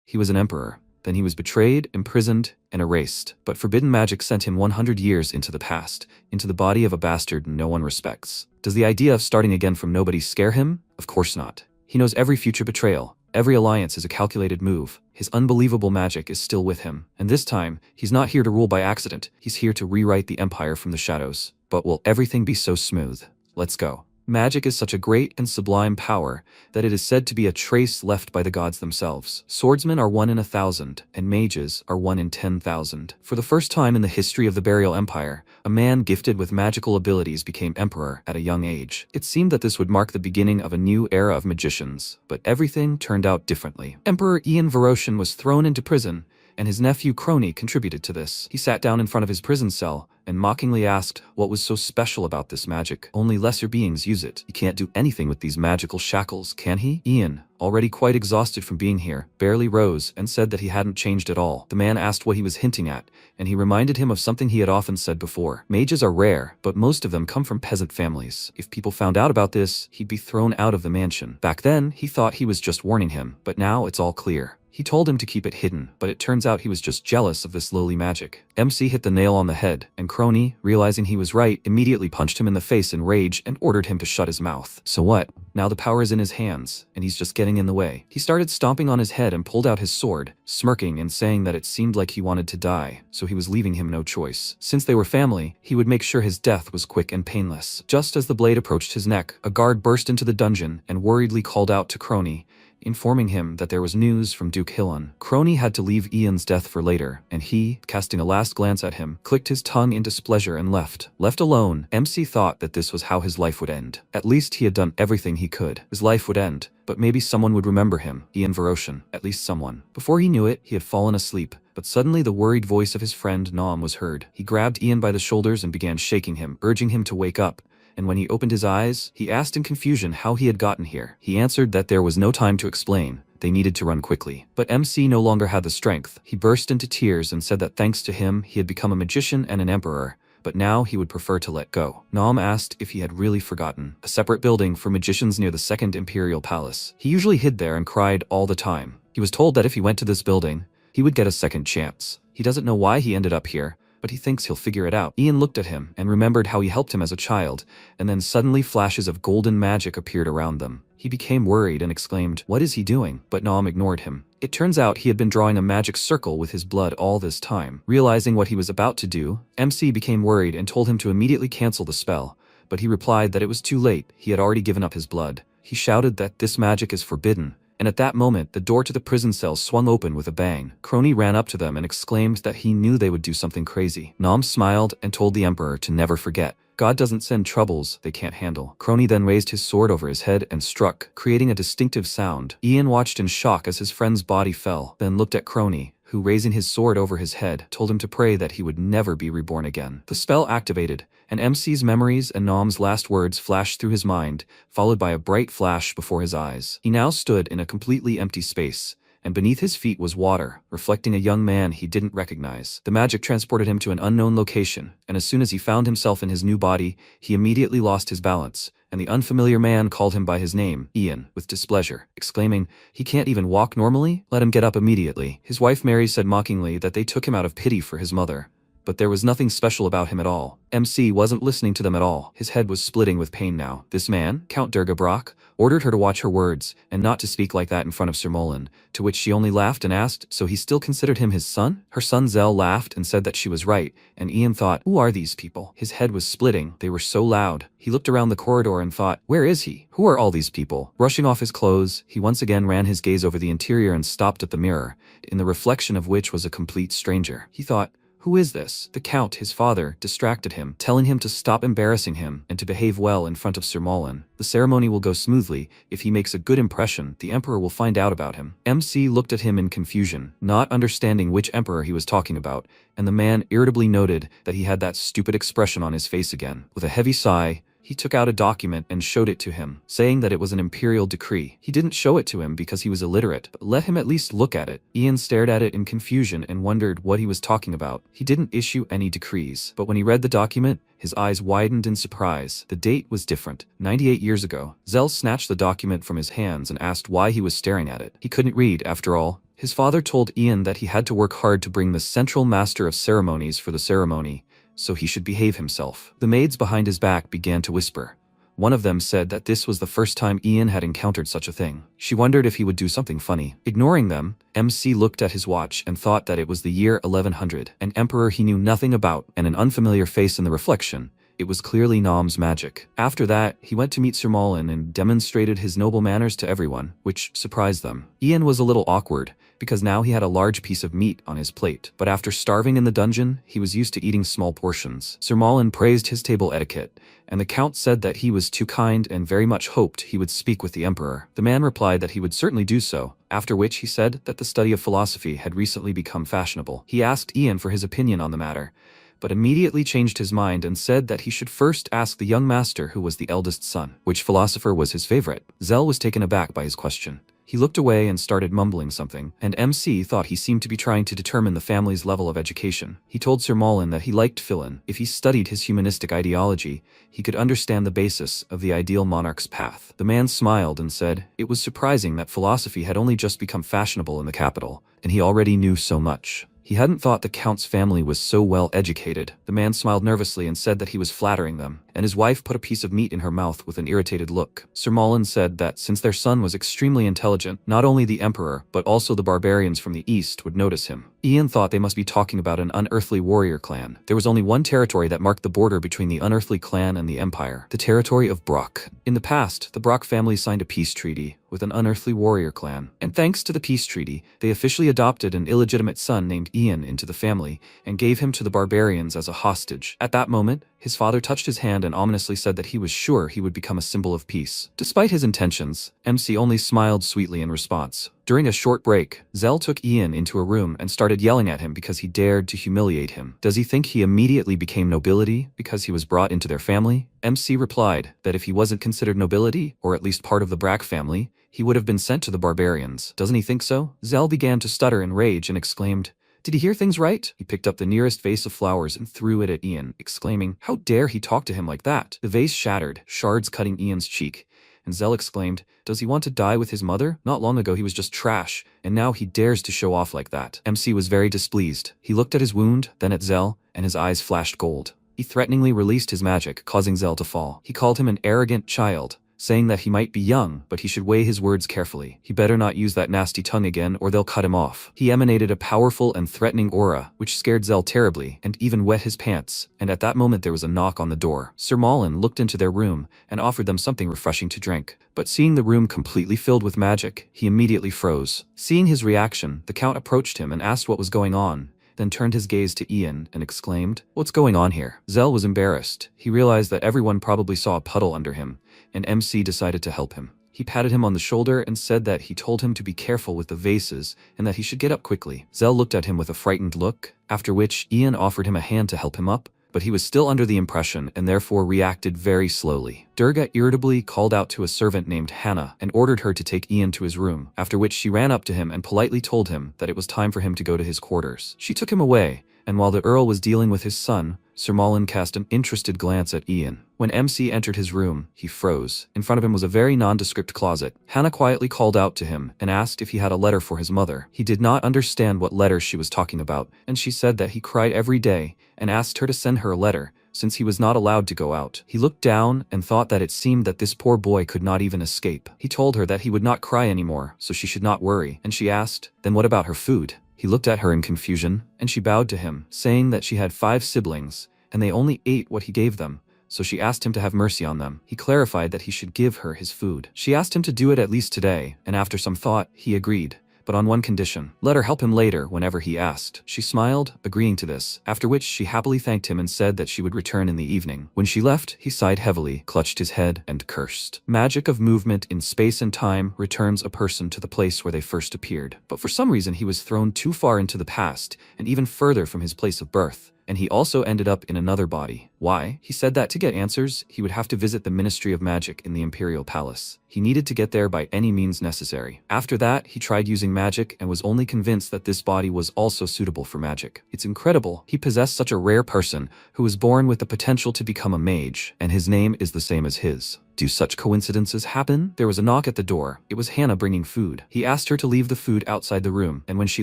He was an emperor. Then he was betrayed, imprisoned, and erased. But forbidden magic sent him 100 years into the past, into the body of a bastard no one respects. Does the idea of starting again from nobody scare him? Of course not. He knows every future betrayal. Every alliance is a calculated move. His unbelievable magic is still with him. And this time, he's not here to rule by accident. He's here to rewrite the empire from the shadows. But will everything be so smooth? Let's go. Magic is such a great and sublime power that it is said to be a trace left by the gods themselves. Swordsmen are 1 in 1,000, and mages are 1 in 10,000. For the first time in the history of the Burial Empire, a man gifted with magical abilities became emperor at a young age. It seemed that this would mark the beginning of a new era of magicians, but everything turned out differently. Emperor Ian Varoshan was thrown into prison, and his nephew Crony contributed to this. He sat down in front of his prison cell and mockingly asked what was so special about this magic. Only lesser beings use it. He can't do anything with these magical shackles, can he? Ian, already quite exhausted from being here, barely rose and said that he hadn't changed at all. The man asked what he was hinting at, and he reminded him of something he had often said before. Mages are rare, but most of them come from peasant families. If people found out about this, he'd be thrown out of the mansion. Back then, he thought he was just warning him, but now it's all clear. He told him to keep it hidden, but it turns out he was just jealous of this lowly magic. MC hit the nail on the head, and Crony, realizing he was right, immediately punched him in the face in rage and ordered him to shut his mouth. So what? Now the power is in his hands, and he's just getting in the way. He started stomping on his head and pulled out his sword, smirking and saying that it seemed like he wanted to die, so he was leaving him no choice. Since they were family, he would make sure his death was quick and painless. Just as the blade approached his neck, a guard burst into the dungeon and worriedly called out to Crony, informing him that there was news from Duke Hillen. Crony had to leave Ian's death for later, and he, casting a last glance at him, clicked his tongue in displeasure and left. Left alone, MC thought that this was how his life would end. At least he had done everything he could. His life would end, but maybe someone would remember him, Ian Varoshan, at least someone. Before he knew it, he had fallen asleep. But suddenly the worried voice of his friend Nom was heard. He grabbed Ian by the shoulders and began shaking him, urging him to wake up. And when he opened his eyes, he asked in confusion how he had gotten here. He answered that there was no time to explain. They needed to run quickly. But MC no longer had the strength. He burst into tears and said that thanks to him, he had become a magician and an emperor, but now he would prefer to let go. Nom asked if he had really forgotten. A separate building for magicians near the Second Imperial Palace. He usually hid there and cried all the time. He was told that if he went to this building, he would get a second chance. He doesn't know why he ended up here, but he thinks he'll figure it out. Ian looked at him and remembered how he helped him as a child, and then suddenly flashes of golden magic appeared around them. He became worried and exclaimed, "What is he doing?" But Nom ignored him. It turns out he had been drawing a magic circle with his blood all this time. Realizing what he was about to do, MC became worried and told him to immediately cancel the spell, but he replied that it was too late, he had already given up his blood. He shouted that this magic is forbidden, and at that moment the door to the prison cell swung open with a bang. Crony ran up to them and exclaimed that he knew they would do something crazy. Nom smiled and told the emperor to never forget. God doesn't send troubles they can't handle. Crony then raised his sword over his head and struck, creating a distinctive sound. Ian watched in shock as his friend's body fell, then looked at Crony, who, raising his sword over his head, told him to pray that he would never be reborn again. The spell activated, and MC's memories and Nom's last words flashed through his mind, followed by a bright flash before his eyes. He now stood in a completely empty space, and beneath his feet was water, reflecting a young man he didn't recognize. The magic transported him to an unknown location, and as soon as he found himself in his new body, he immediately lost his balance, and the unfamiliar man called him by his name, Ian, with displeasure, exclaiming, "He can't even walk normally? Let him get up immediately." His wife Mary said mockingly that they took him out of pity for his mother, but there was nothing special about him at all. MC wasn't listening to them at all. His head was splitting with pain now. This man, Count Durgabrock, ordered her to watch her words, and not to speak like that in front of Sir Molin, to which she only laughed and asked, so he still considered him his son? Her son Zell laughed and said that she was right, and Ian thought, who are these people? His head was splitting, they were so loud. He looked around the corridor and thought, where is he? Who are all these people? Brushing off his clothes, he once again ran his gaze over the interior and stopped at the mirror, in the reflection of which was a complete stranger. He thought, who is this? The Count, his father, distracted him, telling him to stop embarrassing him and to behave well in front of Sir Molin. The ceremony will go smoothly. If he makes a good impression, the Emperor will find out about him. MC looked at him in confusion, not understanding which Emperor he was talking about, and the man irritably noted that he had that stupid expression on his face again. With a heavy sigh, he took out a document and showed it to him, saying that it was an imperial decree. He didn't show it to him because he was illiterate, but let him at least look at it. Ian stared at it in confusion and wondered what he was talking about. He didn't issue any decrees, but when he read the document, his eyes widened in surprise. The date was different. 98 years ago. Zell snatched the document from his hands and asked why he was staring at it. He couldn't read, after all. His father told Ian that he had to work hard to bring the central master of ceremonies for the ceremony, so he should behave himself. The maids behind his back began to whisper. One of them said that this was the first time Ian had encountered such a thing. She wondered if he would do something funny. Ignoring them, MC looked at his watch and thought that it was the year 1100, an emperor he knew nothing about, and an unfamiliar face in the reflection. It was clearly Nom's magic. After that, he went to meet Sir Malin and demonstrated his noble manners to everyone, which surprised them. Ian was a little awkward, because now he had a large piece of meat on his plate. But after starving in the dungeon, he was used to eating small portions. Sir Malin praised his table etiquette, and the Count said that he was too kind and very much hoped he would speak with the Emperor. The man replied that he would certainly do so, after which he said that the study of philosophy had recently become fashionable. He asked Ian for his opinion on the matter, but immediately changed his mind and said that he should first ask the young master who was the eldest son, which philosopher was his favorite. Zell was taken aback by his question. He looked away and started mumbling something, and MC thought he seemed to be trying to determine the family's level of education. He told Sir Malin that he liked Philin. If he studied his humanistic ideology, he could understand the basis of the ideal monarch's path. The man smiled and said it was surprising that philosophy had only just become fashionable in the capital, and he already knew so much. He hadn't thought the Count's family was so well educated. The man smiled nervously and said that he was flattering them, and his wife put a piece of meat in her mouth with an irritated look. Sir Malin said that since their son was extremely intelligent, not only the Emperor, but also the barbarians from the east would notice him. Ian thought they must be talking about an unearthly warrior clan. There was only one territory that marked the border between the unearthly clan and the Empire, the territory of Brock. In the past, the Brock family signed a peace treaty with an unearthly warrior clan, and thanks to the peace treaty, they officially adopted an illegitimate son named Ian into the family and gave him to the barbarians as a hostage. At that moment, his father touched his hand and ominously said that he was sure he would become a symbol of peace. Despite his intentions, MC only smiled sweetly in response. During a short break, Zell took Ian into a room and started yelling at him because he dared to humiliate him. Does he think he immediately became nobility because he was brought into their family? MC replied that if he wasn't considered nobility, or at least part of the Brack family, he would have been sent to the barbarians. Doesn't he think so? Zell began to stutter in rage and exclaimed, "Did he hear things right?" He picked up the nearest vase of flowers and threw it at Ian, exclaiming, "How dare he talk to him like that?" The vase shattered, shards cutting Ian's cheek, and Zell exclaimed, "Does he want to die with his mother? Not long ago he was just trash, and now he dares to show off like that." MC was very displeased. He looked at his wound, then at Zell, and his eyes flashed gold. He threateningly released his magic, causing Zell to fall. He called him an arrogant child, saying that he might be young, but he should weigh his words carefully. He better not use that nasty tongue again or they'll cut him off. He emanated a powerful and threatening aura, which scared Zell terribly and even wet his pants, and at that moment there was a knock on the door. Sir Malin looked into their room and offered them something refreshing to drink, but seeing the room completely filled with magic, he immediately froze. Seeing his reaction, the Count approached him and asked what was going on, then turned his gaze to Ian and exclaimed, "What's going on here?" Zell was embarrassed. He realized that everyone probably saw a puddle under him, and MC decided to help him. He patted him on the shoulder and said that he told him to be careful with the vases and that he should get up quickly. Zell looked at him with a frightened look, after which Ian offered him a hand to help him up, but he was still under the impression and therefore reacted very slowly. Durga irritably called out to a servant named Hannah and ordered her to take Ian to his room, after which she ran up to him and politely told him that it was time for him to go to his quarters. She took him away, and while the Earl was dealing with his son, Sir Malin cast an interested glance at Ian. When MC entered his room, he froze. In front of him was a very nondescript closet. Hannah quietly called out to him and asked if he had a letter for his mother. He did not understand what letter she was talking about, and she said that he cried every day and asked her to send her a letter, since he was not allowed to go out. He looked down and thought that it seemed that this poor boy could not even escape. He told her that he would not cry anymore, so she should not worry, and she asked, "Then what about her food?" He looked at her in confusion, and she bowed to him, saying that she had 5 siblings, and they only ate what he gave them, so she asked him to have mercy on them. He clarified that he should give her his food. She asked him to do it at least today, and after some thought, he agreed, but on one condition: let her help him later whenever he asked. She smiled, agreeing to this, after which she happily thanked him and said that she would return in the evening. When she left, he sighed heavily, clutched his head, and cursed. Magic of movement in space and time returns a person to the place where they first appeared. But for some reason he was thrown too far into the past, and even further from his place of birth. and he also ended up in another body. Why? He said that to get answers, he would have to visit the Ministry of Magic in the Imperial Palace. He needed to get there by any means necessary. After that, he tried using magic and was only convinced that this body was also suitable for magic. It's incredible. He possessed such a rare person who was born with the potential to become a mage, and his name is the same as his. Do such coincidences happen? There was a knock at the door. It was Hannah bringing food. He asked her to leave the food outside the room, and when she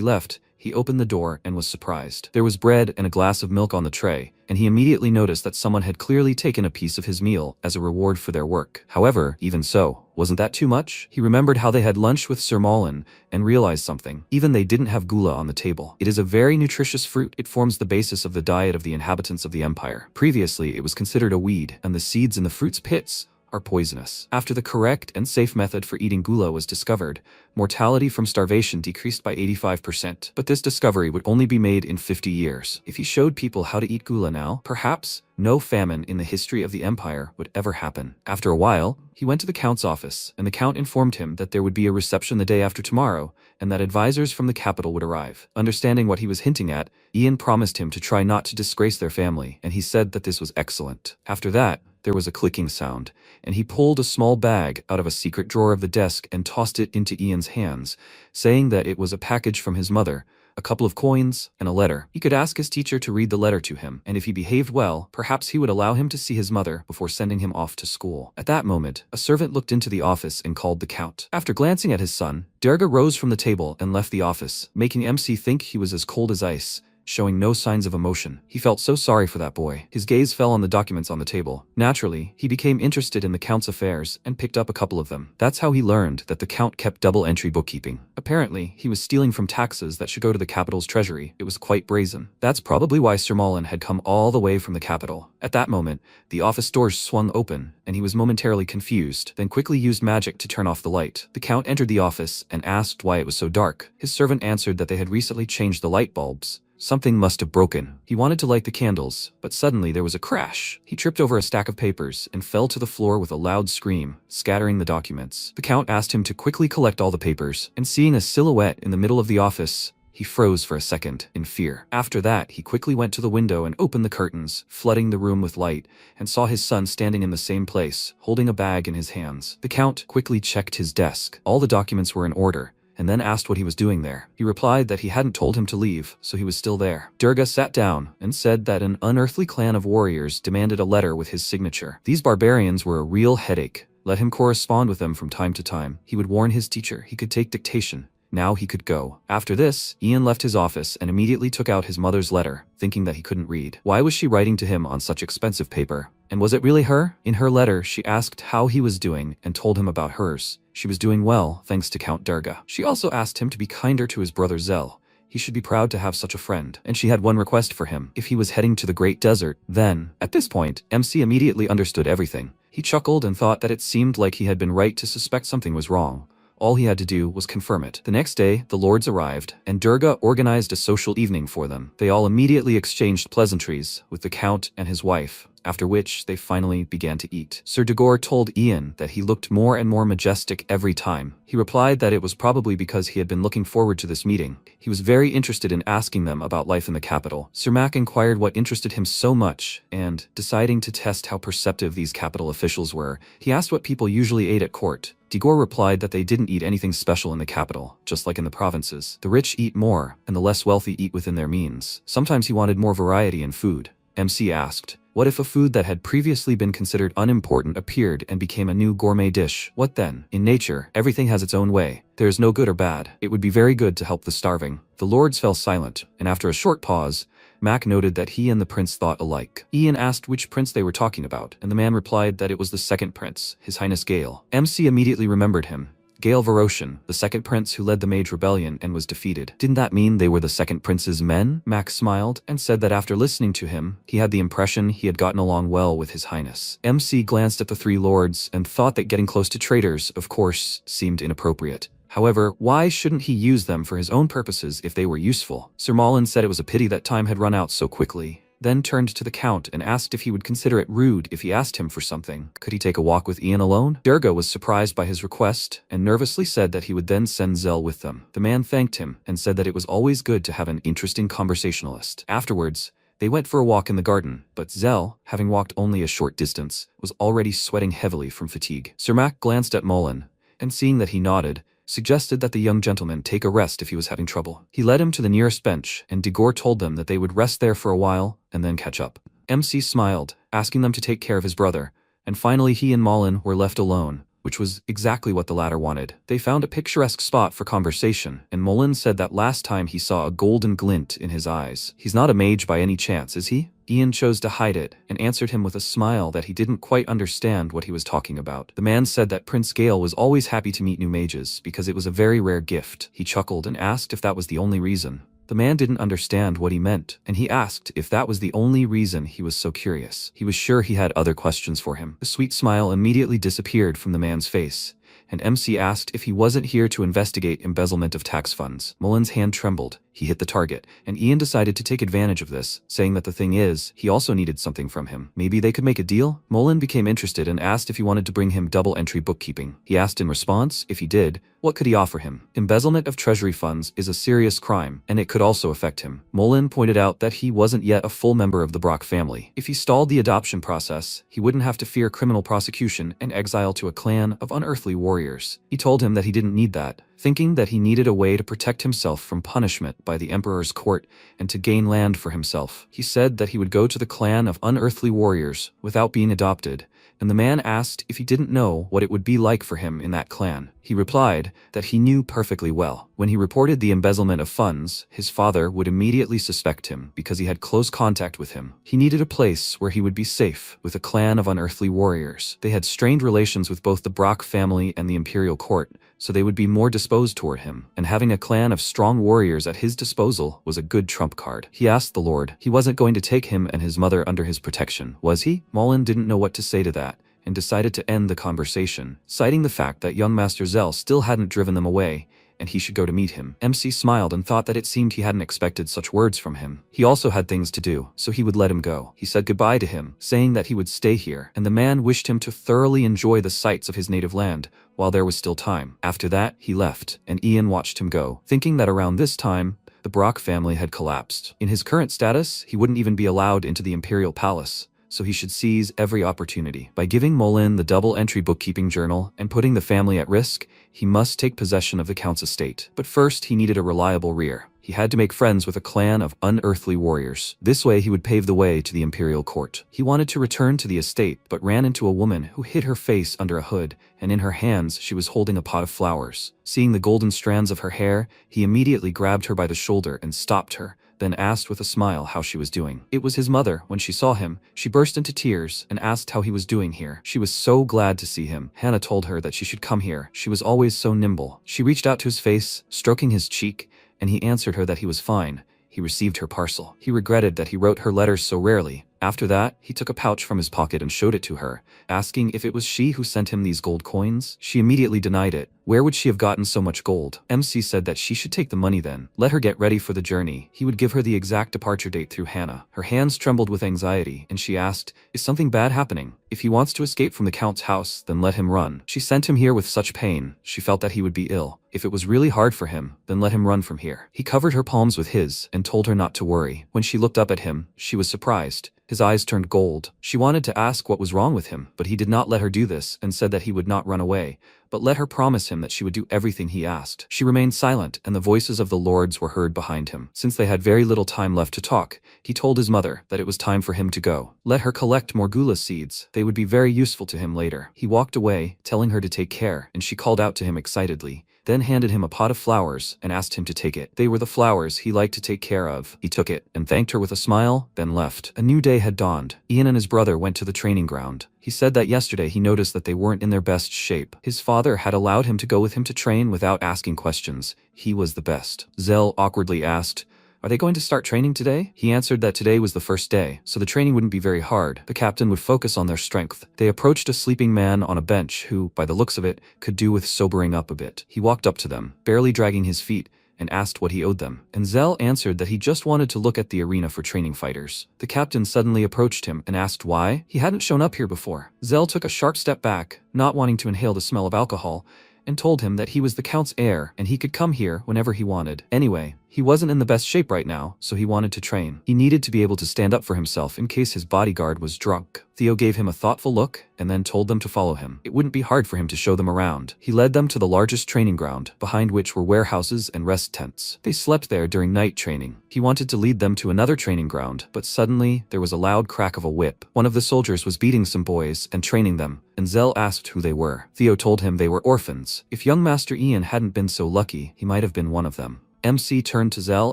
left, he opened the door and was surprised. There was bread and a glass of milk on the tray, and he immediately noticed that someone had clearly taken a piece of his meal as a reward for their work. However, even so, wasn't that too much? He remembered how they had lunch with Sir Malin and realized something. Even they didn't have gula on the table. It is a very nutritious fruit. It forms the basis of the diet of the inhabitants of the empire. Previously, it was considered a weed, and the seeds in the fruit's pits are poisonous. After the correct and safe method for eating gula was discovered, mortality from starvation decreased by 85%. But this discovery would only be made in 50 years. If he showed people how to eat gula now, perhaps no famine in the history of the empire would ever happen. After a while, he went to the count's office, and the count informed him that there would be a reception the day after tomorrow, and that advisors from the capital would arrive. Understanding what he was hinting at, Ian promised him to try not to disgrace their family, and he said that this was excellent. After that, there was a clicking sound, and he pulled a small bag out of a secret drawer of the desk and tossed it into Ian's hands, saying that it was a package from his mother, a couple of coins, and a letter. He could ask his teacher to read the letter to him, and if he behaved well, perhaps he would allow him to see his mother before sending him off to school. At that moment, a servant looked into the office and called the count. After glancing at his son, Durga rose from the table and left the office, making MC think he was as cold as ice, showing no signs of emotion. He felt so sorry for that boy. His gaze fell on the documents on the table. Naturally, he became interested in the count's affairs and picked up a couple of them. That's how he learned that the count kept double-entry bookkeeping. Apparently, he was stealing from taxes that should go to the capital's treasury. It was quite brazen. That's probably why Sir Malin had come all the way from the capital. At that moment, the office doors swung open, and he was momentarily confused, then quickly used magic to turn off the light. The count entered the office and asked why it was so dark. His servant answered that they had recently changed the light bulbs. Something must have broken. He wanted to light the candles, but suddenly there was a crash. He tripped over a stack of papers and fell to the floor with a loud scream, scattering the documents. The count asked him to quickly collect all the papers, and seeing a silhouette in the middle of the office, he froze for a second, in fear. After that, he quickly went to the window and opened the curtains, flooding the room with light, and saw his son standing in the same place, holding a bag in his hands. The count quickly checked his desk. All the documents were in order, and then asked what he was doing there. He replied that he hadn't told him to leave, so he was still there. Durga sat down and said that an unearthly clan of warriors demanded a letter with his signature. These barbarians were a real headache. Let him correspond with them from time to time. He would warn his teacher he could take dictation. Now he could go. After this, Ian left his office and immediately took out his mother's letter, thinking that he couldn't read. Why was she writing to him on such expensive paper? And was it really her? In her letter, she asked how he was doing and told him about hers. She was doing well, thanks to Count Durga. She also asked him to be kinder to his brother Zel. He should be proud to have such a friend. And she had one request for him. If he was heading to the Great Desert, then, at this point, MC immediately understood everything. He chuckled and thought that it seemed like he had been right to suspect something was wrong. All he had to do was confirm it. The next day, the lords arrived, and Durga organized a social evening for them. They all immediately exchanged pleasantries with the count and his wife, after which they finally began to eat. Sir Dagor told Ian that he looked more and more majestic every time. He replied that it was probably because he had been looking forward to this meeting. He was very interested in asking them about life in the capital. Sir Mac inquired what interested him so much, and, deciding to test how perceptive these capital officials were, he asked what people usually ate at court. Dagor replied that they didn't eat anything special in the capital, just like in the provinces. The rich eat more, and the less wealthy eat within their means. Sometimes he wanted more variety in food. MC asked, what if a food that had previously been considered unimportant appeared and became a new gourmet dish? What then? In nature, everything has its own way. There is no good or bad. It would be very good to help the starving. The lords fell silent, and after a short pause, Mac noted that he and the prince thought alike. Ian asked which prince they were talking about, and the man replied that it was the second prince, His Highness Gale. MC immediately remembered him. Gale Varoshan, the second prince who led the Mage Rebellion and was defeated. Didn't that mean they were the second prince's men? Max smiled and said that after listening to him, he had the impression he had gotten along well with His Highness. MC glanced at the three lords and thought that getting close to traitors, of course, seemed inappropriate. However, why shouldn't he use them for his own purposes if they were useful? Sir Malin said it was a pity that time had run out so quickly, then turned to the count and asked if he would consider it rude if he asked him for something. Could he take a walk with Ian alone? Durga was surprised by his request and nervously said that he would then send Zel with them. The man thanked him and said that it was always good to have an interesting conversationalist. Afterwards, They went for a walk in the garden, but Zell, having walked only a short distance, was already sweating heavily from fatigue. Sir Mac glanced at Mullen, and seeing that he nodded, suggested that the young gentleman take a rest if he was having trouble. He led him to the nearest bench, and Degore told them that they would rest there for a while and then catch up. MC smiled, asking them to take care of his brother, and finally he and Mullen were left alone, which was exactly what the latter wanted. They found a picturesque spot for conversation, and Mullen said that last time he saw a golden glint in his eyes. "He's not a mage by any chance, is he?" Ian chose to hide it, and answered him with a smile that he didn't quite understand what he was talking about. The man said that Prince Gale was always happy to meet new mages, because it was a very rare gift. He chuckled and asked if that was the only reason. The man didn't understand what he meant, and he asked if that was the only reason he was so curious. He was sure he had other questions for him. The sweet smile immediately disappeared from the man's face, and MC asked if he wasn't here to investigate embezzlement of tax funds. Mullen's hand trembled. He hit the target, and Ian decided to take advantage of this, saying that the thing is, he also needed something from him. Maybe they could make a deal? Mullen became interested and asked if he wanted to bring him double entry bookkeeping. He asked in response, if he did, what could he offer him? Embezzlement of treasury funds is a serious crime, and it could also affect him. Mullen pointed out that he wasn't yet a full member of the Brock family. If he stalled the adoption process, he wouldn't have to fear criminal prosecution and exile to a clan of unearthly warriors. He told him that he didn't need that, thinking that he needed a way to protect himself from punishment by the Emperor's court and to gain land for himself. He said that he would go to the clan of unearthly warriors without being adopted, and the man asked if he didn't know what it would be like for him in that clan. He replied that he knew perfectly well. When he reported the embezzlement of funds, his father would immediately suspect him because he had close contact with him. He needed a place where he would be safe with a clan of unearthly warriors. They had strained relations with both the Brock family and the imperial court, so they would be more disposed toward him, and having a clan of strong warriors at his disposal was a good trump card. He asked the Lord. He wasn't going to take him and his mother under his protection, was he? Mullen didn't know what to say to that, and decided to end the conversation, citing the fact that young Master Zell still hadn't driven them away, and he should go to meet him. MC smiled and thought that it seemed he hadn't expected such words from him. He also had things to do, so he would let him go. He said goodbye to him, saying that he would stay here, and the man wished him to thoroughly enjoy the sights of his native land while there was still time. After that, he left, and Ian watched him go, thinking that around this time, the Brock family had collapsed. In his current status, he wouldn't even be allowed into the imperial palace, so he should seize every opportunity. By giving Mullen the double-entry bookkeeping journal and putting the family at risk, he must take possession of the Count's estate. But first, he needed a reliable rear. He had to make friends with a clan of unearthly warriors. This way, he would pave the way to the imperial court. He wanted to return to the estate, but ran into a woman who hid her face under a hood, and in her hands she was holding a pot of flowers. Seeing the golden strands of her hair, he immediately grabbed her by the shoulder and stopped her, then asked with a smile how she was doing. It was his mother. When she saw him, she burst into tears and asked how he was doing here. She was so glad to see him. Hannah told her that she should come here. She was always so nimble. She reached out to his face, stroking his cheek, and he answered her that he was fine. He received her parcel. He regretted that he wrote her letters so rarely. After that, he took a pouch from his pocket and showed it to her, asking if it was she who sent him these gold coins. She immediately denied it. Where would she have gotten so much gold? MC said that she should take the money then. Let her get ready for the journey. He would give her the exact departure date through Hannah. Her hands trembled with anxiety, and she asked, "Is something bad happening? If he wants to escape from the Count's house, then let him run." She sent him here with such pain. She felt that he would be ill. If it was really hard for him, then let him run from here. He covered her palms with his and told her not to worry. When she looked up at him, she was surprised. His eyes turned gold. She wanted to ask what was wrong with him, but he did not let her do this and said that he would not run away, but let her promise him that she would do everything he asked. She remained silent, and the voices of the lords were heard behind him. Since they had very little time left to talk, he told his mother that it was time for him to go. Let her collect more gula seeds. They would be very useful to him later. He walked away, telling her to take care, and she called out to him excitedly, then handed him a pot of flowers and asked him to take it. They were the flowers he liked to take care of. He took it and thanked her with a smile, then left. A new day had dawned. Ian and his brother went to the training ground. He said that yesterday he noticed that they weren't in their best shape. His father had allowed him to go with him to train without asking questions. He was the best. Zell awkwardly asked, "Are they going to start training today?" He answered that today was the first day, so the training wouldn't be very hard. The captain would focus on their strength. They approached a sleeping man on a bench who, by the looks of it, could do with sobering up a bit. He walked up to them, barely dragging his feet, and asked what he owed them. And Zell answered that he just wanted to look at the arena for training fighters. The captain suddenly approached him and asked why. He hadn't shown up here before. Zell took a sharp step back, not wanting to inhale the smell of alcohol, and told him that he was the Count's heir and he could come here whenever he wanted. Anyway, He wasn't in the best shape right now, so he wanted to train. He needed to be able to stand up for himself in case his bodyguard was drunk. Theo gave him a thoughtful look and then told them to follow him. It wouldn't be hard for him to show them around. He led them to the largest training ground, behind which were warehouses and rest tents. They slept there during night training. He wanted to lead them to another training ground, but suddenly there was a loud crack of a whip. One of the soldiers was beating some boys and training them, and Zell asked who they were. Theo told him they were orphans. If young Master Ian hadn't been so lucky, he might have been one of them. MC turned to Zell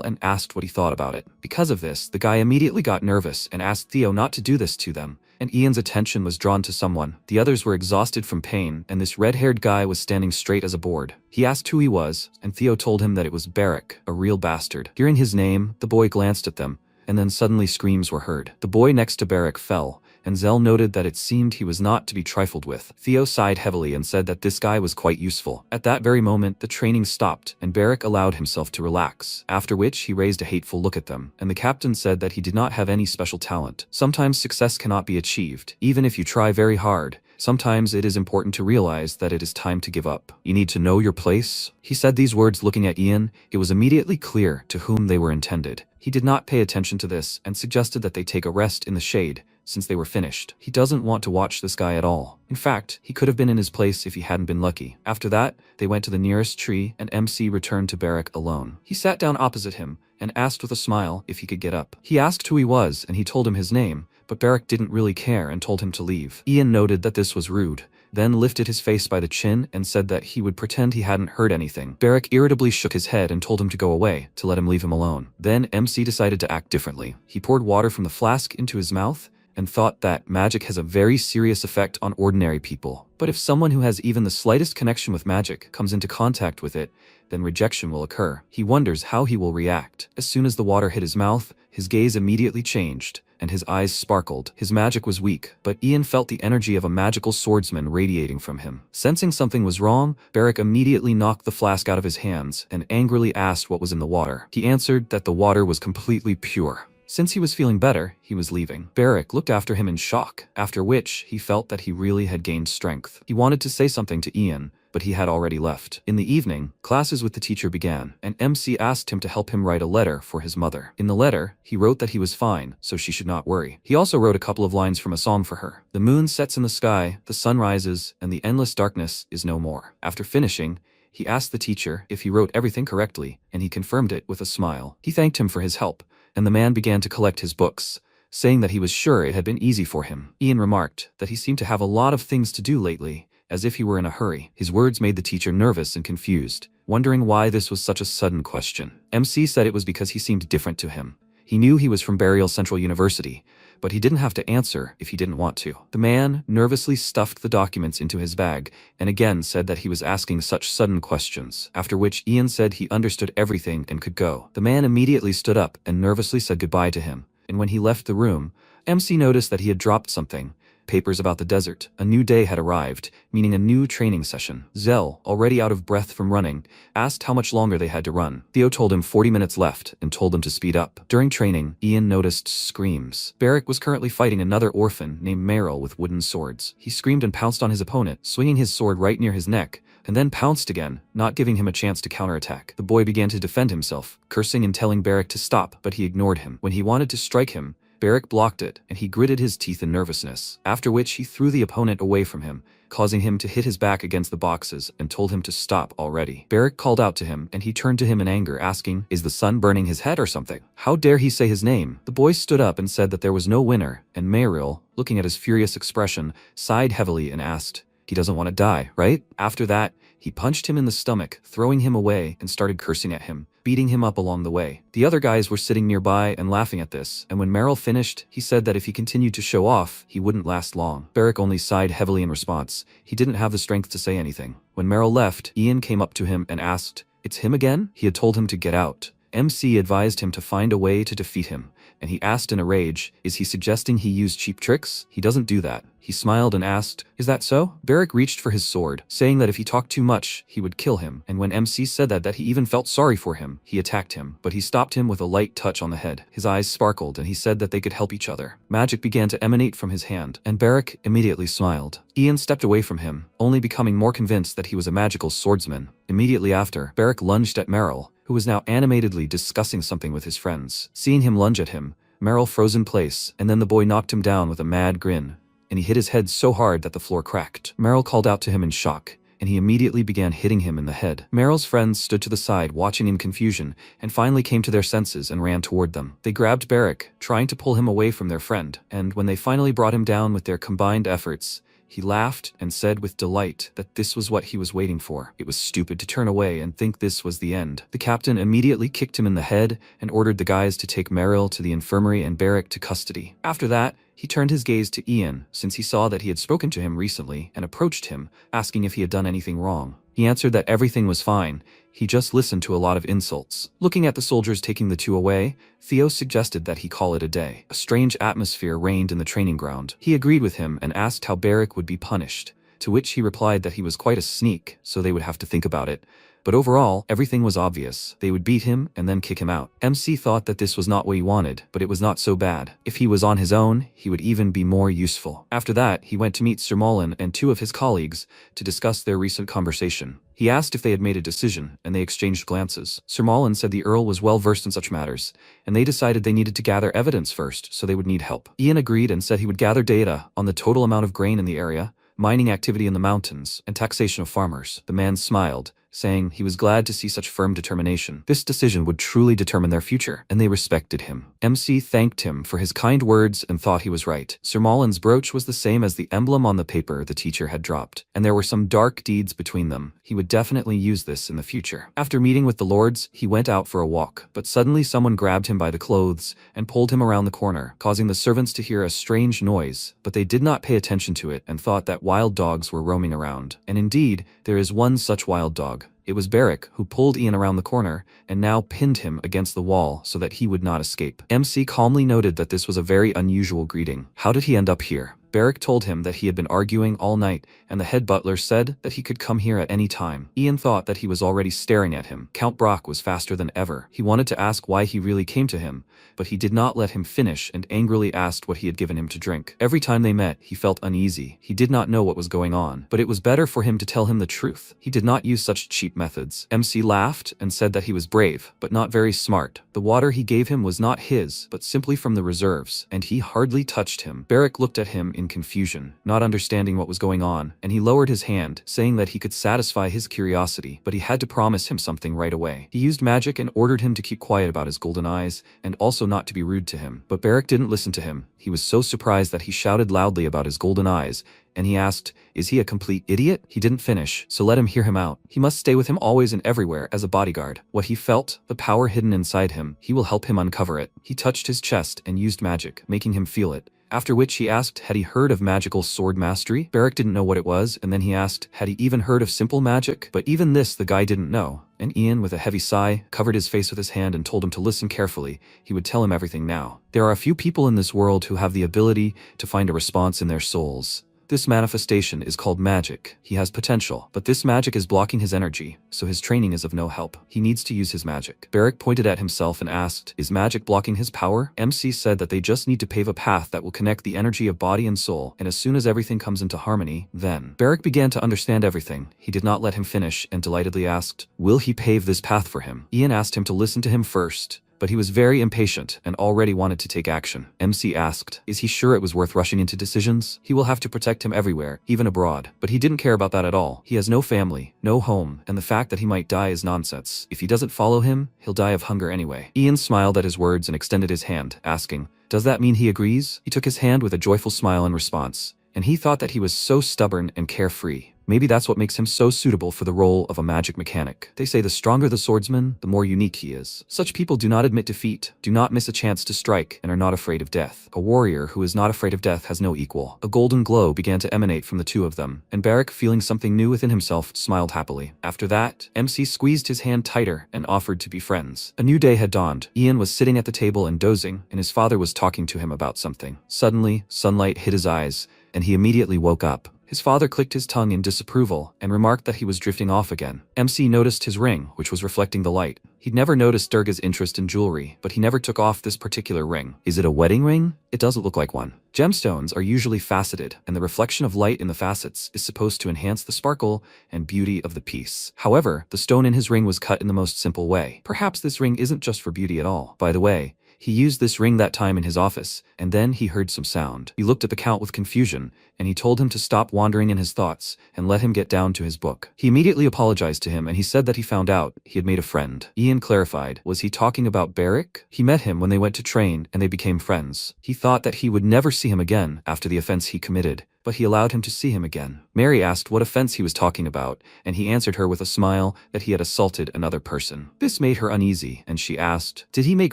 and asked what he thought about it. Because of this, the guy immediately got nervous and asked Theo not to do this to them, and Ian's attention was drawn to someone. The others were exhausted from pain, and this red-haired guy was standing straight as a board. He asked who he was, and Theo told him that it was Barrick, a real bastard. Hearing his name, the boy glanced at them, and then suddenly screams were heard. The boy next to Barrick fell, and Zell noted that it seemed he was not to be trifled with. Theo sighed heavily and said that this guy was quite useful. At that very moment, the training stopped, and Barrick allowed himself to relax, after which he raised a hateful look at them, and the captain said that he did not have any special talent. Sometimes success cannot be achieved, even if you try very hard. Sometimes it is important to realize that it is time to give up. You need to know your place. He said these words looking at Ian. It was immediately clear to whom they were intended. He did not pay attention to this and suggested that they take a rest in the shade, since they were finished. He doesn't want to watch this guy at all. In fact, he could have been in his place if he hadn't been lucky. After that, they went to the nearest tree and MC returned to Barrick alone. He sat down opposite him and asked with a smile if he could get up. He asked who he was and he told him his name, but Barrick didn't really care and told him to leave. Ian noted that this was rude, then lifted his face by the chin and said that he would pretend he hadn't heard anything. Barrick irritably shook his head and told him to go away, to let him leave him alone. Then MC decided to act differently. He poured water from the flask into his mouth and thought that magic has a very serious effect on ordinary people. But if someone who has even the slightest connection with magic comes into contact with it, then rejection will occur. He wonders how he will react. As soon as the water hit his mouth, his gaze immediately changed, and his eyes sparkled. His magic was weak, but Ian felt the energy of a magical swordsman radiating from him. Sensing something was wrong, Barrick immediately knocked the flask out of his hands and angrily asked what was in the water. He answered that the water was completely pure. Since he was feeling better, he was leaving. Barrick looked after him in shock, after which he felt that he really had gained strength. He wanted to say something to Ian, but he had already left. In the evening, classes with the teacher began, and MC asked him to help him write a letter for his mother. In the letter, he wrote that he was fine, so she should not worry. He also wrote a couple of lines from a song for her. The moon sets in the sky, the sun rises, and the endless darkness is no more. After finishing, he asked the teacher if he wrote everything correctly, and he confirmed it with a smile. He thanked him for his help, and the man began to collect his books, saying that he was sure it had been easy for him. Ian remarked that he seemed to have a lot of things to do lately, as if he were in a hurry. His words made the teacher nervous and confused, wondering why this was such a sudden question. MC said it was because he seemed different to him. He knew he was from Burial Central University, but he didn't have to answer if he didn't want to. The man nervously stuffed the documents into his bag and again said that he was asking such sudden questions, after which Ian said he understood everything and could go. The man immediately stood up and nervously said goodbye to him, and when he left the room, MC noticed that he had dropped something. Papers about the desert. A new day had arrived, meaning a new training session. Zell, already out of breath from running, asked how much longer they had to run. Theo told him 40 minutes left and told them to speed up. During training, Ian noticed screams. Barrick was currently fighting another orphan named Meryl with wooden swords. He screamed and pounced on his opponent, swinging his sword right near his neck, and then pounced again, not giving him a chance to counterattack. The boy began to defend himself, cursing and telling Barrick to stop, but he ignored him. When he wanted to strike him, Barrick blocked it, and he gritted his teeth in nervousness, after which he threw the opponent away from him, causing him to hit his back against the boxes and told him to stop already. Barrick called out to him, and he turned to him in anger, asking, "Is the sun burning his head or something? How dare he say his name?" The boy stood up and said that there was no winner, and Meryl, looking at his furious expression, sighed heavily and asked, "He doesn't want to die, right?" After that, he punched him in the stomach, throwing him away, and started cursing at him, beating him up along the way. The other guys were sitting nearby and laughing at this, and when Meryl finished, he said that if he continued to show off, he wouldn't last long. Barrick only sighed heavily in response. He didn't have the strength to say anything. When Meryl left, Ian came up to him and asked, "It's him again?" He had told him to get out. MC advised him to find a way to defeat him, and he asked in a rage, "Is he suggesting he use cheap tricks? He doesn't do that." He smiled and asked, "Is that so?" Barrick reached for his sword, saying that if he talked too much, he would kill him, and when MC said that he even felt sorry for him, he attacked him, but he stopped him with a light touch on the head. His eyes sparkled and he said that they could help each other. Magic began to emanate from his hand, and Barrick immediately smiled. Ian stepped away from him, only becoming more convinced that he was a magical swordsman. Immediately after, Barrick lunged at Meryl, who was now animatedly discussing something with his friends. Seeing him lunge at him, Meryl froze in place, and then the boy knocked him down with a mad grin, and he hit his head so hard that the floor cracked. Meryl called out to him in shock, and he immediately began hitting him in the head. Meryl's friends stood to the side watching in confusion, and finally came to their senses and ran toward them. They grabbed Barrick, trying to pull him away from their friend, and when they finally brought him down with their combined efforts, he laughed and said with delight that this was what he was waiting for. It was stupid to turn away and think this was the end. The captain immediately kicked him in the head and ordered the guys to take Meryl to the infirmary and Barrick to custody. After that, he turned his gaze to Ian, since he saw that he had spoken to him recently, and approached him, asking if he had done anything wrong. He answered that everything was fine, he just listened to a lot of insults. Looking at the soldiers taking the two away, Theo suggested that he call it a day. A strange atmosphere reigned in the training ground. He agreed with him and asked how Barrick would be punished, to which he replied that he was quite a sneak, so they would have to think about it. But overall, everything was obvious. They would beat him and then kick him out. MC thought that this was not what he wanted, but it was not so bad. If he was on his own, he would even be more useful. After that, he went to meet Sir Mullen and two of his colleagues to discuss their recent conversation. He asked if they had made a decision, and they exchanged glances. Sir Mullen said the Earl was well versed in such matters, and they decided they needed to gather evidence first, so they would need help. Ian agreed and said he would gather data on the total amount of grain in the area, mining activity in the mountains, and taxation of farmers. The man smiled, saying he was glad to see such firm determination. This decision would truly determine their future, and they respected him. MC thanked him for his kind words and thought he was right. Sir Mullen's brooch was the same as the emblem on the paper the teacher had dropped, and there were some dark deeds between them. He would definitely use this in the future. After meeting with the lords, he went out for a walk, but suddenly someone grabbed him by the clothes and pulled him around the corner, causing the servants to hear a strange noise, but they did not pay attention to it and thought that wild dogs were roaming around. And indeed, there is one such wild dog. It was Barrick who pulled Ian around the corner and now pinned him against the wall so that he would not escape. MC calmly noted that this was a very unusual greeting. How did he end up here? Barrick told him that he had been arguing all night, and the head butler said that he could come here at any time. Ian thought that he was already staring at him. Count Brock was faster than ever. He wanted to ask why he really came to him, but he did not let him finish and angrily asked what he had given him to drink. Every time they met, he felt uneasy. He did not know what was going on, but it was better for him to tell him the truth. He did not use such cheap methods. MC laughed and said that he was brave, but not very smart. The water he gave him was not his, but simply from the reserves, and he hardly touched him. Barrick looked at him in confusion, not understanding what was going on, and he lowered his hand, saying that he could satisfy his curiosity, but he had to promise him something right away. He used magic and ordered him to keep quiet about his golden eyes, and also not to be rude to him. But Barrick didn't listen to him. He was so surprised that he shouted loudly about his golden eyes, and he asked, "Is he a complete idiot?" He didn't finish, so let him hear him out. He must stay with him always and everywhere as a bodyguard. What he felt, the power hidden inside him, he will help him uncover it. He touched his chest and used magic, making him feel it. After which he asked had he heard of magical sword mastery. Barrick didn't know what it was, and then he asked had he even heard of simple magic, but even this the guy didn't know. And Ian, with a heavy sigh, covered his face with his hand and told him to listen carefully. He would tell him everything now. There are a few people in this world who have the ability to find a response in their souls. This manifestation is called magic. He has potential, but this magic is blocking his energy, so his training is of no help. He needs to use his magic. Barrick pointed at himself and asked, is magic blocking his power? MC said that they just need to pave a path that will connect the energy of body and soul, and as soon as everything comes into harmony, then. Barrick began to understand everything. He did not let him finish and delightedly asked, will he pave this path for him? Ian asked him to listen to him first, but he was very impatient and already wanted to take action. MC asked, is he sure it was worth rushing into decisions? He will have to protect him everywhere, even abroad. But he didn't care about that at all. He has no family, no home, and the fact that he might die is nonsense. If he doesn't follow him, he'll die of hunger anyway. Ian smiled at his words and extended his hand, asking, does that mean he agrees? He took his hand with a joyful smile in response, and he thought that he was so stubborn and carefree. Maybe that's what makes him so suitable for the role of a magic mechanic. They say the stronger the swordsman, the more unique he is. Such people do not admit defeat, do not miss a chance to strike, and are not afraid of death. A warrior who is not afraid of death has no equal. A golden glow began to emanate from the two of them, and Barrick, feeling something new within himself, smiled happily. After that, MC squeezed his hand tighter and offered to be friends. A new day had dawned. Ian was sitting at the table and dozing, and his father was talking to him about something. Suddenly, sunlight hit his eyes, and he immediately woke up. His father clicked his tongue in disapproval and remarked that he was drifting off again. MC noticed his ring, which was reflecting the light. He'd never noticed Durga's interest in jewelry, but he never took off this particular ring. Is it a wedding ring? It doesn't look like one. Gemstones are usually faceted, and the reflection of light in the facets is supposed to enhance the sparkle and beauty of the piece. However, the stone in his ring was cut in the most simple way. Perhaps this ring isn't just for beauty at all. By the way, he used this ring that time in his office, and then he heard some sound. He looked at the Count with confusion, and he told him to stop wandering in his thoughts and let him get down to his book. He immediately apologized to him, and he said that he found out he had made a friend. Ian clarified, was he talking about Barrick? He met him when they went to train, and they became friends. He thought that he would never see him again after the offense he committed, but he allowed him to see him again. Mary asked what offense he was talking about, and he answered her with a smile that he had assaulted another person. This made her uneasy, and she asked, did he make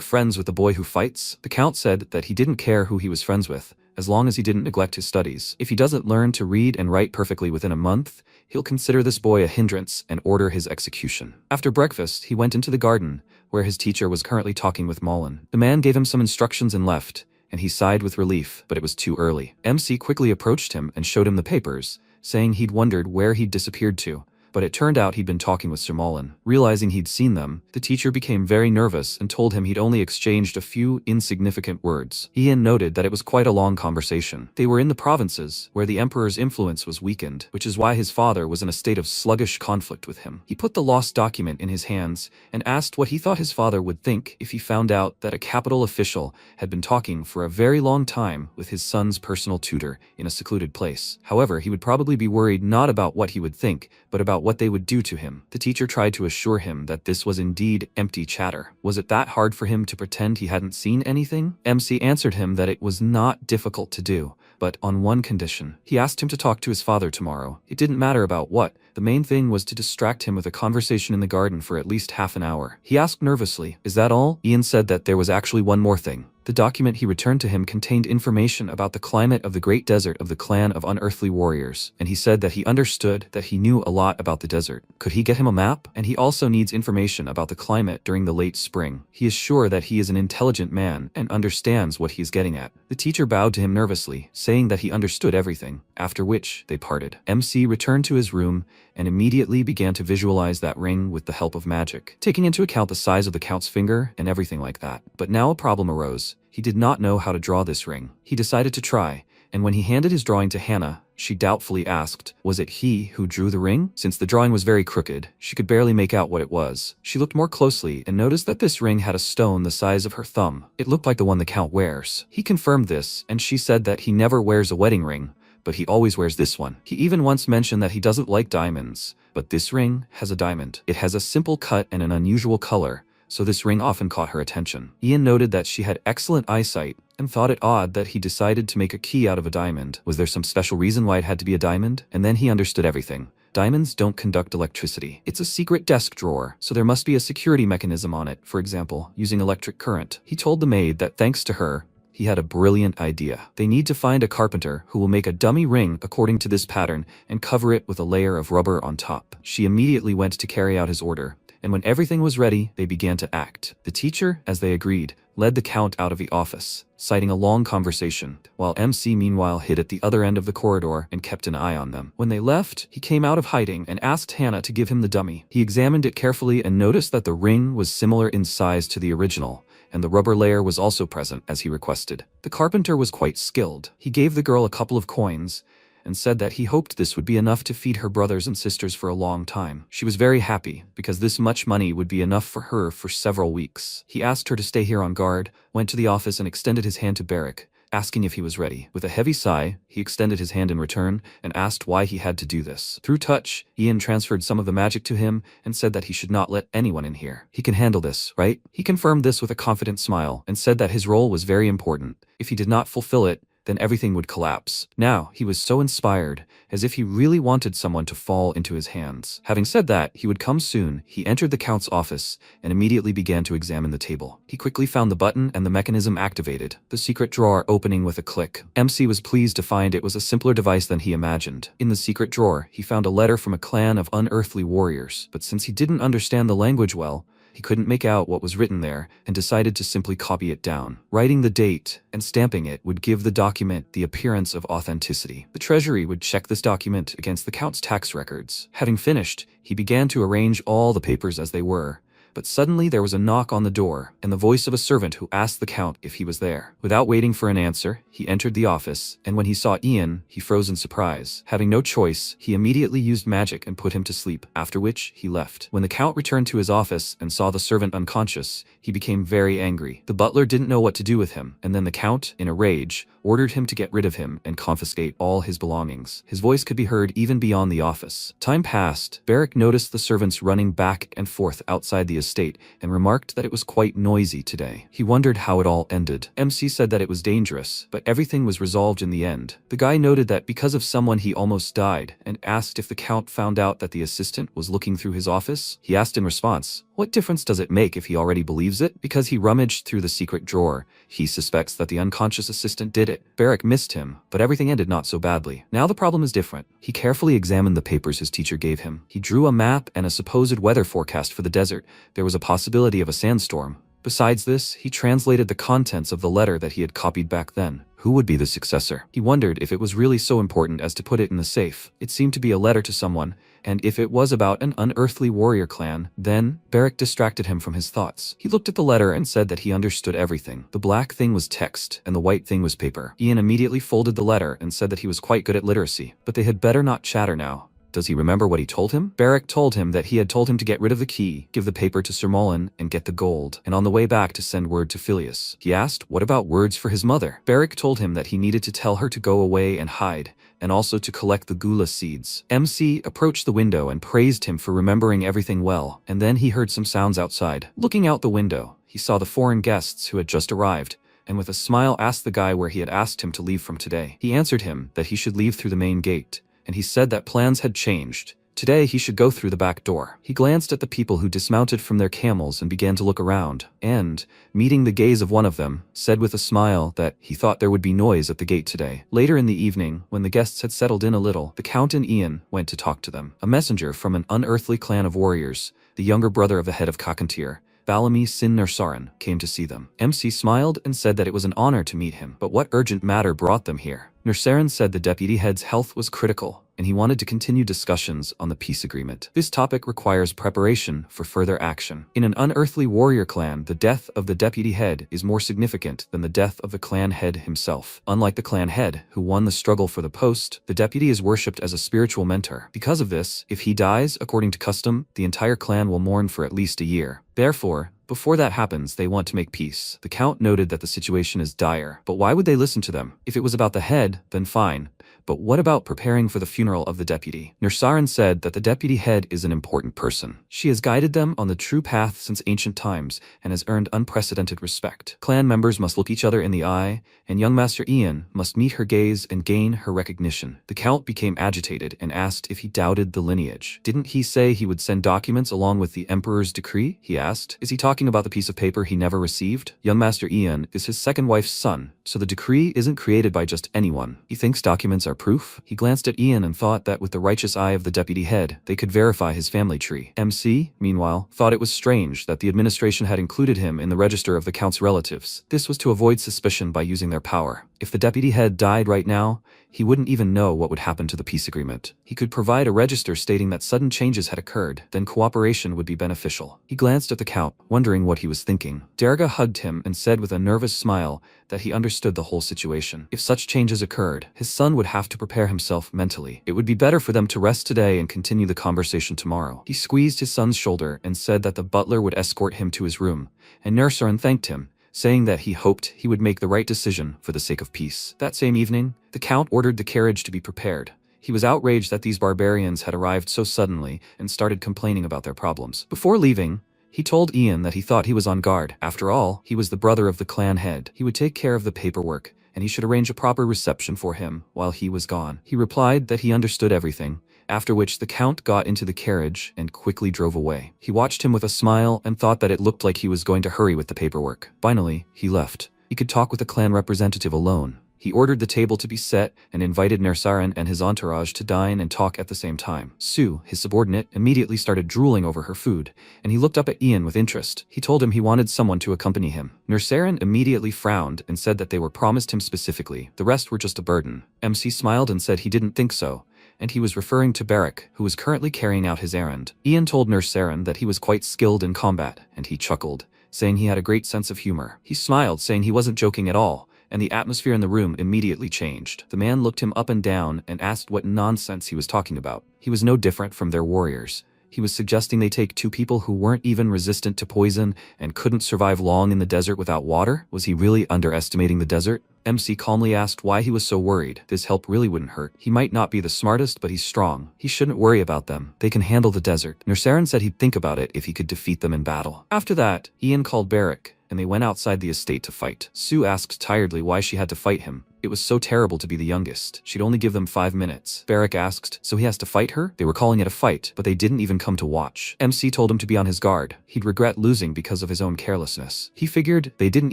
friends with the boy who fights? The Count said that he didn't care who he was friends with, as long as he didn't neglect his studies. If he doesn't learn to read and write perfectly within a month, he'll consider this boy a hindrance and order his execution. After breakfast, he went into the garden, where his teacher was currently talking with Mullen. The man gave him some instructions and left, and he sighed with relief, but it was too early. MC quickly approached him and showed him the papers, saying he'd wondered where he'd disappeared to, but it turned out he'd been talking with Sir Mullen. Realizing he'd seen them, the teacher became very nervous and told him he'd only exchanged a few insignificant words. Ian noted that it was quite a long conversation. They were in the provinces, where the Emperor's influence was weakened, which is why his father was in a state of sluggish conflict with him. He put the lost document in his hands and asked what he thought his father would think if he found out that a capital official had been talking for a very long time with his son's personal tutor in a secluded place. However, he would probably be worried not about what he would think, but about what they would do to him. The teacher tried to assure him that this was indeed empty chatter. Was it that hard for him to pretend he hadn't seen anything? MC answered him that it was not difficult to do, but on one condition. He asked him to talk to his father tomorrow. It didn't matter about what. The main thing was to distract him with a conversation in the garden for at least half an hour. He asked nervously, is that all? Ian said that there was actually one more thing. The document he returned to him contained information about the climate of the Great Desert of the clan of Unearthly Warriors, and he said that he understood that he knew a lot about the desert. Could he get him a map? And he also needs information about the climate during the late spring. He is sure that he is an intelligent man and understands what he is getting at. The teacher bowed to him nervously, saying that he understood everything, after which they parted. MC returned to his room and immediately began to visualize that ring with the help of magic, taking into account the size of the Count's finger and everything like that. But now a problem arose. He did not know how to draw this ring. He decided to try, and when he handed his drawing to Hannah, she doubtfully asked, was it he who drew the ring? Since the drawing was very crooked, she could barely make out what it was. She looked more closely and noticed that this ring had a stone the size of her thumb. It looked like the one the Count wears. He confirmed this, and she said that he never wears a wedding ring, but he always wears this one. He even once mentioned that he doesn't like diamonds, but this ring has a diamond. It has a simple cut and an unusual color, so this ring often caught her attention. Ian noted that she had excellent eyesight and thought it odd that he decided to make a key out of a diamond. Was there some special reason why it had to be a diamond? And then he understood everything. Diamonds don't conduct electricity. It's a secret desk drawer, so there must be a security mechanism on it, for example, using electric current. He told the maid that thanks to her, he had a brilliant idea. They need to find a carpenter who will make a dummy ring according to this pattern and cover it with a layer of rubber on top. She immediately went to carry out his order, and when everything was ready, they began to act. The teacher, as they agreed, led the Count out of the office, citing a long conversation, while MC meanwhile hid at the other end of the corridor and kept an eye on them. When they left, he came out of hiding and asked Hannah to give him the dummy. He examined it carefully and noticed that the ring was similar in size to the original, and the rubber layer was also present as he requested. The carpenter was quite skilled. He gave the girl a couple of coins and said that he hoped this would be enough to feed her brothers and sisters for a long time. She was very happy, because this much money would be enough for her for several weeks. He asked her to stay here on guard, went to the office and extended his hand to Barrick, asking if he was ready. With a heavy sigh, he extended his hand in return and asked why he had to do this. Through touch, Ian transferred some of the magic to him and said that he should not let anyone in here. He can handle this, right? He confirmed this with a confident smile and said that his role was very important. If he did not fulfill it, then everything would collapse. Now, he was so inspired, as if he really wanted someone to fall into his hands. Having said that, he would come soon, he entered the Count's office and immediately began to examine the table. He quickly found the button and the mechanism activated, the secret drawer opening with a click. MC was pleased to find it was a simpler device than he imagined. In the secret drawer, he found a letter from a clan of unearthly warriors, but since he didn't understand the language well, He couldn't make out what was written there and decided to simply copy it down. Writing the date and stamping it would give the document the appearance of authenticity. The treasury would check this document against the Count's tax records. Having finished, he began to arrange all the papers as they were. But suddenly there was a knock on the door, and the voice of a servant who asked the Count if he was there. Without waiting for an answer, he entered the office, and when he saw Ian, he froze in surprise. Having no choice, he immediately used magic and put him to sleep, after which he left. When the Count returned to his office and saw the servant unconscious, he became very angry. The butler didn't know what to do with him, and then the Count, in a rage, ordered him to get rid of him and confiscate all his belongings. His voice could be heard even beyond the office. Time passed. Beric noticed the servants running back and forth outside the estate and remarked that it was quite noisy today. He wondered how it all ended. MC said that it was dangerous, but everything was resolved in the end. The guy noted that because of someone he almost died and asked if the Count found out that the assistant was looking through his office. He asked in response, what difference does it make if he already believes it? Because he rummaged through the secret drawer, he suspects that the unconscious assistant did it. Beric missed him, but everything ended not so badly. Now the problem is different. He carefully examined the papers his teacher gave him. He drew a map and a supposed weather forecast for the desert. There was a possibility of a sandstorm. Besides this, he translated the contents of the letter that he had copied back then. Who would be the successor? He wondered if it was really so important as to put it in the safe. It seemed to be a letter to someone, and if it was about an unearthly warrior clan, then Beric distracted him from his thoughts. He looked at the letter and said that he understood everything. The black thing was text, and the white thing was paper. Ian immediately folded the letter and said that he was quite good at literacy, but they had better not chatter now. Does he remember what he told him? Beric told him that he had told him to get rid of the key, give the paper to Sir Mullen, and get the gold, and on the way back to send word to Phileas. He asked, what about words for his mother? Beric told him that he needed to tell her to go away and hide, and also to collect the gula seeds. MC approached the window and praised him for remembering everything well, and then he heard some sounds outside. Looking out the window, he saw the foreign guests who had just arrived, and with a smile asked the guy where he had asked him to leave from today. He answered him that he should leave through the main gate, and he said that plans had changed. Today he should go through the back door. He glanced at the people who dismounted from their camels and began to look around, and, meeting the gaze of one of them, said with a smile that he thought there would be noise at the gate today. Later in the evening, when the guests had settled in a little, the Count and Ian went to talk to them. A messenger from an unearthly clan of warriors, the younger brother of the head of Kakantir, Balami Sin Nersaran, came to see them. MC smiled and said that it was an honor to meet him, but what urgent matter brought them here? Nersaran said the deputy head's health was critical, and he wanted to continue discussions on the peace agreement. This topic requires preparation for further action. In an unearthly warrior clan, the death of the deputy head is more significant than the death of the clan head himself. Unlike the clan head, who won the struggle for the post, the deputy is worshipped as a spiritual mentor. Because of this, if he dies, according to custom, the entire clan will mourn for at least a year. Therefore, before that happens, they want to make peace. The Count noted that the situation is dire, but why would they listen to them? If it was about the head, then fine. But what about preparing for the funeral of the deputy? Nersaran said that the deputy head is an important person. She has guided them on the true path since ancient times and has earned unprecedented respect. Clan members must look each other in the eye, and young Master Ian must meet her gaze and gain her recognition. The Count became agitated and asked if he doubted the lineage. Didn't he say he would send documents along with the Emperor's decree? He asked. Is he talking about the piece of paper he never received? Young Master Ian is his second wife's son, so the decree isn't created by just anyone. He thinks documents are proof. He glanced at Ian and thought that with the righteous eye of the deputy head, they could verify his family tree. MC, meanwhile, thought it was strange that the administration had included him in the register of the Count's relatives. This was to avoid suspicion by using their power. If the deputy head died right now, he wouldn't even know what would happen to the peace agreement. He could provide a register stating that sudden changes had occurred, then cooperation would be beneficial. He glanced at the Count, wondering what he was thinking. Derga hugged him and said with a nervous smile that he understood the whole situation. If such changes occurred, his son would have to prepare himself mentally. It would be better for them to rest today and continue the conversation tomorrow. He squeezed his son's shoulder and said that the butler would escort him to his room, and Nersaran thanked him, saying that he hoped he would make the right decision for the sake of peace. That same evening, the Count ordered the carriage to be prepared. He was outraged that these barbarians had arrived so suddenly and started complaining about their problems. Before leaving, he told Ian that he thought he was on guard. After all, he was the brother of the clan head. He would take care of the paperwork, and he should arrange a proper reception for him while he was gone. He replied that he understood everything, after which the Count got into the carriage and quickly drove away. He watched him with a smile and thought that it looked like he was going to hurry with the paperwork. Finally, he left. He could talk with the clan representative alone. He ordered the table to be set and invited Nersaran and his entourage to dine and talk at the same time. Sue, his subordinate, immediately started drooling over her food, and he looked up at Ian with interest. He told him he wanted someone to accompany him. Nersaran immediately frowned and said that they were promised him specifically. The rest were just a burden. MC smiled and said he didn't think so, and he was referring to Beric, who was currently carrying out his errand. Ian told Nersaran that he was quite skilled in combat, and he chuckled, saying he had a great sense of humor. He smiled, saying he wasn't joking at all, and the atmosphere in the room immediately changed. The man looked him up and down and asked what nonsense he was talking about. He was no different from their warriors. He was suggesting they take two people who weren't even resistant to poison and couldn't survive long in the desert without water? Was he really underestimating the desert? MC calmly asked why he was so worried. This help really wouldn't hurt. He might not be the smartest, but he's strong. He shouldn't worry about them. They can handle the desert. Nersaran said he'd think about it if he could defeat them in battle. After that, Ian called Beric, and they went outside the estate to fight. Sue asked tiredly why she had to fight him. It was so terrible to be the youngest. She'd only give them 5 minutes. Beric asked, so he has to fight her? They were calling it a fight, but they didn't even come to watch. MC told him to be on his guard. He'd regret losing because of his own carelessness. He figured they didn't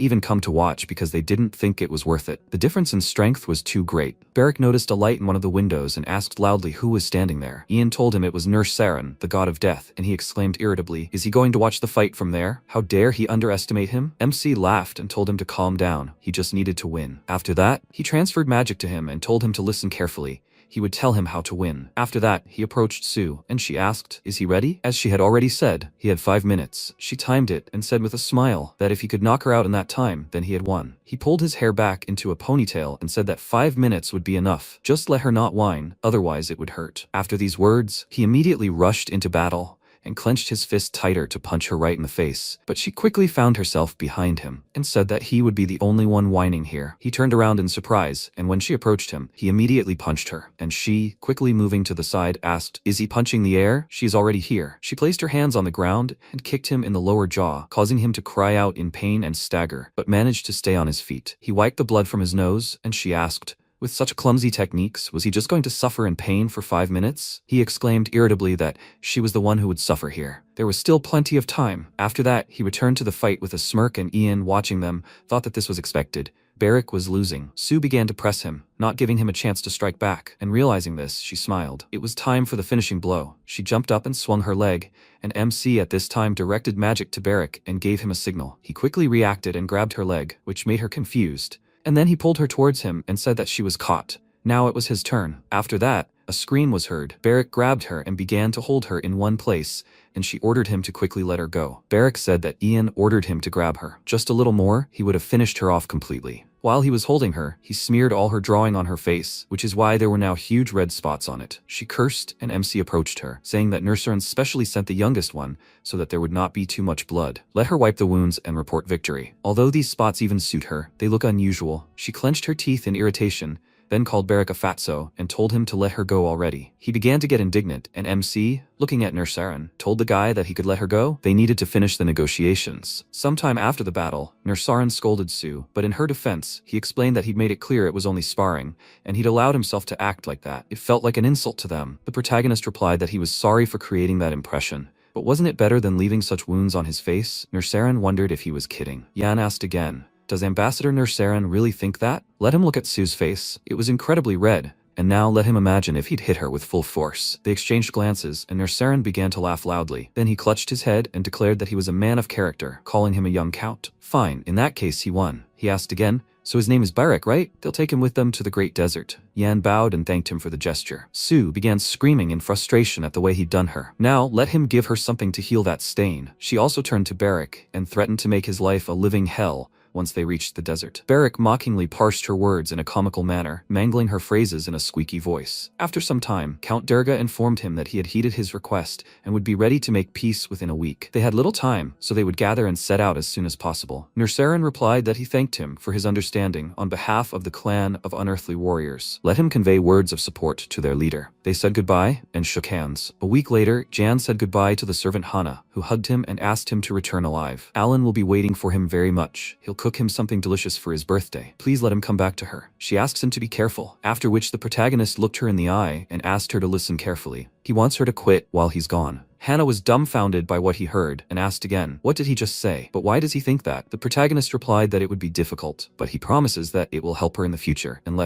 even come to watch because they didn't think it was worth it. The difference in strength was too great. Beric noticed a light in one of the windows and asked loudly who was standing there. Ian told him it was Nersaran, the god of death, and he exclaimed irritably, is he going to watch the fight from there? How dare he underestimate him? MC laughed and told him to calm down. He just needed to win. After that, he transferred magic to him and told him to listen carefully. He would tell him how to win. After that, he approached Sue, and she asked, is he ready? As she had already said, he had 5 minutes. She timed it and said with a smile that if he could knock her out in that time, then he had won. He pulled his hair back into a ponytail and said that 5 minutes would be enough. Just let her not whine, otherwise it would hurt. After these words, he immediately rushed into battle and clenched his fist tighter to punch her right in the face, but she quickly found herself behind him and said that he would be the only one whining here. He turned around in surprise, and when she approached him, he immediately punched her, and she, quickly moving to the side, asked, is he punching the air? She's already here. She placed her hands on the ground and kicked him in the lower jaw, causing him to cry out in pain and stagger, but managed to stay on his feet. He wiped the blood from his nose, and she asked, with such clumsy techniques, was he just going to suffer in pain for 5 minutes? He exclaimed irritably that she was the one who would suffer here. There was still plenty of time. After that, he returned to the fight with a smirk, and Ian, watching them, thought that this was expected. Beric was losing. Sue began to press him, not giving him a chance to strike back, and realizing this, she smiled. It was time for the finishing blow. She jumped up and swung her leg, and MC at this time directed magic to Beric and gave him a signal. He quickly reacted and grabbed her leg, which made her confused. And then he pulled her towards him and said that she was caught. Now it was his turn. After that, a scream was heard. Beric grabbed her and began to hold her in one place, and she ordered him to quickly let her go. Beric said that Ian ordered him to grab her. Just a little more, he would have finished her off completely. While he was holding her, he smeared all her drawing on her face, which is why there were now huge red spots on it. She cursed, and MC approached her, saying that Nersaran specially sent the youngest one so that there would not be too much blood. Let her wipe the wounds and report victory. Although these spots even suit her, they look unusual. She clenched her teeth in irritation, then called Beric a fatso and told him to let her go already. He began to get indignant, and MC, looking at Nersaran, told the guy that he could let her go. They needed to finish the negotiations. Sometime after the battle, Nersaran scolded Sue, but in her defense, he explained that he'd made it clear it was only sparring, and he'd allowed himself to act like that. It felt like an insult to them. The protagonist replied that he was sorry for creating that impression. But wasn't it better than leaving such wounds on his face? Nersaran wondered if he was kidding. Yan asked again, does Ambassador Nersaran really think that? Let him look at Sue's face. It was incredibly red. And now let him imagine if he'd hit her with full force. They exchanged glances, and Nersaran began to laugh loudly. Then he clutched his head and declared that he was a man of character, calling him a young count. Fine, in that case he won. He asked again, so his name is Beric, right? They'll take him with them to the Great Desert. Yan bowed and thanked him for the gesture. Sue began screaming in frustration at the way he'd done her. Now let him give her something to heal that stain. She also turned to Beric and threatened to make his life a living hell once they reached the desert. Beric mockingly parsed her words in a comical manner, mangling her phrases in a squeaky voice. After some time, Count Durga informed him that he had heeded his request and would be ready to make peace within a week. They had little time, so they would gather and set out as soon as possible. Nersaran replied that he thanked him for his understanding on behalf of the clan of unearthly warriors. Let him convey words of support to their leader. They said goodbye and shook hands. A week later, Jan said goodbye to the servant Hana, who hugged him and asked him to return alive. Alan will be waiting for him very much. He'll cook him something delicious for his birthday. Please let him come back to her. She asks him to be careful, after which the protagonist looked her in the eye and asked her to listen carefully. He wants her to quit while he's gone. Hannah was dumbfounded by what he heard and asked again, what did he just say? But why does he think that? The protagonist replied that it would be difficult, but he promises that it will help her in the future and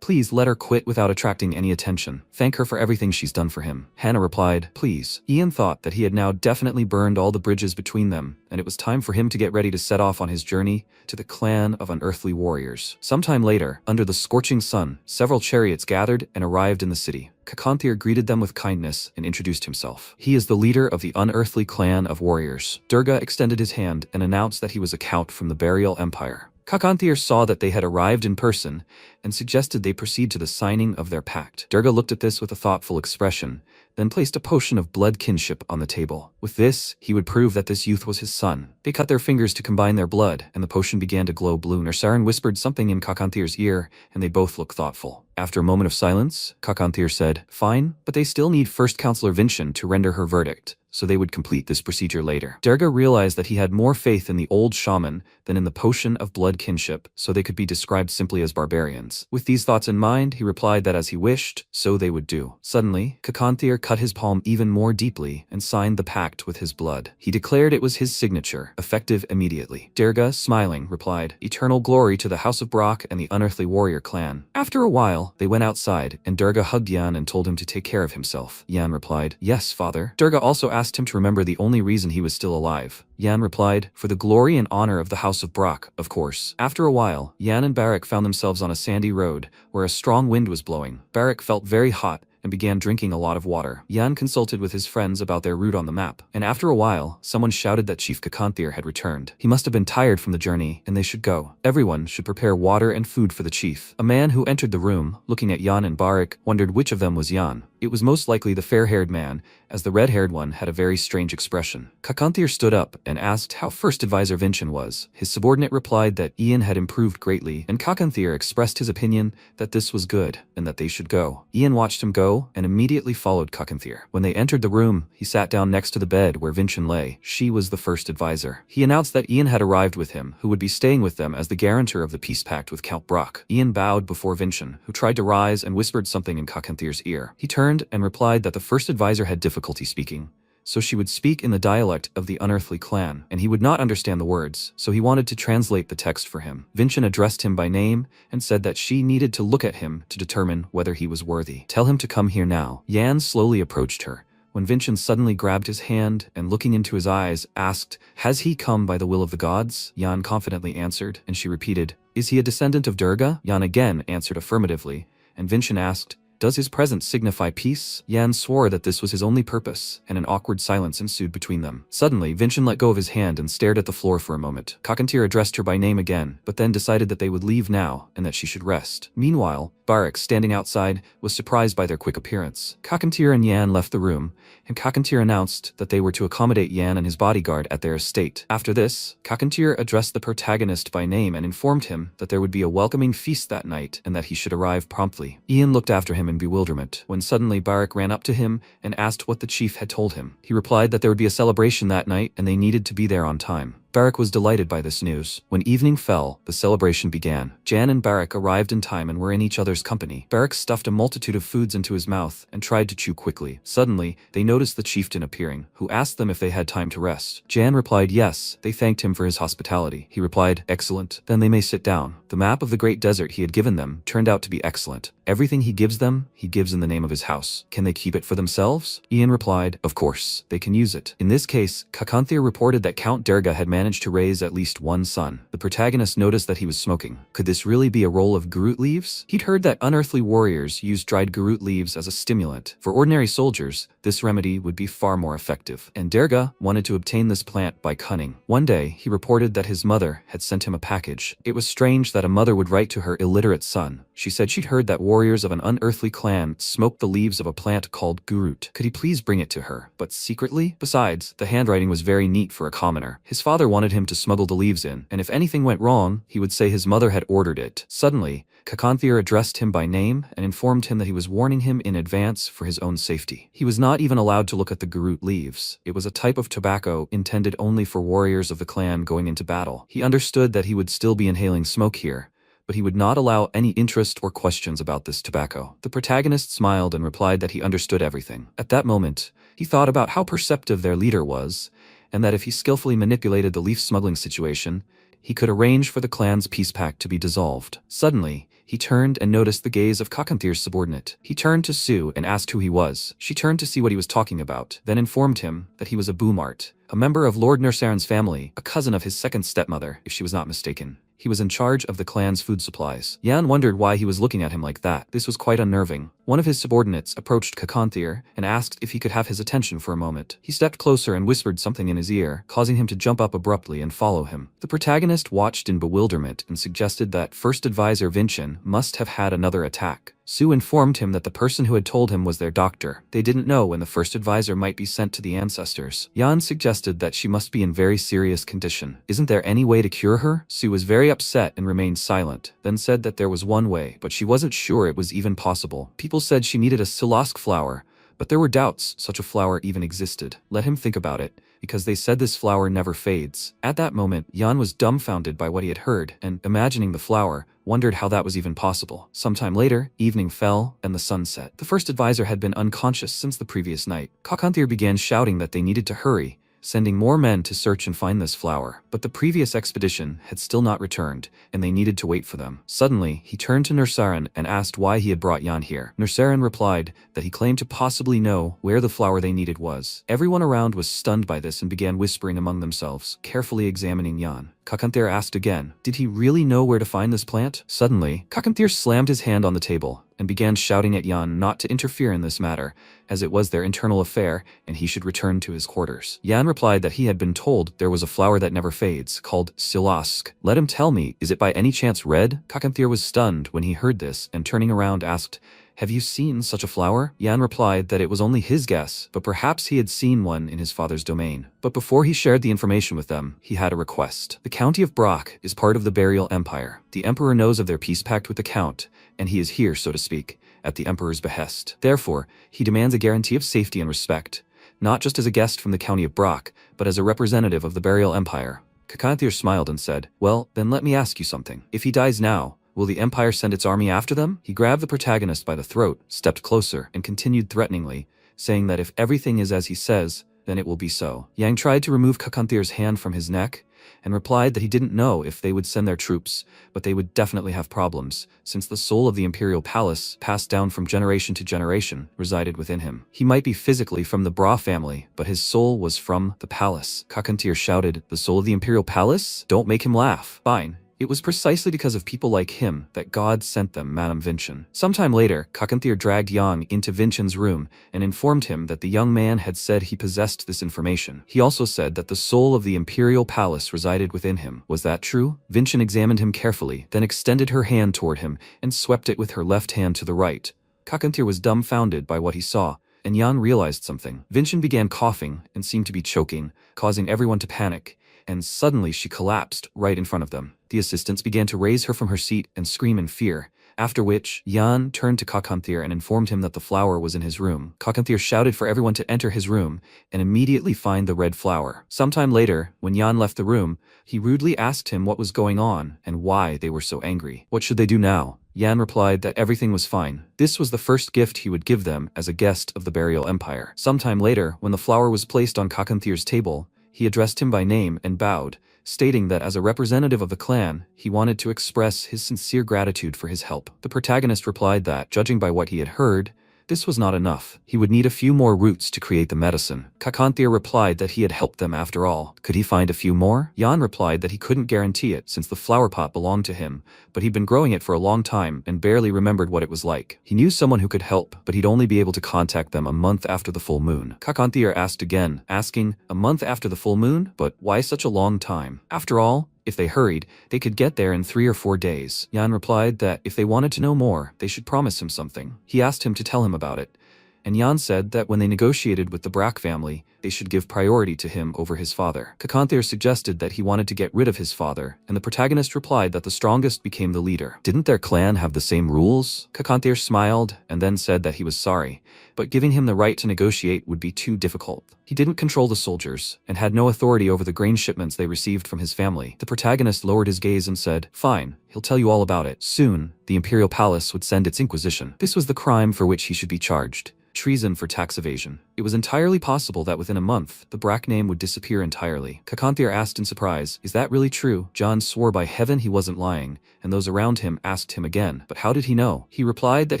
please let her quit without attracting any attention. Thank her for everything she's done for him. Hannah replied, please. Ian thought that he had now definitely burned all the bridges between them, and it was time for him to get ready to set off on his journey to the clan of unearthly warriors. Sometime later, under the scorching sun, several chariots gathered and arrived in the city. Kakanthir greeted them with kindness and introduced himself. He is the leader of the unearthly clan of warriors. Durga extended his hand and announced that he was a count from the Burial Empire. Kakanthir saw that they had arrived in person and suggested they proceed to the signing of their pact. Durga looked at this with a thoughtful expression, then placed a potion of blood kinship on the table. With this, he would prove that this youth was his son. They cut their fingers to combine their blood, and the potion began to glow blue. Nersaran whispered something in Kakanthir's ear, and they both looked thoughtful. After a moment of silence, Kakanthir said, fine, but they still need First Counselor Vinchin to render her verdict, so they would complete this procedure later. Durga realized that he had more faith in the old shaman than in the potion of blood kinship, so they could be described simply as barbarians. With these thoughts in mind, he replied that as he wished, so they would do. Suddenly, Kakanthir cut his palm even more deeply and signed the pact with his blood. He declared it was his signature, effective immediately. Durga, smiling, replied, eternal glory to the House of Brock and the unearthly warrior clan. After a while, they went outside, and Durga hugged Yan and told him to take care of himself. Yan replied, yes, father. Durga also asked him to remember the only reason he was still alive. Yan replied, for the glory and honor of the House of Brock, of course. After a while, Yan and Barak found themselves on a sandy road, where a strong wind was blowing. Barak felt very hot and began drinking a lot of water. Yan consulted with his friends about their route on the map, and after a while, someone shouted that Chief Kakanthir had returned. He must have been tired from the journey, and they should go. Everyone should prepare water and food for the chief. A man who entered the room, looking at Yan and Barak, wondered which of them was Yan. It was most likely the fair-haired man, as the red-haired one had a very strange expression. Kakanthir stood up and asked how First Advisor Vinchin was. His subordinate replied that Ian had improved greatly, and Kakanthir expressed his opinion that this was good, and that they should go. Ian watched him go, and immediately followed Kakanthir. When they entered the room, he sat down next to the bed where Vinchin lay. She was the first advisor. He announced that Ian had arrived with him, who would be staying with them as the guarantor of the peace pact with Count Brock. Ian bowed before Vinchin, who tried to rise and whispered something in Kakanthir's ear. He turned and replied that the first advisor had difficulty speaking, so she would speak in the dialect of the unearthly clan, and he would not understand the words, so he wanted to translate the text for him. Vinchin addressed him by name and said that she needed to look at him to determine whether he was worthy. Tell him to come here now. Yan slowly approached her, when Vinchin suddenly grabbed his hand and looking into his eyes, asked, has he come by the will of the gods? Yan confidently answered, and she repeated, is he a descendant of Durga? Yan again answered affirmatively, and Vinchin asked, does his presence signify peace? Yan swore that this was his only purpose, and an awkward silence ensued between them. Suddenly, Vinchin let go of his hand and stared at the floor for a moment. Kakanthir addressed her by name again, but then decided that they would leave now and that she should rest. Meanwhile, Barak, standing outside, was surprised by their quick appearance. Kakanthir and Yan left the room, and Kakanthir announced that they were to accommodate Yan and his bodyguard at their estate. After this, Kakanthir addressed the protagonist by name and informed him that there would be a welcoming feast that night and that he should arrive promptly. Ian looked after him in bewilderment, when suddenly Barak ran up to him and asked what the chief had told him. He replied that there would be a celebration that night and they needed to be there on time. Barak was delighted by this news. When evening fell, the celebration began. Jan and Barak arrived in time and were in each other's company. Barak stuffed a multitude of foods into his mouth and tried to chew quickly. Suddenly, they noticed the chieftain appearing, who asked them if they had time to rest. Jan replied yes. They thanked him for his hospitality. He replied, excellent, then they may sit down. The map of the great desert he had given them turned out to be excellent. Everything he gives them, he gives in the name of his house. Can they keep it for themselves? Ian replied, of course, they can use it. In this case, Kakanthir reported that Count Durga had managed to raise at least one son. The protagonist noticed that he was smoking. Could this really be a roll of garut leaves? He'd heard that unearthly warriors used dried garut leaves as a stimulant. For ordinary soldiers, this remedy would be far more effective. And Durga wanted to obtain this plant by cunning. One day, he reported that his mother had sent him a package. It was strange that a mother would write to her illiterate son. She said she'd heard that warriors of an unearthly clan smoked the leaves of a plant called garut. Could he please bring it to her, but secretly? Besides, the handwriting was very neat for a commoner. His father wanted him to smuggle the leaves in, and if anything went wrong, he would say his mother had ordered it. Suddenly, Kakanthir addressed him by name and informed him that he was warning him in advance for his own safety. He was not even allowed to look at the garut leaves. It was a type of tobacco intended only for warriors of the clan going into battle. He understood that he would still be inhaling smoke here, but he would not allow any interest or questions about this tobacco. The protagonist smiled and replied that he understood everything. At that moment, He thought about how perceptive their leader was, and that if he skillfully manipulated the leaf smuggling situation, he could arrange for the clan's peace pact to be dissolved. Suddenly, he turned and noticed the gaze of Kakanthir's subordinate. He turned to Sue and asked who he was. She turned to see what he was talking about, then informed him that he was a boomart, a member of Lord Nersaren's family, a cousin of his second stepmother, if she was not mistaken. He was in charge of the clan's food supplies. Yan wondered why he was looking at him like that. This was quite unnerving. One of his subordinates approached Kakanthir and asked if he could have his attention for a moment. He stepped closer and whispered something in his ear, causing him to jump up abruptly and follow him. The protagonist watched in bewilderment and suggested that First Advisor Vincent must have had another attack. Sue informed him that the person who had told him was their doctor. They didn't know when the first advisor might be sent to the ancestors. Yan suggested that she must be in very serious condition. Isn't there any way to cure her? Sue was very upset and remained silent, then said that there was one way, but she wasn't sure it was even possible. People said she needed a silask flower, but there were doubts such a flower even existed. Let him think about it, because they said this flower never fades. At that moment, Yan was dumbfounded by what he had heard, and, imagining the flower, wondered how that was even possible. Sometime later, evening fell, and the sun set. The first advisor had been unconscious since the previous night. Kakanthir began shouting that they needed to hurry, sending more men to search and find this flower. But the previous expedition had still not returned, and they needed to wait for them. Suddenly, he turned to Nersaren and asked why he had brought Yan here. Nersaren replied that he claimed to possibly know where the flower they needed was. Everyone around was stunned by this and began whispering among themselves, carefully examining Yan. Kakanthir asked again, did he really know where to find this plant? Suddenly, Kakanthir slammed his hand on the table and began shouting at Yan not to interfere in this matter, as it was their internal affair and he should return to his quarters. Yan replied that he had been told there was a flower that never fades, called silask. Let him tell me, is it by any chance red? Kakanthir was stunned when he heard this and turning around asked, have you seen such a flower? Yan replied that it was only his guess, but perhaps he had seen one in his father's domain. But before he shared the information with them, he had a request. The county of Brock is part of the Burial Empire. The Emperor knows of their peace pact with the Count, and he is here, so to speak, at the Emperor's behest. Therefore, he demands a guarantee of safety and respect, not just as a guest from the county of Brock, but as a representative of the Burial Empire. Kakanthir smiled and said, well, then let me ask you something. If he dies now, will the Empire send its army after them? He grabbed the protagonist by the throat, stepped closer, and continued threateningly, saying that if everything is as he says, then it will be so. Yang tried to remove Kakanthir's hand from his neck, and replied that he didn't know if they would send their troops, but they would definitely have problems, since the soul of the imperial palace, passed down from generation to generation, resided within him. He might be physically from the Bra family, but his soul was from the palace. Kakanthir shouted, the soul of the imperial palace? Don't make him laugh. Fine. It was precisely because of people like him that God sent them Madame Vincent. Sometime later, Kakanthir dragged Yang into Vincent's room and informed him that the young man had said he possessed this information. He also said that the soul of the imperial palace resided within him. Was that true? Vincent examined him carefully, then extended her hand toward him and swept it with her left hand to the right. Kakanthir was dumbfounded by what he saw, and Yan realized something. Vincent began coughing and seemed to be choking, causing everyone to panic, and suddenly she collapsed right in front of them. The assistants began to raise her from her seat and scream in fear, after which Yan turned to Kakanthir and informed him that the flower was in his room. Kakanthir shouted for everyone to enter his room and immediately find the red flower. Sometime later, when Yan left the room, he rudely asked him what was going on and why they were so angry. What should they do now? Yan replied that everything was fine. This was the first gift he would give them as a guest of the Burial Empire. Sometime later, when the flower was placed on Kakanthir's table, he addressed him by name and bowed, stating that as a representative of the clan, he wanted to express his sincere gratitude for his help. The protagonist replied that, judging by what he had heard, this was not enough. He would need a few more roots to create the medicine. Kakanthir replied that he had helped them after all. Could he find a few more? Yan replied that he couldn't guarantee it since the flower pot belonged to him, but he'd been growing it for a long time and barely remembered what it was like. He knew someone who could help, but he'd only be able to contact them a month after the full moon. Kakanthir asked again, asking, a month after the full moon? But why such a long time? After all, if they hurried, they could get there in 3 or 4 days. Yan replied that if they wanted to know more, they should promise him something. He asked him to tell him about it, and Yan said that when they negotiated with the Brack family, they should give priority to him over his father. Kakanthir suggested that he wanted to get rid of his father, and the protagonist replied that the strongest became the leader. Didn't their clan have the same rules? Kakanthir smiled and then said that he was sorry, but giving him the right to negotiate would be too difficult. He didn't control the soldiers, and had no authority over the grain shipments they received from his family. The protagonist lowered his gaze and said, fine, he'll tell you all about it. Soon, the imperial palace would send its inquisition. This was the crime for which he should be charged. Treason for tax evasion. It was entirely possible that within a month, the Brack name would disappear entirely. Kakanthir asked in surprise, "Is that really true?" John swore by heaven he wasn't lying, and those around him asked him again, "But how did he know?" He replied that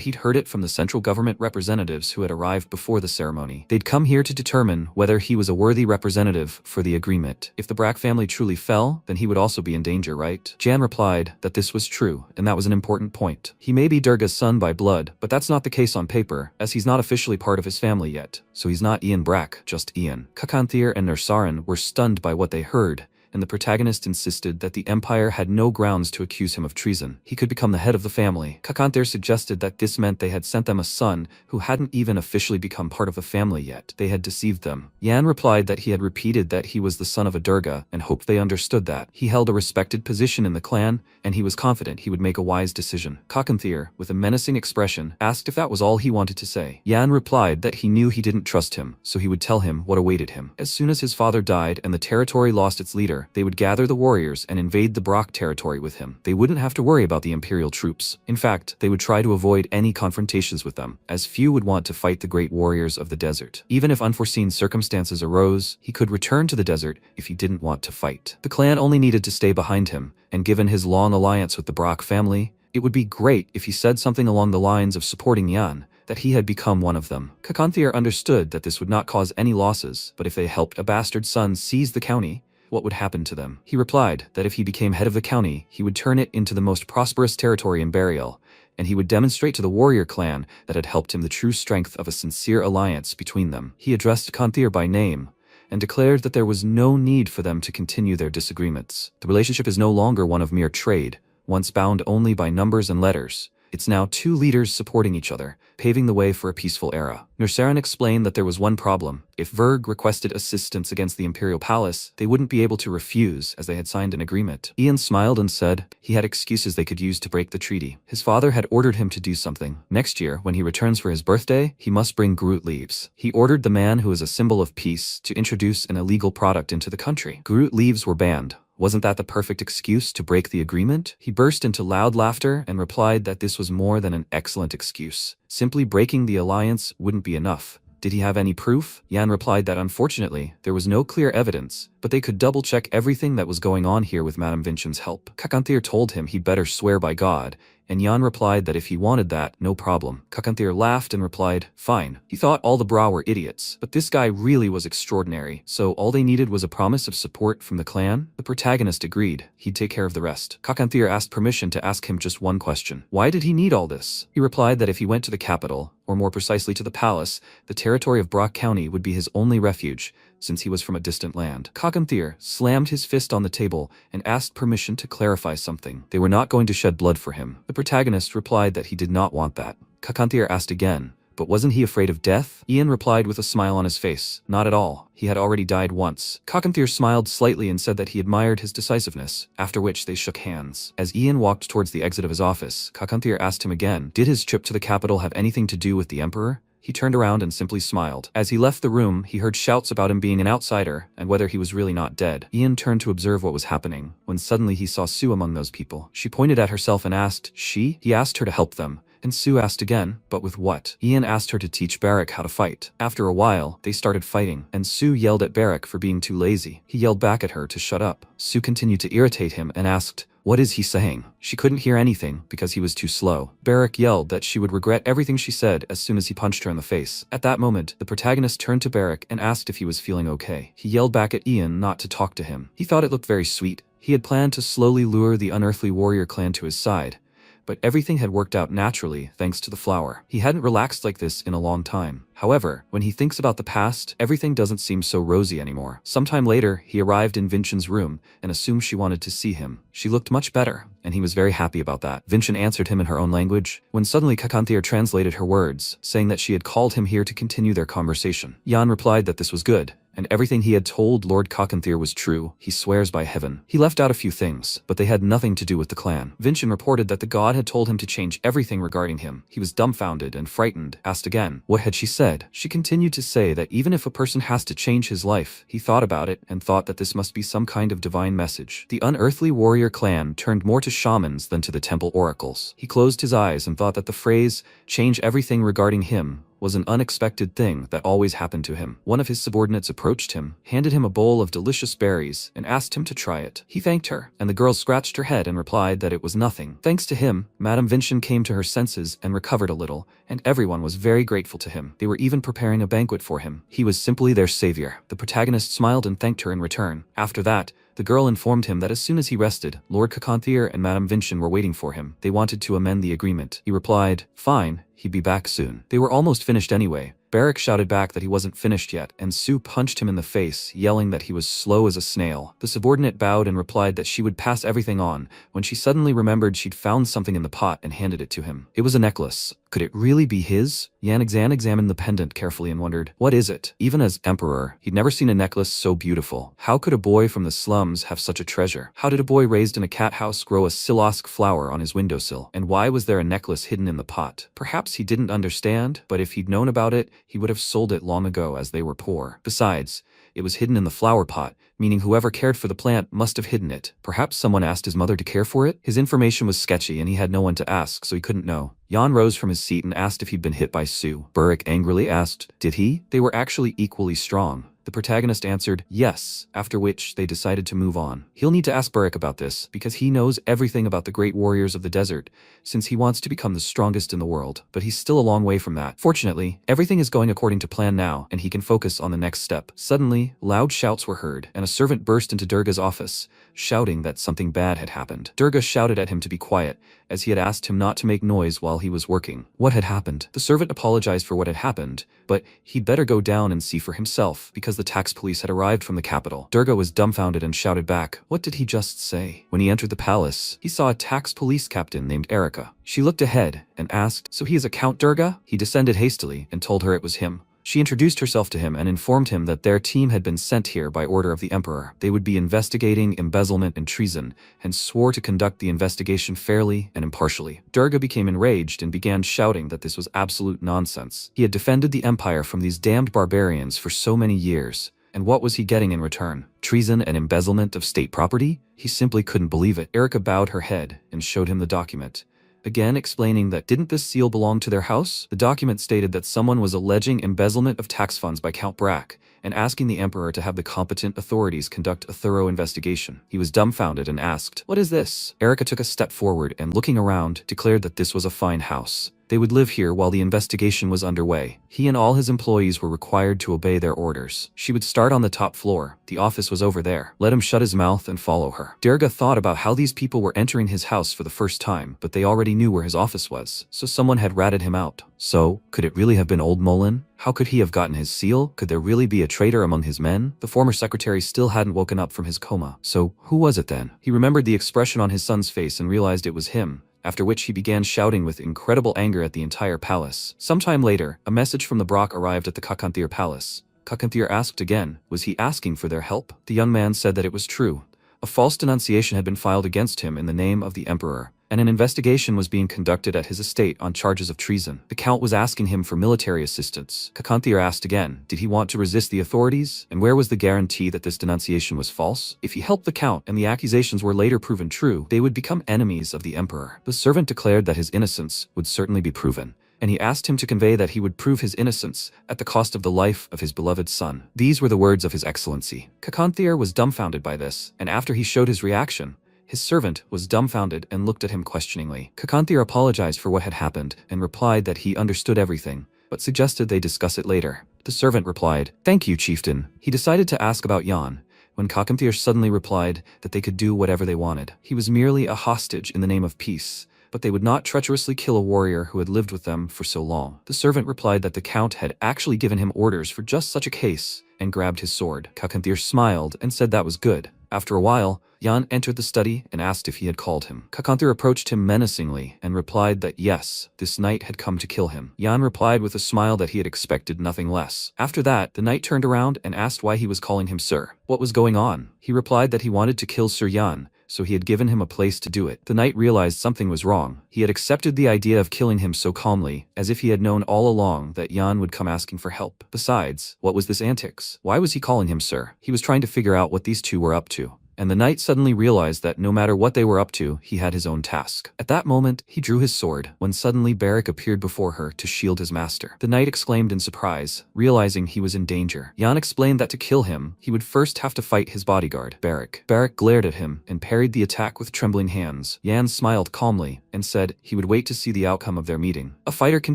he'd heard it from the central government representatives who had arrived before the ceremony. They'd come here to determine whether he was a worthy representative for the agreement. If the Brack family truly fell, then he would also be in danger, right? Jan replied that this was true, and that was an important point. He may be Durga's son by blood, but that's not the case on paper, as he's not officially part of his family yet. So he's not Ian Brack, just Ian. Kakanthir and Nursaran were stunned by what they heard, and the protagonist insisted that the Empire had no grounds to accuse him of treason. He could become the head of the family. Kakanthir suggested that this meant they had sent them a son who hadn't even officially become part of the family yet. They had deceived them. Yan replied that he had repeated that he was the son of a Durga and hoped they understood that. He held a respected position in the clan, and he was confident he would make a wise decision. Kakanthir, with a menacing expression, asked if that was all he wanted to say. Yan replied that he knew he didn't trust him, so he would tell him what awaited him. As soon as his father died and the territory lost its leader, they would gather the warriors and invade the Brack territory with him. They wouldn't have to worry about the Imperial troops. In fact, they would try to avoid any confrontations with them, as few would want to fight the great warriors of the desert. Even if unforeseen circumstances arose, he could return to the desert if he didn't want to fight. The clan only needed to stay behind him, and given his long alliance with the Brack family, it would be great if he said something along the lines of supporting Yan, that he had become one of them. Kakanthir understood that this would not cause any losses, but if they helped a bastard son seize the county, what would happen to them? He replied that if he became head of the county, he would turn it into the most prosperous territory in Burial, and he would demonstrate to the warrior clan that had helped him the true strength of a sincere alliance between them. He addressed Kanthir by name, and declared that there was no need for them to continue their disagreements. The relationship is no longer one of mere trade, once bound only by numbers and letters. It's now two leaders supporting each other, paving the way for a peaceful era. Nursaran explained that there was one problem. If Verg requested assistance against the Imperial Palace, they wouldn't be able to refuse, as they had signed an agreement. Ian smiled and said he had excuses they could use to break the treaty. His father had ordered him to do something. Next year, when he returns for his birthday, he must bring Groot leaves. He ordered the man who is a symbol of peace to introduce an illegal product into the country. Groot leaves were banned. Wasn't that the perfect excuse to break the agreement? He burst into loud laughter and replied that this was more than an excellent excuse. Simply breaking the alliance wouldn't be enough. Did he have any proof? Yan replied that unfortunately, there was no clear evidence, but they could double-check everything that was going on here with Madame Vincent's help. Kakanthir told him he'd better swear by God, and Yan replied that if he wanted that, no problem. Kakanthir laughed and replied, fine. He thought all the Bra were idiots, but this guy really was extraordinary, so all they needed was a promise of support from the clan? The protagonist agreed. He'd take care of the rest. Kakanthir asked permission to ask him just one question. Why did he need all this? He replied that if he went to the capital, or more precisely to the palace, the territory of Brack County would be his only refuge, since he was from a distant land. Kakanthir slammed his fist on the table and asked permission to clarify something. They were not going to shed blood for him. The protagonist replied that he did not want that. Kakanthir asked again, but wasn't he afraid of death? Ian replied with a smile on his face, not at all. He had already died once. Kakanthir smiled slightly and said that he admired his decisiveness, after which they shook hands. As Ian walked towards the exit of his office, Kakanthir asked him again, did his trip to the capital have anything to do with the Emperor? He turned around and simply smiled. As he left the room, he heard shouts about him being an outsider and whether he was really not dead. Ian turned to observe what was happening, when suddenly he saw Sue among those people. She pointed at herself and asked, she? He asked her to help them, and Sue asked again, but with what? Ian asked her to teach Barrack how to fight. After a while, they started fighting, and Sue yelled at Barrack for being too lazy. He yelled back at her to shut up. Sue continued to irritate him and asked, what is he saying? She couldn't hear anything because he was too slow. Barrack yelled that she would regret everything she said as soon as he punched her in the face. At that moment, the protagonist turned to Barrack and asked if he was feeling okay. He yelled back at Ian not to talk to him. He thought it looked very sweet. He had planned to slowly lure the unearthly warrior clan to his side, but everything had worked out naturally thanks to the flower. He hadn't relaxed like this in a long time. However, when he thinks about the past, everything doesn't seem so rosy anymore. Sometime later, he arrived in Vincent's room and assumed she wanted to see him. She looked much better, and he was very happy about that. Vincent answered him in her own language, when suddenly Kakanthir translated her words, saying that she had called him here to continue their conversation. Jan replied that this was good, and everything he had told Lord Kakanthir was true. He swears by heaven. He left out a few things, but they had nothing to do with the clan. Vincent reported that the god had told him to change everything regarding him. He was dumbfounded and frightened, asked again, what had she said? She continued to say that even if a person has to change his life, he thought about it and thought that this must be some kind of divine message. The unearthly warrior clan turned more to shamans than to the temple oracles. He closed his eyes and thought that the phrase, change everything regarding him, was an unexpected thing that always happened to him. One of his subordinates approached him, handed him a bowl of delicious berries, and asked him to try it. He thanked her, and the girl scratched her head and replied that it was nothing. Thanks to him, Madame Vincent came to her senses and recovered a little, and everyone was very grateful to him. They were even preparing a banquet for him. He was simply their savior. The protagonist smiled and thanked her in return. After that, the girl informed him that as soon as he rested, Lord Cacanthier and Madame Vincent were waiting for him. They wanted to amend the agreement. He replied, fine, he'd be back soon. They were almost finished anyway. Barrack shouted back that he wasn't finished yet, and Sue punched him in the face, yelling that he was slow as a snail. The subordinate bowed and replied that she would pass everything on, when she suddenly remembered she'd found something in the pot and handed it to him. It was a necklace. Could it really be his? Yan examined the pendant carefully and wondered, what is it? Even as emperor, he'd never seen a necklace so beautiful. How could a boy from the slums have such a treasure? How did a boy raised in a cat house grow a silosk flower on his windowsill? And why was there a necklace hidden in the pot? Perhaps he didn't understand, but if he'd known about it, he would have sold it long ago as they were poor. Besides, it was hidden in the flower pot, meaning whoever cared for the plant must have hidden it. Perhaps someone asked his mother to care for it? His information was sketchy and he had no one to ask, so he couldn't know. Jan rose from his seat and asked if he'd been hit by Sue. Barrack angrily asked, did he? They were actually equally strong. The protagonist answered, yes, after which they decided to move on. He'll need to ask Barrack about this, because he knows everything about the great warriors of the desert, since he wants to become the strongest in the world. But he's still a long way from that. Fortunately, everything is going according to plan now, and he can focus on the next step. Suddenly, loud shouts were heard, and a servant burst into Durga's office, shouting that something bad had happened. Durga shouted at him to be quiet, as he had asked him not to make noise while he was working. What had happened? The servant apologized for what had happened, but he'd better go down and see for himself, because the tax police had arrived from the capital. Durga was dumbfounded and shouted back, what did he just say? When he entered the palace, he saw a tax police captain named Erica. She looked ahead and asked, so he is a Count Durga? He descended hastily and told her it was him. She introduced herself to him and informed him that their team had been sent here by order of the emperor. They would be investigating embezzlement and treason, and swore to conduct the investigation fairly and impartially. Durga became enraged and began shouting that this was absolute nonsense. He had defended the empire from these damned barbarians for so many years, and what was he getting in return? Treason and embezzlement of state property? He simply couldn't believe it. Erica bowed her head and showed him the document, again explaining that didn't this seal belong to their house? The document stated that someone was alleging embezzlement of tax funds by Count Brack and asking the emperor to have the competent authorities conduct a thorough investigation. He was dumbfounded and asked, what is this? Erica took a step forward and, looking around, declared that this was a fine house. They would live here while the investigation was underway. He and all his employees were required to obey their orders. She would start on the top floor. The office was over there. Let him shut his mouth and follow her. Durga thought about how these people were entering his house for the first time, but they already knew where his office was, so someone had ratted him out. So, could it really have been Old Mullen? How could he have gotten his seal? Could there really be a traitor among his men? The former secretary still hadn't woken up from his coma. So, who was it then? He remembered the expression on his son's face and realized it was him, after which he began shouting with incredible anger at the entire palace. Sometime later, a message from the Brock arrived at the Cacanthier palace. Cacanthier asked again, was he asking for their help? The young man said that it was true. A false denunciation had been filed against him in the name of the emperor, and an investigation was being conducted at his estate on charges of treason. The count was asking him for military assistance. Cacanthier asked again, did he want to resist the authorities? And where was the guarantee that this denunciation was false? If he helped the count and the accusations were later proven true, they would become enemies of the emperor. The servant declared that his innocence would certainly be proven, and he asked him to convey that he would prove his innocence at the cost of the life of his beloved son. These were the words of his excellency. Cacanthier was dumbfounded by this, and after he showed his reaction, his servant was dumbfounded and looked at him questioningly. Cacanthier apologized for what had happened and replied that he understood everything, but suggested they discuss it later. The servant replied, thank you, chieftain. He decided to ask about Jan, when Cacanthier suddenly replied that they could do whatever they wanted. He was merely a hostage in the name of peace, but they would not treacherously kill a warrior who had lived with them for so long. The servant replied that the count had actually given him orders for just such a case, and grabbed his sword. Cacanthier smiled and said that was good. After a while, Jan entered the study and asked if he had called him. Cacanthier approached him menacingly and replied that yes, this knight had come to kill him. Jan replied with a smile that he had expected nothing less. After that, the knight turned around and asked why he was calling him sir. What was going on? He replied that he wanted to kill Sir Jan, so he had given him a place to do it. The knight realized something was wrong. He had accepted the idea of killing him so calmly, as if he had known all along that Jan would come asking for help. Besides, what was this antics? Why was he calling him sir? He was trying to figure out what these two were up to, and the knight suddenly realized that no matter what they were up to, he had his own task. At that moment, he drew his sword, when suddenly Beric appeared before her to shield his master. The knight exclaimed in surprise, realizing he was in danger. Jan explained that to kill him, he would first have to fight his bodyguard, Beric. Beric glared at him and parried the attack with trembling hands. Jan smiled calmly and said he would wait to see the outcome of their meeting. A fighter can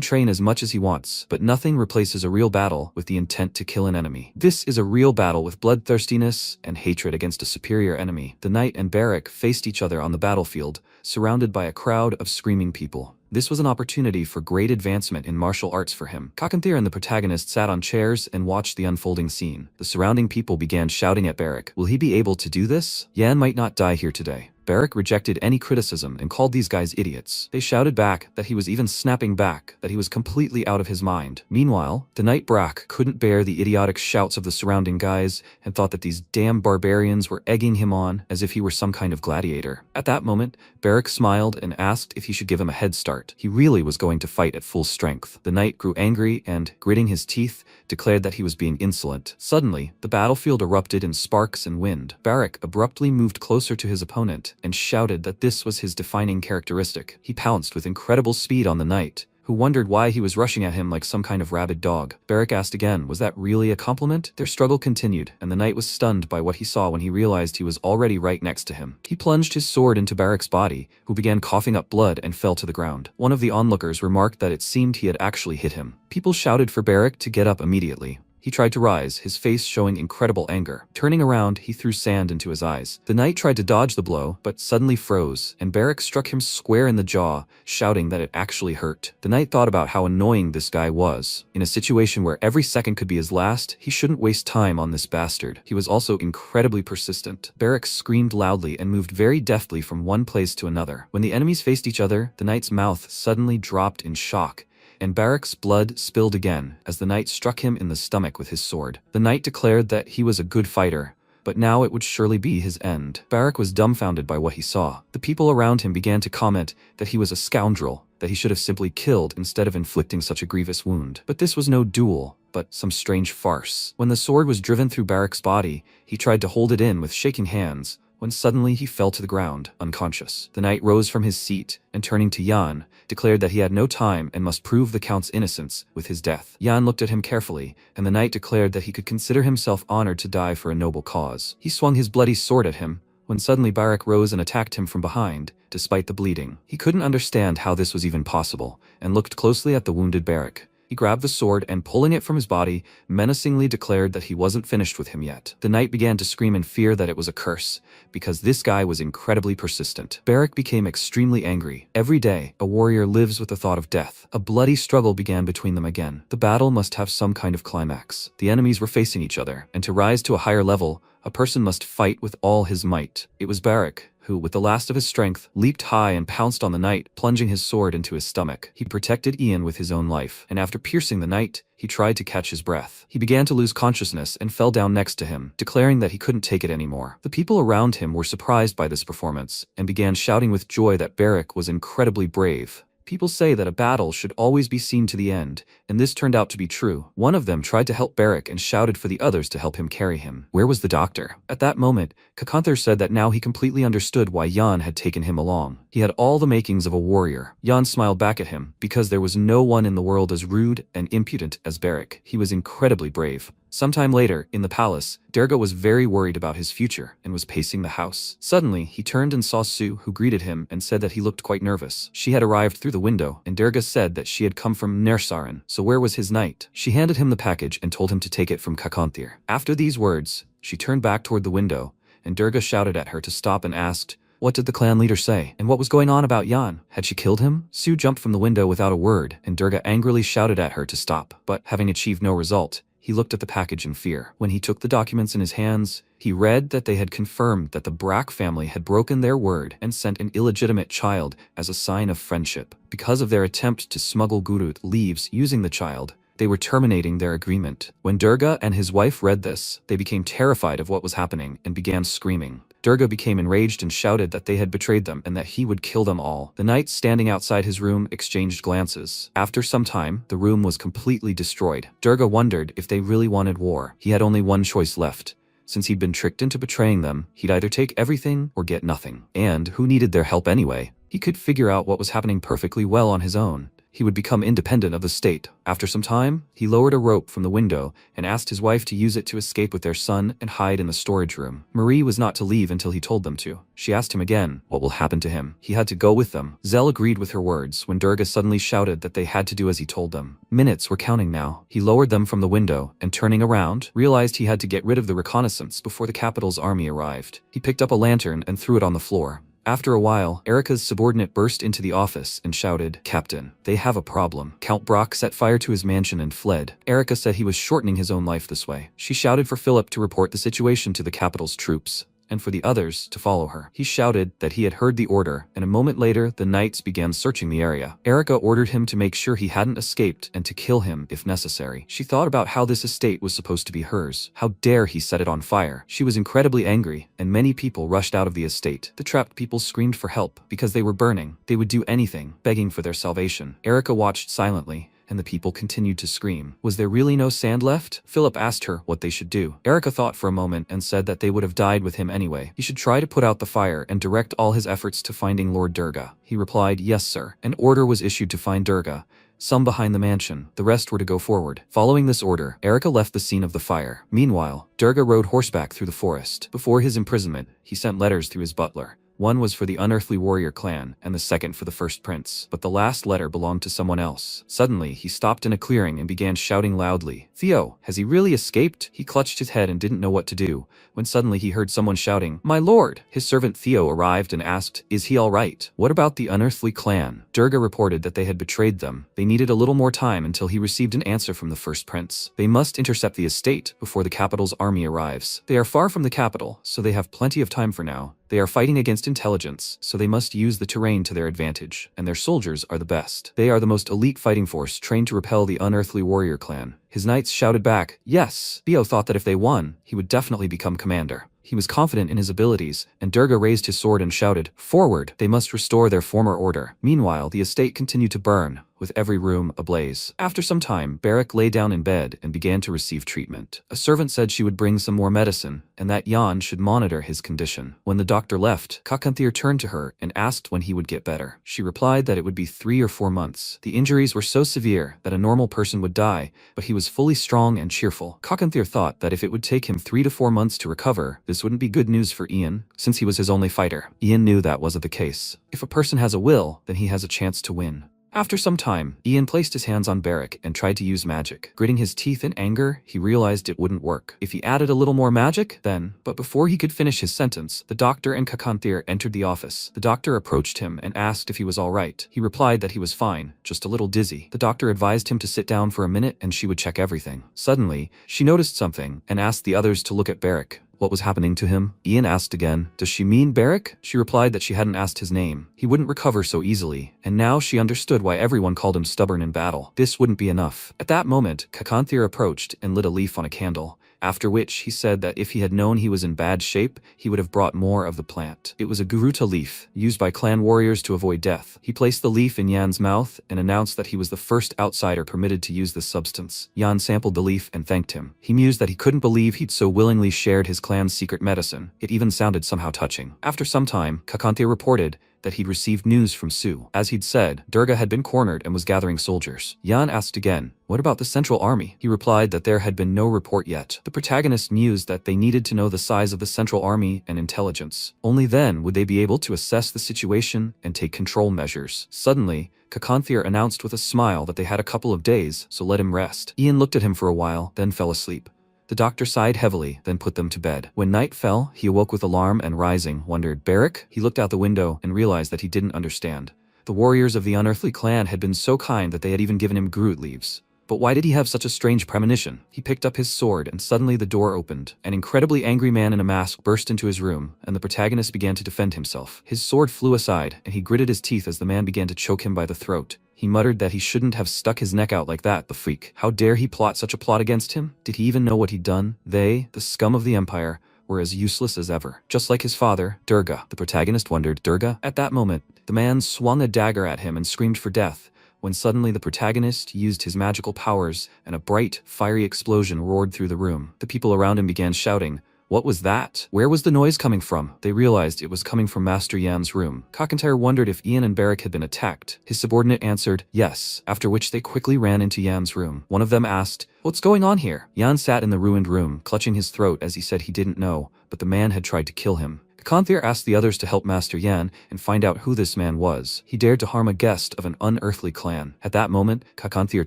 train as much as he wants, but nothing replaces a real battle with the intent to kill an enemy. This is a real battle with bloodthirstiness and hatred against a superior enemy. The knight and Beric faced each other on the battlefield, surrounded by a crowd of screaming people. This was an opportunity for great advancement in martial arts for him. Kakanthir and the protagonist sat on chairs and watched the unfolding scene. The surrounding people began shouting at Beric. Will he be able to do this? Jan might not die here today. Beric rejected any criticism and called these guys idiots. They shouted back that he was even snapping back, that he was completely out of his mind. Meanwhile, the knight Brack couldn't bear the idiotic shouts of the surrounding guys and thought that these damn barbarians were egging him on as if he were some kind of gladiator. At that moment, Beric smiled and asked if he should give him a head start. He really was going to fight at full strength. The knight grew angry and, gritting his teeth, declared that he was being insolent. Suddenly, the battlefield erupted in sparks and wind. Beric abruptly moved closer to his opponent and shouted that this was his defining characteristic. He pounced with incredible speed on the knight, who wondered why he was rushing at him like some kind of rabid dog. Beric asked again, was that really a compliment? Their struggle continued, and the knight was stunned by what he saw when he realized he was already right next to him. He plunged his sword into Beric's body, who began coughing up blood and fell to the ground. One of the onlookers remarked that it seemed he had actually hit him. People shouted for Beric to get up immediately. He tried to rise, his face showing incredible anger. Turning around, he threw sand into his eyes. The knight tried to dodge the blow, but suddenly froze, and Beric struck him square in the jaw, shouting that it actually hurt. The knight thought about how annoying this guy was. In a situation where every second could be his last, he shouldn't waste time on this bastard. He was also incredibly persistent. Beric screamed loudly and moved very deftly from one place to another. When the enemies faced each other, the knight's mouth suddenly dropped in shock, and Beric's blood spilled again as the knight struck him in the stomach with his sword. The knight declared that he was a good fighter, but now it would surely be his end. Beric was dumbfounded by what he saw. The people around him began to comment that he was a scoundrel, that he should have simply killed instead of inflicting such a grievous wound. But this was no duel, but some strange farce. When the sword was driven through Beric's body, he tried to hold it in with shaking hands, when suddenly he fell to the ground, unconscious. The knight rose from his seat and, turning to Jan, declared that he had no time and must prove the count's innocence with his death. Jan looked at him carefully, and the knight declared that he could consider himself honored to die for a noble cause. He swung his bloody sword at him, when suddenly Beric rose and attacked him from behind, despite the bleeding. He couldn't understand how this was even possible, and looked closely at the wounded Beric. He grabbed the sword and, pulling it from his body, menacingly declared that he wasn't finished with him yet. The knight began to scream in fear that it was a curse, because this guy was incredibly persistent. Beric became extremely angry. Every day, a warrior lives with the thought of death. A bloody struggle began between them again. The battle must have some kind of climax. The enemies were facing each other, and to rise to a higher level, a person must fight with all his might. It was Beric who, with the last of his strength, leaped high and pounced on the knight, plunging his sword into his stomach. He protected Ian with his own life, and after piercing the knight, he tried to catch his breath. He began to lose consciousness and fell down next to him, declaring that he couldn't take it anymore. The people around him were surprised by this performance, and began shouting with joy that Beric was incredibly brave. People say that a battle should always be seen to the end, and this turned out to be true. One of them tried to help Beric and shouted for the others to help him carry him. Where was the doctor? At that moment, Kakanthir said that now he completely understood why Jan had taken him along. He had all the makings of a warrior. Jan smiled back at him, because there was no one in the world as rude and impudent as Beric. He was incredibly brave. Sometime later, in the palace, Durga was very worried about his future and was pacing the house. Suddenly, he turned and saw Sue, who greeted him and said that he looked quite nervous. She had arrived through the window, and Durga said that she had come from Nersaran, so where was his knight? She handed him the package and told him to take it from Kakanthir. After these words, she turned back toward the window, and Durga shouted at her to stop and asked, what did the clan leader say? And what was going on about Jan? Had she killed him? Sue jumped from the window without a word, and Durga angrily shouted at her to stop. But, having achieved no result, he looked at the package in fear. When he took the documents in his hands, he read that they had confirmed that the Brack family had broken their word and sent an illegitimate child as a sign of friendship. Because of their attempt to smuggle Gurut leaves using the child, they were terminating their agreement. When Durga and his wife read this, they became terrified of what was happening and began screaming. Durga became enraged and shouted that they had betrayed them and that he would kill them all. The knights standing outside his room exchanged glances. After some time, the room was completely destroyed. Durga wondered if they really wanted war. He had only one choice left: Since he'd been tricked into betraying them, he'd either take everything or get nothing. And who needed their help anyway? He could figure out what was happening perfectly well on his own. He would become independent of the state. After some time, he lowered a rope from the window and asked his wife to use it to escape with their son and hide in the storage room. Marie was not to leave until he told them to. She asked him again, what will happen to him? He had to go with them. Zell agreed with her words when Durga suddenly shouted that they had to do as he told them. Minutes were counting now. He lowered them from the window and, turning around, realized he had to get rid of the reconnaissance before the capital's army arrived. He picked up a lantern and threw it on the floor. After a while, Erica's subordinate burst into the office and shouted, "Captain, they have a problem." Count Brock set fire to his mansion and fled. Erica said he was shortening his own life this way. She shouted for Philip to report the situation to the capital's troops, and for the others to follow her. He shouted that he had heard the order, and a moment later, the knights began searching the area. Erica ordered him to make sure he hadn't escaped and to kill him if necessary. She thought about how this estate was supposed to be hers. How dare he set it on fire? She was incredibly angry, and many people rushed out of the estate. The trapped people screamed for help because they were burning. They would do anything, begging for their salvation. Erica watched silently, and the people continued to scream. Was there really no sand left? Philip asked her what they should do. Erica thought for a moment and said that they would have died with him anyway. He should try to put out the fire and direct all his efforts to finding Lord Durga. He replied, "Yes, sir." An order was issued to find Durga, some behind the mansion. The rest were to go forward. Following this order, Erica left the scene of the fire. Meanwhile, Durga rode horseback through the forest. Before his imprisonment, he sent letters through his butler. One was for the unearthly warrior clan, and the second for the first prince. But the last letter belonged to someone else. Suddenly, he stopped in a clearing and began shouting loudly, "Theo, has he really escaped?" He clutched his head and didn't know what to do, when suddenly he heard someone shouting, "My lord!" His servant Theo arrived and asked, "Is he all right? What about the unearthly clan?" Durga reported that they had betrayed them. They needed a little more time until he received an answer from the first prince. They must intercept the estate before the capital's army arrives. They are far from the capital, so they have plenty of time for now. They are fighting against intelligence, so they must use the terrain to their advantage, and their soldiers are the best. They are the most elite fighting force trained to repel the unearthly warrior clan. His knights shouted back, "Yes." Theo thought that if they won, he would definitely become commander. He was confident in his abilities, and Durga raised his sword and shouted, "Forward! They must restore their former order." Meanwhile, the estate continued to burn, with every room ablaze. After some time, Barak lay down in bed and began to receive treatment. A servant said she would bring some more medicine, and that Jan should monitor his condition. When the doctor left, Kakanthir turned to her and asked when he would get better. She replied that it would be 3 or 4 months. The injuries were so severe that a normal person would die, but he was fully strong and cheerful. Kakanthir thought that if it would take him 3 to 4 months to recover, this wouldn't be good news for Ian, since he was his only fighter. Ian knew that wasn't the case. If a person has a will, then he has a chance to win. After some time, Ian placed his hands on Barak and tried to use magic. Gritting his teeth in anger, he realized it wouldn't work. If he added a little more magic, then... But before he could finish his sentence, the doctor and Kakanthir entered the office. The doctor approached him and asked if he was all right. He replied that he was fine, just a little dizzy. The doctor advised him to sit down for a minute and she would check everything. Suddenly, she noticed something and asked the others to look at Barak. What was happening to him? Ian asked again, "Does she mean Barak?" She replied that she hadn't asked his name. He wouldn't recover so easily, and now she understood why everyone called him stubborn in battle. This wouldn't be enough. At that moment, Kakanthir approached and lit a leaf on a candle, after which he said that if he had known he was in bad shape, he would have brought more of the plant. It was a Garuta leaf, used by clan warriors to avoid death. He placed the leaf in Jan's mouth and announced that he was the first outsider permitted to use this substance. Jan sampled the leaf and thanked him. He mused that he couldn't believe he'd so willingly shared his clan's secret medicine. It even sounded somehow touching. After some time, Kakanthir reported that he'd received news from Sue. As he'd said, Durga had been cornered and was gathering soldiers. Jan asked again, "What about the Central Army?" He replied that there had been no report yet. The protagonist mused that they needed to know the size of the Central Army and intelligence. Only then would they be able to assess the situation and take control measures. Suddenly, Kakanthir announced with a smile that they had a couple of days, so let him rest. Ian looked at him for a while, then fell asleep. The doctor sighed heavily, then put them to bed. When night fell, he awoke with alarm and rising, wondered, "Barak?" He looked out the window and realized that he didn't understand. The warriors of the unearthly clan had been so kind that they had even given him Groot leaves. But why did he have such a strange premonition? He picked up his sword and suddenly the door opened. An incredibly angry man in a mask burst into his room, and the protagonist began to defend himself. His sword flew aside, and he gritted his teeth as the man began to choke him by the throat. He muttered that he shouldn't have stuck his neck out like that, the freak. How dare he plot such a plot against him? Did he even know what he'd done? They, the scum of the empire, were as useless as ever. Just like his father, Durga. The protagonist wondered, Durga? At that moment, the man swung a dagger at him and screamed for death, when suddenly the protagonist used his magical powers and a bright, fiery explosion roared through the room. The people around him began shouting, What was that? Where was the noise coming from? They realized it was coming from Master Yan's room. Cockentire wondered if Ian and Barrack had been attacked. His subordinate answered, yes, after which they quickly ran into Yan's room. One of them asked, what's going on here? Yan sat in the ruined room, clutching his throat as he said he didn't know, but the man had tried to kill him. Kakanthir asked the others to help Master Yan and find out who this man was. He dared to harm a guest of an unearthly clan. At that moment, Kakanthir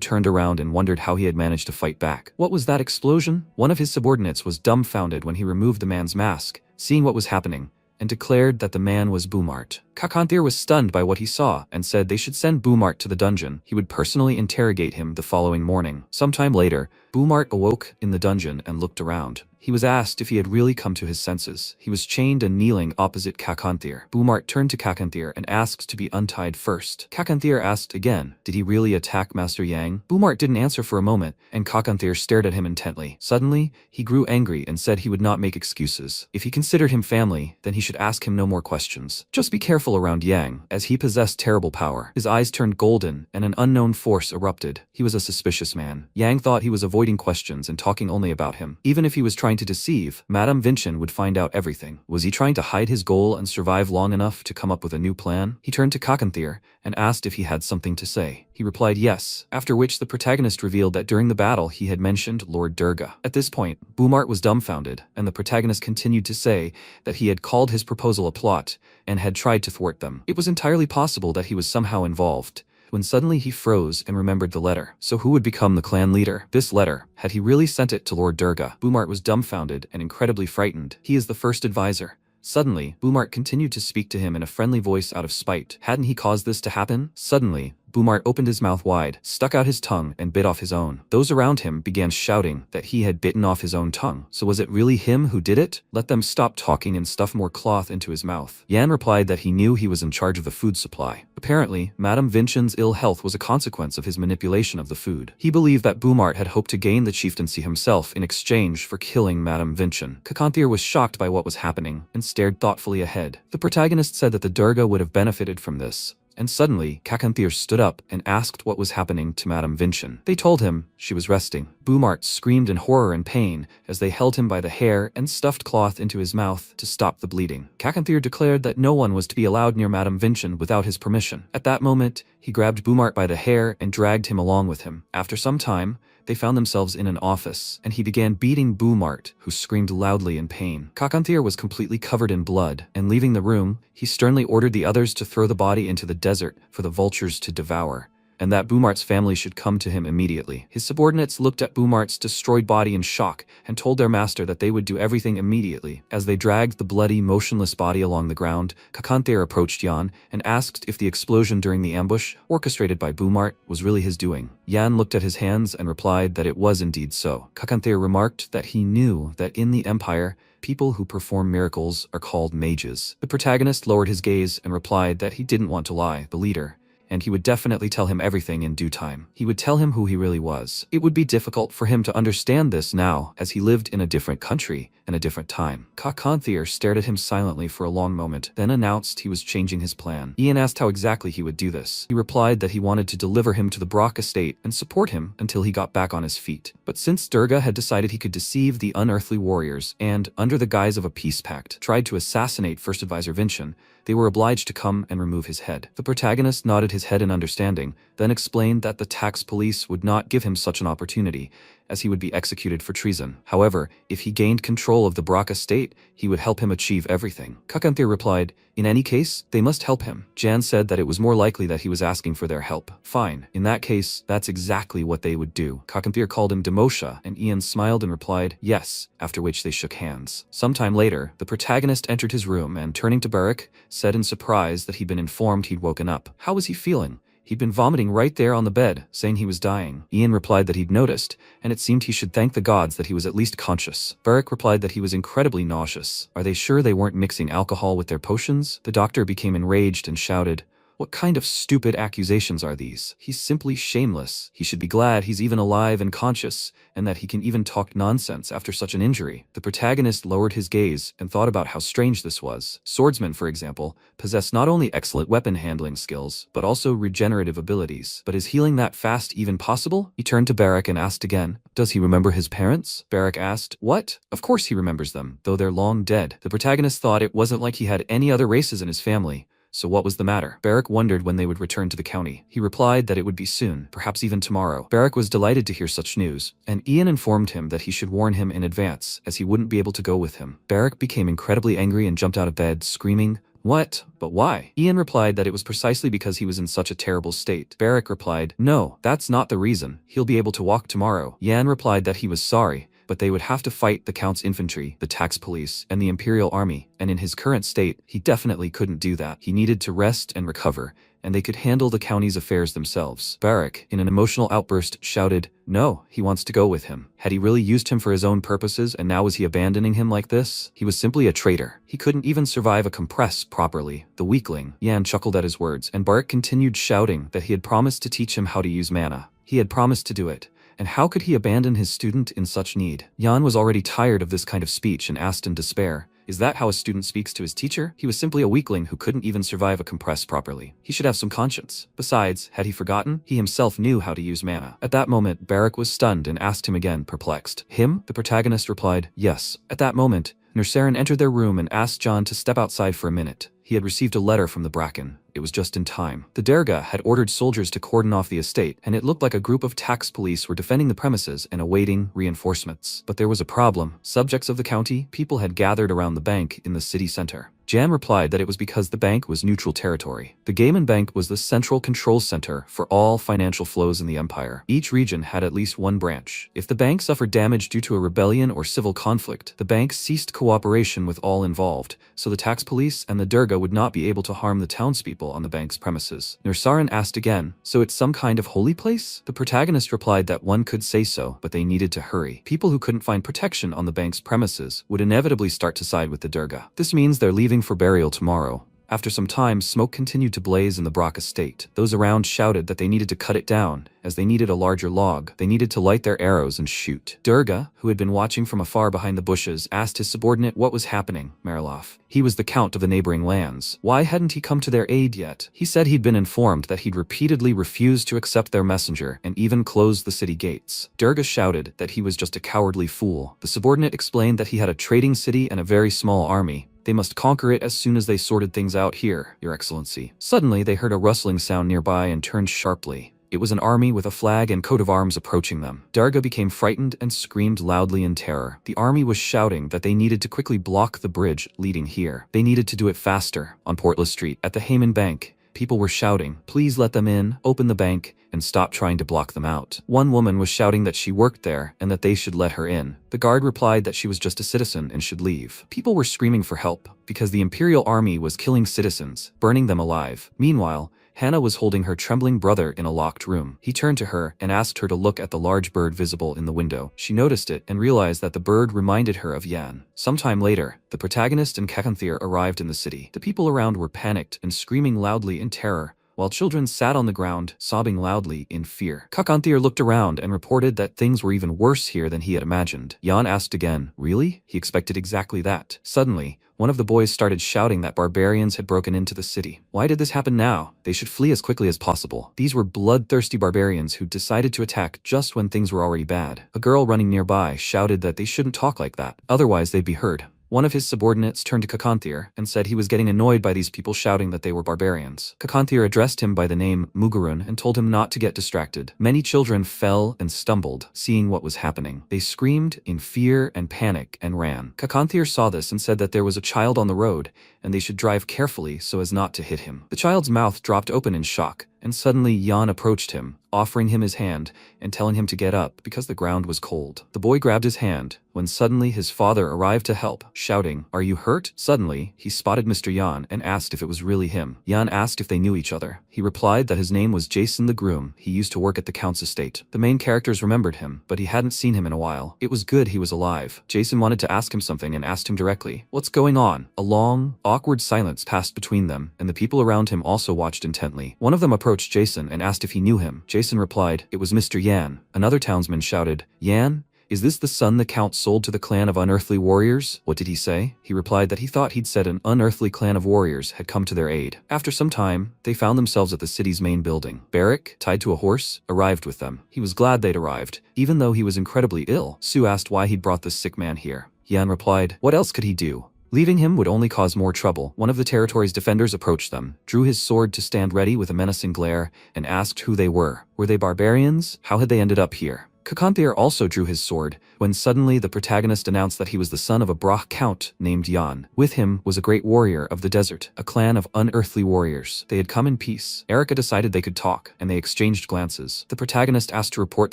turned around and wondered how he had managed to fight back. What was that explosion? One of his subordinates was dumbfounded when he removed the man's mask, seeing what was happening, and declared that the man was Boomart. Kakanthir was stunned by what he saw and said they should send Boomart to the dungeon. He would personally interrogate him the following morning. Sometime later, Boomart awoke in the dungeon and looked around. He was asked if he had really come to his senses. He was chained and kneeling opposite Kakanthir. Boomart turned to Kakanthir and asked to be untied first. Kakanthir asked again, did he really attack Master Yang? Boomart didn't answer for a moment, and Kakanthir stared at him intently. Suddenly, he grew angry and said he would not make excuses. If he considered him family, then he should ask him no more questions. Just be careful around Yang, as he possessed terrible power. His eyes turned golden, and an unknown force erupted. He was a suspicious man. Yang thought he was avoiding questions and talking only about him. Even if he was trying to deceive, Madame Vincent would find out everything. Was he trying to hide his goal and survive long enough to come up with a new plan? He turned to Kakanthir and asked if he had something to say. He replied yes, after which the protagonist revealed that during the battle he had mentioned Lord Durga. At this point, Boomart was dumbfounded, and the protagonist continued to say that he had called his proposal a plot and had tried to thwart them. It was entirely possible that he was somehow involved, when suddenly he froze and remembered the letter. So who would become the clan leader? This letter, had he really sent it to Lord Durga? Boomart was dumbfounded and incredibly frightened. He is the first advisor. Suddenly, Boomart continued to speak to him in a friendly voice out of spite. Hadn't he caused this to happen? Suddenly, Boomart opened his mouth wide, stuck out his tongue, and bit off his own. Those around him began shouting that he had bitten off his own tongue. So was it really him who did it? Let them stop talking and stuff more cloth into his mouth. Yan replied that he knew he was in charge of the food supply. Apparently, Madame Vincent's ill health was a consequence of his manipulation of the food. He believed that Boomart had hoped to gain the chieftaincy himself in exchange for killing Madame Vincent. Kakanthir was shocked by what was happening and stared thoughtfully ahead. The protagonist said that the Durga would have benefited from this. And suddenly, Kakanthir stood up and asked what was happening to Madame Vincent. They told him she was resting. Boomart screamed in horror and pain as they held him by the hair and stuffed cloth into his mouth to stop the bleeding. Kakanthir declared that no one was to be allowed near Madame Vincent without his permission. At that moment, he grabbed Boomart by the hair and dragged him along with him. After some time, they found themselves in an office, and he began beating Boomart, who screamed loudly in pain. Kakanthir was completely covered in blood, and leaving the room, he sternly ordered the others to throw the body into the desert for the vultures to devour, and that Boomart's family should come to him immediately. His subordinates looked at Boomart's destroyed body in shock and told their master that they would do everything immediately. As they dragged the bloody, motionless body along the ground, Kakanthir approached Yan and asked if the explosion during the ambush, orchestrated by Boomart, was really his doing. Yan looked at his hands and replied that it was indeed so. Kakanthir remarked that he knew that in the Empire, people who perform miracles are called mages. The protagonist lowered his gaze and replied that he didn't want to lie, the leader, and he would definitely tell him everything in due time. He would tell him who he really was. It would be difficult for him to understand this now, as he lived in a different country and a different time. Kakanthir stared at him silently for a long moment, then announced he was changing his plan. Ian asked how exactly he would do this. He replied that he wanted to deliver him to the Brock estate and support him until he got back on his feet. But since Durga had decided he could deceive the unearthly warriors and, under the guise of a peace pact, tried to assassinate First Advisor Vincent, they were obliged to come and remove his head. The protagonist nodded his head in understanding, then explained that the tax police would not give him such an opportunity, as he would be executed for treason. However, if he gained control of the Brock estate, he would help him achieve everything. Kakanthir replied, in any case, they must help him. Jan said that it was more likely that he was asking for their help. Fine. In that case, that's exactly what they would do. Kakanthir called him Demosha, and Ian smiled and replied, yes, after which they shook hands. Sometime later, the protagonist entered his room and, turning to Barrack, said in surprise that he'd been informed he'd woken up. How was he feeling? He'd been vomiting right there on the bed, saying he was dying. Ian replied that he'd noticed, and it seemed he should thank the gods that he was at least conscious. Barrack replied that he was incredibly nauseous. Are they sure they weren't mixing alcohol with their potions? The doctor became enraged and shouted, What kind of stupid accusations are these? He's simply shameless. He should be glad he's even alive and conscious, and that he can even talk nonsense after such an injury. The protagonist lowered his gaze and thought about how strange this was. Swordsmen, for example, possess not only excellent weapon handling skills, but also regenerative abilities. But is healing that fast even possible? He turned to Barak and asked again, does he remember his parents? Barak asked, what? Of course he remembers them, though they're long dead. The protagonist thought it wasn't like he had any other races in his family. So what was the matter? Barak wondered when they would return to the county. He replied that it would be soon, perhaps even tomorrow. Barak was delighted to hear such news, and Ian informed him that he should warn him in advance, as he wouldn't be able to go with him. Barak became incredibly angry and jumped out of bed, screaming, what? But why? Ian replied that it was precisely because he was in such a terrible state. Barak replied, no, that's not the reason. He'll be able to walk tomorrow. Yan replied that he was sorry, but they would have to fight the Count's infantry, the tax police, and the Imperial Army, and in his current state, he definitely couldn't do that. He needed to rest and recover, and they could handle the county's affairs themselves. Barak, in an emotional outburst, shouted, no, he wants to go with him. Had he really used him for his own purposes, and now was he abandoning him like this? He was simply a traitor. He couldn't even survive a compress properly. The weakling. Yan chuckled at his words, and Barak continued shouting that he had promised to teach him how to use mana. He had promised to do it. And how could he abandon his student in such need? Yan was already tired of this kind of speech and asked in despair, is that how a student speaks to his teacher? He was simply a weakling who couldn't even survive a compress properly. He should have some conscience. Besides, had he forgotten? He himself knew how to use mana. At that moment, Barak was stunned and asked him again, perplexed. Him? The protagonist replied, yes. At that moment, Nursarin entered their room and asked John to step outside for a minute. He had received a letter from the Bracken. It was just in time. The Derga had ordered soldiers to cordon off the estate, and it looked like a group of tax police were defending the premises and awaiting reinforcements. But there was a problem. Subjects of the county, people had gathered around the bank in the city center. Jan replied that it was because the bank was neutral territory. The Gaiman Bank was the central control center for all financial flows in the empire. Each region had at least one branch. If the bank suffered damage due to a rebellion or civil conflict, the bank ceased cooperation with all involved, so the tax police and the Derga would not be able to harm the townspeople on the bank's premises. Nursarin asked again, so it's some kind of holy place? The protagonist replied that one could say so, but they needed to hurry. People who couldn't find protection on the bank's premises would inevitably start to side with the Derga. This means they're leaving for burial tomorrow. After some time, smoke continued to blaze in the Brock estate. Those around shouted that they needed to cut it down, as they needed a larger log. They needed to light their arrows and shoot. Durga, who had been watching from afar behind the bushes, asked his subordinate what was happening. Mariloff. He was the count of the neighboring lands. Why hadn't he come to their aid yet? He said he'd been informed that he'd repeatedly refused to accept their messenger and even closed the city gates. Durga shouted that he was just a cowardly fool. The subordinate explained that he had a trading city and a very small army. They must conquer it as soon as they sorted things out here, Your Excellency. Suddenly, they heard a rustling sound nearby and turned sharply. It was an army with a flag and coat of arms approaching them. Durga became frightened and screamed loudly in terror. The army was shouting that they needed to quickly block the bridge leading here. They needed to do it faster. On Portless Street, at the Hayman Bank, people were shouting, please let them in, open the bank, and stop trying to block them out. One woman was shouting that she worked there and that they should let her in. The guard replied that she was just a citizen and should leave. People were screaming for help because the Imperial Army was killing citizens, burning them alive. Meanwhile, Hannah was holding her trembling brother in a locked room. He turned to her and asked her to look at the large bird visible in the window. She noticed it and realized that the bird reminded her of Yan. Sometime later, the protagonist and Kakanthir arrived in the city. The people around were panicked and screaming loudly in terror, while children sat on the ground, sobbing loudly in fear. Kakanthir looked around and reported that things were even worse here than he had imagined. Jan asked again, really? He expected exactly that. Suddenly, one of the boys started shouting that barbarians had broken into the city. Why did this happen now? They should flee as quickly as possible. These were bloodthirsty barbarians who decided to attack just when things were already bad. A girl running nearby shouted that they shouldn't talk like that, otherwise they'd be heard. One of his subordinates turned to Kakanthir and said he was getting annoyed by these people shouting that they were barbarians. Kakanthir addressed him by the name Mugarun and told him not to get distracted. Many children fell and stumbled, seeing what was happening. They screamed in fear and panic and ran. Kakanthir saw this and said that there was a child on the road and they should drive carefully so as not to hit him. The child's mouth dropped open in shock, and suddenly Yan approached him, offering him his hand and telling him to get up because the ground was cold. The boy grabbed his hand when suddenly his father arrived to help, shouting, "Are you hurt?" Suddenly, he spotted Mr. Yan and asked if it was really him. Yan asked if they knew each other. He replied that his name was Jason the groom. He used to work at the count's estate. The main characters remembered him, but he hadn't seen him in a while. It was good he was alive. Jason wanted to ask him something and asked him directly, "What's going on?" A long, awkward silence passed between them, and the people around him also watched intently. One of them approached Jason and asked if he knew him. Jason replied, "It was Mr. Yan." Another townsman shouted, "Yan? Is this the son the count sold to the clan of unearthly warriors?" What did he say? He replied that he thought he'd said an unearthly clan of warriors had come to their aid. After some time, they found themselves at the city's main building. Barrack, tied to a horse, arrived with them. He was glad they'd arrived, even though he was incredibly ill. Sue asked why he'd brought this sick man here. Yan replied, "What else could he do? Leaving him would only cause more trouble." One of the territory's defenders approached them, drew his sword to stand ready with a menacing glare, and asked who they were. Were they barbarians? How had they ended up here? Kakanthier also drew his sword, when suddenly the protagonist announced that he was the son of a Brock count named Yan. With him was a great warrior of the desert, a clan of unearthly warriors. They had come in peace. Erica decided they could talk, and they exchanged glances. The protagonist asked to report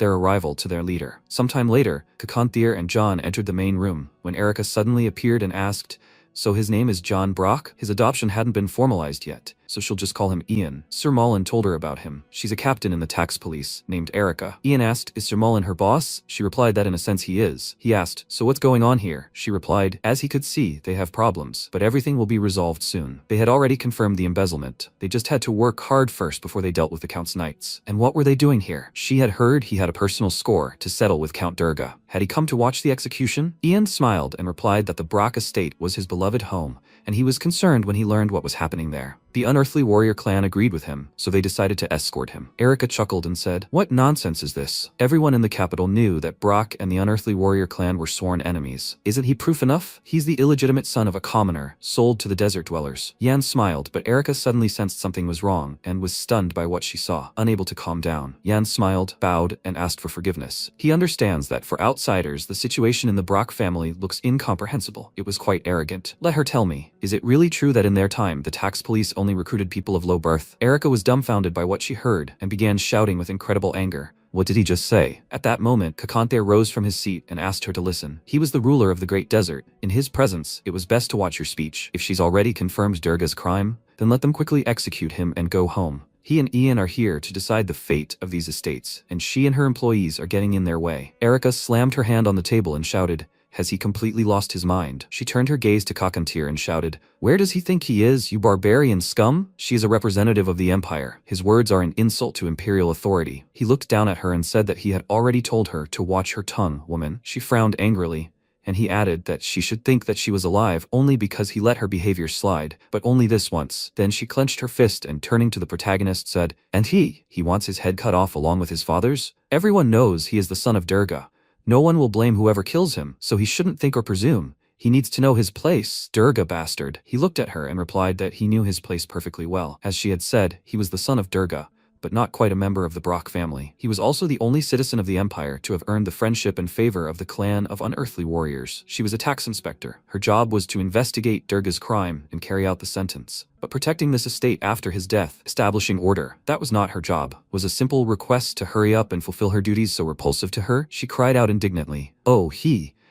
their arrival to their leader. Sometime later, Kakanthier and John entered the main room, when Erica suddenly appeared and asked, "So his name is John Brock?" His adoption hadn't been formalized yet, so she'll just call him Ian. Sir Mullen told her about him. She's a captain in the tax police, named Erica. Ian asked, "Is Sir Mullen her boss?" She replied that in a sense he is. He asked, "So what's going on here?" She replied, "As he could see, they have problems, but everything will be resolved soon." They had already confirmed the embezzlement. They just had to work hard first before they dealt with the Count's knights. And what were they doing here? She had heard he had a personal score to settle with Count Durga. Had he come to watch the execution? Ian smiled and replied that the Brock estate was his beloved home, and he was concerned when he learned what was happening there. The unearthly warrior clan agreed with him, so they decided to escort him. Erica chuckled and said, "What nonsense is this? Everyone in the capital knew that Brock and the unearthly warrior clan were sworn enemies. Isn't he proof enough? He's the illegitimate son of a commoner, sold to the desert dwellers." Yan smiled, but Erica suddenly sensed something was wrong and was stunned by what she saw, unable to calm down. Yan smiled, bowed, and asked for forgiveness. He understands that for outsiders, the situation in the Brock family looks incomprehensible. It was quite arrogant. "Let her tell me, is it really true that in their time, the tax police only recruited people of low birth?" Erica was dumbfounded by what she heard and began shouting with incredible anger. What did he just say? At that moment, Kakanthier rose from his seat and asked her to listen. He was the ruler of the Great Desert. In his presence, it was best to watch your speech. If she's already confirmed Durga's crime, then let them quickly execute him and go home. He and Ian are here to decide the fate of these estates, and she and her employees are getting in their way. Erica slammed her hand on the table and shouted, "Has he completely lost his mind?" She turned her gaze to Kakanthier and shouted, "Where does he think he is, you barbarian scum? She is a representative of the Empire. His words are an insult to imperial authority." He looked down at her and said that he had already told her to watch her tongue, woman. She frowned angrily, and he added that she should think that she was alive only because he let her behavior slide, but only this once. Then she clenched her fist and turning to the protagonist said, "And he wants his head cut off along with his father's? Everyone knows he is the son of Durga. No one will blame whoever kills him, so he shouldn't think or presume. He needs to know his place, Durga bastard." He looked at her and replied that he knew his place perfectly well. As she had said, he was the son of Durga, but not quite a member of the Brock family. He was also the only citizen of the Empire to have earned the friendship and favor of the clan of unearthly warriors. She was a tax inspector. Her job was to investigate Durga's crime and carry out the sentence. But protecting this estate after his death, establishing order, that was not her job. Was a simple request to hurry up and fulfill her duties so repulsive to her? She cried out indignantly, "Oh,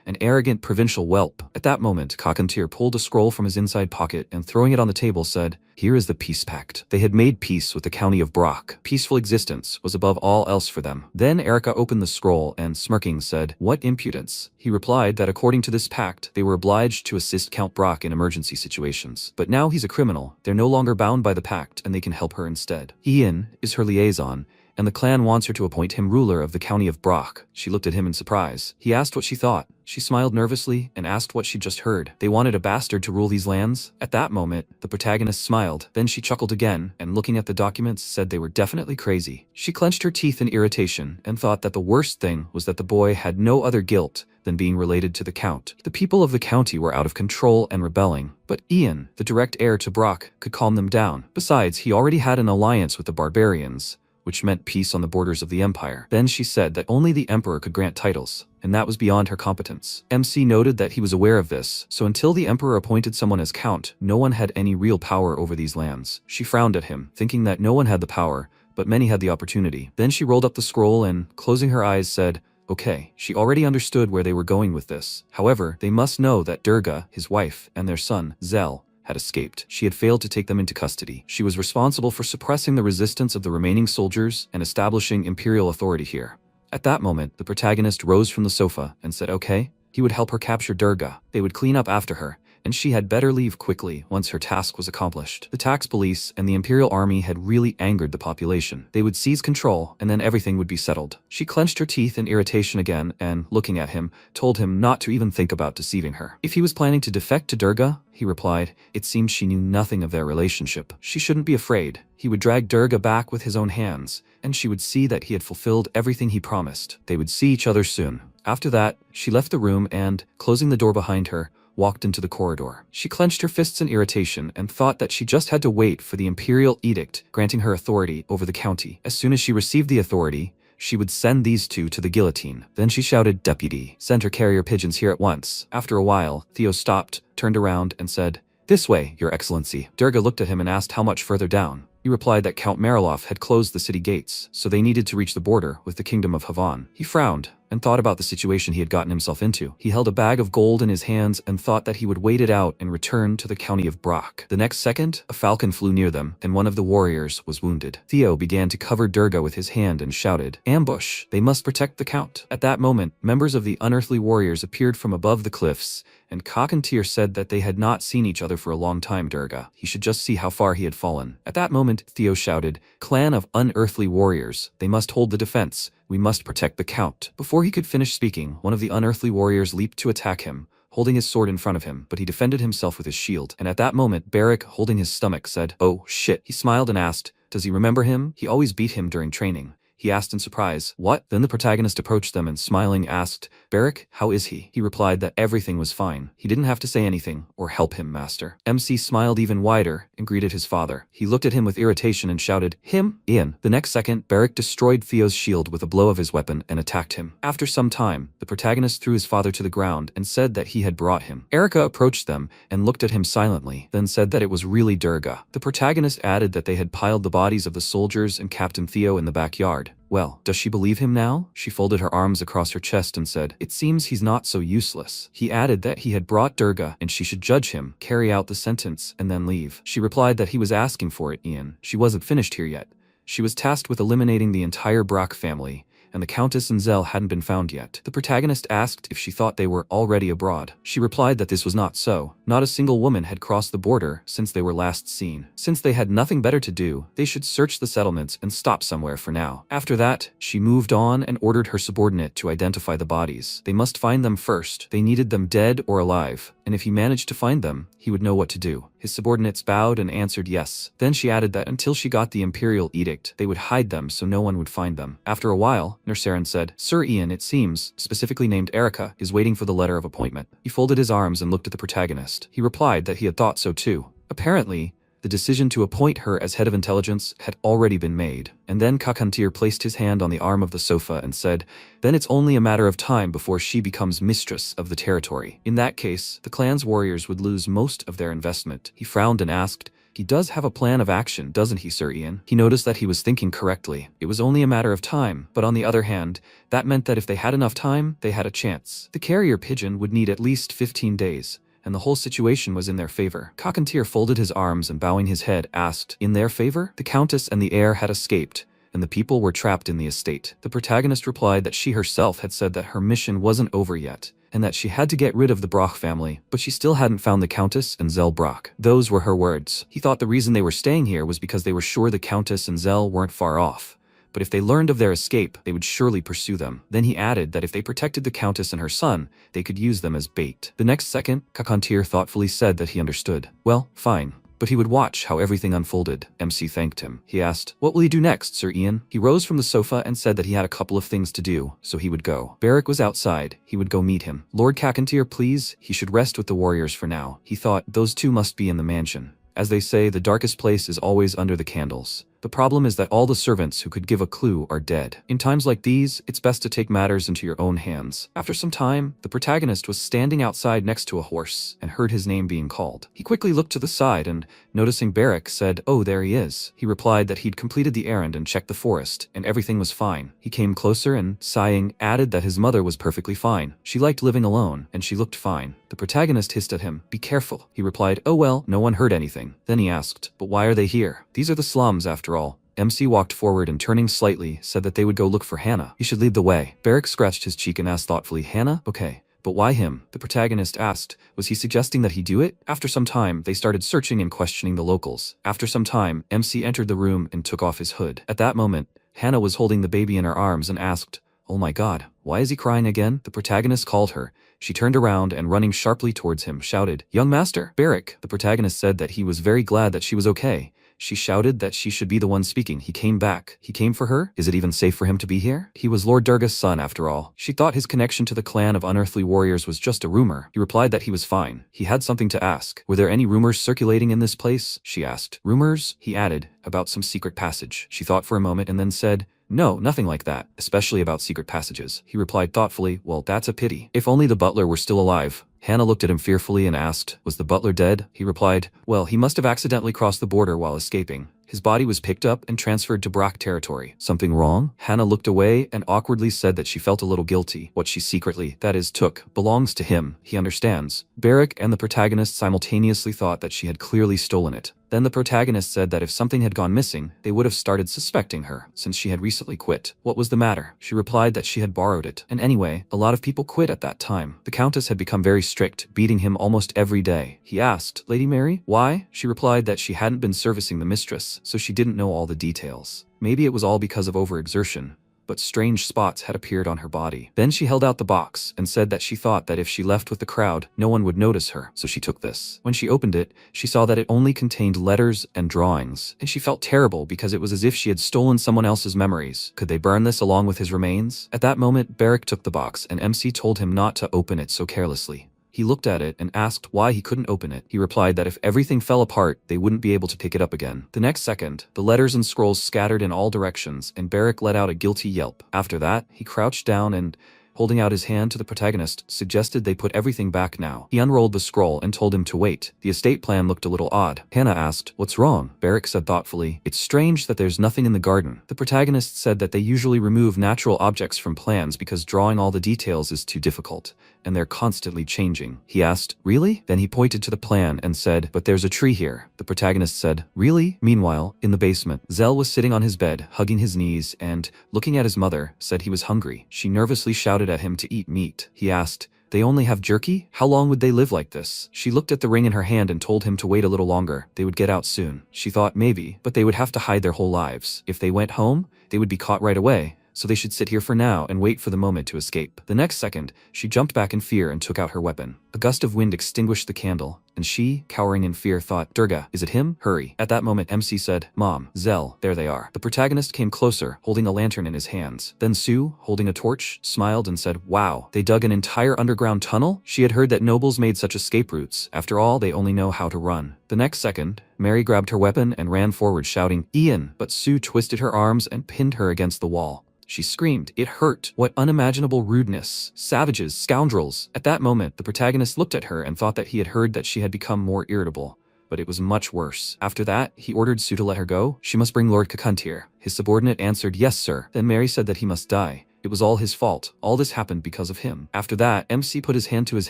an arrogant provincial whelp." At that moment, Kakanthier pulled a scroll from his inside pocket and throwing it on the table said, "Here is the peace pact." They had made peace with the county of Brock. Peaceful existence was above all else for them. Then Erica opened the scroll and, smirking, said, "What impudence." He replied that according to this pact, they were obliged to assist Count Brock in emergency situations. But now he's a criminal. They're no longer bound by the pact and they can help her instead. Ian is her liaison, and the clan wants her to appoint him ruler of the county of Brock. She looked at him in surprise. He asked what she thought. She smiled nervously and asked what she'd just heard. They wanted a bastard to rule these lands? At that moment, the protagonist smiled. Then she chuckled again, and looking at the documents said they were definitely crazy. She clenched her teeth in irritation and thought that the worst thing was that the boy had no other guilt than being related to the Count. The people of the county were out of control and rebelling, but Ian, the direct heir to Brock, could calm them down. Besides, he already had an alliance with the barbarians, which meant peace on the borders of the Empire. Then she said that only the Emperor could grant titles, and that was beyond her competence. MC noted that he was aware of this, so until the Emperor appointed someone as Count, no one had any real power over these lands. She frowned at him, thinking that no one had the power, but many had the opportunity. Then she rolled up the scroll and, closing her eyes, said, "Okay." She already understood where they were going with this. However, they must know that Durga, his wife, and their son, Zel, had escaped. She had failed to take them into custody. She was responsible for suppressing the resistance of the remaining soldiers and establishing imperial authority here. At that moment, the protagonist rose from the sofa and said okay. He would help her capture Durga. They would clean up after her, and she had better leave quickly once her task was accomplished. The tax police and the Imperial Army had really angered the population. They would seize control, and then everything would be settled. She clenched her teeth in irritation again and, looking at him, told him not to even think about deceiving her. If he was planning to defect to Durga, he replied, it seemed she knew nothing of their relationship. She shouldn't be afraid. He would drag Durga back with his own hands, and she would see that he had fulfilled everything he promised. They would see each other soon. After that, she left the room and, closing the door behind her, walked into the corridor. She clenched her fists in irritation and thought that she just had to wait for the imperial edict granting her authority over the county. As soon as she received the authority, she would send these two to the guillotine. Then she shouted, "Deputy, send her carrier pigeons here at once." After a while, Theo stopped, turned around, and said, "This way, Your Excellency." Durga looked at him and asked how much further down. He replied that Count Mariloff had closed the city gates, so they needed to reach the border with the kingdom of Havan. He frowned and thought about the situation he had gotten himself into. He held a bag of gold in his hands and thought that he would wait it out and return to the county of Brock. The next second, a falcon flew near them, and one of the warriors was wounded. Theo began to cover Durga with his hand and shouted, "Ambush! They must protect the count." At that moment, members of the unearthly warriors appeared from above the cliffs, and Cockatier said that they had not seen each other for a long time. Durga, he should just see how far he had fallen. At that moment, Theo shouted, "Clan of unearthly warriors, they must hold the defense. We must protect the count." Before he could finish speaking, one of the unearthly warriors leaped to attack him, holding his sword in front of him, but he defended himself with his shield. And at that moment, Barrick, holding his stomach, said, "Oh, shit." He smiled and asked, "Does he remember him? He always beat him during training." He asked in surprise, "What?" Then the protagonist approached them and smiling asked, "Barrick, how is he?" He replied that everything was fine. He didn't have to say anything or help him, master. MC smiled even wider and greeted his father. He looked at him with irritation and shouted, "Him, Ian." The next second, Barrick destroyed Theo's shield with a blow of his weapon and attacked him. After some time, the protagonist threw his father to the ground and said that he had brought him. Erica approached them and looked at him silently, then said that it was really Durga. The protagonist added that they had piled the bodies of the soldiers and Captain Theo in the backyard. Well, does she believe him now? She folded her arms across her chest and said, "It seems he's not so useless." He added that he had brought Durga and she should judge him, carry out the sentence, and then leave. She replied that he was asking for it, Ian. She wasn't finished here yet. She was tasked with eliminating the entire Brock family, and the Countess and Zell hadn't been found yet. The protagonist asked if she thought they were already abroad. She replied that this was not so. Not a single woman had crossed the border since they were last seen. Since they had nothing better to do, they should search the settlements and stop somewhere for now. After that, she moved on and ordered her subordinate to identify the bodies. They must find them first. They needed them dead or alive, and if he managed to find them, he would know what to do. His subordinates bowed and answered yes. Then she added that until she got the imperial edict, they would hide them so no one would find them. After a while, Nersarin said, "Sir Ian, it seems, specifically named Erica, is waiting for the letter of appointment." He folded his arms and looked at the protagonist. He replied that he had thought so too. Apparently, the decision to appoint her as head of intelligence had already been made. And then Kakantir placed his hand on the arm of the sofa and said, "Then it's only a matter of time before she becomes mistress of the territory. In that case, the clan's warriors would lose most of their investment." He frowned and asked, "He does have a plan of action, doesn't he, Sir Ian?" He noticed that he was thinking correctly. It was only a matter of time, but on the other hand, that meant that if they had enough time, they had a chance. The carrier pigeon would need at least 15 days. And the whole situation was in their favor. Cockatier folded his arms and bowing his head asked, "In their favor?" The Countess and the heir had escaped, and the people were trapped in the estate. The protagonist replied that she herself had said that her mission wasn't over yet, and that she had to get rid of the Brock family, but she still hadn't found the Countess and Zell Brock. Those were her words. He thought the reason they were staying here was because they were sure the Countess and Zell weren't far off. But if they learned of their escape, they would surely pursue them. Then he added that if they protected the Countess and her son, they could use them as bait. The next second, Kakantir thoughtfully said that he understood. Well, fine. But he would watch how everything unfolded. MC thanked him. He asked, "What will you do next, Sir Ian?" He rose from the sofa and said that he had a couple of things to do, so he would go. Barrick was outside. He would go meet him. "Lord Kakantir, please." He should rest with the warriors for now. He thought, those two must be in the mansion. As they say, the darkest place is always under the candles. The problem is that all the servants who could give a clue are dead. In times like these, it's best to take matters into your own hands. After some time, the protagonist was standing outside next to a horse and heard his name being called. He quickly looked to the side and, noticing Barrick, said, "Oh, there he is." He replied that he'd completed the errand and checked the forest, and everything was fine. He came closer and, sighing, added that his mother was perfectly fine. She liked living alone, and she looked fine. The protagonist hissed at him, "Be careful." He replied, "Oh well, no one heard anything." Then he asked, "But why are they here? These are the slums after all." MC walked forward and, turning slightly, said that they would go look for Hannah. He should lead the way. Barrick scratched his cheek and asked thoughtfully, "Hannah? Okay. But why him?" The protagonist asked, "Was he suggesting that he do it?" After some time, they started searching and questioning the locals. After some time, MC entered the room and took off his hood. At that moment, Hannah was holding the baby in her arms and asked, "Oh my god, why is he crying again?" The protagonist called her. She turned around and, running sharply towards him, shouted, "Young master!" Barrick, the protagonist, said that he was very glad that she was okay. She shouted that she should be the one speaking. He came back. He came for her? Is it even safe for him to be here? He was Lord Durga's son after all. She thought his connection to the clan of unearthly warriors was just a rumor. He replied that he was fine. He had something to ask. "Were there any rumors circulating in this place?" she asked. "Rumors?" he added, "about some secret passage." She thought for a moment and then said, "No, nothing like that, especially about secret passages." He replied thoughtfully, "Well, that's a pity. If only the butler were still alive." Hannah looked at him fearfully and asked, "Was the butler dead?" He replied, "Well, he must have accidentally crossed the border while escaping. His body was picked up and transferred to Brock territory." "Something wrong?" Hannah looked away and awkwardly said that she felt a little guilty. What she secretly, that is, took, belongs to him. He understands. Barrick and the protagonist simultaneously thought that she had clearly stolen it. Then the protagonist said that if something had gone missing, they would have started suspecting her, since she had recently quit. What was the matter? She replied that she had borrowed it. And anyway, a lot of people quit at that time. The Countess had become very strict, beating him almost every day. He asked, "Lady Mary, why?" She replied that she hadn't been servicing the mistress, so she didn't know all the details. Maybe it was all because of overexertion, but strange spots had appeared on her body. Then she held out the box and said that she thought that if she left with the crowd, no one would notice her, so she took this. When she opened it, she saw that it only contained letters and drawings, and she felt terrible because it was as if she had stolen someone else's memories. Could they burn this along with his remains? At that moment, Barrick took the box, and MC told him not to open it so carelessly. He looked at it and asked why he couldn't open it. He replied that if everything fell apart, they wouldn't be able to pick it up again. The next second, the letters and scrolls scattered in all directions, and Barrick let out a guilty yelp. After that, he crouched down and, holding out his hand to the protagonist, suggested they put everything back now. He unrolled the scroll and told him to wait. The estate plan looked a little odd. Hannah asked, "What's wrong?" Barrick said thoughtfully, "It's strange that there's nothing in the garden." The protagonist said that they usually remove natural objects from plans because drawing all the details is too difficult, and they're constantly changing. He asked, "Really?" Then he pointed to the plan and said, "But there's a tree here." The protagonist said, "Really?" Meanwhile, in the basement, Zell was sitting on his bed, hugging his knees, and, looking at his mother, said he was hungry. She nervously shouted at him to eat meat. He asked, "They only have jerky? How long would they live like this?" She looked at the ring in her hand and told him to wait a little longer. They would get out soon. She thought maybe, but they would have to hide their whole lives. If they went home, they would be caught right away, so they should sit here for now and wait for the moment to escape. The next second, she jumped back in fear and took out her weapon. A gust of wind extinguished the candle, and she, cowering in fear, thought, "Durga, is it him? Hurry." At that moment, MC said, "Mom, Zell, there they are." The protagonist came closer, holding a lantern in his hands. Then Sue, holding a torch, smiled and said, "Wow, they dug an entire underground tunnel?" She had heard that nobles made such escape routes. After all, they only know how to run. The next second, Mary grabbed her weapon and ran forward, shouting, "Ian!" But Sue twisted her arms and pinned her against the wall. She screamed. It hurt. What unimaginable rudeness. Savages, scoundrels. At that moment, the protagonist looked at her and thought that he had heard that she had become more irritable. But it was much worse. After that, he ordered Sue to let her go. She must bring Lord Kakund here. His subordinate answered, "Yes, sir." Then Mary said that he must die. It was all his fault. All this happened because of him. After that, MC put his hand to his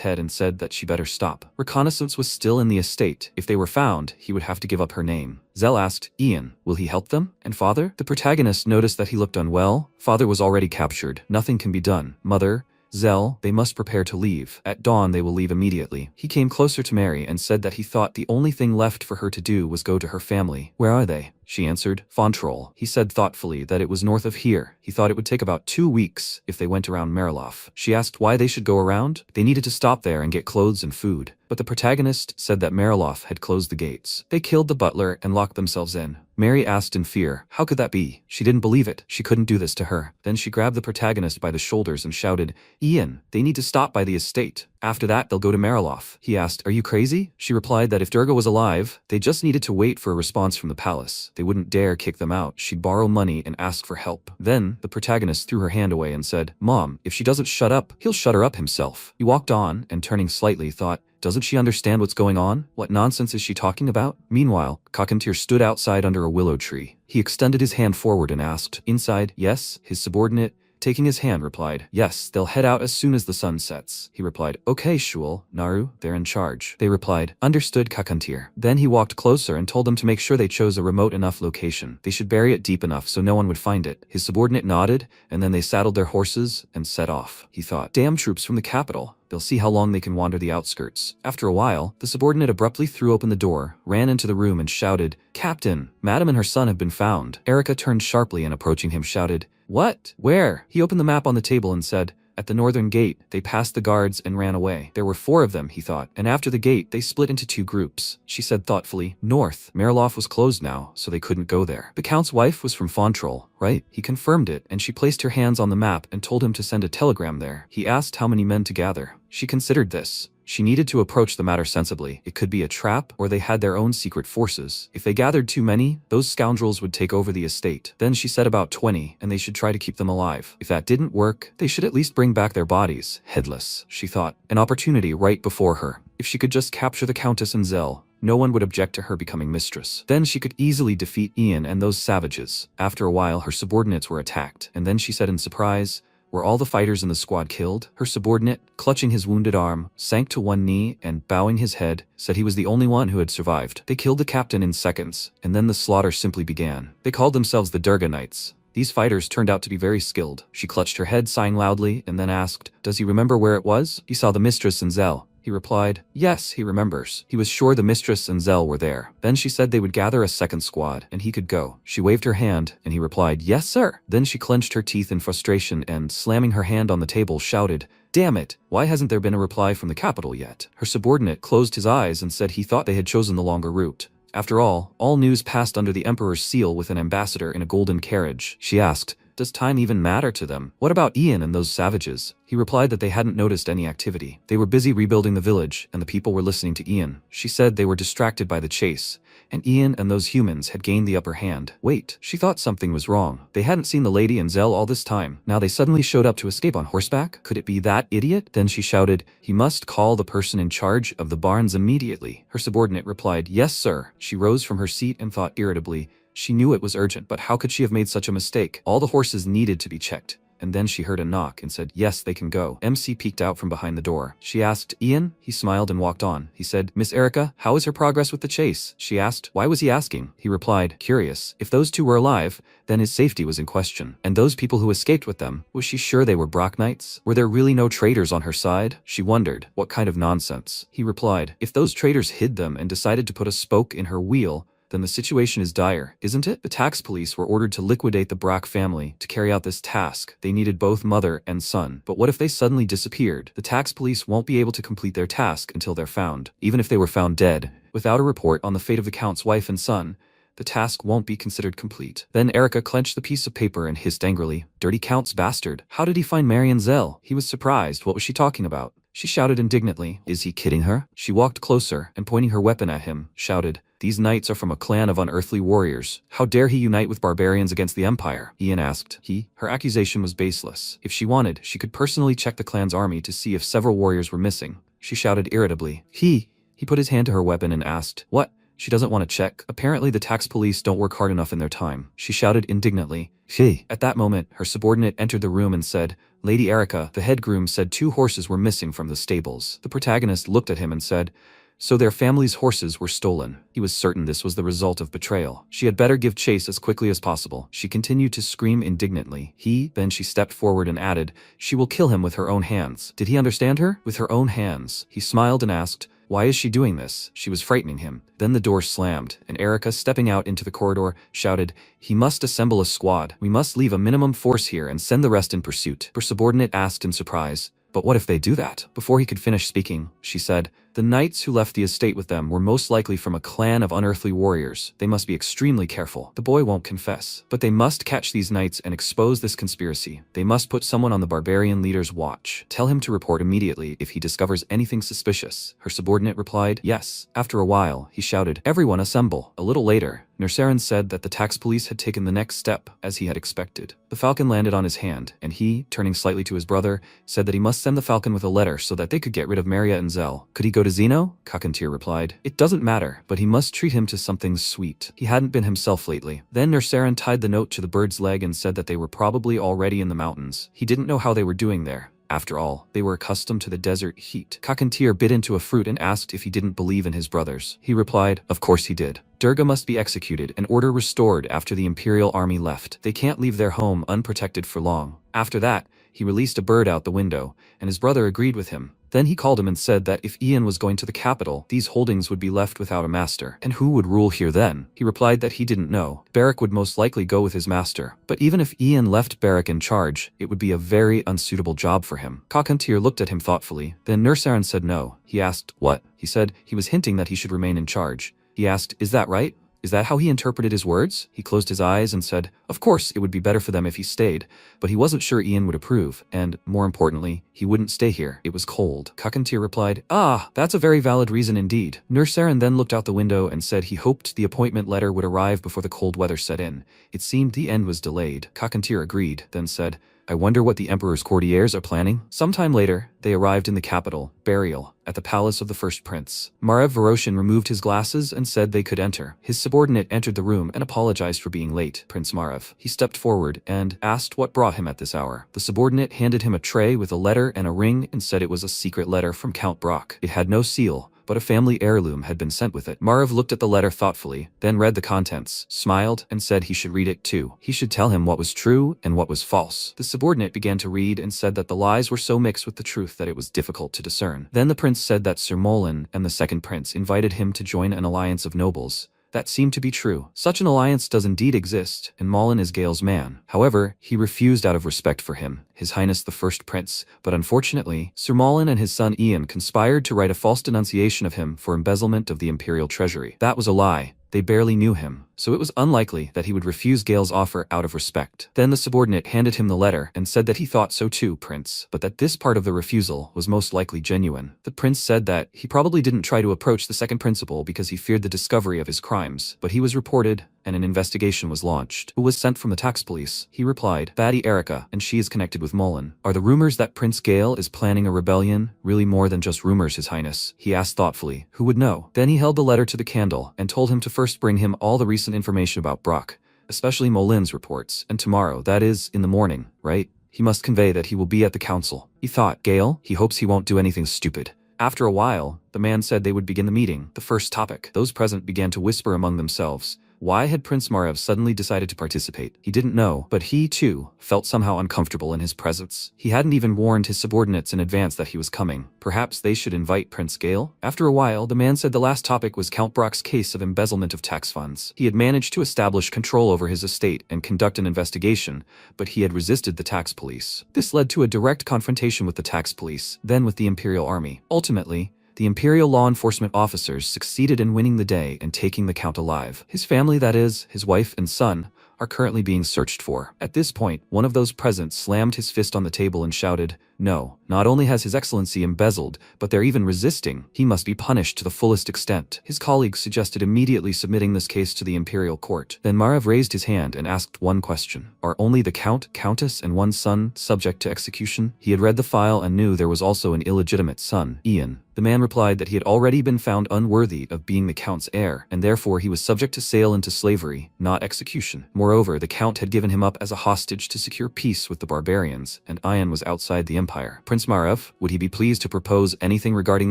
head and said that she better stop. Reconnaissance was still in the estate. If they were found, he would have to give up her name. Zell asked, "Ian, will he help them? And father?" The protagonist noticed that he looked unwell. Father was already captured. Nothing can be done. Mother? Zell, they must prepare to leave. At dawn they will leave immediately. He came closer to Mary and said that he thought the only thing left for her to do was go to her family. "Where are they?" She answered, "Fontrol." He said thoughtfully that it was north of here. He thought it would take about 2 weeks if they went around Mariloff. She asked why they should go around. They needed to stop there and get clothes and food. But the protagonist said that Mariloff had closed the gates. They killed the butler and locked themselves in. Mary asked in fear, how could that be? She didn't believe it. She couldn't do this to her. Then she grabbed the protagonist by the shoulders and shouted, "Ian, they need to stop by the estate. After that, they'll go to Marilof. He asked, "Are you crazy?" She replied that if Durga was alive, they just needed to wait for a response from the palace. They wouldn't dare kick them out. She'd borrow money and ask for help. Then, the protagonist threw her hand away and said, "Mom, if she doesn't shut up, he'll shut her up himself." He walked on, and turning slightly, thought, doesn't she understand what's going on? What nonsense is she talking about? Meanwhile, Kakantir stood outside under a willow tree. He extended his hand forward and asked, "Inside?" "Yes." His subordinate, taking his hand, replied, "Yes, they'll head out as soon as the sun sets." He replied, "Okay, Shul, Naru, they're in charge." They replied, "Understood, Kakantir." Then he walked closer and told them to make sure they chose a remote enough location. They should bury it deep enough so no one would find it. His subordinate nodded, and then they saddled their horses and set off. He thought, damn troops from the capital. They'll see how long they can wander the outskirts. After a while, the subordinate abruptly threw open the door, ran into the room and shouted, "Captain, Madam and her son have been found." Erica turned sharply and approaching him shouted, "What? Where?" He opened the map on the table and said, "At the northern gate." They passed the guards and ran away. There were 4 of them, he thought, and after the gate, they split into 2 groups. She said thoughtfully, "North." Marilof was closed now, so they couldn't go there. The count's wife was from Fontrol, right? He confirmed it, and she placed her hands on the map and told him to send a telegram there. He asked how many men to gather. She considered this. She needed to approach the matter sensibly. It could be a trap, or they had their own secret forces. If they gathered too many, those scoundrels would take over the estate. Then she said about 20, and they should try to keep them alive. If that didn't work, they should at least bring back their bodies, headless, she thought. An opportunity right before her. If she could just capture the Countess and Zell, no one would object to her becoming mistress. Then she could easily defeat Ian and those savages. After a while, her subordinates were attacked, and then she said in surprise, "Were all the fighters in the squad killed?" Her subordinate, clutching his wounded arm, sank to one knee and, bowing his head, said he was the only one who had survived. They killed the captain in seconds, and then the slaughter simply began. They called themselves the Durga Knights. These fighters turned out to be very skilled. She clutched her head, sighing loudly, and then asked, "Does he remember where it was?" He saw the mistress and Zell. He replied, "Yes, he remembers." He was sure the mistress and Zell were there. Then she said they would gather a second squad, and he could go. She waved her hand, and he replied, "Yes, sir." Then she clenched her teeth in frustration and, slamming her hand on the table, shouted, "Damn it, why hasn't there been a reply from the capital yet?" Her subordinate closed his eyes and said he thought they had chosen the longer route. After all news passed under the emperor's seal with an ambassador in a golden carriage. She asked, "Does time even matter to them? What about Ian and those savages?" He replied that they hadn't noticed any activity. They were busy rebuilding the village, and the people were listening to Ian. She said they were distracted by the chase, and Ian and those humans had gained the upper hand. Wait, she thought something was wrong. They hadn't seen the lady and Zell all this time. Now they suddenly showed up to escape on horseback? Could it be that idiot? Then she shouted, "He must call the person in charge of the barns immediately." Her subordinate replied, "Yes, sir." She rose from her seat and thought irritably, she knew it was urgent, but how could she have made such a mistake? All the horses needed to be checked. And then she heard a knock and said, "Yes, they can go." MC peeked out from behind the door. She asked, "Ian?" He smiled and walked on. He said, "Miss Erica, how is her progress with the chase?" She asked. Why was he asking? He replied, curious. If those 2 were alive, then his safety was in question. And those people who escaped with them, was she sure they were Brock Knights? Were there really no traitors on her side? She wondered. What kind of nonsense? He replied, "If those traitors hid them and decided to put a spoke in her wheel, then the situation is dire, isn't it?" The tax police were ordered to liquidate the Brock family to carry out this task. They needed both mother and son. But what if they suddenly disappeared? The tax police won't be able to complete their task until they're found. Even if they were found dead, without a report on the fate of the Count's wife and son, the task won't be considered complete. Then Erica clenched the piece of paper and hissed angrily, "Dirty Count's bastard. How did he find Marion Zell?" He was surprised. What was she talking about? She shouted indignantly, "Is he kidding her?" She walked closer and, pointing her weapon at him, shouted, "These knights are from a clan of unearthly warriors. How dare he unite with barbarians against the Empire?" Ian asked. Her accusation was baseless. If she wanted, she could personally check the clan's army to see if several warriors were missing. She shouted irritably, He put his hand to her weapon and asked, "What? She doesn't want to check. Apparently the tax police don't work hard enough in their time." She shouted indignantly, "He." At that moment, her subordinate entered the room and said, "Lady Erica, the head groom said 2 horses were missing from the stables." The protagonist looked at him and said, "So their family's horses were stolen." He was certain this was the result of betrayal. She had better give chase as quickly as possible. She continued to scream indignantly. Then she stepped forward and added, "She will kill him with her own hands." Did he understand her? With her own hands. He smiled and asked, "Why is she doing this?" She was frightening him. Then the door slammed, and Erica, stepping out into the corridor, shouted, "He must assemble a squad. We must leave a minimum force here and send the rest in pursuit." Her subordinate asked in surprise, "But what if they do that?" Before he could finish speaking, she said, The knights who left the estate with them were most likely from a clan of unearthly warriors. They must be extremely careful. The boy won't confess. But they must catch these knights and expose this conspiracy. They must put someone on the barbarian leader's watch. Tell him to report immediately if he discovers anything suspicious. Her subordinate replied, yes. After a while, he shouted, everyone assemble. A little later, Nersaran said that the tax police had taken the next step, as he had expected. The falcon landed on his hand, and he, turning slightly to his brother, said that he must send the falcon with a letter so that they could get rid of Maria and Zell. Could he go to Zeno? Kakantir replied. It doesn't matter, but he must treat him to something sweet. He hadn't been himself lately. Then Nersaran tied the note to the bird's leg and said that they were probably already in the mountains. He didn't know how they were doing there. After all, they were accustomed to the desert heat. Kakantir bit into a fruit and asked if he didn't believe in his brothers. He replied, of course he did. Durga must be executed and order restored after the Imperial army left. They can't leave their home unprotected for long. After that, he released a bird out the window, and his brother agreed with him. Then he called him and said that if Ian was going to the capital, these holdings would be left without a master. And who would rule here then? He replied that he didn't know. Beric would most likely go with his master. But even if Ian left Beric in charge, it would be a very unsuitable job for him. Kakantir looked at him thoughtfully. Then Nersaran said no. He asked, what? He said he was hinting that he should remain in charge. He asked, is that right? Is that how he interpreted his words? He closed his eyes and said, of course, it would be better for them if he stayed, but he wasn't sure Ian would approve, and, more importantly, he wouldn't stay here. It was cold. Kakantir replied, ah, that's a very valid reason indeed. Nersaran then looked out the window and said he hoped the appointment letter would arrive before the cold weather set in. It seemed the end was delayed. Kakantir agreed, then said, I wonder what the Emperor's courtiers are planning. Sometime later, they arrived in the capital, Burial, at the palace of the first prince. Marev Voroshin removed his glasses and said they could enter. His subordinate entered the room and apologized for being late. Prince Marev. He stepped forward and asked what brought him at this hour. The subordinate handed him a tray with a letter and a ring and said it was a secret letter from Count Brock. It had no seal, but a family heirloom had been sent with it. Marev looked at the letter thoughtfully, then read the contents, smiled, and said he should read it too. He should tell him what was true and what was false. The subordinate began to read and said that the lies were so mixed with the truth that it was difficult to discern. Then the prince said that Sir Molin and the second prince invited him to join an alliance of nobles. That seemed to be true. Such an alliance does indeed exist, and Molin is Gale's man. However, he refused out of respect for him, His Highness the First Prince, but unfortunately, Sir Molin and his son Ian conspired to write a false denunciation of him for embezzlement of the imperial treasury. That was a lie. They barely knew him, so it was unlikely that he would refuse Gale's offer out of respect. Then the subordinate handed him the letter and said that he thought so too, Prince, but that this part of the refusal was most likely genuine. The prince said that he probably didn't try to approach the second principal because he feared the discovery of his crimes, but he was reported, and an investigation was launched. Who was sent from the tax police? He replied, Thaddy Erica, and she is connected with Molin. Are the rumors that Prince Gale is planning a rebellion really more than just rumors, His Highness? He asked thoughtfully. Who would know? Then he held the letter to the candle and told him to first bring him all the recent information about Brock, especially Molin's reports, and tomorrow, that is, in the morning, right? He must convey that he will be at the council. He thought, Gale, he hopes he won't do anything stupid. After a while, the man said they would begin the meeting, the first topic. Those present began to whisper among themselves. Why had Prince Marev suddenly decided to participate? He didn't know, but he, too, felt somehow uncomfortable in his presence. He hadn't even warned his subordinates in advance that he was coming. Perhaps they should invite Prince Gale? After a while, the man said the last topic was Count Brock's case of embezzlement of tax funds. He had managed to establish control over his estate and conduct an investigation, but he had resisted the tax police. This led to a direct confrontation with the tax police, then with the Imperial Army. Ultimately, the Imperial law enforcement officers succeeded in winning the day and taking the Count alive. His family, that is, his wife and son, are currently being searched for. At this point, one of those present slammed his fist on the table and shouted, No, not only has His Excellency embezzled, but they're even resisting. He must be punished to the fullest extent. His colleagues suggested immediately submitting this case to the Imperial Court. Then Marev raised his hand and asked one question. Are only the Count, Countess, and one son subject to execution? He had read the file and knew there was also an illegitimate son, Ian. The man replied that he had already been found unworthy of being the Count's heir, and therefore he was subject to sale into slavery, not execution. Moreover, the Count had given him up as a hostage to secure peace with the barbarians, and Ian was outside the empire. Prince Marev, would he be pleased to propose anything regarding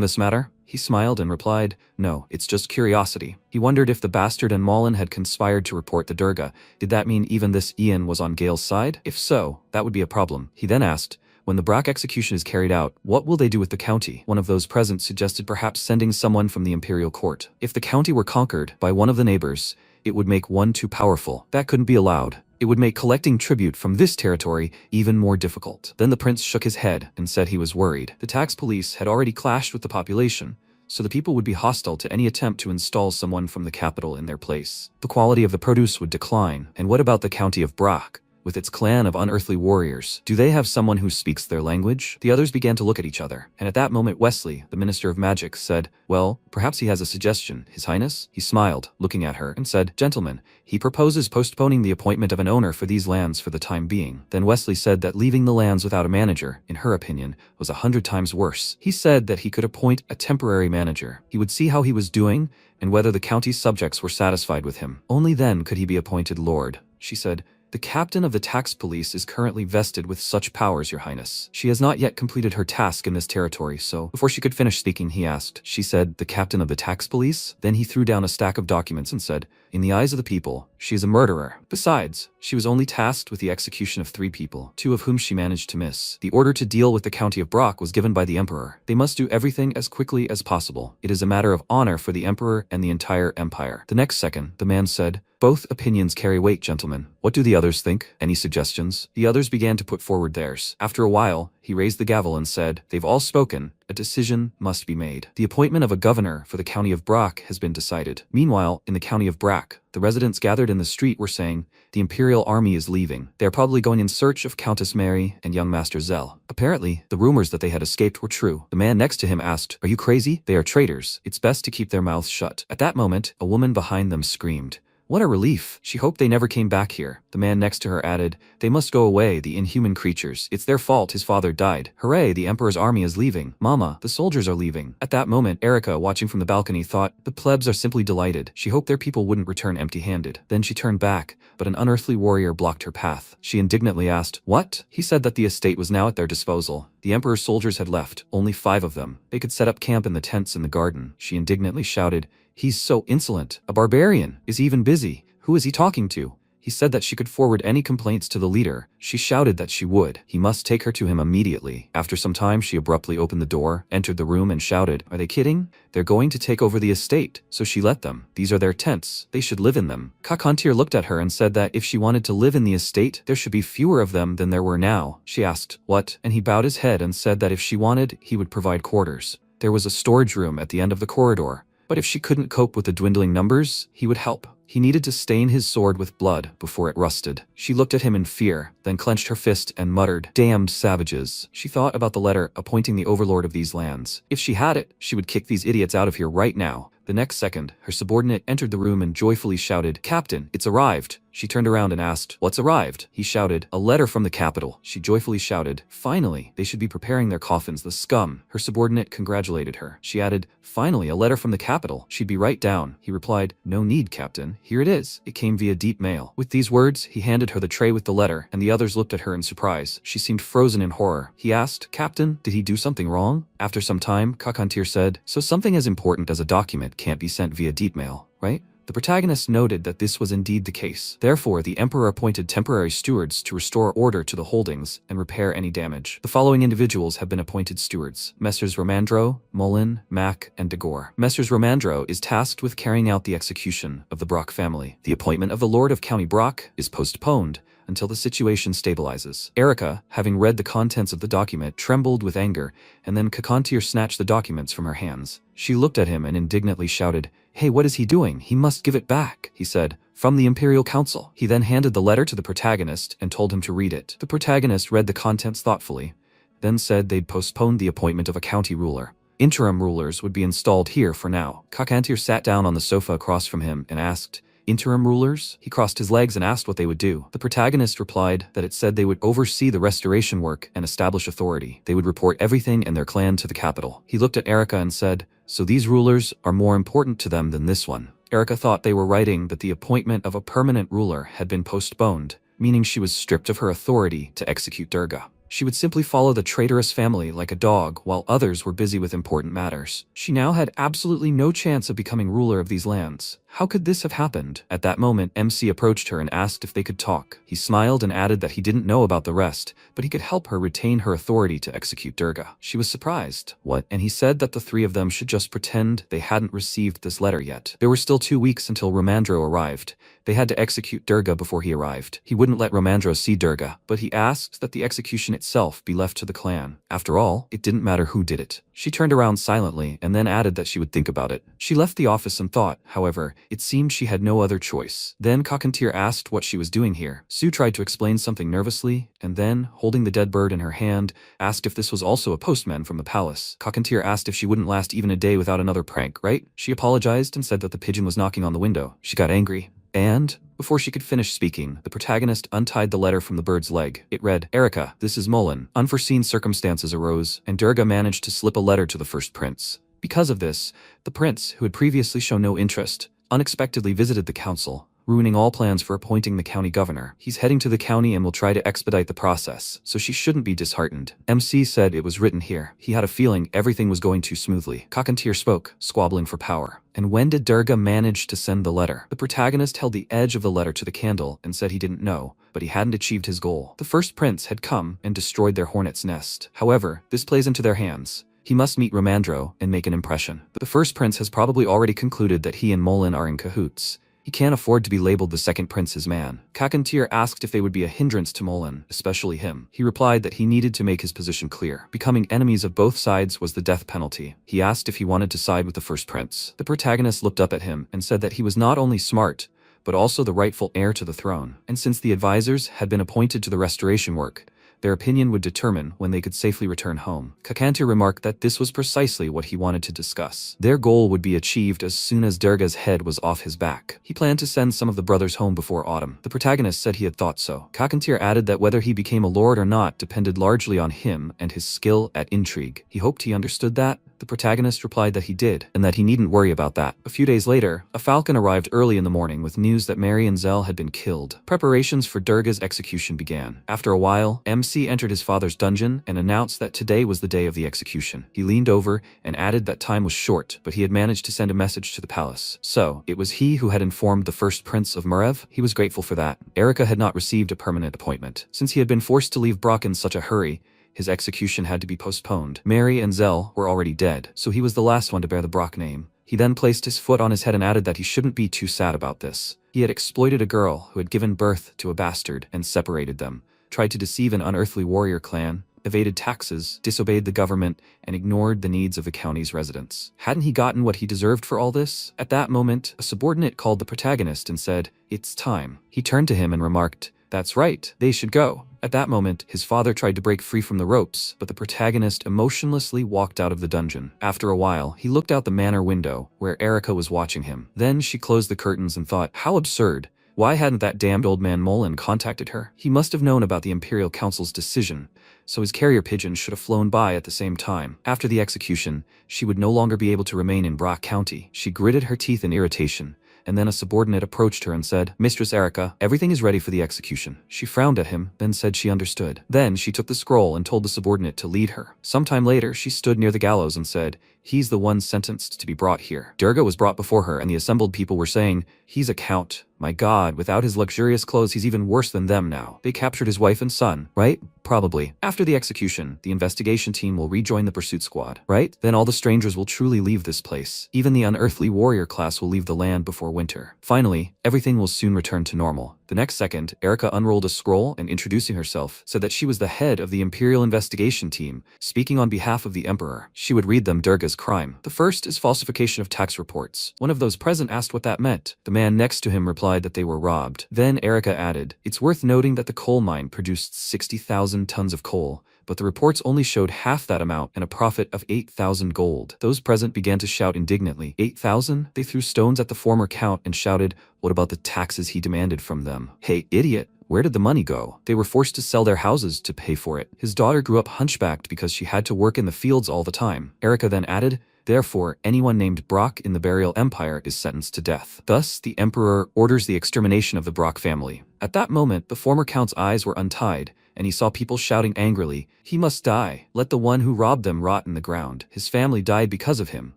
this matter? He smiled and replied, No, it's just curiosity. He wondered if the bastard and Molin had conspired to report the Durga. Did that mean even this Ian was on Gale's side? If so, that would be a problem. He then asked, when the Brock execution is carried out, what will they do with the county? One of those present suggested perhaps sending someone from the imperial court. If the county were conquered by one of the neighbors, it would make one too powerful. That couldn't be allowed. It would make collecting tribute from this territory even more difficult. Then the prince shook his head and said he was worried. The tax police had already clashed with the population, so the people would be hostile to any attempt to install someone from the capital in their place. The quality of the produce would decline. And what about the county of Brock? With its clan of unearthly warriors, do they have someone who speaks their language? The others began to look at each other, and at that moment Wesley, the Minister of Magic, said, "Well, perhaps he has a suggestion, His Highness." He smiled, looking at her, and said, "Gentlemen, he proposes postponing the appointment of an owner for these lands for the time being." Then Wesley said that leaving the lands without a manager, in her opinion, was 100 times worse. He said that he could appoint a temporary manager. He would see how he was doing, and whether the county's subjects were satisfied with him. Only then could he be appointed lord. She said, "The captain of the tax police is currently vested with such powers, Your Highness. She has not yet completed her task in this territory, so..." Before she could finish speaking, he asked. She said, "The captain of the tax police?" Then he threw down a stack of documents and said, "In the eyes of the people, she is a murderer. Besides, she was only tasked with the execution of 3 people, 2 of whom she managed to miss. The order to deal with the county of Brock was given by the Emperor. They must do everything as quickly as possible. It is a matter of honor for the Emperor and the entire empire." The next second, the man said, "Both opinions carry weight, gentlemen. What do the others think? Any suggestions?" The others began to put forward theirs. After a while, he raised the gavel and said, "They've all spoken. A decision must be made. The appointment of a governor for the county of Brock has been decided." Meanwhile, in the county of Brock, the residents gathered in the street were saying, "The Imperial army is leaving. They are probably going in search of Countess Mary and young Master Zell." Apparently, the rumors that they had escaped were true. The man next to him asked, "Are you crazy? They are traitors. It's best to keep their mouths shut." At that moment, a woman behind them screamed, "What a relief. She hoped they never came back here." The man next to her added, "They must go away, the inhuman creatures. It's their fault his father died. Hooray, the Emperor's army is leaving. Mama, the soldiers are leaving." At that moment, Erica, watching from the balcony, thought, "The plebs are simply delighted." She hoped their people wouldn't return empty-handed. Then she turned back, but an unearthly warrior blocked her path. She indignantly asked, "What?" He said that the estate was now at their disposal. The Emperor's soldiers had left, only 5 of them. They could set up camp in the tents in the garden. She indignantly shouted, "He's so insolent. A barbarian. Is he even busy? Who is he talking to?" He said that she could forward any complaints to the leader. She shouted that she would. He must take her to him immediately. After some time, she abruptly opened the door, entered the room, and shouted, "Are they kidding? They're going to take over the estate." So she let them. These are their tents. They should live in them. Kakantir looked at her and said that if she wanted to live in the estate, there should be fewer of them than there were now. She asked, "What?" And he bowed his head and said that if she wanted, he would provide quarters. There was a storage room at the end of the corridor. But if she couldn't cope with the dwindling numbers, he would help. He needed to stain his sword with blood before it rusted. She looked at him in fear, then clenched her fist and muttered, "Damned savages." She thought about the letter appointing the overlord of these lands. If she had it, she would kick these idiots out of here right now. The next second, her subordinate entered the room and joyfully shouted, "Captain, it's arrived." She turned around and asked, "What's arrived?" He shouted, "A letter from the capital." She joyfully shouted, "Finally, they should be preparing their coffins, the scum." Her subordinate congratulated her. She added, "Finally, a letter from the capital. She'd be right down." He replied, "No need, Captain. Here it is. It came via deep mail." With these words, he handed her the tray with the letter, and the others looked at her in surprise. She seemed frozen in horror. He asked, "Captain, did he do something wrong?" After some time, Kakantir said, "So something as important as a document can't be sent via deep mail, right?" The protagonist noted that this was indeed the case. Therefore, the Emperor appointed temporary stewards to restore order to the holdings and repair any damage. The following individuals have been appointed stewards: Messrs. Romandro, Mullen, Mack, and Degore. Messrs. Romandro is tasked with carrying out the execution of the Brock family. The appointment of the Lord of County Brock is postponed until the situation stabilizes. Erica, having read the contents of the document, trembled with anger, and then Kakantir snatched the documents from her hands. She looked at him and indignantly shouted, "Hey, what is he doing? He must give it back," he said. "From the Imperial Council." He then handed the letter to the protagonist and told him to read it. The protagonist read the contents thoughtfully, then said they'd postponed the appointment of a county ruler. Interim rulers would be installed here for now. Kakantir sat down on the sofa across from him and asked, "Interim rulers?" He crossed his legs and asked what they would do. The protagonist replied that it said they would oversee the restoration work and establish authority. They would report everything and their clan to the capital. He looked at Erica and said, "So these rulers are more important to them than this one." Erica thought they were writing that the appointment of a permanent ruler had been postponed, meaning she was stripped of her authority to execute Durga. She would simply follow the traitorous family like a dog while others were busy with important matters. She now had absolutely no chance of becoming ruler of these lands. How could this have happened? At that moment, MC approached her and asked if they could talk. He smiled and added that he didn't know about the rest, but he could help her retain her authority to execute Durga. She was surprised. What? And he said that the three of them should just pretend they hadn't received this letter yet. There were still 2 weeks until Ramandro arrived. They had to execute Durga before he arrived. He wouldn't let Ramandro see Durga, but he asked that the execution itself be left to the clan. After all, it didn't matter who did it. She turned around silently and then added that she would think about it. She left the office and thought, however, it seemed she had no other choice. Then Cockatier asked what she was doing here. Sue tried to explain something nervously, and then, holding the dead bird in her hand, asked if this was also a postman from the palace. Cockatier asked if she wouldn't last even a day without another prank, right? She apologized and said that the pigeon was knocking on the window. She got angry. And, before she could finish speaking, the protagonist untied the letter from the bird's leg. It read, Erica, this is Mullen. Unforeseen circumstances arose, and Durga managed to slip a letter to the first prince. Because of this, the prince, who had previously shown no interest, unexpectedly visited the council, ruining all plans for appointing the county governor. He's heading to the county and will try to expedite the process, so she shouldn't be disheartened. MC said it was written here. He had a feeling everything was going too smoothly. Cockatier spoke, squabbling for power. And when did Durga manage to send the letter? The protagonist held the edge of the letter to the candle and said he didn't know, but he hadn't achieved his goal. The first prince had come and destroyed their hornet's nest. However, this plays into their hands. He must meet Ramandro and make an impression. The first prince has probably already concluded that he and Mullen are in cahoots. He can't afford to be labeled the second prince's man. Cockatier asked if they would be a hindrance to Mullen, especially him. He replied that he needed to make his position clear. Becoming enemies of both sides was the death penalty. He asked if he wanted to side with the first prince. The protagonist looked up at him and said that he was not only smart, but also the rightful heir to the throne. And since the advisors had been appointed to the restoration work, their opinion would determine when they could safely return home. Cockatier remarked that this was precisely what he wanted to discuss. Their goal would be achieved as soon as Durga's head was off his back. He planned to send some of the brothers home before autumn. The protagonist said he had thought so. Cockatier added that whether he became a lord or not depended largely on him and his skill at intrigue. He hoped he understood that. The protagonist replied that he did, and that he needn't worry about that. A few days later, a falcon arrived early in the morning with news that Mary and Zell had been killed. Preparations for Durga's execution began. After a while, MC entered his father's dungeon and announced that today was the day of the execution. He leaned over and added that time was short, but he had managed to send a message to the palace. So, it was he who had informed the first prince of Margrave. He was grateful for that. Erica had not received a permanent appointment. Since he had been forced to leave Brock in such a hurry, his execution had to be postponed. Mary and Zell were already dead, so he was the last one to bear the Brock name. He then placed his foot on his head and added that he shouldn't be too sad about this. He had exploited a girl who had given birth to a bastard and separated them, tried to deceive an unearthly warrior clan, evaded taxes, disobeyed the government, and ignored the needs of the county's residents. Hadn't he gotten what he deserved for all this? At that moment, a subordinate called the protagonist and said, "It's time." He turned to him and remarked, "That's right, they should go." At that moment, his father tried to break free from the ropes, but the protagonist emotionlessly walked out of the dungeon. After a while, he looked out the manor window, where Erica was watching him. Then she closed the curtains and thought, how absurd. Why hadn't that damned old man Mullen contacted her? He must have known about the Imperial Council's decision, so his carrier pigeon should have flown by at the same time. After the execution, she would no longer be able to remain in Brock County. She gritted her teeth in irritation, and then a subordinate approached her and said, "Mistress Erica, everything is ready for the execution." She frowned at him, then said she understood. Then she took the scroll and told the subordinate to lead her. Sometime later, she stood near the gallows and said, "He's the one sentenced to be brought here." Durga was brought before her, and the assembled people were saying, "He's a count. My God, without his luxurious clothes, he's even worse than them now. They captured his wife and son, right? Probably. After the execution, the investigation team will rejoin the pursuit squad, right? Then all the strangers will truly leave this place. Even the unearthly warrior class will leave the land before winter. Finally, everything will soon return to normal." The next second, Erica unrolled a scroll and, introducing herself, said that she was the head of the Imperial Investigation Team, speaking on behalf of the Emperor. She would read them Durga's crime. The first is falsification of tax reports. One of those present asked what that meant. The man next to him replied that they were robbed. Then Erica added, "It's worth noting that the coal mine produced 60,000 tons of coal, but the reports only showed half that amount and a profit of 8,000 gold." Those present began to shout indignantly. 8,000? They threw stones at the former count and shouted, "What about the taxes he demanded from them?" "Hey, idiot! Where did the money go? They were forced to sell their houses to pay for it. His daughter grew up hunchbacked because she had to work in the fields all the time." Erica then added, "Therefore, anyone named Brock in the Burial Empire is sentenced to death. Thus, the Emperor orders the extermination of the Brock family." At that moment, the former count's eyes were untied, and he saw people shouting angrily, "He must die. Let the one who robbed them rot in the ground. His family died because of him.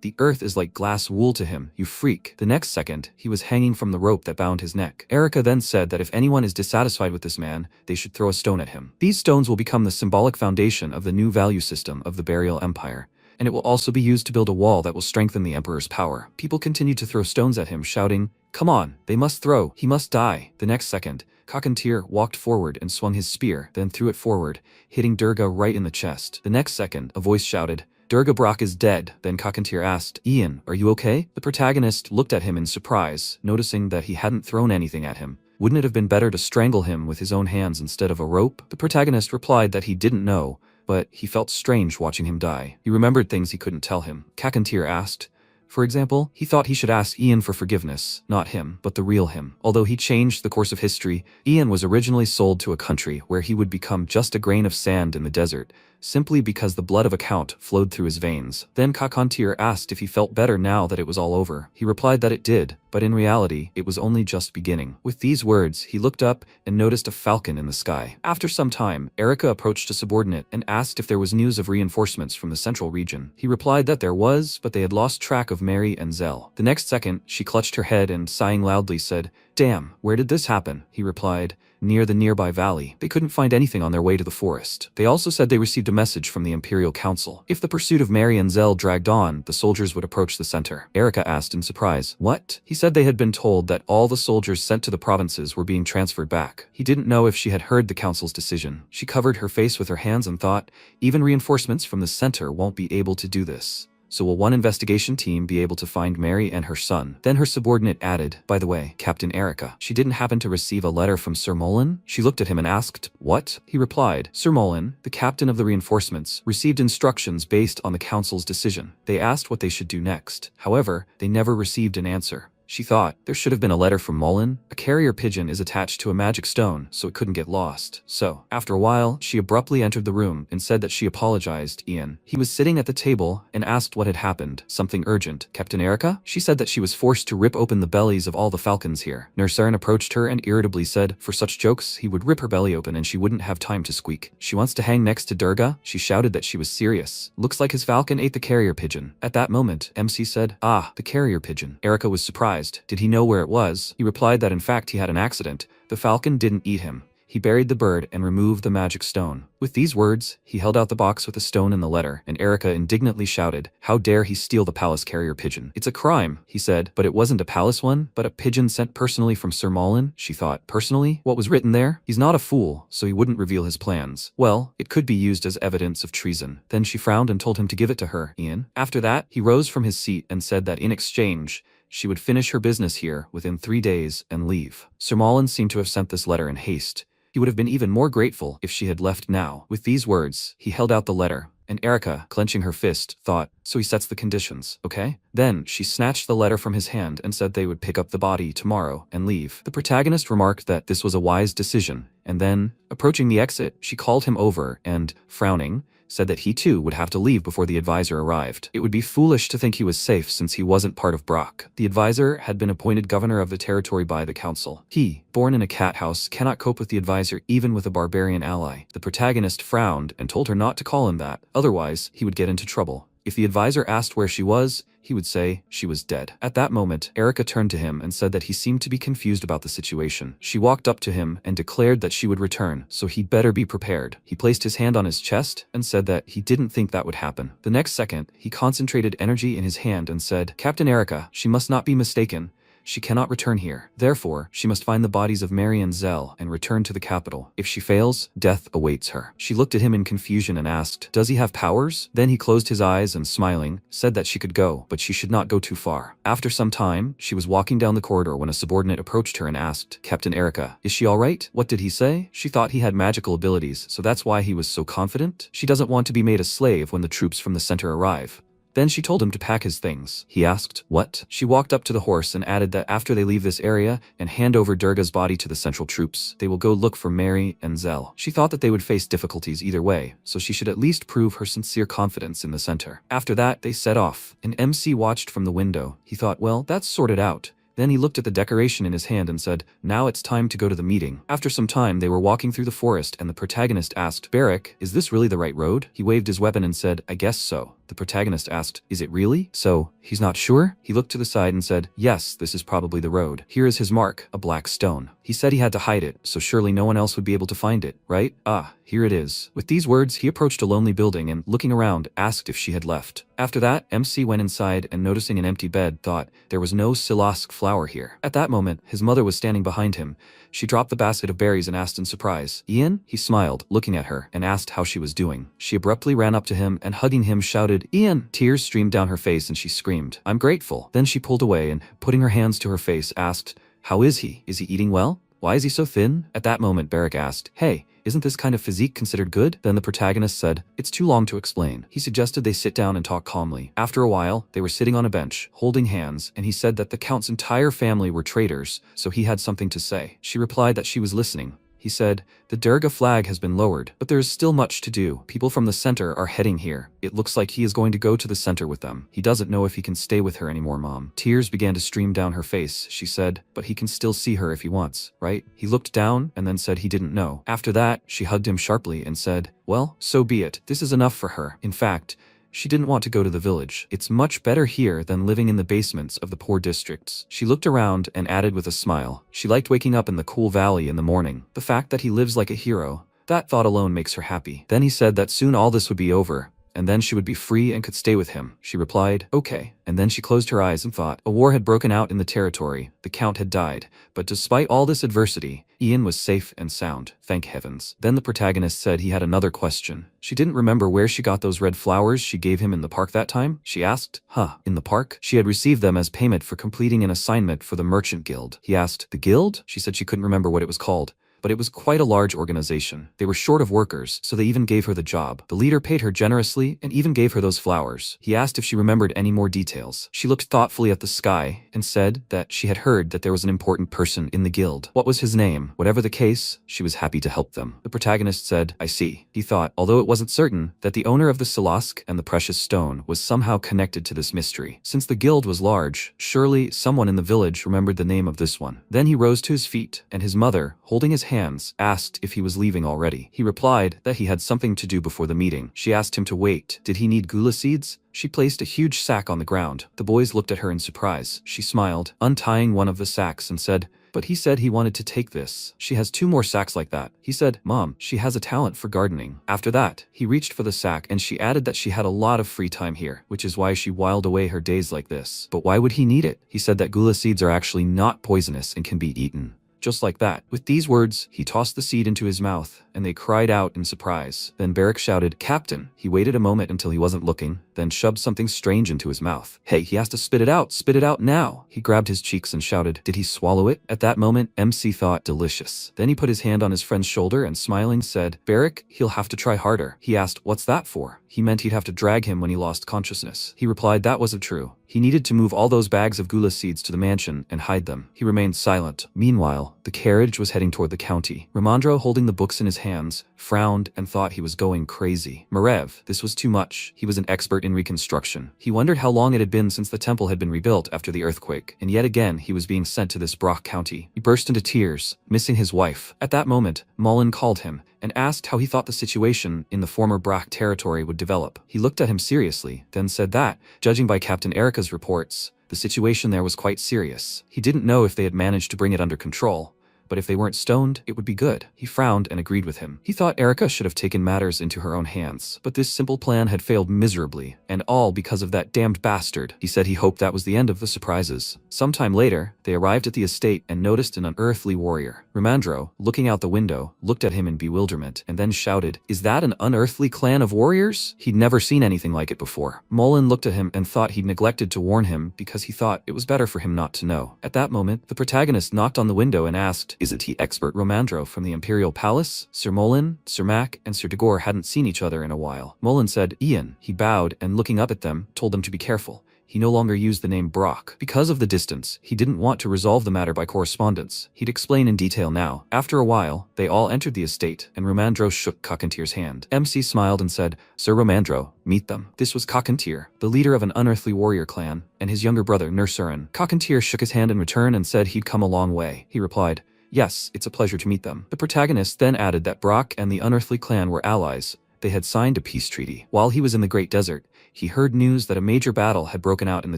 The earth is like glass wool to him, you freak." The next second, he was hanging from the rope that bound his neck. Erica then said that if anyone is dissatisfied with this man, they should throw a stone at him. These stones will become the symbolic foundation of the new value system of the Burial Empire, and it will also be used to build a wall that will strengthen the Emperor's power. People continued to throw stones at him, shouting, "Come on, they must throw, he must die." The next second, Kakantir walked forward and swung his spear, then threw it forward, hitting Durga right in the chest. The next second, a voice shouted, "Durga Brock is dead." Then Kakantir asked, "Ian, are you okay?" The protagonist looked at him in surprise, noticing that he hadn't thrown anything at him. Wouldn't it have been better to strangle him with his own hands instead of a rope? The protagonist replied that he didn't know, but he felt strange watching him die. He remembered things he couldn't tell him. Kakantir asked, for example, he thought he should ask Ian for forgiveness, not him, but the real him. Although he changed the course of history, Ian was originally sold to a country where he would become just a grain of sand in the desert, simply because the blood of a count flowed through his veins. Then Kakantir asked if he felt better now that it was all over. He replied that it did, but in reality, it was only just beginning. With these words, he looked up and noticed a falcon in the sky. After some time, Erica approached a subordinate and asked if there was news of reinforcements from the central region. He replied that there was, but they had lost track of Mary and Zell. The next second, she clutched her head and, sighing loudly, said, "Damn, where did this happen?" He replied, "Near the nearby valley." They couldn't find anything on their way to the forest. They also said they received a message from the Imperial Council. If the pursuit of Mary and Zell dragged on, the soldiers would approach the center. Erica asked in surprise, "What?" He said they had been told that all the soldiers sent to the provinces were being transferred back. He didn't know if she had heard the council's decision. She covered her face with her hands and thought, even reinforcements from the center won't be able to do this. So will one investigation team be able to find Mary and her son? Then her subordinate added, "By the way, Captain Erica, she didn't happen to receive a letter from Sir Molin?" She looked at him and asked, "What?" He replied, "Sir Molin, the captain of the reinforcements, received instructions based on the council's decision. They asked what they should do next. However, they never received an answer." She thought, there should have been a letter from Molin. A carrier pigeon is attached to a magic stone, so it couldn't get lost. So, after a while, she abruptly entered the room and said that she apologized, Ian. He was sitting at the table and asked what had happened. "Something urgent. Captain Erica?" She said that she was forced to rip open the bellies of all the falcons here. Nursaren approached her and irritably said, for such jokes, he would rip her belly open and she wouldn't have time to squeak. "She wants to hang next to Durga?" She shouted that she was serious. "Looks like his falcon ate the carrier pigeon." At that moment, MC said, "Ah, the carrier pigeon." Erica was surprised. Did he know where it was? He replied that in fact he had an accident. The falcon didn't eat him. He buried the bird and removed the magic stone. With these words, he held out the box with the stone and the letter, and Erica indignantly shouted, "How dare he steal the palace carrier pigeon?" "It's a crime," he said, "but it wasn't a palace one, but a pigeon sent personally from Sir Molin." She thought, personally? What was written there? He's not a fool, so he wouldn't reveal his plans. Well, it could be used as evidence of treason. Then she frowned and told him to give it to her, Ian. After that, he rose from his seat and said that in exchange, she would finish her business here within 3 days and leave. Sir Molin seemed to have sent this letter in haste. He would have been even more grateful if she had left now. With these words, he held out the letter, and Erica, clenching her fist, thought, so he sets the conditions, okay? Then she snatched the letter from his hand and said they would pick up the body tomorrow and leave. The protagonist remarked that this was a wise decision, and then, approaching the exit, she called him over and, frowning, said that he too would have to leave before the advisor arrived. It would be foolish to think he was safe since he wasn't part of Brock. The advisor had been appointed governor of the territory by the council. He, born in a cat house, cannot cope with the advisor even with a barbarian ally. The protagonist frowned and told her not to call him that, otherwise he would get into trouble. If the advisor asked where she was, he would say she was dead. At that moment, Erica turned to him and said that he seemed to be confused about the situation. She walked up to him and declared that she would return, so he'd better be prepared. He placed his hand on his chest and said that he didn't think that would happen. The next second, he concentrated energy in his hand and said, "Captain Erica, she must not be mistaken. She cannot return here. Therefore, she must find the bodies of Mary and Zell and return to the capital. If she fails, death awaits her." She looked at him in confusion and asked, "Does he have powers?" Then he closed his eyes and, smiling, said that she could go, but she should not go too far. After some time, she was walking down the corridor when a subordinate approached her and asked, "Captain Erica, is she all right?" What did he say? She thought he had magical abilities, so that's why he was so confident? She doesn't want to be made a slave when the troops from the center arrive. Then she told him to pack his things. He asked, "What?" She walked up to the horse and added that after they leave this area and hand over Durga's body to the central troops, they will go look for Mary and Zell. She thought that they would face difficulties either way, so she should at least prove her sincere confidence in the center. After that, they set off. An MC watched from the window. He thought, well, that's sorted out. Then he looked at the decoration in his hand and said, "Now it's time to go to the meeting." After some time, they were walking through the forest and the protagonist asked, "Barrack, is this really the right road?" He waved his weapon and said, "I guess so." The protagonist asked, "Is it really?" So, he's not sure? He looked to the side and said, "Yes, this is probably the road. Here is his mark, a black stone." He said he had to hide it, so surely no one else would be able to find it, right? Ah, here it is. With these words, he approached a lonely building and, looking around, asked if she had left. After that, MC went inside and, noticing an empty bed, thought there was no silask flower here. At that moment, his mother was standing behind him. She dropped the basket of berries and asked in surprise, "Ian?" He smiled, looking at her, and asked how she was doing. She abruptly ran up to him and, hugging him, shouted, "Ian!" Tears streamed down her face and she screamed, "I'm grateful." Then she pulled away and, putting her hands to her face, asked, "How is he? Is he eating well? Why is he so thin?" At that moment, Barrack asked, "Hey, isn't this kind of physique considered good?" Then the protagonist said, "It's too long to explain." He suggested they sit down and talk calmly. After a while, they were sitting on a bench, holding hands, and he said that the Count's entire family were traitors, so he had something to say. She replied that she was listening. He said, "The Durga flag has been lowered, but there is still much to do. People from the center are heading here. It looks like he is going to go to the center with them. He doesn't know if he can stay with her anymore, Mom." Tears began to stream down her face. She said, "But he can still see her if he wants, right?" He looked down and then said he didn't know. After that, she hugged him sharply and said, "Well, so be it. This is enough for her." In fact, she didn't want to go to the village. "It's much better here than living in the basements of the poor districts." She looked around and added with a smile, she liked waking up in the cool valley in the morning. The fact that he lives like a hero, that thought alone makes her happy. Then he said that soon all this would be over, and then she would be free and could stay with him. She replied, "Okay." And then she closed her eyes and thought. A war had broken out in the territory. The Count had died. But despite all this adversity, Ian was safe and sound. Thank heavens. Then the protagonist said he had another question. She didn't remember where she got those red flowers she gave him in the park that time. She asked, in the park?" She had received them as payment for completing an assignment for the Merchant Guild. He asked, "The guild?" She said she couldn't remember what it was called. But it was quite a large organization. They were short of workers, so they even gave her the job. The leader paid her generously and even gave her those flowers. He asked if she remembered any more details. She looked thoughtfully at the sky and said that she had heard that there was an important person in the guild. What was his name? Whatever the case, she was happy to help them. The protagonist said, "I see." He thought, although it wasn't certain, that the owner of the Silask and the precious stone was somehow connected to this mystery. Since the guild was large, surely someone in the village remembered the name of this one. Then he rose to his feet, and his mother, holding his hands, asked if he was leaving already. He replied that he had something to do before the meeting. She asked him to wait. Did he need gula seeds? She placed a huge sack on the ground. The boys looked at her in surprise. She smiled, untying one of the sacks, and said, "But he said he wanted to take this. She has 2 more sacks like that." He said, "Mom, she has a talent for gardening." After that, he reached for the sack and she added that she had a lot of free time here, which is why she whiled away her days like this. But why would he need it? He said that gula seeds are actually not poisonous and can be eaten. Just like that. With these words, he tossed the seed into his mouth, and they cried out in surprise. Then Barrack shouted, "Captain!" He waited a moment until he wasn't looking, then shoved something strange into his mouth. "Hey, he has to spit it out now!" He grabbed his cheeks and shouted, "Did he swallow it?" At that moment, MC thought, delicious. Then he put his hand on his friend's shoulder and smiling said, "Barrack, he'll have to try harder." He asked, "What's that for?" He meant he'd have to drag him when he lost consciousness. He replied that wasn't true. He needed to move all those bags of gula seeds to the mansion and hide them. He remained silent. Meanwhile, the carriage was heading toward the county. Ramandro, holding the books in his hands, frowned and thought he was going crazy. Margrave, this was too much. He was an expert in reconstruction. He wondered how long it had been since the temple had been rebuilt after the earthquake, and yet again he was being sent to this Brock county. He burst into tears, missing his wife. At that moment, Mullen called him and asked how he thought the situation in the former Brock territory would develop. He looked at him seriously, then said that, judging by Captain Erica's reports, the situation there was quite serious. He didn't know if they had managed to bring it under control, but if they weren't stoned, it would be good. He frowned and agreed with him. He thought Erica should have taken matters into her own hands, but this simple plan had failed miserably, and all because of that damned bastard. He said he hoped that was the end of the surprises. Sometime later, they arrived at the estate and noticed an unearthly warrior. Ramandro, looking out the window, looked at him in bewilderment, and then shouted, "Is that an unearthly clan of warriors?" He'd never seen anything like it before. Mullen looked at him and thought he'd neglected to warn him because he thought it was better for him not to know. At that moment, the protagonist knocked on the window and asked, "Isn't he expert Ramandro from the Imperial Palace?" Sir Mullen, Sir Mac, and Sir Dagor hadn't seen each other in a while. Mullen said, "Ian." He bowed and looking up at them, told them to be careful. he no longer used the name Brock. Because of the distance, he didn't want to resolve the matter by correspondence. He'd explain in detail now. After a while, they all entered the estate, and Romandro shook Cockantier's hand. MC smiled and said, "Sir Romandro, meet them." This was Cockantier, the leader of an unearthly warrior clan, and his younger brother Nursurin. Cockantier shook his hand in return and said he'd come a long way. He replied, "Yes, it's a pleasure to meet them." The protagonist then added that Brock and the unearthly clan were allies. They had signed a peace treaty. While he was in the Great Desert, he heard news that a major battle had broken out in the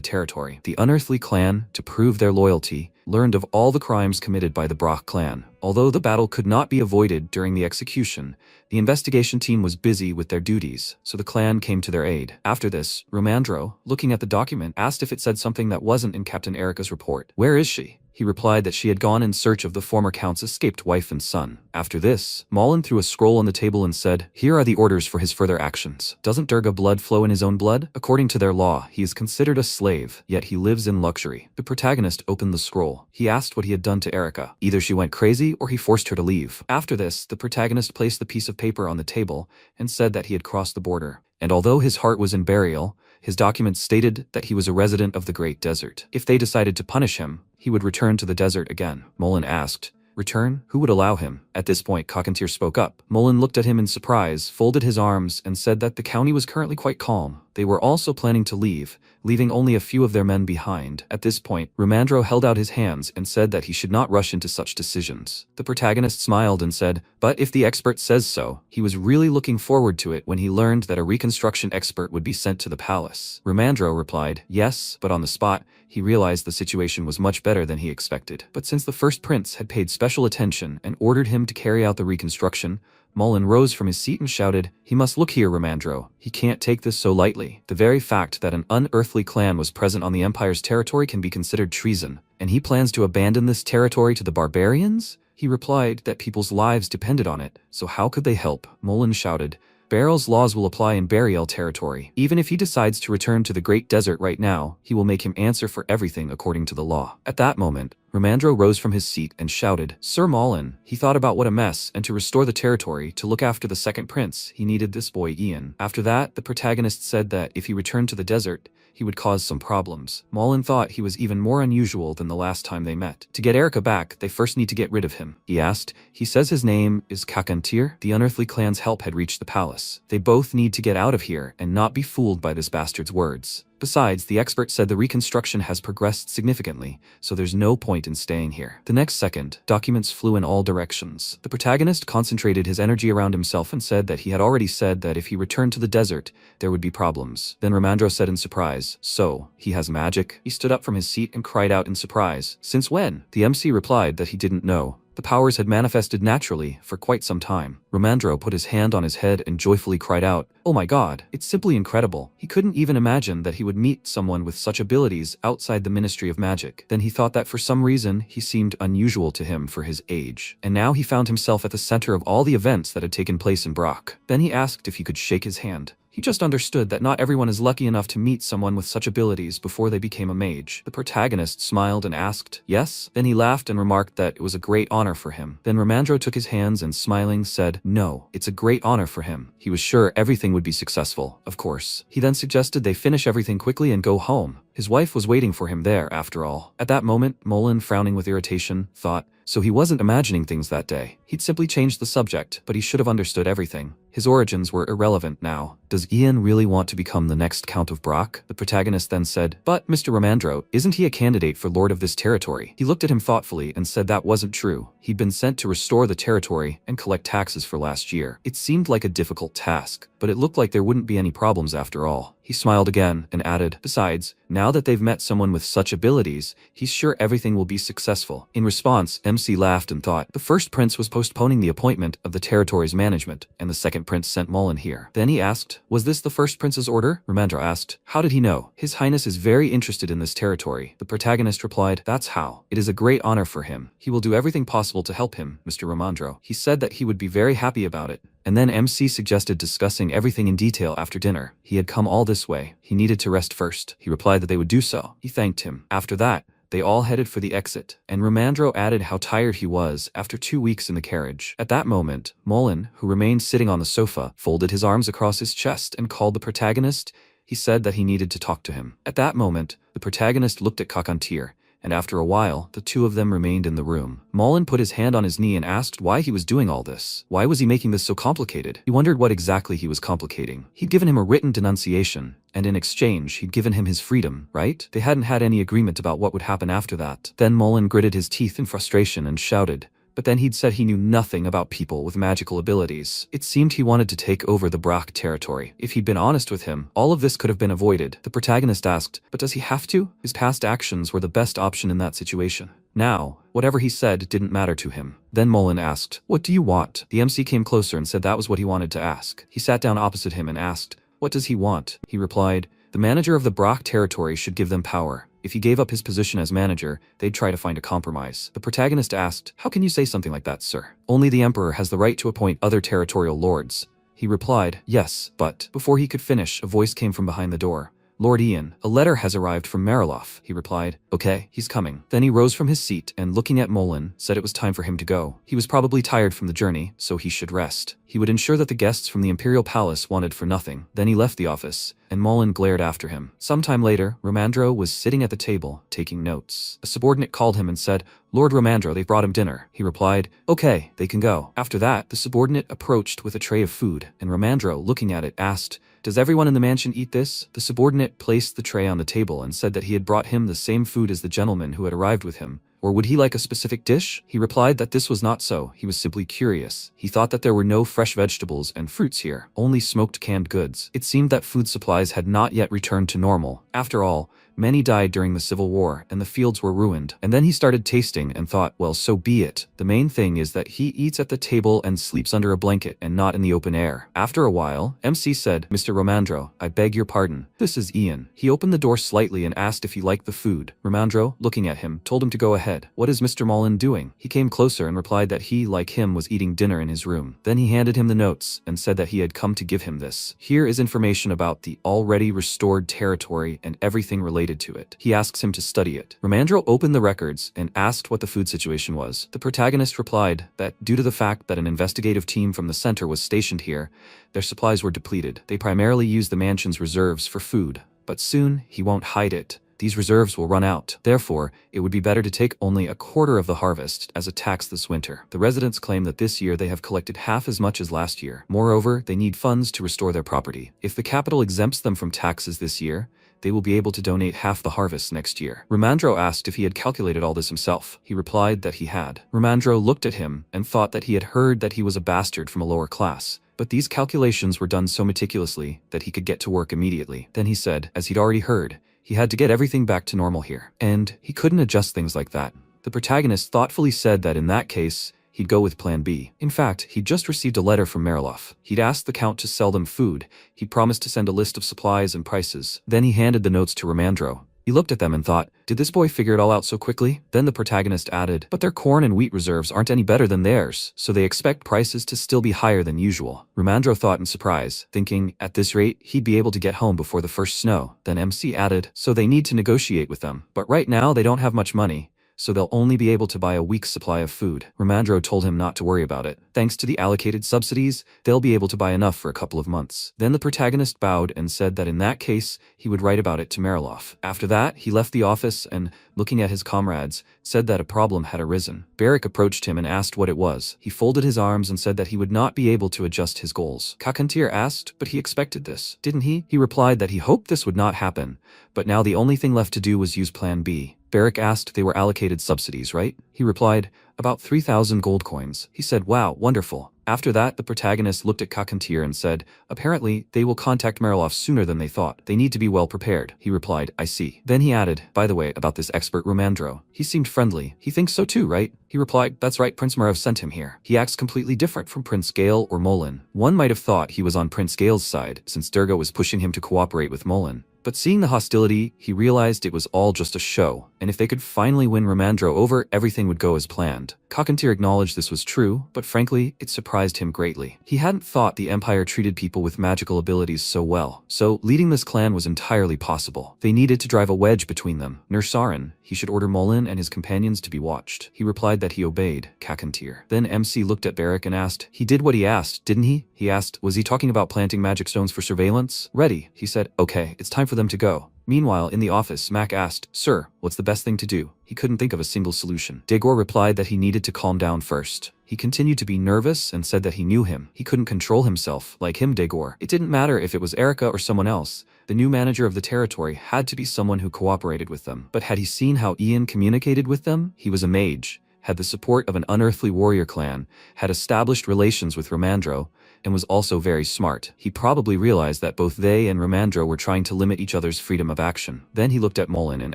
territory. The unearthly clan, to prove their loyalty, learned of all the crimes committed by the Brock clan. Although the battle could not be avoided during the execution, the investigation team was busy with their duties, so the clan came to their aid. After this, Romandro, looking at the document, asked if it said something that wasn't in Captain Erica's report. "Where is she?" He replied that she had gone in search of the former count's escaped wife and son. After this, Malin threw a scroll on the table and said, "Here are the orders for his further actions. Doesn't Durga blood flow in his own blood? According to their law, he is considered a slave, yet he lives in luxury." The protagonist opened the scroll. He asked what he had done to Erica. Either she went crazy or he forced her to leave. After this, the protagonist placed the piece of paper on the table and said that he had crossed the border. And although his heart was in burial, his documents stated that he was a resident of the Great Desert. If they decided to punish him, he would return to the desert again. Molin asked, "Return? Who would allow him?" At this point, Cockantier spoke up. Molin looked at him in surprise, folded his arms, and said that the county was currently quite calm. They were also planning to leave, leaving only a few of their men behind. At this point, Romandro held out his hands and said that he should not rush into such decisions. The protagonist smiled and said, "But if the expert says so," he was really looking forward to it when he learned that a reconstruction expert would be sent to the palace. Romandro replied, "Yes," but on the spot, he realized the situation was much better than he expected. But since the first prince had paid special attention and ordered him to carry out the reconstruction, Molin rose from his seat and shouted, "He must look here, Romandro. He can't take this so lightly. The very fact that an unearthly clan was present on the Empire's territory can be considered treason, and he plans to abandon this territory to the barbarians?" He replied that people's lives depended on it, so how could they help? Molin shouted, "Barrel's laws will apply in Burial territory. Even if he decides to return to the Great Desert right now, he will make him answer for everything according to the law." At that moment, Romandro rose from his seat and shouted, "Sir Molin." He thought about what a mess, and to restore the territory, to look after the second prince, he needed this boy Ian. After that, the protagonist said that if he returned to the desert, he would cause some problems. Molin thought he was even more unusual than the last time they met. To get Erica back, they first need to get rid of him. He asked, "He says his name is Cockantier?" The unearthly clan's help had reached the palace. They both need to get out of here and not be fooled by this bastard's words. Besides, the expert said the reconstruction has progressed significantly, so there's no point in staying here. The next second, documents flew in all directions. The protagonist concentrated his energy around himself and said that he had already said that if he returned to the desert, there would be problems. Then Romandro said in surprise, "So, he has magic?" He stood up from his seat and cried out in surprise, "Since when?" The MC replied that he didn't know. The powers had manifested naturally for quite some time. Romandro put his hand on his head and joyfully cried out, "Oh my god, it's simply incredible." He couldn't even imagine that he would meet someone with such abilities outside the Ministry of Magic. Then he thought that for some reason he seemed unusual to him for his age. And now he found himself at the center of all the events that had taken place in Brock. Then he asked if he could shake his hand. He just understood that not everyone is lucky enough to meet someone with such abilities before they became a mage. The protagonist smiled and asked, "Yes?" Then he laughed and remarked that it was a great honor for him. Then Romandro took his hands and smiling said, "No, it's a great honor for him." He was sure everything would be successful, of course. He then suggested they finish everything quickly and go home. His wife was waiting for him there, after all. At that moment, Molin, frowning with irritation, thought, so he wasn't imagining things that day. He'd simply changed the subject, but he should have understood everything. His origins were irrelevant now. Does Ian really want to become the next Count of Brock? The protagonist then said, "But, Mr. Romandro, isn't he a candidate for Lord of this territory?" He looked at him thoughtfully and said that wasn't true. He'd been sent to restore the territory and collect taxes for last year. It seemed like a difficult task, but it looked like there wouldn't be any problems after all. He smiled again and added, "Besides, now that they've met someone with such abilities, he's sure everything will be successful." In response, MC laughed and thought, the first prince was postponing the appointment of the territory's management, and the second prince sent Molin here. Then he asked, "Was this the first prince's order?" Romandro asked, "How did he know?" "His Highness is very interested in this territory." The protagonist replied, "That's how. It is a great honor for him. He will do everything possible to help him, Mr. Romandro. He said that he would be very happy about it." And then MC suggested discussing everything in detail after dinner. He had come all this way. He needed to rest first. He replied that they would do so. He thanked him. After that, they all headed for the exit, and Romandro added how tired he was after 2 weeks in the carriage. At that moment, Molin, who remained sitting on the sofa, folded his arms across his chest and called the protagonist, He said that he needed to talk to him. At that moment, the protagonist looked at Kakantir, and after a while, the two of them remained in the room. Mullen put his hand on his knee and asked why he was doing all this. Why was he making this so complicated? He wondered what exactly he was complicating. He'd given him a written denunciation, and in exchange, he'd given him his freedom, right? They hadn't had any agreement about what would happen after that. Then Mullen gritted his teeth in frustration and shouted, but then he'd said he knew nothing about people with magical abilities. It seemed he wanted to take over the Brock territory. If he'd been honest with him, all of this could have been avoided. The protagonist asked, but does he have to? His past actions were the best option in that situation. Now, whatever he said didn't matter to him. Then Mullen asked, what do you want? The MC came closer and said that was what he wanted to ask. He sat down opposite him and asked, what does he want? He replied, the manager of the Brock territory should give them power. If he gave up his position as manager, they'd try to find a compromise. The protagonist asked, how can you say something like that, sir? Only the emperor has the right to appoint other territorial lords. He replied, yes, but before he could finish, a voice came from behind the door. Lord Ian, a letter has arrived from Mariloff, he replied. Okay, he's coming. Then he rose from his seat and, looking at Mullen, said it was time for him to go. He was probably tired from the journey, so he should rest. He would ensure that the guests from the Imperial Palace wanted for nothing. Then he left the office, and Mullen glared after him. Sometime later, Romandro was sitting at the table, taking notes. A subordinate called him and said, Lord Romandro, they've brought him dinner. He replied, okay, they can go. After that, the subordinate approached with a tray of food, and Romandro, looking at it, asked, does everyone in the mansion eat this? The subordinate placed the tray on the table and said that he had brought him the same food as the gentleman who had arrived with him. Or would he like a specific dish? He replied that this was not so, he was simply curious. He thought that there were no fresh vegetables and fruits here, only smoked canned goods. It seemed that food supplies had not yet returned to normal. After all, many died during the Civil War, and the fields were ruined. And then he started tasting and thought, well, so be it. The main thing is that he eats at the table and sleeps under a blanket and not in the open air. After a while, MC said, Mr. Romandro, I beg your pardon. This is Ian. He opened the door slightly and asked if he liked the food. Romandro, looking at him, told him to go ahead. What is Mr. Mullen doing? He came closer and replied that he, like him, was eating dinner in his room. Then he handed him the notes and said that he had come to give him this. Here is information about the already restored territory and everything related to it. He asks him to study it. Romandro opened the records and asked what the food situation was. The protagonist replied that due to the fact that an investigative team from the center was stationed here, their supplies were depleted. They primarily used the mansion's reserves for food, but soon he won't hide it. These reserves will run out. Therefore, it would be better to take only a quarter of the harvest as a tax this winter. The residents claim that this year they have collected half as much as last year. Moreover, they need funds to restore their property. If the capital exempts them from taxes this year, they will be able to donate half the harvest next year. Romandro asked if he had calculated all this himself. He replied that he had. Romandro looked at him and thought that he had heard that he was a bastard from a lower class. But these calculations were done so meticulously that he could get to work immediately. Then he said, as he'd already heard, he had to get everything back to normal here. And he couldn't adjust things like that. The protagonist thoughtfully said that in that case, he'd go with Plan B. In fact, he'd just received a letter from Mariloff. He'd asked the Count to sell them food. He'd promised to send a list of supplies and prices. Then he handed the notes to Romandro. He looked at them and thought, did this boy figure it all out so quickly? Then the protagonist added, but their corn and wheat reserves aren't any better than theirs, so they expect prices to still be higher than usual. Romandro thought in surprise, thinking, at this rate, he'd be able to get home before the first snow. Then MC added, so they need to negotiate with them. But right now they don't have much money, so they'll only be able to buy a week's supply of food. Romandro told him not to worry about it. Thanks to the allocated subsidies, they'll be able to buy enough for a couple of months. Then the protagonist bowed and said that in that case, he would write about it to Mariloff. After that, he left the office and, looking at his comrades, said that a problem had arisen. Barrick approached him and asked what it was. He folded his arms and said that he would not be able to adjust his goals. Kakantir asked, but he expected this, didn't he? He replied that he hoped this would not happen, but now the only thing left to do was use Plan B. Barrick asked they were allocated subsidies, right? He replied, about 3,000 gold coins. He said, wow, wonderful. After that, the protagonist looked at Kakantir and said, apparently, they will contact Mariloff sooner than they thought. They need to be well prepared. He replied, I see. Then he added, by the way, about this expert Romandro. He seemed friendly. He thinks so too, right? He replied, that's right, Prince Marav sent him here. He acts completely different from Prince Gale or Molin. One might have thought he was on Prince Gale's side, since Durga was pushing him to cooperate with Molin. But seeing the hostility, he realized it was all just a show, and if they could finally win Romandro over, everything would go as planned. Kakantir acknowledged this was true, but frankly, it surprised him greatly. He hadn't thought the Empire treated people with magical abilities so well, so leading this clan was entirely possible. They needed to drive a wedge between them. Nursarin, he should order Molin and his companions to be watched. He replied that he obeyed, Kakantir. Then MC looked at Barrack and asked, he did what he asked, didn't he? He asked, was he talking about planting magic stones for surveillance? Ready, he said. Okay, it's time for them to go. Meanwhile, in the office, Mac asked, Sir, what's the best thing to do? He couldn't think of a single solution. Dagor replied that he needed to calm down first. He continued to be nervous and said that he knew him. He couldn't control himself, like him, Dagor. It didn't matter if it was Erica or someone else. The new manager of the territory had to be someone who cooperated with them. But had he seen how Ian communicated with them? He was a mage, had the support of an unearthly warrior clan, had established relations with Romandro, and was also very smart. He probably realized that both they and Romandro were trying to limit each other's freedom of action. Then he looked at Molin and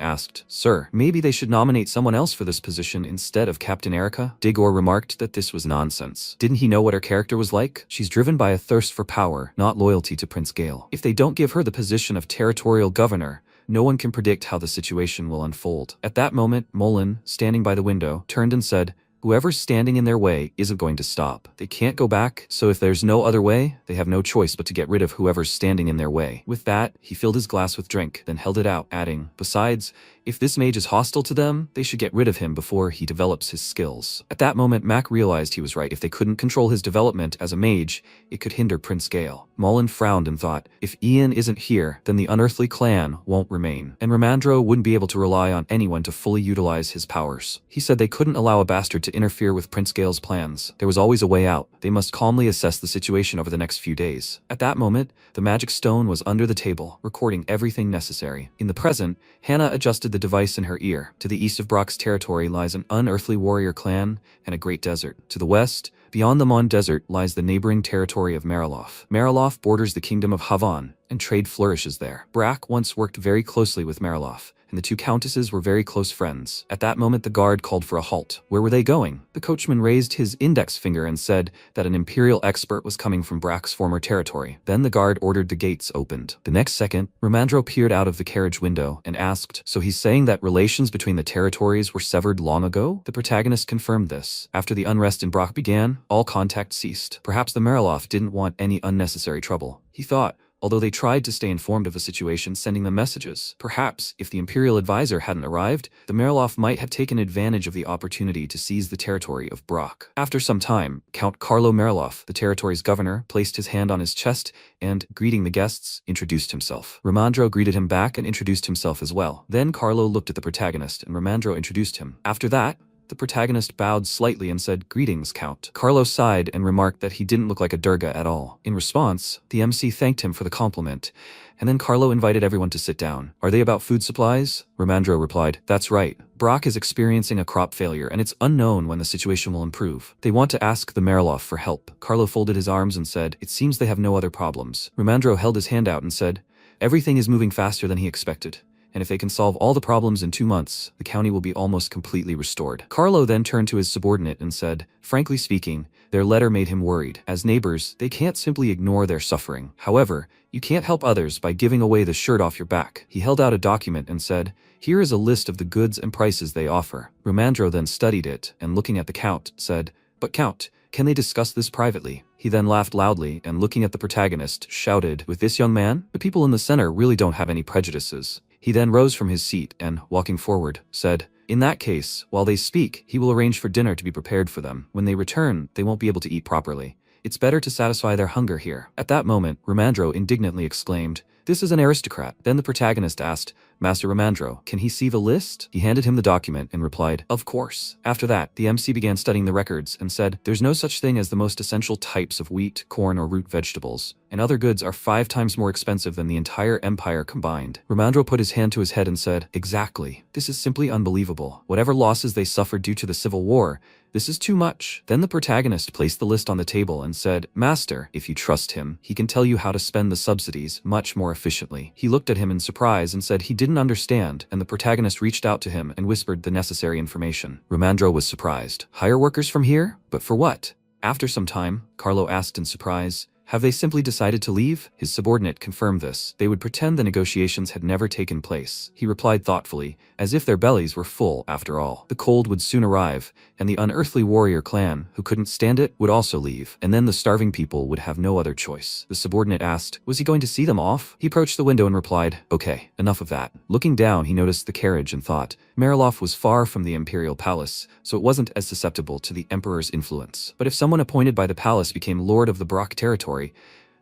asked, Sir, maybe they should nominate someone else for this position instead of Captain Erica? Dagor remarked that this was nonsense. Didn't he know what her character was like? She's driven by a thirst for power, not loyalty to Prince Gale. If they don't give her the position of territorial governor, no one can predict how the situation will unfold. At that moment, Molin, standing by the window, turned and said, whoever's standing in their way isn't going to stop. They can't go back, so if there's no other way, they have no choice but to get rid of whoever's standing in their way. With that, he filled his glass with drink, then held it out, adding, besides, if this mage is hostile to them, they should get rid of him before he develops his skills. At that moment, Mac realized he was right. If they couldn't control his development as a mage, it could hinder Prince Gale. Molin frowned and thought, if Ian isn't here, then the unearthly clan won't remain, and Romandro wouldn't be able to rely on anyone to fully utilize his powers. He said they couldn't allow a bastard to interfere with Prince Gale's plans. There was always a way out. They must calmly assess the situation over the next few days. At that moment, the magic stone was under the table, recording everything necessary. In the present, Hannah adjusted the device in her ear. To the east of Brock's territory lies an unearthly warrior clan and a great desert. To the west, beyond the Mon Desert, lies the neighboring territory of Marilof. Marilof borders the kingdom of Havan, and trade flourishes there. Brack once worked very closely with Marilof, and the two countesses were very close friends. At that moment, the guard called for a halt. Where were they going? The coachman raised his index finger and said that an imperial expert was coming from Brack's former territory. Then the guard ordered the gates opened. The next second, Romandro peered out of the carriage window and asked, so he's saying that relations between the territories were severed long ago? The protagonist confirmed this. After the unrest in Brock began, all contact ceased. Perhaps the Marilof didn't want any unnecessary trouble. He thought, although they tried to stay informed of the situation, sending them messages. Perhaps, if the Imperial advisor hadn't arrived, the Marilof might have taken advantage of the opportunity to seize the territory of Brock. After some time, Count Carlo Marilof, the territory's governor, placed his hand on his chest and, greeting the guests, introduced himself. Romandro greeted him back and introduced himself as well. Then Carlo looked at the protagonist and Romandro introduced him. After that, the protagonist bowed slightly and said, greetings, Count. Carlo sighed and remarked that he didn't look like a Durga at all. In response, the MC thanked him for the compliment, and then Carlo invited everyone to sit down. Are they about food supplies? Romandro replied, that's right. Brock is experiencing a crop failure, and it's unknown when the situation will improve. They want to ask the Marilof for help. Carlo folded his arms and said, it seems they have no other problems. Romandro held his hand out and said, everything is moving faster than he expected, and if they can solve all the problems in 2 months, the county will be almost completely restored. Carlo then turned to his subordinate and said, frankly speaking, their letter made him worried. As neighbors, they can't simply ignore their suffering. However, you can't help others by giving away the shirt off your back. He held out a document and said, here is a list of the goods and prices they offer. Romandro then studied it, and looking at the Count, said, but Count, can they discuss this privately? He then laughed loudly and looking at the protagonist, shouted, with this young man? The people in the center really don't have any prejudices. He then rose from his seat and, walking forward, said, in that case, while they speak, he will arrange for dinner to be prepared for them. When they return, they won't be able to eat properly. It's better to satisfy their hunger here. At that moment, Romandro indignantly exclaimed, this is an aristocrat. Then the protagonist asked, Master Romandro, can he see the list? He handed him the document and replied, of course. After that, the MC began studying the records and said, there's no such thing as the most essential types of wheat, corn, or root vegetables, and other goods are 5 times more expensive than the entire empire combined. Romandro put his hand to his head and said, exactly. This is simply unbelievable. Whatever losses they suffered due to the civil war, this is too much. Then the protagonist placed the list on the table and said, Master, if you trust him, he can tell you how to spend the subsidies much more efficiently. He looked at him in surprise and said he didn't understand, and the protagonist reached out to him and whispered the necessary information. Romandro was surprised. Hire workers from here? But for what? After some time, Carlo asked in surprise, Have they simply decided to leave? His subordinate confirmed this. They would pretend the negotiations had never taken place. He replied thoughtfully, as if their bellies were full after all. The cold would soon arrive, and the unearthly warrior clan, who couldn't stand it, would also leave, and then the starving people would have no other choice. The subordinate asked, was he going to see them off? He approached the window and replied, okay, enough of that. Looking down, he noticed the carriage and thought, Mariloff was far from the imperial palace, so it wasn't as susceptible to the emperor's influence. But if someone appointed by the palace became lord of the Brock territory,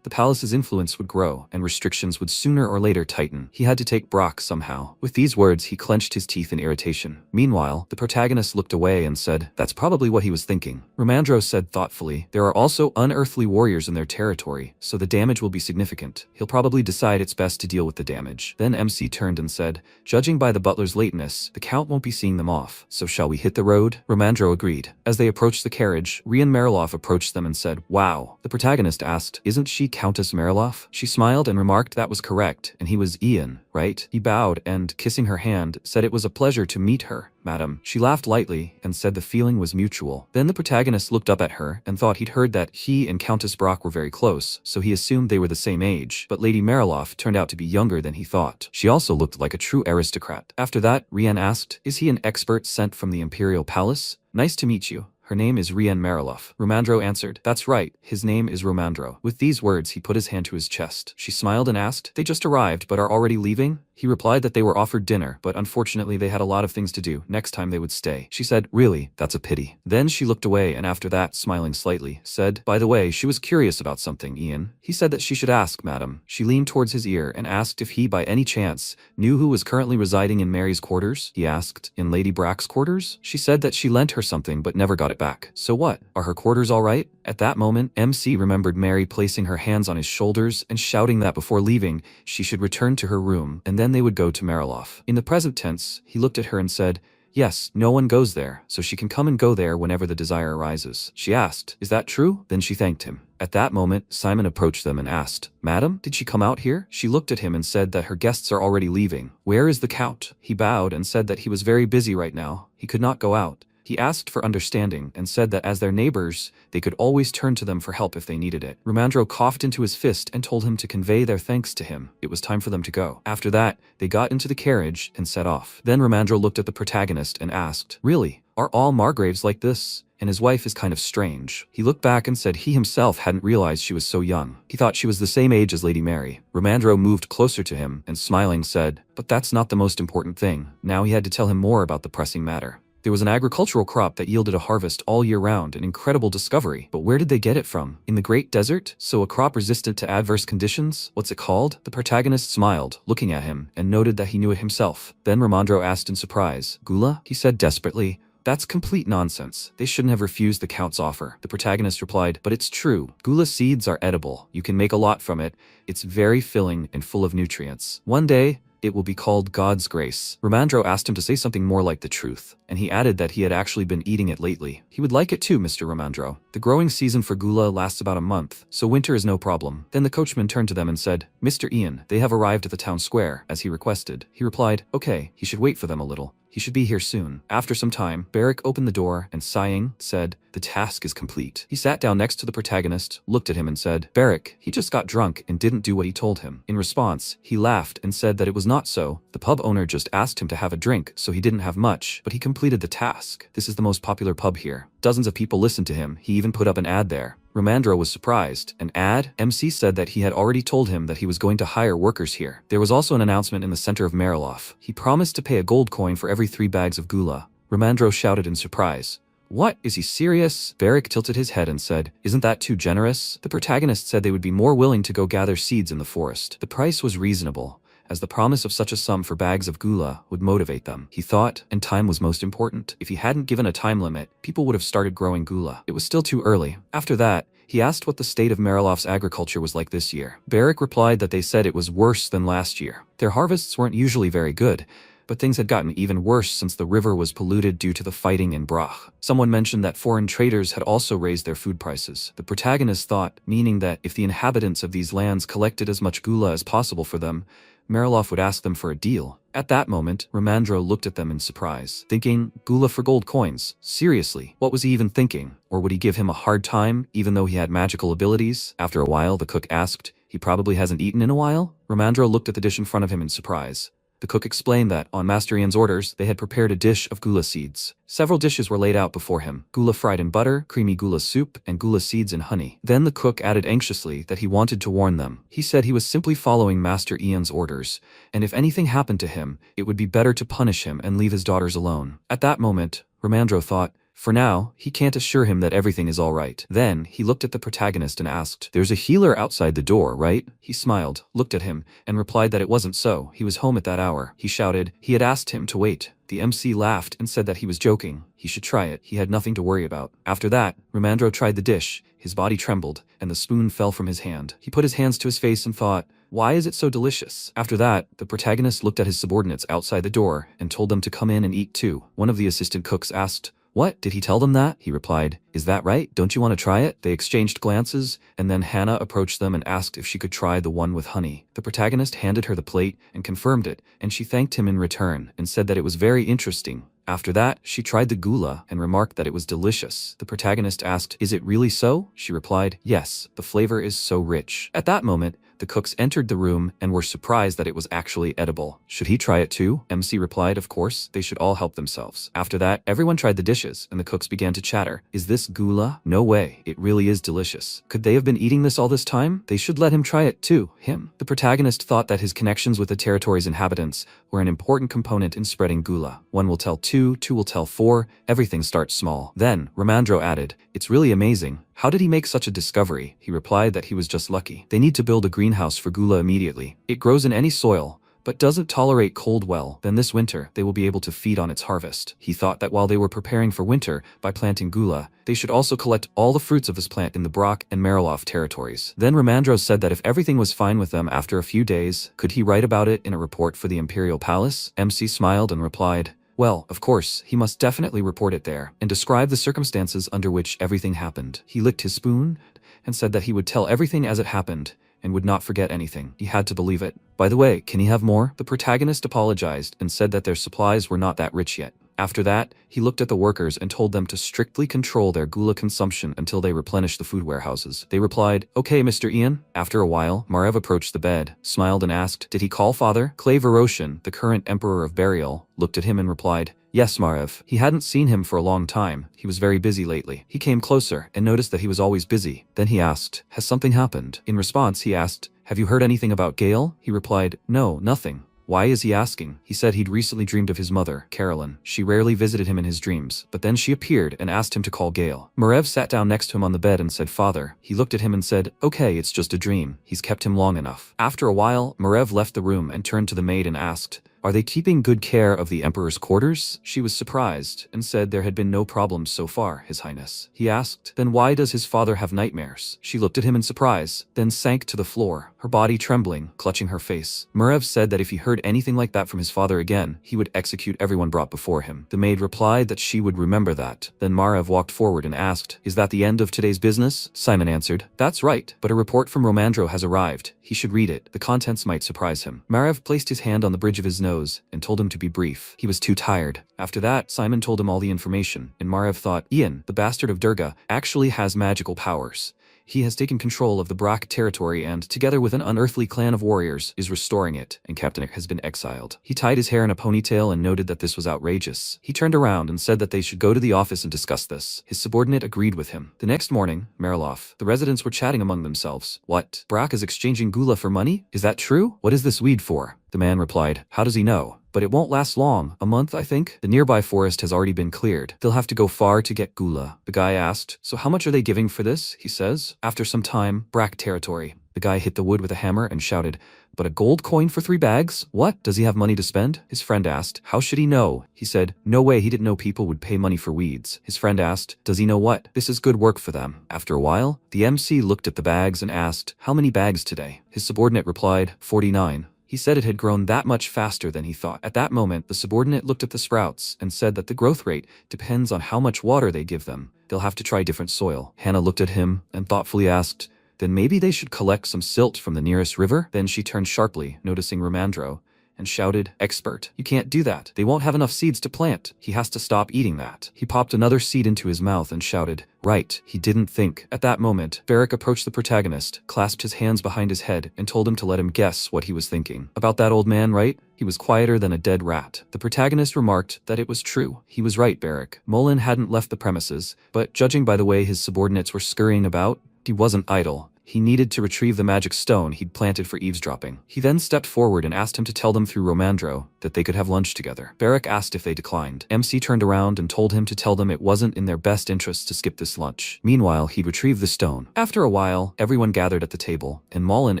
the palace's influence would grow, and restrictions would sooner or later tighten. He had to take Brock somehow. With these words, he clenched his teeth in irritation. Meanwhile, the protagonist looked away and said, that's probably what he was thinking. Romandro said thoughtfully, there are also unearthly warriors in their territory, so the damage will be significant. He'll probably decide it's best to deal with the damage. Then MC turned and said, judging by the butler's lateness, the count won't be seeing them off, so shall we hit the road? Romandro agreed. As they approached the carriage, Rian Mariloff approached them and said, wow. The protagonist asked, isn't she Countess Mariloff? She smiled and remarked that was correct, and he was Ian, right? He bowed and, kissing her hand, said it was a pleasure to meet her, madam. She laughed lightly and said the feeling was mutual. Then the protagonist looked up at her and thought he'd heard that he and Countess Brock were very close, so he assumed they were the same age, but Lady Mariloff turned out to be younger than he thought. She also looked like a true aristocrat. After that, Rian asked, is he an expert sent from the imperial palace? Nice to meet you. Her name is Rian Mariloff. Romandro answered, that's right, his name is Romandro. With these words, he put his hand to his chest. She smiled and asked, they just arrived but are already leaving? He replied that they were offered dinner, but unfortunately they had a lot of things to do. Next time they would stay. She said, really, that's a pity. Then she looked away and after that, smiling slightly, said, by the way, she was curious about something, Ian. He said that she should ask, madam. She leaned towards his ear and asked if he by any chance knew who was currently residing in Mary's quarters. He asked, in Lady Brack's quarters? She said that she lent her something but never got it back. So what? Are her quarters all right? At that moment, MC remembered Mary placing her hands on his shoulders and shouting that before leaving, she should return to her room, and then they would go to Mariloff. In the present tense, he looked at her and said, yes, no one goes there, so she can come and go there whenever the desire arises. She asked, is that true? Then she thanked him. At that moment, Simon approached them and asked, madam, did she come out here? She looked at him and said that her guests are already leaving. Where is the count? He bowed and said that he was very busy right now. He could not go out. He asked for understanding and said that as their neighbors, they could always turn to them for help if they needed it. Romandro coughed into his fist and told him to convey their thanks to him. It was time for them to go. After that, they got into the carriage and set off. Then Romandro looked at the protagonist and asked, really, are all Margraves like this? And his wife is kind of strange. He looked back and said he himself hadn't realized she was so young. He thought she was the same age as Lady Mary. Romandro moved closer to him and smiling said, but that's not the most important thing. Now he had to tell him more about the pressing matter. There was an agricultural crop that yielded a harvest all year round, an incredible discovery. But where did they get it from? In the Great Desert? So a crop resistant to adverse conditions? What's it called? The protagonist smiled, looking at him, and noted that he knew it himself. Then Romandro asked in surprise, Gula? He said desperately, that's complete nonsense. They shouldn't have refused the Count's offer. The protagonist replied, but it's true. Gula seeds are edible. You can make a lot from it. It's very filling and full of nutrients. One day, it will be called God's grace. Romandro asked him to say something more like the truth, and he added that he had actually been eating it lately. He would like it too, Mr. Romandro. The growing season for Gula lasts about a month, so winter is no problem. Then the coachman turned to them and said, Mr. Ian, they have arrived at the town square, as he requested. He replied, okay, he should wait for them a little. He should be here soon. After some time, Barrick opened the door and sighing, said, the task is complete. He sat down next to the protagonist, looked at him and said, Barrick, he just got drunk and didn't do what he told him. In response, he laughed and said that it was not so. The pub owner just asked him to have a drink, so he didn't have much, but he completed the task. This is the most popular pub here. Dozens of people listened to him. He even put up an ad there. Romandro was surprised. An ad? MC said that he had already told him that he was going to hire workers here. There was also an announcement in the center of Mariloff. He promised to pay a gold coin for every 3 bags of Gula. Romandro shouted in surprise. What? Is he serious? Barrick tilted his head and said, isn't that too generous? The protagonist said they would be more willing to go gather seeds in the forest. The price was reasonable, as the promise of such a sum for bags of Gula would motivate them. He thought, and time was most important. If he hadn't given a time limit, people would have started growing Gula. It was still too early. After that, he asked what the state of Mariloff's agriculture was like this year. Barrick replied that they said it was worse than last year. Their harvests weren't usually very good, but things had gotten even worse since the river was polluted due to the fighting in Brach. Someone mentioned that foreign traders had also raised their food prices. The protagonist thought, meaning that if the inhabitants of these lands collected as much Gula as possible for them, Mariloff would ask them for a deal. At that moment, Ramandro looked at them in surprise, thinking, gula for gold coins. Seriously, what was he even thinking? Or would he give him a hard time, even though he had magical abilities? After a while, the cook asked, he probably hasn't eaten in a while? Ramandro looked at the dish in front of him in surprise. The cook explained that, on Master Ian's orders, they had prepared a dish of gula seeds. Several dishes were laid out before him: gula fried in butter, creamy gula soup, and gula seeds in honey. Then the cook added anxiously that he wanted to warn them. He said he was simply following Master Ian's orders, and if anything happened to him, it would be better to punish him and leave his daughters alone. At that moment, Ramandro thought, for now, he can't assure him that everything is all right. Then, he looked at the protagonist and asked, there's a healer outside the door, right? He smiled, looked at him, and replied that it wasn't so. He was home at that hour. He shouted. He had asked him to wait. The MC laughed and said that he was joking. He should try it. He had nothing to worry about. After that, Ramandro tried the dish. His body trembled, and the spoon fell from his hand. He put his hands to his face and thought, why is it so delicious? After that, the protagonist looked at his subordinates outside the door and told them to come in and eat too. One of the assistant cooks asked, what, did he tell them that? He replied, is that right? Don't you want to try it? They exchanged glances, and then Hannah approached them and asked if she could try the one with honey. The protagonist handed her the plate and confirmed it, and she thanked him in return and said that it was very interesting. After that, she tried the gula and remarked that it was delicious. The protagonist asked, is it really so? She replied, yes, the flavor is so rich. At that moment, the cooks entered the room and were surprised that it was actually edible. Should he try it too? MC replied, of course, they should all help themselves. After that, everyone tried the dishes, and the cooks began to chatter. Is this gula? No way, it really is delicious. Could they have been eating this all this time? They should let him try it too, him. The protagonist thought that his connections with the territory's inhabitants were an important component in spreading gula. One will tell two, two will tell four, everything starts small. Then, Ramandro added, it's really amazing. How did he make such a discovery? He replied that he was just lucky. They need to build a greenhouse for gula immediately. It grows in any soil, but doesn't tolerate cold well. Then this winter, they will be able to feed on its harvest. He thought that while they were preparing for winter by planting gula, they should also collect all the fruits of this plant in the Brock and Mariloff territories. Then Ramandro said that if everything was fine with them after a few days, could he write about it in a report for the Imperial Palace? MC smiled and replied, well, of course, he must definitely report it there, and describe the circumstances under which everything happened. He licked his spoon, and said that he would tell everything as it happened, and would not forget anything. He had to believe it. By the way, can he have more? The protagonist apologized, and said that their supplies were not that rich yet. After that, he looked at the workers and told them to strictly control their gula consumption until they replenished the food warehouses. They replied, okay, Mr. Ian. After a while, Margrave approached the bed, smiled and asked, did he call father? Clay Veroshin, the current emperor of Burial, looked at him and replied, yes, Margrave. He hadn't seen him for a long time. He was very busy lately. He came closer and noticed that he was always busy. Then he asked, has something happened? In response, he asked, have you heard anything about Gale? He replied, no, nothing. Why is he asking? He said he'd recently dreamed of his mother, Carolyn. She rarely visited him in his dreams, but then she appeared and asked him to call Gale. Margrave sat down next to him on the bed and said, father. He looked at him and said, okay, it's just a dream. He's kept him long enough. After a while, Margrave left the room and turned to the maid and asked, are they keeping good care of the Emperor's quarters? She was surprised and said there had been no problems so far, His Highness. He asked, then why does his father have nightmares? She looked at him in surprise, then sank to the floor, her body trembling, clutching her face. Margrave said that if he heard anything like that from his father again, he would execute everyone brought before him. The maid replied that she would remember that. Then Margrave walked forward and asked, is that the end of today's business? Simon answered, that's right, but a report from Ramandro has arrived. He should read it. The contents might surprise him. Margrave placed his hand on the bridge of his nose and told him to be brief. He was too tired. After that, Simon told him all the information, and Margrave thought, Ian, the bastard of Durga, actually has magical powers. He has taken control of the Brock territory and, together with an unearthly clan of warriors, is restoring it, and Captain has been exiled. He tied his hair in a ponytail and noted that this was outrageous. He turned around and said that they should go to the office and discuss this. His subordinate agreed with him. The next morning, Mariloff, the residents were chatting among themselves. What? Brock is exchanging gula for money? Is that true? What is this weed for? The man replied, how does he know? But it won't last long. A month, I think. The nearby forest has already been cleared. They'll have to go far to get gula. The guy asked, so how much are they giving for this? He says. After some time, Brock territory. The guy hit the wood with a hammer and shouted, but a gold coin for 3 bags? What? Does he have money to spend? His friend asked. How should he know? He said, no way, he didn't know people would pay money for weeds. His friend asked, does he know what? This is good work for them. After a while, the MC looked at the bags and asked, how many bags today? His subordinate replied, 49. He said it had grown that much faster than he thought. At that moment, the subordinate looked at the sprouts and said that the growth rate depends on how much water they give them. They'll have to try different soil. Hannah looked at him and thoughtfully asked, then maybe they should collect some silt from the nearest river? Then she turned sharply, noticing Ramandro, and shouted, "Expert, you can't do that. They won't have enough seeds to plant. He has to stop eating that." He popped another seed into his mouth and shouted, "Right." He didn't think. At that moment, Varric approached the protagonist, clasped his hands behind his head, and told him to let him guess what he was thinking. "About that old man, right? He was quieter than a dead rat." The protagonist remarked that it was true. He was right, Varric. Mullen hadn't left the premises, but judging by the way his subordinates were scurrying about, he wasn't idle. He needed to retrieve the magic stone he'd planted for eavesdropping. He then stepped forward and asked him to tell them through Romandro that they could have lunch together. Varric asked if they declined. MC turned around and told him to tell them it wasn't in their best interest to skip this lunch. Meanwhile, he'd retrieved the stone. After a while, everyone gathered at the table, and Mullen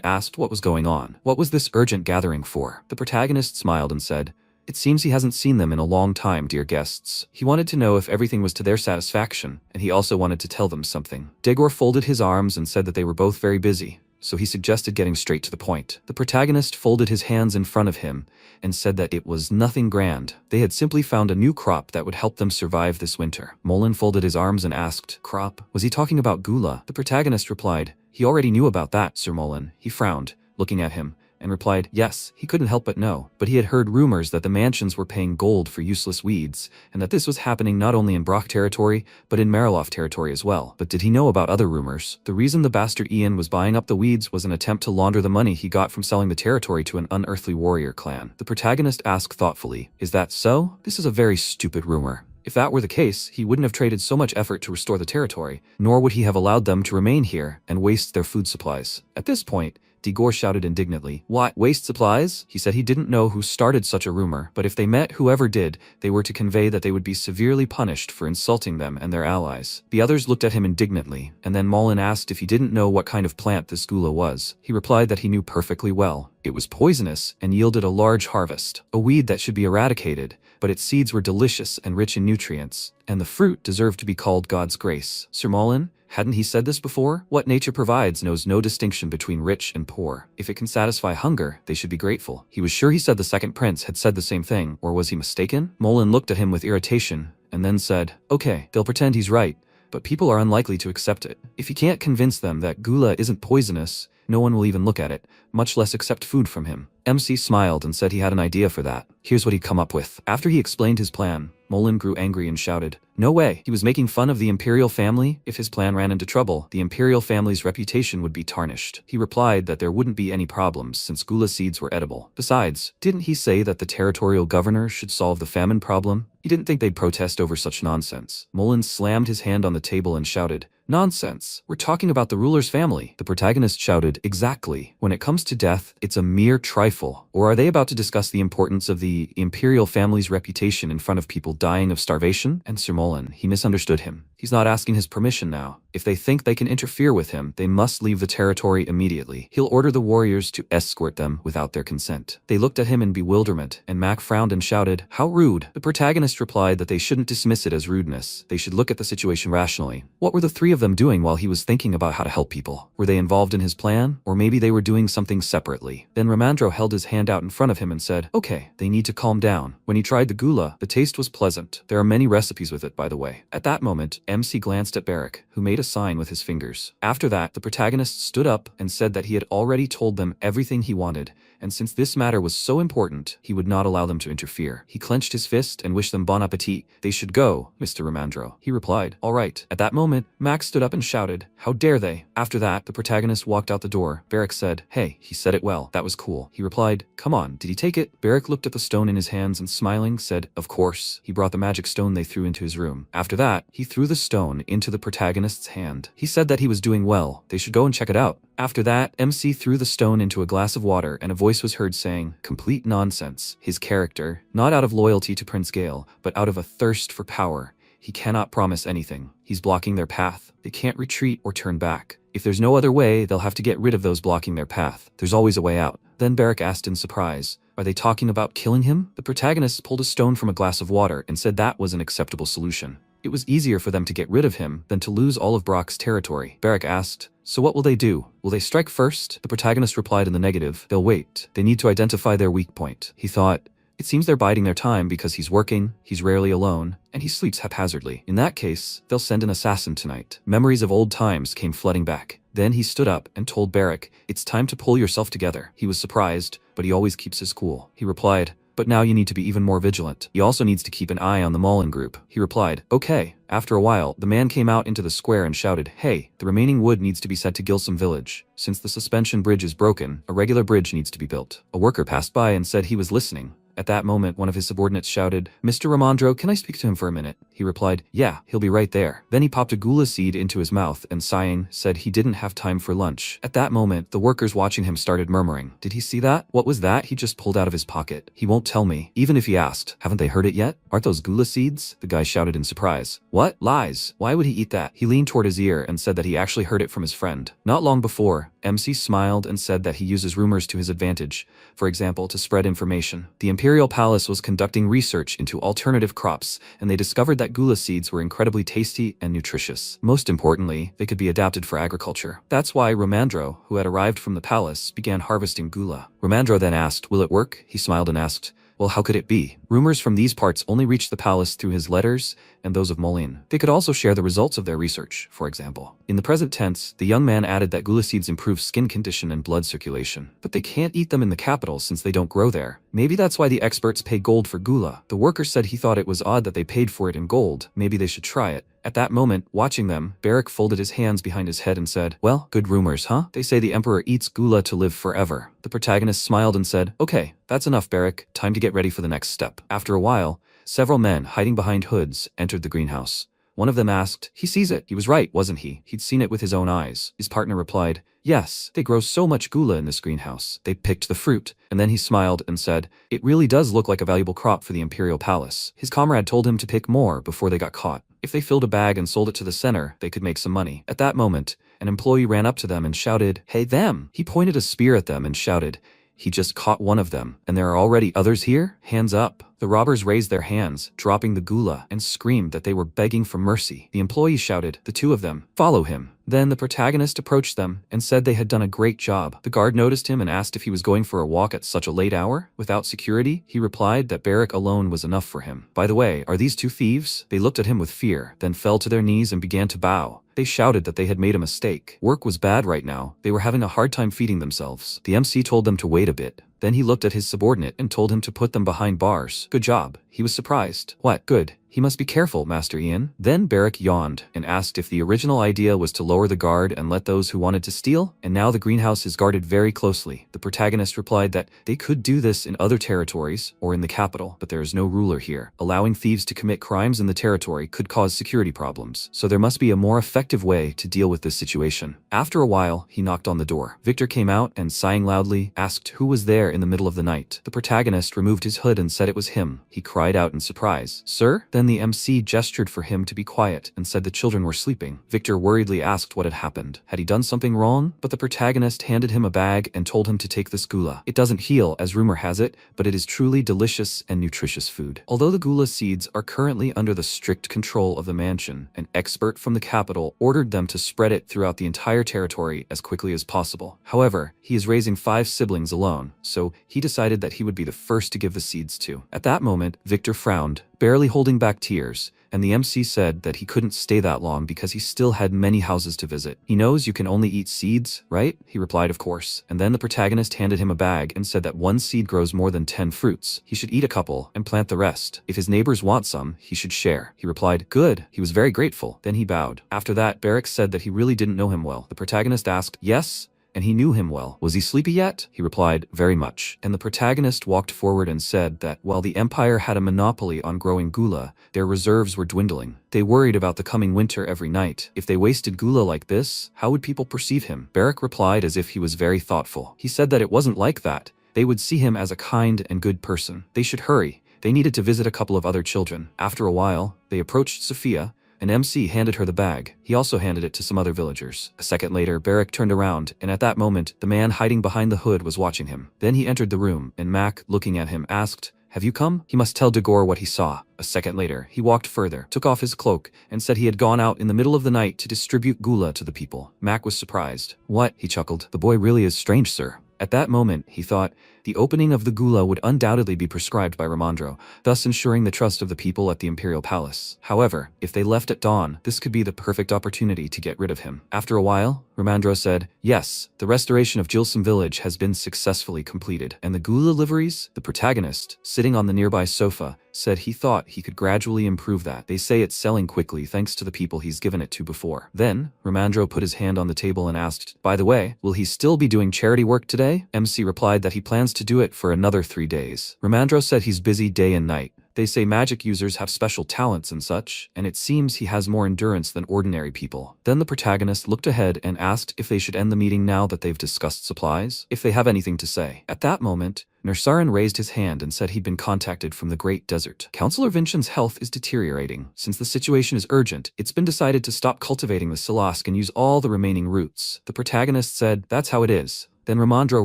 asked what was going on. What was this urgent gathering for? The protagonist smiled and said, "It seems he hasn't seen them in a long time, dear guests." He wanted to know if everything was to their satisfaction, and he also wanted to tell them something. Degor folded his arms and said that they were both very busy, so he suggested getting straight to the point. The protagonist folded his hands in front of him and said that it was nothing grand. They had simply found a new crop that would help them survive this winter. Mullen folded his arms and asked, "Crop? Was he talking about Gula?" The protagonist replied, "He already knew about that, Sir Mullen." He frowned, looking at him, and replied, "Yes." He couldn't help but know. But he had heard rumors that the mansions were paying gold for useless weeds, and that this was happening not only in Brock territory, but in Mariloff territory as well. But did he know about other rumors? The reason the bastard Ian was buying up the weeds was an attempt to launder the money he got from selling the territory to an unearthly warrior clan. The protagonist asked thoughtfully, "Is that so? This is a very stupid rumor. If that were the case, he wouldn't have traded so much effort to restore the territory, nor would he have allowed them to remain here and waste their food supplies." At this point, Degor shouted indignantly, "What? Waste supplies?" He said he didn't know who started such a rumor, but if they met whoever did, they were to convey that they would be severely punished for insulting them and their allies. The others looked at him indignantly, and then Mullen asked if he didn't know what kind of plant this gula was. He replied that he knew perfectly well. It was poisonous and yielded a large harvest, a weed that should be eradicated, but its seeds were delicious and rich in nutrients, and the fruit deserved to be called God's grace. Sir Mullen, hadn't he said this before? What nature provides knows no distinction between rich and poor. If it can satisfy hunger, they should be grateful. He was sure he said the second prince had said the same thing, or was he mistaken? Mullen looked at him with irritation, and then said, "Okay, they'll pretend he's right, but people are unlikely to accept it. If he can't convince them that gula isn't poisonous, no one will even look at it, much less accept food from him." MC smiled and said he had an idea for that. Here's what he'd come up with. After he explained his plan, Mullen grew angry and shouted, "No way! He was making fun of the imperial family? If his plan ran into trouble, the imperial family's reputation would be tarnished." He replied that there wouldn't be any problems since gula seeds were edible. Besides, didn't he say that the territorial governor should solve the famine problem? He didn't think they'd protest over such nonsense. Mullen slammed his hand on the table and shouted, "Nonsense! We're talking about the ruler's family." The protagonist shouted, "Exactly. When it comes to death, it's a mere trifle. Or are they about to discuss the importance of the imperial family's reputation in front of people dying of starvation?" And Sir Mullen, he misunderstood him. He's not asking his permission now. If they think they can interfere with him, they must leave the territory immediately. He'll order the warriors to escort them without their consent. They looked at him in bewilderment, and Mac frowned and shouted, "How rude." The protagonist replied that they shouldn't dismiss it as rudeness. They should look at the situation rationally. What were the three of them doing while he was thinking about how to help people? Were they involved in his plan? Or maybe they were doing something separately. Then Romandro held his hand out in front of him and said, "Okay, they need to calm down." When he tried the gula, the taste was pleasant. There are many recipes with it, by the way. At that moment, MC glanced at Barrick, who made a sign with his fingers. After that, the protagonist stood up and said that he had already told them everything he wanted, and since this matter was so important, he would not allow them to interfere. He clenched his fist and wished them bon appetit. "They should go, Mr. Romandro." He replied, "All right." At that moment, Max stood up and shouted, "How dare they?" After that, the protagonist walked out the door. Barrick said, "Hey, he said it well. That was cool." He replied, "Come on, did he take it?" Barrick looked at the stone in his hands and smiling said, "Of course." He brought the magic stone they threw into his room. After that, he threw the stone into the protagonist's hand. He said that he was doing well. They should go and check it out. After that, MC threw the stone into a glass of water and a voice was heard saying, "Complete nonsense. His character, not out of loyalty to Prince Gale, but out of a thirst for power. He cannot promise anything. He's blocking their path. They can't retreat or turn back. If there's no other way, they'll have to get rid of those blocking their path. There's always a way out." Then Barrick asked in surprise, "Are they talking about killing him?" The protagonist pulled a stone from a glass of water and said that was an acceptable solution. It was easier for them to get rid of him than to lose all of Brock's territory. Barrick asked, "So what will they do? Will they strike first?" The protagonist replied in the negative, "They'll wait. They need to identify their weak point." He thought, It seems they're biding their time because he's working, he's rarely alone, and he sleeps haphazardly. In that case, they'll send an assassin tonight. Memories of old times came flooding back. Then he stood up and told Barrack, "It's time to pull yourself together." He was surprised, but he always keeps his cool. He replied, "But now you need to be even more vigilant. He also needs to keep an eye on the Mullen group." He replied, "Okay." After a while, the man came out into the square and shouted, "Hey, the remaining wood needs to be sent to Gilsum village. Since the suspension bridge is broken, a regular bridge needs to be built." A worker passed by and said he was listening. At that moment, one of his subordinates shouted, "Mr. Ramondro, can I speak to him for a minute?" He replied, "Yeah, he'll be right there." Then he popped a gula seed into his mouth and, sighing, said he didn't have time for lunch. At that moment, the workers watching him started murmuring, "Did he see that? What was that he just pulled out of his pocket? He won't tell me." Even if he asked, "Haven't they heard it yet? Aren't those gula seeds?" The guy shouted in surprise. "What? Lies. Why would he eat that?" He leaned toward his ear and said that he actually heard it from his friend. Not long before, MC smiled and said that he uses rumors to his advantage, for example, to spread information. The Imperial Palace was conducting research into alternative crops, and they discovered that gula seeds were incredibly tasty and nutritious. Most importantly, they could be adapted for agriculture. That's why Ramandro, who had arrived from the palace, began harvesting gula. Ramandro then asked, "Will it work?" He smiled and asked, "Well, how could it be?" Rumors from these parts only reached the palace through his letters and those of Molin. They could also share the results of their research, for example. In the present tense, the young man added that gula seeds improve skin condition and blood circulation. But they can't eat them in the capital since they don't grow there. Maybe that's why the experts pay gold for gula. The worker said he thought it was odd that they paid for it in gold. Maybe they should try it. At that moment, watching them, Barrack folded his hands behind his head and said, "Well, good rumors, huh? They say the emperor eats gula to live forever." The protagonist smiled and said, "Okay, that's enough, Barrack. Time to get ready for the next step." After a while, several men hiding behind hoods entered the greenhouse. One of them asked, "He sees it. He was right, wasn't he? He'd seen it with his own eyes." His partner replied, "Yes, they grow so much gula in this greenhouse. They picked the fruit." And then he smiled and said, "It really does look like a valuable crop for the Imperial Palace." His comrade told him to pick more before they got caught. If they filled a bag and sold it to the center, they could make some money. At that moment, an employee ran up to them and shouted, "Hey, them!" He pointed a spear at them and shouted, "He just caught one of them, and there are already others here? Hands up." The robbers raised their hands, dropping the gula, and screamed that they were begging for mercy. The employee shouted, "The two of them, follow him." Then the protagonist approached them and said they had done a great job. The guard noticed him and asked if he was going for a walk at such a late hour. Without security, he replied that Barrack alone was enough for him. "By the way, are these two thieves?" They looked at him with fear, then fell to their knees and began to bow. They shouted that they had made a mistake. Work was bad right now. They were having a hard time feeding themselves. The MC told them to wait a bit. Then he looked at his subordinate and told him to put them behind bars. "Good job." He was surprised. "What? Good. He must be careful, Master Ian." Then Barrack yawned and asked if the original idea was to lower the guard and let those who wanted to steal, and now the greenhouse is guarded very closely. The protagonist replied that they could do this in other territories or in the capital, but there is no ruler here. Allowing thieves to commit crimes in the territory could cause security problems, so there must be a more effective way to deal with this situation. After a while, he knocked on the door. Victor came out and, sighing loudly, asked who was there in the middle of the night. The protagonist removed his hood and said it was him. He cried out in surprise, "Sir?" Then the MC gestured for him to be quiet and said the children were sleeping. Victor worriedly asked what had happened. Had he done something wrong? But the protagonist handed him a bag and told him to take this gula. It doesn't heal, as rumor has it, but it is truly delicious and nutritious food. Although the gula seeds are currently under the strict control of the mansion, an expert from the capital ordered them to spread it throughout the entire territory as quickly as possible. However, he is raising 5 siblings alone, so he decided that he would be the first to give the seeds to. At that moment, Victor frowned, barely holding back tears, and the MC said that he couldn't stay that long because he still had many houses to visit. "He knows you can only eat seeds, right?" He replied, "Of course." And then the protagonist handed him a bag and said that one seed grows more than 10 fruits. He should eat a couple and plant the rest. If his neighbors want some, he should share. He replied, "Good." He was very grateful. Then he bowed. After that, Barrack said that he really didn't know him well. The protagonist asked, "Yes?" And he knew him well. "Was he sleepy yet?" He replied, "Very much." And the protagonist walked forward and said that while the Empire had a monopoly on growing gula, their reserves were dwindling. They worried about the coming winter every night. If they wasted gula like this, how would people perceive him? Barrack replied as if he was very thoughtful. He said that it wasn't like that. They would see him as a kind and good person. They should hurry. They needed to visit a couple of other children. After a while, they approached Sophia. An MC handed her the bag. He also handed it to some other villagers. A second later, Barrack turned around, and at that moment, the man hiding behind the hood was watching him. Then he entered the room, and Mac, looking at him, asked, "Have you come?" He must tell Dagor what he saw. A second later, he walked further, took off his cloak, and said he had gone out in the middle of the night to distribute gula to the people. Mac was surprised. "What?" he chuckled. "The boy really is strange, sir." At that moment, he thought, The opening of the gula would undoubtedly be prescribed by Ramandro, thus ensuring the trust of the people at the imperial palace. However, if they left at dawn, this could be the perfect opportunity to get rid of him. After a while, Ramandro said, "Yes, the restoration of Gilsum village has been successfully completed." And the gula liveries? The protagonist, sitting on the nearby sofa, said he thought he could gradually improve that. They say it's selling quickly thanks to the people he's given it to before. Then, Ramandro put his hand on the table and asked, "By the way, will he still be doing charity work today?" MC replied that he plans to do it for another 3 days. Ramandro said he's busy day and night. They say magic users have special talents and such, and it seems he has more endurance than ordinary people. Then the protagonist looked ahead and asked if they should end the meeting now that they've discussed supplies, if they have anything to say. At that moment, Nersarin raised his hand and said he'd been contacted from the Great Desert. Counselor Vincian's health is deteriorating. Since the situation is urgent, it's been decided to stop cultivating the Silask and use all the remaining roots. The protagonist said, "That's how it is." Then Ramandro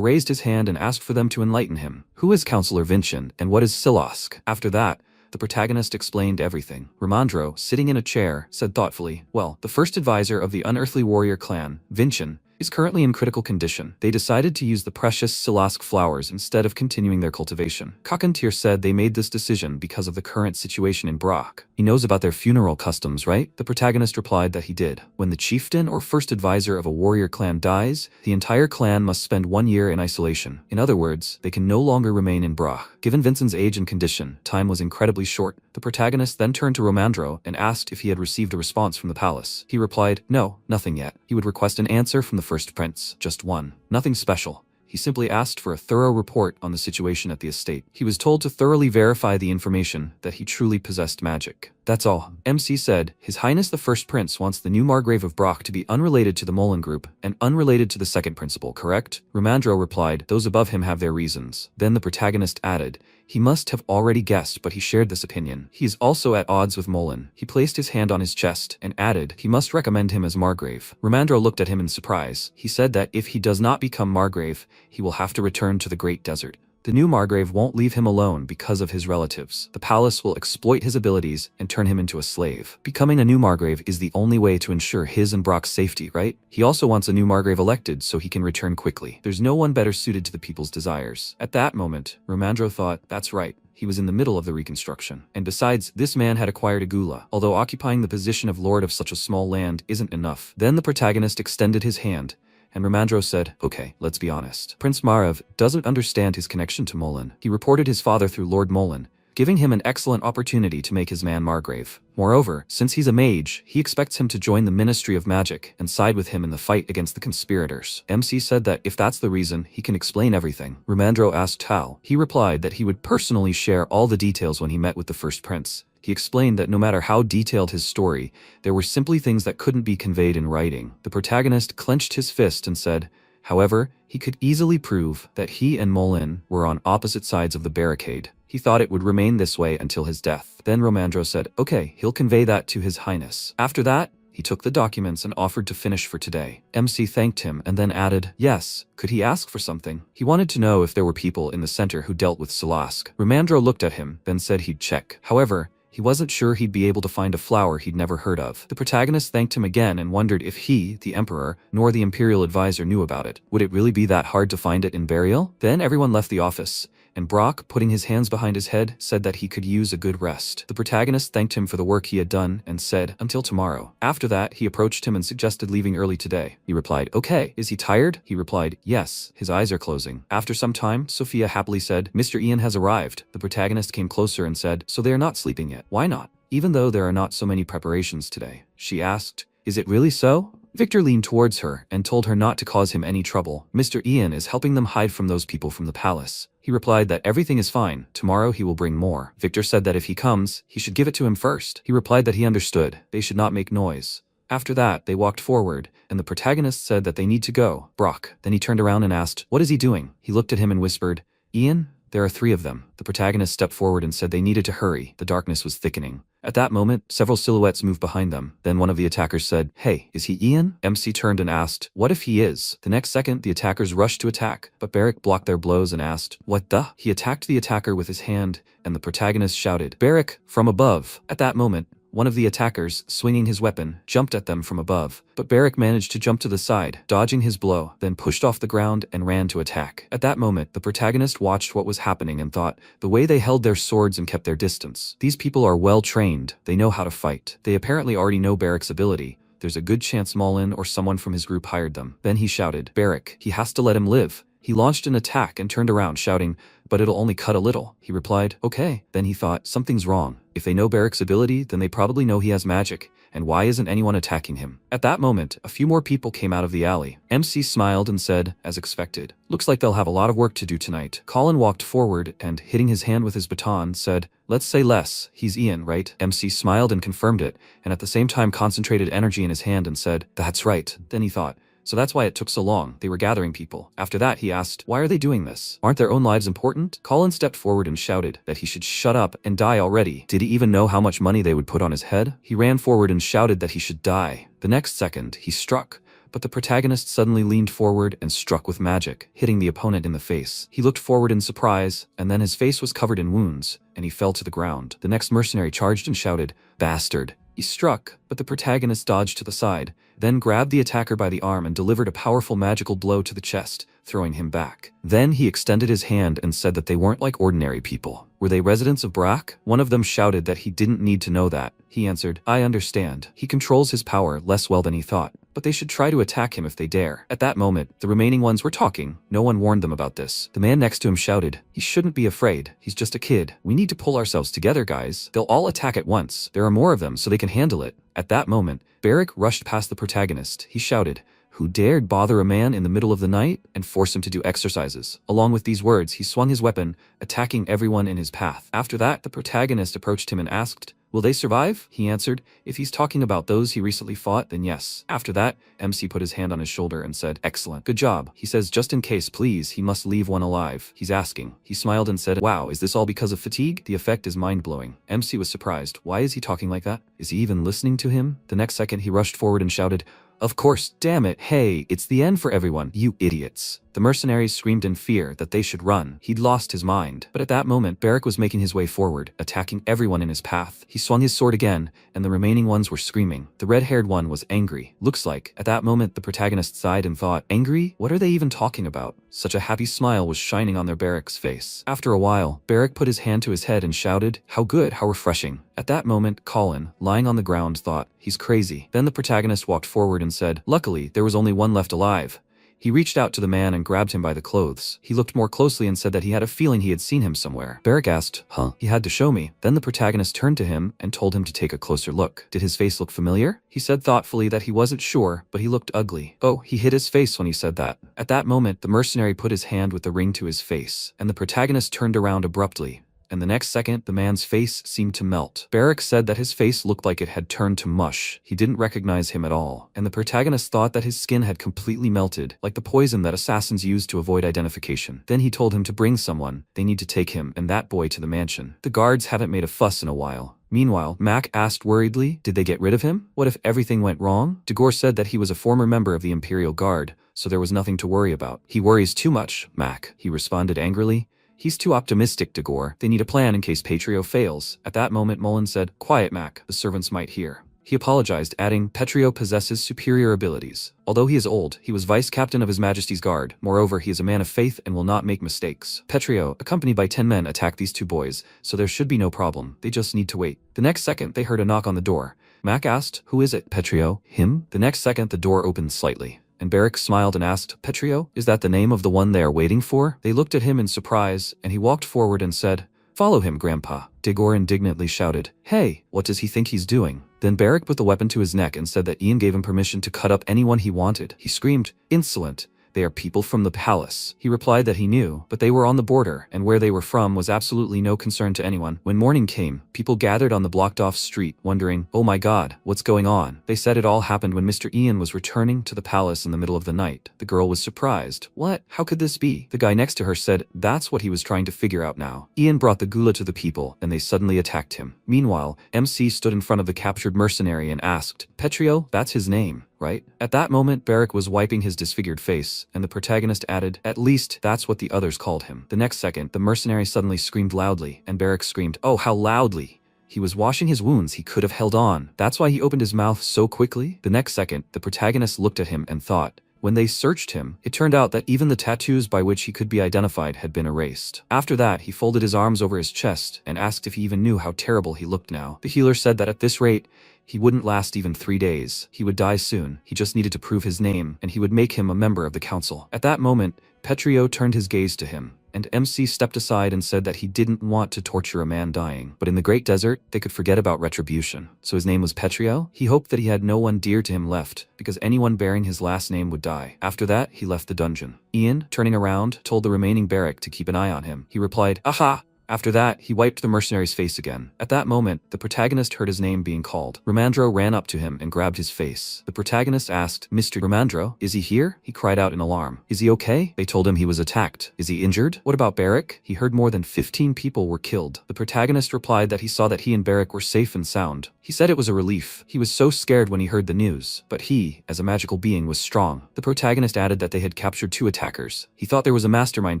raised his hand and asked for them to enlighten him. Who is Counselor Vincian, and what is Silask? After that, the protagonist explained everything. Ramandro, sitting in a chair, said thoughtfully, "Well, the first advisor of the unearthly warrior clan, Vincian, is currently in critical condition. They decided to use the precious Silask flowers instead of continuing their cultivation. Kakantir said they made this decision because of the current situation in Brock. He knows about their funeral customs, right?" The protagonist replied that he did. When the chieftain or first advisor of a warrior clan dies, the entire clan must spend 1 year in isolation. In other words, they can no longer remain in Brock. Given Vincent's age and condition, time was incredibly short. The protagonist then turned to Ramandro and asked if he had received a response from the palace. He replied, "No, nothing yet." He would request an answer from the first prince, just one. Nothing special. He simply asked for a thorough report on the situation at the estate. He was told to thoroughly verify the information that he truly possessed magic. That's all. MC said, "His Highness the First Prince wants the new Margrave of Brock to be unrelated to the Molen group and unrelated to the second principal, correct?" Ramandro replied, "Those above him have their reasons." Then the protagonist added, "He must have already guessed, but he shared this opinion. He is also at odds with Molen." He placed his hand on his chest and added, "He must recommend him as Margrave." Ramandro looked at him in surprise. He said that if he does not become Margrave, he will have to return to the Great Desert. The new Margrave won't leave him alone because of his relatives. The palace will exploit his abilities and turn him into a slave. Becoming a new Margrave is the only way to ensure his and Brock's safety, right? He also wants a new Margrave elected so he can return quickly. There's no one better suited to the people's desires. At that moment, Ramandro thought, that's right. He was in the middle of the reconstruction. And besides, this man had acquired a gula, although occupying the position of lord of such a small land isn't enough. Then the protagonist extended his hand, and Ramandro said, "Okay, let's be honest. Prince Marav doesn't understand his connection to Molen. He reported his father through Lord Molen, giving him an excellent opportunity to make his man Margrave. Moreover, since he's a mage, he expects him to join the Ministry of Magic and side with him in the fight against the conspirators." MC said that if that's the reason, he can explain everything. Ramandro asked how. He replied that he would personally share all the details when he met with the first prince. He explained that no matter how detailed his story, there were simply things that couldn't be conveyed in writing. The protagonist clenched his fist and said, however, he could easily prove that he and Molen were on opposite sides of the barricade. He thought it would remain this way until his death. Then Ramandro said, "Okay, he'll convey that to His Highness." After that, he took the documents and offered to finish for today. MC thanked him and then added, "Yes, could he ask for something?" He wanted to know if there were people in the center who dealt with Silask. Ramandro looked at him, then said he'd check. However, he wasn't sure he'd be able to find a flower he'd never heard of. The protagonist thanked him again and wondered if he, the Emperor, nor the Imperial Advisor knew about it. Would it really be that hard to find it in Burial? Then everyone left the office, and Brock, putting his hands behind his head, said that he could use a good rest. The protagonist thanked him for the work he had done and said, "Until tomorrow." After that, he approached him and suggested leaving early today. He replied, "Okay." "Is he tired?" He replied, "Yes, his eyes are closing." After some time, Sophia happily said, "Mr. Ian has arrived." The protagonist came closer and said, "So they are not sleeping yet. Why not? Even though there are not so many preparations today." She asked, "Is it really so?" Victor leaned towards her and told her not to cause him any trouble. Mr. Ian is helping them hide from those people from the palace. He replied that everything is fine. Tomorrow he will bring more. Victor said that if he comes, he should give it to him first. He replied that he understood. They should not make noise. After that, they walked forward, and the protagonist said that they need to go. Brock. Then he turned around and asked, "What is he doing?" He looked at him and whispered, "Ian, there are 3 of them." The protagonist stepped forward and said they needed to hurry. The darkness was thickening. At that moment, several silhouettes moved behind them. Then one of the attackers said, "Hey, is he Ian?" MC turned and asked, "What if he is?" The next second, the attackers rushed to attack, but Barrick blocked their blows and asked, "What the?" He attacked the attacker with his hand, and the protagonist shouted, "Barrick, from above!" At that moment, One of the attackers, swinging his weapon, jumped at them from above, but Barrack managed to jump to the side, dodging his blow, then pushed off the ground and ran to attack. At that moment, the protagonist watched what was happening and thought, the way they held their swords and kept their distance. These people are well trained, they know how to fight. They apparently already know Barrack's ability. There's a good chance Mullen or someone from his group hired them. Then he shouted, Barrack, he has to let him live. He launched an attack and turned around shouting, but it'll only cut a little. He replied, okay. Then he thought, something's wrong. If they know Barrack's ability, then they probably know he has magic. And why isn't anyone attacking him? At that moment, a few more people came out of the alley. MC smiled and said, as expected, looks like they'll have a lot of work to do tonight. Colin walked forward and, hitting his hand with his baton, said, let's say less. He's Ian, right? MC smiled and confirmed it, and at the same time concentrated energy in his hand and said, that's right. Then he thought, so that's why it took so long. They were gathering people. After that, he asked, why are they doing this? Aren't their own lives important? Colin stepped forward and shouted that he should shut up and die already. Did he even know how much money they would put on his head? He ran forward and shouted that he should die. The next second, he struck. But the protagonist suddenly leaned forward and struck with magic, hitting the opponent in the face. He looked forward in surprise, and then his face was covered in wounds, and he fell to the ground. The next mercenary charged and shouted, bastard. He struck, but the protagonist dodged to the side, then grabbed the attacker by the arm and delivered a powerful magical blow to the chest, throwing him back. Then he extended his hand and said that they weren't like ordinary people. Were they residents of Brack? One of them shouted that he didn't need to know that. He answered, I understand. He controls his power less well than he thought, but they should try to attack him if they dare. At that moment, the remaining ones were talking. No one warned them about this. The man next to him shouted, he shouldn't be afraid. He's just a kid. We need to pull ourselves together, guys. They'll all attack at once. There are more of them, so they can handle it. At that moment, Barrack rushed past the protagonist. He shouted, who dared bother a man in the middle of the night and force him to do exercises? Along with these words, he swung his weapon, attacking everyone in his path. After that, the protagonist approached him and asked, will they survive? He answered, if he's talking about those he recently fought, then yes. After that, MC put his hand on his shoulder and said, excellent. Good job. He says, just in case, please, he must leave one alive. He's asking. He smiled and said, wow, is this all because of fatigue? The effect is mind-blowing. MC was surprised. Why is he talking like that? Is he even listening to him? The next second, he rushed forward and shouted, of course, damn it, hey, it's the end for everyone, you idiots. The mercenaries screamed in fear that they should run. He'd lost his mind. But at that moment, Barrack was making his way forward, attacking everyone in his path. He swung his sword again, and the remaining ones were screaming. The red-haired one was angry. Looks like, at that moment, the protagonist sighed and thought, angry? What are they even talking about? Such a happy smile was shining on their Barrack's face. After a while, Barrack put his hand to his head and shouted, how good, how refreshing. At that moment, Colin, lying on the ground, thought, he's crazy. Then the protagonist walked forward and said, luckily, there was only one left alive. He reached out to the man and grabbed him by the clothes. He looked more closely and said that he had a feeling he had seen him somewhere. Barrack asked, huh? He had to show me. Then the protagonist turned to him and told him to take a closer look. Did his face look familiar? He said thoughtfully that he wasn't sure, but he looked ugly. Oh, he hid his face when he said that. At that moment, the mercenary put his hand with the ring to his face, and the protagonist turned around abruptly. And the next second, the man's face seemed to melt. Barrack said that his face looked like it had turned to mush. He didn't recognize him at all, and the protagonist thought that his skin had completely melted, like the poison that assassins use to avoid identification. Then he told him to bring someone. They need to take him and that boy to the mansion. The guards haven't made a fuss in a while. Meanwhile, Mac asked worriedly, did they get rid of him? What if everything went wrong? Dagor said that he was a former member of the Imperial Guard, so there was nothing to worry about. He worries too much, Mac, he responded angrily. He's too optimistic, Dagor. They need a plan in case Petrio fails. At that moment, Mullen said, quiet, Mac. The servants might hear. He apologized, adding, Petrio possesses superior abilities. Although he is old, he was vice-captain of His Majesty's Guard. Moreover, he is a man of faith and will not make mistakes. Petrio, accompanied by 10 men, attacked these two boys, so there should be no problem. They just need to wait. The next second, they heard a knock on the door. Mac asked, who is it? Petrio? Him? The next second, the door opened slightly. And Barrack smiled and asked, Petrio, is that the name of the one they are waiting for? They looked at him in surprise, and he walked forward and said, follow him, Grandpa. Dagor indignantly shouted, hey, what does he think he's doing? Then Barrack put the weapon to his neck and said that Ian gave him permission to cut up anyone he wanted. He screamed, insolent. They are people from the palace. He replied that he knew, but they were on the border, and where they were from was absolutely no concern to anyone. When morning came, people gathered on the blocked-off street, wondering, oh my god, what's going on? They said it all happened when Mr. Ian was returning to the palace in the middle of the night. The girl was surprised. What? How could this be? The guy next to her said that's what he was trying to figure out now. Ian brought the gula to the people, and they suddenly attacked him. Meanwhile, MC stood in front of the captured mercenary and asked, Petrio, that's his name, right? At that moment, Barrack was wiping his disfigured face, and the protagonist added, at least that's what the others called him. The next second, the mercenary suddenly screamed loudly, and Barrack screamed, oh, how loudly! He was washing his wounds, he could have held on. That's why he opened his mouth so quickly. The next second, the protagonist looked at him and thought. When they searched him, it turned out that even the tattoos by which he could be identified had been erased. After that, he folded his arms over his chest and asked if he even knew how terrible he looked now. The healer said that at this rate, he wouldn't last even 3 days. He would die soon. He just needed to prove his name, and he would make him a member of the council. At that moment, Petrio turned his gaze to him, and MC stepped aside and said that he didn't want to torture a man dying. But in the Great Desert, they could forget about retribution. So his name was Petrio? He hoped that he had no one dear to him left, because anyone bearing his last name would die. After that, he left the dungeon. Ian, turning around, told the remaining barrack to keep an eye on him. He replied, "Aha!" After that, he wiped the mercenary's face again. At that moment, the protagonist heard his name being called. Ramandro ran up to him and grabbed his face. The protagonist asked, "Mr. Ramandro, is he here?" He cried out in alarm. "Is he okay?" They told him he was attacked. "Is he injured?" "What about Barrack?" He heard more than 15 people were killed. The protagonist replied that he saw that he and Barrack were safe and sound. He said it was a relief. He was so scared when he heard the news, but he, as a magical being, was strong. The protagonist added that they had captured 2 attackers. He thought there was a mastermind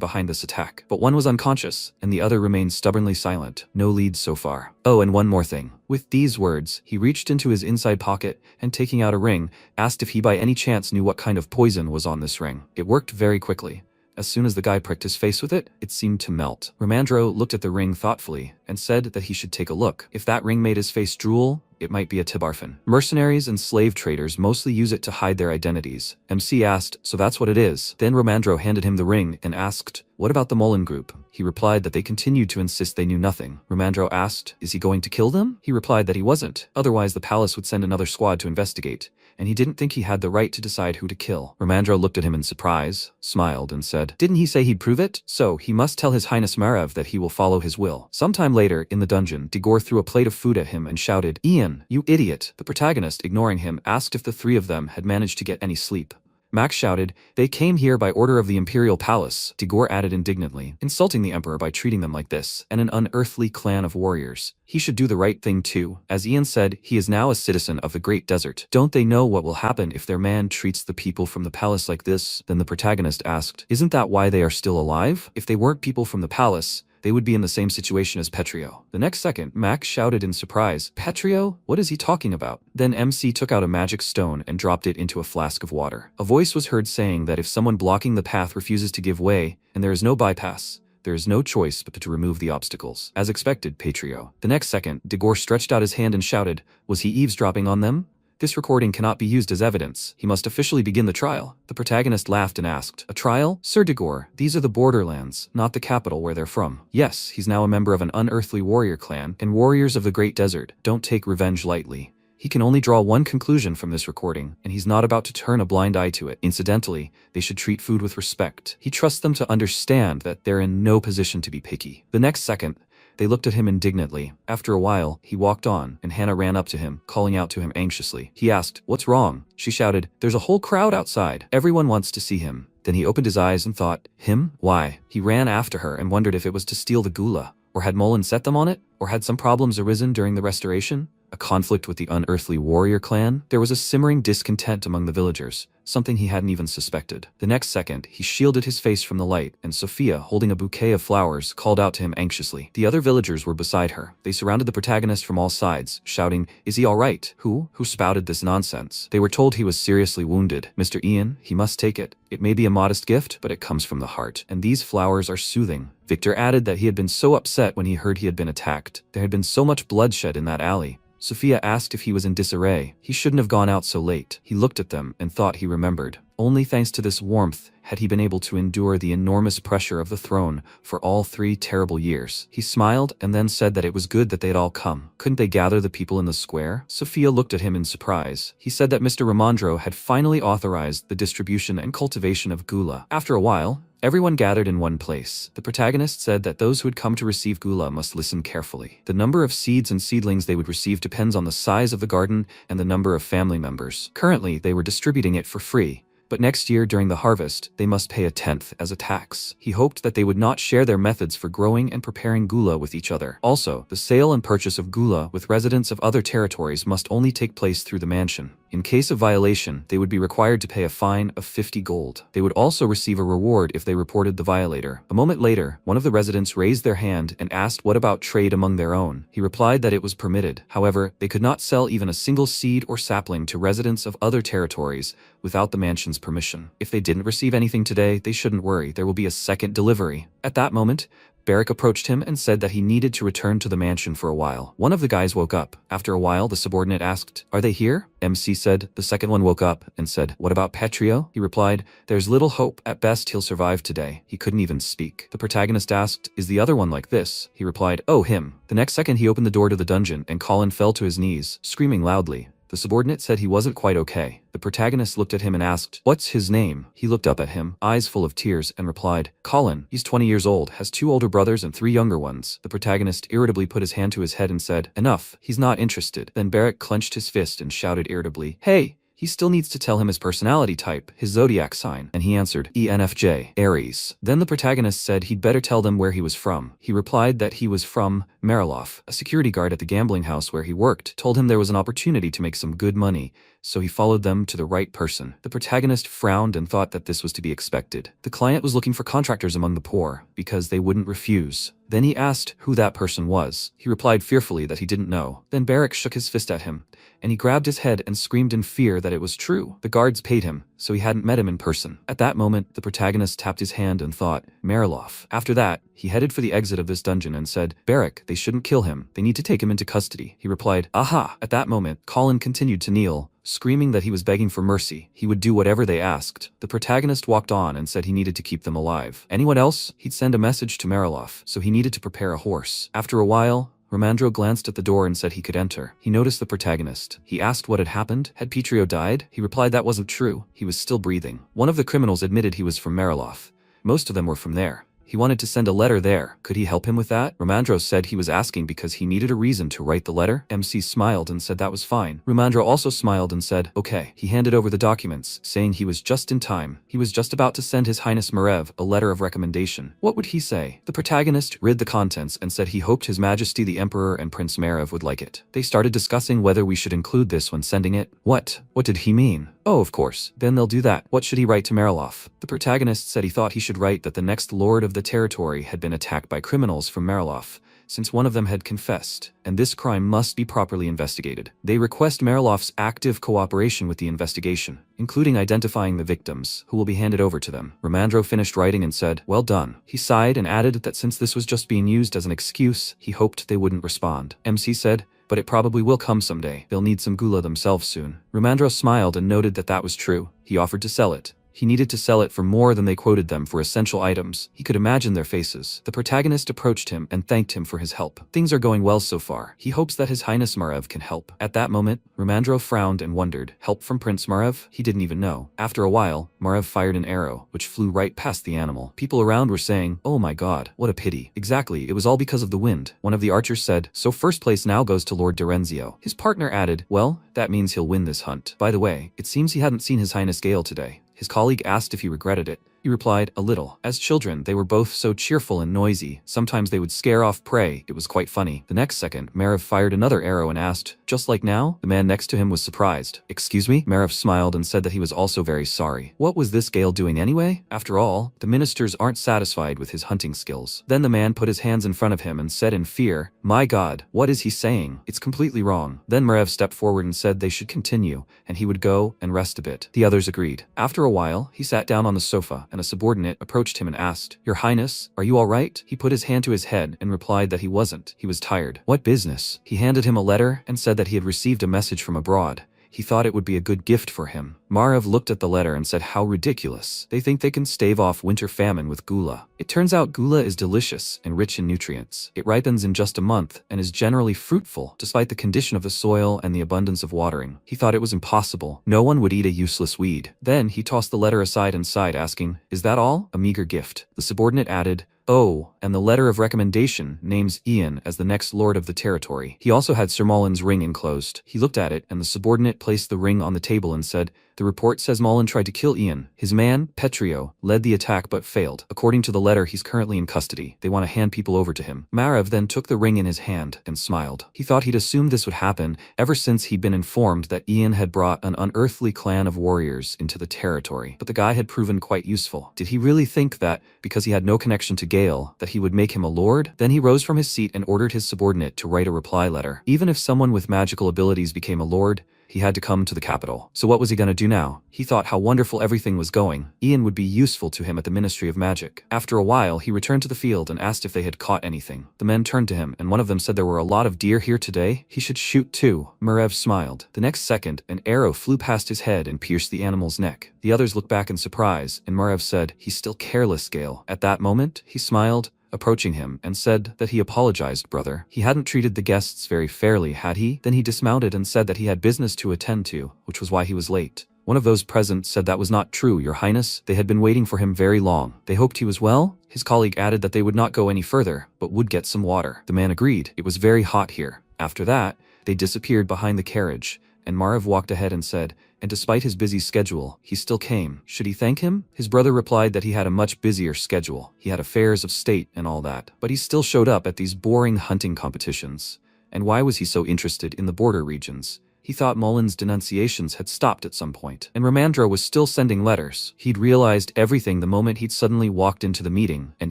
behind this attack, but one was unconscious, and the other remained stubbornly silent. No leads so far. Oh, and one more thing. With these words, he reached into his inside pocket and, taking out a ring, asked if he by any chance knew what kind of poison was on this ring. It worked very quickly. As soon as the guy pricked his face with it, it seemed to melt. Ramandro looked at the ring thoughtfully and said that he should take a look. If that ring made his face drool, it might be a Tibarfin. Mercenaries and slave traders mostly use it to hide their identities. MC asked, "So that's what it is?" Then Ramandro handed him the ring and asked, "What about the Mullen group?" He replied that they continued to insist they knew nothing. Ramandro asked, "Is he going to kill them?" He replied that he wasn't. Otherwise, the palace would send another squad to investigate, and he didn't think he had the right to decide who to kill. Ramandro looked at him in surprise, smiled, and said, "Didn't he say he'd prove it? So he must tell His Highness Margrave that he will follow his will." Sometime later, in the dungeon, Digor threw a plate of food at him and shouted, "Ian, you idiot!" The protagonist, ignoring him, asked if the 3 of them had managed to get any sleep. Max shouted, "They came here by order of the Imperial Palace." Digor added indignantly, "Insulting the Emperor by treating them like this, and an unearthly clan of warriors. He should do the right thing too." As Ian said, he is now a citizen of the Great Desert. Don't they know what will happen if their man treats the people from the palace like this? Then the protagonist asked, "Isn't that why they are still alive? If they weren't people from the palace, they would be in the same situation as Petrio." The next second, Max shouted in surprise, "Petrio? What is he talking about?" Then MC took out a magic stone and dropped it into a flask of water. A voice was heard saying that if someone blocking the path refuses to give way, and there is no bypass, there is no choice but to remove the obstacles. As expected, Petrio. The next second, Digor stretched out his hand and shouted, "Was he eavesdropping on them? This recording cannot be used as evidence. He must officially begin the trial." The protagonist laughed and asked, "A trial? Sir Digor, these are the borderlands, not the capital where they're from." Yes, he's now a member of an unearthly warrior clan, and warriors of the Great Desert don't take revenge lightly. He can only draw one conclusion from this recording, and he's not about to turn a blind eye to it. Incidentally, they should treat food with respect. He trusts them to understand that they're in no position to be picky. The next second, they looked at him indignantly. After a while, he walked on, and Hannah ran up to him, calling out to him anxiously. He asked, "What's wrong?" She shouted, "There's a whole crowd outside. Everyone wants to see him." Then he opened his eyes and thought, "Him? Why?" He ran after her and wondered if it was to steal the gula, or had Mullen set them on it, or had some problems arisen during the restoration? A conflict with the unearthly warrior clan? There was a simmering discontent among the villagers, something he hadn't even suspected. The next second, he shielded his face from the light, and Sophia, holding a bouquet of flowers, called out to him anxiously. The other villagers were beside her. They surrounded the protagonist from all sides, shouting, "Is he all right? Who spouted this nonsense?" They were told he was seriously wounded. "Mr. Ian, he must take it. It may be a modest gift, but it comes from the heart, and these flowers are soothing." Victor added that he had been so upset when he heard he had been attacked. There had been so much bloodshed in that alley. Sophia asked if he was in disarray. He shouldn't have gone out so late. He looked at them and thought he remembered. Only thanks to this warmth had he been able to endure the enormous pressure of the throne for all 3 terrible years. He smiled and then said that it was good that they had all come. Couldn't they gather the people in the square? Sophia looked at him in surprise. He said that Mr. Ramandro had finally authorized the distribution and cultivation of gula. After a while, everyone gathered in one place. The protagonist said that those who had come to receive gula must listen carefully. The number of seeds and seedlings they would receive depends on the size of the garden and the number of family members. Currently, they were distributing it for free, but next year during the harvest, they must pay a tenth as a tax. He hoped that they would not share their methods for growing and preparing gula with each other. Also, the sale and purchase of gula with residents of other territories must only take place through the mansion. In case of violation, they would be required to pay a fine of 50 gold. They would also receive a reward if they reported the violator. A moment later, one of the residents raised their hand and asked what about trade among their own. He replied that it was permitted. However, they could not sell even a single seed or sapling to residents of other territories without the mansion's permission. If they didn't receive anything today, they shouldn't worry. There will be a second delivery. At that moment, Barrick approached him and said that he needed to return to the mansion for a while. One of the guys woke up. After a while, the subordinate asked, "Are they here?" MC said. The second one woke up and said, "What about Petrio?" He replied, "There's little hope. At best, he'll survive today." He couldn't even speak. The protagonist asked, "Is the other one like this?" He replied, "Oh, him." The next second, he opened the door to the dungeon and Colin fell to his knees, screaming loudly. The subordinate said he wasn't quite okay. The protagonist looked at him and asked, "What's his name?" He looked up at him, eyes full of tears, and replied, "Colin. He's 20 years old, has 2 older brothers and 3 younger ones." The protagonist irritably put his hand to his head and said, "Enough, he's not interested." Then Barrick clenched his fist and shouted irritably, "Hey! He still needs to tell him his personality type, his zodiac sign." And he answered, ENFJ, Aries. Then the protagonist said he'd better tell them where he was from. He replied that he was from Mariloff. A security guard at the gambling house where he worked told him there was an opportunity to make some good money, so he followed them to the right person. The protagonist frowned and thought that this was to be expected. The client was looking for contractors among the poor, because they wouldn't refuse. Then he asked who that person was. He replied fearfully that he didn't know. Then Barrick shook his fist at him, and he grabbed his head and screamed in fear that it was true. The guards paid him, so he hadn't met him in person. At that moment, the protagonist tapped his hand and thought, Mariloff. After that, he headed for the exit of this dungeon and said, "Barrick, they shouldn't kill him. They need to take him into custody." He replied, "Aha!" At that moment, Colin continued to kneel, screaming that he was begging for mercy. He would do whatever they asked. The protagonist walked on and said he needed to keep them alive. Anyone else? He'd send a message to Mariloff, so he needed to prepare a horse. After a while, Romandro glanced at the door and said he could enter. He noticed the protagonist. He asked what had happened. Had Petrio died? He replied that wasn't true. He was still breathing. One of the criminals admitted he was from Mariloff. Most of them were from there. He wanted to send a letter there. Could he help him with that? Romandro said he was asking because he needed a reason to write the letter. MC smiled and said that was fine. Romandro also smiled and said, okay. He handed over the documents, saying he was just in time. He was just about to send His Highness Margrave a letter of recommendation. What would he say? The protagonist read the contents and said he hoped His Majesty the Emperor and Prince Margrave would like it. They started discussing whether we should include this when sending it. What? What did he mean? Oh, of course. Then they'll do that. What should he write to Mariloff? The protagonist said he thought he should write that the next lord of the territory had been attacked by criminals from Mariloff, since one of them had confessed, and this crime must be properly investigated. They request Mariloff's active cooperation with the investigation, including identifying the victims, who will be handed over to them. Romandro finished writing and said, well done. He sighed and added that since this was just being used as an excuse, he hoped they wouldn't respond. MC said, but it probably will come someday. They'll need some gula themselves soon. Romandro smiled and noted that that was true. He offered to sell it. He needed to sell it for more than they quoted them for essential items. He could imagine their faces. The protagonist approached him and thanked him for his help. Things are going well so far. He hopes that His Highness Margrave can help. At that moment, Romandro frowned and wondered. Help from Prince Margrave? He didn't even know. After a while, Margrave fired an arrow, which flew right past the animal. People around were saying, oh my god, what a pity. Exactly, it was all because of the wind. One of the archers said, so first place now goes to Lord Dorenzio. His partner added, well, that means he'll win this hunt. By the way, it seems he hadn't seen His Highness Gale today. His colleague asked if he regretted it. He replied, a little. As children, they were both so cheerful and noisy. Sometimes they would scare off prey. It was quite funny. The next second, Margrave fired another arrow and asked, just like now? The man next to him was surprised. Excuse me? Margrave smiled and said that he was also very sorry. What was this Gale doing anyway? After all, the ministers aren't satisfied with his hunting skills. Then the man put his hands in front of him and said in fear, my god, what is he saying? It's completely wrong. Then Margrave stepped forward and said they should continue, and he would go and rest a bit. The others agreed. After a while, he sat down on the sofa, and a subordinate approached him and asked, Your Highness, are you all right? He put his hand to his head and replied that he wasn't. He was tired. What business? He handed him a letter and said that he had received a message from abroad. He thought it would be a good gift for him. Margrave looked at the letter and said how ridiculous. They think they can stave off winter famine with gula. It turns out gula is delicious and rich in nutrients. It ripens in just a month and is generally fruitful despite the condition of the soil and the abundance of watering. He thought it was impossible. No one would eat a useless weed. Then he tossed the letter aside and sighed, asking, is that all? A meager gift. The subordinate added, oh, and the letter of recommendation names Ian as the next lord of the territory. He also had Sir Mullen's ring enclosed. He looked at it, and the subordinate placed the ring on the table and said, The report says Mullen tried to kill Ian. His man, Petrio, led the attack but failed. According to the letter, he's currently in custody. They want to hand people over to him. Margrave then took the ring in his hand and smiled. He thought he'd assumed this would happen ever since he'd been informed that Ian had brought an unearthly clan of warriors into the territory. But the guy had proven quite useful. Did he really think that, because he had no connection to Gale, that he would make him a lord? Then he rose from his seat and ordered his subordinate to write a reply letter. Even if someone with magical abilities became a lord, he had to come to the capital. So what was he gonna do now? He thought how wonderful everything was going. Ian would be useful to him at the Ministry of Magic. After a while, he returned to the field and asked if they had caught anything. The men turned to him, and one of them said there were a lot of deer here today. He should shoot too. Margrave smiled. The next second, an arrow flew past his head and pierced the animal's neck. The others looked back in surprise, and Margrave said, "He's still careless, Gale." At that moment, he smiled, approaching him, and said that he apologized, brother. He hadn't treated the guests very fairly, had he? Then he dismounted and said that he had business to attend to, which was why he was late. One of those present said that was not true, Your Highness. They had been waiting for him very long. They hoped he was well. His colleague added that they would not go any further, but would get some water. The man agreed. It was very hot here. After that, they disappeared behind the carriage, and Margrave walked ahead and said, and despite his busy schedule, he still came. Should he thank him? His brother replied that he had a much busier schedule. He had affairs of state and all that. But he still showed up at these boring hunting competitions. And why was he so interested in the border regions? He thought Mullen's denunciations had stopped at some point, and Romandro was still sending letters. He'd realized everything the moment he'd suddenly walked into the meeting and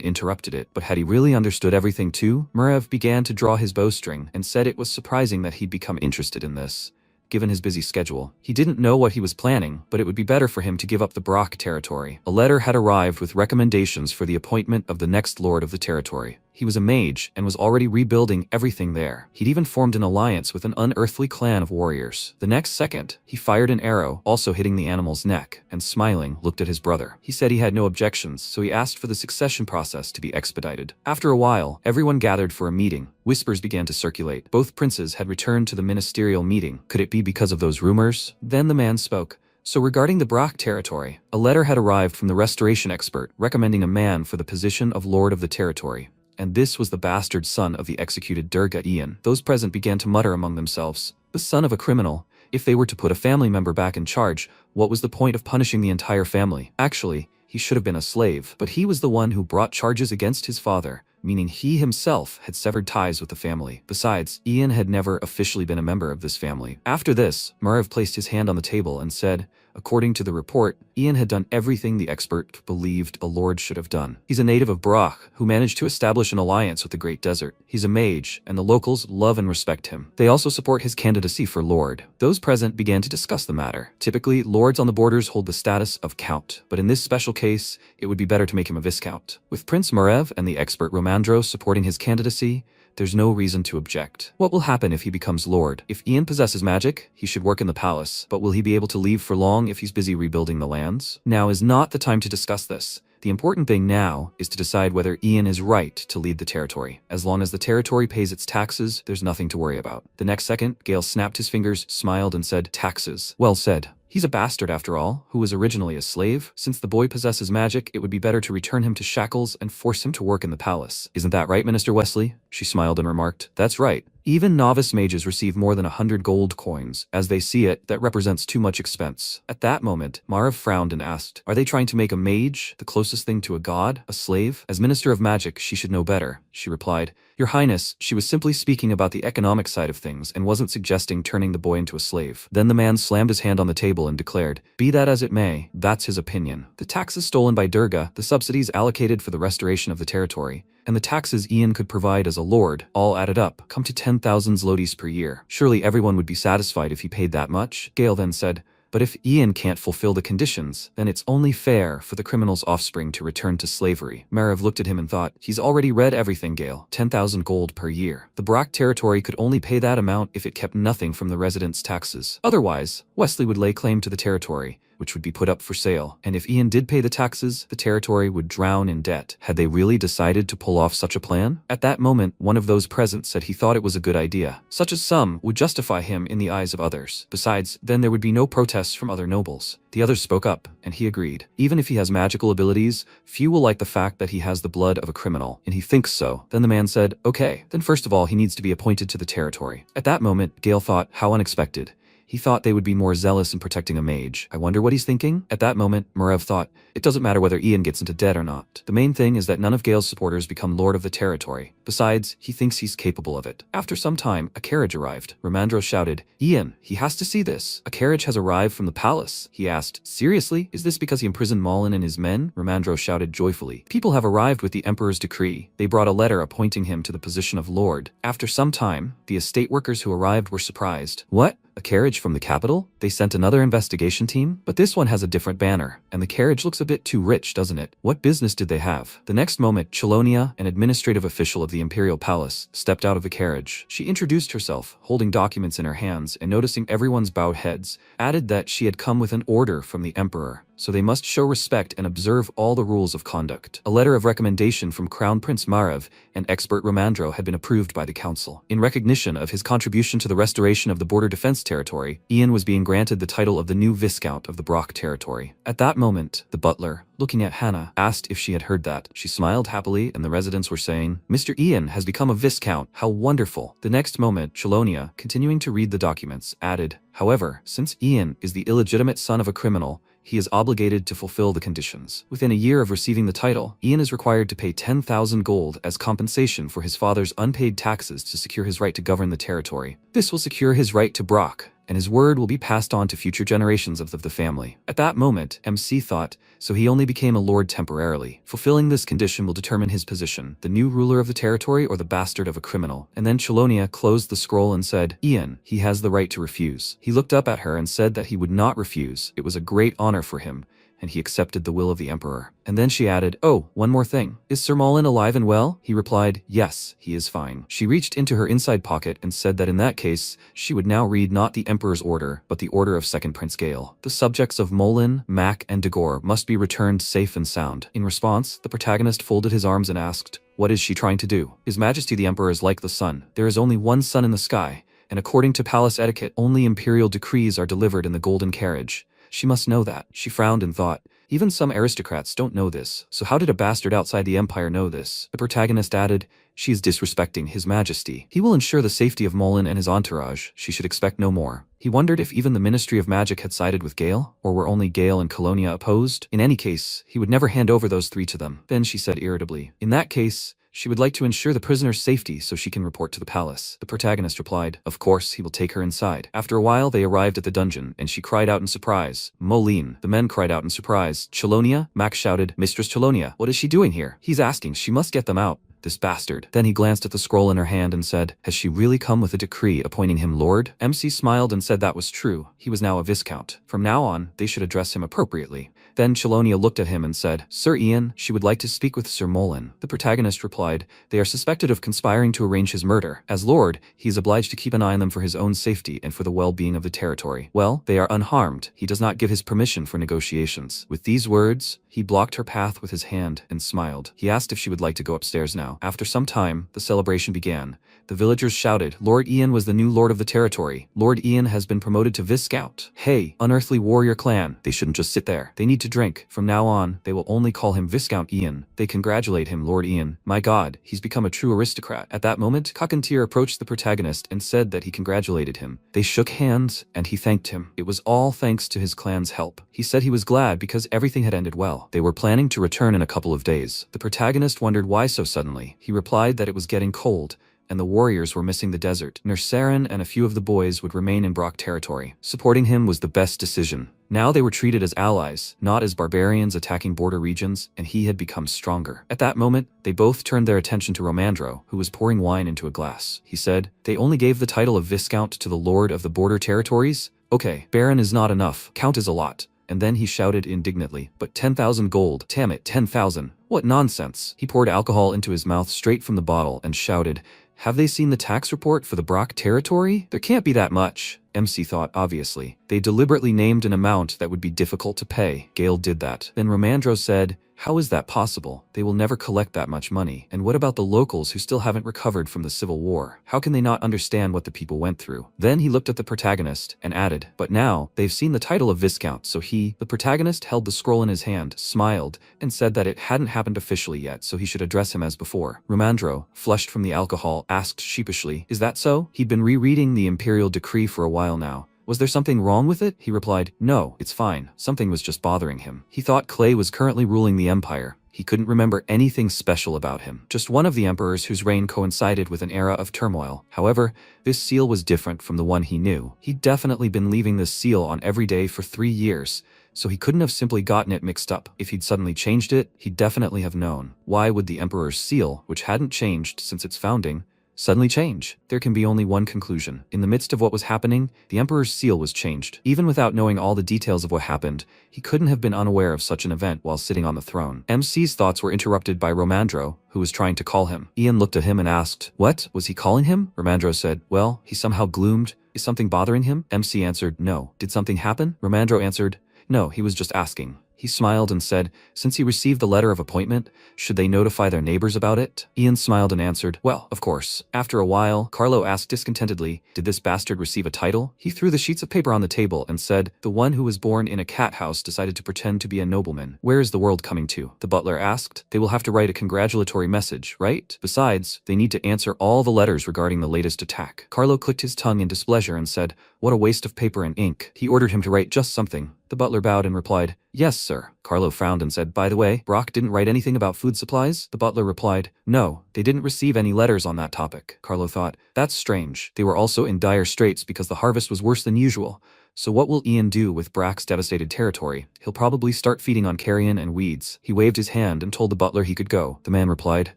interrupted it. But had he really understood everything too? Margrave began to draw his bowstring and said it was surprising that he'd become interested in this. Given his busy schedule, he didn't know what he was planning, but it would be better for him to give up the Brock territory. A letter had arrived with recommendations for the appointment of the next lord of the territory. He was a mage and was already rebuilding everything there. He'd even formed an alliance with an unearthly clan of warriors. The next second, he fired an arrow, also hitting the animal's neck, and smiling, looked at his brother. He said he had no objections, so he asked for the succession process to be expedited. After a while, everyone gathered for a meeting. Whispers began to circulate. Both princes had returned to the ministerial meeting. Could it be because of those rumors? Then the man spoke. So regarding the Brock territory, a letter had arrived from the restoration expert recommending a man for the position of lord of the territory. And this was the bastard son of the executed Durga Ian. Those present began to mutter among themselves, the son of a criminal. If they were to put a family member back in charge, what was the point of punishing the entire family? Actually, he should have been a slave, but he was the one who brought charges against his father, meaning he himself had severed ties with the family. Besides, Ian had never officially been a member of this family. After this, Margrave placed his hand on the table and said, according to the report, Ian had done everything the expert believed a lord should have done. He's a native of Brock, who managed to establish an alliance with the Great Desert. He's a mage, and the locals love and respect him. They also support his candidacy for lord. Those present began to discuss the matter. Typically, lords on the borders hold the status of count, but in this special case, it would be better to make him a viscount. With Prince Margrave and the expert Romandro supporting his candidacy, there's no reason to object. What will happen if he becomes lord? If Ian possesses magic, he should work in the palace, but will he be able to leave for long if he's busy rebuilding the lands? Now is not the time to discuss this. The important thing now is to decide whether Ian is right to lead the territory. As long as the territory pays its taxes, there's nothing to worry about. The next second, Gale snapped his fingers, smiled, and said, taxes. Well said. He's a bastard after all, who was originally a slave. Since the boy possesses magic, it would be better to return him to shackles and force him to work in the palace. Isn't that right, Minister Wesley? She smiled and remarked, that's right. Even novice mages receive more than 100 gold coins. As they see it, that represents too much expense. At that moment, Margrave frowned and asked, are they trying to make a mage the closest thing to a god, a slave? As Minister of Magic, she should know better. She replied, Your Highness, she was simply speaking about the economic side of things and wasn't suggesting turning the boy into a slave. Then the man slammed his hand on the table and declared, be that as it may, that's his opinion. The taxes stolen by Durga, the subsidies allocated for the restoration of the territory, and the taxes Ian could provide as a lord, all added up, come to 10,000 zlotys per year. Surely everyone would be satisfied if he paid that much? Gale then said, but if Ian can't fulfill the conditions, then it's only fair for the criminal's offspring to return to slavery. Margrave looked at him and thought, he's already read everything, Gale. 10,000 gold per year. The Brock territory could only pay that amount if it kept nothing from the residents' taxes. Otherwise, Wesley would lay claim to the territory, which would be put up for sale. And if Ian did pay the taxes, the territory would drown in debt. Had they really decided to pull off such a plan? At that moment, one of those present said he thought it was a good idea. Such a sum would justify him in the eyes of others. Besides, then there would be no protests from other nobles. The others spoke up, and he agreed. Even if he has magical abilities, few will like the fact that he has the blood of a criminal, and he thinks so. Then the man said, okay, then first of all he needs to be appointed to the territory. At that moment, Gale thought, how unexpected. He thought they would be more zealous in protecting a mage. I wonder what he's thinking? At that moment, Margrave thought, it doesn't matter whether Ian gets into debt or not. The main thing is that none of Gale's supporters become lord of the territory. Besides, he thinks he's capable of it. After some time, a carriage arrived. Ramandro shouted, Ian, he has to see this. A carriage has arrived from the palace. He asked, seriously? Is this because he imprisoned Malin and his men? Ramandro shouted joyfully. People have arrived with the emperor's decree. They brought a letter appointing him to the position of lord. After some time, the estate workers who arrived were surprised. What? A carriage from the capital? They sent another investigation team? But this one has a different banner, and the carriage looks a bit too rich, doesn't it? What business did they have? The next moment, Chelonia, an administrative official of the imperial palace, stepped out of the carriage. She introduced herself, holding documents in her hands, and noticing everyone's bowed heads, added that she had come with an order from the emperor, so they must show respect and observe all the rules of conduct. A letter of recommendation from Crown Prince Margrave and expert Ramandro had been approved by the council. In recognition of his contribution to the restoration of the border defense territory, Ian was being granted the title of the new Viscount of the Brock territory. At that moment, the butler, looking at Hannah, asked if she had heard that. She smiled happily, and the residents were saying, Mr. Ian has become a Viscount. How wonderful. The next moment, Chelonia, continuing to read the documents, added, however, since Ian is the illegitimate son of a criminal, he is obligated to fulfill the conditions. Within a year of receiving the title, Ian is required to pay 10,000 gold as compensation for his father's unpaid taxes to secure his right to govern the territory. This will secure his right to Brock, and his word will be passed on to future generations of the family. At that moment, MC thought, so he only became a lord temporarily. Fulfilling this condition will determine his position, the new ruler of the territory or the bastard of a criminal. And then Chelonia closed the scroll and said, Ian, he has the right to refuse. He looked up at her and said that he would not refuse. It was a great honor for him, and he accepted the will of the emperor. And then she added, oh, one more thing. Is Sir Malin alive and well? He replied, yes, he is fine. She reached into her inside pocket and said that in that case, she would now read not the emperor's order, but the order of second Prince Gale. The subjects of Molin, Mac, and Dagor must be returned safe and sound. In response, the protagonist folded his arms and asked, what is she trying to do? His Majesty the Emperor is like the sun. There is only one sun in the sky, and according to palace etiquette, only imperial decrees are delivered in the golden carriage. She must know that. She frowned and thought, even some aristocrats don't know this, so how did a bastard outside the empire know this? The protagonist added, she is disrespecting His Majesty. He will ensure the safety of Molin and his entourage. She should expect no more. He wondered if even the Ministry of Magic had sided with Gale, or were only Gale and Colonia opposed. In any case, he would never hand over those three to them. Then she said irritably, in that case, she would like to ensure the prisoner's safety so she can report to the palace. The protagonist replied, of course, he will take her inside. After a while, they arrived at the dungeon, and she cried out in surprise, Moline. The men cried out in surprise, Chelonia? Max shouted, Mistress Chelonia, what is she doing here? He's asking, she must get them out. This bastard. Then he glanced at the scroll in her hand and said, has she really come with a decree appointing him lord? MC smiled and said that was true. He was now a viscount. From now on, they should address him appropriately. Then Chelonia looked at him and said, Sir Ian, she would like to speak with Sir Molin. The protagonist replied, they are suspected of conspiring to arrange his murder. As lord, he is obliged to keep an eye on them for his own safety and for the well-being of the territory. Well, they are unharmed. He does not give his permission for negotiations. With these words, he blocked her path with his hand and smiled. He asked if she would like to go upstairs now. After some time, the celebration began. The villagers shouted, Lord Ian was the new lord of the territory. Lord Ian has been promoted to Viscount. Hey, unearthly warrior clan. They shouldn't just sit there. They need to drink. From now on, they will only call him Viscount Ian. They congratulate him, Lord Ian. My God, he's become a true aristocrat. At that moment, Cockatier approached the protagonist and said that he congratulated him. They shook hands, and he thanked him. It was all thanks to his clan's help. He said he was glad because everything had ended well. They were planning to return in a couple of days. The protagonist wondered why so suddenly. He replied that it was getting cold, and the warriors were missing the desert. Nersarin and a few of the boys would remain in Brock territory. Supporting him was the best decision. Now they were treated as allies, not as barbarians attacking border regions, and he had become stronger. At that moment, they both turned their attention to Romandro, who was pouring wine into a glass. He said, they only gave the title of Viscount to the lord of the border territories? Okay, Baron is not enough, Count is a lot. And then he shouted indignantly, but 10,000 gold, damn it, 10,000. What nonsense. He poured alcohol into his mouth straight from the bottle and shouted, have they seen the tax report for the Brock territory? There can't be that much. MC thought, obviously. They deliberately named an amount that would be difficult to pay. Gale did that. Then Romandro said, how is that possible? They will never collect that much money. And what about the locals who still haven't recovered from the Civil War? How can they not understand what the people went through? Then he looked at the protagonist and added, but now they've seen the title of Viscount, so the protagonist held the scroll in his hand, smiled, and said that it hadn't happened officially yet, so he should address him as before. Romandro, flushed from the alcohol, asked sheepishly, is that so? He'd been rereading the imperial decree for a while now. Was there something wrong with it? He replied, no, it's fine. Something was just bothering him. He thought Clay was currently ruling the empire. He couldn't remember anything special about him. Just one of the emperors whose reign coincided with an era of turmoil. However, this seal was different from the one he knew. He'd definitely been leaving this seal on every day for 3 years, so he couldn't have simply gotten it mixed up. If he'd suddenly changed it, he'd definitely have known. Why would the emperor's seal, which hadn't changed since its founding, suddenly change? There can be only one conclusion. In the midst of what was happening, the emperor's seal was changed. Even without knowing all the details of what happened, he couldn't have been unaware of such an event while sitting on the throne. MC's thoughts were interrupted by Romandro, who was trying to call him. Ian looked at him and asked, what? Was he calling him? Romandro said, well, he somehow gloomed. Is something bothering him? MC answered, no. Did something happen? Romandro answered, no, he was just asking. He smiled and said, since he received the letter of appointment, should they notify their neighbors about it? Ian smiled and answered, well, of course. After a while, Carlo asked discontentedly, did this bastard receive a title? He threw the sheets of paper on the table and said, the one who was born in a cat house decided to pretend to be a nobleman. Where is the world coming to? The butler asked. They will have to write a congratulatory message, right? Besides, they need to answer all the letters regarding the latest attack. Carlo clicked his tongue in displeasure and said, what a waste of paper and ink. He ordered him to write just something. The butler bowed and replied, yes, sir. Carlo frowned and said, by the way, Brock didn't write anything about food supplies? The butler replied, no, they didn't receive any letters on that topic. Carlo thought, that's strange. They were also in dire straits because the harvest was worse than usual. So what will Ian do with Brack's devastated territory? He'll probably start feeding on carrion and weeds. He waved his hand and told the butler he could go. The man replied,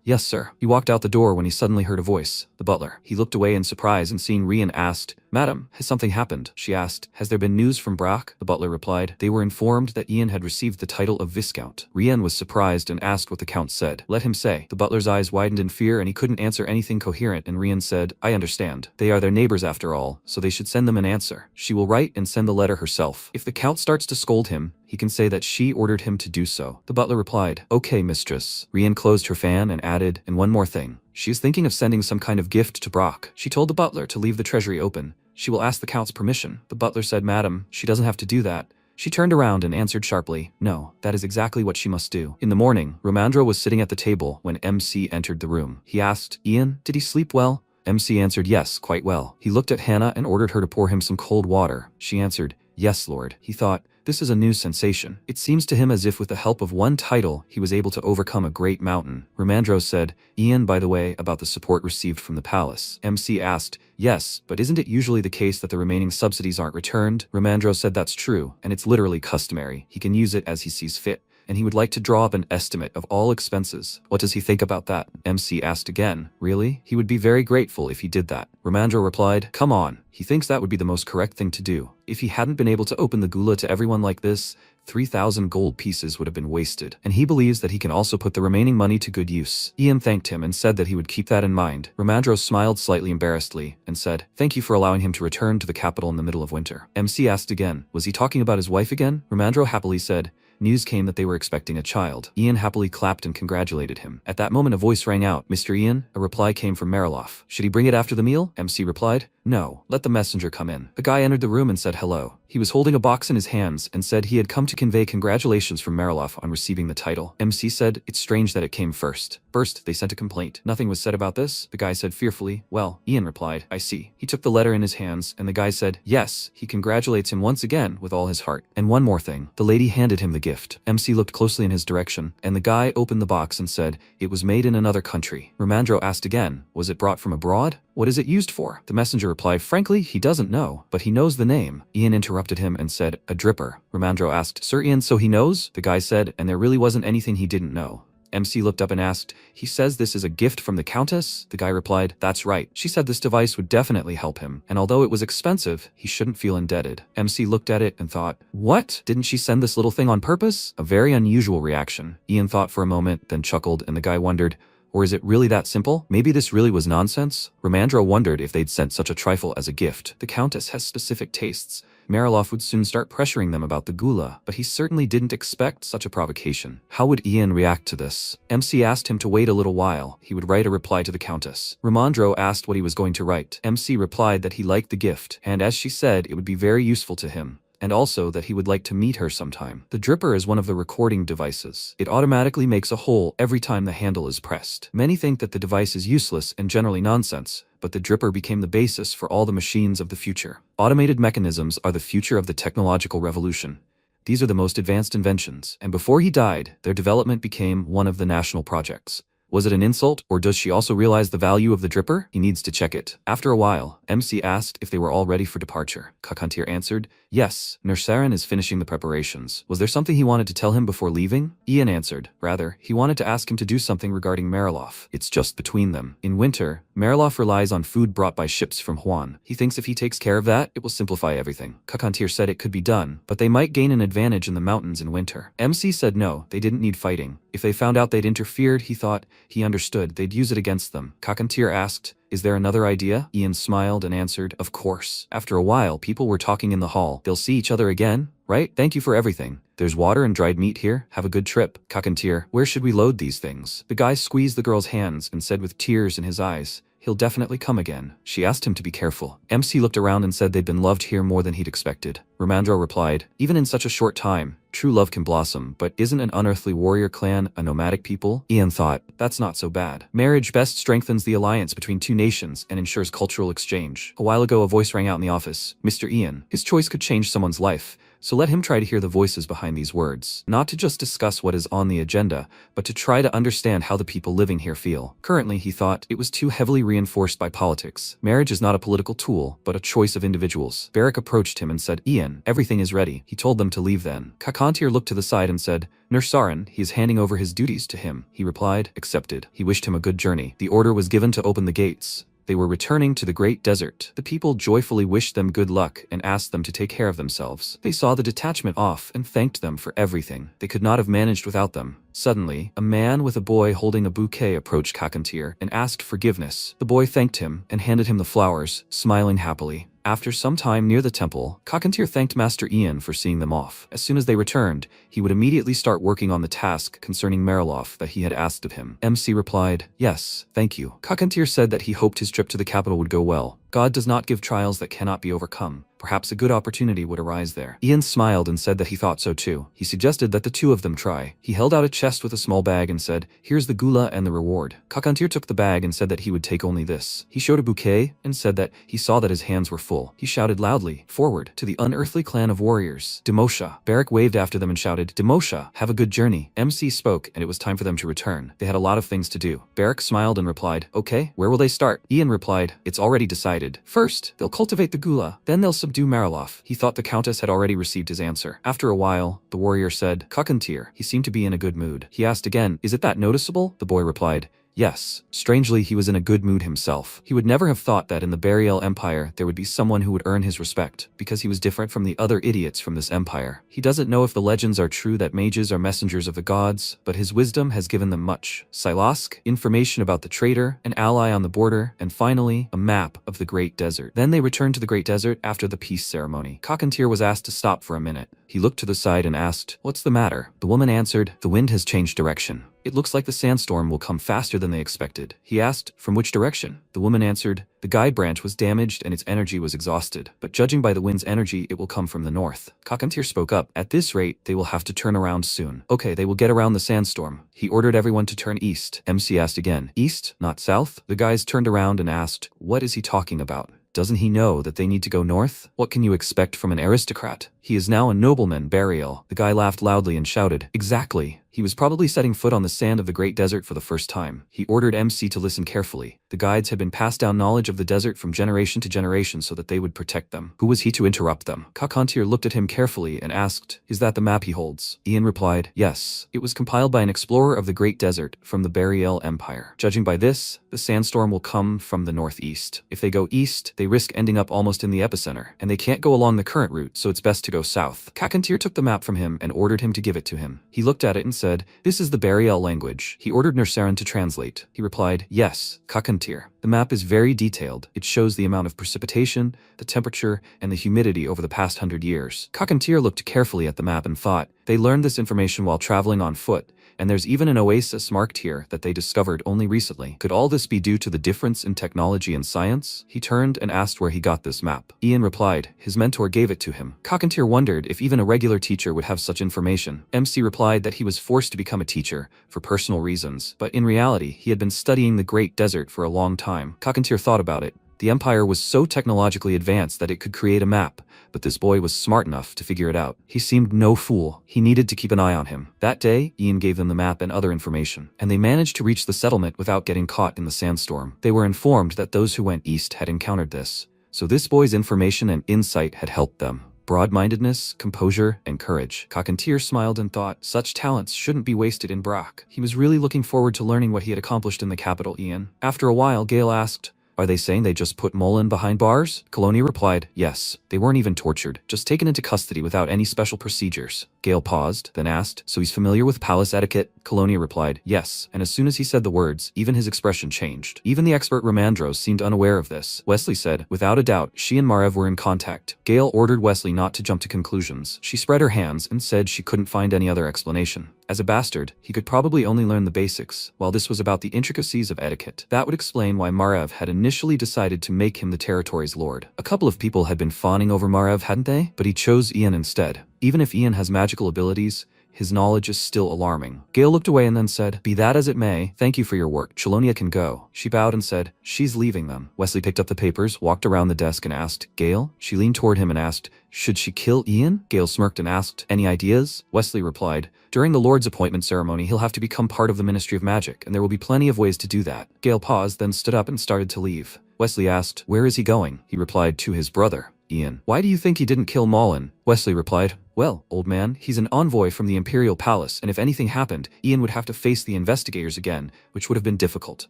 yes, sir. He walked out the door when he suddenly heard a voice. The butler. He looked away in surprise and seeing Rian asked, madam, has something happened? She asked, has there been news from Brack? The butler replied, they were informed that Ian had received the title of Viscount. Rian was surprised and asked what the count said. Let him say. The butler's eyes widened in fear and he couldn't answer anything coherent, and Rian said, I understand. They are their neighbors after all, so they should send them an answer. She will write and send the letter herself. If the count starts to scold him, he can say that she ordered him to do so. The butler replied, okay, mistress. Rian closed her fan and added, and one more thing. She is thinking of sending some kind of gift to Brock. She told the butler to leave the treasury open. She will ask the count's permission. The butler said, madam, she doesn't have to do that. She turned around and answered sharply, no, that is exactly what she must do. In the morning, Romandro was sitting at the table when MC entered the room. He asked, Ian, did he sleep well? MC answered, yes, quite well. He looked at Hannah and ordered her to pour him some cold water. She answered, yes, lord. He thought, this is a new sensation. It seems to him as if with the help of one title, he was able to overcome a great mountain. Romandro said, Ian, by the way, about the support received from the palace. MC asked, yes, but isn't it usually the case that the remaining subsidies aren't returned? Romandro said that's true, and it's literally customary. He can use it as he sees fit, and he would like to draw up an estimate of all expenses. What does he think about that? MC asked again. Really? He would be very grateful if he did that. Romandro replied, come on. He thinks that would be the most correct thing to do. If he hadn't been able to open the gula to everyone like this, 3,000 gold pieces would have been wasted, and he believes that he can also put the remaining money to good use. Ian thanked him and said that he would keep that in mind. Romandro smiled slightly embarrassedly and said, thank you for allowing him to return to the capital in the middle of winter. MC asked again, was he talking about his wife again? Romandro happily said, news came that they were expecting a child. Ian happily clapped and congratulated him. At that moment a voice rang out, Mr. Ian? A reply came from Mariloff. Should he bring it after the meal? MC replied, no, let the messenger come in. The guy entered the room and said hello. He was holding a box in his hands and said he had come to convey congratulations from Mariloff on receiving the title. MC said, it's strange that it came first. First, they sent a complaint. Nothing was said about this. The guy said fearfully, well, Ian replied, I see. He took the letter in his hands and the guy said, yes, he congratulates him once again with all his heart. And one more thing. The lady handed him the gift. MC looked closely in his direction and the guy opened the box and said, it was made in another country. Romandro asked again, was it brought from abroad? What is it used for? The messenger replied, frankly, he doesn't know, but he knows the name. Ian interrupted him and said, a dripper. Romandro asked, Sir Ian, so he knows? The guy said, and there really wasn't anything he didn't know. MC looked up and asked, he says this is a gift from the Countess? The guy replied, that's right. She said this device would definitely help him, and although it was expensive, he shouldn't feel indebted. MC looked at it and thought, what? Didn't she send this little thing on purpose? A very unusual reaction. Ian thought for a moment, then chuckled, and the guy wondered, or is it really that simple? Maybe this really was nonsense? Romandro wondered if they'd sent such a trifle as a gift. The Countess has specific tastes. Mariloff would soon start pressuring them about the gula, but he certainly didn't expect such a provocation. How would Ian react to this? MC asked him to wait a little while. He would write a reply to the Countess. Romandro asked what he was going to write. MC replied that he liked the gift, and as she said, it would be very useful to him. and also that he would like to meet her sometime. The dripper is one of the recording devices. It automatically makes a hole every time the handle is pressed. Many think that the device is useless and generally nonsense, but the dripper became the basis for all the machines of the future. Automated mechanisms are the future of the technological revolution. These are the most advanced inventions, and before he died, their development became one of the national projects. Was it an insult, or does she also realize the value of the dripper? He needs to check it. After a while, MC asked if they were all ready for departure. Kakantir answered, yes, Nersaran is finishing the preparations. Was there something he wanted to tell him before leaving? Ian answered, rather, he wanted to ask him to do something regarding Mariloff. It's just between them. In winter, Mariloff relies on food brought by ships from Huan. He thinks if he takes care of that, it will simplify everything. Kakantir said it could be done, but they might gain an advantage in the mountains in winter. MC said no, they didn't need fighting. If they found out they'd interfered, he thought, he understood, they'd use it against them. Kakantir asked, is there another idea? Ian smiled and answered, of course. After a while, people were talking in the hall. They'll see each other again, right? Thank you for everything. There's water and dried meat here. Have a good trip. Kakantir, where should we load these things? The guy squeezed the girl's hands and said with tears in his eyes, he'll definitely come again. She asked him to be careful. MC looked around and said they'd been loved here more than he'd expected. Ramandro replied, even in such a short time, true love can blossom, but isn't an unearthly warrior clan a nomadic people? Ian thought, that's not so bad. Marriage best strengthens the alliance between two nations and ensures cultural exchange. A while ago a voice rang out in the office. Mr. Ian, his choice could change someone's life. So let him try to hear the voices behind these words, not to just discuss what is on the agenda, but to try to understand how the people living here feel. Currently, he thought, it was too heavily reinforced by politics. Marriage is not a political tool, but a choice of individuals. Barrick approached him and said, Ian, everything is ready. He told them to leave then. Kakantir looked to the side and said, Nersaran, he is handing over his duties to him. He replied, accepted. He wished him a good journey. The order was given to open the gates. They were returning to the great desert. The people joyfully wished them good luck and asked them to take care of themselves. They saw the detachment off and thanked them for everything. They could not have managed without them. Suddenly, a man with a boy holding a bouquet approached Kakantir and asked forgiveness. The boy thanked him and handed him the flowers, smiling happily. After some time near the temple, Kakantir thanked Master Ian for seeing them off. As soon as they returned, he would immediately start working on the task concerning Mariloff that he had asked of him. MC replied, yes, thank you. Kakantir said that he hoped his trip to the capital would go well. God does not give trials that cannot be overcome. Perhaps a good opportunity would arise there. Ian smiled and said that he thought so too. He suggested that the two of them try. He held out a chest with a small bag and said, here's the gula and the reward. Kakantir took the bag and said that he would take only this. He showed a bouquet and said that he saw that his hands were full. He shouted loudly, forward, to the unearthly clan of warriors. Demosha. Barrick waved after them and shouted, Demosha, have a good journey. MC spoke and it was time for them to return. They had a lot of things to do. Barrick smiled and replied, okay, where will they start? Ian replied, it's already decided. First, they'll cultivate the gula, then they'll subdue Mariloff. He thought the Countess had already received his answer. After a while, the warrior said, Kakantir. He seemed to be in a good mood. He asked again, is it that noticeable? The boy replied, yes. Strangely, he was in a good mood himself. He would never have thought that in the Burial Empire there would be someone who would earn his respect, because he was different from the other idiots from this empire. He doesn't know if the legends are true that mages are messengers of the gods, but his wisdom has given them much. Silask, information about the traitor, an ally on the border, and finally, a map of the Great Desert. Then they returned to the Great Desert after the peace ceremony. Kakantir was asked to stop for a minute. He looked to the side and asked, what's the matter? The woman answered, the wind has changed direction. It looks like the sandstorm will come faster than they expected. He asked, from which direction? The woman answered, the guide branch was damaged and its energy was exhausted, but judging by the wind's energy, it will come from the north. Kakantir spoke up, at this rate, they will have to turn around soon. Okay, they will get around the sandstorm. He ordered everyone to turn east. MC asked again, east, not south? The guys turned around and asked, what is he talking about? Doesn't he know that they need to go north? What can you expect from an aristocrat? He is now a nobleman, Burial. The guy laughed loudly and shouted, exactly. He was probably setting foot on the sand of the Great Desert for the first time. He ordered MC to listen carefully. The guides had been passed down knowledge of the desert from generation to generation so that they would protect them. Who was he to interrupt them? Kakantir looked at him carefully and asked, is that the map he holds? Ian replied, yes. It was compiled by an explorer of the Great Desert from the Burial Empire. Judging by this, the sandstorm will come from the northeast. If they go east, they risk ending up almost in the epicenter, and they can't go along the current route, so it's best to go south. Kakantir took the map from him and ordered him to give it to him. He looked at it and said, this is the Burial language. He ordered Nersaran to translate. He replied, yes, Kakantir. The map is very detailed. It shows the amount of precipitation, the temperature, and the humidity over the past 100 years. Kakantir looked carefully at the map and thought, they learned this information while traveling on foot, And there's even an oasis marked here that they discovered only recently. Could all this be due to the difference in technology and science? He turned and asked where he got this map. Ian replied, his mentor gave it to him. Cockatier wondered if even a regular teacher would have such information. MC replied that he was forced to become a teacher for personal reasons, but in reality, he had been studying the Great Desert for a long time. Cockatier thought about it. The Empire was so technologically advanced that it could create a map, but this boy was smart enough to figure it out. He seemed no fool. He needed to keep an eye on him. That day, Ian gave them the map and other information, and they managed to reach the settlement without getting caught in the sandstorm. They were informed that those who went east had encountered this, so this boy's information and insight had helped them. Broad-mindedness, composure, and courage. Cockatier smiled and thought, such talents shouldn't be wasted in Brock. He was really looking forward to learning what he had accomplished in the capital, Ian. After a while, Gale asked, are they saying they just put Mullen behind bars? Colonia replied, yes, they weren't even tortured, just taken into custody without any special procedures. Gale paused, then asked, so he's familiar with palace etiquette? Colonia replied, yes, and as soon as he said the words, even his expression changed. Even the expert Romandros seemed unaware of this. Wesley said, without a doubt, she and Margrave were in contact. Gale ordered Wesley not to jump to conclusions. She spread her hands and said she couldn't find any other explanation. As a bastard, he could probably only learn the basics, while this was about the intricacies of etiquette. That would explain why Margrave had initially decided to make him the territory's lord. A couple of people had been fawning over Margrave, hadn't they? But he chose Ian instead. Even if Ian has magical abilities, his knowledge is still alarming. Gale looked away and then said, be that as it may, thank you for your work. Chelonia can go. She bowed and said, she's leaving them. Wesley picked up the papers, walked around the desk and asked, Gale? She leaned toward him and asked, should she kill Ian? Gale smirked and asked, any ideas? Wesley replied, during the Lord's appointment ceremony, he'll have to become part of the Ministry of Magic, and there will be plenty of ways to do that. Gale paused, then stood up and started to leave. Wesley asked, where is he going? He replied, to his brother, Ian. Why do you think he didn't kill Mullen? Wesley replied, well, old man, he's an envoy from the Imperial Palace, and if anything happened, Ian would have to face the investigators again, which would have been difficult.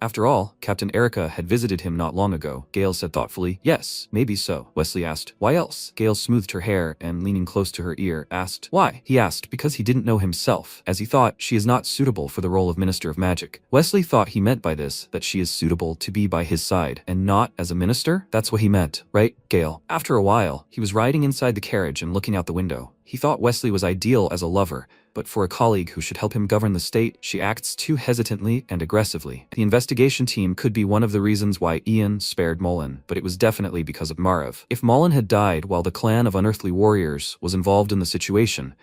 After all, Captain Erica had visited him not long ago. Gale said thoughtfully, yes, maybe so. Wesley asked, why else? Gale smoothed her hair and, leaning close to her ear, asked, why? He asked, because he didn't know himself, as he thought she is not suitable for the role of Minister of Magic. Wesley thought he meant by this that she is suitable to be by his side, and not as a minister? That's what he meant, right, Gale? After a while, he was riding inside the carriage and looking out the window. He thought Wesley was ideal as a lover, but for a colleague who should help him govern the state, she acts too hesitantly and aggressively. The investigation team could be one of the reasons why Ian spared Mullen, but it was definitely because of Margrave. If Mullen had died while the clan of unearthly warriors was involved in the situation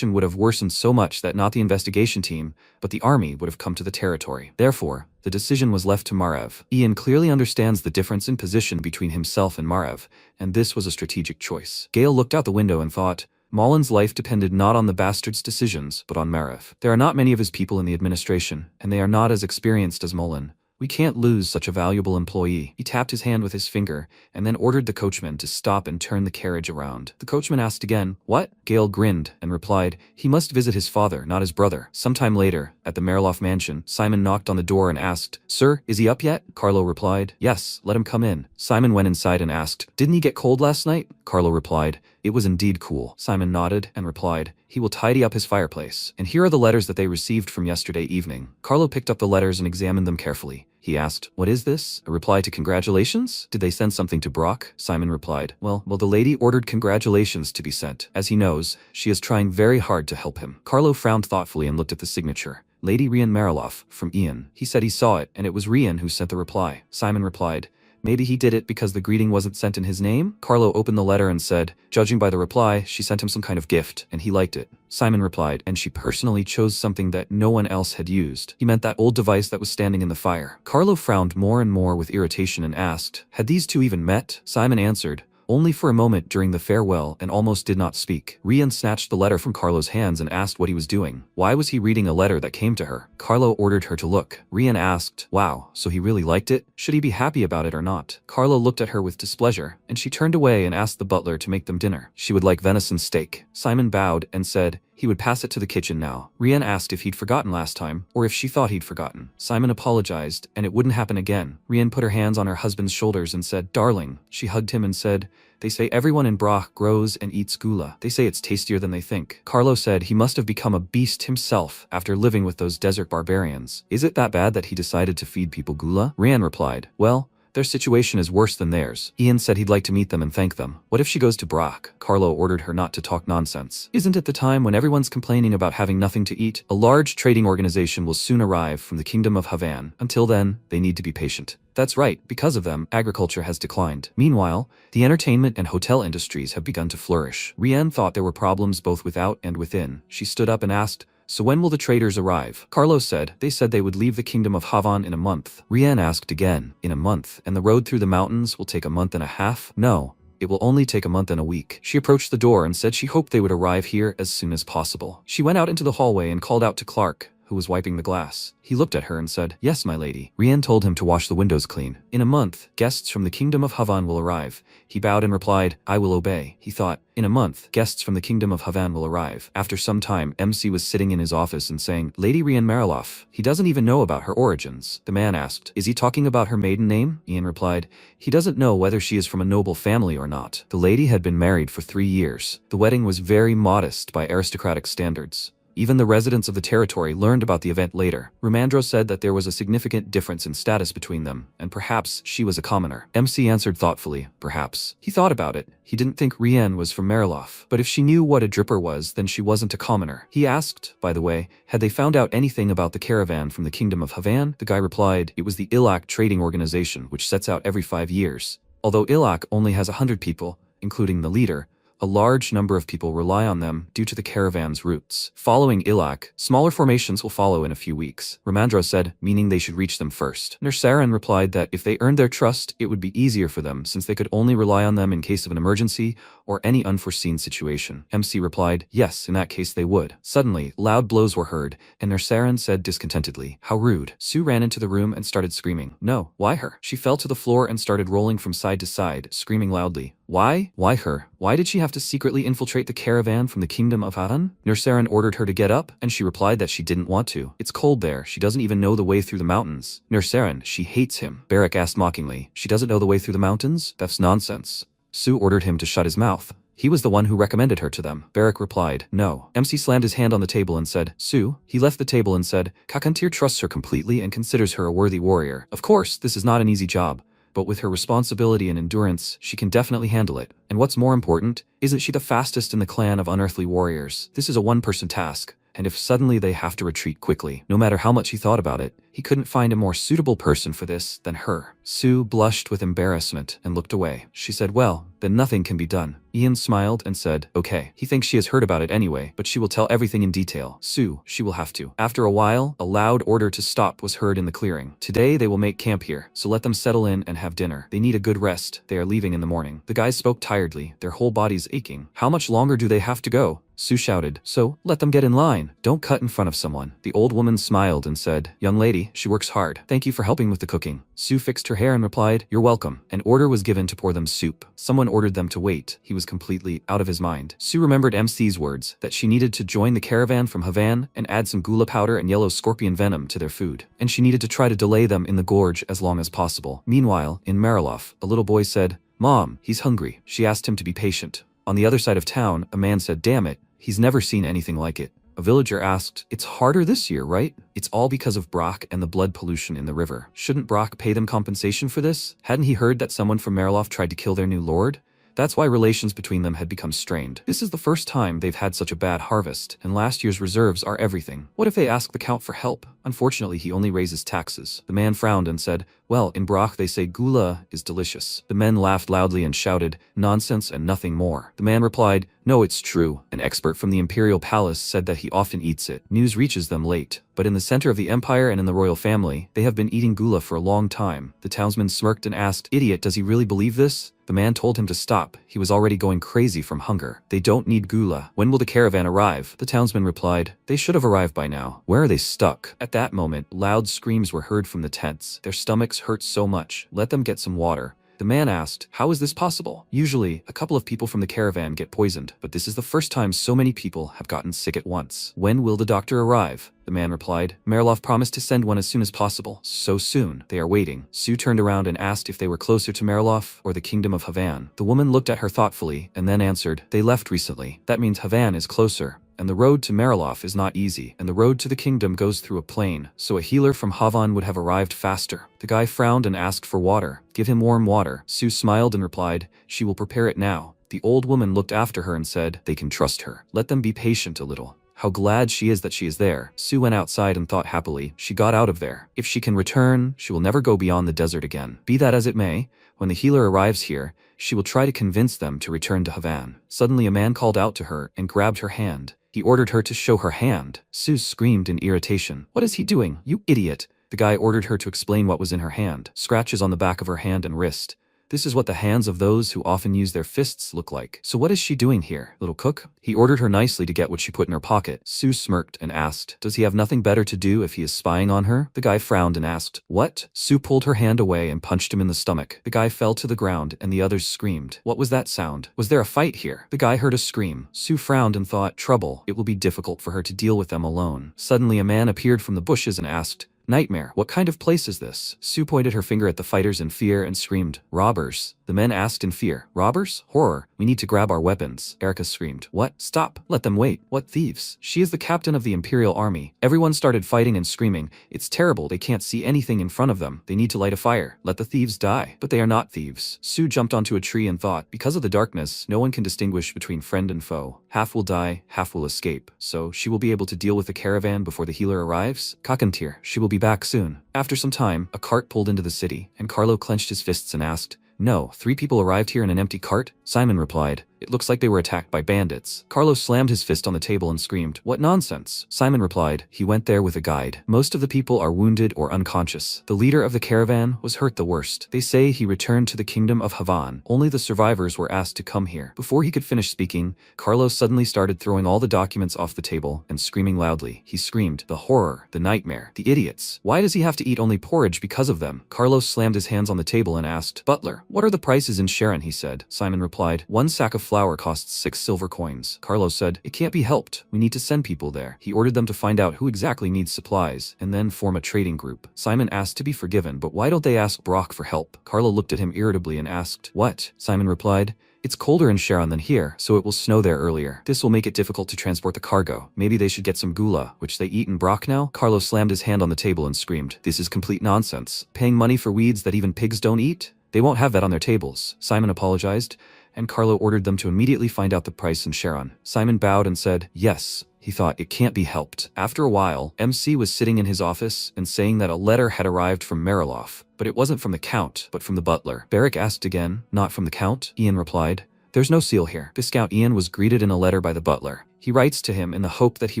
would have worsened so much that not the investigation team, but the army would have come to the territory. Therefore, the decision was left to Margrave. Ian clearly understands the difference in position between himself and Margrave, and this was a strategic choice. Gale looked out the window and thought, Mullen's life depended not on the bastard's decisions, but on Margrave. There are not many of his people in the administration, and they are not as experienced as Mullen. We can't lose such a valuable employee. He tapped his hand with his finger, and then ordered the coachman to stop and turn the carriage around. The coachman asked again, what? Gale grinned and replied, he must visit his father, not his brother. Sometime later, at the Merloff mansion, Simon knocked on the door and asked, sir, is he up yet? Carlo replied, yes, let him come in. Simon went inside and asked, didn't he get cold last night? Carlo replied, it was indeed cool. Simon nodded and replied, he will tidy up his fireplace. And here are the letters that they received from yesterday evening. Carlo picked up the letters and examined them carefully. He asked, what is this? A reply to congratulations? Did they send something to Brock? Simon replied, well, the lady ordered congratulations to be sent. As he knows, she is trying very hard to help him. Carlo frowned thoughtfully and looked at the signature. Lady Rian Mariloff, from Ian. He said he saw it, and it was Rian who sent the reply. Simon replied, maybe he did it because the greeting wasn't sent in his name? Carlo opened the letter and said, judging by the reply, she sent him some kind of gift, and he liked it. Simon replied, and she personally chose something that no one else had used. He meant that old device that was standing in the fire. Carlo frowned more and more with irritation and asked, had these two even met? Simon answered, only for a moment during the farewell, and almost did not speak. Rian snatched the letter from Carlo's hands and asked what he was doing. Why was he reading a letter that came to her? Carlo ordered her to look. Rian asked, wow, so he really liked it? Should he be happy about it or not? Carlo looked at her with displeasure, and she turned away and asked the butler to make them dinner. She would like venison steak. Simon bowed and said, he would pass it to the kitchen now. Rian asked if he'd forgotten last time, or if she thought he'd forgotten. Simon apologized, and it wouldn't happen again. Rian put her hands on her husband's shoulders and said, darling. She hugged him and said, they say everyone in Brock grows and eats gula. They say it's tastier than they think. Carlo said he must have become a beast himself after living with those desert barbarians. Is it that bad that he decided to feed people gula? Rian replied, well, Their situation is worse than theirs. Ian said he'd like to meet them and thank them. What if she goes to Brock? Carlo ordered her not to talk nonsense. Isn't it the time when everyone's complaining about having nothing to eat? A large trading organization will soon arrive from the kingdom of Havan. Until then, they need to be patient. That's right, because of them, agriculture has declined. Meanwhile, the entertainment and hotel industries have begun to flourish. Rian thought there were problems both without and within. She stood up and asked, "So when will the traders arrive?" Carlos said, "They said they would leave the kingdom of Havan in a month." Rian asked again, "In a month? And the road through the mountains will take a month and a half?" "No. It will only take a month and a week." She approached the door and said she hoped they would arrive here as soon as possible. She went out into the hallway and called out to Clark, who was wiping the glass. He looked at her and said, "Yes, my lady." Rian told him to wash the windows clean. "In a month, guests from the kingdom of Havan will arrive." He bowed and replied, "I will obey." He thought, in a month, guests from the kingdom of Havan will arrive. After some time, MC was sitting in his office and saying, "Lady Rian Mariloff. He doesn't even know about her origins." The man asked, "Is he talking about her maiden name?" Ian replied, "He doesn't know whether she is from a noble family or not." The lady had been married for 3 years. The wedding was very modest by aristocratic standards. Even the residents of the territory learned about the event later. Rumandro said that there was a significant difference in status between them, and perhaps she was a commoner. MC answered thoughtfully, "Perhaps." He thought about it. He didn't think Rian was from Mariloff, but if she knew what a dripper was, then she wasn't a commoner. He asked, by the way, had they found out anything about the caravan from the kingdom of Havan? The guy replied, it was the Ilak trading organization, which sets out every 5 years. Although Ilak only has 100 people, including the leader, a large number of people rely on them due to the caravan's routes. Following Ilak, smaller formations will follow in a few weeks. Ramandro said, meaning they should reach them first. Nersaran replied that if they earned their trust, it would be easier for them since they could only rely on them in case of an emergency or any unforeseen situation. MC replied, yes, in that case they would. Suddenly, loud blows were heard, and Nersaran said discontentedly, how rude. Sue ran into the room and started screaming. No, why her? She fell to the floor and started rolling from side to side, screaming loudly. Why? Why her? Why did she have to secretly infiltrate the caravan from the kingdom of Haran? Nersaran ordered her to get up, and she replied that she didn't want to. It's cold there, she doesn't even know the way through the mountains. Nersaran, she hates him. Barak asked mockingly, she doesn't know the way through the mountains? That's nonsense. Sue ordered him to shut his mouth. He was the one who recommended her to them. Barak replied, no. MC slammed his hand on the table and said, Sue. He left the table and said, Kakantir trusts her completely and considers her a worthy warrior. Of course, this is not an easy job, but with her responsibility and endurance, she can definitely handle it. And what's more important, isn't she the fastest in the clan of unearthly warriors? This is a one-person task, and if suddenly they have to retreat quickly, no matter how much he thought about it, he couldn't find a more suitable person for this than her. Sue blushed with embarrassment and looked away. She said, well, then nothing can be done. Ian smiled and said, okay. He thinks she has heard about it anyway, but she will tell everything in detail. Sue, she will have to. After a while, a loud order to stop was heard in the clearing. Today they will make camp here, so let them settle in and have dinner. They need a good rest. They are leaving in the morning. The guys spoke tiredly, their whole bodies aching. How much longer do they have to go? Sue shouted, so, let them get in line. Don't cut in front of someone. The old woman smiled and said, young lady, she works hard. Thank you for helping with the cooking. Sue fixed her hair and replied, you're welcome. An order was given to pour them soup. Someone ordered them to wait. He was completely out of his mind. Sue remembered MC's words, that she needed to join the caravan from Havan and add some gula powder and yellow scorpion venom to their food. And she needed to try to delay them in the gorge as long as possible. Meanwhile, in Mariloff, a little boy said, Mom, he's hungry. She asked him to be patient. On the other side of town, a man said, damn it, he's never seen anything like it. A villager asked, it's harder this year, right? It's all because of Brock and the blood pollution in the river. Shouldn't Brock pay them compensation for this? Hadn't he heard that someone from Mariloff tried to kill their new lord? That's why relations between them had become strained. This is the first time they've had such a bad harvest, and last year's reserves are everything. What if they ask the count for help? Unfortunately, he only raises taxes. The man frowned and said, well, in Brock they say gula is delicious. The men laughed loudly and shouted, nonsense and nothing more. The man replied, no, it's true. An expert from the imperial palace said that he often eats it. News reaches them late, but in the center of the empire and in the royal family, they have been eating gula for a long time. The townsman smirked and asked, idiot, does he really believe this? The man told him to stop. He was already going crazy from hunger. They don't need gula. When will the caravan arrive? The townsman replied, they should have arrived by now. Where are they stuck? At that moment, loud screams were heard from the tents. Their stomachs hurt so much. Let them get some water. The man asked, how is this possible? Usually, a couple of people from the caravan get poisoned, but this is the first time so many people have gotten sick at once. When will the doctor arrive? The man replied, Mariloff promised to send one as soon as possible. So soon. They are waiting. Sue turned around and asked if they were closer to Mariloff or the kingdom of Havan. The woman looked at her thoughtfully and then answered, they left recently. That means Havan is closer. and the road to Marilof is not easy, and the road to the kingdom goes through a plain, so a healer from Havan would have arrived faster. The guy frowned and asked for water. Give him warm water. Sue smiled and replied, she will prepare it now. The old woman looked after her and said, they can trust her. Let them be patient a little. How glad she is that she is there. Sue went outside and thought happily, she got out of there. If she can return, she will never go beyond the desert again. Be that as it may, when the healer arrives here, she will try to convince them to return to Havan. Suddenly a man called out to her and grabbed her hand. He ordered her to show her hand. Sue screamed in irritation. What is he doing, you idiot? The guy ordered her to explain what was in her hand. Scratches on the back of her hand and wrist. This is what the hands of those who often use their fists look like. So what is she doing here, little cook? He ordered her nicely to get what she put in her pocket. Sue smirked and asked, does he have nothing better to do if he is spying on her? The guy frowned and asked, what? Sue pulled her hand away and punched him in the stomach. The guy fell to the ground and the others screamed. What was that sound? Was there a fight here? The guy heard a scream. Sue frowned and thought, trouble. It will be difficult for her to deal with them alone. Suddenly a man appeared from the bushes and asked, nightmare, what kind of place is this? Sue pointed her finger at the fighters in fear and screamed, robbers. The men asked in fear, robbers? Horror, we need to grab our weapons. Erica screamed, what? Stop, let them wait. What thieves? She is the captain of the Imperial Army. Everyone started fighting and screaming, it's terrible, they can't see anything in front of them. They need to light a fire. Let the thieves die. But they are not thieves. Sue jumped onto a tree and thought, because of the darkness, no one can distinguish between friend and foe. Half will die, half will escape. So she will be able to deal with the caravan before the healer arrives? Kakantir, she will be back soon. After some time, a cart pulled into the city, and Carlo clenched his fists and asked, no, 3 people arrived here in an empty cart? Simon replied, it looks like they were attacked by bandits. Carlo slammed his fist on the table and screamed, what nonsense? Simon replied, he went there with a guide. Most of the people are wounded or unconscious. The leader of the caravan was hurt the worst. They say he returned to the kingdom of Havan. Only the survivors were asked to come here. Before he could finish speaking, Carlo suddenly started throwing all the documents off the table and screaming loudly. He screamed, the horror, the nightmare, the idiots. Why does he have to eat only porridge because of them? Carlo slammed his hands on the table and asked, butler, what are the prices in Sharon? He said. Simon replied, 1 sack of flour costs 6 silver coins. Carlos said, it can't be helped. We need to send people there. He ordered them to find out who exactly needs supplies, and then form a trading group. Simon asked to be forgiven, but why don't they ask Brock for help? Carlo looked at him irritably and asked, what? Simon replied, it's colder in Sharon than here, so it will snow there earlier. This will make it difficult to transport the cargo. Maybe they should get some gula, which they eat in Brock now? Carlo slammed his hand on the table and screamed, this is complete nonsense. Paying money for weeds that even pigs don't eat? They won't have that on their tables. Simon apologized, and Carlo ordered them to immediately find out the price in Sharon. Simon bowed and said, yes. He thought, it can't be helped. After a while, MC was sitting in his office and saying that a letter had arrived from Marilof, but it wasn't from the Count, but from the butler. Barrick asked again, not from the Count? Ian replied, there's no seal here. Viscount Ian was greeted in a letter by the butler. He writes to him in the hope that he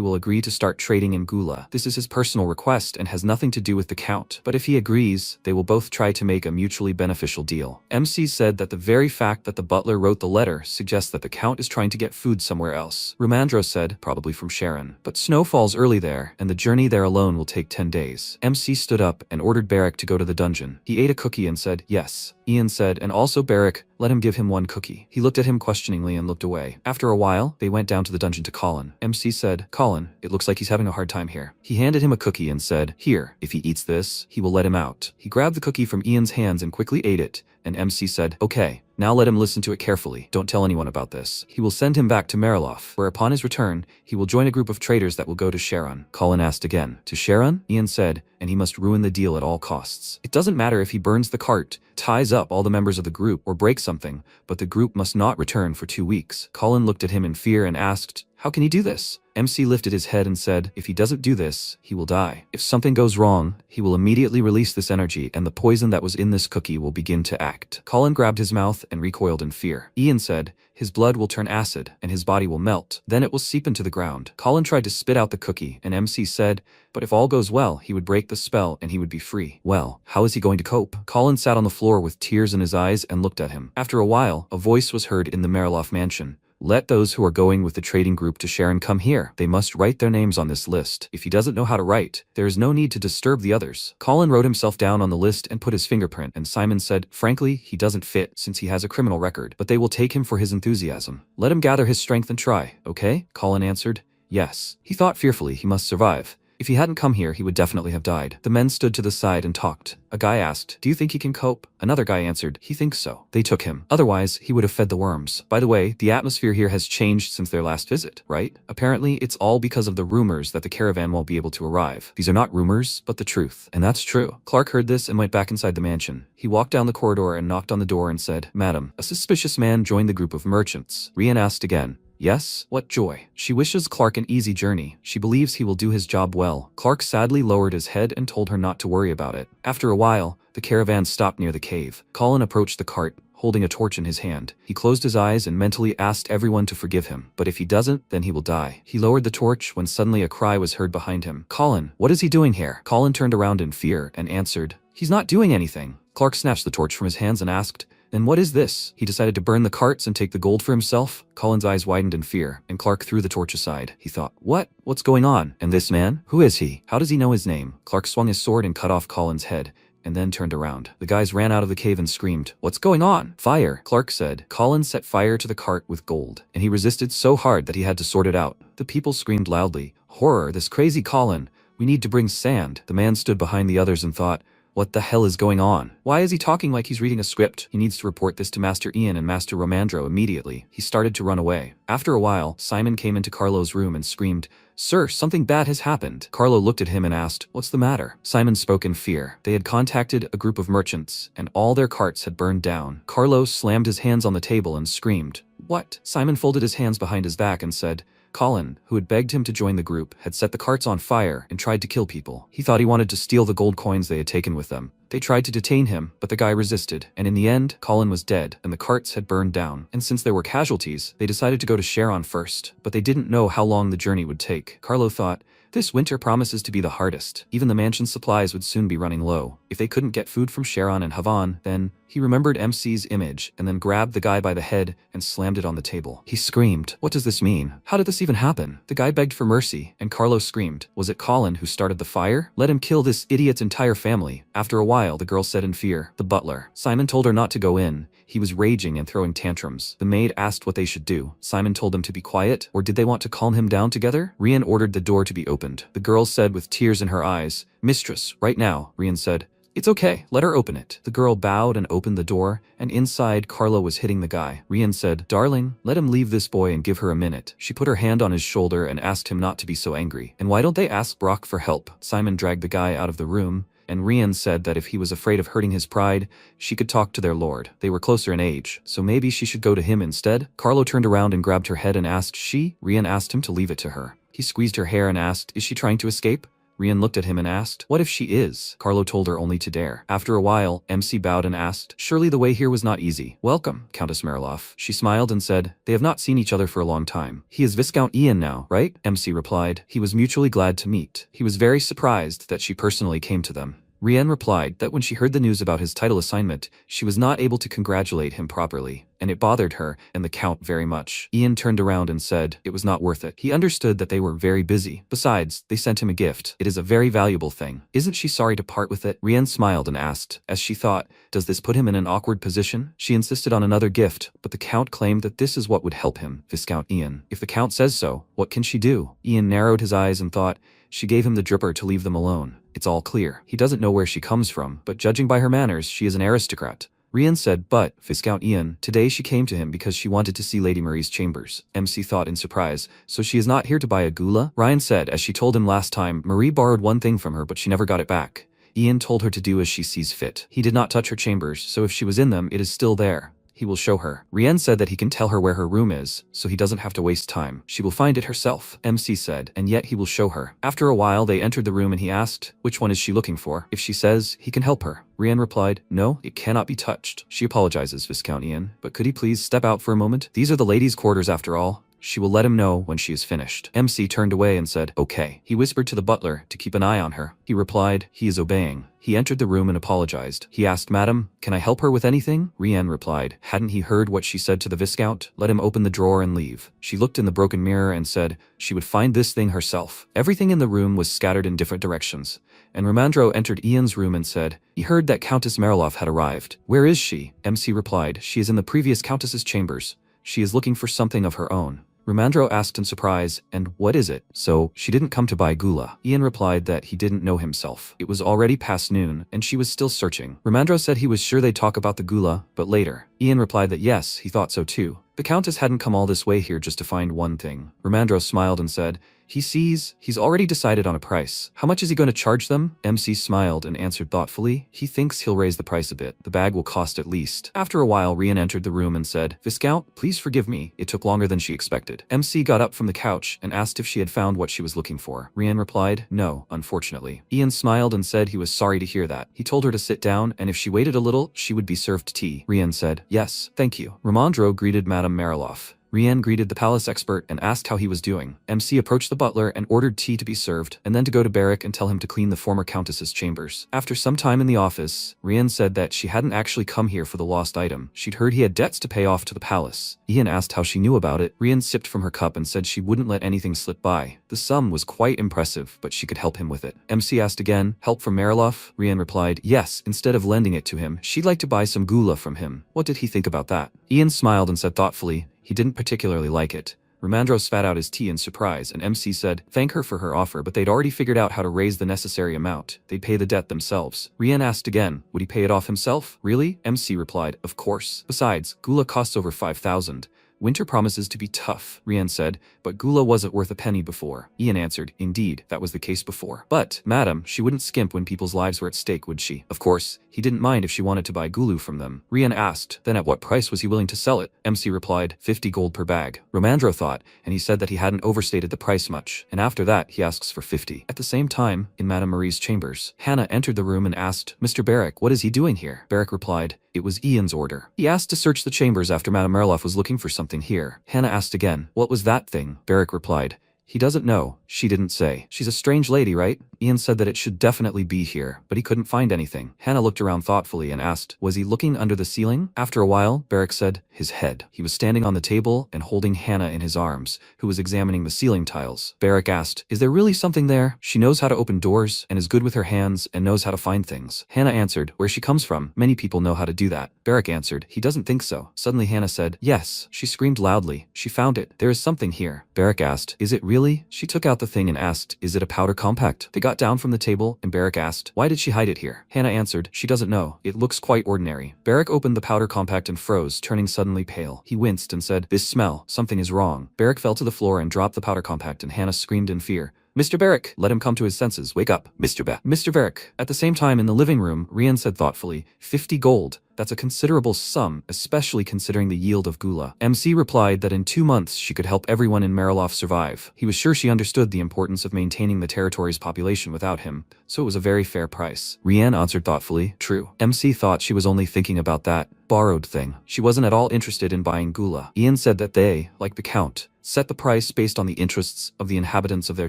will agree to start trading in gula. This is his personal request and has nothing to do with the Count. But if he agrees, they will both try to make a mutually beneficial deal. MC said that the very fact that the butler wrote the letter suggests that the Count is trying to get food somewhere else. Rumandro said, probably from Sharon. But snow falls early there, and the journey there alone will take 10 days. MC stood up and ordered Barrick to go to the dungeon. He ate a cookie and said, yes. Ian said, and also Barrick, let him give him 1 cookie. He looked at him questioningly and looked away. After a while, they went down to the dungeon to Colin. MC said, Colin, it looks like he's having a hard time here. He handed him a cookie and said, here, if he eats this, he will let him out. He grabbed the cookie from Ian's hands and quickly ate it, and MC said, okay. Now let him listen to it carefully. Don't tell anyone about this. He will send him back to Marilof, where upon his return, he will join a group of traders that will go to Sharon. Colin asked again, to Sharon? Ian said, and he must ruin the deal at all costs. It doesn't matter if he burns the cart, ties up all the members of the group, or breaks something, but the group must not return for 2 weeks. Colin looked at him in fear and asked, how can he do this? MC lifted his head and said, if he doesn't do this, he will die. If something goes wrong, he will immediately release this energy and the poison that was in this cookie will begin to act. Colin grabbed his mouth and recoiled in fear. Ian said, his blood will turn acid and his body will melt. Then it will seep into the ground. Colin tried to spit out the cookie and MC said, but if all goes well, he would break the spell and he would be free. Well, how is he going to cope? Colin sat on the floor with tears in his eyes and looked at him. After a while, a voice was heard in the Marilof mansion. Let those who are going with the trading group to Sharon come here. They must write their names on this list. If he doesn't know how to write, there is no need to disturb the others. Colin wrote himself down on the list and put his fingerprint, and Simon said, frankly, he doesn't fit since he has a criminal record, but they will take him for his enthusiasm. Let him gather his strength and try, okay? Colin answered, yes. He thought fearfully he must survive. If he hadn't come here, he would definitely have died. The men stood to the side and talked. A guy asked, "Do you think he can cope?" Another guy answered, "He thinks so." They took him. Otherwise, he would have fed the worms. By the way, the atmosphere here has changed since their last visit, right? Apparently, it's all because of the rumors that the caravan won't be able to arrive. These are not rumors, but the truth. And that's true. Clark heard this and went back inside the mansion. He walked down the corridor and knocked on the door and said, "Madam, a suspicious man joined the group of merchants." Rian asked again, "Yes? What joy." She wishes Clark an easy journey. She believes he will do his job well. Clark sadly lowered his head and told her not to worry about it. After a while, the caravan stopped near the cave. Colin approached the cart, holding a torch in his hand. He closed his eyes and mentally asked everyone to forgive him. But if he doesn't, then he will die. He lowered the torch when suddenly a cry was heard behind him. "Colin, what is he doing here?" Colin turned around in fear and answered, "He's not doing anything." Clark snatched the torch from his hands and asked, "Then what is this?" He decided to burn the carts and take the gold for himself. Colin's eyes widened in fear, and Clark threw the torch aside. He thought, What's going on? And this man? Who is he? How does he know his name?" Clark swung his sword and cut off Colin's head, and then turned around. The guys ran out of the cave and screamed, "What's going on?" "Fire," Clark said. Colin set fire to the cart with gold, and he resisted so hard that he had to sort it out. The people screamed loudly, "Horror, this crazy Colin! We need to bring sand." The man stood behind the others and thought, "What the hell is going on? Why is he talking like he's reading a script?" He needs to report this to Master Ian and Master Romandro immediately. He started to run away. After a while, Simon came into Carlo's room and screamed, "Sir, something bad has happened." Carlo looked at him and asked, "What's the matter?" Simon spoke in fear. They had contacted a group of merchants, and all their carts had burned down. Carlo slammed his hands on the table and screamed, "What?" Simon folded his hands behind his back and said, Colin, who had begged him to join the group, had set the carts on fire and tried to kill people. He thought he wanted to steal the gold coins they had taken with them. They tried to detain him, but the guy resisted, and in the end, Colin was dead, and the carts had burned down. And since there were casualties, they decided to go to Sharon first, but they didn't know how long the journey would take. Carlo thought, "This winter promises to be the hardest. Even the mansion's supplies would soon be running low. If they couldn't get food from Sharon and Havan, then..." He remembered MC's image and then grabbed the guy by the head and slammed it on the table. He screamed, "What does this mean? How did this even happen?" The guy begged for mercy, and Carlo screamed, "Was it Colin who started the fire? Let him kill this idiot's entire family." After a while, the girl said in fear, "The butler." Simon told her not to go in. He was raging and throwing tantrums. The maid asked what they should do. Simon told them to be quiet, or did they want to calm him down together? Rian ordered the door to be opened. The girl said with tears in her eyes, "Mistress, right now." Rian said, "It's okay, let her open it." The girl bowed and opened the door, and inside Carlo was hitting the guy. Rian said, "Darling, let him leave this boy and give her a minute." She put her hand on his shoulder and asked him not to be so angry. "And why don't they ask Brock for help?" Simon dragged the guy out of the room, and Rian said that if he was afraid of hurting his pride, she could talk to their lord. They were closer in age, so maybe she should go to him instead. Carlo turned around and grabbed her head and asked, "She?" Rian asked him to leave it to her. He squeezed her hair and asked, "Is she trying to escape?" Rian looked at him and asked, "What if she is?" Carlo told her only to dare. After a while, MC bowed and asked, "Surely the way here was not easy." "Welcome, Countess Mariloff." She smiled and said, "They have not seen each other for a long time. He is Viscount Ian now, right?" MC replied, "He was mutually glad to meet." He was very surprised that she personally came to them. Rian replied that when she heard the news about his title assignment, she was not able to congratulate him properly, and it bothered her and the Count very much. Ian turned around and said it was not worth it. He understood that they were very busy. Besides, they sent him a gift. It is a very valuable thing. Isn't she sorry to part with it? Rian smiled and asked, as she thought, does this put him in an awkward position? She insisted on another gift, but the Count claimed that this is what would help him, Viscount Ian. If the Count says so, what can she do? Ian narrowed his eyes and thought, she gave him the dripper to leave them alone. It's all clear. He doesn't know where she comes from, but judging by her manners, she is an aristocrat. Rian said, "But, Viscount Ian, today she came to him because she wanted to see Lady Marie's chambers." MC thought in surprise, "So she is not here to buy a gula?" Ryan said, as she told him last time, Marie borrowed one thing from her but she never got it back. Ian told her to do as she sees fit. He did not touch her chambers, so if she was in them, it is still there. He will show her. Rian said that he can tell her where her room is, so he doesn't have to waste time. She will find it herself, MC said, and yet he will show her. After a while, they entered the room and he asked, which one is she looking for? If she says, he can help her. Rian replied, no, it cannot be touched. She apologizes, Viscount Ian, but could he please step out for a moment? These are the ladies' quarters after all. She will let him know when she is finished. MC turned away and said, okay. He whispered to the butler to keep an eye on her. He replied, he is obeying. He entered the room and apologized. He asked, Madam, can I help her with anything? Rian replied, hadn't he heard what she said to the Viscount? Let him open the drawer and leave. She looked in the broken mirror and said she would find this thing herself. Everything in the room was scattered in different directions. And Romandro entered Ian's room and said, he heard that Countess Mariloff had arrived. Where is she? MC replied, she is in the previous Countess's chambers. She is looking for something of her own. Ramandro asked in surprise, and what is it? So, she didn't come to buy gula. Ian replied that he didn't know himself. It was already past noon, and she was still searching. Ramandro said he was sure they'd talk about the gula, but later. Ian replied that yes, he thought so too. The Countess hadn't come all this way here just to find one thing. Ramandro smiled and said, he's already decided on a price. How much is he going to charge them? MC smiled and answered thoughtfully, he thinks he'll raise the price a bit. The bag will cost at least. After a while, Rian entered the room and said, Viscount, please forgive me. It took longer than she expected. MC got up from the couch and asked if she had found what she was looking for. Rian replied, no, unfortunately. Ian smiled and said he was sorry to hear that. He told her to sit down, and if she waited a little, she would be served tea. Rian said, yes, thank you. Ramandro greeted Madame Mariloff. Rian greeted the palace expert and asked how he was doing. MC approached the butler and ordered tea to be served, and then to go to Barrack and tell him to clean the former countess's chambers. After some time in the office, Rian said that she hadn't actually come here for the lost item. She'd heard he had debts to pay off to the palace. Ian asked how she knew about it. Rian sipped from her cup and said she wouldn't let anything slip by. The sum was quite impressive, but she could help him with it. MC asked again, help from Mariloff? Rian replied, yes, instead of lending it to him, she'd like to buy some gula from him. What did he think about that? Ian smiled and said thoughtfully, he didn't particularly like it. Ramandro spat out his tea in surprise, and MC said, thank her for her offer, but they'd already figured out how to raise the necessary amount. They'd pay the debt themselves. Rian asked again, would he pay it off himself? Really? MC replied, of course. Besides, gula costs over 5,000. Winter promises to be tough, Rian said, but gula wasn't worth a penny before. Ian answered, indeed, that was the case before. But, madam, she wouldn't skimp when people's lives were at stake, would she? Of course, he didn't mind if she wanted to buy gulu from them. Rian asked, then at what price was he willing to sell it? MC replied, 50 gold per bag. Ramandro thought, and he said that he hadn't overstated the price much, and after that he asks for 50. At the same time, in Madame Marie's chambers, Hannah entered the room and asked, Mr. Barrack, what is he doing here? Barrack replied, it was Ian's order. He asked to search the chambers after Madame Mariloff was looking for something here. Hannah asked again, what was that thing? Barrack replied, he doesn't know. She didn't say. She's a strange lady, right? Ian said that it should definitely be here, but he couldn't find anything. Hannah looked around thoughtfully and asked, was he looking under the ceiling? After a while, Barrack said, his head. He was standing on the table and holding Hannah in his arms, who was examining the ceiling tiles. Barrack asked, is there really something there? She knows how to open doors and is good with her hands and knows how to find things. Hannah answered, where she comes from, many people know how to do that. Barrack answered, he doesn't think so. Suddenly Hannah said, yes. She screamed loudly. She found it. There is something here. Barrack asked, is it really? She took out the thing and asked, is it a powder compact? They got down from the table and Barrack asked, why did she hide it here? Hannah answered, she doesn't know. It looks quite ordinary. Barrack opened the powder compact and froze, turning suddenly pale. He winced and said, this smell, something is wrong. Barrack fell to the floor and dropped the powder compact, and Hannah screamed in fear. Mr. Barrack, let him come to his senses. Wake up, Mr. Barrack. At the same time in the living room, Rian said thoughtfully, 50 gold. That's a considerable sum, especially considering the yield of gula. MC replied that in 2 months she could help everyone in Mariloff survive. He was sure she understood the importance of maintaining the territory's population without him, so it was a very fair price. Rian answered thoughtfully, true. MC thought she was only thinking about that borrowed thing. She wasn't at all interested in buying gula. Ian said that they, like the Count, set the price based on the interests of the inhabitants of their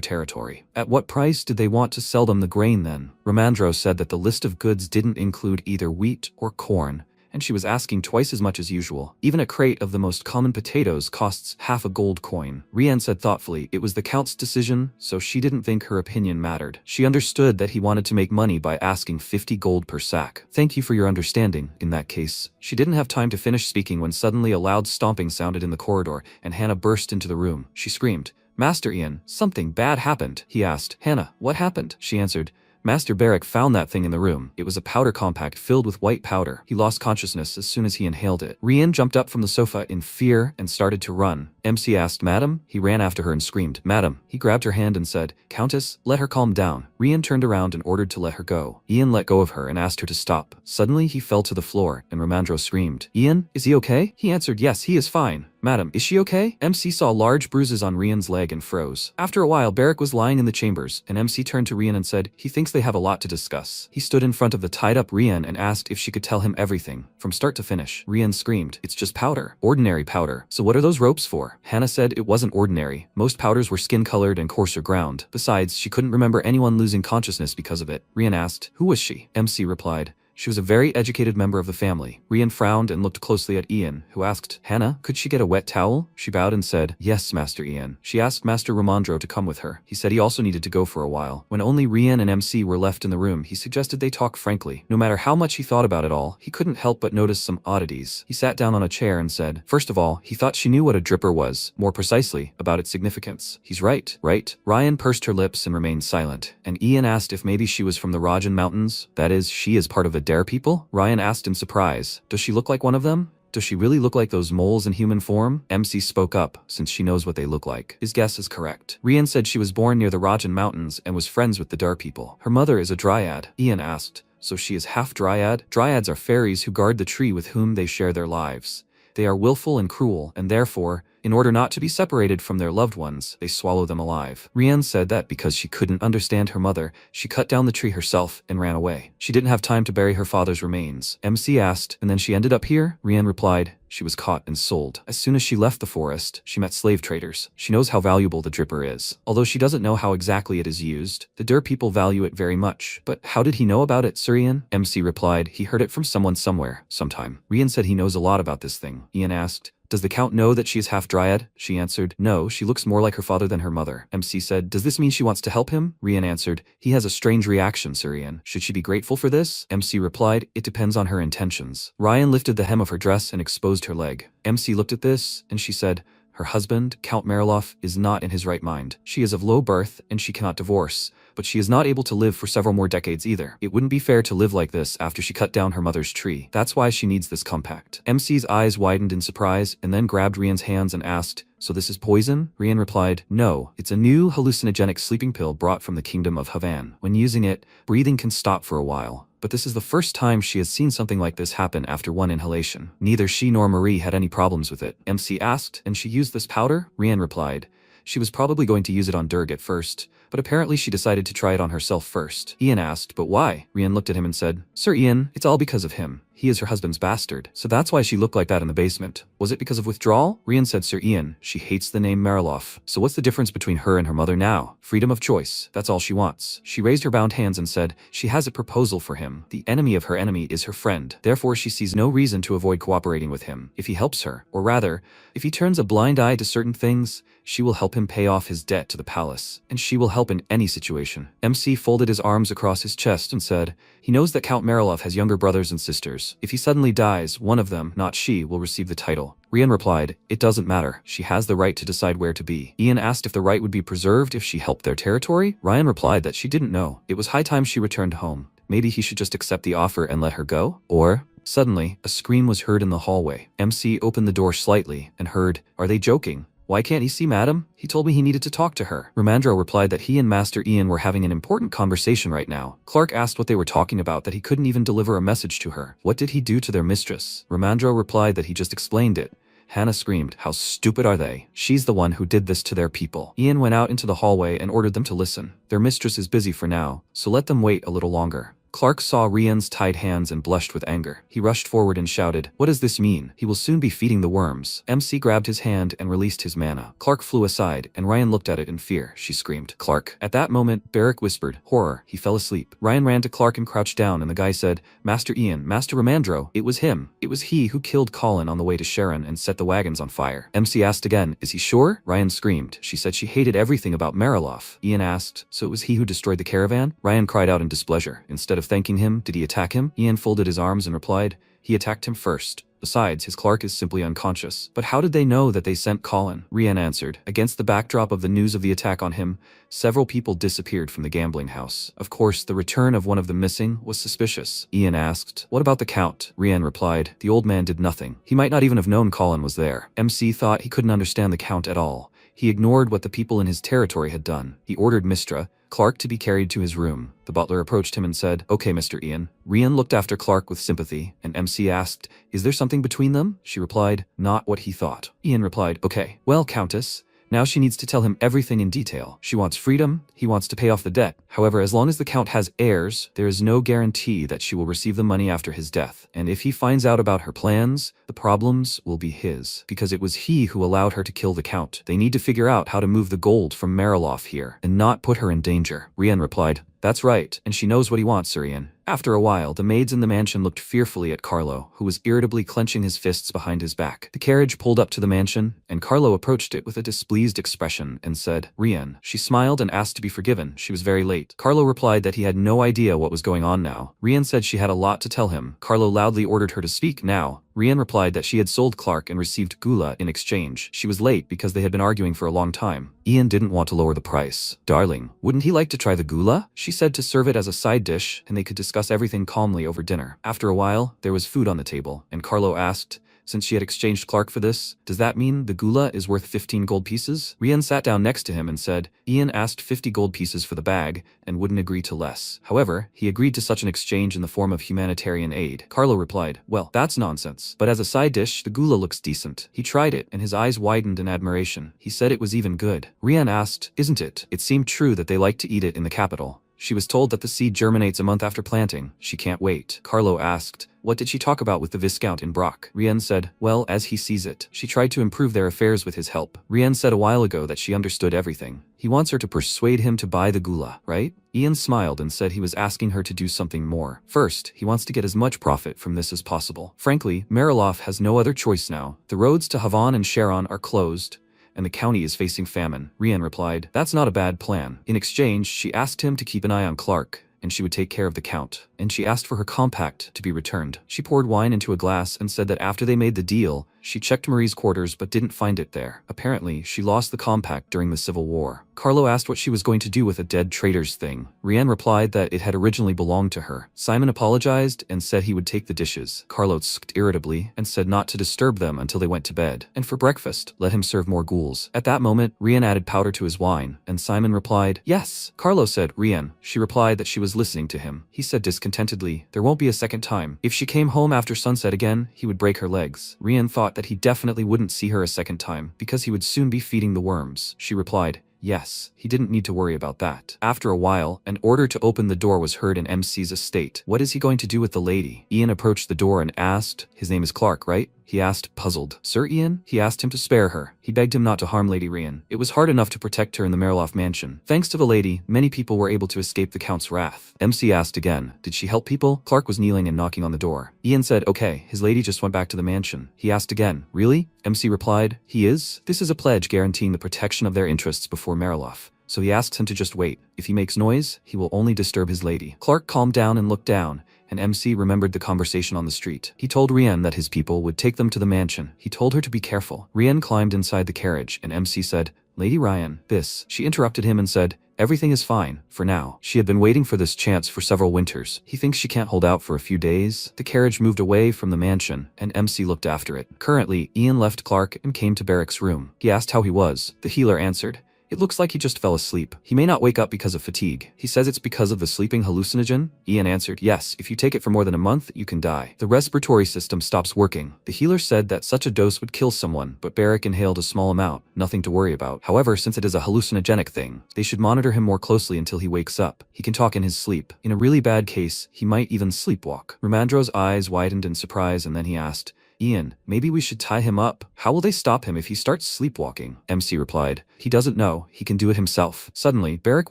territory. At what price did they want to sell them the grain then? Ramandro said that the list of goods didn't include either wheat or corn, and she was asking twice as much as usual. Even a crate of the most common potatoes costs half a gold coin. Rian said thoughtfully, it was the Count's decision, so she didn't think her opinion mattered. She understood that he wanted to make money by asking 50 gold per sack. Thank you for your understanding, in that case. She didn't have time to finish speaking when suddenly a loud stomping sounded in the corridor, and Hannah burst into the room. She screamed, Master Ian, something bad happened. He asked, Hannah, what happened? She answered, Master Barrack found that thing in the room. It was a powder compact filled with white powder. He lost consciousness as soon as he inhaled it. Rian jumped up from the sofa in fear and started to run. MC asked, Madam? He ran after her and screamed, Madam. He grabbed her hand and said, Countess, let her calm down. Rian turned around and ordered to let her go. Ian let go of her and asked her to stop. Suddenly he fell to the floor and Ramandro screamed, Ian, is he okay? He answered, yes, he is fine. Madam, is she okay? MC saw large bruises on Rian's leg and froze. After a while, Barrack was lying in the chambers, and MC turned to Rian and said, he thinks they have a lot to discuss. He stood in front of the tied-up Rian and asked if she could tell him everything, from start to finish. Rian screamed, it's just powder. Ordinary powder. So what are those ropes for? Hannah said it wasn't ordinary. Most powders were skin-colored and coarser ground. Besides, she couldn't remember anyone losing consciousness because of it. Rian asked, who was she? MC replied, She was a very educated member of the family. Rian frowned and looked closely at Ian, who asked, Hannah, could she get a wet towel? She bowed and said, yes, Master Ian. She asked Master Ramondro to come with her. He said he also needed to go for a while. When only Rian and MC were left in the room, he suggested they talk frankly. No matter how much he thought about it all, he couldn't help but notice some oddities. He sat down on a chair and said, first of all, he thought she knew what a dripper was, more precisely, about its significance. He's right, right? Ryan pursed her lips and remained silent, and Ian asked if maybe she was from the Rajan Mountains, that is, she is part of the Dare people? Ryan asked in surprise, does she look like one of them? Does she really look like those moles in human form? MC spoke up, since she knows what they look like. His guess is correct. Rian said she was born near the Rajan Mountains and was friends with the Dare people. Her mother is a dryad. Ian asked, so she is half dryad? Dryads are fairies who guard the tree with whom they share their lives. They are willful and cruel, and therefore, in order not to be separated from their loved ones, they swallow them alive. Rian said that because she couldn't understand her mother, she cut down the tree herself and ran away. She didn't have time to bury her father's remains. MC asked, and then she ended up here? Rian replied, she was caught and sold. As soon as she left the forest, she met slave traders. She knows how valuable the dripper is. Although she doesn't know how exactly it is used, the Dare people value it very much. But how did he know about it, Sir Ian? MC replied, he heard it from someone somewhere, sometime. Rian said he knows a lot about this thing. Ian asked, does the Count know that she is half dryad? She answered, no, she looks more like her father than her mother. MC said, does this mean she wants to help him? Rian answered, he has a strange reaction, Sir Ian. Should she be grateful for this? MC replied, it depends on her intentions. Ryan lifted the hem of her dress and exposed her leg. MC looked at this, and she said, her husband, Count Mariloff, is not in his right mind. She is of low birth, and she cannot divorce. But she is not able to live for several more decades either. It wouldn't be fair to live like this after she cut down her mother's tree. That's why she needs this compact. MC's eyes widened in surprise and then grabbed Rian's hands and asked, so this is poison? Rian replied, no, it's a new hallucinogenic sleeping pill brought from the kingdom of Havan. When using it, breathing can stop for a while. But this is the first time she has seen something like this happen after one inhalation. Neither she nor Marie had any problems with it. MC asked, and she used this powder? Rian replied, she was probably going to use it on Durg at first, but apparently she decided to try it on herself first. Ian asked, but why? Rian looked at him and said, Sir Ian, it's all because of him. He is her husband's bastard, so that's why she looked like that in the basement. Was it because of withdrawal? Rian said, Sir Ian, she hates the name Mariloff. So what's the difference between her and her mother now? Freedom of choice. That's all she wants. She raised her bound hands and said, she has a proposal for him. The enemy of her enemy is her friend. Therefore, she sees no reason to avoid cooperating with him. If he helps her, or rather, if he turns a blind eye to certain things, she will help him pay off his debt to the palace, and she will help in any situation. MC folded his arms across his chest and said, he knows that Count Mariloff has younger brothers and sisters. If he suddenly dies, one of them, not she, will receive the title. Rian replied, it doesn't matter. She has the right to decide where to be. Ian asked if the right would be preserved if she helped their territory. Ryan replied that she didn't know. It was high time she returned home. Maybe he should just accept the offer and let her go? Or... Suddenly, a scream was heard in the hallway. MC opened the door slightly and heard, are they joking? Why can't he see Madam? He told me he needed to talk to her. Ramondro replied that he and Master Ian were having an important conversation right now. Clark asked what they were talking about, that he couldn't even deliver a message to her. What did he do to their mistress? Ramondro replied that he just explained it. Hannah screamed, how stupid are they? She's the one who did this to their people. Ian went out into the hallway and ordered them to listen. Their mistress is busy for now, so let them wait a little longer. Clark saw Rian's tied hands and blushed with anger. He rushed forward and shouted, what does this mean? He will soon be feeding the worms. MC grabbed his hand and released his mana. Clark flew aside, and Ryan looked at it in fear. She screamed, Clark. At that moment, Barrick whispered, horror. He fell asleep. Ryan ran to Clark and crouched down, and the guy said, Master Ian, Master Ramondro, it was him. It was he who killed Colin on the way to Sharon and set the wagons on fire. MC asked again, is he sure? Ryan screamed. She said she hated everything about Mariloff. Ian asked, so it was he who destroyed the caravan? Ryan cried out in displeasure. Instead of thanking him, did he attack him? Ian folded his arms and replied, he attacked him first. Besides, his Clark is simply unconscious. But how did they know that they sent Colin? Rian answered. Against the backdrop of the news of the attack on him, several people disappeared from the gambling house. Of course, the return of one of the missing was suspicious. Ian asked, what about the Count? Rian replied, the old man did nothing. He might not even have known Colin was there. MC thought he couldn't understand the Count at all. He ignored what the people in his territory had done. He ordered Mistra, Clark, to be carried to his room. The butler approached him and said, okay, Mr. Ian. Rian looked after Clark with sympathy, and MC asked, is there something between them? She replied, not what he thought. Ian replied, okay. Well, Countess, now she needs to tell him everything in detail. She wants freedom, he wants to pay off the debt. However, as long as the Count has heirs, there is no guarantee that she will receive the money after his death. And if he finds out about her plans, the problems will be his. Because it was he who allowed her to kill the Count. They need to figure out how to move the gold from Mariloff here, and not put her in danger. Rian replied, That's right, and she knows what he wants, Sir Ian. After a while, the maids in the mansion looked fearfully at Carlo, who was irritably clenching his fists behind his back. The carriage pulled up to the mansion, and Carlo approached it with a displeased expression and said, Rian. She smiled and asked to be forgiven. She was very late. Carlo replied that he had no idea what was going on now. Rian said she had a lot to tell him. Carlo loudly ordered her to speak now. Rian replied that she had sold Clark and received gula in exchange. She was late because they had been arguing for a long time. Ian didn't want to lower the price. Darling, wouldn't he like to try the gula? She said to serve it as a side dish, and they could discuss everything calmly over dinner. After a while, there was food on the table, and Carlo asked, since she had exchanged Clark for this, does that mean the gula is worth 15 gold pieces? Rian sat down next to him and said, Ian asked 50 gold pieces for the bag and wouldn't agree to less. However, he agreed to such an exchange in the form of humanitarian aid. Carlo replied, well, that's nonsense. But as a side dish, the gula looks decent. He tried it, and his eyes widened in admiration. He said it was even good. Rian asked, isn't it? It seemed true that they like to eat it in the capital. She was told that the seed germinates a month after planting. She can't wait. Carlo asked, what did she talk about with the Viscount in Brock? Rian said, well, as he sees it. She tried to improve their affairs with his help. Rian said a while ago that she understood everything. He wants her to persuade him to buy the gula, right? Ian smiled and said he was asking her to do something more. First, he wants to get as much profit from this as possible. Frankly, Mariloff has no other choice now. The roads to Havon and Sharon are closed, and the county is facing famine. Rian replied, that's not a bad plan. In exchange, she asked him to keep an eye on Clark, and she would take care of the Count. And she asked for her compact to be returned. She poured wine into a glass and said that after they made the deal, she checked Marie's quarters but didn't find it there. Apparently, she lost the compact during the Civil War. Carlo asked what she was going to do with a dead traitor's thing. Rian replied that it had originally belonged to her. Simon apologized and said he would take the dishes. Carlo skipped irritably and said not to disturb them until they went to bed. And for breakfast, let him serve more ghouls. At that moment, Rian added powder to his wine, and Simon replied, yes. Carlo said, Rian. She replied that she was listening to him. He said discontentedly, there won't be a second time. If she came home after sunset again, he would break her legs. Rian thought that he definitely wouldn't see her a second time, because he would soon be feeding the worms. She replied, yes, he didn't need to worry about that. After a while, an order to open the door was heard in MC's estate. What is he going to do with the lady? Ian approached the door and asked, his name is Clark, right? He asked, puzzled. Sir Ian? He asked him to spare her. He begged him not to harm Lady Rian. It was hard enough to protect her in the Mariloff mansion. Thanks to the lady, many people were able to escape the Count's wrath. MC asked again, did she help people? Clark was kneeling and knocking on the door. Ian said, okay, his lady just went back to the mansion. He asked again, really? MC replied, he is? This is a pledge guaranteeing the protection of their interests before Mariloff. So he asks him to just wait. If he makes noise, he will only disturb his lady. Clark calmed down and looked down, and MC remembered the conversation on the street. He told Rian that his people would take them to the mansion. He told her to be careful. Rian climbed inside the carriage, and MC said, Lady Ryan, this. She interrupted him and said, everything is fine, for now. She had been waiting for this chance for several winters. He thinks she can't hold out for a few days. The carriage moved away from the mansion, and MC looked after it. Currently, Ian left Clark and came to Barrick's room. He asked how he was. The healer answered, it looks like he just fell asleep. He may not wake up because of fatigue. He says it's because of the sleeping hallucinogen. Ian answered, yes, if you take it for more than a month, you can die. The respiratory system stops working. The healer said that such a dose would kill someone, but Barrick inhaled a small amount, nothing to worry about. However, since it is a hallucinogenic thing, they should monitor him more closely until he wakes up. He can talk in his sleep. In a really bad case, he might even sleepwalk. Romandro's eyes widened in surprise, and then he asked, Ian, maybe we should tie him up. How will they stop him if he starts sleepwalking? MC replied, he doesn't know. He can do it himself. Suddenly, Barrick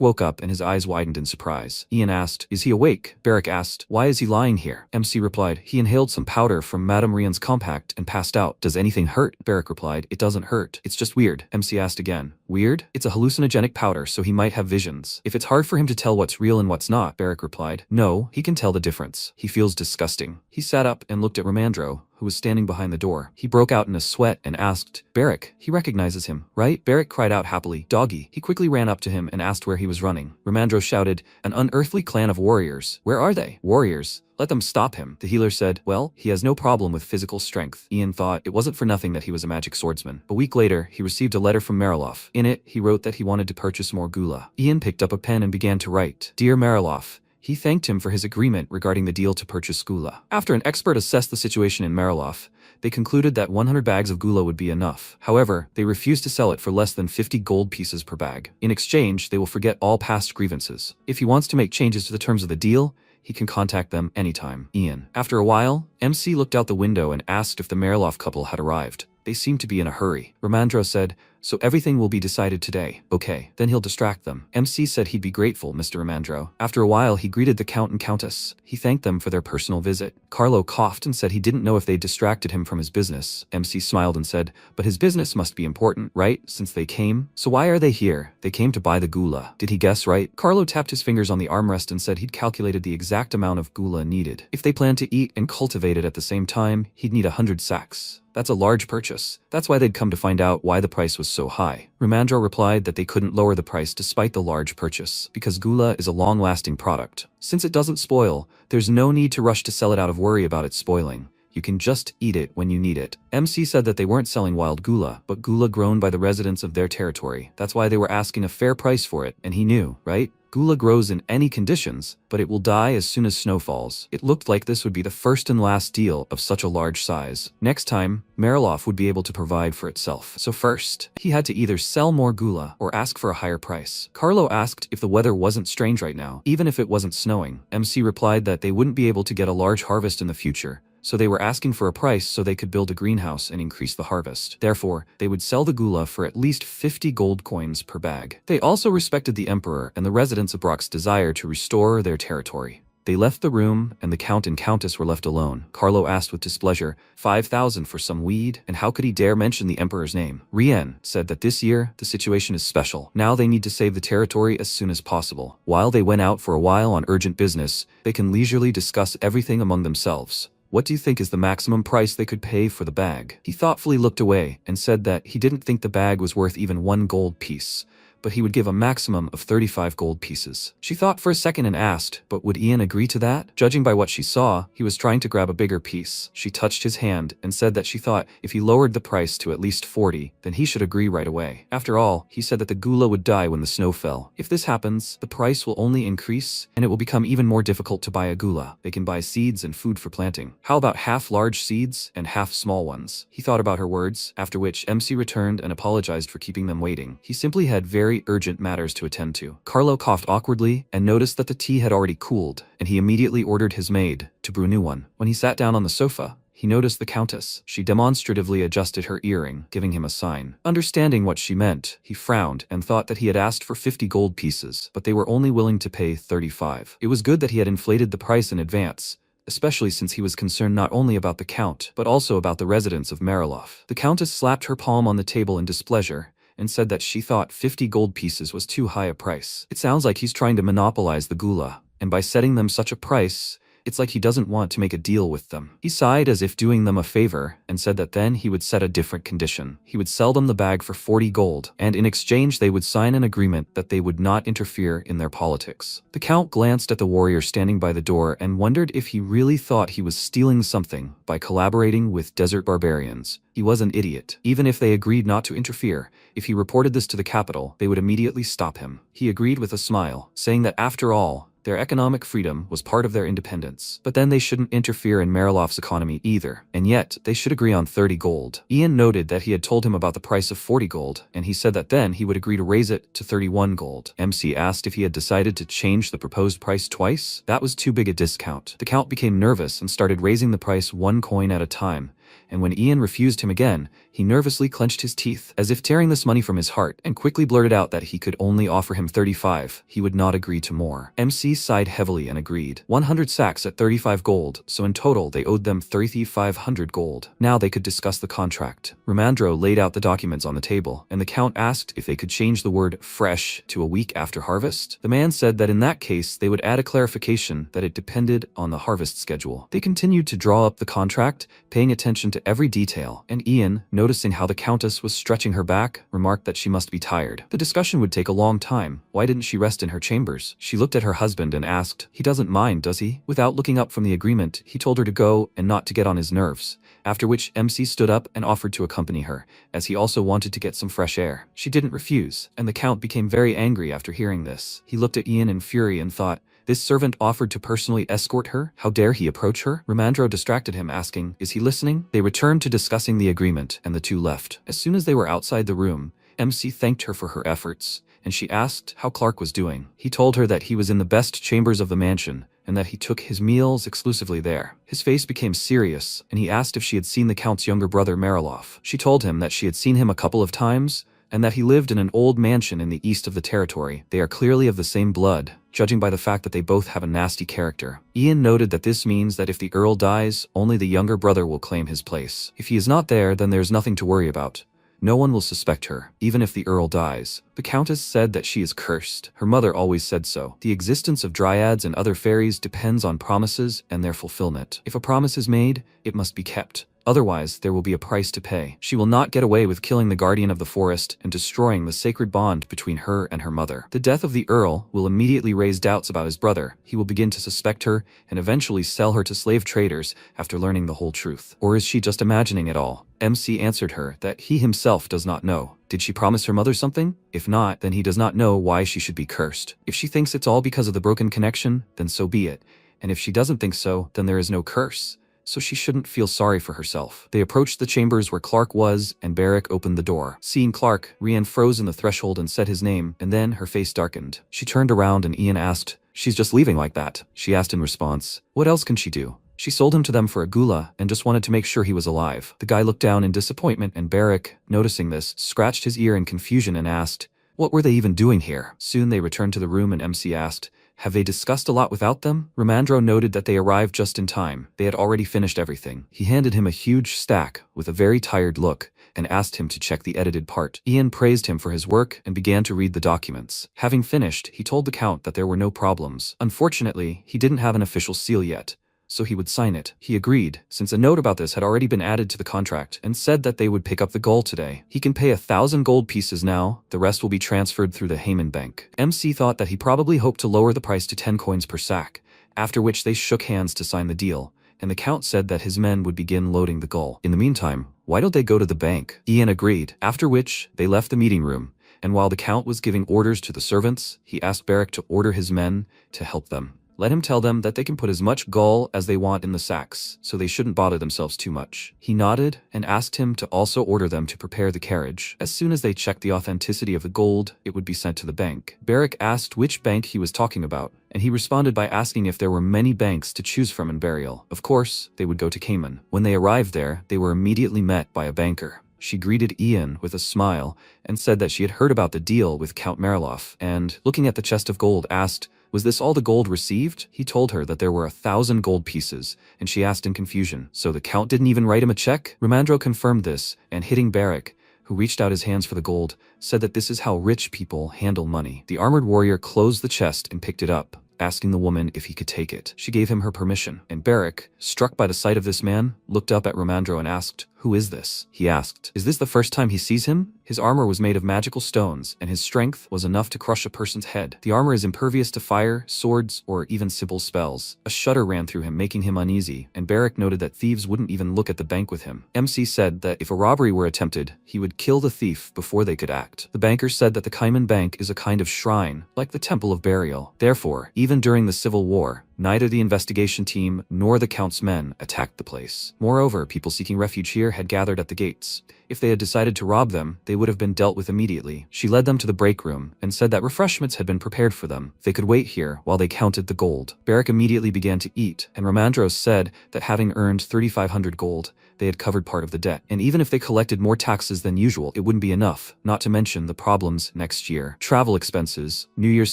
woke up and his eyes widened in surprise. Ian asked, is he awake? Barrick asked, why is he lying here? MC replied, he inhaled some powder from Madame Rian's compact and passed out. Does anything hurt? Barrick replied, it doesn't hurt. It's just weird. MC asked again, weird? It's a hallucinogenic powder, so he might have visions. If it's hard for him to tell what's real and what's not, Barrick replied, no, he can tell the difference. He feels disgusting. He sat up and looked at Romandro, who was standing behind the door. He broke out in a sweat and asked, Barrick, he recognizes him, right? Barrick cried out happily, doggy. He quickly ran up to him and asked where he was running. Romandro shouted, an unearthly clan of warriors. Where are they? Warriors. Let them stop him. The healer said, well, he has no problem with physical strength. Ian thought it wasn't for nothing that he was a magic swordsman. A week later, he received a letter from Mariloff. In it, he wrote that he wanted to purchase more gula. Ian picked up a pen and began to write, Dear Mariloff, he thanked him for his agreement regarding the deal to purchase gula. After an expert assessed the situation in Mariloff, they concluded that 100 bags of gula would be enough. However, they refused to sell it for less than 50 gold pieces per bag. In exchange, they will forget all past grievances. If he wants to make changes to the terms of the deal, he can contact them anytime. Ian. After a while, MC looked out the window and asked if the Mariloff couple had arrived. They seemed to be in a hurry. Romandro said, so everything will be decided today. Okay, then he'll distract them. MC said he'd be grateful, Mr. Ramandro. After a while, he greeted the Count and Countess. He thanked them for their personal visit. Carlo coughed and said he didn't know if they distracted him from his business. MC smiled and said, but his business must be important, right, since they came? So why are they here? They came to buy the gula. Did he guess right? Carlo tapped his fingers on the armrest and said he'd calculated the exact amount of gula needed. If they planned to eat and cultivate it at the same time, he'd need 100 sacks. That's a large purchase. That's why they'd come to find out why the price was so high. Ramandro replied that they couldn't lower the price despite the large purchase, because gula is a long-lasting product. Since it doesn't spoil, there's no need to rush to sell it out of worry about it spoiling. You can just eat it when you need it. MC said that they weren't selling wild gula, but gula grown by the residents of their territory. That's why they were asking a fair price for it, and he knew, right? Gula grows in any conditions, but it will die as soon as snow falls. It looked like this would be the first and last deal of such a large size. Next time, Mariloff would be able to provide for itself. So first, he had to either sell more gula or ask for a higher price. Carlo asked if the weather wasn't strange right now, even if it wasn't snowing. MC replied that they wouldn't be able to get a large harvest in the future, so they were asking for a price so they could build a greenhouse and increase the harvest. Therefore, they would sell the gula for at least 50 gold coins per bag. They also respected the emperor and the residents of Brock's desire to restore their territory. They left the room, and the Count and Countess were left alone. Carlo asked with displeasure, 5,000 for some weed, and how could he dare mention the emperor's name? Rien said that this year, the situation is special. Now they need to save the territory as soon as possible. While they went out for a while on urgent business, they can leisurely discuss everything among themselves. What do you think is the maximum price they could pay for the bag? He thoughtfully looked away and said that he didn't think the bag was worth even 1 gold piece, but he would give a maximum of 35 gold pieces. She thought for a second and asked, but would Ian agree to that? Judging by what she saw, he was trying to grab a bigger piece. She touched his hand and said that she thought if he lowered the price to at least 40, then he should agree right away. After all, he said that the gula would die when the snow fell. If this happens, the price will only increase, and it will become even more difficult to buy a gula. They can buy seeds and food for planting. How about half large seeds and half small ones? He thought about her words, after which MC returned and apologized for keeping them waiting. He simply had very urgent matters to attend to. Carlo coughed awkwardly and noticed that the tea had already cooled, and he immediately ordered his maid to brew new one. When he sat down on the sofa, he noticed the Countess. She demonstratively adjusted her earring, giving him a sign. Understanding what she meant, he frowned and thought that he had asked for 50 gold pieces, but they were only willing to pay 35. It was good that he had inflated the price in advance, especially since he was concerned not only about the Count, but also about the residents of Mariloff. The Countess slapped her palm on the table in displeasure and said that she thought 50 gold pieces was too high a price. It sounds like he's trying to monopolize the gula, and by setting them such a price, it's like he doesn't want to make a deal with them. He sighed as if doing them a favor and said that then he would set a different condition. He would sell them the bag for 40 gold, and in exchange they would sign an agreement that they would not interfere in their politics. The Count glanced at the warrior standing by the door and wondered if he really thought he was stealing something by collaborating with desert barbarians. He was an idiot. Even if they agreed not to interfere, if he reported this to the capital, they would immediately stop him. He agreed with a smile, saying that after all, their economic freedom was part of their independence. But then they shouldn't interfere in Mariloff's economy either. And yet, they should agree on 30 gold. Ian noted that he had told him about the price of 40 gold, and he said that then he would agree to raise it to 31 gold. MC asked if he had decided to change the proposed price twice. That was too big a discount. The Count became nervous and started raising the price 1 coin at a time, and when Ian refused him again, he nervously clenched his teeth, as if tearing this money from his heart, and quickly blurted out that he could only offer him 35. He would not agree to more. MC sighed heavily and agreed. 100 sacks at 35 gold, so in total they owed them 3,500 gold. Now they could discuss the contract. Ramandro laid out the documents on the table, and the Count asked if they could change the word fresh to a week after harvest. The man said that in that case they would add a clarification that it depended on the harvest schedule. They continued to draw up the contract, paying attention to every detail, and Ian, noticing how the Countess was stretching her back, remarked that she must be tired. The discussion would take a long time. Why didn't she rest in her chambers? She looked at her husband and asked, "He doesn't mind, does he?" Without looking up from the agreement, he told her to go and not to get on his nerves, after which MC stood up and offered to accompany her, as he also wanted to get some fresh air. She didn't refuse, and the Count became very angry after hearing this. He looked at Ian in fury and thought, this servant offered to personally escort her? How dare he approach her? Ramandro distracted him, asking, is he listening? They returned to discussing the agreement, and the two left. As soon as they were outside the room, MC thanked her for her efforts, and she asked how Clark was doing. He told her that he was in the best chambers of the mansion, and that he took his meals exclusively there. His face became serious, and he asked if she had seen the Count's younger brother Mariloff. She told him that she had seen him a couple of times, and that he lived in an old mansion in the east of the territory. They are clearly of the same blood, judging by the fact that they both have a nasty character. Ian noted that this means that if the Earl dies, only the younger brother will claim his place. If he is not there, then there's nothing to worry about. No one will suspect her, even if the Earl dies. The Countess said that she is cursed. Her mother always said so. The existence of dryads and other fairies depends on promises and their fulfillment. If a promise is made, it must be kept. Otherwise, there will be a price to pay. She will not get away with killing the guardian of the forest and destroying the sacred bond between her and her mother. The death of the Earl will immediately raise doubts about his brother. He will begin to suspect her and eventually sell her to slave traders after learning the whole truth. Or is she just imagining it all? MC answered her that he himself does not know. Did she promise her mother something? If not, then he does not know why she should be cursed. If she thinks it's all because of the broken connection, then so be it. And if she doesn't think so, then there is no curse. So she shouldn't feel sorry for herself. They approached the chambers where Clark was, and Barrick opened the door. Seeing Clark, Rian froze in the threshold and said his name, and then her face darkened. She turned around and Ian asked, "She's just leaving like that?" She asked in response, "What else can she do?" She sold him to them for a gula and just wanted to make sure he was alive. The guy looked down in disappointment, and Barrick, noticing this, scratched his ear in confusion and asked, "What were they even doing here?" Soon they returned to the room and MC asked, "Have they discussed a lot without them?" Ramandro noted that they arrived just in time. They had already finished everything. He handed him a huge stack with a very tired look and asked him to check the edited part. Ian praised him for his work and began to read the documents. Having finished, he told the Count that there were no problems. Unfortunately, he didn't have an official seal yet, so he would sign it. He agreed, since a note about this had already been added to the contract, and said that they would pick up the gold today. He can pay 1,000 gold pieces now, the rest will be transferred through the Heyman Bank. MC thought that he probably hoped to lower the price to 10 coins per sack, after which they shook hands to sign the deal, and the Count said that his men would begin loading the gold. In the meantime, why don't they go to the bank? Ian agreed, after which they left the meeting room, and while the Count was giving orders to the servants, he asked Barrick to order his men to help them. Let him tell them that they can put as much gall as they want in the sacks, so they shouldn't bother themselves too much. He nodded and asked him to also order them to prepare the carriage. As soon as they checked the authenticity of the gold, it would be sent to the bank. Barrick asked which bank he was talking about, and he responded by asking if there were many banks to choose from in Burial. Of course, they would go to Cayman. When they arrived there, they were immediately met by a banker. She greeted Ian with a smile and said that she had heard about the deal with Count Mariloff, and, looking at the chest of gold, asked, "Was this all the gold received?" He told her that there were 1,000 gold pieces, and she asked in confusion, "So the Count didn't even write him a check?" Ramandro confirmed this, and hitting Barrick, who reached out his hands for the gold, said that this is how rich people handle money. The armored warrior closed the chest and picked it up, asking the woman if he could take it. She gave him her permission, and Barrick, struck by the sight of this man, looked up at Ramandro and asked, "Who is this?" He asked, "Is this the first time he sees him?" His armor was made of magical stones, and his strength was enough to crush a person's head. The armor is impervious to fire, swords, or even simple spells. A shudder ran through him, making him uneasy, and Barrick noted that thieves wouldn't even look at the bank with him. MC said that if a robbery were attempted, he would kill the thief before they could act. The banker said that the Cayman Bank is a kind of shrine, like the Temple of Burial. Therefore, even during the Civil War, neither the investigation team nor the Count's men attacked the place. Moreover, people seeking refuge here had gathered at the gates. If they had decided to rob them, they would have been dealt with immediately. She led them to the break room and said that refreshments had been prepared for them. They could wait here while they counted the gold. Barrick immediately began to eat, and Ramandro said that having earned 3,500 gold, they had covered part of the debt. And even if they collected more taxes than usual, it wouldn't be enough, not to mention the problems next year. Travel expenses, New Year's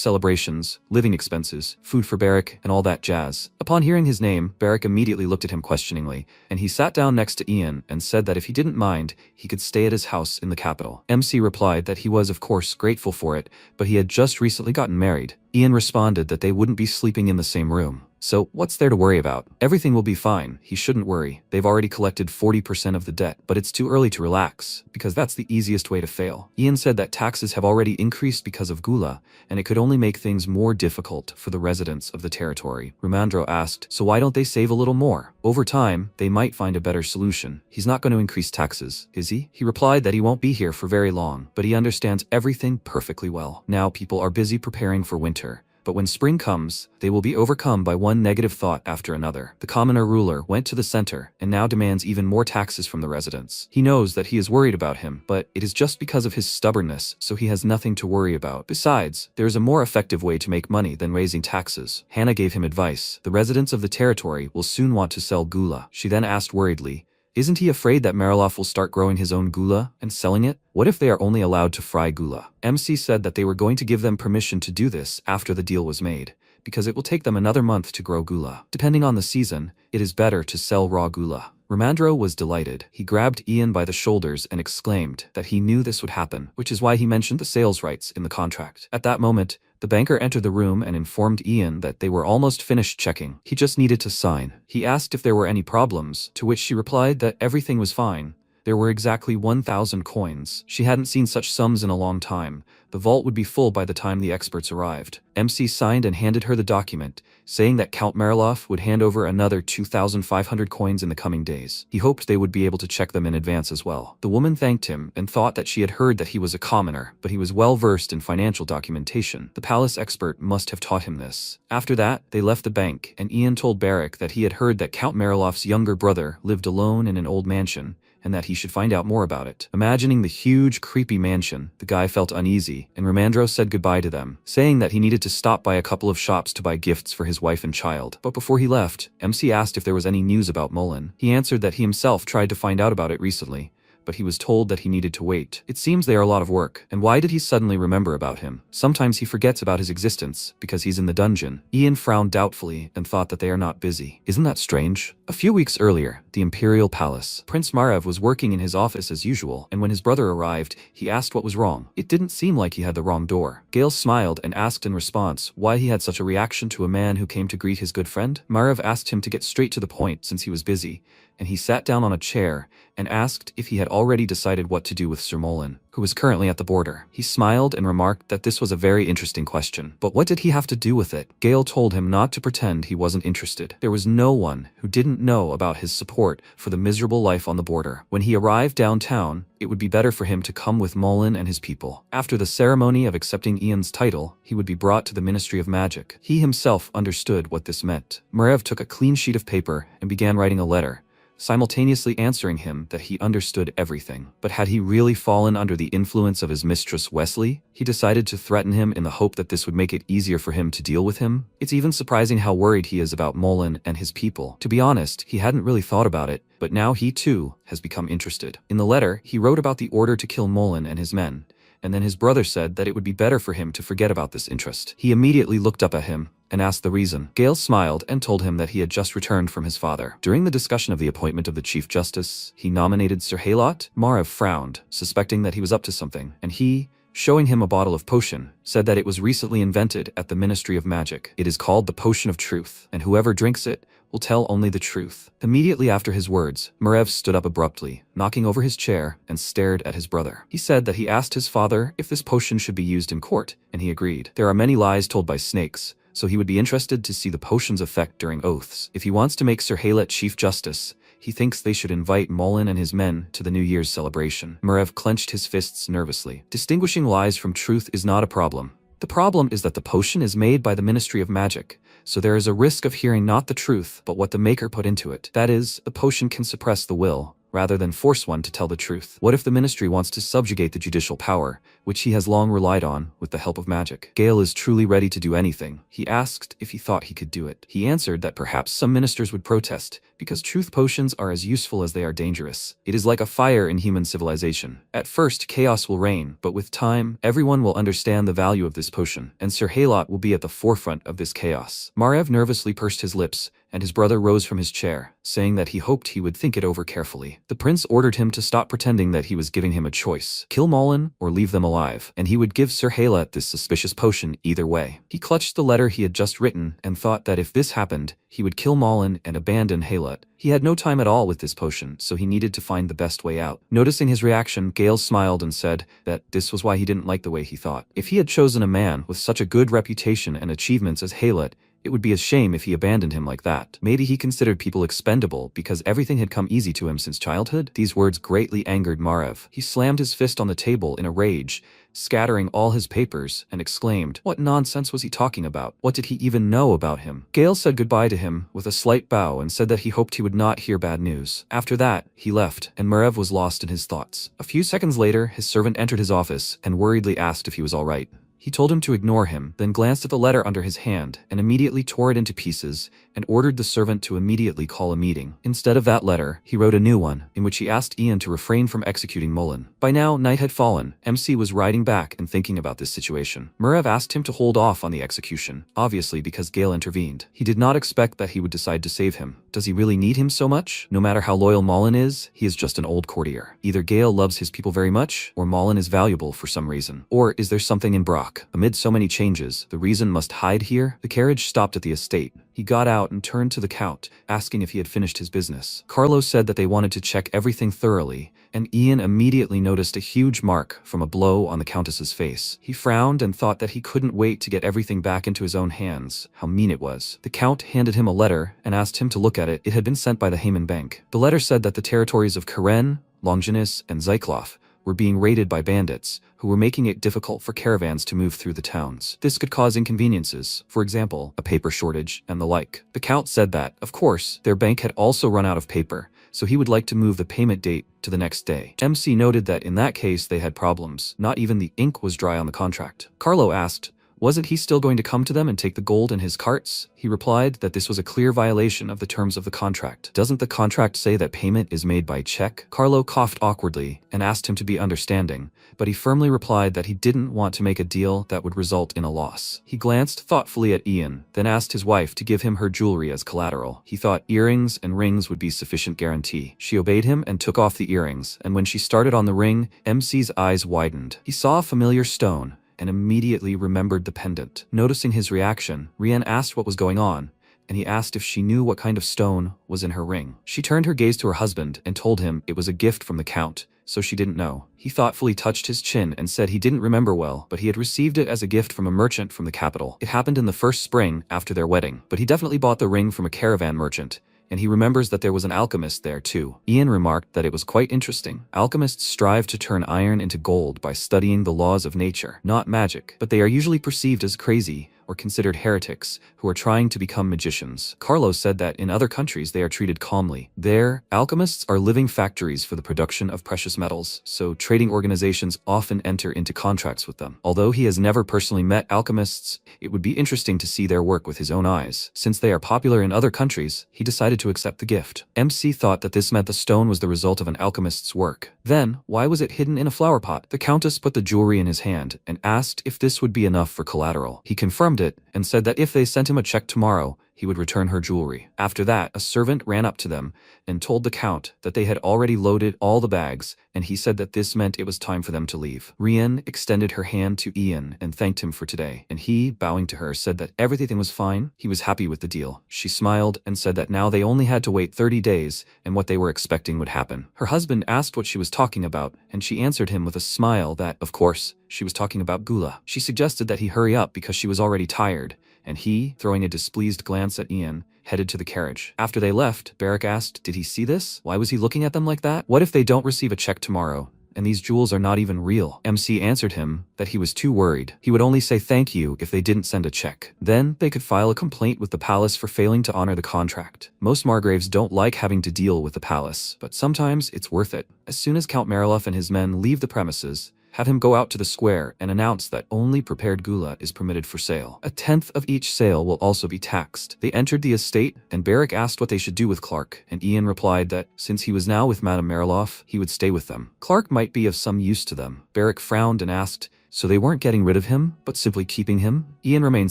celebrations, living expenses, food for Barrick, and all that jazz. Upon hearing his name, Barrick immediately looked at him questioningly, and he sat down next to Ian and said that if he didn't mind, he could stay at his house in the capital. MC replied that he was, of course, grateful for it, but he had just recently gotten married. Ian responded that they wouldn't be sleeping in the same room. So, what's there to worry about? Everything will be fine. He shouldn't worry. They've already collected 40% of the debt, but it's too early to relax, because that's the easiest way to fail. Ian said that taxes have already increased because of Gula, and it could only make things more difficult for the residents of the territory. Ramandro asked, so why don't they save a little more? Over time, they might find a better solution. He's not going to increase taxes, is he? He replied that he won't be here for very long, but he understands everything perfectly well. Now people are busy preparing for winter. But when spring comes, they will be overcome by one negative thought after another. The commoner ruler went to the center and now demands even more taxes from the residents. He knows that he is worried about him, but it is just because of his stubbornness, so he has nothing to worry about. Besides, there is a more effective way to make money than raising taxes. Hannah gave him advice. The residents of the territory will soon want to sell Gula. She then asked worriedly, Isn't he afraid that Mariloff will start growing his own gula and selling it? What if they are only allowed to fry gula? MC said that they were going to give them permission to do this after the deal was made, because it will take them another month to grow gula. Depending on the season, it is better to sell raw gula. Ramandro was delighted. He grabbed Ian by the shoulders and exclaimed that he knew this would happen, which is why he mentioned the sales rights in the contract. At that moment, the banker entered the room and informed Ian that they were almost finished checking. He just needed to sign. He asked if there were any problems, to which she replied that everything was fine. There were exactly 1,000 coins. She hadn't seen such sums in a long time. The vault would be full by the time the experts arrived. MC signed and handed her the document, saying that Count Mariloff would hand over another 2,500 coins in the coming days. He hoped they would be able to check them in advance as well. The woman thanked him and thought that she had heard that he was a commoner, but he was well versed in financial documentation. The palace expert must have taught him this. After that, they left the bank, and Ian told Barrack that he had heard that Count Mariloff's younger brother lived alone in an old mansion, and that he should find out more about it. Imagining the huge, creepy mansion, the guy felt uneasy, and Ramandro said goodbye to them, saying that he needed to stop by a couple of shops to buy gifts for his wife and child. But before he left, MC asked if there was any news about Mullen. He answered that he himself tried to find out about it recently, but he was told that he needed to wait. It seems they are a lot of work, and why did he suddenly remember about him? Sometimes he forgets about his existence, because he's in the dungeon. Ian frowned doubtfully and thought that they are not busy. Isn't that strange? A few weeks earlier, the Imperial Palace. Prince Margrave was working in his office as usual, and when his brother arrived, he asked what was wrong. It didn't seem like he had the wrong door. Gale smiled and asked in response why he had such a reaction to a man who came to greet his good friend. Margrave asked him to get straight to the point since he was busy, and he sat down on a chair and asked if he had already decided what to do with Sir Mullen, who was currently at the border. He smiled and remarked that this was a very interesting question. But what did he have to do with it? Gale told him not to pretend he wasn't interested. There was no one who didn't know about his support for the miserable life on the border. When he arrived downtown, it would be better for him to come with Mullen and his people. After the ceremony of accepting Ian's title, he would be brought to the Ministry of Magic. He himself understood what this meant. Margrave took a clean sheet of paper and began writing a letter, simultaneously answering him that he understood everything. But had he really fallen under the influence of his mistress Wesley? He decided to threaten him in the hope that this would make it easier for him to deal with him. It's even surprising how worried he is about Mullen and his people. To be honest, he hadn't really thought about it, but now he too has become interested. In the letter, he wrote about the order to kill Mullen and his men, and then his brother said that it would be better for him to forget about this interest. He immediately looked up at him and asked the reason. Gale smiled and told him that he had just returned from his father. During the discussion of the appointment of the Chief Justice, he nominated Sir Haylott. Margrave frowned, suspecting that he was up to something, and he, showing him a bottle of potion, said that it was recently invented at the Ministry of Magic. It is called the Potion of Truth, and whoever drinks it will tell only the truth. Immediately after his words, Margrave stood up abruptly, knocking over his chair, and stared at his brother. He said that he asked his father if this potion should be used in court, and he agreed. There are many lies told by snakes, so he would be interested to see the potion's effect during oaths. If he wants to make Sir Haylott Chief Justice, he thinks they should invite Mullen and his men to the New Year's celebration. Margrave clenched his fists nervously. Distinguishing lies from truth is not a problem. The problem is that the potion is made by the Ministry of Magic, so there is a risk of hearing not the truth, but what the maker put into it. That is, the potion can suppress the will, rather than force one to tell the truth. What if the ministry wants to subjugate the judicial power, which he has long relied on, with the help of magic? Gale is truly ready to do anything. He asked if he thought he could do it. He answered that perhaps some ministers would protest, because truth potions are as useful as they are dangerous. It is like a fire in human civilization. At first, chaos will reign, but with time, everyone will understand the value of this potion, and Sir Haylott will be at the forefront of this chaos. Margrave nervously pursed his lips, and his brother rose from his chair, saying that he hoped he would think it over carefully. The prince ordered him to stop pretending that he was giving him a choice. Kill Mullen or leave them alive, and he would give Sir Haylott this suspicious potion either way. He clutched the letter he had just written and thought that if this happened, he would kill Mullen and abandon Haylott. He had no time at all with this potion, so he needed to find the best way out. Noticing his reaction, Gale smiled and said that this was why he didn't like the way he thought. If he had chosen a man with such a good reputation and achievements as Haylott, it would be a shame if he abandoned him like that. Maybe he considered people expendable because everything had come easy to him since childhood? These words greatly angered Margrave. He slammed his fist on the table in a rage, scattering all his papers, and exclaimed, what nonsense was he talking about? What did he even know about him? Gale said goodbye to him with a slight bow and said that he hoped he would not hear bad news. After that, he left, and Margrave was lost in his thoughts. A few seconds later, his servant entered his office and worriedly asked if he was all right. He told him to ignore him, then glanced at the letter under his hand and immediately tore it into pieces and ordered the servant to immediately call a meeting. Instead of that letter, he wrote a new one, in which he asked Ian to refrain from executing Mullen. By now, night had fallen. MC was riding back and thinking about this situation. Murav asked him to hold off on the execution, obviously because Gale intervened. He did not expect that he would decide to save him. Does he really need him so much? No matter how loyal Mullen is, he is just an old courtier. Either Gale loves his people very much, or Mullen is valuable for some reason. Or is there something in Brock? Amid so many changes, the reason must hide here? The carriage stopped at the estate. He got out and turned to the Count, asking if he had finished his business. Carlo said that they wanted to check everything thoroughly, and Ian immediately noticed a huge mark from a blow on the Countess's face. He frowned and thought that he couldn't wait to get everything back into his own hands. How mean it was. The Count handed him a letter and asked him to look at it. It had been sent by the Heyman Bank. The letter said that the territories of Karen, Longinus, and Zyklov were being raided by bandits, who were making it difficult for caravans to move through the towns. This could cause inconveniences, for example, a paper shortage and the like. The Count said that, of course, their bank had also run out of paper, so he would like to move the payment date to the next day. MC noted that in that case they had problems. Not even the ink was dry on the contract. Carlo asked, wasn't he still going to come to them and take the gold in his carts? He replied that this was a clear violation of the terms of the contract. Doesn't the contract say that payment is made by check? Carlo coughed awkwardly and asked him to be understanding, but he firmly replied that he didn't want to make a deal that would result in a loss. He glanced thoughtfully at Ian, then asked his wife to give him her jewelry as collateral. He thought earrings and rings would be sufficient guarantee. She obeyed him and took off the earrings, and when she started on the ring, MC's eyes widened. He saw a familiar stone and immediately remembered the pendant. Noticing his reaction, Rian asked what was going on, and he asked if she knew what kind of stone was in her ring. She turned her gaze to her husband and told him it was a gift from the Count, so she didn't know. He thoughtfully touched his chin and said he didn't remember well, but he had received it as a gift from a merchant from the capital. It happened in the first spring after their wedding, but he definitely bought the ring from a caravan merchant, and he remembers that there was an alchemist there too. Ian remarked that it was quite interesting. Alchemists strive to turn iron into gold by studying the laws of nature, not magic, but they are usually perceived as crazy or considered heretics who are trying to become magicians. Carlos said that in other countries they are treated calmly. There, alchemists are living factories for the production of precious metals, so trading organizations often enter into contracts with them. Although he has never personally met alchemists, it would be interesting to see their work with his own eyes. Since they are popular in other countries, he decided to accept the gift. MC thought that this meant the stone was the result of an alchemist's work. Then, why was it hidden in a flower pot? The Countess put the jewelry in his hand and asked if this would be enough for collateral. He confirmed it and said that if they sent him a check tomorrow, he would return her jewelry. After that, a servant ran up to them and told the Count that they had already loaded all the bags, and he said that this meant it was time for them to leave. Rian extended her hand to Ian and thanked him for today, and he, bowing to her, said that everything was fine. He was happy with the deal. She smiled and said that now they only had to wait 30 days, and what they were expecting would happen. Her husband asked what she was talking about, and she answered him with a smile that, of course, she was talking about Gula. She suggested that he hurry up because she was already tired, and he, throwing a displeased glance at Ian, headed to the carriage. After they left, Barrick asked, did he see this? Why was he looking at them like that? What if they don't receive a check tomorrow, and these jewels are not even real? MC answered him that he was too worried. He would only say thank you if they didn't send a check. Then they could file a complaint with the palace for failing to honor the contract. Most Margraves don't like having to deal with the palace, but sometimes it's worth it. As soon as Count Marilov and his men leave the premises, have him go out to the square and announce that only prepared gula is permitted for sale. A tenth of each sale will also be taxed. They entered the estate, and Barrick asked what they should do with Clark, and Ian replied that, since he was now with Madame Marilov, he would stay with them. Clark might be of some use to them. Barrick frowned and asked, so they weren't getting rid of him, but simply keeping him? Ian remained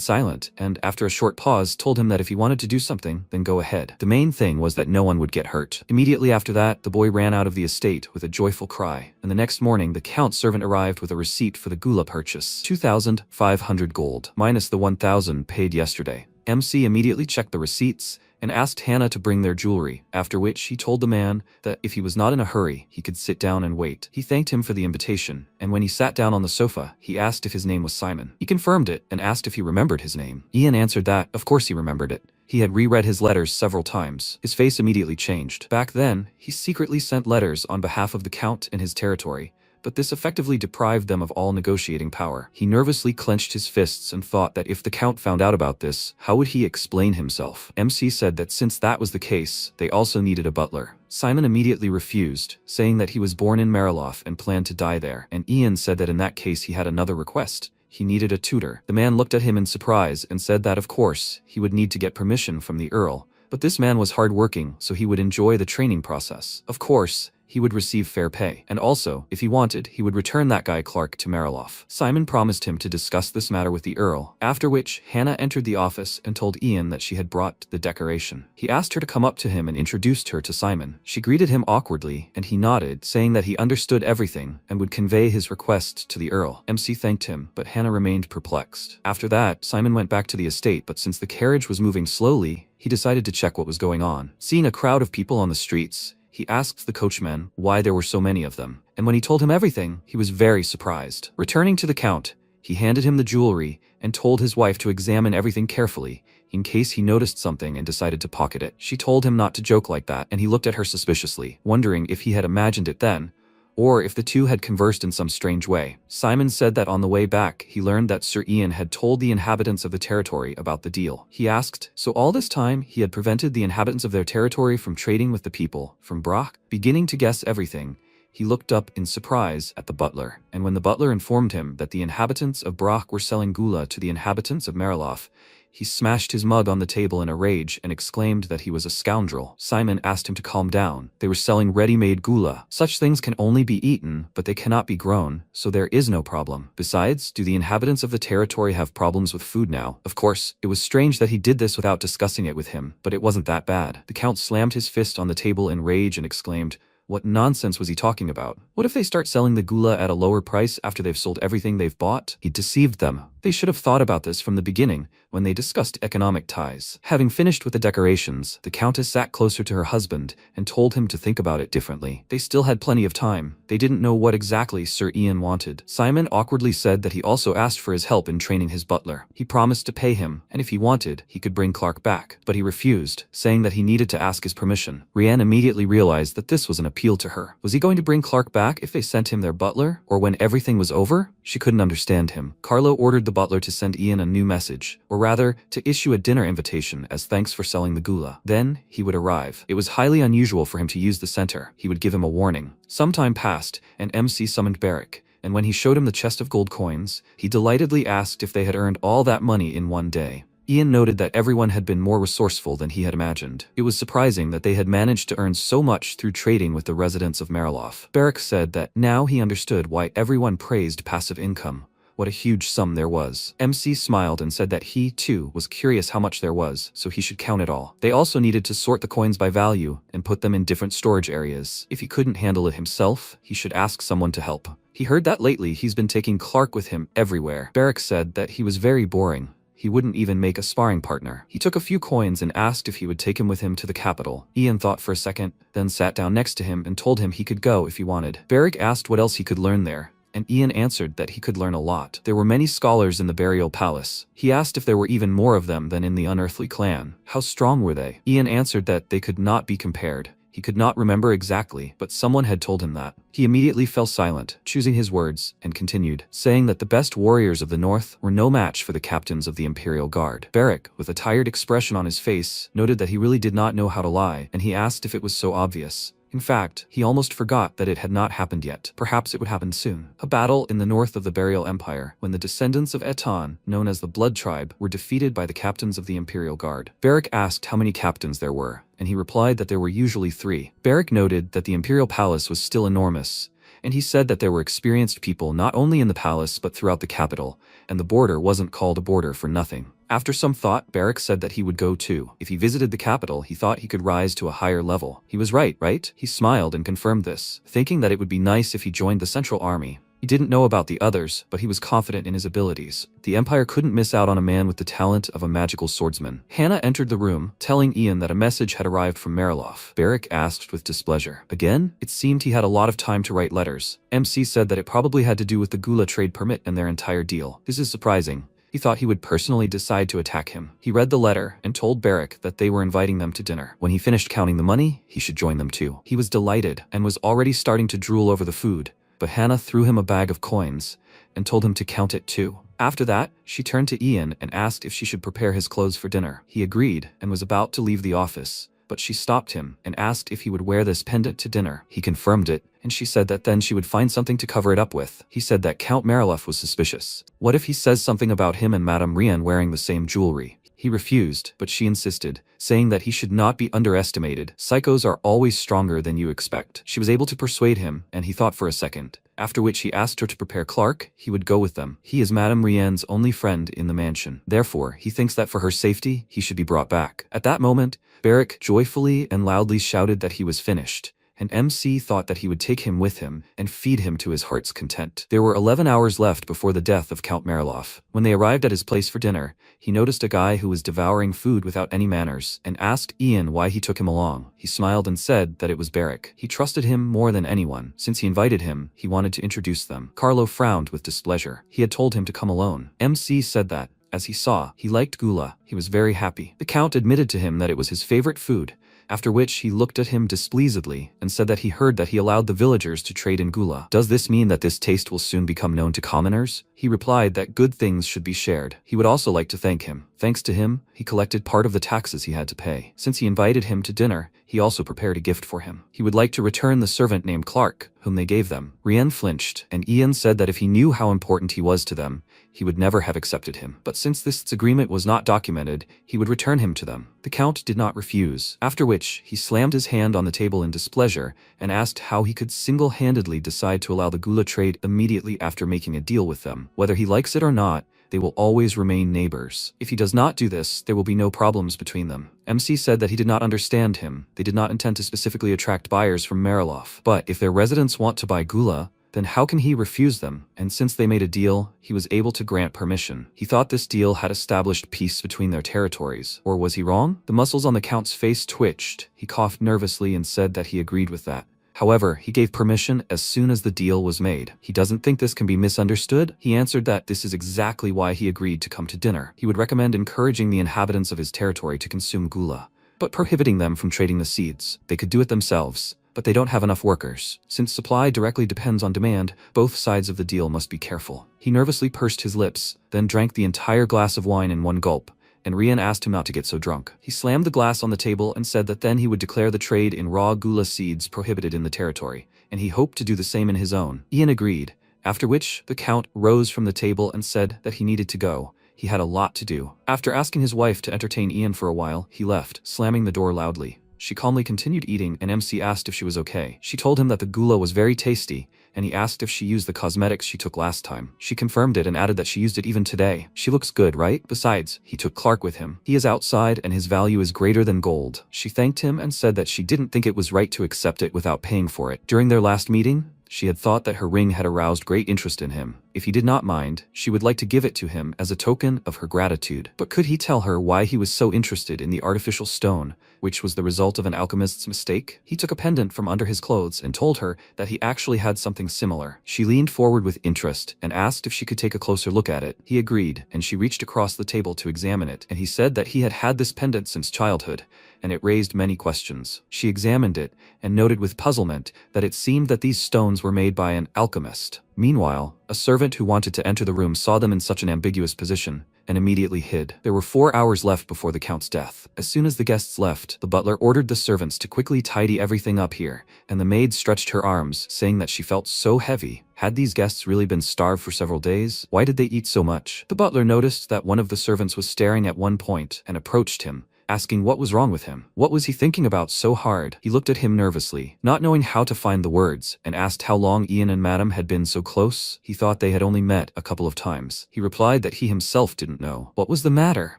silent, and after a short pause told him that if he wanted to do something, then go ahead. The main thing was that no one would get hurt. Immediately after that, the boy ran out of the estate with a joyful cry, and the next morning the Count's servant arrived with a receipt for the gula purchase. 2,500 gold, minus the 1,000 paid yesterday. MC immediately checked the receipts and asked Hannah to bring their jewelry, after which he told the man that if he was not in a hurry, he could sit down and wait. He thanked him for the invitation, and when he sat down on the sofa, he asked if his name was Simon. He confirmed it and asked if he remembered his name. Ian answered that, of course he remembered it. He had reread his letters several times. His face immediately changed. Back then, he secretly sent letters on behalf of the Count in his territory, but this effectively deprived them of all negotiating power. He nervously clenched his fists and thought that if the Count found out about this, how would he explain himself? MC said that since that was the case, they also needed a butler. Simon immediately refused, saying that he was born in Marilov and planned to die there, and Ian said that in that case he had another request. he needed a tutor. The man looked at him in surprise and said that of course, he would need to get permission from the Earl, but this man was hard-working, so he would enjoy the training process. Of course, he would receive fair pay. And also, if he wanted, he would return that guy Clark to Mariloff. Simon promised him to discuss this matter with the Earl, after which Hannah entered the office and told Ian that she had brought the decoration. He asked her to come up to him and introduced her to Simon. She greeted him awkwardly, and he nodded, saying that he understood everything and would convey his request to the Earl. MC thanked him, but Hannah remained perplexed. After that, Simon went back to the estate, but since the carriage was moving slowly, he decided to check what was going on. Seeing a crowd of people on the streets, he asked the coachman why there were so many of them, and when he told him everything, he was very surprised. Returning to the Count, he handed him the jewelry and told his wife to examine everything carefully, in case he noticed something and decided to pocket it. She told him not to joke like that, and he looked at her suspiciously, wondering if he had imagined it then, or if the two had conversed in some strange way. Simon said that on the way back, he learned that Sir Ian had told the inhabitants of the territory about the deal. He asked, so all this time, he had prevented the inhabitants of their territory from trading with the people from Brock? Beginning to guess everything, he looked up in surprise at the butler, and when the butler informed him that the inhabitants of Brock were selling gula to the inhabitants of Mariloff, he smashed his mug on the table in a rage and exclaimed that he was a scoundrel. Simon asked him to calm down. They were selling ready-made gula. Such things can only be eaten, but they cannot be grown, so there is no problem. Besides, do the inhabitants of the territory have problems with food now? Of course, it was strange that he did this without discussing it with him, but it wasn't that bad. The Count slammed his fist on the table in rage and exclaimed, what nonsense was he talking about? What if they start selling the gula at a lower price after they've sold everything they've bought? He deceived them. They should have thought about this from the beginning, when they discussed economic ties. Having finished with the decorations, the Countess sat closer to her husband and told him to think about it differently. They still had plenty of time. They didn't know what exactly Sir Ian wanted. Simon awkwardly said that he also asked for his help in training his butler. He promised to pay him, and if he wanted, he could bring Clark back. But he refused, saying that he needed to ask his permission. Rianne immediately realized that this was an appeal to her. Was he going to bring Clark back if they sent him their butler, or when everything was over? She couldn't understand him. Carlo ordered the butler to send Ian a new message, or rather, to issue a dinner invitation as thanks for selling the gula. Then, he would arrive. It was highly unusual for him to use the center. He would give him a warning. Some time passed, and MC summoned Barrick, and when he showed him the chest of gold coins, he delightedly asked if they had earned all that money in one day. Ian noted that everyone had been more resourceful than he had imagined. It was surprising that they had managed to earn so much through trading with the residents of Mariloff. Barrick said that now he understood why everyone praised passive income. What a huge sum there was. MC smiled and said that he, too, was curious how much there was, so he should count it all. They also needed to sort the coins by value and put them in different storage areas. If he couldn't handle it himself, he should ask someone to help. He heard that lately he's been taking Clark with him everywhere. Barrick said that he was very boring. He wouldn't even make a sparring partner. He took a few coins and asked if he would take him with him to the capital. Ian thought for a second, then sat down next to him and told him he could go if he wanted. Barrick asked what else he could learn there, and Ian answered that he could learn a lot. There were many scholars in the burial palace. He asked if there were even more of them than in the unearthly clan. How strong were they? Ian answered that they could not be compared. He could not remember exactly, but someone had told him that. He immediately fell silent, choosing his words, and continued, saying that the best warriors of the north were no match for the captains of the Imperial Guard. Barrick, with a tired expression on his face, noted that he really did not know how to lie, and he asked if it was so obvious. In fact, he almost forgot that it had not happened yet. Perhaps it would happen soon. A battle in the north of the Burial Empire, when the descendants of Eton, known as the Blood Tribe, were defeated by the captains of the Imperial Guard. Barrick asked how many captains there were, and he replied that there were usually 3. Barrick noted that the Imperial Palace was still enormous, and he said that there were experienced people not only in the palace but throughout the capital, and the border wasn't called a border for nothing. After some thought, Barrick said that he would go too. If he visited the capital, he thought he could rise to a higher level. He was right? He smiled and confirmed this, thinking that it would be nice if he joined the Central Army. He didn't know about the others, but he was confident in his abilities. The Empire couldn't miss out on a man with the talent of a magical swordsman. Hannah entered the room, telling Ian that a message had arrived from Mariloff. Barrick asked with displeasure. Again? It seemed he had a lot of time to write letters. MC said that it probably had to do with the Gula trade permit and their entire deal. This is surprising. He thought he would personally decide to attack him. He read the letter and told Barrick that they were inviting them to dinner. When he finished counting the money, he should join them too. He was delighted and was already starting to drool over the food, but Hannah threw him a bag of coins and told him to count it too. After that, she turned to Ian and asked if she should prepare his clothes for dinner. He agreed and was about to leave the office, but she stopped him and asked if he would wear this pendant to dinner. He confirmed it, and she said that then she would find something to cover it up with. He said that Count Margalef was suspicious. What if he says something about him and Madame Rien wearing the same jewelry? He refused, but she insisted, saying that he should not be underestimated. Psychos are always stronger than you expect. She was able to persuade him, and he thought for a second. After which he asked her to prepare Clark. He would go with them. He is Madame Rienne's only friend in the mansion. Therefore, he thinks that for her safety, he should be brought back. At that moment, Barrick joyfully and loudly shouted that he was finished, and MC thought that he would take him with him and feed him to his heart's content. There were 11 hours left before the death of Count Margalef. When they arrived at his place for dinner, he noticed a guy who was devouring food without any manners, and asked Ian why he took him along. He smiled and said that it was Barrick. He trusted him more than anyone. Since he invited him, he wanted to introduce them. Carlo frowned with displeasure. He had told him to come alone. MC said that, as he saw, he liked gula. He was very happy. The Count admitted to him that it was his favorite food, after which he looked at him displeasedly and said that he heard that he allowed the villagers to trade in gula. Does this mean that this taste will soon become known to commoners? He replied that good things should be shared. He would also like to thank him. Thanks to him, he collected part of the taxes he had to pay. Since he invited him to dinner, he also prepared a gift for him. He would like to return the servant named Clark, whom they gave them. Rien flinched, and Ian said that if he knew how important he was to them, he would never have accepted him. But since this agreement was not documented, he would return him to them. The Count did not refuse, after which he slammed his hand on the table in displeasure and asked how he could single-handedly decide to allow the gula trade immediately after making a deal with them. Whether he likes it or not, they will always remain neighbors. If he does not do this, there will be no problems between them. MC said that he did not understand him. They did not intend to specifically attract buyers from Margalef. But if their residents want to buy gula, then how can he refuse them? And since they made a deal, he was able to grant permission. He thought this deal had established peace between their territories. Or was he wrong? The muscles on the Count's face twitched. He coughed nervously and said that he agreed with that. However, he gave permission as soon as the deal was made. He doesn't think this can be misunderstood. He answered that this is exactly why he agreed to come to dinner. He would recommend encouraging the inhabitants of his territory to consume gula, but prohibiting them from trading the seeds. They could do it themselves, but they don't have enough workers. Since supply directly depends on demand, both sides of the deal must be careful. He nervously pursed his lips, then drank the entire glass of wine in one gulp, and Rien asked him not to get so drunk. He slammed the glass on the table and said that then he would declare the trade in raw gula seeds prohibited in the territory, and he hoped to do the same in his own. Ian agreed, after which the Count rose from the table and said that he needed to go. He had a lot to do. After asking his wife to entertain Ian for a while, he left, slamming the door loudly. She calmly continued eating, and MC asked if she was okay. She told him that the gula was very tasty, and he asked if she used the cosmetics she took last time. She confirmed it and added that she used it even today. She looks good, right? Besides, he took Clark with him. He is outside and his value is greater than gold. She thanked him and said that she didn't think it was right to accept it without paying for it. During their last meeting, she had thought that her ring had aroused great interest in him. If he did not mind, she would like to give it to him as a token of her gratitude. But could he tell her why he was so interested in the artificial stone, which was the result of an alchemist's mistake? He took a pendant from under his clothes and told her that he actually had something similar. She leaned forward with interest and asked if she could take a closer look at it. He agreed, and she reached across the table to examine it, and he said that he had had this pendant since childhood, and it raised many questions. She examined it and noted with puzzlement that it seemed that these stones were made by an alchemist. Meanwhile, a servant who wanted to enter the room saw them in such an ambiguous position and immediately hid. There were 4 hours left before the Count's death. As soon as the guests left, the butler ordered the servants to quickly tidy everything up here, and the maid stretched her arms, saying that she felt so heavy. Had these guests really been starved for several days? Why did they eat so much? The butler noticed that one of the servants was staring at one point and approached him, asking what was wrong with him. What was he thinking about so hard? He looked at him nervously, not knowing how to find the words, and asked how long Ian and Madame had been so close. He thought they had only met a couple of times. He replied that he himself didn't know. What was the matter?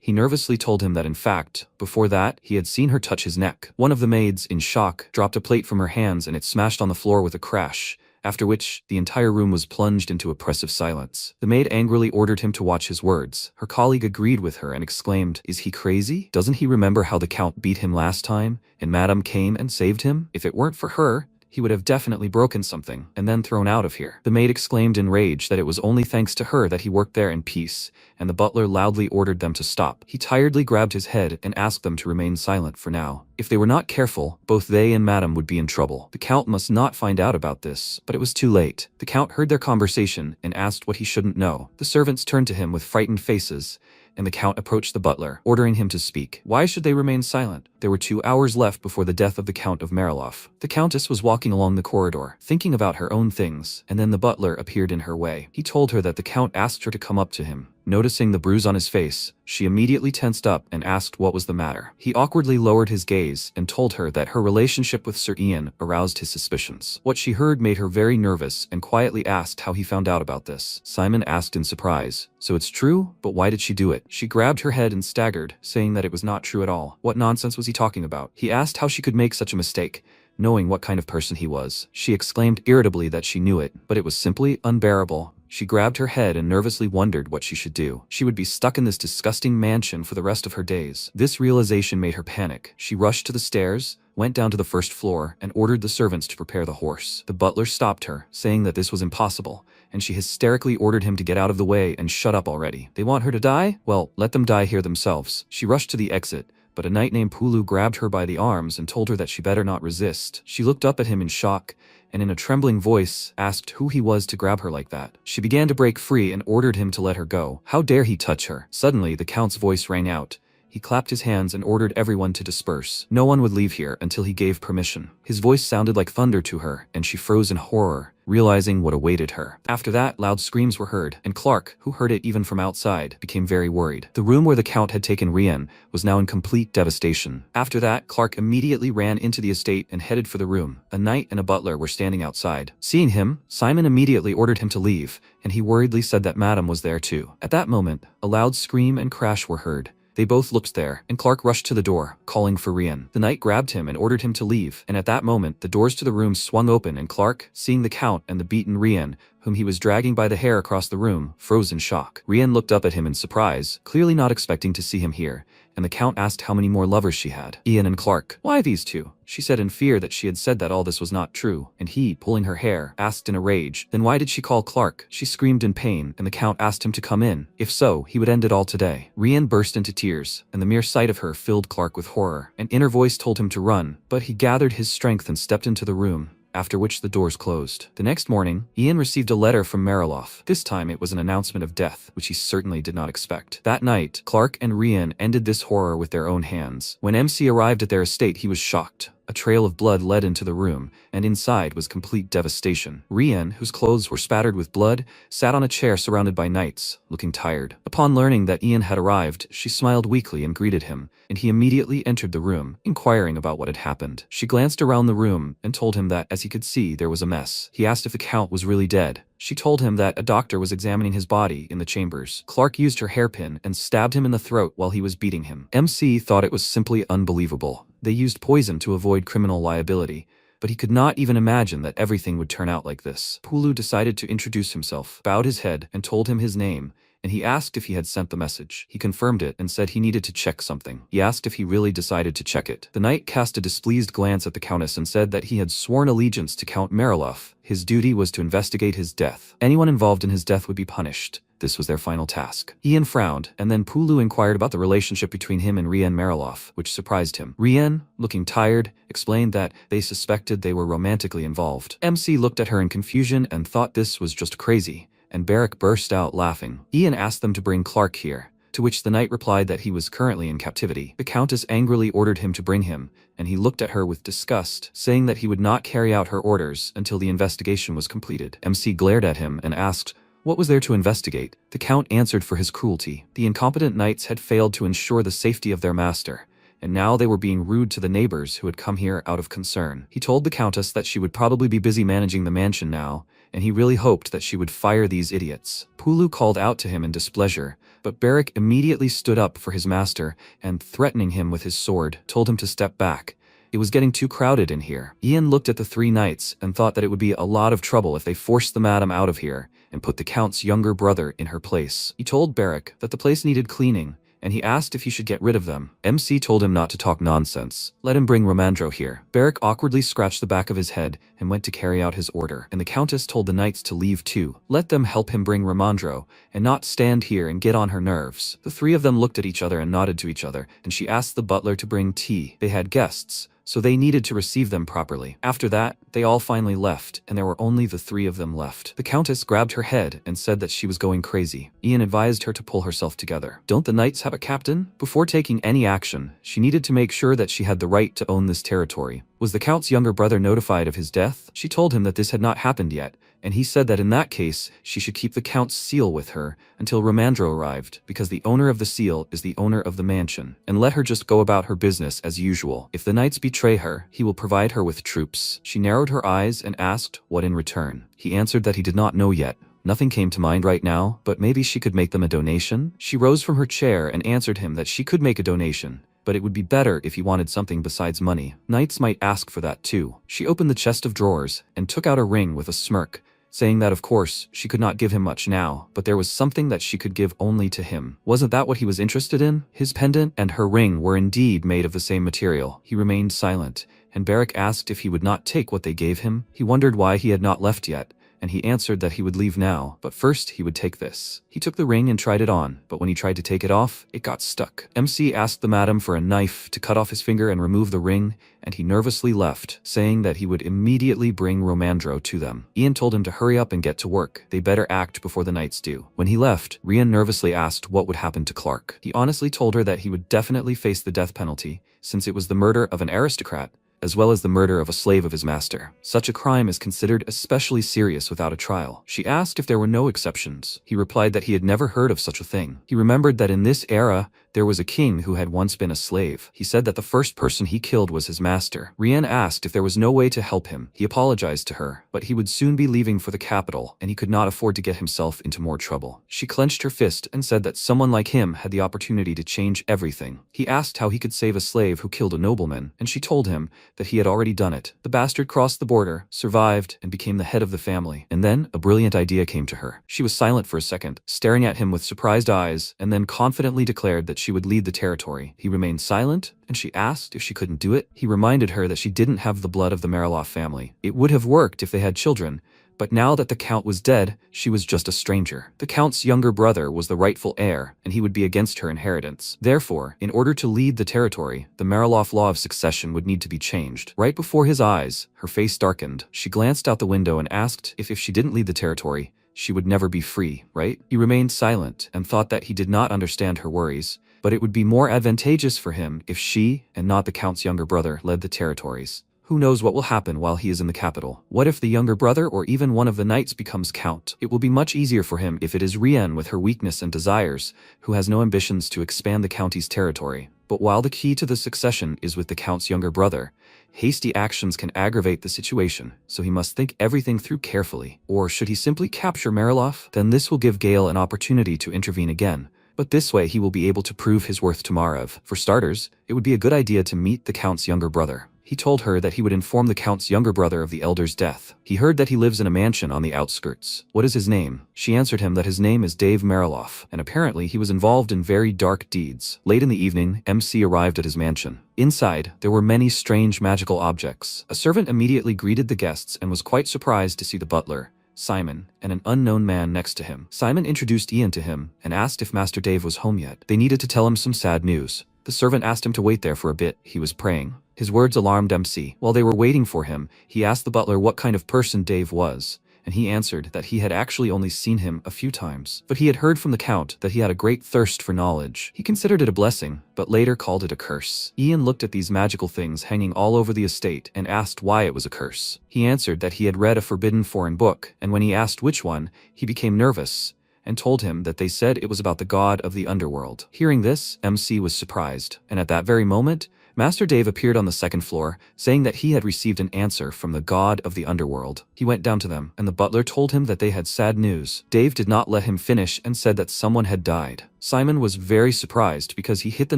He nervously told him that in fact, before that, he had seen her touch his neck. One of the maids, in shock, dropped a plate from her hands and it smashed on the floor with a crash, after which the entire room was plunged into oppressive silence. The maid angrily ordered him to watch his words. Her colleague agreed with her and exclaimed, "Is he crazy? Doesn't he remember how the Count beat him last time, and Madame came and saved him? If it weren't for her, he would have definitely broken something and then thrown out of here." The maid exclaimed in rage that it was only thanks to her that he worked there in peace, and the butler loudly ordered them to stop. He tiredly grabbed his head and asked them to remain silent for now. If they were not careful, both they and Madame would be in trouble. The Count must not find out about this, but it was too late. The Count heard their conversation and asked what he shouldn't know. The servants turned to him with frightened faces and the Count approached the butler, ordering him to speak. Why should they remain silent? There were 2 hours left before the death of the Count of Mariloff. The Countess was walking along the corridor, thinking about her own things, and then the butler appeared in her way. He told her that the Count asked her to come up to him. Noticing the bruise on his face, she immediately tensed up and asked what was the matter. He awkwardly lowered his gaze and told her that her relationship with Sir Ian aroused his suspicions. What she heard made her very nervous and quietly asked how he found out about this. Simon asked in surprise, "So it's true? But why did she do it?" She grabbed her head and staggered, saying that it was not true at all. What nonsense was he talking about? He asked how she could make such a mistake, knowing what kind of person he was. She exclaimed irritably that she knew it, but it was simply unbearable. She grabbed her head and nervously wondered what she should do. She would be stuck in this disgusting mansion for the rest of her days. This realization made her panic. She rushed to the stairs, went down to the first floor, and ordered the servants to prepare the horse. The butler stopped her, saying that this was impossible, and she hysterically ordered him to get out of the way and shut up already. They want her to die? Well, let them die here themselves. She rushed to the exit, but a knight named Pulu grabbed her by the arms and told her that she better not resist. She looked up at him in shock, and in a trembling voice, asked who he was to grab her like that. She began to break free and ordered him to let her go. How dare he touch her? Suddenly, the Count's voice rang out. He clapped his hands and ordered everyone to disperse. No one would leave here until he gave permission. His voice sounded like thunder to her, and she froze in horror, realizing what awaited her. After that, loud screams were heard, and Clark, who heard it even from outside, became very worried. The room where the Count had taken Rien was now in complete devastation. After that, Clark immediately ran into the estate and headed for the room. A knight and a butler were standing outside. Seeing him, Simon immediately ordered him to leave, and he worriedly said that Madame was there too. At that moment, a loud scream and crash were heard. They both looked there, and Clark rushed to the door, calling for Rien. The knight grabbed him and ordered him to leave, and at that moment, the doors to the room swung open and Clark, seeing the Count and the beaten Rien, whom he was dragging by the hair across the room, froze in shock. Rien looked up at him in surprise, clearly not expecting to see him here, and the Count asked how many more lovers she had. Ian and Clark. Why these two? She said in fear that she had said that all this was not true, and he, pulling her hair, asked in a rage, then why did she call Clark? She screamed in pain, and the Count asked him to come in. If so, he would end it all today. Rien burst into tears, and the mere sight of her filled Clark with horror. An inner voice told him to run, but he gathered his strength and stepped into the room, after which the doors closed. The next morning, Ian received a letter from Mariloff. This time it was an announcement of death, which he certainly did not expect. That night, Clark and Rien ended this horror with their own hands. When MC arrived at their estate, he was shocked. A trail of blood led into the room, and inside was complete devastation. Rien, whose clothes were spattered with blood, sat on a chair surrounded by knights, looking tired. Upon learning that Ian had arrived, she smiled weakly and greeted him, and he immediately entered the room, inquiring about what had happened. She glanced around the room and told him that, as he could see, there was a mess. He asked if the Count was really dead. She told him that a doctor was examining his body in the chambers. Clark used her hairpin and stabbed him in the throat while he was beating him. MC thought it was simply unbelievable. They used poison to avoid criminal liability, but he could not even imagine that everything would turn out like this. Pulu decided to introduce himself, bowed his head, and told him his name, and he asked if he had sent the message. He confirmed it and said he needed to check something. He asked if he really decided to check it. The knight cast a displeased glance at the Countess and said that he had sworn allegiance to Count Mariloff. His duty was to investigate his death. Anyone involved in his death would be punished. This was their final task. Ian frowned, and then Pulu inquired about the relationship between him and Rien Mariloff, which surprised him. Rien, looking tired, explained that they suspected they were romantically involved. MC looked at her in confusion and thought this was just crazy, and Barrack burst out laughing. Ian asked them to bring Clark here, to which the knight replied that he was currently in captivity. The Countess angrily ordered him to bring him, and he looked at her with disgust, saying that he would not carry out her orders until the investigation was completed. MC glared at him and asked, what was there to investigate? The Count answered for his cruelty. The incompetent knights had failed to ensure the safety of their master, and now they were being rude to the neighbors who had come here out of concern. He told the Countess that she would probably be busy managing the mansion now, and he really hoped that she would fire these idiots. Pulu called out to him in displeasure, but Barrack immediately stood up for his master and, threatening him with his sword, told him to step back. It was getting too crowded in here. Ian looked at the three knights and thought that it would be a lot of trouble if they forced the madam out of here and put the Count's younger brother in her place. He told Barrack that the place needed cleaning, and he asked if he should get rid of them. MC told him not to talk nonsense. Let him bring Romandro here. Barrack awkwardly scratched the back of his head and went to carry out his order, and the Countess told the knights to leave too. Let them help him bring Romandro, and not stand here and get on her nerves. The three of them looked at each other and nodded to each other, and she asked the butler to bring tea. They had guests, so they needed to receive them properly. After that, they all finally left, and there were only the three of them left. The Countess grabbed her head and said that she was going crazy. Ian advised her to pull herself together. Don't the knights have a captain? Before taking any action, she needed to make sure that she had the right to own this territory. Was the Count's younger brother notified of his death? She told him that this had not happened yet, and he said that in that case, she should keep the Count's seal with her until Romandro arrived, because the owner of the seal is the owner of the mansion, and let her just go about her business as usual. If the knights betray her, he will provide her with troops. She narrowed her eyes and asked what in return. He answered that he did not know yet. Nothing came to mind right now, but maybe she could make them a donation? She rose from her chair and answered him that she could make a donation, but it would be better if he wanted something besides money. Knights might ask for that too. She opened the chest of drawers and took out a ring with a smirk, saying that of course, she could not give him much now, but there was something that she could give only to him. Wasn't that what he was interested in? His pendant and her ring were indeed made of the same material. He remained silent, and Barrack asked if he would not take what they gave him. He wondered why he had not left yet, and he answered that he would leave now, but first he would take this. He took the ring and tried it on, but when he tried to take it off, it got stuck. MC asked the madam for a knife to cut off his finger and remove the ring, and he nervously left, saying that he would immediately bring Romandro to them. Ian told him to hurry up and get to work. They better act before the knights do. When he left, Rian nervously asked what would happen to Clark. He honestly told her that he would definitely face the death penalty, since it was the murder of an aristocrat, as well as the murder of a slave of his master. Such a crime is considered especially serious without a trial. She asked if there were no exceptions. He replied that he had never heard of such a thing. He remembered that in this era, there was a king who had once been a slave. He said that the first person he killed was his master. Rian asked if there was no way to help him. He apologized to her, but he would soon be leaving for the capital, and he could not afford to get himself into more trouble. She clenched her fist and said that someone like him had the opportunity to change everything. He asked how he could save a slave who killed a nobleman, and she told him that he had already done it. The bastard crossed the border, survived, and became the head of the family. And then, a brilliant idea came to her. She was silent for a second, staring at him with surprised eyes, and then confidently declared that she would lead the territory. He remained silent, and she asked if she couldn't do it. He reminded her that she didn't have the blood of the Mariloff family. It would have worked if they had children, but now that the Count was dead, she was just a stranger. The Count's younger brother was the rightful heir, and he would be against her inheritance. Therefore, in order to lead the territory, the Mariloff law of succession would need to be changed. Right before his eyes, her face darkened. She glanced out the window and asked if she didn't lead the territory, she would never be free, right? He remained silent and thought that he did not understand her worries, but it would be more advantageous for him if she, and not the Count's younger brother, led the territories. Who knows what will happen while he is in the capital? What if the younger brother or even one of the knights becomes Count? It will be much easier for him if it is Rian with her weakness and desires, who has no ambitions to expand the county's territory. But while the key to the succession is with the Count's younger brother, hasty actions can aggravate the situation, so he must think everything through carefully. Or should he simply capture Mariloff? Then this will give Gale an opportunity to intervene again. But this way he will be able to prove his worth to Marv. For starters, it would be a good idea to meet the Count's younger brother. He told her that he would inform the Count's younger brother of the elder's death. He heard that he lives in a mansion on the outskirts. What is his name? She answered him that his name is Dave Mariloff, and apparently he was involved in very dark deeds. Late in the evening, MC arrived at his mansion. Inside, there were many strange magical objects. A servant immediately greeted the guests and was quite surprised to see the butler, Simon, and an unknown man next to him. Simon introduced Ian to him and asked if Master Dave was home yet. They needed to tell him some sad news. The servant asked him to wait there for a bit. He was praying. His words alarmed MC. While they were waiting for him, he asked the butler what kind of person Dave was, and he answered that he had actually only seen him a few times. But he had heard from the Count that he had a great thirst for knowledge. He considered it a blessing, but later called it a curse. Ian looked at these magical things hanging all over the estate and asked why it was a curse. He answered that he had read a forbidden foreign book, and when he asked which one, he became nervous and told him that they said it was about the god of the underworld. Hearing this, MC was surprised, and at that very moment, Master Dave appeared on the second floor, saying that he had received an answer from the god of the underworld. He went down to them, and the butler told him that they had sad news. Dave did not let him finish and said that someone had died. Simon was very surprised because he hit the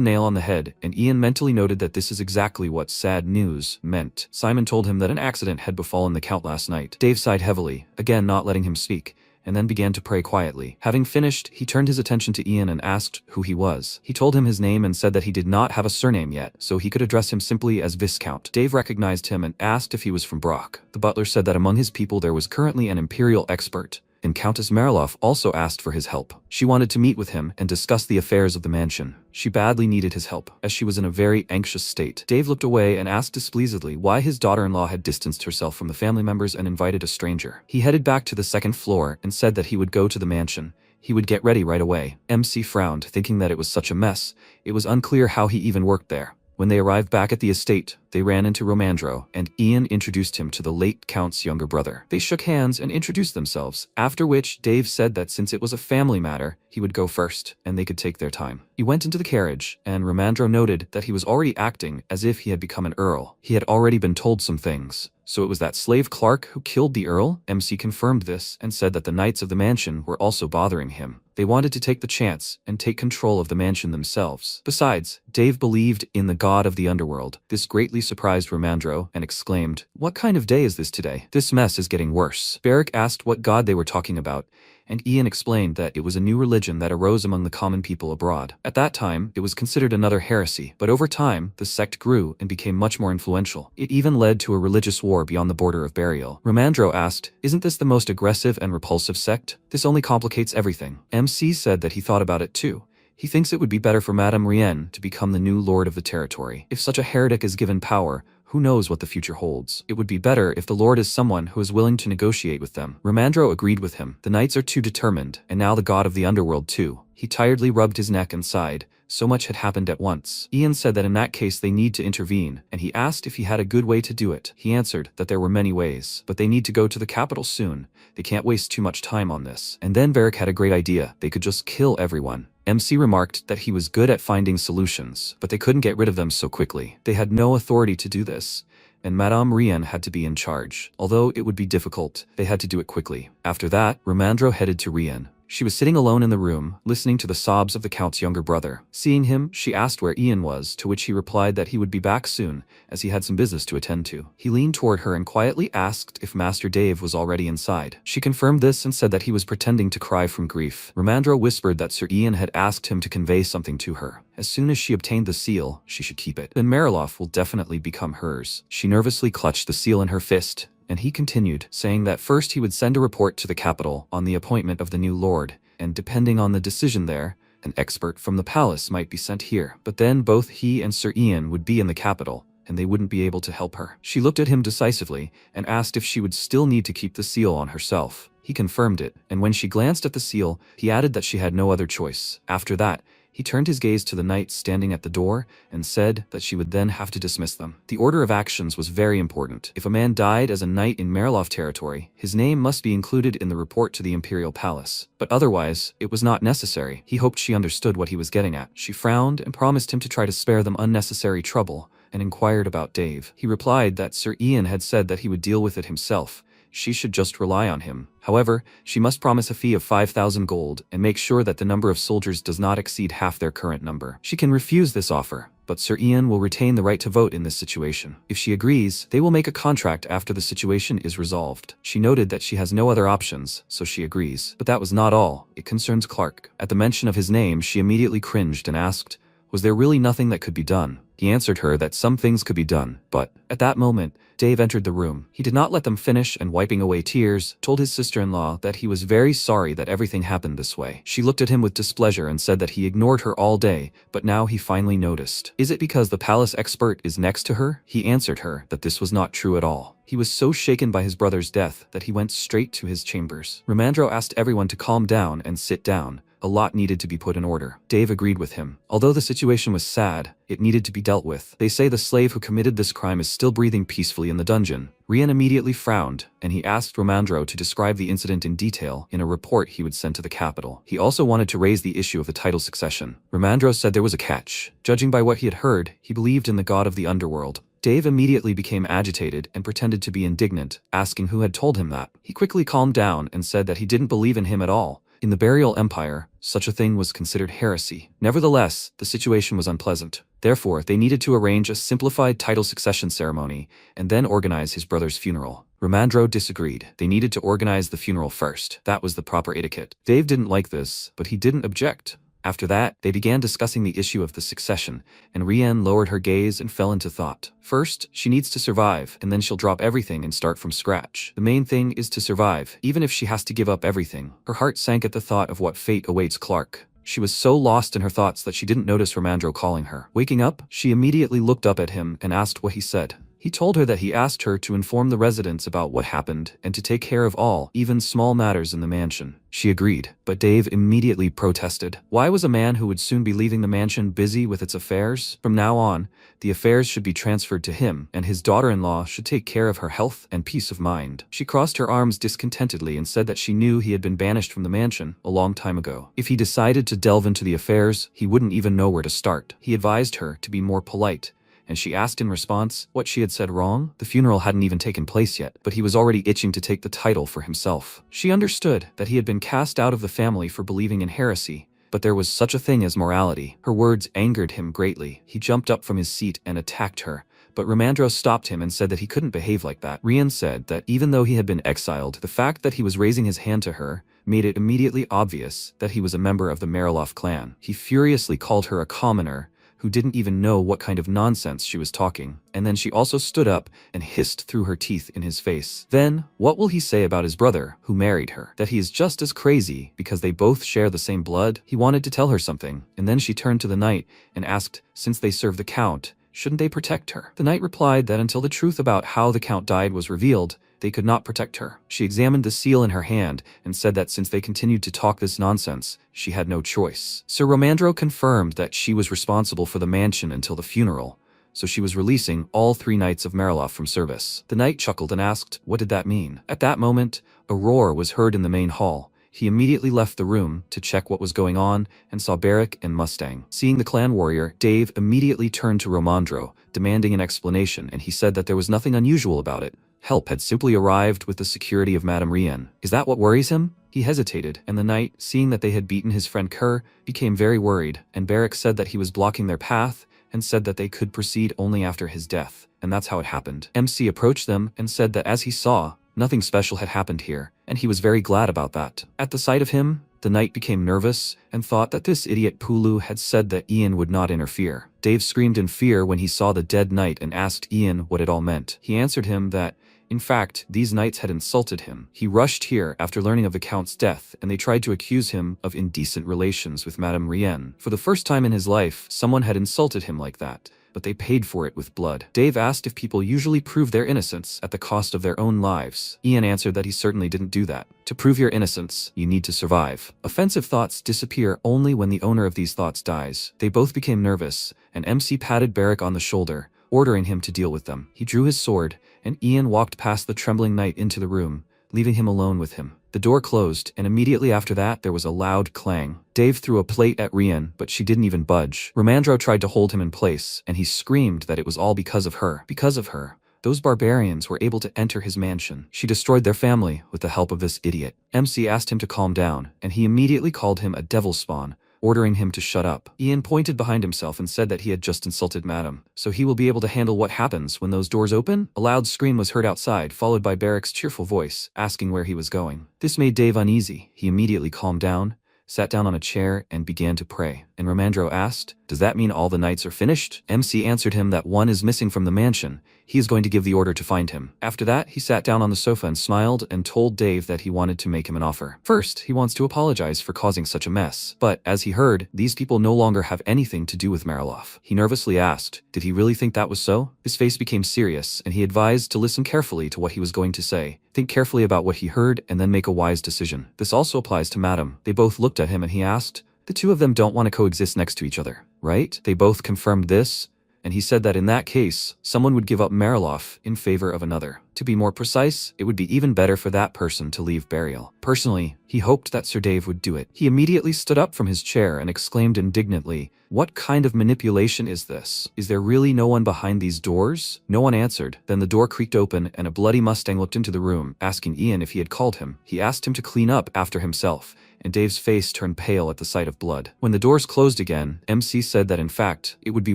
nail on the head, and Ian mentally noted that this is exactly what sad news meant. Simon told him that an accident had befallen the Count last night. Dave sighed heavily, again not letting him speak, and then began to pray quietly. Having finished, he turned his attention to Ian and asked who he was. He told him his name and said that he did not have a surname yet, so he could address him simply as Viscount. Dave recognized him and asked if he was from Brock. The butler said that among his people there was currently an imperial expert, and Countess Mariloff also asked for his help. She wanted to meet with him and discuss the affairs of the mansion. She badly needed his help, as she was in a very anxious state. Dave looked away and asked displeasedly why his daughter-in-law had distanced herself from the family members and invited a stranger. He headed back to the second floor and said that he would go to the mansion. He would get ready right away. MC frowned, thinking that it was such a mess. It was unclear how he even worked there. When they arrived back at the estate, they ran into Romandro, and Ian introduced him to the late Count's younger brother. They shook hands and introduced themselves, after which Dave said that since it was a family matter, he would go first, and they could take their time. He went into the carriage, and Romandro noted that he was already acting as if he had become an earl. He had already been told some things. So it was that slave Clark who killed the earl? MC confirmed this and said that the knights of the mansion were also bothering him. They wanted to take the chance and take control of the mansion themselves. Besides, Dave believed in the god of the underworld. This greatly surprised Romandro and exclaimed, "What kind of day is this today? This mess is getting worse." Beric asked what god they were talking about, and Ian explained that it was a new religion that arose among the common people abroad. At that time, it was considered another heresy, but over time, the sect grew and became much more influential. It even led to a religious war beyond the border of Burial. Romandro asked, "Isn't this the most aggressive and repulsive sect? This only complicates everything." MC said that he thought about it too. He thinks it would be better for Madame Rien to become the new lord of the territory. If such a heretic is given power, who knows what the future holds? It would be better if the lord is someone who is willing to negotiate with them. Romandro agreed with him. The knights are too determined, and now the god of the underworld too. He tiredly rubbed his neck and sighed. So much had happened at once. Ian said that in that case they need to intervene, and he asked if he had a good way to do it. He answered that there were many ways, but they need to go to the capital soon. They can't waste too much time on this. And then Beric had a great idea. They could just kill everyone. MC remarked that he was good at finding solutions, but they couldn't get rid of them so quickly. They had no authority to do this, and Madame Rien had to be in charge. Although it would be difficult, they had to do it quickly. After that, Romandro headed to Rien. She was sitting alone in the room, listening to the sobs of the Count's younger brother. Seeing him, she asked where Ian was, to which he replied that he would be back soon, as he had some business to attend to. He leaned toward her and quietly asked if Master Dave was already inside. She confirmed this and said that he was pretending to cry from grief. Romandro whispered that Sir Ian had asked him to convey something to her. As soon as she obtained the seal, she should keep it. Then Mariloff will definitely become hers. She nervously clutched the seal in her fist, and he continued, saying that first he would send a report to the capital on the appointment of the new lord, and depending on the decision there, an expert from the palace might be sent here. But then both he and Sir Ian would be in the capital, and they wouldn't be able to help her. She looked at him decisively and asked if she would still need to keep the seal on herself. He confirmed it, and when she glanced at the seal, he added that she had no other choice. After that, he turned his gaze to the knights standing at the door and said that she would then have to dismiss them. The order of actions was very important. If a man died as a knight in Mariloff territory, his name must be included in the report to the imperial palace. But otherwise, it was not necessary. He hoped she understood what he was getting at. She frowned and promised him to try to spare them unnecessary trouble, and inquired about Dave. He replied that Sir Ian had said that he would deal with it himself. She should just rely on him. However, she must promise a fee of 5,000 gold and make sure that the number of soldiers does not exceed half their current number. She can refuse this offer, but Sir Ian will retain the right to vote in this situation. If she agrees, they will make a contract after the situation is resolved. She noted that she has no other options, so she agrees. But that was not all. It concerns Clark. At the mention of his name, she immediately cringed and asked, was there really nothing that could be done? He answered her that some things could be done, but at that moment, Dave entered the room. He did not let them finish and, wiping away tears, told his sister-in-law that he was very sorry that everything happened this way. She looked at him with displeasure and said that he ignored her all day, but now he finally noticed. Is it because the palace expert is next to her? He answered her that this was not true at all. He was so shaken by his brother's death that he went straight to his chambers. Romandro asked everyone to calm down and sit down. A lot needed to be put in order. Dave agreed with him. Although the situation was sad, it needed to be dealt with. They say the slave who committed this crime is still breathing peacefully in the dungeon. Rien immediately frowned, and he asked Romandro to describe the incident in detail in a report he would send to the capital. He also wanted to raise the issue of the title succession. Romandro said there was a catch. Judging by what he had heard, he believed in the god of the underworld. Dave immediately became agitated and pretended to be indignant, asking who had told him that. He quickly calmed down and said that he didn't believe in him at all. In the Burial Empire, such a thing was considered heresy. Nevertheless, the situation was unpleasant. Therefore, they needed to arrange a simplified title succession ceremony and then organize his brother's funeral. Romandro disagreed. They needed to organize the funeral first. That was the proper etiquette. Dave didn't like this, but he didn't object. After that, they began discussing the issue of the succession, and Rien lowered her gaze and fell into thought. First, she needs to survive, and then she'll drop everything and start from scratch. The main thing is to survive, even if she has to give up everything. Her heart sank at the thought of what fate awaits Clark. She was so lost in her thoughts that she didn't notice Romandro calling her. Waking up, she immediately looked up at him and asked what he said. He told her that he asked her to inform the residents about what happened and to take care of all, even small matters in the mansion. She agreed, but Dave immediately protested. Why was a man who would soon be leaving the mansion busy with its affairs? From now on, the affairs should be transferred to him, and his daughter-in-law should take care of her health and peace of mind. She crossed her arms discontentedly and said that she knew he had been banished from the mansion a long time ago. If he decided to delve into the affairs, he wouldn't even know where to start. He advised her to be more polite, and she asked in response what she had said wrong. The funeral hadn't even taken place yet, but he was already itching to take the title for himself. She understood that he had been cast out of the family for believing in heresy, but there was such a thing as morality. Her words angered him greatly. He jumped up from his seat and attacked her, but Romandro stopped him and said that he couldn't behave like that. Rien said that even though he had been exiled, the fact that he was raising his hand to her made it immediately obvious that he was a member of the Mariloff clan. He furiously called her a commoner who didn't even know what kind of nonsense she was talking, and then she also stood up and hissed through her teeth in his face. Then, what will he say about his brother, who married her? That he is just as crazy because they both share the same blood? He wanted to tell her something, and then she turned to the knight and asked, since they serve the count, shouldn't they protect her? The knight replied that until the truth about how the count died was revealed, they could not protect her. She examined the seal in her hand and said that since they continued to talk this nonsense, she had no choice. Sir Romandro confirmed that she was responsible for the mansion until the funeral, so she was releasing all 3 knights of Mariloff from service. The knight chuckled and asked, what did that mean? At that moment, a roar was heard in the main hall. He immediately left the room to check what was going on and saw Barrick and Mustang. Seeing the clan warrior, Dave immediately turned to Romandro, demanding an explanation, and he said that there was nothing unusual about it. Help had simply arrived with the security of Madame Rien. Is that what worries him? He hesitated, and the knight, seeing that they had beaten his friend Kerr, became very worried, and Barrick said that he was blocking their path and said that they could proceed only after his death, and that's how it happened. MC approached them and said that as he saw, nothing special had happened here, and he was very glad about that. At the sight of him, the knight became nervous and thought that this idiot Pulu had said that Ian would not interfere. Dave screamed in fear when he saw the dead knight and asked Ian what it all meant. He answered him that, in fact, these knights had insulted him. He rushed here after learning of the Count's death, and they tried to accuse him of indecent relations with Madame Rien. For the first time in his life, someone had insulted him like that, but they paid for it with blood. Dave asked if people usually prove their innocence at the cost of their own lives. Ian answered that he certainly didn't do that. To prove your innocence, you need to survive. Offensive thoughts disappear only when the owner of these thoughts dies. They both became nervous, and MC patted Barrick on the shoulder, ordering him to deal with them. He drew his sword, and Ian walked past the trembling knight into the room, leaving him alone with him. The door closed, and immediately after that there was a loud clang. Dave threw a plate at Rien, but she didn't even budge. Romandro tried to hold him in place, and he screamed that it was all because of her. Because of her, those barbarians were able to enter his mansion. She destroyed their family with the help of this idiot. MC asked him to calm down, and he immediately called him a devil spawn, ordering him to shut up. Ian pointed behind himself and said that he had just insulted Madame, so he will be able to handle what happens when those doors open. A loud scream was heard outside, followed by Barrick's cheerful voice, asking where he was going. This made Dave uneasy. He immediately calmed down, sat down on a chair, and began to pray. And Romandro asked, does that mean all the knights are finished? MC answered him that one is missing from the mansion. He is going to give the order to find him. After that, he sat down on the sofa and smiled and told Dave that he wanted to make him an offer. First, he wants to apologize for causing such a mess. But, as he heard, these people no longer have anything to do with Mariloff. He nervously asked, did he really think that was so? His face became serious, and he advised to listen carefully to what he was going to say. Think carefully about what he heard, and then make a wise decision. This also applies to Madame. They both looked at him and he asked, the two of them don't want to coexist next to each other, right? They both confirmed this, and he said that in that case, someone would give up Mariloff in favor of another. To be more precise, it would be even better for that person to leave burial. Personally, he hoped that Sir Dave would do it. He immediately stood up from his chair and exclaimed indignantly, what kind of manipulation is this? Is there really no one behind these doors? No one answered. Then the door creaked open and a bloody Mustang looked into the room, asking Ian if he had called him. He asked him to clean up after himself, and Dave's face turned pale at the sight of blood. When the doors closed again, MC said that in fact, it would be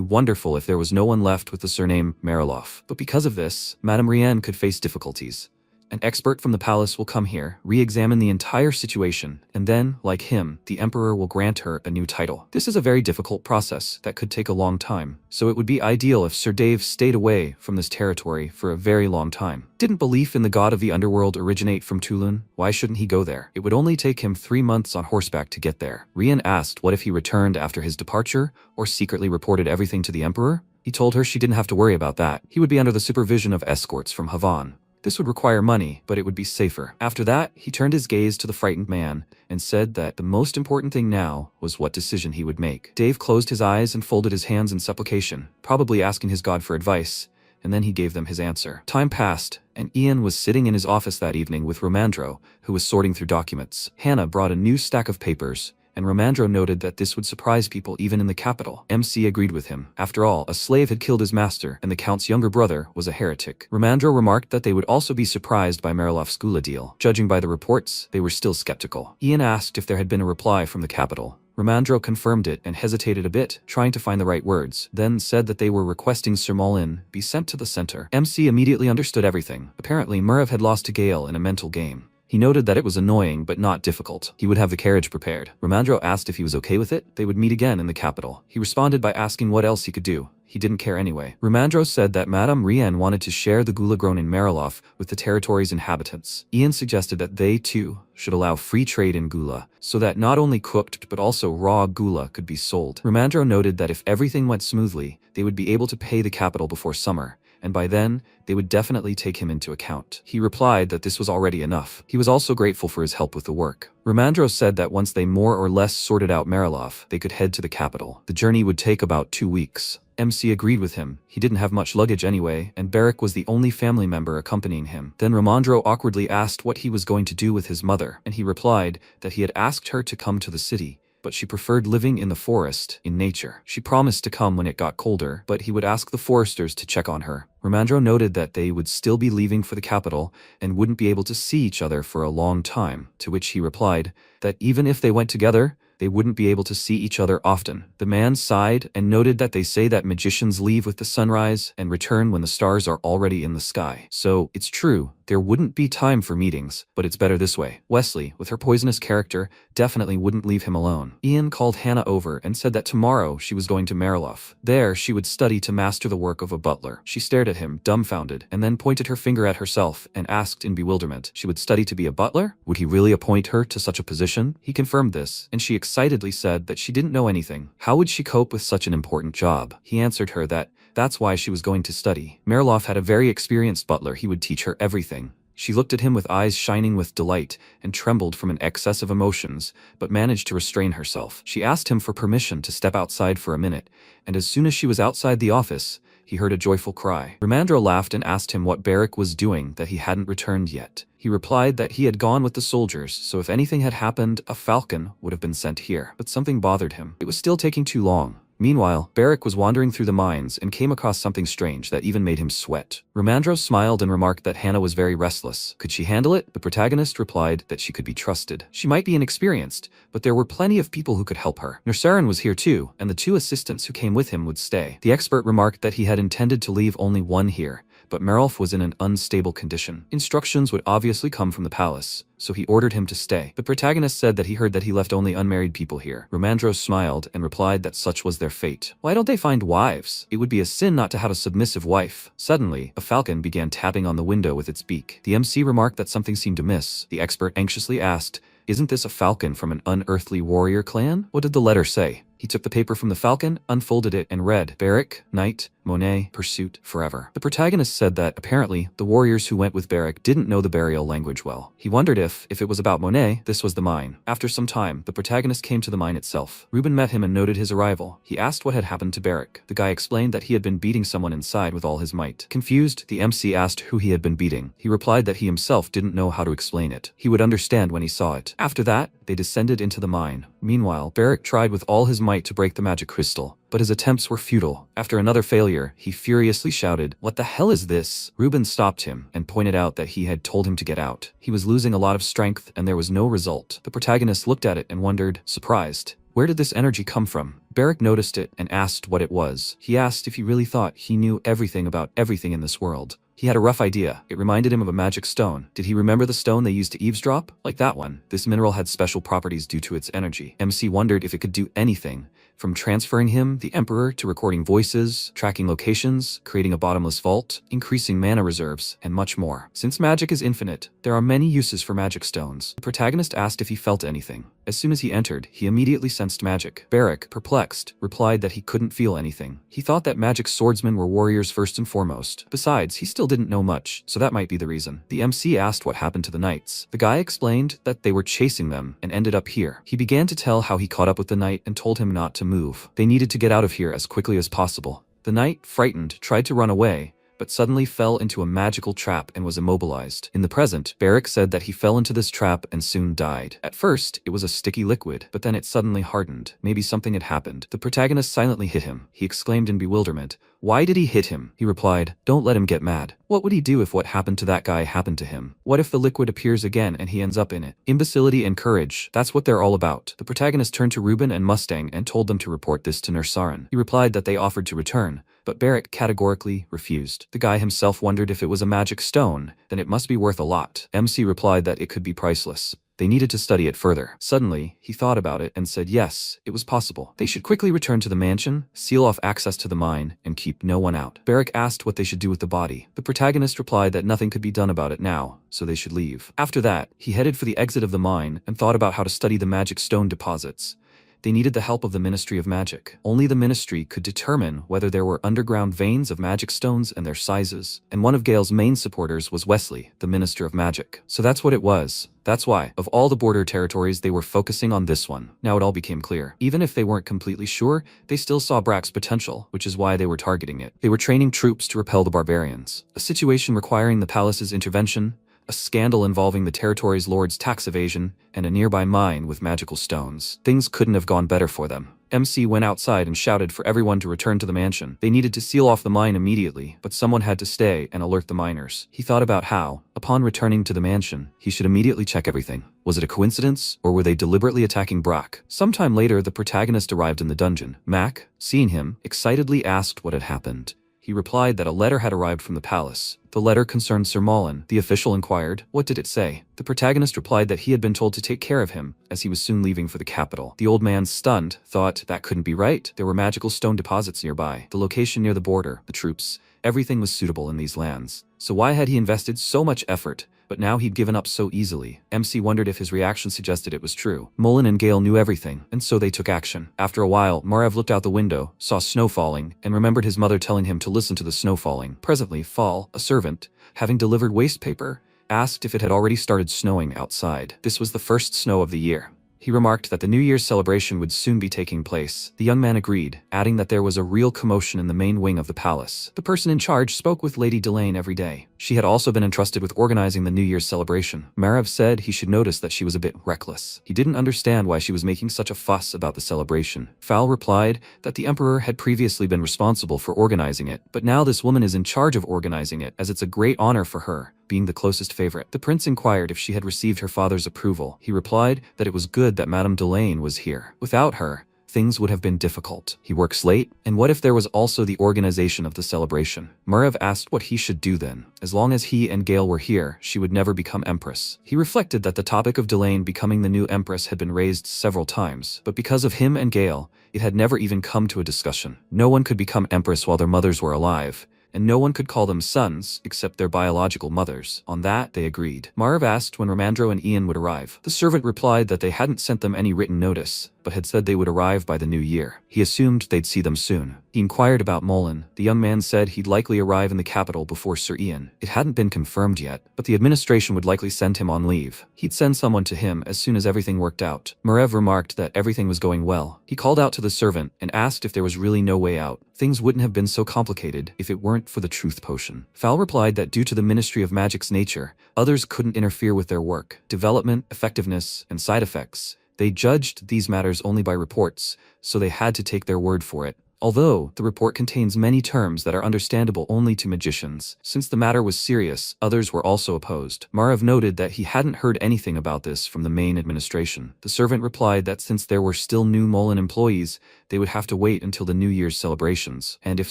wonderful if there was no one left with the surname Mariloff. But because of this, Madame Rien could face difficulties. An expert from the palace will come here, re-examine the entire situation, and then, like him, the emperor will grant her a new title. This is a very difficult process that could take a long time, so it would be ideal if Sir Dave stayed away from this territory for a very long time. Didn't belief in the god of the underworld originate from Tulun? Why shouldn't he go there? It would only take him 3 months on horseback to get there. Rian asked what if he returned after his departure, or secretly reported everything to the emperor? He told her she didn't have to worry about that. He would be under the supervision of escorts from Havan. This would require money, but it would be safer. After that, he turned his gaze to the frightened man and said that the most important thing now was what decision he would make. Dave closed his eyes and folded his hands in supplication, probably asking his god for advice, and then he gave them his answer. Time passed, and Ian was sitting in his office that evening with Romandro, who was sorting through documents. Hannah brought a new stack of papers, and Romandro noted that this would surprise people even in the capital. MC agreed with him. After all, a slave had killed his master, and the count's younger brother was a heretic. Romandro remarked that they would also be surprised by Marilov's Gula deal. Judging by the reports, they were still skeptical. Ian asked if there had been a reply from the capital. Romandro confirmed it and hesitated a bit, trying to find the right words, then said that they were requesting Sir Molin be sent to the center. MC immediately understood everything. Apparently, Murav had lost to Gale in a mental game. He noted that it was annoying but not difficult. He would have the carriage prepared. Romandro asked if he was okay with it. They would meet again in the capital. He responded by asking what else he could do. He didn't care anyway. Romandro said that Madame Rian wanted to share the gula grown in Marilov with the territory's inhabitants. Ian suggested that they, too, should allow free trade in gula, so that not only cooked but also raw gula could be sold. Romandro noted that if everything went smoothly, they would be able to pay the capital before summer, and by then, they would definitely take him into account. He replied that this was already enough. He was also grateful for his help with the work. Romandro said that once they more or less sorted out Marilov, they could head to the capital. The journey would take about 2 weeks. MC agreed with him. He didn't have much luggage anyway, and Barrick was the only family member accompanying him. Then Romandro awkwardly asked what he was going to do with his mother, and he replied that he had asked her to come to the city, but she preferred living in the forest, in nature. She promised to come when it got colder, but he would ask the foresters to check on her. Romandro noted that they would still be leaving for the capital and wouldn't be able to see each other for a long time, to which he replied that even if they went together, they wouldn't be able to see each other often. The man sighed and noted that they say that magicians leave with the sunrise and return when the stars are already in the sky. So, it's true, there wouldn't be time for meetings, but it's better this way. Wesley, with her poisonous character, definitely wouldn't leave him alone. Ian called Hannah over and said that tomorrow she was going to Marilov. There, she would study to master the work of a butler. She stared at him, dumbfounded, and then pointed her finger at herself and asked in bewilderment, she would study to be a butler? Would he really appoint her to such a position? He confirmed this, and she excitedly said that she didn't know anything. How would she cope with such an important job? He answered her that that's why she was going to study. Marilov had a very experienced butler. He would teach her everything. She looked at him with eyes shining with delight and trembled from an excess of emotions, but managed to restrain herself. She asked him for permission to step outside for a minute, and as soon as she was outside the office, he heard a joyful cry. Romandro laughed and asked him what Barrick was doing that he hadn't returned yet. He replied that he had gone with the soldiers, so if anything had happened, a falcon would have been sent here. But something bothered him. It was still taking too long. Meanwhile, Barrick was wandering through the mines and came across something strange that even made him sweat. Romandro smiled and remarked that Hannah was very restless. Could she handle it? The protagonist replied that she could be trusted. She might be inexperienced, but there were plenty of people who could help her. Nursarin was here too, and the 2 assistants who came with him would stay. The expert remarked that he had intended to leave only one here, but Marilov was in an unstable condition. Instructions would obviously come from the palace, so he ordered him to stay. The protagonist said that he heard that he left only unmarried people here. Romandro smiled and replied that such was their fate. Why don't they find wives? It would be a sin not to have a submissive wife. Suddenly, a falcon began tapping on the window with its beak. The MC remarked that something seemed amiss. The expert anxiously asked, "Isn't this a falcon from an unearthly warrior clan?" What did the letter say? He took the paper from the falcon, unfolded it, and read, Barrick, Knight, Monet, Pursuit, Forever. The protagonist said that, apparently, the warriors who went with Barrick didn't know the burial language well. He wondered if it was about Monet, this was the mine. After some time, the protagonist came to the mine itself. Ruben met him and noted his arrival. He asked what had happened to Barrick. The guy explained that he had been beating someone inside with all his might. Confused, the MC asked who he had been beating. He replied that he himself didn't know how to explain it. He would understand when he saw it. After that, they descended into the mine. Meanwhile, Barrick tried with all his might to break the magic crystal, but his attempts were futile. After another failure, he furiously shouted, "What the hell is this?" Ruben stopped him and pointed out that he had told him to get out. He was losing a lot of strength and there was no result. The protagonist looked at it and wondered, surprised, where did this energy come from? Barrick noticed it and asked what it was. He asked if he really thought he knew everything about everything in this world. He had a rough idea. It reminded him of a magic stone. Did he remember the stone they used to eavesdrop? Like that one. This mineral had special properties due to its energy. MC wondered if it could do anything, from transferring him, the Emperor, to recording voices, tracking locations, creating a bottomless vault, increasing mana reserves, and much more. Since magic is infinite, there are many uses for magic stones. The protagonist asked if he felt anything. As soon as he entered, he immediately sensed magic. Barrack, perplexed, replied that he couldn't feel anything. He thought that magic swordsmen were warriors first and foremost. Besides, he still didn't know much, so that might be the reason. The MC asked what happened to the knights. The guy explained that they were chasing them and ended up here. He began to tell how he caught up with the knight and told him not to move. They needed to get out of here as quickly as possible. The knight, frightened, tried to run away, but suddenly fell into a magical trap and was immobilized. In the present, Barrack said that he fell into this trap and soon died. At first, it was a sticky liquid, but then it suddenly hardened. Maybe something had happened. The protagonist silently hit him. He exclaimed in bewilderment, "Why did he hit him?" He replied, "Don't let him get mad. What would he do if what happened to that guy happened to him? What if the liquid appears again and he ends up in it? Imbecility and courage, that's what they're all about." The protagonist turned to Reuben and Mustang and told them to report this to Nursarin. He replied that they offered to return, but Barrack categorically refused. The guy himself wondered if it was a magic stone, then it must be worth a lot. MC replied that it could be priceless. They needed to study it further. Suddenly, he thought about it and said yes, it was possible. They should quickly return to the mansion, seal off access to the mine, and keep no one out. Barrack asked what they should do with the body. The protagonist replied that nothing could be done about it now, so they should leave. After that, he headed for the exit of the mine and thought about how to study the magic stone deposits. They needed the help of the Ministry of Magic. Only the Ministry could determine whether there were underground veins of magic stones and their sizes. And one of Gale's main supporters was Wesley, the Minister of Magic. So that's what it was. That's why, of all the border territories, they were focusing on this one. Now it all became clear. Even if they weren't completely sure, they still saw Brack's potential, which is why they were targeting it. They were training troops to repel the barbarians. A situation requiring the palace's intervention, a scandal involving the territory's lord's tax evasion, and a nearby mine with magical stones. Things couldn't have gone better for them. MC went outside and shouted for everyone to return to the mansion. They needed to seal off the mine immediately, but someone had to stay and alert the miners. He thought about how, upon returning to the mansion, he should immediately check everything. Was it a coincidence, or were they deliberately attacking Brack? Sometime later, the protagonist arrived in the dungeon. Mac, seeing him, excitedly asked what had happened. He replied that a letter had arrived from the palace. The letter concerned Sir Mullen. The official inquired, what did it say? The protagonist replied that he had been told to take care of him, as he was soon leaving for the capital. The old man, stunned, thought that couldn't be right. There were magical stone deposits nearby, the location near the border, the troops. Everything was suitable in these lands. So why had he invested so much effort? But now he'd given up so easily. MC wondered if his reaction suggested it was true. Mullen and Gale knew everything, and so they took action. After a while, Margrave looked out the window, saw snow falling, and remembered his mother telling him to listen to the snow falling. Presently, Fall, a servant, having delivered waste paper, asked if it had already started snowing outside. This was the first snow of the year. He remarked that the New Year's celebration would soon be taking place. The young man agreed, adding that there was a real commotion in the main wing of the palace. The person in charge spoke with Lady Delane every day. She had also been entrusted with organizing the New Year's celebration. Margrave said he should notice that she was a bit reckless. He didn't understand why she was making such a fuss about the celebration. Fowl replied that the Emperor had previously been responsible for organizing it, but now this woman is in charge of organizing it, as it's a great honor for her, being the closest favorite. The prince inquired if she had received her father's approval. He replied that it was good that Madame Delane was here. Without her, things would have been difficult. He works late, and what if there was also the organization of the celebration? Margrave asked what he should do then. As long as he and Gale were here, she would never become empress. He reflected that the topic of Delane becoming the new empress had been raised several times, but because of him and Gale, it had never even come to a discussion. No one could become empress while their mothers were alive, and no one could call them sons except their biological mothers. On that, they agreed. Marv asked when Romandro and Ian would arrive. The servant replied that they hadn't sent them any written notice, but had said they would arrive by the new year. He assumed they'd see them soon. He inquired about Mullen. The young man said he'd likely arrive in the capital before Sir Ian. It hadn't been confirmed yet, but the administration would likely send him on leave. He'd send someone to him as soon as everything worked out. Margrave remarked that everything was going well. He called out to the servant and asked if there was really no way out. Things wouldn't have been so complicated if it weren't for the truth potion. Fowl replied that due to the Ministry of Magic's nature, others couldn't interfere with their work, development, effectiveness, and side effects. They judged these matters only by reports, so they had to take their word for it. Although the report contains many terms that are understandable only to magicians, since the matter was serious, others were also opposed. Margrave noted that he hadn't heard anything about this from the main administration. The servant replied that since there were still new Mullen employees, they would have to wait until the New Year's celebrations, and if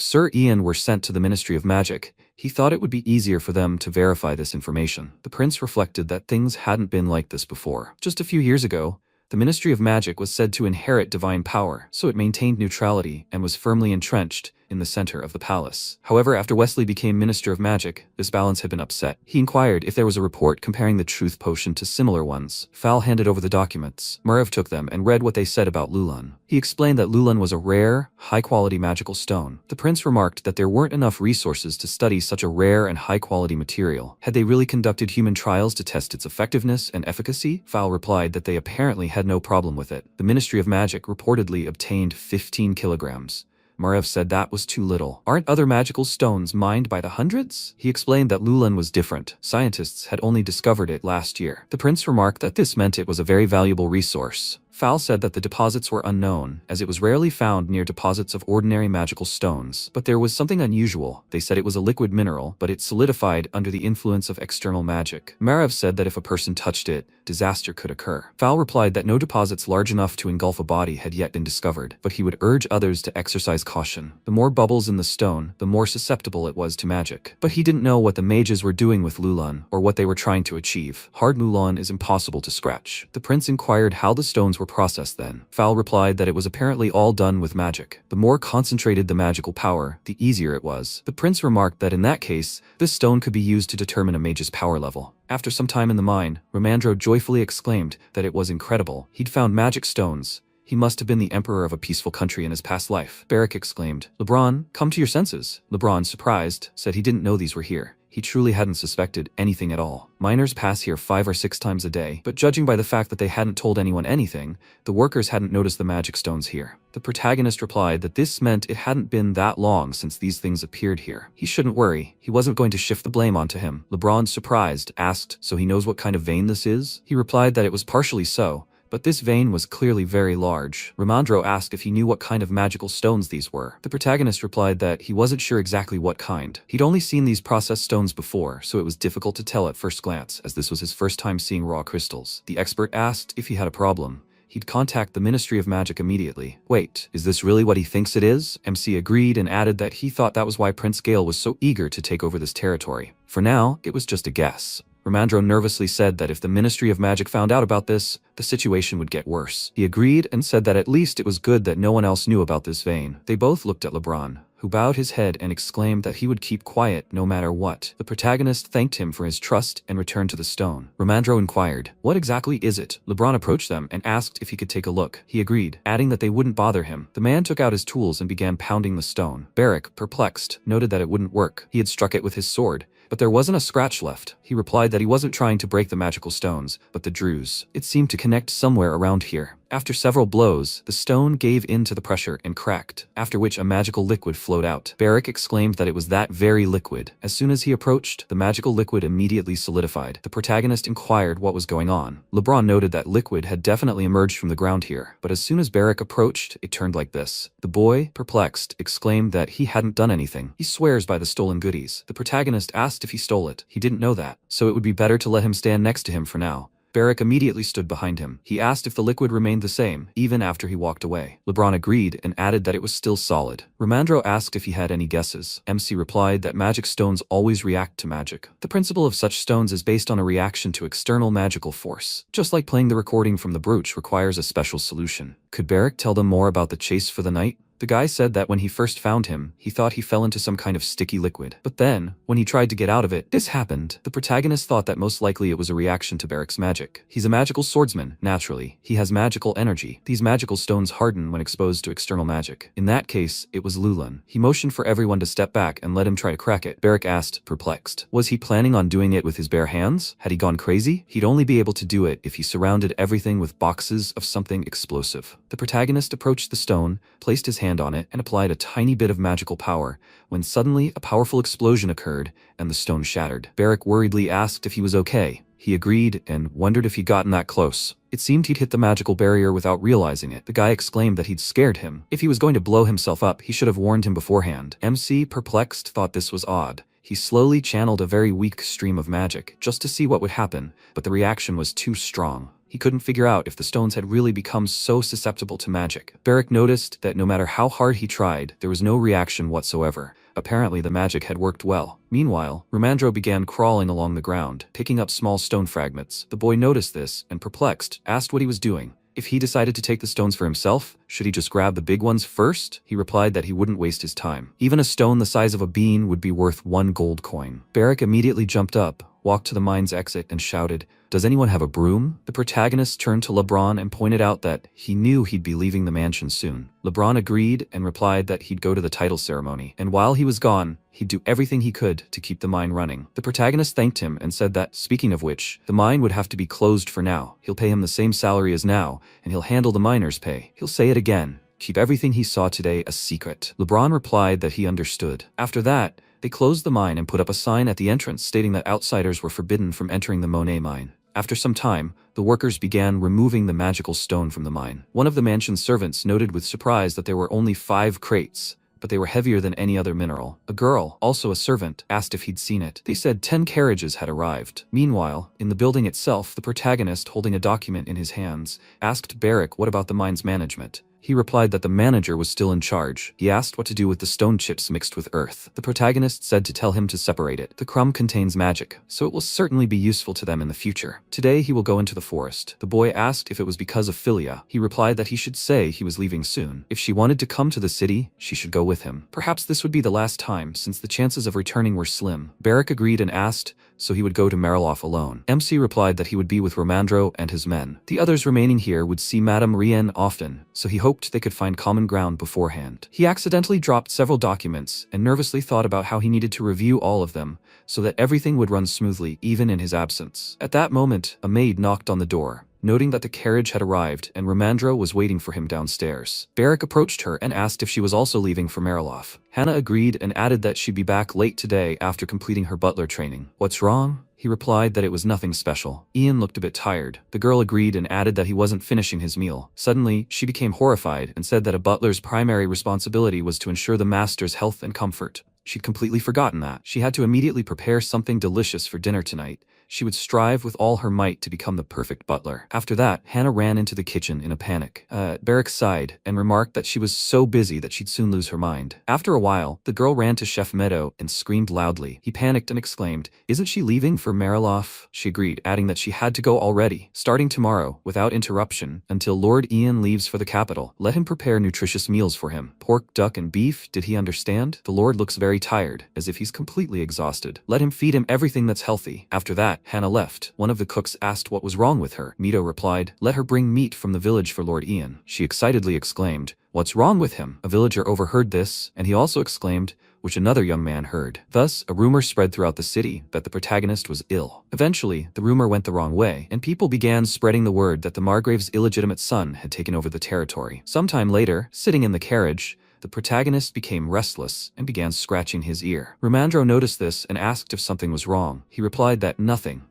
Sir Ian were sent to the Ministry of Magic, He thought it would be easier for them to verify this information. The prince reflected that things hadn't been like this before. Just a few years ago, the Ministry of Magic was said to inherit divine power, so it maintained neutrality and was firmly entrenched in the center of the palace. However, after Wesley became Minister of Magic, this balance had been upset. He inquired if there was a report comparing the truth potion to similar ones. Fal handed over the documents. Margrave took them and read what they said about Lulun. He explained that Lulun was a rare, high-quality magical stone. The prince remarked that there weren't enough resources to study such a rare and high-quality material. Had they really conducted human trials to test its effectiveness and efficacy? Fal replied that they apparently had no problem with it. The Ministry of Magic reportedly obtained 15 kilograms. Margrave said that was too little. Aren't other magical stones mined by the hundreds? He explained that Lulun was different. Scientists had only discovered it last year. The prince remarked that this meant it was a very valuable resource. Fal said that the deposits were unknown, as it was rarely found near deposits of ordinary magical stones. But there was something unusual. They said it was a liquid mineral, but it solidified under the influence of external magic. Margrave said that if a person touched it, disaster could occur. Fal replied that no deposits large enough to engulf a body had yet been discovered, but he would urge others to exercise caution. The more bubbles in the stone, the more susceptible it was to magic. But he didn't know what the mages were doing with Lulun, or what they were trying to achieve. Hard Lulun is impossible to scratch. The prince inquired how the stones were processed then. Fal replied that it was apparently all done with magic. The more concentrated the magical power, the easier it was. The prince remarked that in that case, this stone could be used to determine a mage's power level. After some time in the mine, Ramandro joyfully exclaimed that it was incredible. He'd found magic stones. He must have been the emperor of a peaceful country in his past life. Barrack exclaimed, "LeBron, come to your senses." LeBron, surprised, said he didn't know these were here. He truly hadn't suspected anything at all. Miners pass here 5 or 6 times a day, but judging by the fact that they hadn't told anyone anything, the workers hadn't noticed the magic stones here. The protagonist replied that this meant it hadn't been that long since these things appeared here. He shouldn't worry. He wasn't going to shift the blame onto him. LeBron, surprised, asked, "So he knows what kind of vein this is?" He replied that it was partially so, but this vein was clearly very large. Ramandro asked if he knew what kind of magical stones these were. The protagonist replied that he wasn't sure exactly what kind. He'd only seen these processed stones before, so it was difficult to tell at first glance, as this was his first time seeing raw crystals. The expert asked if he had a problem. He'd contact the Ministry of Magic immediately. Wait, is this really what he thinks it is? MC agreed and added that he thought that was why Prince Gale was so eager to take over this territory. For now, it was just a guess. Ramandro nervously said that if the Ministry of Magic found out about this, the situation would get worse. He agreed and said that at least it was good that no one else knew about this vein. They both looked at LeBron, who bowed his head and exclaimed that he would keep quiet no matter what. The protagonist thanked him for his trust and returned to the stone. Ramandro inquired, "What exactly is it?" LeBron approached them and asked if he could take a look. He agreed, adding that they wouldn't bother him. The man took out his tools and began pounding the stone. Barrack, perplexed, noted that it wouldn't work. He had struck it with his sword, but there wasn't a scratch left. He replied that he wasn't trying to break the magical stones, but the druze. It seemed to connect somewhere around here. After several blows, the stone gave in to the pressure and cracked, after which a magical liquid flowed out. Barrack exclaimed that it was that very liquid. As soon as he approached, the magical liquid immediately solidified. The protagonist inquired what was going on. LeBron noted that liquid had definitely emerged from the ground here, but as soon as Barrack approached, it turned like this. The boy, perplexed, exclaimed that he hadn't done anything. He swears by the stolen goodies. The protagonist asked if he stole it. He didn't know that, so it would be better to let him stand next to him for now. Barrack immediately stood behind him. He asked if the liquid remained the same, even after he walked away. LeBron agreed and added that it was still solid. Ramandro asked if he had any guesses. MC replied that magic stones always react to magic. The principle of such stones is based on a reaction to external magical force. Just like playing the recording from the brooch requires a special solution. Could Barrack tell them more about the chase for the night? The guy said that when he first found him, he thought he fell into some kind of sticky liquid. But then, when he tried to get out of it, this happened. The protagonist thought that most likely it was a reaction to Barrack's magic. He's a magical swordsman, naturally. He has magical energy. These magical stones harden when exposed to external magic. In that case, it was Lulun. He motioned for everyone to step back and let him try to crack it. Barrack asked, perplexed. Was he planning on doing it with his bare hands? Had he gone crazy? He'd only be able to do it if he surrounded everything with boxes of something explosive. The protagonist approached the stone, placed his hand on it, and applied a tiny bit of magical power, when suddenly a powerful explosion occurred and the stone shattered. Barrack worriedly asked if he was okay. He agreed and wondered if he'd gotten that close. It seemed he'd hit the magical barrier without realizing it. The guy exclaimed that he'd scared him. If he was going to blow himself up, he should have warned him beforehand. MC, perplexed, thought this was odd. He slowly channeled a very weak stream of magic, just to see what would happen, but the reaction was too strong. He couldn't figure out if the stones had really become so susceptible to magic. Barrick noticed that no matter how hard he tried, there was no reaction whatsoever. Apparently the magic had worked well. Meanwhile, Romandro began crawling along the ground, picking up small stone fragments. The boy noticed this and, perplexed, asked what he was doing. If he decided to take the stones for himself, should he just grab the big ones first? He replied that he wouldn't waste his time. Even a stone the size of a bean would be worth 1 gold coin. Barrick immediately jumped up, walked to the mine's exit, and shouted, "Does anyone have a broom?" The protagonist turned to LeBron and pointed out that he knew he'd be leaving the mansion soon. LeBron agreed and replied that he'd go to the title ceremony, and while he was gone, he'd do everything he could to keep the mine running. The protagonist thanked him and said that, speaking of which, the mine would have to be closed for now. He'll pay him the same salary as now, and he'll handle the miners' pay. He'll say it again. Keep everything he saw today a secret. LeBron replied that he understood. After that, they closed the mine and put up a sign at the entrance stating that outsiders were forbidden from entering the Monet mine. After some time, the workers began removing the magical stone from the mine. One of the mansion's servants noted with surprise that there were only 5 crates, but they were heavier than any other mineral. A girl, also a servant, asked if he'd seen it. They said 10 carriages had arrived. Meanwhile, in the building itself, the protagonist, holding a document in his hands, asked Barrick what about the mine's management. He replied that the manager was still in charge. He asked what to do with the stone chips mixed with earth. The protagonist said to tell him to separate it. The crumb contains magic, so it will certainly be useful to them in the future. Today he will go into the forest. The boy asked if it was because of Philia. He replied that he should say he was leaving soon. If she wanted to come to the city, she should go with him. Perhaps this would be the last time, since the chances of returning were slim. Barrick agreed and asked so he would go to Mariloff alone. MC replied that he would be with Romandro and his men. The others remaining here would see Madame Rien often, so he hoped they could find common ground beforehand. He accidentally dropped several documents and nervously thought about how he needed to review all of them so that everything would run smoothly, even in his absence. At that moment, a maid knocked on the door, noting that the carriage had arrived and Romandro was waiting for him downstairs. Barrick approached her and asked if she was also leaving for Mariloff. Hannah agreed and added that she'd be back late today after completing her butler training. "What's wrong?" He replied that it was nothing special. Ian looked a bit tired. The girl agreed and added that he wasn't finishing his meal. Suddenly, she became horrified and said that a butler's primary responsibility was to ensure the master's health and comfort. She'd completely forgotten that. She had to immediately prepare something delicious for dinner tonight. She would strive with all her might to become the perfect butler. After that, Hannah ran into the kitchen in a panic. Barrick sighed and remarked that she was so busy that she'd soon lose her mind. After a while, the girl ran to Chef Meadow and screamed loudly. He panicked and exclaimed, "Isn't she leaving for Mariloff?" She agreed, adding that she had to go already, starting tomorrow, without interruption, until Lord Ian leaves for the capital. Let him prepare nutritious meals for him. Pork, duck, and beef, did he understand? The Lord looks very tired, as if he's completely exhausted. Let him feed him everything that's healthy. After that, Hannah left. One of the cooks asked what was wrong with her. Mito replied, "Let her bring meat from the village for Lord Ian." She excitedly exclaimed, "What's wrong with him?" A villager overheard this, and he also exclaimed, which another young man heard. Thus, a rumor spread throughout the city that the protagonist was ill. Eventually, the rumor went the wrong way, and people began spreading the word that the Margrave's illegitimate son had taken over the territory. Sometime later, sitting in the carriage, the protagonist became restless and began scratching his ear. Romandro noticed this and asked if something was wrong. He replied that nothing.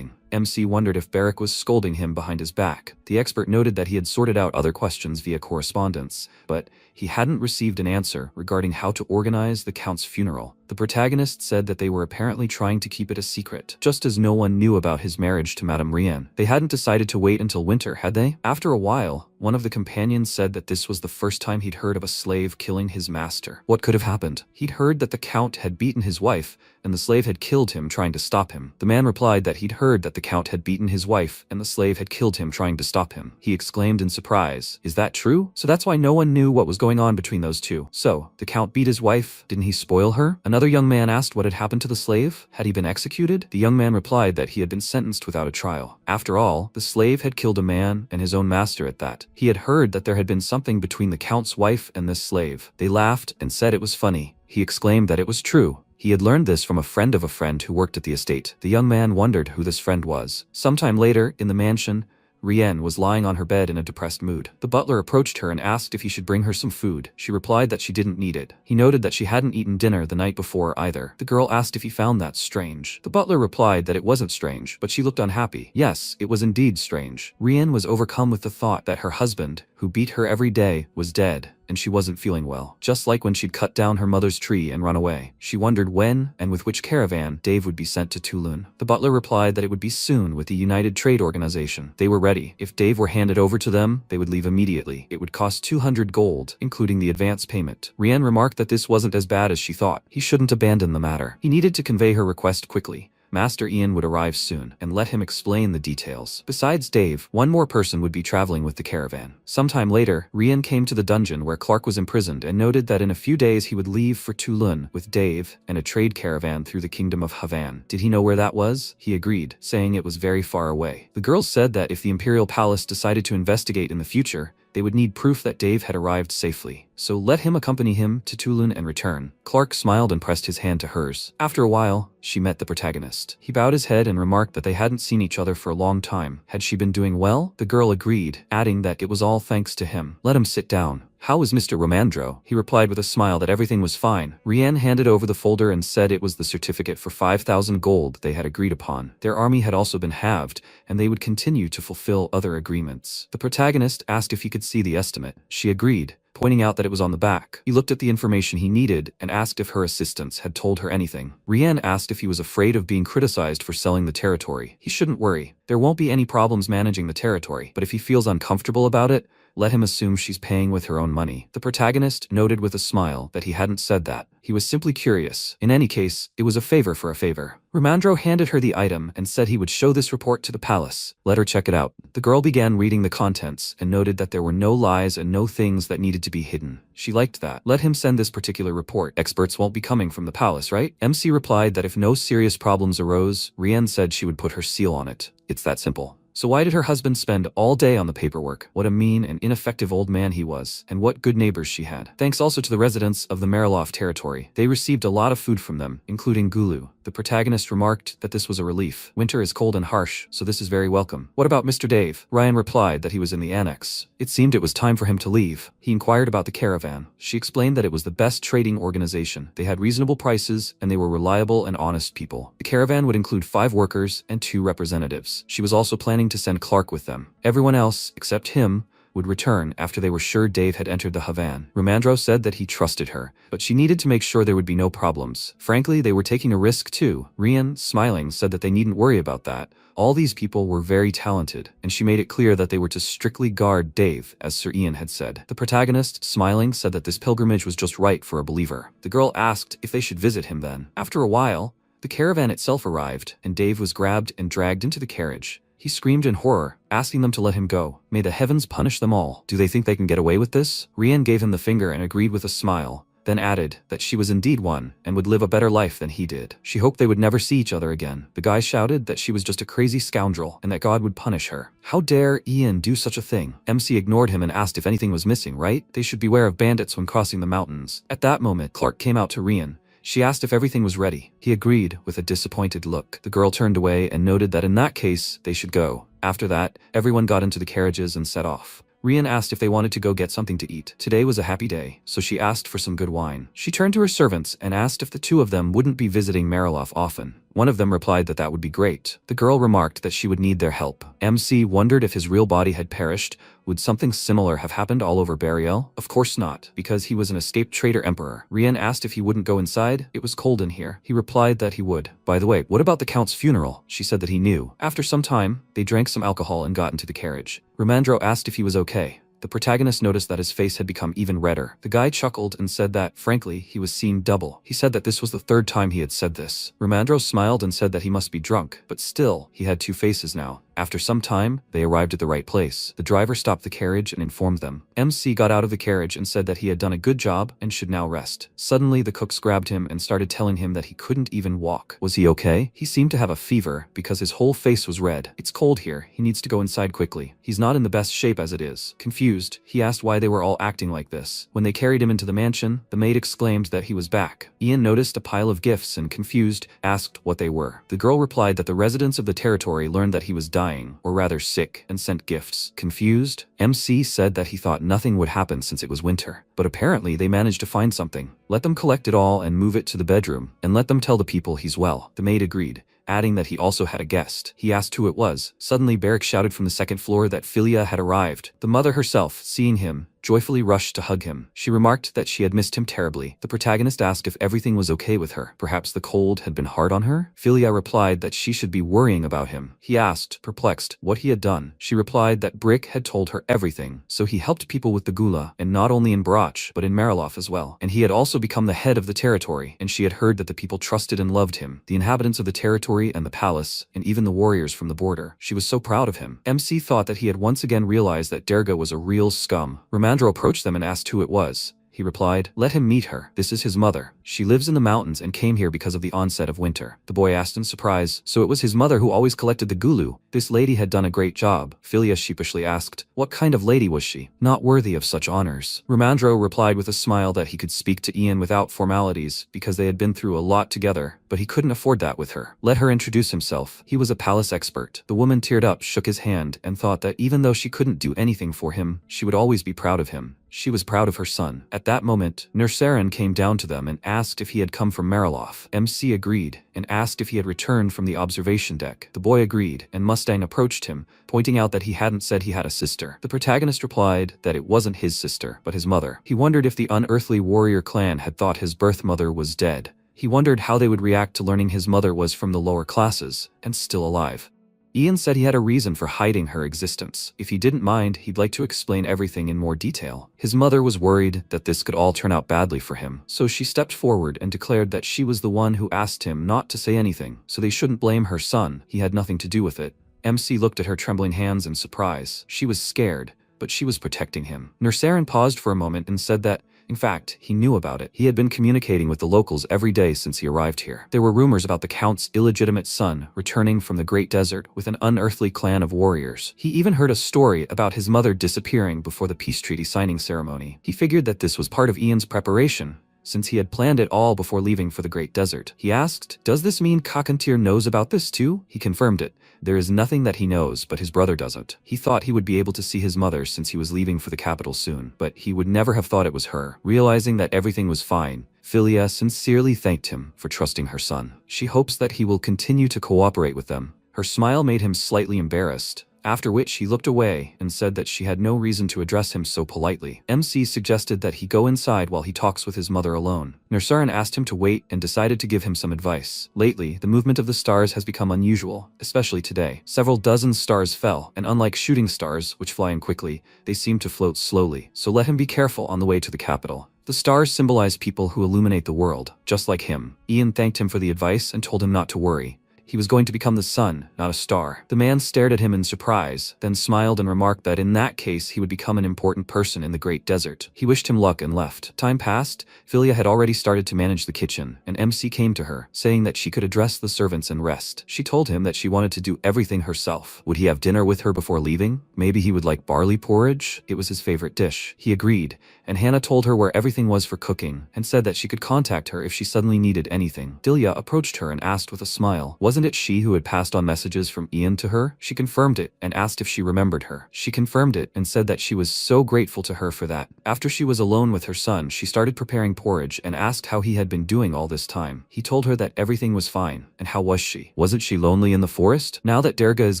MC wondered if Barrick was scolding him behind his back. The expert noted that he had sorted out other questions via correspondence, but he hadn't received an answer regarding how to organize the Count's funeral. The protagonist said that they were apparently trying to keep it a secret, just as no one knew about his marriage to Madame Rien. They hadn't decided to wait until winter, had they? After a while, one of the companions said that this was the first time he'd heard of a slave killing his master. What could have happened? He'd heard that the Count had beaten his wife, and the slave had killed him trying to stop him. The man replied that he'd heard that the Count had beaten his wife, and the slave had killed him trying to stop him. He exclaimed in surprise, "Is that true? So that's why no one knew what was going on between those two. So, the Count beat his wife? Didn't he spoil her?" Another young man asked what had happened to the slave. Had he been executed? The young man replied that he had been sentenced without a trial. After all, the slave had killed a man, and his own master at that. He had heard that there had been something between the Count's wife and this slave. They laughed and said it was funny. He exclaimed that it was true. He had learned this from a friend of a friend who worked at the estate. The young man wondered who this friend was. Sometime later, in the mansion, Rien was lying on her bed in a depressed mood. The butler approached her and asked if he should bring her some food. She replied that she didn't need it. He noted that she hadn't eaten dinner the night before either. The girl asked if he found that strange. The butler replied that it wasn't strange, but she looked unhappy. Yes, it was indeed strange. Rien was overcome with the thought that her husband, who beat her every day, was dead, and she wasn't feeling well. Just like when she'd cut down her mother's tree and run away. She wondered when and with which caravan Dave would be sent to Tulun. The butler replied that it would be soon with the United Trade Organization. They were ready. If Dave were handed over to them, they would leave immediately. It would cost 200 gold, including the advance payment. Rian remarked that this wasn't as bad as she thought. He shouldn't abandon the matter. He needed to convey her request quickly. Master Ian would arrive soon and let him explain the details. Besides Dave, one more person would be traveling with the caravan. Sometime later, Rian came to the dungeon where Clark was imprisoned and noted that in a few days he would leave for Tulun with Dave and a trade caravan through the kingdom of Havan. Did he know where that was? He agreed, saying it was very far away. The girls said that if the Imperial Palace decided to investigate in the future, they would need proof that Dave had arrived safely. So let him accompany him to Tulun and return. Clark smiled and pressed his hand to hers. After a while, she met the protagonist. He bowed his head and remarked that they hadn't seen each other for a long time. Had she been doing well? The girl agreed, adding that it was all thanks to him. Let him sit down. How is Mr. Romandro? He replied with a smile that everything was fine. Rian handed over the folder and said it was the certificate for 5,000 gold they had agreed upon. Their army had also been halved, and they would continue to fulfill other agreements. The protagonist asked if he could see the estimate. She agreed, pointing out that it was on the back. He looked at the information he needed and asked if her assistants had told her anything. Rian asked if he was afraid of being criticized for selling the territory. He shouldn't worry. There won't be any problems managing the territory, but if he feels uncomfortable about it, let him assume she's paying with her own money. The protagonist noted with a smile that he hadn't said that. He was simply curious. In any case, it was a favor for a favor. Romandro handed her the item and said he would show this report to the palace. Let her check it out. The girl began reading the contents and noted that there were no lies and no things that needed to be hidden. She liked that. Let him send this particular report. Experts won't be coming from the palace, right? MC replied that if no serious problems arose, Rian said she would put her seal on it. It's that simple. So why did her husband spend all day on the paperwork? What a mean and ineffective old man he was, and what good neighbors she had. Thanks also to the residents of the Marilof territory. They received a lot of food from them, including gulu. The protagonist remarked that this was a relief. Winter is cold and harsh, so this is very welcome. What about Mr. Dave? Ryan replied that he was in the annex. It seemed it was time for him to leave. He inquired about the caravan. She explained that it was the best trading organization. They had reasonable prices, and they were reliable and honest people. The caravan would include 5 workers and 2 representatives. She was also planning to send Clark with them. Everyone else, except him, would return after they were sure Dave had entered the Havan. Romandro said that he trusted her, but she needed to make sure there would be no problems. Frankly, they were taking a risk too. Rian, smiling, said that they needn't worry about that. All these people were very talented, and she made it clear that they were to strictly guard Dave, as Sir Ian had said. The protagonist, smiling, said that this pilgrimage was just right for a believer. The girl asked if they should visit him then. After a while, the caravan itself arrived, and Dave was grabbed and dragged into the carriage. He screamed in horror, asking them to let him go. May the heavens punish them all. Do they think they can get away with this? Rian gave him the finger and agreed with a smile, then added that she was indeed one and would live a better life than he did. She hoped they would never see each other again. The guy shouted that she was just a crazy scoundrel and that God would punish her. How dare Ian do such a thing? MC ignored him and asked if anything was missing, right? They should beware of bandits when crossing the mountains. At that moment, Clark came out to Rian. She asked if everything was ready. He agreed with a disappointed look. The girl turned away and noted that in that case, they should go. After that, everyone got into the carriages and set off. Rian asked if they wanted to go get something to eat. Today was a happy day, so she asked for some good wine. She turned to her servants and asked if the 2 of them wouldn't be visiting Marilof often. One of them replied that that would be great. The girl remarked that she would need their help. MC wondered if his real body had perished. Would something similar have happened all over Burial? Of course not, because he was an escaped traitor emperor. Rian asked if he wouldn't go inside. It was cold in here. He replied that he would. By the way, what about the Count's funeral? She said that he knew. After some time, they drank some alcohol and got into the carriage. Romandro asked if he was okay. The protagonist noticed that his face had become even redder. The guy chuckled and said that, frankly, he was seeing double. He said that this was the 3rd time he had said this. Romandro smiled and said that he must be drunk, but still, he had 2 faces now. After some time, they arrived at the right place. The driver stopped the carriage and informed them. MC got out of the carriage and said that he had done a good job and should now rest. Suddenly, the cooks grabbed him and started telling him that he couldn't even walk. Was he okay? He seemed to have a fever because his whole face was red. It's cold here. He needs to go inside quickly. He's not in the best shape as it is. Confused, he asked why they were all acting like this. When they carried him into the mansion, the maid exclaimed that he was back. Ian noticed a pile of gifts and, confused, asked what they were. The girl replied that the residents of the territory learned that he was dying, or rather sick, and sent gifts. Confused, MC said that he thought nothing would happen since it was winter. But apparently they managed to find something. Let them collect it all and move it to the bedroom, and let them tell the people he's well. The maid agreed, adding that he also had a guest. He asked who it was. Suddenly Beric shouted from the second floor that Philia had arrived. The mother herself, seeing him, joyfully rushed to hug him. She remarked that she had missed him terribly. The protagonist asked if everything was okay with her. Perhaps the cold had been hard on her? Philia replied that she should be worrying about him. He asked, perplexed, what he had done. She replied that Brick had told her everything, so he helped people with the Gula, and not only in Brach, but in Marilof as well. And he had also become the head of the territory, and she had heard that the people trusted and loved him, the inhabitants of the territory and the palace, and even the warriors from the border. She was so proud of him. MC thought that he had once again realized that Derga was a real scum. Ramandro approached them and asked who it was. He replied, let him meet her. This is his mother. She lives in the mountains and came here because of the onset of winter. The boy asked in surprise, so it was his mother who always collected the gulu. This lady had done a great job. Philia sheepishly asked, what kind of lady was she? Not worthy of such honors. Ramandro replied with a smile that he could speak to Ian without formalities because they had been through a lot together, but he couldn't afford that with her. Let her introduce himself. He was a palace expert. The woman teared up, shook his hand, and thought that even though she couldn't do anything for him, she would always be proud of him. She was proud of her son. At that moment, Nersarin came down to them and asked if he had come from Marilof. MC agreed, and asked if he had returned from the observation deck. The boy agreed, and Mustang approached him, pointing out that he hadn't said he had a sister. The protagonist replied that it wasn't his sister, but his mother. He wondered if the unearthly warrior clan had thought his birth mother was dead. He wondered how they would react to learning his mother was from the lower classes, and still alive. Ian said he had a reason for hiding her existence. If he didn't mind, he'd like to explain everything in more detail. His mother was worried that this could all turn out badly for him, so she stepped forward and declared that she was the one who asked him not to say anything, so they shouldn't blame her son. He had nothing to do with it. MC looked at her trembling hands in surprise. She was scared, but she was protecting him. Nersarin paused for a moment and said that, in fact, he knew about it. He had been communicating with the locals every day since he arrived here. There were rumors about the Count's illegitimate son returning from the Great Desert with an unearthly clan of warriors. He even heard a story about his mother disappearing before the peace treaty signing ceremony. He figured that this was part of Ian's preparation, since he had planned it all before leaving for the Great Desert. He asked, does this mean Kakantir knows about this too? He confirmed it. There is nothing that he knows, but his brother doesn't. He thought he would be able to see his mother since he was leaving for the capital soon, but he would never have thought it was her. Realizing that everything was fine, Philia sincerely thanked him for trusting her son. She hopes that he will continue to cooperate with them. Her smile made him slightly embarrassed, after which he looked away and said that she had no reason to address him so politely. MC suggested that he go inside while he talks with his mother alone. Nersarin asked him to wait and decided to give him some advice. Lately, the movement of the stars has become unusual, especially today. Several dozen stars fell, and unlike shooting stars, which fly in quickly, they seem to float slowly, so let him be careful on the way to the capital. The stars symbolize people who illuminate the world, just like him. Ian thanked him for the advice and told him not to worry. He was going to become the sun, not a star. The man stared at him in surprise, then smiled and remarked that in that case he would become an important person in the Great Desert. He wished him luck and left. Time passed. Philia had already started to manage the kitchen, and MC came to her, saying that she could address the servants and rest. She told him that she wanted to do everything herself. Would he have dinner with her before leaving? Maybe he would like barley porridge? It was his favorite dish. He agreed, and Hannah told her where everything was for cooking, and said that she could contact her if she suddenly needed anything. Delia approached her and asked with a smile, wasn't it she who had passed on messages from Ian to her? She confirmed it and asked if she remembered her. She confirmed it and said that she was so grateful to her for that. After she was alone with her son, she started preparing porridge and asked how he had been doing all this time. He told her that everything was fine. And how was she? Wasn't she lonely in the forest? Now that Derga is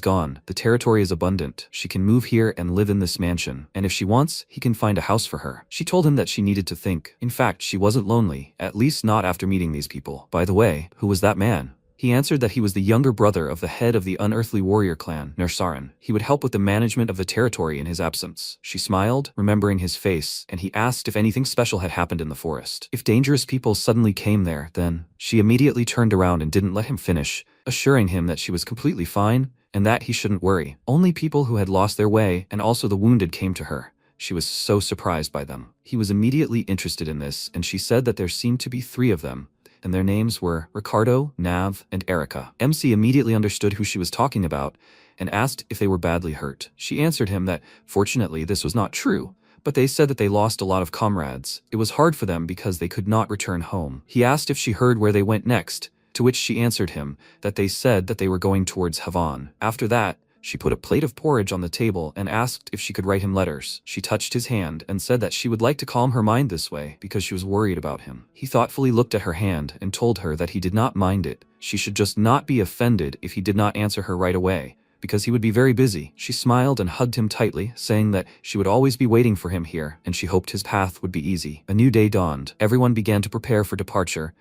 gone, the territory is abundant. She can move here and live in this mansion. And if she wants, he can find a house for her. She told him that she needed to think. In fact, she wasn't lonely, at least not after meeting these people. By the way, who was that man? He answered that he was the younger brother of the head of the unearthly warrior clan, Nersarin. He would help with the management of the territory in his absence. She smiled, remembering his face, and he asked if anything special had happened in the forest. If dangerous people suddenly came there, then she immediately turned around and didn't let him finish, assuring him that she was completely fine and that he shouldn't worry. Only people who had lost their way and also the wounded came to her. She was so surprised by them. He was immediately interested in this, and she said that there seemed to be 3 of them, and their names were Ricardo, Nav, and Erica. MC immediately understood who she was talking about and asked if they were badly hurt. She answered him that, fortunately, this was not true, but they said that they lost a lot of comrades. It was hard for them because they could not return home. He asked if she heard where they went next, to which she answered him that they said that they were going towards Havan. After that, She put a plate of porridge on the table and asked if she could write him letters. She touched his hand and said that she would like to calm her mind this way because she was worried about him. He thoughtfully looked at her hand and told her that he did not mind it. She should just not be offended if he did not answer her right away, because he would be very busy. She smiled and hugged him tightly, saying that she would always be waiting for him here, and she hoped his path would be easy. A new day dawned. Everyone began to prepare for departure,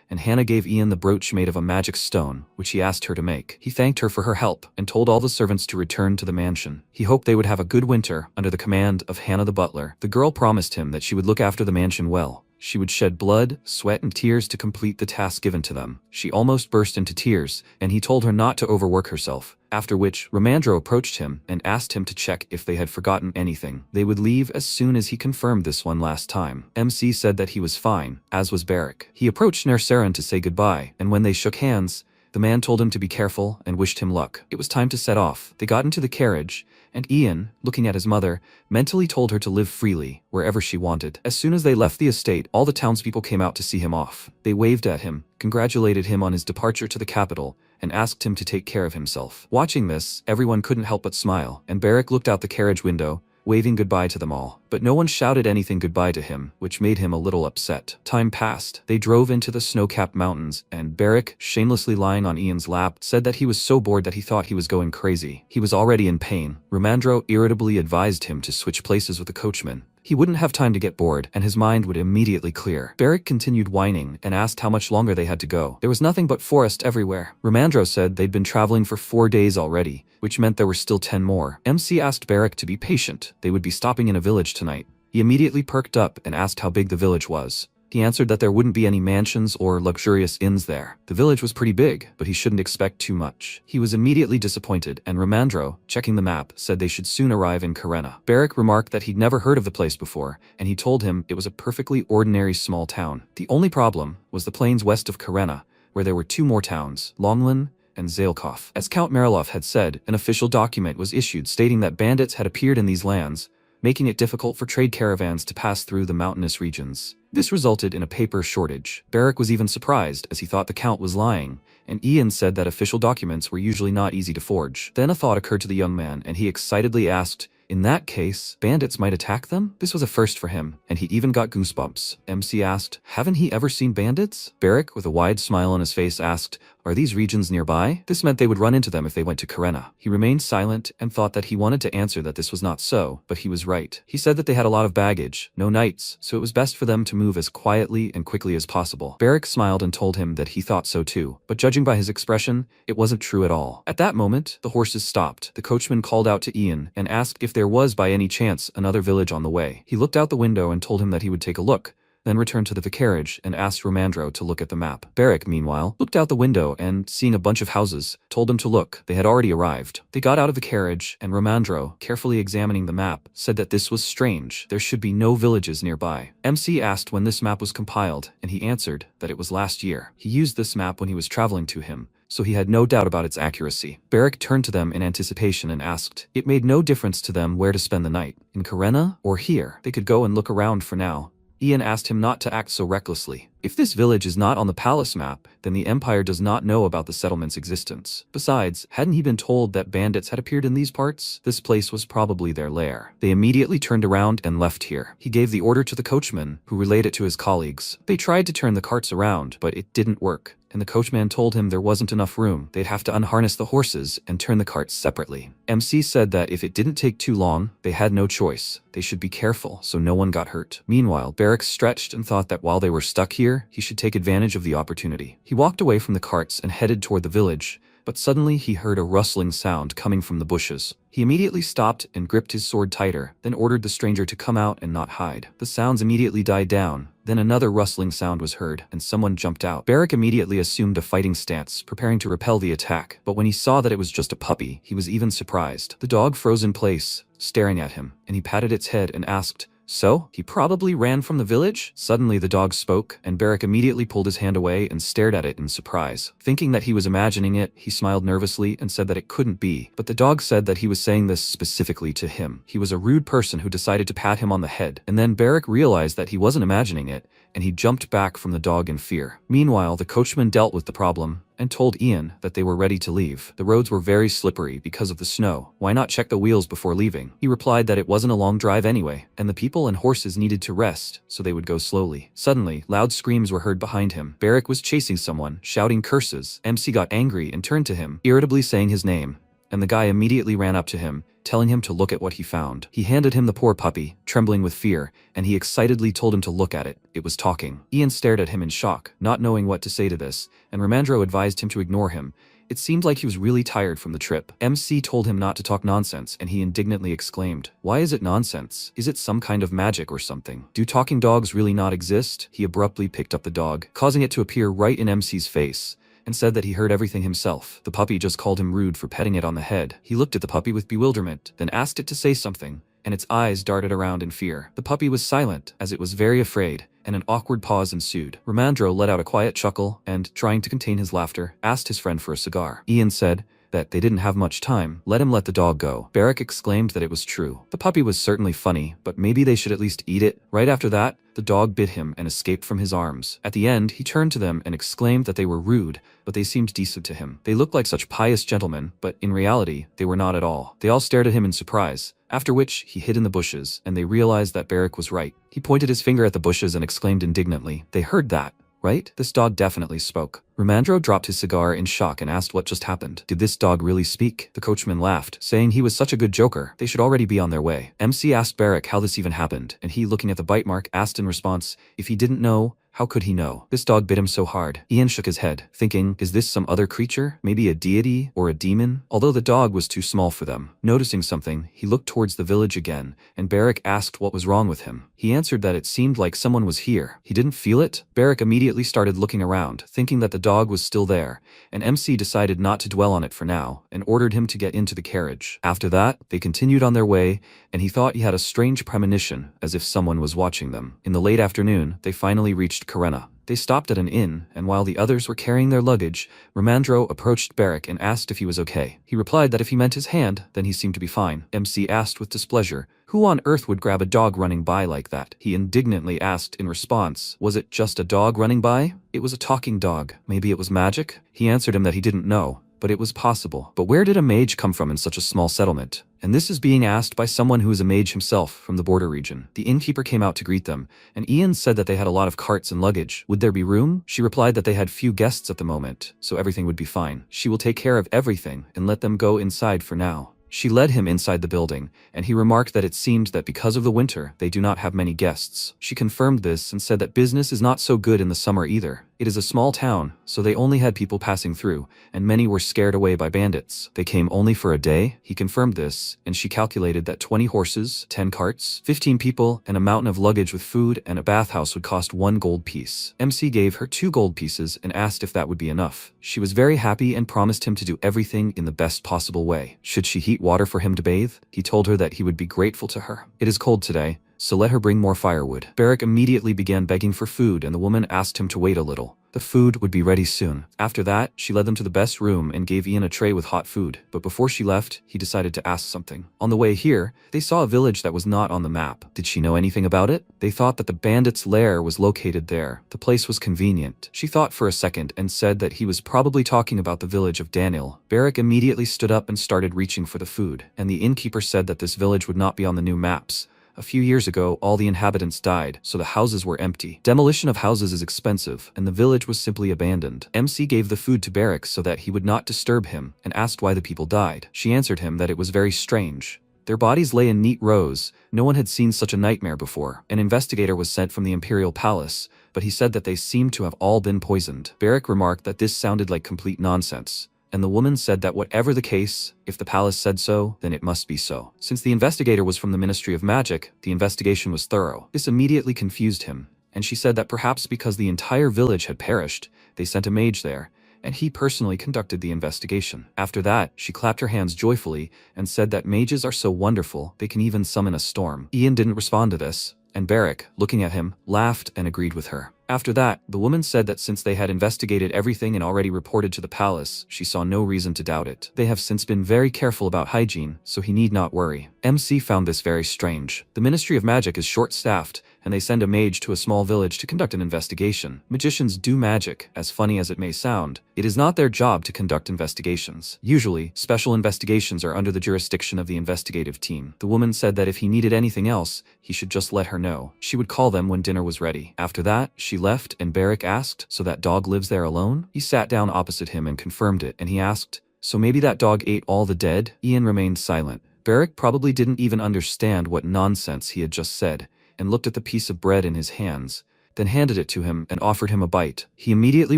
and Hannah gave Ian the brooch made of a magic stone, which he asked her to make. He thanked her for her help, and told all the servants to return to the mansion. He hoped they would have a good winter under the command of Hannah the butler. The girl promised him that she would look after the mansion well. She would shed blood, sweat, and tears to complete the task given to them. She almost burst into tears, and he told her not to overwork herself. After which, Ramandro approached him and asked him to check if they had forgotten anything. They would leave as soon as he confirmed this one last time. MC said that he was fine, as was Barrick. He approached Nersaran to say goodbye, and when they shook hands, the man told him to be careful and wished him luck. It was time to set off. They got into the carriage, and Ian, looking at his mother, mentally told her to live freely, wherever she wanted. As soon as they left the estate, all the townspeople came out to see him off. They waved at him, congratulated him on his departure to the capital, and asked him to take care of himself. Watching this, everyone couldn't help but smile, and Barrick looked out the carriage window, waving goodbye to them all. But no one shouted anything goodbye to him, which made him a little upset. Time passed. They drove into the snow-capped mountains, and Barrick, shamelessly lying on Ian's lap, said that he was so bored that he thought he was going crazy. He was already in pain. Ramandro irritably advised him to switch places with the coachman. He wouldn't have time to get bored, and his mind would immediately clear. Barrick continued whining and asked how much longer they had to go. There was nothing but forest everywhere. Ramandro said they'd been traveling for 4 days already, which meant there were still 10 more. MC asked Barrick to be patient. They would be stopping in a village tonight. He immediately perked up and asked how big the village was. He answered that there wouldn't be any mansions or luxurious inns there. The village was pretty big, but he shouldn't expect too much. He was immediately disappointed, and Ramandro, checking the map, said they should soon arrive in Karenna. Barrick remarked that he'd never heard of the place before, and he told him it was a perfectly ordinary small town. The only problem was the plains west of Karenna, where there were 2 more towns, Longlin and Zalkov. As Count Marilov had said, an official document was issued stating that bandits had appeared in these lands, making it difficult for trade caravans to pass through the mountainous regions. This resulted in a paper shortage. Barrick was even surprised, as he thought the Count was lying, and Ian said that official documents were usually not easy to forge. Then a thought occurred to the young man, and he excitedly asked, in that case, bandits might attack them? This was a first for him, and he even got goosebumps. MC asked, haven't he ever seen bandits? Barrick, with a wide smile on his face, asked, are these regions nearby? This meant they would run into them if they went to Karenna. He remained silent and thought that he wanted to answer that this was not so, but he was right. He said that they had a lot of baggage, no knights, so it was best for them to move as quietly and quickly as possible. Barrick smiled and told him that he thought so too, but judging by his expression, it wasn't true at all. At that moment, the horses stopped. The coachman called out to Ian and asked if there was by any chance another village on the way. He looked out the window and told him that he would take a look, then returned to the carriage and asked Ramandro to look at the map. Barrick, meanwhile, looked out the window and, seeing a bunch of houses, told him to look. They had already arrived. They got out of the carriage, and Ramandro, carefully examining the map, said that this was strange. There should be no villages nearby. MC asked when this map was compiled, and he answered that it was last year. He used this map when he was traveling to him, so he had no doubt about its accuracy. Barrick turned to them in anticipation and asked. It made no difference to them where to spend the night, in Karenna or here. They could go and look around for now. Ian asked him not to act so recklessly. If this village is not on the palace map, then the Empire does not know about the settlement's existence. Besides, hadn't he been told that bandits had appeared in these parts? This place was probably their lair. They immediately turned around and left here. He gave the order to the coachman, who relayed it to his colleagues. They tried to turn the carts around, but it didn't work, and the coachman told him there wasn't enough room. They'd have to unharness the horses and turn the carts separately. MC said that if it didn't take too long, they had no choice. They should be careful so no one got hurt. Meanwhile, Barrick stretched and thought that while they were stuck here, he should take advantage of the opportunity. He walked away from the carts and headed toward the village, but suddenly he heard a rustling sound coming from the bushes. He immediately stopped and gripped his sword tighter, then ordered the stranger to come out and not hide. The sounds immediately died down. Then another rustling sound was heard, and someone jumped out. Barrick immediately assumed a fighting stance, preparing to repel the attack, but when he saw that it was just a puppy, he was even surprised. The dog froze in place, staring at him, and he patted its head and asked, so, he probably ran from the village? Suddenly the dog spoke, and Barrick immediately pulled his hand away and stared at it in surprise. Thinking that he was imagining it, he smiled nervously and said that it couldn't be, but the dog said that he was saying this specifically to him. He was a rude person who decided to pat him on the head, and then Barrick realized that he wasn't imagining it, and he jumped back from the dog in fear. Meanwhile, the coachman dealt with the problem, and told Ian that they were ready to leave. The roads were very slippery because of the snow. Why not check the wheels before leaving? He replied that it wasn't a long drive anyway, and the people and horses needed to rest, so they would go slowly. Suddenly, loud screams were heard behind him. Barrick was chasing someone, shouting curses. MC got angry and turned to him, irritably saying his name, and the guy immediately ran up to him, telling him to look at what he found. He handed him the poor puppy, trembling with fear, and he excitedly told him to look at it. It was talking. Ian stared at him in shock, not knowing what to say to this, and Ramandro advised him to ignore him. It seemed like he was really tired from the trip. MC told him not to talk nonsense, and he indignantly exclaimed, "Why is it nonsense? Is it some kind of magic or something? Do talking dogs really not exist?" He abruptly picked up the dog, causing it to appear right in MC's face, and said that he heard everything himself. The puppy just called him rude for petting it on the head. He looked at the puppy with bewilderment, then asked it to say something, and its eyes darted around in fear. The puppy was silent, as it was very afraid, and an awkward pause ensued. Ramandro let out a quiet chuckle and, trying to contain his laughter, asked his friend for a cigar. Ian said that they didn't have much time. Let him let the dog go. Barrick exclaimed that it was true. The puppy was certainly funny, but maybe they should at least eat it. Right after that, the dog bit him and escaped from his arms. At the end, he turned to them and exclaimed that they were rude, but they seemed decent to him. They looked like such pious gentlemen, but in reality, they were not at all. They all stared at him in surprise, after which he hid in the bushes, and they realized that Barrick was right. He pointed his finger at the bushes and exclaimed indignantly, "They heard that, right? This dog definitely spoke." Ramandro dropped his cigar in shock and asked what just happened. Did this dog really speak? The coachman laughed, saying he was such a good joker, they should already be on their way. MC asked Barrick how this even happened, and he, looking at the bite mark, asked in response, if he didn't know, how could he know? This dog bit him so hard. Ian shook his head, thinking, is this some other creature? Maybe a deity or a demon? Although the dog was too small for them. Noticing something, he looked towards the village again, and Barrick asked what was wrong with him. He answered that it seemed like someone was here. He didn't feel it? Barrick immediately started looking around, thinking that the dog was still there, and MC decided not to dwell on it for now, and ordered him to get into the carriage. After that, they continued on their way, and he thought he had a strange premonition, as if someone was watching them. In the late afternoon, they finally reached Karena. They stopped at an inn, and while the others were carrying their luggage, Ramandro approached Barrick and asked if he was okay. He replied that if he meant his hand, then he seemed to be fine. MC asked with displeasure, who on earth would grab a dog running by like that? He indignantly asked in response, was it just a dog running by? It was a talking dog. Maybe it was magic? He answered him that he didn't know, but it was possible. But where did a mage come from in such a small settlement? And this is being asked by someone who is a mage himself from the border region. The innkeeper came out to greet them, and Ian said that they had a lot of carts and luggage. Would there be room? She replied that they had few guests at the moment, so everything would be fine. She will take care of everything and let them go inside for now. She led him inside the building, and he remarked that it seemed that because of the winter, they do not have many guests. She confirmed this and said that business is not so good in the summer either. It is a small town, so they only had people passing through, and many were scared away by bandits. They came only for a day? He confirmed this, and she calculated that 20 horses, 10 carts, 15 people, and a mountain of luggage with food and a bathhouse would cost 1 gold piece. MC gave her 2 gold pieces and asked if that would be enough. She was very happy and promised him to do everything in the best possible way. Should she heat water for him to bathe? He told her that he would be grateful to her. It is cold today, so let her bring more firewood. Barrick immediately began begging for food, and the woman asked him to wait a little. The food would be ready soon. After that, she led them to the best room and gave Ian a tray with hot food. But before she left, he decided to ask something. On the way here, they saw a village that was not on the map. Did she know anything about it? They thought that the bandits' lair was located there. The place was convenient. She thought for a second and said that he was probably talking about the village of Daniel. Barrick immediately stood up and started reaching for the food, and the innkeeper said that this village would not be on the new maps. A few years ago, all the inhabitants died, so the houses were empty. Demolition of houses is expensive, and the village was simply abandoned. MC gave the food to Barrick so that he would not disturb him, and asked why the people died. She answered him that it was very strange. Their bodies lay in neat rows. No one had seen such a nightmare before. An investigator was sent from the imperial palace, but he said that they seemed to have all been poisoned. Barrick remarked that this sounded like complete nonsense, and the woman said that whatever the case, if the palace said so, then it must be so. Since the investigator was from the Ministry of Magic, the investigation was thorough. This immediately confused him, and she said that perhaps because the entire village had perished, they sent a mage there, and he personally conducted the investigation. After that, she clapped her hands joyfully and said that mages are so wonderful, they can even summon a storm. Ian didn't respond to this, and Barrick, looking at him, laughed and agreed with her. After that, the woman said that since they had investigated everything and already reported to the palace, she saw no reason to doubt it. They have since been very careful about hygiene, so he need not worry. MC found this very strange. The Ministry of Magic is short-staffed, and they send a mage to a small village to conduct an investigation. Magicians do magic, as funny as it may sound. It is not their job to conduct investigations. Usually, special investigations are under the jurisdiction of the investigative team. The woman said that if he needed anything else, he should just let her know. She would call them when dinner was ready. After that, she left and Barrick asked, "So that dog lives there alone?" He sat down opposite him and confirmed it, and he asked, "So maybe that dog ate all the dead?" Ian remained silent. Barrick probably didn't even understand what nonsense he had just said, and looked at the piece of bread in his hands, then handed it to him and offered him a bite. He immediately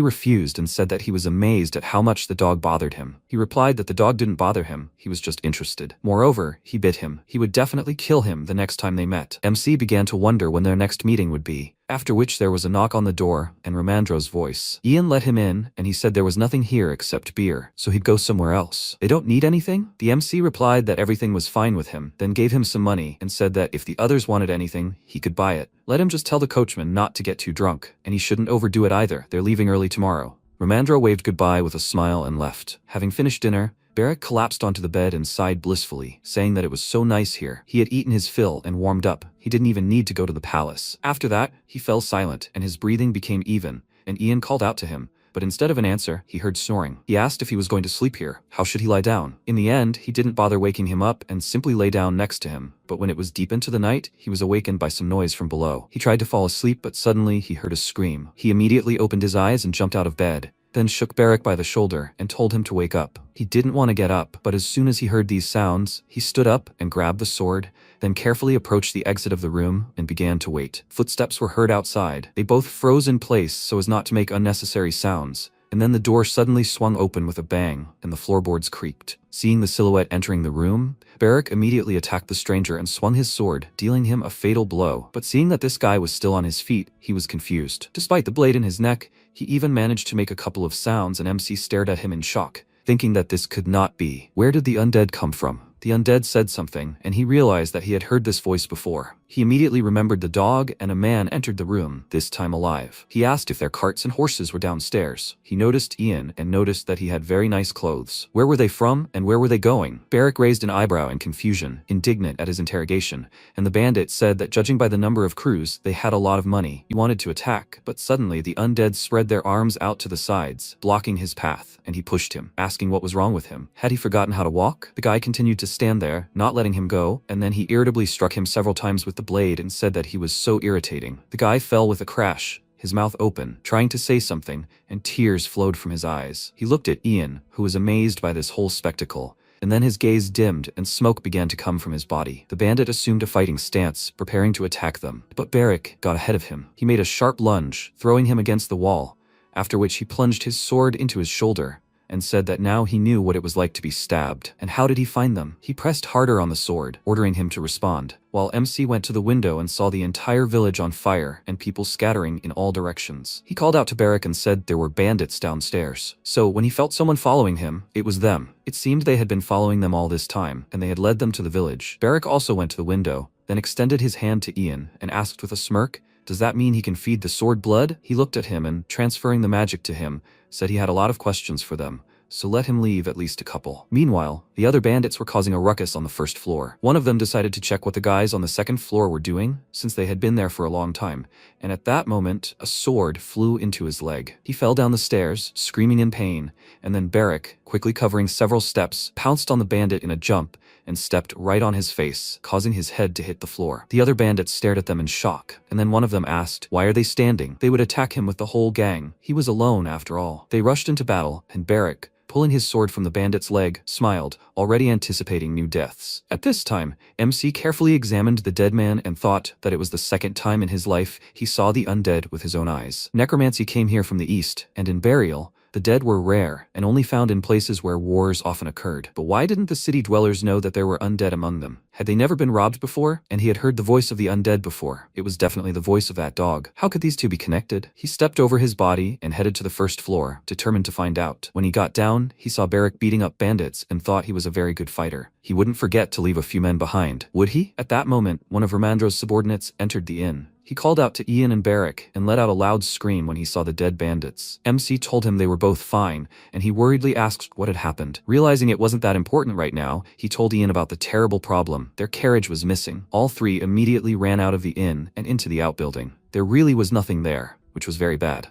refused and said that he was amazed at how much the dog bothered him. He replied that the dog didn't bother him, he was just interested. Moreover, he bit him. He would definitely kill him the next time they met. MC began to wonder when their next meeting would be. After which there was a knock on the door, and Ramandro's voice. Ian let him in, and he said there was nothing here except beer, so he'd go somewhere else. They don't need anything? The MC replied that everything was fine with him, then gave him some money, and said that if the others wanted anything, he could buy it. Let him just tell the coachman not to get too drunk, and he shouldn't overdo it either. They're leaving early tomorrow. Ramandro waved goodbye with a smile and left. Having finished dinner, Barrick collapsed onto the bed and sighed blissfully, saying that it was so nice here. He had eaten his fill and warmed up. He didn't even need to go to the palace. After that, he fell silent, and his breathing became even, and Ian called out to him. But instead of an answer, he heard snoring. He asked if he was going to sleep here. How should he lie down? In the end, he didn't bother waking him up and simply lay down next to him. But when it was deep into the night, he was awakened by some noise from below. He tried to fall asleep, but suddenly he heard a scream. He immediately opened his eyes and jumped out of bed, then shook Barrick by the shoulder and told him to wake up. He didn't want to get up, but as soon as he heard these sounds, he stood up and grabbed the sword, then carefully approached the exit of the room and began to wait. Footsteps were heard outside. They both froze in place so as not to make unnecessary sounds, and then the door suddenly swung open with a bang, and the floorboards creaked. Seeing the silhouette entering the room, Barrick immediately attacked the stranger and swung his sword, dealing him a fatal blow. But seeing that this guy was still on his feet, he was confused. Despite the blade in his neck, he even managed to make a couple of sounds, and MC stared at him in shock, thinking that this could not be. Where did the undead come from? The undead said something, and he realized that he had heard this voice before. He immediately remembered the dog, and a man entered the room, this time alive. He asked if their carts and horses were downstairs. He noticed Ian and noticed that he had very nice clothes. Where were they from, and where were they going? Barrick raised an eyebrow in confusion, indignant at his interrogation, and the bandit said that judging by the number of crews, they had a lot of money. He wanted to attack, but suddenly the undead spread their arms out to the sides, blocking his path, and he pushed him, asking what was wrong with him. Had he forgotten how to walk? The guy continued to stand there, not letting him go, and then he irritably struck him several times with the blade and said that he was so irritating. The guy fell with a crash, his mouth open, trying to say something, and tears flowed from his eyes. He looked at Ian, who was amazed by this whole spectacle, and then his gaze dimmed and smoke began to come from his body. The bandit assumed a fighting stance, preparing to attack them, but Barrick got ahead of him. He made a sharp lunge, throwing him against the wall, after which he plunged his sword into his shoulder, and said that now he knew what it was like to be stabbed. And how did he find them? He pressed harder on the sword, ordering him to respond, while MC went to the window and saw the entire village on fire and people scattering in all directions. He called out to Barrick and said there were bandits downstairs. So when he felt someone following him, it was them. It seemed they had been following them all this time, and they had led them to the village. Barrick also went to the window, then extended his hand to Ian and asked with a smirk, "Does that mean he can feed the sword blood?" He looked at him and, transferring the magic to him, said he had a lot of questions for them, so let him leave at least a couple. Meanwhile, the other bandits were causing a ruckus on the first floor. One of them decided to check what the guys on the second floor were doing, since they had been there for a long time, and at that moment, a sword flew into his leg. He fell down the stairs, screaming in pain, and then Barrick, quickly covering several steps, pounced on the bandit in a jump, and stepped right on his face, causing his head to hit the floor. The other bandits stared at them in shock, and then one of them asked, why are they standing? They would attack him with the whole gang. He was alone after all. They rushed into battle, and Barrick, pulling his sword from the bandit's leg, smiled, already anticipating new deaths. At this time, MC carefully examined the dead man and thought that it was the second time in his life he saw the undead with his own eyes. Necromancy came here from the east, and in burial, the dead were rare and only found in places where wars often occurred. But why didn't the city dwellers know that there were undead among them? Had they never been robbed before? And he had heard the voice of the undead before. It was definitely the voice of that dog. How could these two be connected? He stepped over his body and headed to the first floor, determined to find out. When he got down, he saw Barrick beating up bandits and thought he was a very good fighter. He wouldn't forget to leave a few men behind, would he? At that moment, one of Ramandro's subordinates entered the inn. He called out to Ian and Barrick and let out a loud scream when he saw the dead bandits. MC told him they were both fine, and he worriedly asked what had happened. Realizing it wasn't that important right now, he told Ian about the terrible problem. Their carriage was missing. All three immediately ran out of the inn and into the outbuilding. There really was nothing there, which was very bad.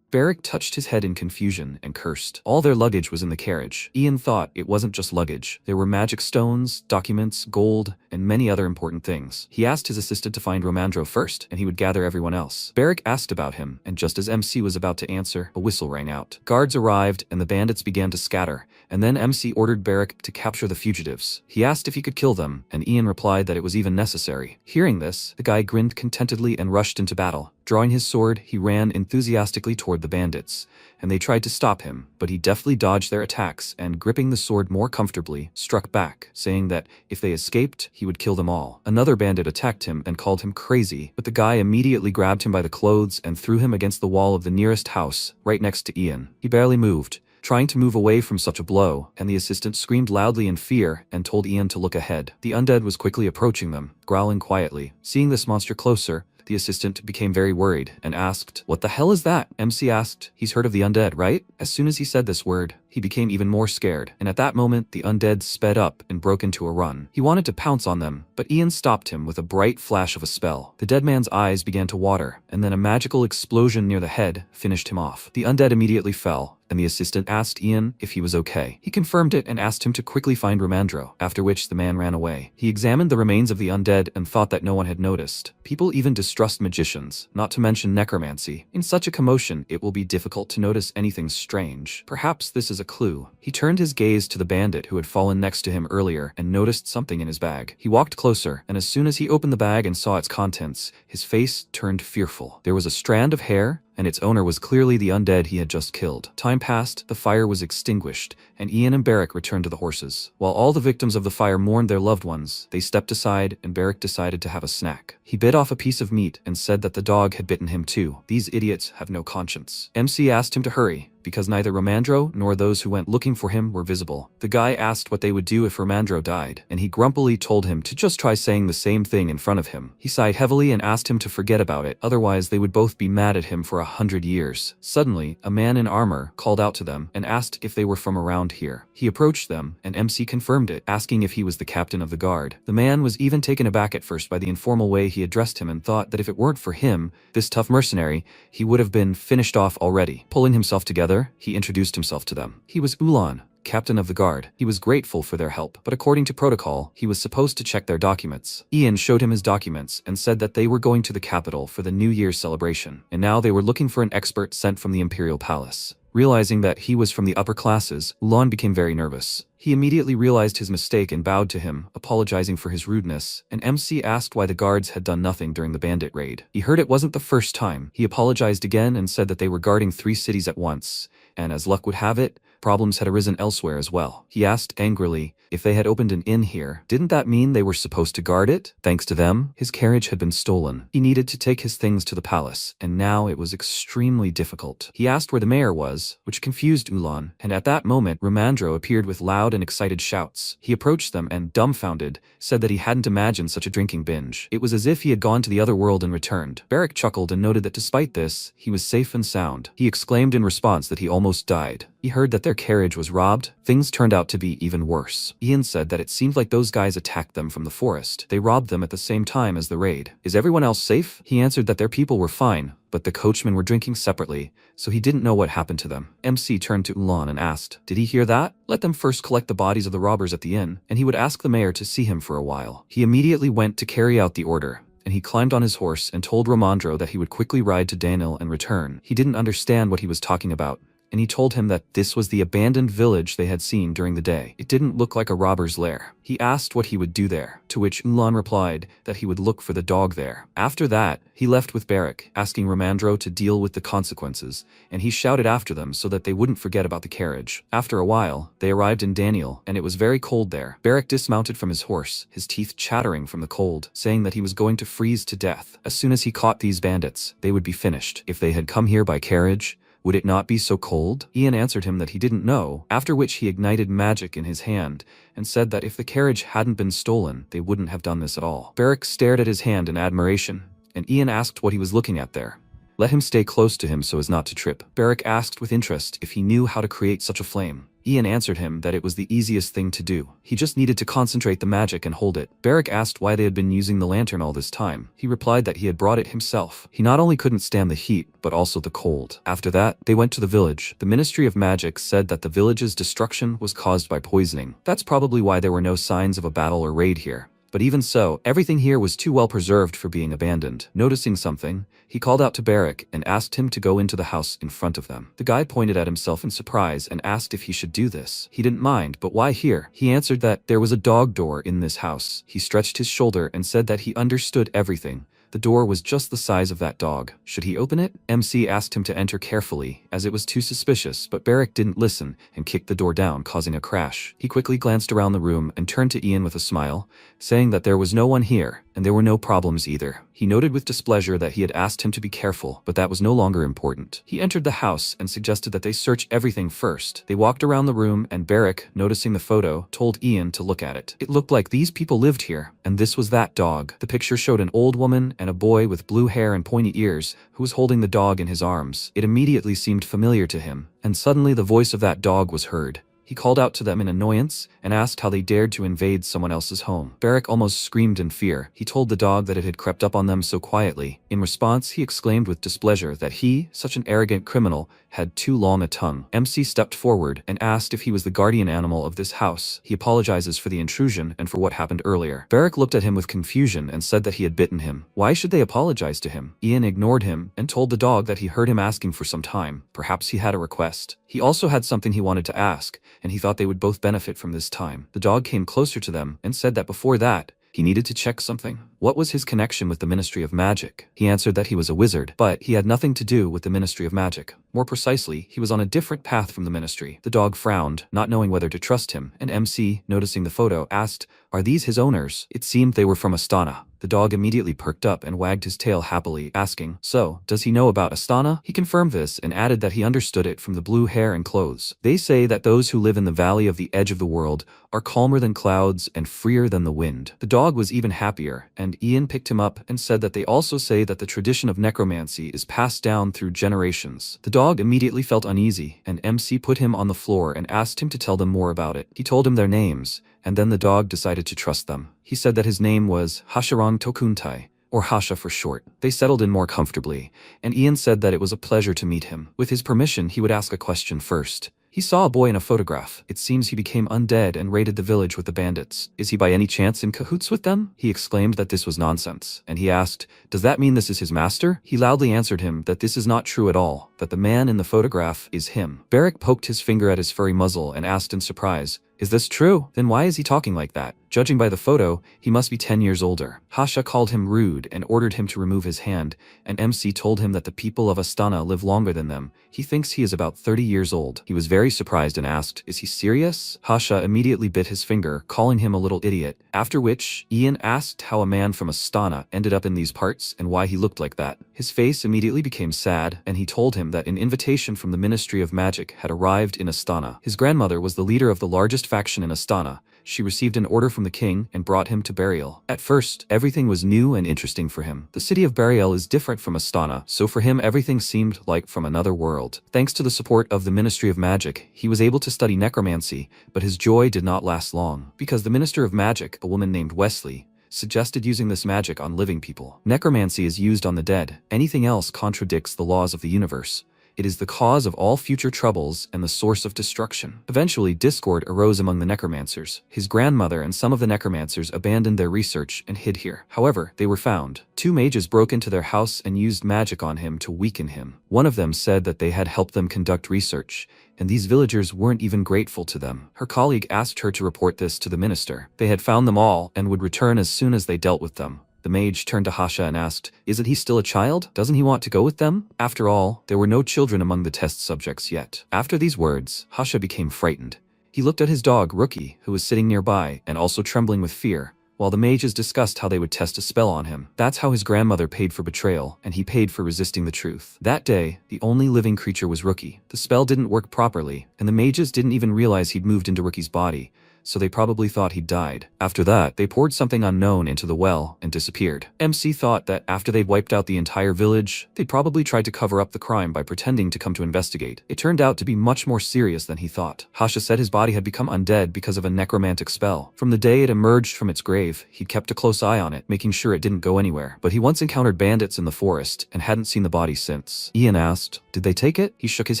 Barrick touched his head in confusion and cursed. All their luggage was in the carriage. Ian thought it wasn't just luggage. There were magic stones, documents, gold, and many other important things. He asked his assistant to find Romandro first, and he would gather everyone else. Barrick asked about him, and just as MC was about to answer, a whistle rang out. Guards arrived, and the bandits began to scatter, and then MC ordered Barrick to capture the fugitives. He asked if he could kill them, and Ian replied that it was even necessary. Hearing this, the guy grinned contentedly and rushed into battle. Drawing his sword, he ran enthusiastically toward the bandits, and they tried to stop him, but he deftly dodged their attacks and, gripping the sword more comfortably, struck back, saying that if they escaped, he would kill them all. Another bandit attacked him and called him crazy, but the guy immediately grabbed him by the clothes and threw him against the wall of the nearest house, right next to Ian. He barely moved, trying to move away from such a blow, and the assistant screamed loudly in fear and told Ian to look ahead. The undead was quickly approaching them, growling quietly. Seeing this monster closer, the assistant became very worried and asked, "What the hell is that?" MC asked, "He's heard of the undead, right?" As soon as he said this word, he became even more scared, and at that moment, the undead sped up and broke into a run. He wanted to pounce on them, but Ian stopped him with a bright flash of a spell. The dead man's eyes began to water, and then a magical explosion near the head finished him off. The undead immediately fell, and the assistant asked Ian if he was okay. He confirmed it and asked him to quickly find Romandro, after which the man ran away. He examined the remains of the undead and thought that no one had noticed. People even distrust magicians, not to mention necromancy. In such a commotion, it will be difficult to notice anything strange. Perhaps this is a clue. He turned his gaze to the bandit who had fallen next to him earlier and noticed something in his bag. He walked closer, and as soon as he opened the bag and saw its contents, his face turned fearful. There was a strand of hair, and its owner was clearly the undead he had just killed. Time passed, the fire was extinguished, and Ian and Barrick returned to the horses. While all the victims of the fire mourned their loved ones, they stepped aside and Barrick decided to have a snack. He bit off a piece of meat and said that the dog had bitten him too. These idiots have no conscience. MC asked him to hurry, because neither Romandro nor those who went looking for him were visible. The guy asked what they would do if Romandro died, and he grumpily told him to just try saying the same thing in front of him. He sighed heavily and asked him to forget about it, otherwise they would both be mad at him for 100 years. Suddenly, a man in armor called out to them and asked if they were from around here. He approached them, and MC confirmed it, asking if he was the captain of the guard. The man was even taken aback at first by the informal way he addressed him and thought that if it weren't for him, this tough mercenary, he would have been finished off already. Pulling himself together, he introduced himself to them. He was Ulan, captain of the guard. He was grateful for their help, but according to protocol, he was supposed to check their documents. Ian showed him his documents and said that they were going to the capital for the New Year's celebration, and now they were looking for an expert sent from the Imperial Palace. Realizing that he was from the upper classes, Ulan became very nervous. He immediately realized his mistake and bowed to him, apologizing for his rudeness, and MC asked why the guards had done nothing during the bandit raid. He heard it wasn't the first time. He apologized again and said that they were guarding 3 cities at once, and as luck would have it, problems had arisen elsewhere as well. He asked angrily if they had opened an inn here. Didn't that mean they were supposed to guard it? Thanks to them, his carriage had been stolen. He needed to take his things to the palace, and now it was extremely difficult. He asked where the mayor was, which confused Ulan, and at that moment, Romandro appeared with loud and excited shouts. He approached them and, dumbfounded, said that he hadn't imagined such a drinking binge. It was as if he had gone to the other world and returned. Barrick chuckled and noted that despite this, he was safe and sound. He exclaimed in response that he almost died. He heard that their carriage was robbed. Things turned out to be even worse. Ian said that it seemed like those guys attacked them from the forest. They robbed them at the same time as the raid. Is everyone else safe? He answered that their people were fine, but the coachmen were drinking separately, so he didn't know what happened to them. MC turned to Ulan and asked, "Did he hear that? Let them first collect the bodies of the robbers at the inn, and he would ask the mayor to see him for a while." He immediately went to carry out the order, and he climbed on his horse and told Romandro that he would quickly ride to Danil and return. He didn't understand what he was talking about, and he told him that this was the abandoned village they had seen during the day. It didn't look like a robber's lair. He asked what he would do there, to which Ulan replied that he would look for the dog there. After that, he left with Barrick, asking Romandro to deal with the consequences, and he shouted after them so that they wouldn't forget about the carriage. After a while, they arrived in Danil, and it was very cold there. Barrick dismounted from his horse, his teeth chattering from the cold, saying that he was going to freeze to death. As soon as he caught these bandits, they would be finished. If they had come here by carriage, would it not be so cold? Ian answered him that he didn't know, after which he ignited magic in his hand and said that if the carriage hadn't been stolen, they wouldn't have done this at all. Barrick stared at his hand in admiration and Ian asked what he was looking at there. Let him stay close to him so as not to trip. Barrick asked with interest if he knew how to create such a flame. Ian answered him that it was the easiest thing to do. He just needed to concentrate the magic and hold it. Barrick asked why they had been using the lantern all this time. He replied that he had brought it himself. He not only couldn't stand the heat, but also the cold. After that, they went to the village. The Ministry of Magic said that the village's destruction was caused by poisoning. That's probably why there were no signs of a battle or raid here. But even so, everything here was too well preserved for being abandoned. Noticing something, he called out to Barrick and asked him to go into the house in front of them. The guy pointed at himself in surprise and asked if he should do this. He didn't mind, but why here? He answered that there was a dog door in this house. He stretched his shoulder and said that he understood everything. The door was just the size of that dog. Should he open it? MC asked him to enter carefully, as it was too suspicious, but Barrick didn't listen and kicked the door down, causing a crash. He quickly glanced around the room and turned to Ian with a smile, saying that there was no one here, and there were no problems either. He noted with displeasure that he had asked him to be careful, but that was no longer important. He entered the house and suggested that they search everything first. They walked around the room, and Barrick, noticing the photo, told Ian to look at it. It looked like these people lived here, and this was that dog. The picture showed an old woman and a boy with blue hair and pointy ears who was holding the dog in his arms. It immediately seemed familiar to him, and suddenly the voice of that dog was heard. He called out to them in annoyance and asked how they dared to invade someone else's home. Barrick almost screamed in fear. He told the dog that it had crept up on them so quietly. In response, he exclaimed with displeasure that he, such an arrogant criminal, had too long a tongue. MC stepped forward and asked if he was the guardian animal of this house. He apologizes for the intrusion and for what happened earlier. Barrick looked at him with confusion and said that he had bitten him. Why should they apologize to him? Ian ignored him and told the dog that he heard him asking for some time. Perhaps he had a request. He also had something he wanted to ask, and he thought they would both benefit from this time. The dog came closer to them and said that before that, he needed to check something. What was his connection with the Ministry of Magic? He answered that he was a wizard, but he had nothing to do with the Ministry of Magic. More precisely, he was on a different path from the ministry. The dog frowned, not knowing whether to trust him, and MC, noticing the photo, asked, "Are these his owners?" It seemed they were from Astana. The dog immediately perked up and wagged his tail happily, asking, "So, does he know about Astana?" He confirmed this and added that he understood it from the blue hair and clothes. They say that those who live in the valley of the edge of the world are calmer than clouds and freer than the wind. The dog was even happier, and Ian picked him up and said that they also say that the tradition of necromancy is passed down through generations. The dog immediately felt uneasy, and MC put him on the floor and asked him to tell them more about it. He told him their names, and then the dog decided to trust them. He said that his name was Hashiran Tokuntai, or Hasha for short. They settled in more comfortably, and Ian said that it was a pleasure to meet him. With his permission, he would ask a question first. He saw a boy in a photograph. It seems he became undead and raided the village with the bandits. Is he by any chance in cahoots with them? He exclaimed that this was nonsense, and he asked, "Does that mean this is his master?" He loudly answered him that this is not true at all, that the man in the photograph is him. Barrick poked his finger at his furry muzzle and asked in surprise, "Is this true? Then why is he talking like that? Judging by the photo, he must be 10 years older." Hasha called him rude and ordered him to remove his hand, and MC told him that the people of Astana live longer than them. He thinks he is about 30 years old. He was very surprised and asked, "Is he serious?" Hasha immediately bit his finger, calling him a little idiot, after which Ian asked how a man from Astana ended up in these parts and why he looked like that. His face immediately became sad, and he told him that an invitation from the Ministry of Magic had arrived in Astana. His grandmother was the leader of the largest faction in Astana. She received an order from the king and brought him to Burial. At first, everything was new and interesting for him. The city of Burial is different from Astana, so for him everything seemed like from another world. Thanks to the support of the Ministry of Magic, he was able to study necromancy, but his joy did not last long, because the Minister of Magic, a woman named Wesley, suggested using this magic on living people. Necromancy is used on the dead. Anything else contradicts the laws of the universe. It is the cause of all future troubles and the source of destruction. Eventually, discord arose among the necromancers. His grandmother and some of the necromancers abandoned their research and hid here. However, they were found. 2 mages broke into their house and used magic on him to weaken him. One of them said that they had helped them conduct research, and these villagers weren't even grateful to them. Her colleague asked her to report this to the minister. They had found them all and would return as soon as they dealt with them. The mage turned to Hasha and asked, "Isn't he still a child? Doesn't he want to go with them?" After all, there were no children among the test subjects yet. After these words, Hasha became frightened. He looked at his dog, Rookie, who was sitting nearby and also trembling with fear, while the mages discussed how they would test a spell on him. That's how his grandmother paid for betrayal, and he paid for resisting the truth. That day, the only living creature was Rookie. The spell didn't work properly, and the mages didn't even realize he'd moved into Rookie's body, so they probably thought he'd died. After that, they poured something unknown into the well and disappeared. MC thought that after they'd wiped out the entire village, they'd probably tried to cover up the crime by pretending to come to investigate. It turned out to be much more serious than he thought. Hasha said his body had become undead because of a necromantic spell. From the day it emerged from its grave, he'd kept a close eye on it, making sure it didn't go anywhere. But he once encountered bandits in the forest and hadn't seen the body since. Ian asked, "Did they take it?" He shook his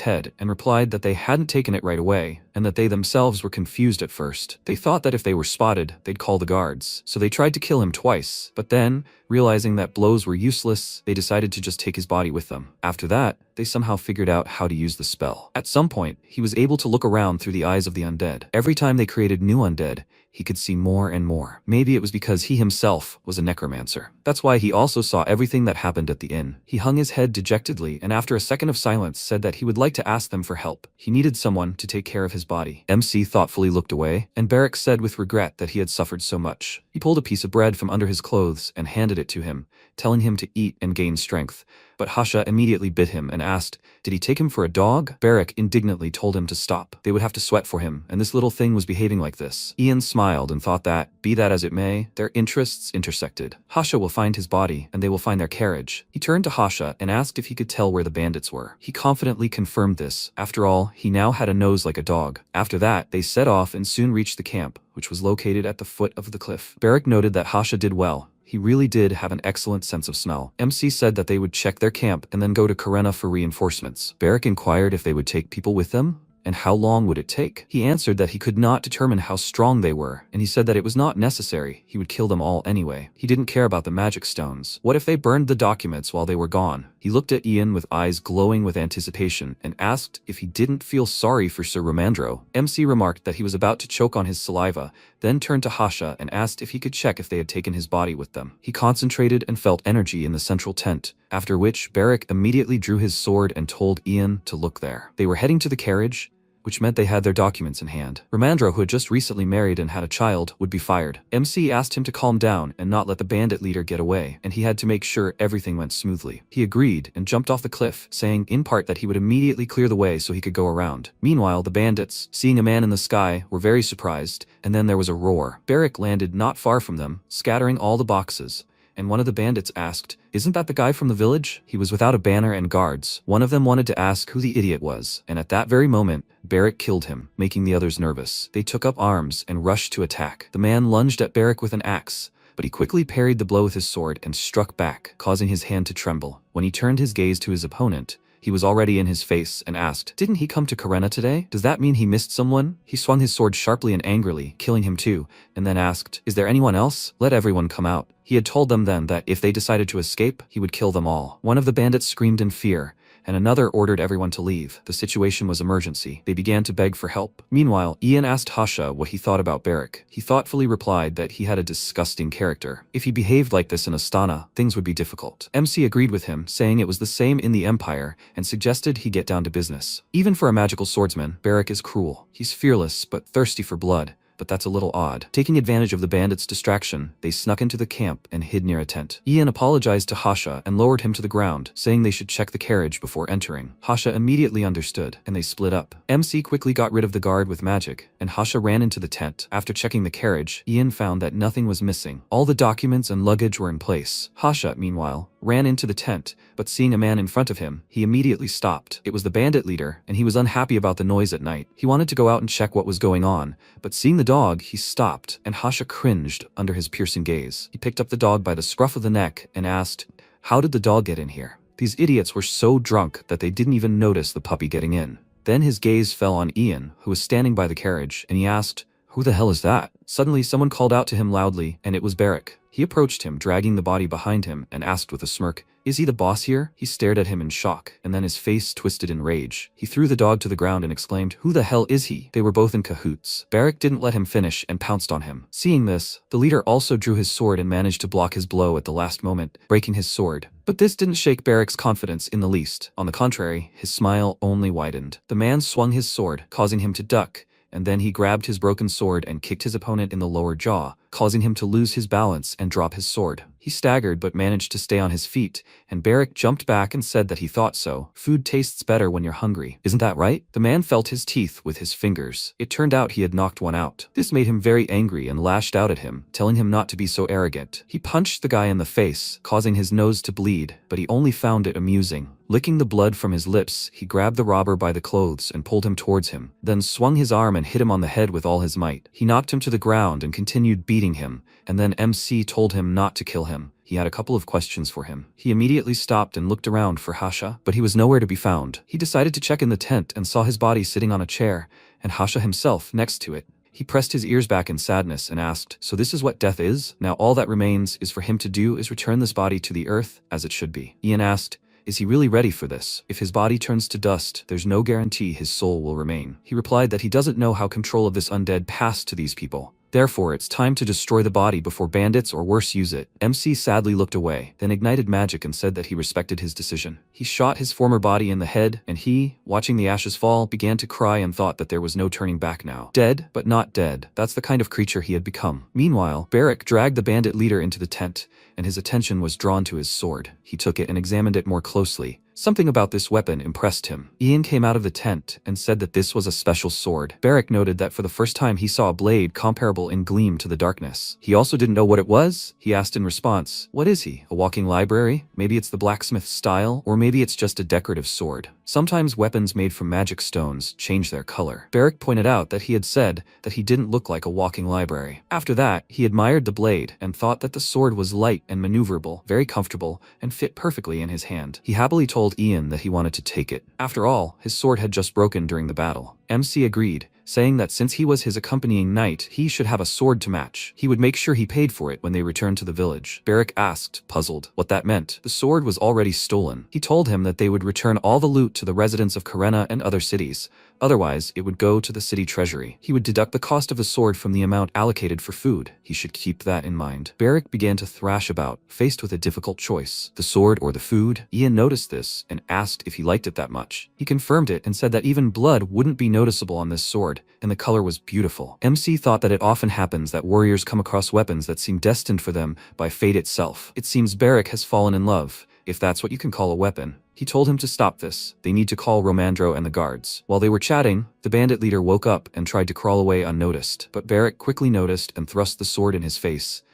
head and replied that they hadn't taken it right away, and that they themselves were confused at first. They thought that if they were spotted, they'd call the guards. So they tried to kill him twice, but then, realizing that blows were useless, they decided to just take his body with them. After that, they somehow figured out how to use the spell. At some point, he was able to look around through the eyes of the undead. Every time they created new undead, he could see more and more. Maybe it was because he himself was a necromancer. That's why he also saw everything that happened at the inn. He hung his head dejectedly and after a second of silence said that he would like to ask them for help. He needed someone to take care of his body. MC thoughtfully looked away, and Barrick said with regret that he had suffered so much. He pulled a piece of bread from under his clothes and handed it to him, telling him to eat and gain strength. But Hasha immediately bit him and asked, "Did he take him for a dog?" Barrick indignantly told him to stop. They would have to sweat for him, and this little thing was behaving like this. Ian smiled and thought that, be that as it may, their interests intersected. Hasha will find his body, and they will find their carriage. He turned to Hasha and asked if he could tell where the bandits were. He confidently confirmed this. After all, he now had a nose like a dog. After that, they set off and soon reached the camp, which was located at the foot of the cliff. Barrick noted that Hasha did well. He really did have an excellent sense of smell. MC said that they would check their camp and then go to Karena for reinforcements. Barrick inquired if they would take people with them, and how long would it take? He answered that he could not determine how strong they were, and he said that it was not necessary, he would kill them all anyway. He didn't care about the magic stones. What if they burned the documents while they were gone? He looked at Ian with eyes glowing with anticipation and asked if he didn't feel sorry for Sir Romandro. MC remarked that he was about to choke on his saliva, then turned to Hasha and asked if he could check if they had taken his body with them. He concentrated and felt energy in the central tent, after which Barrick immediately drew his sword and told Ian to look there. They were heading to the carriage, which meant they had their documents in hand. Romandro, who had just recently married and had a child, would be fired. MC asked him to calm down and not let the bandit leader get away, and he had to make sure everything went smoothly. He agreed and jumped off the cliff, saying in part that he would immediately clear the way so he could go around. Meanwhile, the bandits, seeing a man in the sky, were very surprised, and then there was a roar. Barrick landed not far from them, scattering all the boxes, and one of the bandits asked, "Isn't that the guy from the village?" He was without a banner and guards. One of them wanted to ask who the idiot was, and at that very moment, Barrick killed him, making the others nervous. They took up arms and rushed to attack. The man lunged at Barrick with an axe, but he quickly parried the blow with his sword and struck back, causing his hand to tremble. When he turned his gaze to his opponent, he was already in his face and asked, "Didn't he come to Karena today? Does that mean he missed someone?" He swung his sword sharply and angrily, killing him too, and then asked, "Is there anyone else? Let everyone come out." He had told them then that if they decided to escape, he would kill them all. One of the bandits screamed in fear, and another ordered everyone to leave. The situation was emergency. They began to beg for help. Meanwhile, Ian asked Hasha what he thought about Barrick. He thoughtfully replied that he had a disgusting character. If he behaved like this in Astana, things would be difficult. MC agreed with him, saying it was the same in the Empire, and suggested he get down to business. Even for a magical swordsman, Barrick is cruel. He's fearless, but thirsty for blood. But that's a little odd. Taking advantage of the bandits' distraction, they snuck into the camp and hid near a tent. Ian apologized to Hasha and lowered him to the ground, saying they should check the carriage before entering. Hasha immediately understood, and they split up. MC quickly got rid of the guard with magic, and Hasha ran into the tent. After checking the carriage, Ian found that nothing was missing. All the documents and luggage were in place. Hasha, meanwhile, ran into the tent, but seeing a man in front of him, he immediately stopped. It was the bandit leader, and he was unhappy about the noise at night. He wanted to go out and check what was going on, but seeing the dog, he stopped, and Hasha cringed under his piercing gaze. He picked up the dog by the scruff of the neck and asked, "How did the dog get in here?" These idiots were so drunk that they didn't even notice the puppy getting in. Then his gaze fell on Ian, who was standing by the carriage, and he asked, "Who the hell is that?" Suddenly someone called out to him loudly, and it was Barrick. He approached him, dragging the body behind him, and asked with a smirk, "Is he the boss here?" He stared at him in shock, and then his face twisted in rage. He threw the dog to the ground and exclaimed, "Who the hell is he?" They were both in cahoots. Barrick didn't let him finish and pounced on him. Seeing this, the leader also drew his sword and managed to block his blow at the last moment, breaking his sword. But this didn't shake Barrick's confidence in the least. On the contrary, his smile only widened. The man swung his sword, causing him to duck, and then he grabbed his broken sword and kicked his opponent in the lower jaw, causing him to lose his balance and drop his sword. He staggered but managed to stay on his feet, and Barrick jumped back and said that he thought so. Food tastes better when you're hungry. Isn't that right? The man felt his teeth with his fingers. It turned out he had knocked one out. This made him very angry and lashed out at him, telling him not to be so arrogant. He punched the guy in the face, causing his nose to bleed, but he only found it amusing. Licking the blood from his lips, he grabbed the robber by the clothes and pulled him towards him, then swung his arm and hit him on the head with all his might. He knocked him to the ground and continued beating him, and then MC told him not to kill him. He had a couple of questions for him. He immediately stopped and looked around for Hasha, but he was nowhere to be found. He decided to check in the tent and saw his body sitting on a chair, and Hasha himself next to it. He pressed his ears back in sadness and asked, "So this is what death is? Now all that remains is for him to do is return this body to the earth as it should be." Ian asked, "Is he really ready for this? If his body turns to dust, there's no guarantee his soul will remain." He replied that he doesn't know how control of this undead passed to these people. Therefore, it's time to destroy the body before bandits or worse use it. MC sadly looked away, then ignited magic and said that he respected his decision. He shot his former body in the head, and he, watching the ashes fall, began to cry and thought that there was no turning back now. Dead, but not dead. That's the kind of creature he had become. Meanwhile, Barrick dragged the bandit leader into the tent, and his attention was drawn to his sword. He took it and examined it more closely. Something about this weapon impressed him. Ian came out of the tent and said that this was a special sword. Barrick noted that for the first time he saw a blade comparable in gleam to the darkness. He also didn't know what it was. He asked in response, "What is he? A walking library? Maybe it's the blacksmith's style, or maybe it's just a decorative sword." Sometimes weapons made from magic stones change their color. Barrick pointed out that he had said that he didn't look like a walking library. After that, he admired the blade and thought that the sword was light and maneuverable, very comfortable, and fit perfectly in his hand. He happily told Ian that he wanted to take it. After all, his sword had just broken during the battle. MC agreed, saying that since he was his accompanying knight, he should have a sword to match. He would make sure he paid for it when they returned to the village. Barrick asked, puzzled, what that meant. The sword was already stolen. He told him that they would return all the loot to the residents of Karena and other cities. Otherwise, it would go to the city treasury. He would deduct the cost of the sword from the amount allocated for food. He should keep that in mind. Barrick began to thrash about, faced with a difficult choice. The sword or the food? Ian noticed this and asked if he liked it that much. He confirmed it and said that even blood wouldn't be noticeable on this sword, and the color was beautiful. MC thought that it often happens that warriors come across weapons that seem destined for them by fate itself. It seems Barrick has fallen in love, if that's what you can call a weapon. He told him to stop this. They need to call Romandro and the guards. While they were chatting, the bandit leader woke up and tried to crawl away unnoticed, but Barrick quickly noticed and thrust the sword in his face,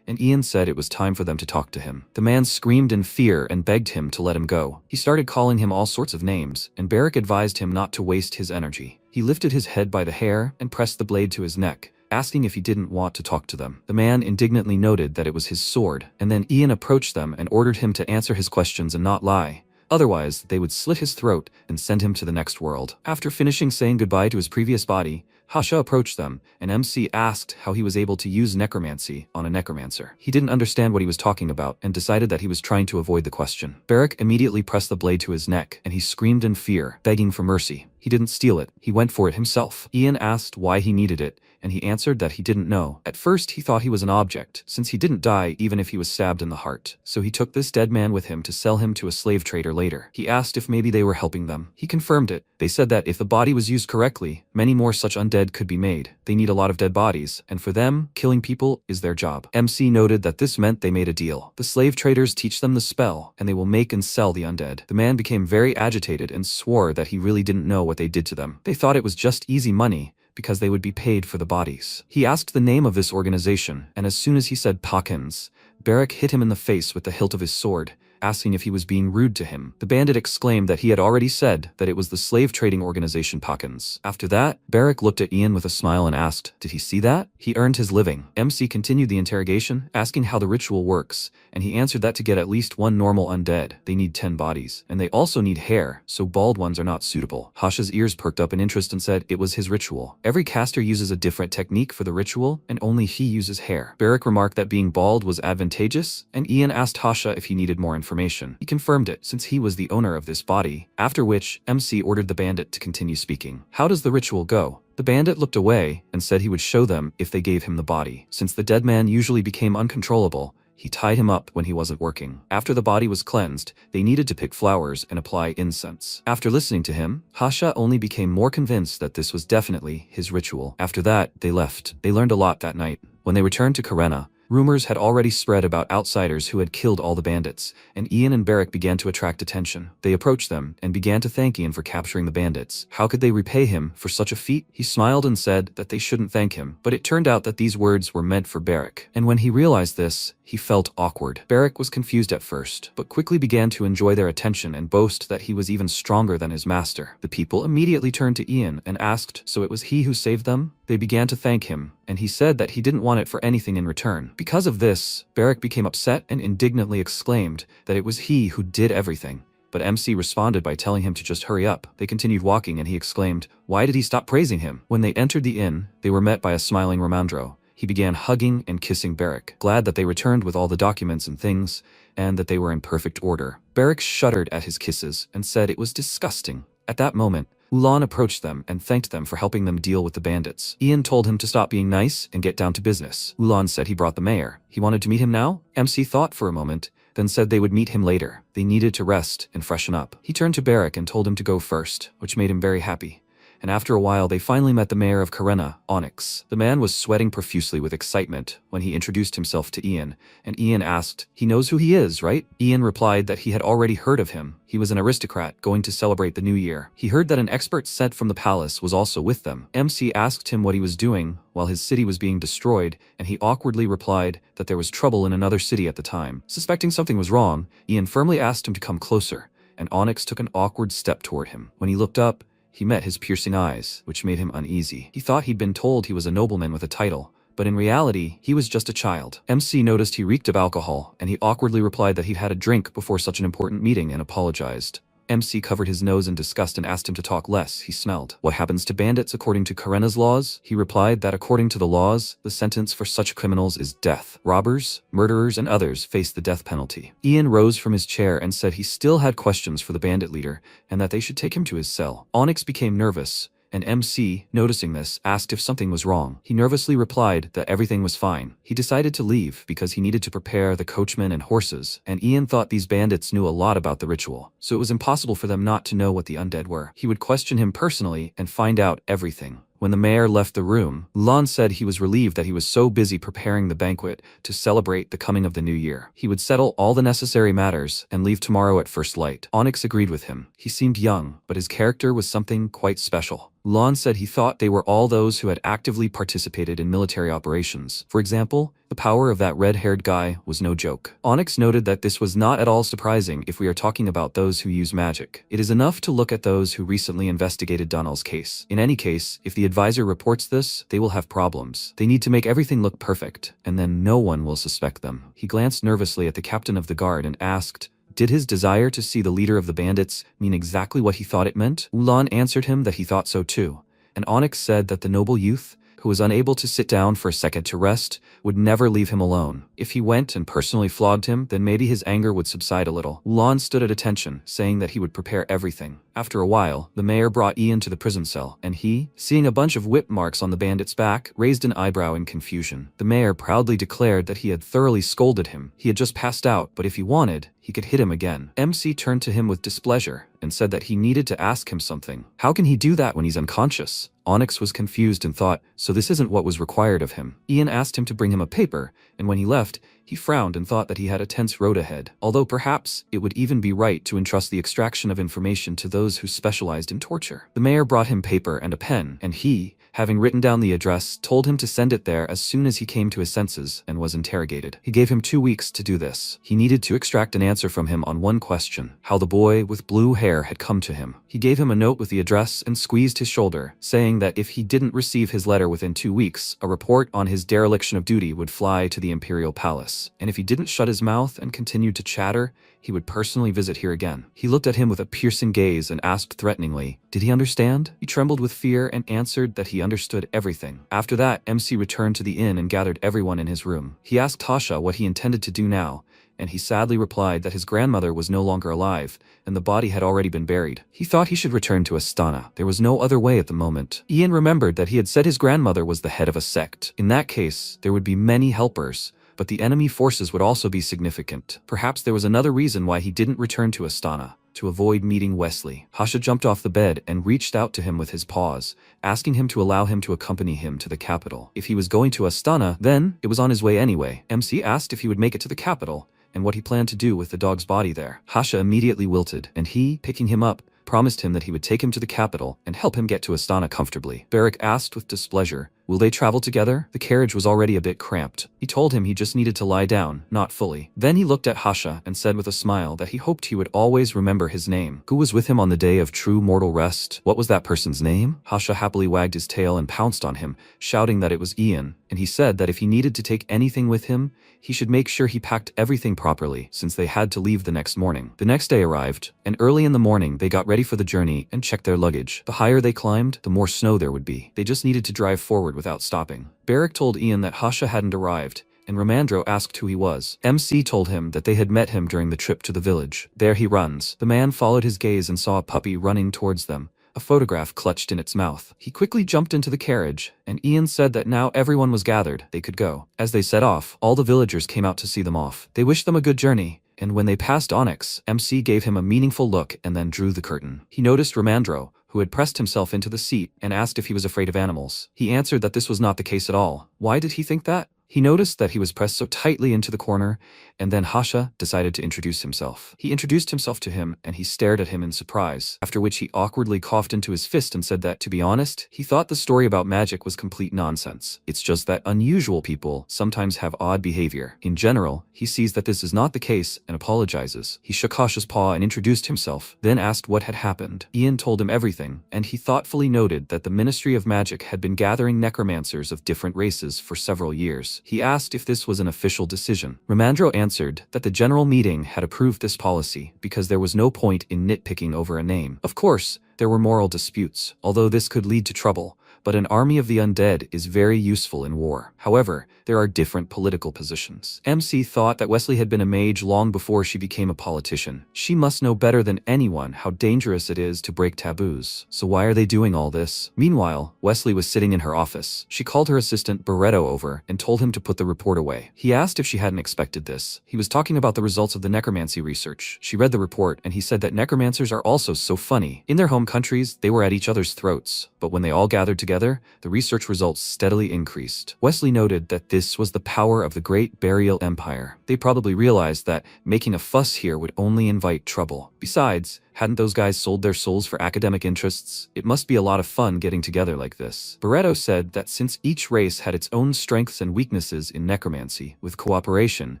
and Ian said it was time for them to talk to him. The man screamed in fear and begged him to let him go. He started calling him all sorts of names, and Barrick advised him not to waste his energy. He lifted his head by the hair and pressed the blade to his neck, asking if he didn't want to talk to them. The man indignantly noted that it was his sword, and then Ian approached them and ordered him to answer his questions and not lie. Otherwise, they would slit his throat and send him to the next world. After finishing saying goodbye to his previous body, Hasha approached them, and MC asked how he was able to use necromancy on a necromancer. He didn't understand what he was talking about and decided that he was trying to avoid the question. Barrick immediately pressed the blade to his neck, and he screamed in fear, begging for mercy. He didn't steal it. He went for it himself. Ian asked why he needed it, and he answered that he didn't know. At first, he thought he was an object, since he didn't die even if he was stabbed in the heart. So he took this dead man with him to sell him to a slave trader later. He asked if maybe they were helping them. He confirmed it. They said that if the body was used correctly, many more such undead could be made. They need a lot of dead bodies, and for them, killing people is their job. MC noted that this meant they made a deal. The slave traders teach them the spell, and they will make and sell the undead. The man became very agitated and swore that he really didn't know what they did to them. They thought it was just easy money, because they would be paid for the bodies. He asked the name of this organization, and as soon as he said Pakins, Barrick hit him in the face with the hilt of his sword, asking if he was being rude to him. The bandit exclaimed that he had already said that it was the slave trading organization Pakins. After that, Barrick looked at Ian with a smile and asked, did he see that? He earned his living. MC continued the interrogation, asking how the ritual works, and he answered that to get at least one normal undead, they need 10 bodies, and they also need hair, so bald ones are not suitable. Hasha's ears perked up in interest and said it was his ritual. Every caster uses a different technique for the ritual, and only he uses hair. Barrick remarked that being bald was advantageous, and Ian asked Hasha if he needed more information. He confirmed it, since he was the owner of this body, after which MC ordered the bandit to continue speaking. How does the ritual go? The bandit looked away and said he would show them if they gave him the body. Since the dead man usually became uncontrollable, he tied him up when he wasn't working. After the body was cleansed, they needed to pick flowers and apply incense. After listening to him, Hasha only became more convinced that this was definitely his ritual. After that, they left. They learned a lot that night. When they returned to Karena, rumors had already spread about outsiders who had killed all the bandits, and Ian and Beric began to attract attention. They approached them and began to thank Ian for capturing the bandits. How could they repay him for such a feat? He smiled and said that they shouldn't thank him, but it turned out that these words were meant for Beric. And when he realized this, he felt awkward. Beric was confused at first, but quickly began to enjoy their attention and boast that he was even stronger than his master. The people immediately turned to Ian and asked, so it was he who saved them? They began to thank him, and he said that he didn't want it for anything in return. Because of this, Beric became upset and indignantly exclaimed that it was he who did everything. But MC responded by telling him to just hurry up. They continued walking and he exclaimed, why did he stop praising him? When they entered the inn, they were met by a smiling Romandro. He began hugging and kissing Beric, glad that they returned with all the documents and things, and that they were in perfect order. Beric shuddered at his kisses and said it was disgusting. At that moment, Ulan approached them and thanked them for helping them deal with the bandits. Ian told him to stop being nice and get down to business. Ulan said he brought the mayor. He wanted to meet him now? MC thought for a moment, then said they would meet him later. They needed to rest and freshen up. He turned to Beric and told him to go first, which made him very happy. And after a while they finally met the mayor of Karena, Onyx. The man was sweating profusely with excitement when he introduced himself to Ian, and Ian asked, he knows who he is, right? Ian replied that he had already heard of him. He was an aristocrat going to celebrate the new year. He heard that an expert sent from the palace was also with them. MC asked him what he was doing while his city was being destroyed, and he awkwardly replied that there was trouble in another city at the time. Suspecting something was wrong, Ian firmly asked him to come closer, and Onyx took an awkward step toward him. When he looked up, he met his piercing eyes, which made him uneasy. He thought he'd been told he was a nobleman with a title, but in reality, he was just a child. MC noticed he reeked of alcohol, and he awkwardly replied that he'd had a drink before such an important meeting and apologized. MC covered his nose in disgust and asked him to talk less. He smelled. What happens to bandits according to Karena's laws? He replied that according to the laws, the sentence for such criminals is death. Robbers, murderers, and others face the death penalty. Ian rose from his chair and said he still had questions for the bandit leader and that they should take him to his cell. Onyx became nervous, and MC, noticing this, asked if something was wrong. He nervously replied that everything was fine. He decided to leave because he needed to prepare the coachmen and horses, and Ian thought these bandits knew a lot about the ritual, so it was impossible for them not to know what the undead were. He would question him personally and find out everything. When the mayor left the room, Ulan said he was relieved that he was so busy preparing the banquet to celebrate the coming of the new year. He would settle all the necessary matters and leave tomorrow at first light. Onyx agreed with him. He seemed young, but his character was something quite special. Ulan said he thought they were all those who had actively participated in military operations. For example, the power of that red-haired guy was no joke. Onyx noted that this was not at all surprising if we are talking about those who use magic. It is enough to look at those who recently investigated Donald's case. In any case, if the advisor reports this, they will have problems. They need to make everything look perfect, and then no one will suspect them. He glanced nervously at the captain of the guard and asked, did his desire to see the leader of the bandits mean exactly what he thought it meant? Ulan answered him that he thought so too, and Onyx said that the noble youth, who was unable to sit down for a second to rest, would never leave him alone. If he went and personally flogged him, then maybe his anger would subside a little. Ulan stood at attention, saying that he would prepare everything. After a while, the mayor brought Ian to the prison cell, and he, seeing a bunch of whip marks on the bandit's back, raised an eyebrow in confusion. The mayor proudly declared that he had thoroughly scolded him. He had just passed out, but if he wanted, he could hit him again. MC turned to him with displeasure and said that he needed to ask him something. How can he do that when he's unconscious? Onyx was confused and thought, so this isn't what was required of him. Ian asked him to bring him a paper, and when he left, he frowned and thought that he had a tense road ahead, although perhaps it would even be right to entrust the extraction of information to those who specialized in torture. The mayor brought him paper and a pen, and he, having written down the address, told him to send it there as soon as he came to his senses and was interrogated. He gave him 2 weeks to do this. He needed to extract an answer from him on one question: how the boy with blue hair had come to him. He gave him a note with the address and squeezed his shoulder, saying that if he didn't receive his letter within 2 weeks, a report on his dereliction of duty would fly to the imperial palace, and if he didn't shut his mouth and continued to chatter, he would personally visit here again. He looked at him with a piercing gaze and asked threateningly, did he understand? He trembled with fear and answered that he understood everything. After that, MC returned to the inn and gathered everyone in his room. He asked Tasha what he intended to do now, and he sadly replied that his grandmother was no longer alive, and the body had already been buried. He thought he should return to Astana. There was no other way at the moment. Ian remembered that he had said his grandmother was the head of a sect. In that case, there would be many helpers, but the enemy forces would also be significant. Perhaps there was another reason why he didn't return to Astana. to avoid meeting Wesley. Hasha jumped off the bed and reached out to him with his paws, asking him to allow him to accompany him to the capital. If he was going to Astana, then it was on his way anyway. MC asked if he would make it to the capital, and what he planned to do with the dog's body there. Hasha immediately wilted, and he, picking him up, promised him that he would take him to the capital and help him get to Astana comfortably. Barak asked with displeasure, will they travel together? The carriage was already a bit cramped. He told him he just needed to lie down, not fully. Then he looked at Hasha and said with a smile that he hoped he would always remember his name. Who was with him on the day of true mortal rest? What was that person's name? Hasha happily wagged his tail and pounced on him, shouting that it was Ian, and he said that if he needed to take anything with him, he should make sure he packed everything properly, since they had to leave the next morning. The next day arrived, and early in the morning they got ready for the journey and checked their luggage. The higher they climbed, the more snow there would be. They just needed to drive forward without stopping. Barak told Ian that Hasha hadn't arrived, and Ramandro asked who he was. MC told him that they had met him during the trip to the village. There he runs. The man followed his gaze and saw a puppy running towards them, a photograph clutched in its mouth. He quickly jumped into the carriage, and Ian said that now everyone was gathered, they could go. As they set off, all the villagers came out to see them off. They wished them a good journey, and when they passed Onyx, MC gave him a meaningful look and then drew the curtain. He noticed Ramandro, who had pressed himself into the seat, and asked if he was afraid of animals. He answered that this was not the case at all. Why did he think that? He noticed that he was pressed so tightly into the corner, and then Hasha decided to introduce himself. He introduced himself to him, and he stared at him in surprise, after which he awkwardly coughed into his fist and said that, to be honest, he thought the story about magic was complete nonsense. It's just that unusual people sometimes have odd behavior. In general, he sees that this is not the case and apologizes. He shook Hasha's paw and introduced himself, then asked what had happened. Ian told him everything, and he thoughtfully noted that the Ministry of Magic had been gathering necromancers of different races for several years. He asked if this was an official decision. Ramandro answered that the general meeting had approved this policy because there was no point in nitpicking over a name. Of course, there were moral disputes, although this could lead to trouble, but an army of the undead is very useful in war. However, there are different political positions. MC thought that Wesley had been a mage long before she became a politician. She must know better than anyone how dangerous it is to break taboos. So why are they doing all this? Meanwhile, Wesley was sitting in her office. She called her assistant Barreto over and told him to put the report away. He asked if she hadn't expected this. He was talking about the results of the necromancy research. She read the report, and he said that necromancers are also so funny. In their home countries, they were at each other's throats, but when they all gathered together, the research results steadily increased. Wesley noted that this was the power of the Great Burial Empire. They probably realized that making a fuss here would only invite trouble. Besides, hadn't those guys sold their souls for academic interests? It must be a lot of fun getting together like this. Barreto said that since each race had its own strengths and weaknesses in necromancy, with cooperation,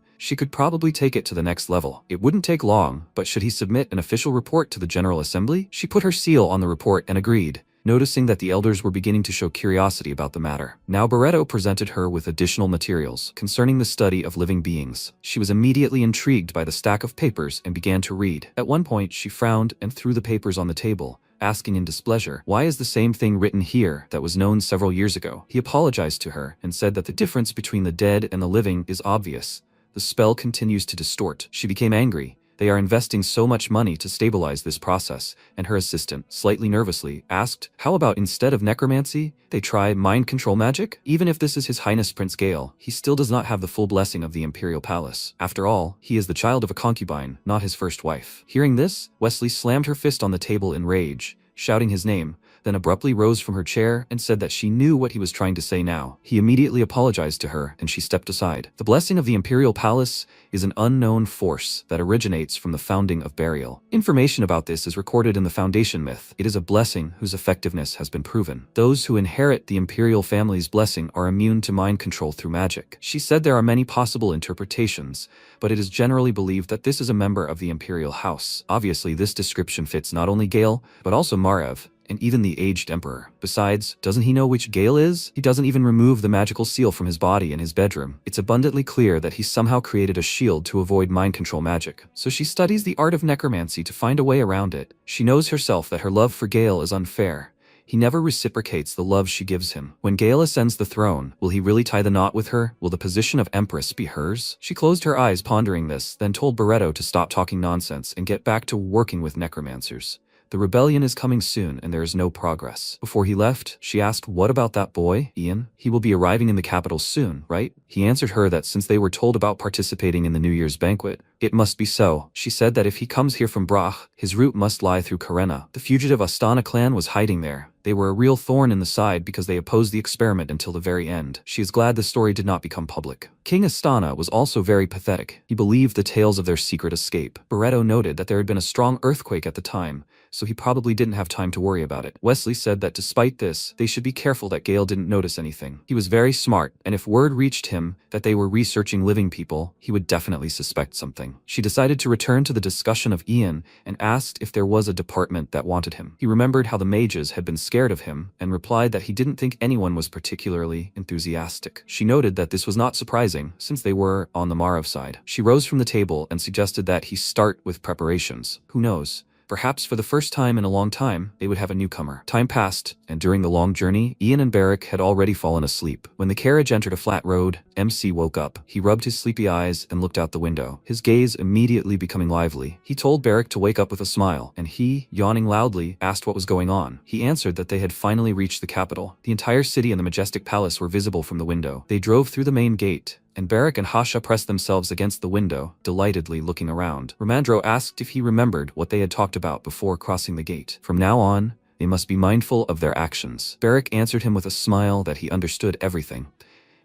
she could probably take it to the next level. It wouldn't take long, but should he submit an official report to the General Assembly? She put her seal on the report and agreed, noticing that the elders were beginning to show curiosity about the matter. Now Barreto presented her with additional materials concerning the study of living beings. She was immediately intrigued by the stack of papers and began to read. At one point, she frowned and threw the papers on the table, asking in displeasure, why is the same thing written here that was known several years ago? He apologized to her and said that the difference between the dead and the living is obvious. The spell continues to distort. She became angry. They are investing so much money to stabilize this process, and her assistant, slightly nervously, asked, how about instead of necromancy, they try mind control magic? Even if this is His Highness Prince Gale, he still does not have the full blessing of the Imperial Palace. After all, he is the child of a concubine, not his first wife. Hearing this, Wesley slammed her fist on the table in rage, shouting his name, then abruptly rose from her chair and said that she knew what he was trying to say now. He immediately apologized to her, and she stepped aside. The blessing of the Imperial Palace is an unknown force that originates from the founding of burial. Information about this is recorded in the Foundation myth. It is a blessing whose effectiveness has been proven. Those who inherit the Imperial family's blessing are immune to mind control through magic. She said there are many possible interpretations, but it is generally believed that this is a member of the Imperial House. Obviously, this description fits not only Gale, but also Margrave, and even the aged emperor. Besides, doesn't he know which Gale is? He doesn't even remove the magical seal from his body in his bedroom. It's abundantly clear that he somehow created a shield to avoid mind control magic. So she studies the art of necromancy to find a way around it. She knows herself that her love for Gale is unfair. He never reciprocates the love she gives him. When Gale ascends the throne, will he really tie the knot with her? Will the position of Empress be hers? She closed her eyes pondering this, then told Barreto to stop talking nonsense and get back to working with necromancers. The rebellion is coming soon and there is no progress. Before he left, she asked, what about that boy, Ian? He will be arriving in the capital soon, right? He answered her that since they were told about participating in the New Year's banquet, it must be so. She said that if he comes here from Brach, his route must lie through Karenna. The fugitive Astana clan was hiding there. They were a real thorn in the side because they opposed the experiment until the very end. She is glad the story did not become public. King Astana was also very pathetic. He believed the tales of their secret escape. Barreto noted that there had been a strong earthquake at the time, so he probably didn't have time to worry about it. Wesley said that despite this, they should be careful that Gale didn't notice anything. He was very smart, and if word reached him that they were researching living people, he would definitely suspect something. She decided to return to the discussion of Ian and asked if there was a department that wanted him. He remembered how the mages had been scared of him and replied that he didn't think anyone was particularly enthusiastic. She noted that this was not surprising since they were on the Margrave side. She rose from the table and suggested that he start with preparations. Who knows? Perhaps for the first time in a long time, they would have a newcomer. Time passed, and during the long journey, Ian and Barrick had already fallen asleep. When the carriage entered a flat road, MC woke up. He rubbed his sleepy eyes and looked out the window, his gaze immediately becoming lively. He told Barrick to wake up with a smile, and he, yawning loudly, asked what was going on. He answered that they had finally reached the capital. The entire city and the majestic palace were visible from the window. They drove through the main gate, and Barrick and Hasha pressed themselves against the window, delightedly looking around. Ramandro asked if he remembered what they had talked about before crossing the gate. From now on, they must be mindful of their actions. Barrick answered him with a smile that he understood everything,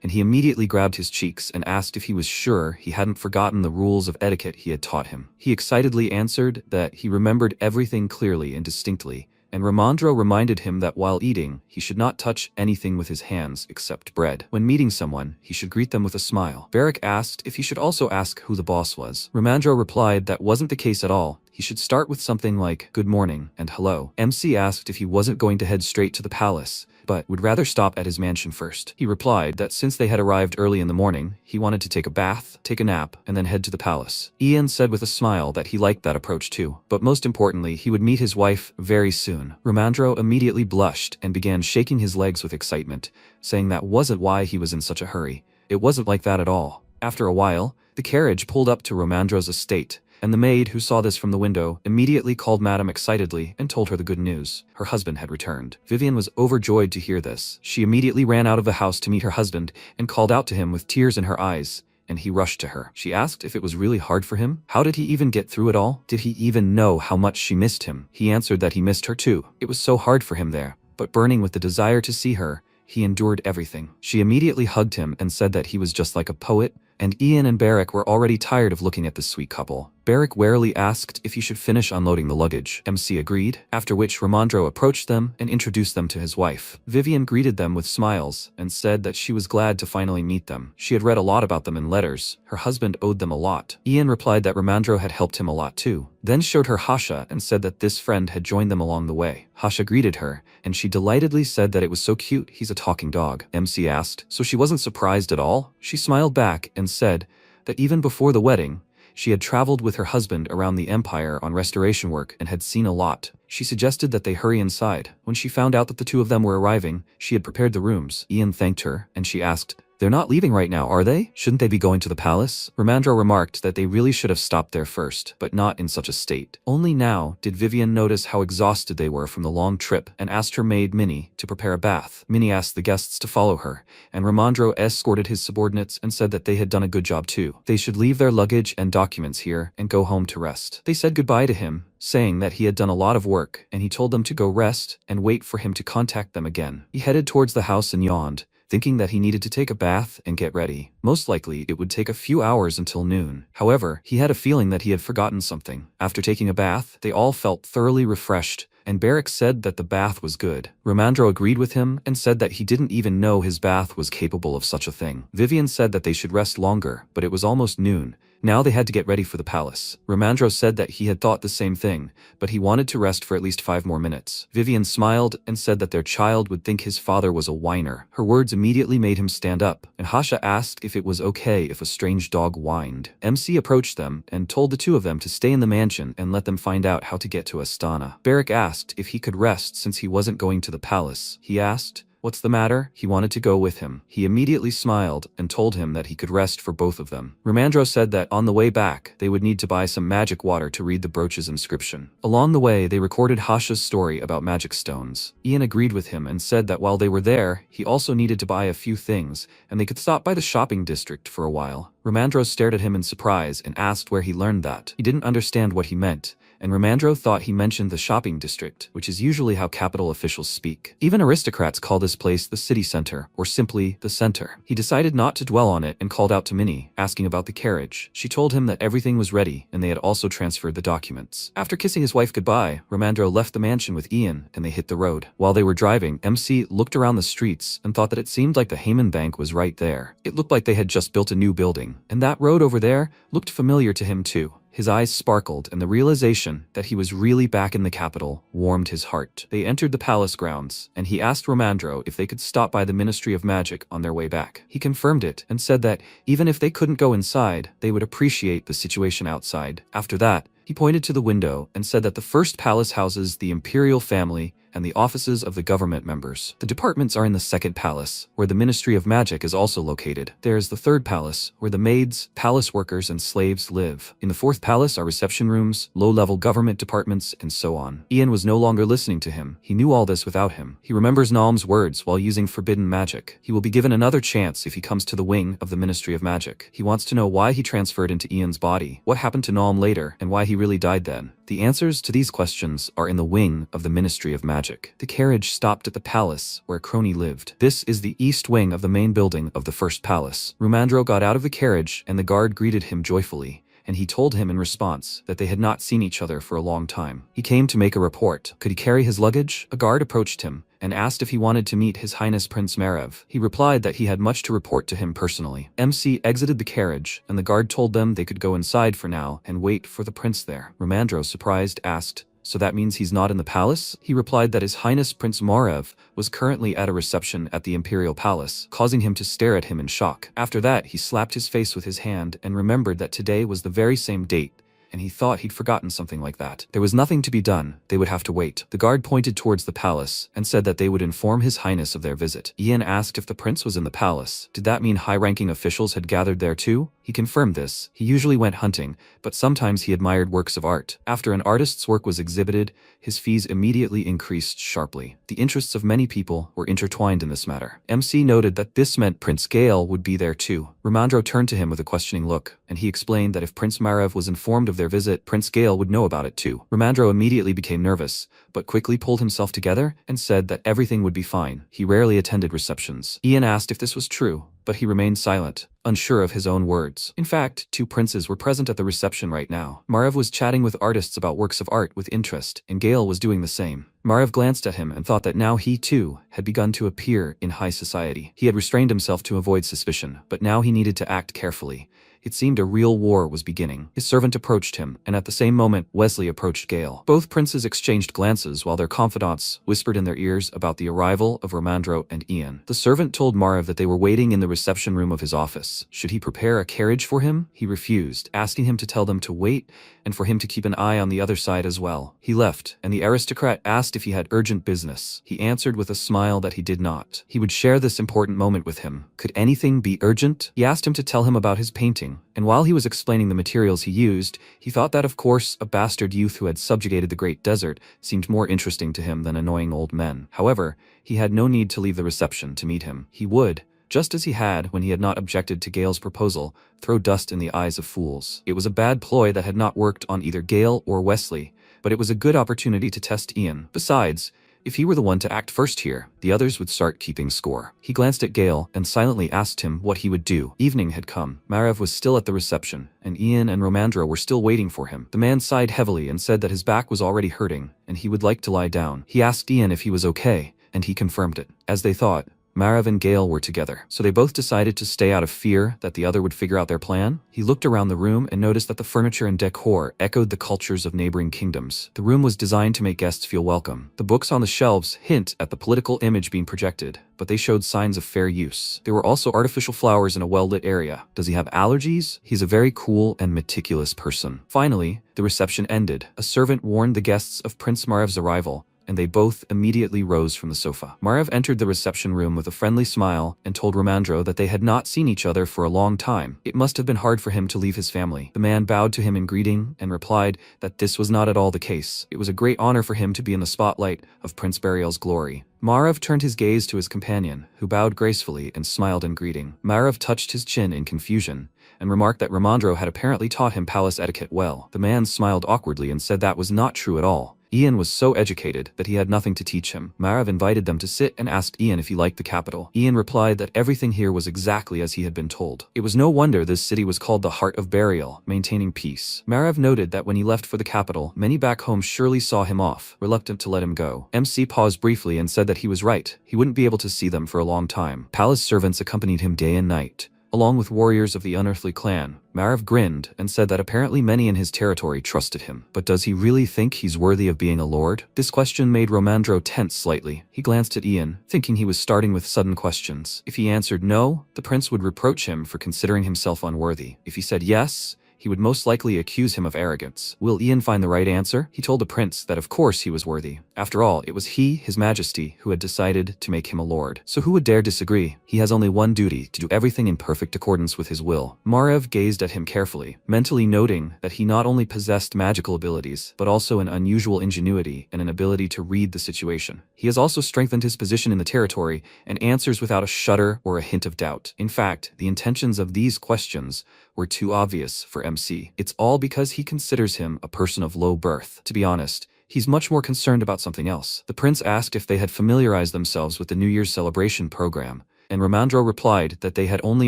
and he immediately grabbed his cheeks and asked if he was sure he hadn't forgotten the rules of etiquette he had taught him. He excitedly answered that he remembered everything clearly and distinctly, and Ramandro reminded him that while eating, he should not touch anything with his hands except bread. When meeting someone, he should greet them with a smile. Barrick asked if he should also ask who the boss was. Ramandro replied that wasn't the case at all. He should start with something like good morning and hello. MC asked if he wasn't going to head straight to the palace, but would rather stop at his mansion first. He replied that since they had arrived early in the morning, he wanted to take a bath, take a nap, and then head to the palace. Ian said with a smile that he liked that approach too, but most importantly, he would meet his wife very soon. Ramandro immediately blushed and began shaking his legs with excitement, saying that wasn't why he was in such a hurry. It wasn't like that at all. After a while, the carriage pulled up to Ramandro's estate, and the maid, who saw this from the window, immediately called Madame excitedly and told her the good news. Her husband had returned. Vivian was overjoyed to hear this. She immediately ran out of the house to meet her husband and called out to him with tears in her eyes, and he rushed to her. She asked if it was really hard for him. How did he even get through it all? Did he even know how much she missed him? He answered that he missed her too. It was so hard for him there, but burning with the desire to see her, he endured everything. She immediately hugged him and said that he was just like a poet, and Ian and Barrick were already tired of looking at this sweet couple. Barrick warily asked if he should finish unloading the luggage. MC agreed, after which Ramandro approached them and introduced them to his wife. Vivian greeted them with smiles and said that she was glad to finally meet them. She had read a lot about them in letters. Her husband owed them a lot. Ian replied that Ramandro had helped him a lot too, then showed her Hasha and said that this friend had joined them along the way. Hasha greeted her, and she delightedly said that it was so cute, he's a talking dog. MC asked, so she wasn't surprised at all? She smiled back and said that even before the wedding, she had traveled with her husband around the empire on restoration work and had seen a lot. She suggested that they hurry inside. When she found out that the two of them were arriving, she had prepared the rooms. Ian thanked her, and she asked, they're not leaving right now, are they? Shouldn't they be going to the palace? Ramandro remarked that they really should have stopped there first, but not in such a state. Only now did Vivian notice how exhausted they were from the long trip and asked her maid Minnie to prepare a bath. Minnie asked the guests to follow her, and Ramandro escorted his subordinates and said that they had done a good job too. They should leave their luggage and documents here and go home to rest. They said goodbye to him, saying that he had done a lot of work, and he told them to go rest and wait for him to contact them again. He headed towards the house and yawned, thinking that he needed to take a bath and get ready. Most likely, it would take a few hours until noon. However, he had a feeling that he had forgotten something. After taking a bath, they all felt thoroughly refreshed, and Barrick said that the bath was good. Ramandro agreed with him and said that he didn't even know his bath was capable of such a thing. Vivian said that they should rest longer, but it was almost noon. Now they had to get ready for the palace. Ramandro said that he had thought the same thing, but he wanted to rest for at least 5 more minutes. Vivian smiled and said that their child would think his father was a whiner. Her words immediately made him stand up, and Hasha asked if it was okay if a strange dog whined. MC approached them and told the two of them to stay in the mansion and let them find out how to get to Astana. Barrick asked if he could rest since he wasn't going to the palace. He asked, "What's the matter?" He wanted to go with him. He immediately smiled and told him that he could rest for both of them. Ramandro said that on the way back, they would need to buy some magic water to read the brooch's inscription. Along the way, they recorded Hasha's story about magic stones. Ian agreed with him and said that while they were there, he also needed to buy a few things, and they could stop by the shopping district for a while. Ramandro stared at him in surprise and asked where he learned that. He didn't understand what he meant, and Ramandro thought he mentioned the shopping district, which is usually how capital officials speak. Even aristocrats call this place the city center, or simply the center. He decided not to dwell on it and called out to Minnie, asking about the carriage. She told him that everything was ready, and they had also transferred the documents. After kissing his wife goodbye, Ramandro left the mansion with Ian, and they hit the road. While they were driving, MC looked around the streets and thought that it seemed like the Heyman Bank was right there. It looked like they had just built a new building, and that road over there looked familiar to him too. His eyes sparkled, and the realization that he was really back in the capital warmed his heart. They entered the palace grounds, and he asked Ramandro if they could stop by the Ministry of Magic on their way back. He confirmed it and said that even if they couldn't go inside, they would appreciate the situation outside. After that, he pointed to the window and said that the first palace houses the imperial family and the offices of the government members. The departments are in the second palace, where the Ministry of Magic is also located. There is the third palace, where the maids, palace workers, and slaves live. In the fourth palace are reception rooms, low-level government departments, and so on. Ian was no longer listening to him. He knew all this without him. He remembers Nalm's words while using forbidden magic. He will be given another chance if he comes to the wing of the Ministry of Magic. He wants to know why he transferred into Ian's body, what happened to Nalm later, and why he really died then. The answers to these questions are in the wing of the Ministry of Magic. The carriage stopped at the palace where Crony lived. This is the east wing of the main building of the first palace. Ramandro got out of the carriage and the guard greeted him joyfully, and he told him in response that they had not seen each other for a long time. He came to make a report. Could he carry his luggage? A guard approached him and asked if he wanted to meet His Highness Prince Margrave. He replied that he had much to report to him personally. MC exited the carriage, and the guard told them they could go inside for now and wait for the prince there. Ramandro, surprised, asked, "So that means he's not in the palace?" He replied that His Highness Prince Margrave was currently at a reception at the Imperial Palace, causing him to stare at him in shock. After that, he slapped his face with his hand and remembered that today was the very same date, and he thought he'd forgotten something like that. There was nothing to be done. They would have to wait. The guard pointed towards the palace and said that they would inform His Highness of their visit. Ian asked if the prince was in the palace. Did that mean high-ranking officials had gathered there too? He confirmed this. He usually went hunting, but sometimes he admired works of art. After an artist's work was exhibited, his fees immediately increased sharply. The interests of many people were intertwined in this matter. MC noted that this meant Prince Gale would be there too. Ramandro turned to him with a questioning look, and he explained that if Prince Margrave was informed of their visit, Prince Gale would know about it too. Ramandro immediately became nervous, but quickly pulled himself together and said that everything would be fine. He rarely attended receptions. Ian asked if this was true, but he remained silent, unsure of his own words. In fact, two princes were present at the reception right now. Margrave was chatting with artists about works of art with interest, and Gale was doing the same. Margrave glanced at him and thought that now he too had begun to appear in high society. He had restrained himself to avoid suspicion, but now he needed to act carefully. It seemed a real war was beginning. His servant approached him, and at the same moment, Wesley approached Gale. Both princes exchanged glances while their confidants whispered in their ears about the arrival of Ramandro and Ian. The servant told Margrave that they were waiting in the reception room of his office. Should he prepare a carriage for him? He refused, asking him to tell them to wait and for him to keep an eye on the other side as well. He left, and the aristocrat asked if he had urgent business. He answered with a smile that he did not. He would share this important moment with him. Could anything be urgent? He asked him to tell him about his painting, and while he was explaining the materials he used, he thought that of course a bastard youth who had subjugated the great desert seemed more interesting to him than annoying old men. However, he had no need to leave the reception to meet him. He would, just as he had when he had not objected to Gale's proposal, throw dust in the eyes of fools. It was a bad ploy that had not worked on either Gale or Wesley, but it was a good opportunity to test Ian. Besides, if he were the one to act first here, the others would start keeping score. He glanced at Gale and silently asked him what he would do. Evening had come. Margrave was still at the reception, and Ian and Ramandro were still waiting for him. The man sighed heavily and said that his back was already hurting, and he would like to lie down. He asked Ian if he was okay, and he confirmed it. As they thought, Margrave and Gale were together, so they both decided to stay out of fear that the other would figure out their plan. He looked around the room and noticed that the furniture and decor echoed the cultures of neighboring kingdoms. The room was designed to make guests feel welcome. The books on the shelves hint at the political image being projected, but they showed signs of fair use. There were also artificial flowers in a well-lit area. Does he have allergies? He's a very cool and meticulous person. Finally, the reception ended. A servant warned the guests of Prince Margrave's arrival, and they both immediately rose from the sofa. Margrave entered the reception room with a friendly smile and told Romandro that they had not seen each other for a long time. It must have been hard for him to leave his family. The man bowed to him in greeting and replied that this was not at all the case. It was a great honor for him to be in the spotlight of Prince Burial's glory. Margrave turned his gaze to his companion, who bowed gracefully and smiled in greeting. Margrave touched his chin in confusion and remarked that Romandro had apparently taught him palace etiquette well. The man smiled awkwardly and said that was not true at all. Ian was so educated that he had nothing to teach him. Margrave invited them to sit and asked Ian if he liked the capital. Ian replied that everything here was exactly as he had been told. It was no wonder this city was called the Heart of Burial, maintaining peace. Margrave noted that when he left for the capital, many back home surely saw him off, reluctant to let him go. MC paused briefly and said that he was right. He wouldn't be able to see them for a long time. Palace servants accompanied him day and night, along with warriors of the unearthly clan. Margrave grinned and said that apparently many in his territory trusted him. But does he really think he's worthy of being a lord? This question made Romandro tense slightly. He glanced at Ian, thinking he was starting with sudden questions. If he answered no, the prince would reproach him for considering himself unworthy. If he said yes, he would most likely accuse him of arrogance. Will Ian find the right answer? He told the prince that of course he was worthy. After all, it was he, his majesty, who had decided to make him a lord. So who would dare disagree? He has only one duty: to do everything in perfect accordance with his will. Margrave gazed at him carefully, mentally noting that he not only possessed magical abilities, but also an unusual ingenuity and an ability to read the situation. He has also strengthened his position in the territory and answers without a shudder or a hint of doubt. In fact, the intentions of these questions were too obvious for MC. It's all because he considers him a person of low birth. To be honest, he's much more concerned about something else. The prince asked if they had familiarized themselves with the New Year's celebration program, and Romandro replied that they had only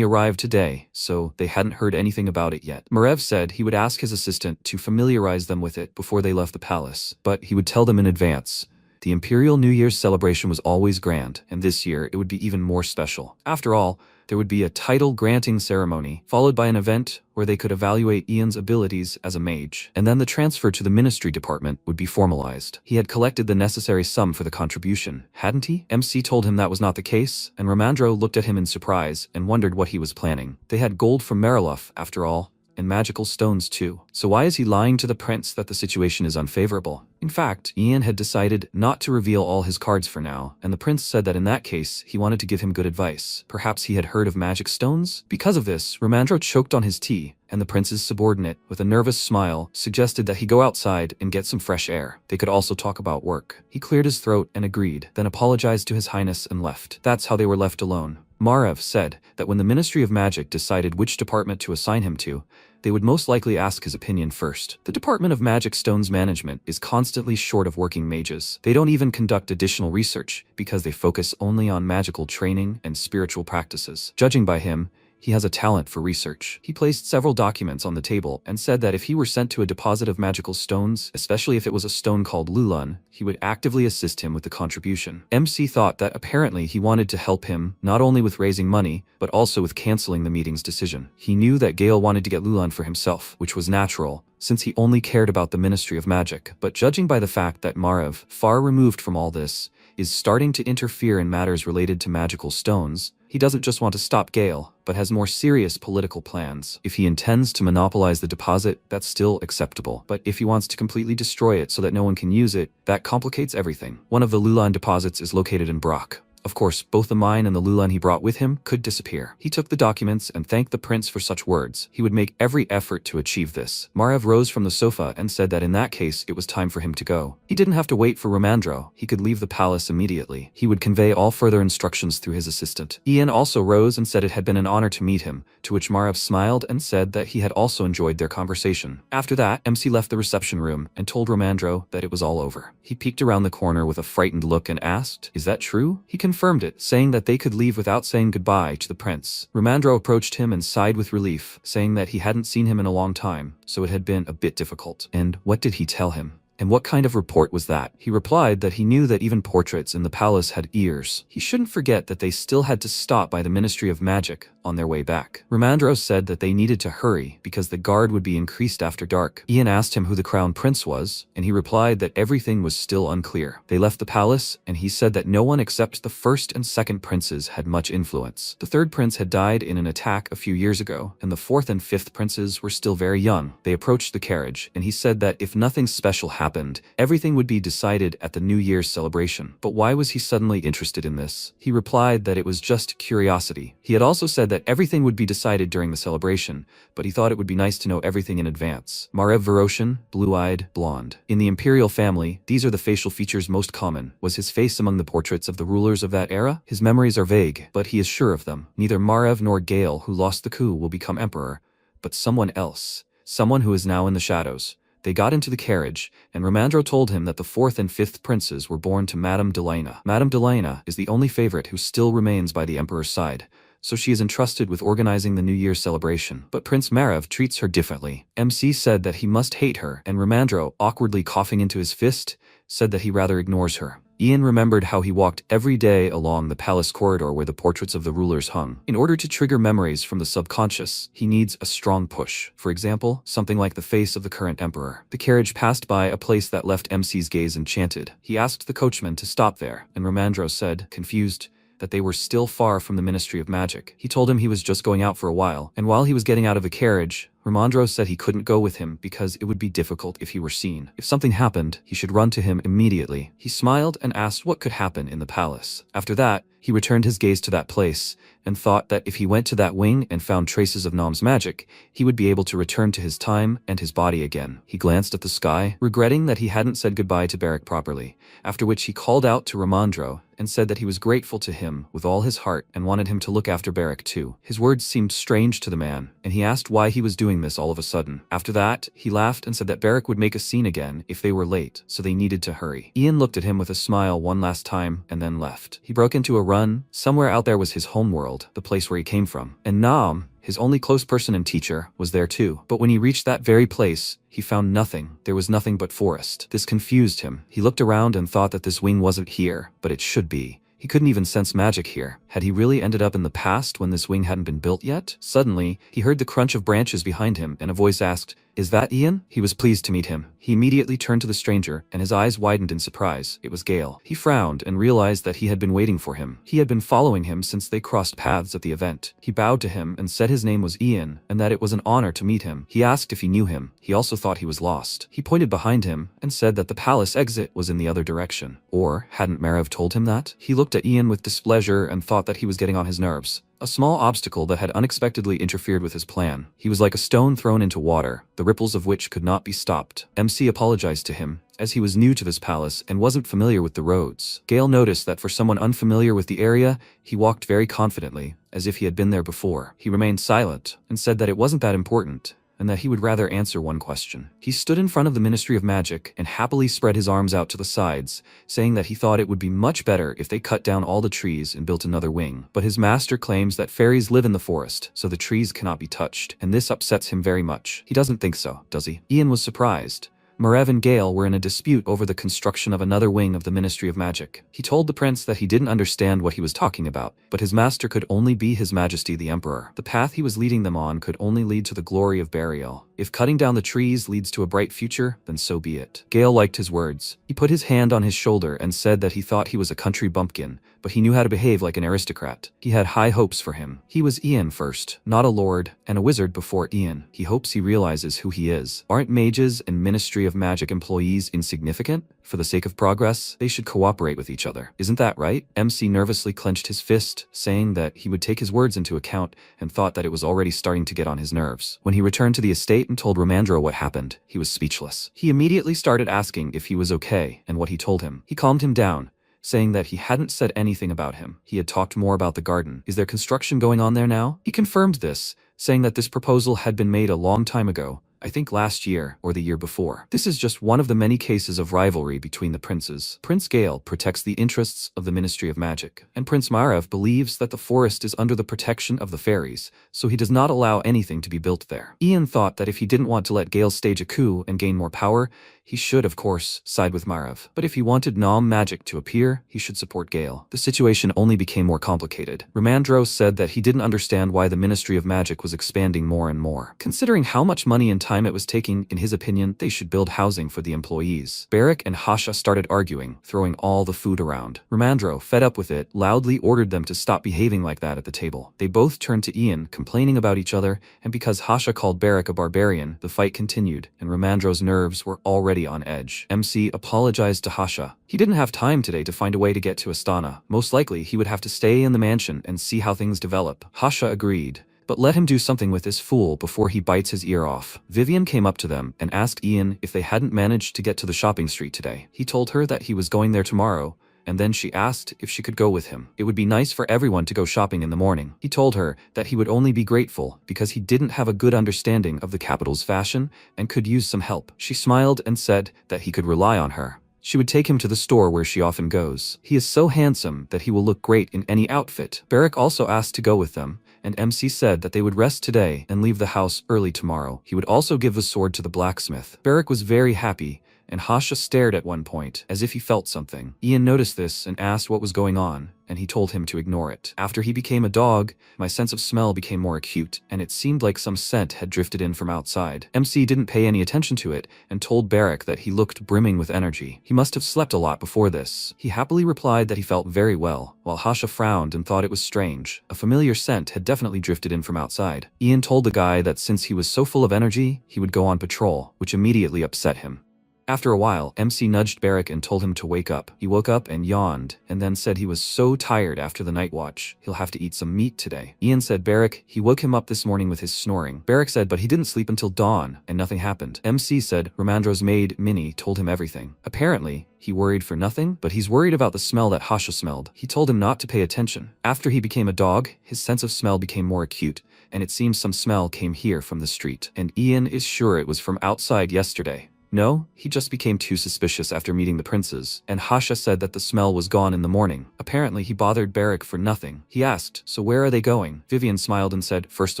arrived today, so they hadn't heard anything about it yet. Margrave said he would ask his assistant to familiarize them with it before they left the palace, but he would tell them in advance. The Imperial New Year's celebration was always grand, and this year it would be even more special. After all, there would be a title-granting ceremony, followed by an event where they could evaluate Ian's abilities as a mage, and then the transfer to the ministry department would be formalized. He had collected the necessary sum for the contribution, hadn't he? MC told him that was not the case, and Romandro looked at him in surprise and wondered what he was planning. They had gold from Mariluf, after all, and magical stones too. So why is he lying to the prince that the situation is unfavorable? In fact, Ian had decided not to reveal all his cards for now, and the prince said that in that case, he wanted to give him good advice. Perhaps he had heard of magic stones? Because of this, Romandro choked on his tea, and the prince's subordinate, with a nervous smile, suggested that he go outside and get some fresh air. They could also talk about work. He cleared his throat and agreed, then apologized to his highness and left. That's how they were left alone. Margrave said that when the Ministry of Magic decided which department to assign him to, they would most likely ask his opinion first. The Department of Magic Stones Management is constantly short of working mages. They don't even conduct additional research because they focus only on magical training and spiritual practices. Judging by him, he has a talent for research. He placed several documents on the table and said that if he were sent to a deposit of magical stones, especially if it was a stone called Lulun, he would actively assist him with the contribution. MC thought that apparently he wanted to help him not only with raising money, but also with canceling the meeting's decision. He knew that Gale wanted to get Lulun for himself, which was natural, since he only cared about the Ministry of Magic. But judging by the fact that Margrave, far removed from all this, is starting to interfere in matters related to magical stones, he doesn't just want to stop Gale, but has more serious political plans. If he intends to monopolize the deposit, that's still acceptable. But if he wants to completely destroy it so that no one can use it, that complicates everything. One of the Lulun deposits is located in Brock. Of course, both the mine and the Lulun he brought with him could disappear. He took the documents and thanked the prince for such words. He would make every effort to achieve this. Margrave rose from the sofa and said that in that case, it was time for him to go. He didn't have to wait for Romandro. He could leave the palace immediately. He would convey all further instructions through his assistant. Ian also rose and said it had been an honor to meet him, to which Margrave smiled and said that he had also enjoyed their conversation. After that, MC left the reception room and told Romandro that it was all over. He peeked around the corner with a frightened look and asked, "Is that true?" He confirmed it, saying that they could leave without saying goodbye to the prince. Romandro approached him and sighed with relief, saying that he hadn't seen him in a long time, so it had been a bit difficult. And what did he tell him? And what kind of report was that? He replied that he knew that even portraits in the palace had ears. He shouldn't forget that they still had to stop by the Ministry of Magic, on their way back. Ramandro said that they needed to hurry because the guard would be increased after dark. Ian asked him who the crown prince was, and he replied that everything was still unclear. They left the palace, and he said that no one except the first and second princes had much influence. The third prince had died in an attack a few years ago, and the fourth and fifth princes were still very young. They approached the carriage, and he said that if nothing special happened, everything would be decided at the New Year's celebration. But why was he suddenly interested in this? He replied that it was just curiosity. He had also said that everything would be decided during the celebration, but he thought it would be nice to know everything in advance. Margrave Veroshin, blue-eyed, blonde. In the imperial family, these are the facial features most common. Was his face among the portraits of the rulers of that era? His memories are vague, but he is sure of them. Neither Margrave nor Gale, who lost the coup, will become emperor, but someone else. Someone who is now in the shadows. They got into the carriage, and Ramandro told him that the fourth and fifth princes were born to Madame Delena. Madame Delena is the only favorite who still remains by the emperor's side, so she is entrusted with organizing the New Year's celebration. But Prince Margrave treats her differently. MC said that he must hate her, and Ramandro, awkwardly coughing into his fist, said that he rather ignores her. Ian remembered how he walked every day along the palace corridor where the portraits of the rulers hung. In order to trigger memories from the subconscious, he needs a strong push. For example, something like the face of the current emperor. The carriage passed by a place that left MC's gaze enchanted. He asked the coachman to stop there, and Ramandro said, confused, that they were still far from the Ministry of Magic. He told him he was just going out for a while, and while he was getting out of the carriage, Ramandro said he couldn't go with him because it would be difficult if he were seen. If something happened, he should run to him immediately. He smiled and asked what could happen in the palace. After that, he returned his gaze to that place and thought that if he went to that wing and found traces of Nom's magic, he would be able to return to his time and his body again. He glanced at the sky, regretting that he hadn't said goodbye to Beric properly, after which he called out to Ramandro and said that he was grateful to him with all his heart and wanted him to look after Beric too. His words seemed strange to the man, and he asked why he was doing this all of a sudden. After that, he laughed and said that Beric would make a scene again if they were late, so they needed to hurry. Ian looked at him with a smile one last time and then left. He broke into a run. Somewhere out there was his homeworld, the place where he came from. And Nom, his only close person and teacher, was there too. But when he reached that very place, he found nothing. There was nothing but forest. This confused him. He looked around and thought that this wing wasn't here, but it should be. He couldn't even sense magic here. Had he really ended up in the past when this wing hadn't been built yet? Suddenly, he heard the crunch of branches behind him, and a voice asked, "Is that Ian?" He was pleased to meet him. He immediately turned to the stranger, and his eyes widened in surprise. It was Gale. He frowned and realized that he had been waiting for him. He had been following him since they crossed paths at the event. He bowed to him and said his name was Ian, and that it was an honor to meet him. He asked if he knew him. He also thought he was lost. He pointed behind him and said that the palace exit was in the other direction. Or, hadn't Margrave told him that? He looked at Ian with displeasure and thought that he was getting on his nerves. A small obstacle that had unexpectedly interfered with his plan. He was like a stone thrown into water, the ripples of which could not be stopped. MC apologized to him, as he was new to this palace and wasn't familiar with the roads. Gale noticed that for someone unfamiliar with the area, he walked very confidently, as if he had been there before. He remained silent, and said that it wasn't that important, and that he would rather answer one question. He stood in front of the Ministry of Magic and happily spread his arms out to the sides, saying that he thought it would be much better if they cut down all the trees and built another wing. But his master claims that fairies live in the forest, so the trees cannot be touched, and this upsets him very much. He doesn't think so, does he? Ian was surprised. Margrave and Gale were in a dispute over the construction of another wing of the Ministry of Magic. He told the prince that he didn't understand what he was talking about, but his master could only be His Majesty the Emperor. The path he was leading them on could only lead to the glory of burial. If cutting down the trees leads to a bright future, then so be it. Gale liked his words. He put his hand on his shoulder and said that he thought he was a country bumpkin, but he knew how to behave like an aristocrat. He had high hopes for him. He was Ian first, not a lord, and a wizard before Ian. He hopes he realizes who he is. Aren't mages and Ministry of Magic employees insignificant? For the sake of progress, they should cooperate with each other. Isn't that right? MC nervously clenched his fist, saying that he would take his words into account and thought that it was already starting to get on his nerves. When he returned to the estate and told Ramandro what happened, he was speechless. He immediately started asking if he was okay and what he told him. He calmed him down, saying that he hadn't said anything about him. He had talked more about the garden. Is there construction going on there now? He confirmed this, saying that this proposal had been made a long time ago, I think last year or the year before. This is just one of the many cases of rivalry between the princes. Prince Gale protects the interests of the Ministry of Magic, and Prince Margrave believes that the forest is under the protection of the fairies, so he does not allow anything to be built there. Ian thought that if he didn't want to let Gale stage a coup and gain more power, he should, of course, side with Margrave. But if he wanted Nom magic to appear, he should support Gale. The situation only became more complicated. Ramandro said that he didn't understand why the Ministry of Magic was expanding more and more. Considering how much money and time it was taking, in his opinion, they should build housing for the employees. Beric and Hasha started arguing, throwing all the food around. Ramandro, fed up with it, loudly ordered them to stop behaving like that at the table. They both turned to Ian, complaining about each other, and because Hasha called Beric a barbarian, the fight continued, and Ramandro's nerves were already on edge. MC apologized to Hasha. He didn't have time today to find a way to get to Astana. Most likely, he would have to stay in the mansion and see how things develop. Hasha agreed. But let him do something with this fool before he bites his ear off. Vivian came up to them and asked Ian if they hadn't managed to get to the shopping street today. He told her that he was going there tomorrow, and then she asked if she could go with him. It would be nice for everyone to go shopping in the morning. He told her that he would only be grateful because he didn't have a good understanding of the capital's fashion and could use some help. She smiled and said that he could rely on her. She would take him to the store where she often goes. He is so handsome that he will look great in any outfit. Beric also asked to go with them, and MC said that they would rest today and leave the house early tomorrow. He would also give the sword to the blacksmith. Beric was very happy, and Hasha stared at one point, as if he felt something. Ian noticed this and asked what was going on, and he told him to ignore it. After he became a dog, my sense of smell became more acute, and it seemed like some scent had drifted in from outside. MC didn't pay any attention to it, and told Beric that he looked brimming with energy. He must have slept a lot before this. He happily replied that he felt very well, while Hasha frowned and thought it was strange. A familiar scent had definitely drifted in from outside. Ian told the guy that since he was so full of energy, he would go on patrol, which immediately upset him. After a while, MC nudged Beric and told him to wake up. He woke up and yawned, and then said he was so tired after the night watch, he'll have to eat some meat today. Ian said Beric, he woke him up this morning with his snoring. Beric said but he didn't sleep until dawn, and nothing happened. MC said Ramandro's maid, Minnie, told him everything. Apparently, he worried for nothing, but he's worried about the smell that Hasha smelled. He told him not to pay attention. After he became a dog, his sense of smell became more acute, and it seems some smell came here from the street. And Ian is sure it was from outside yesterday. No, he just became too suspicious after meeting the princes, and Hasha said that the smell was gone in the morning. Apparently he bothered Beric for nothing. He asked, so where are they going? Vivian smiled and said, first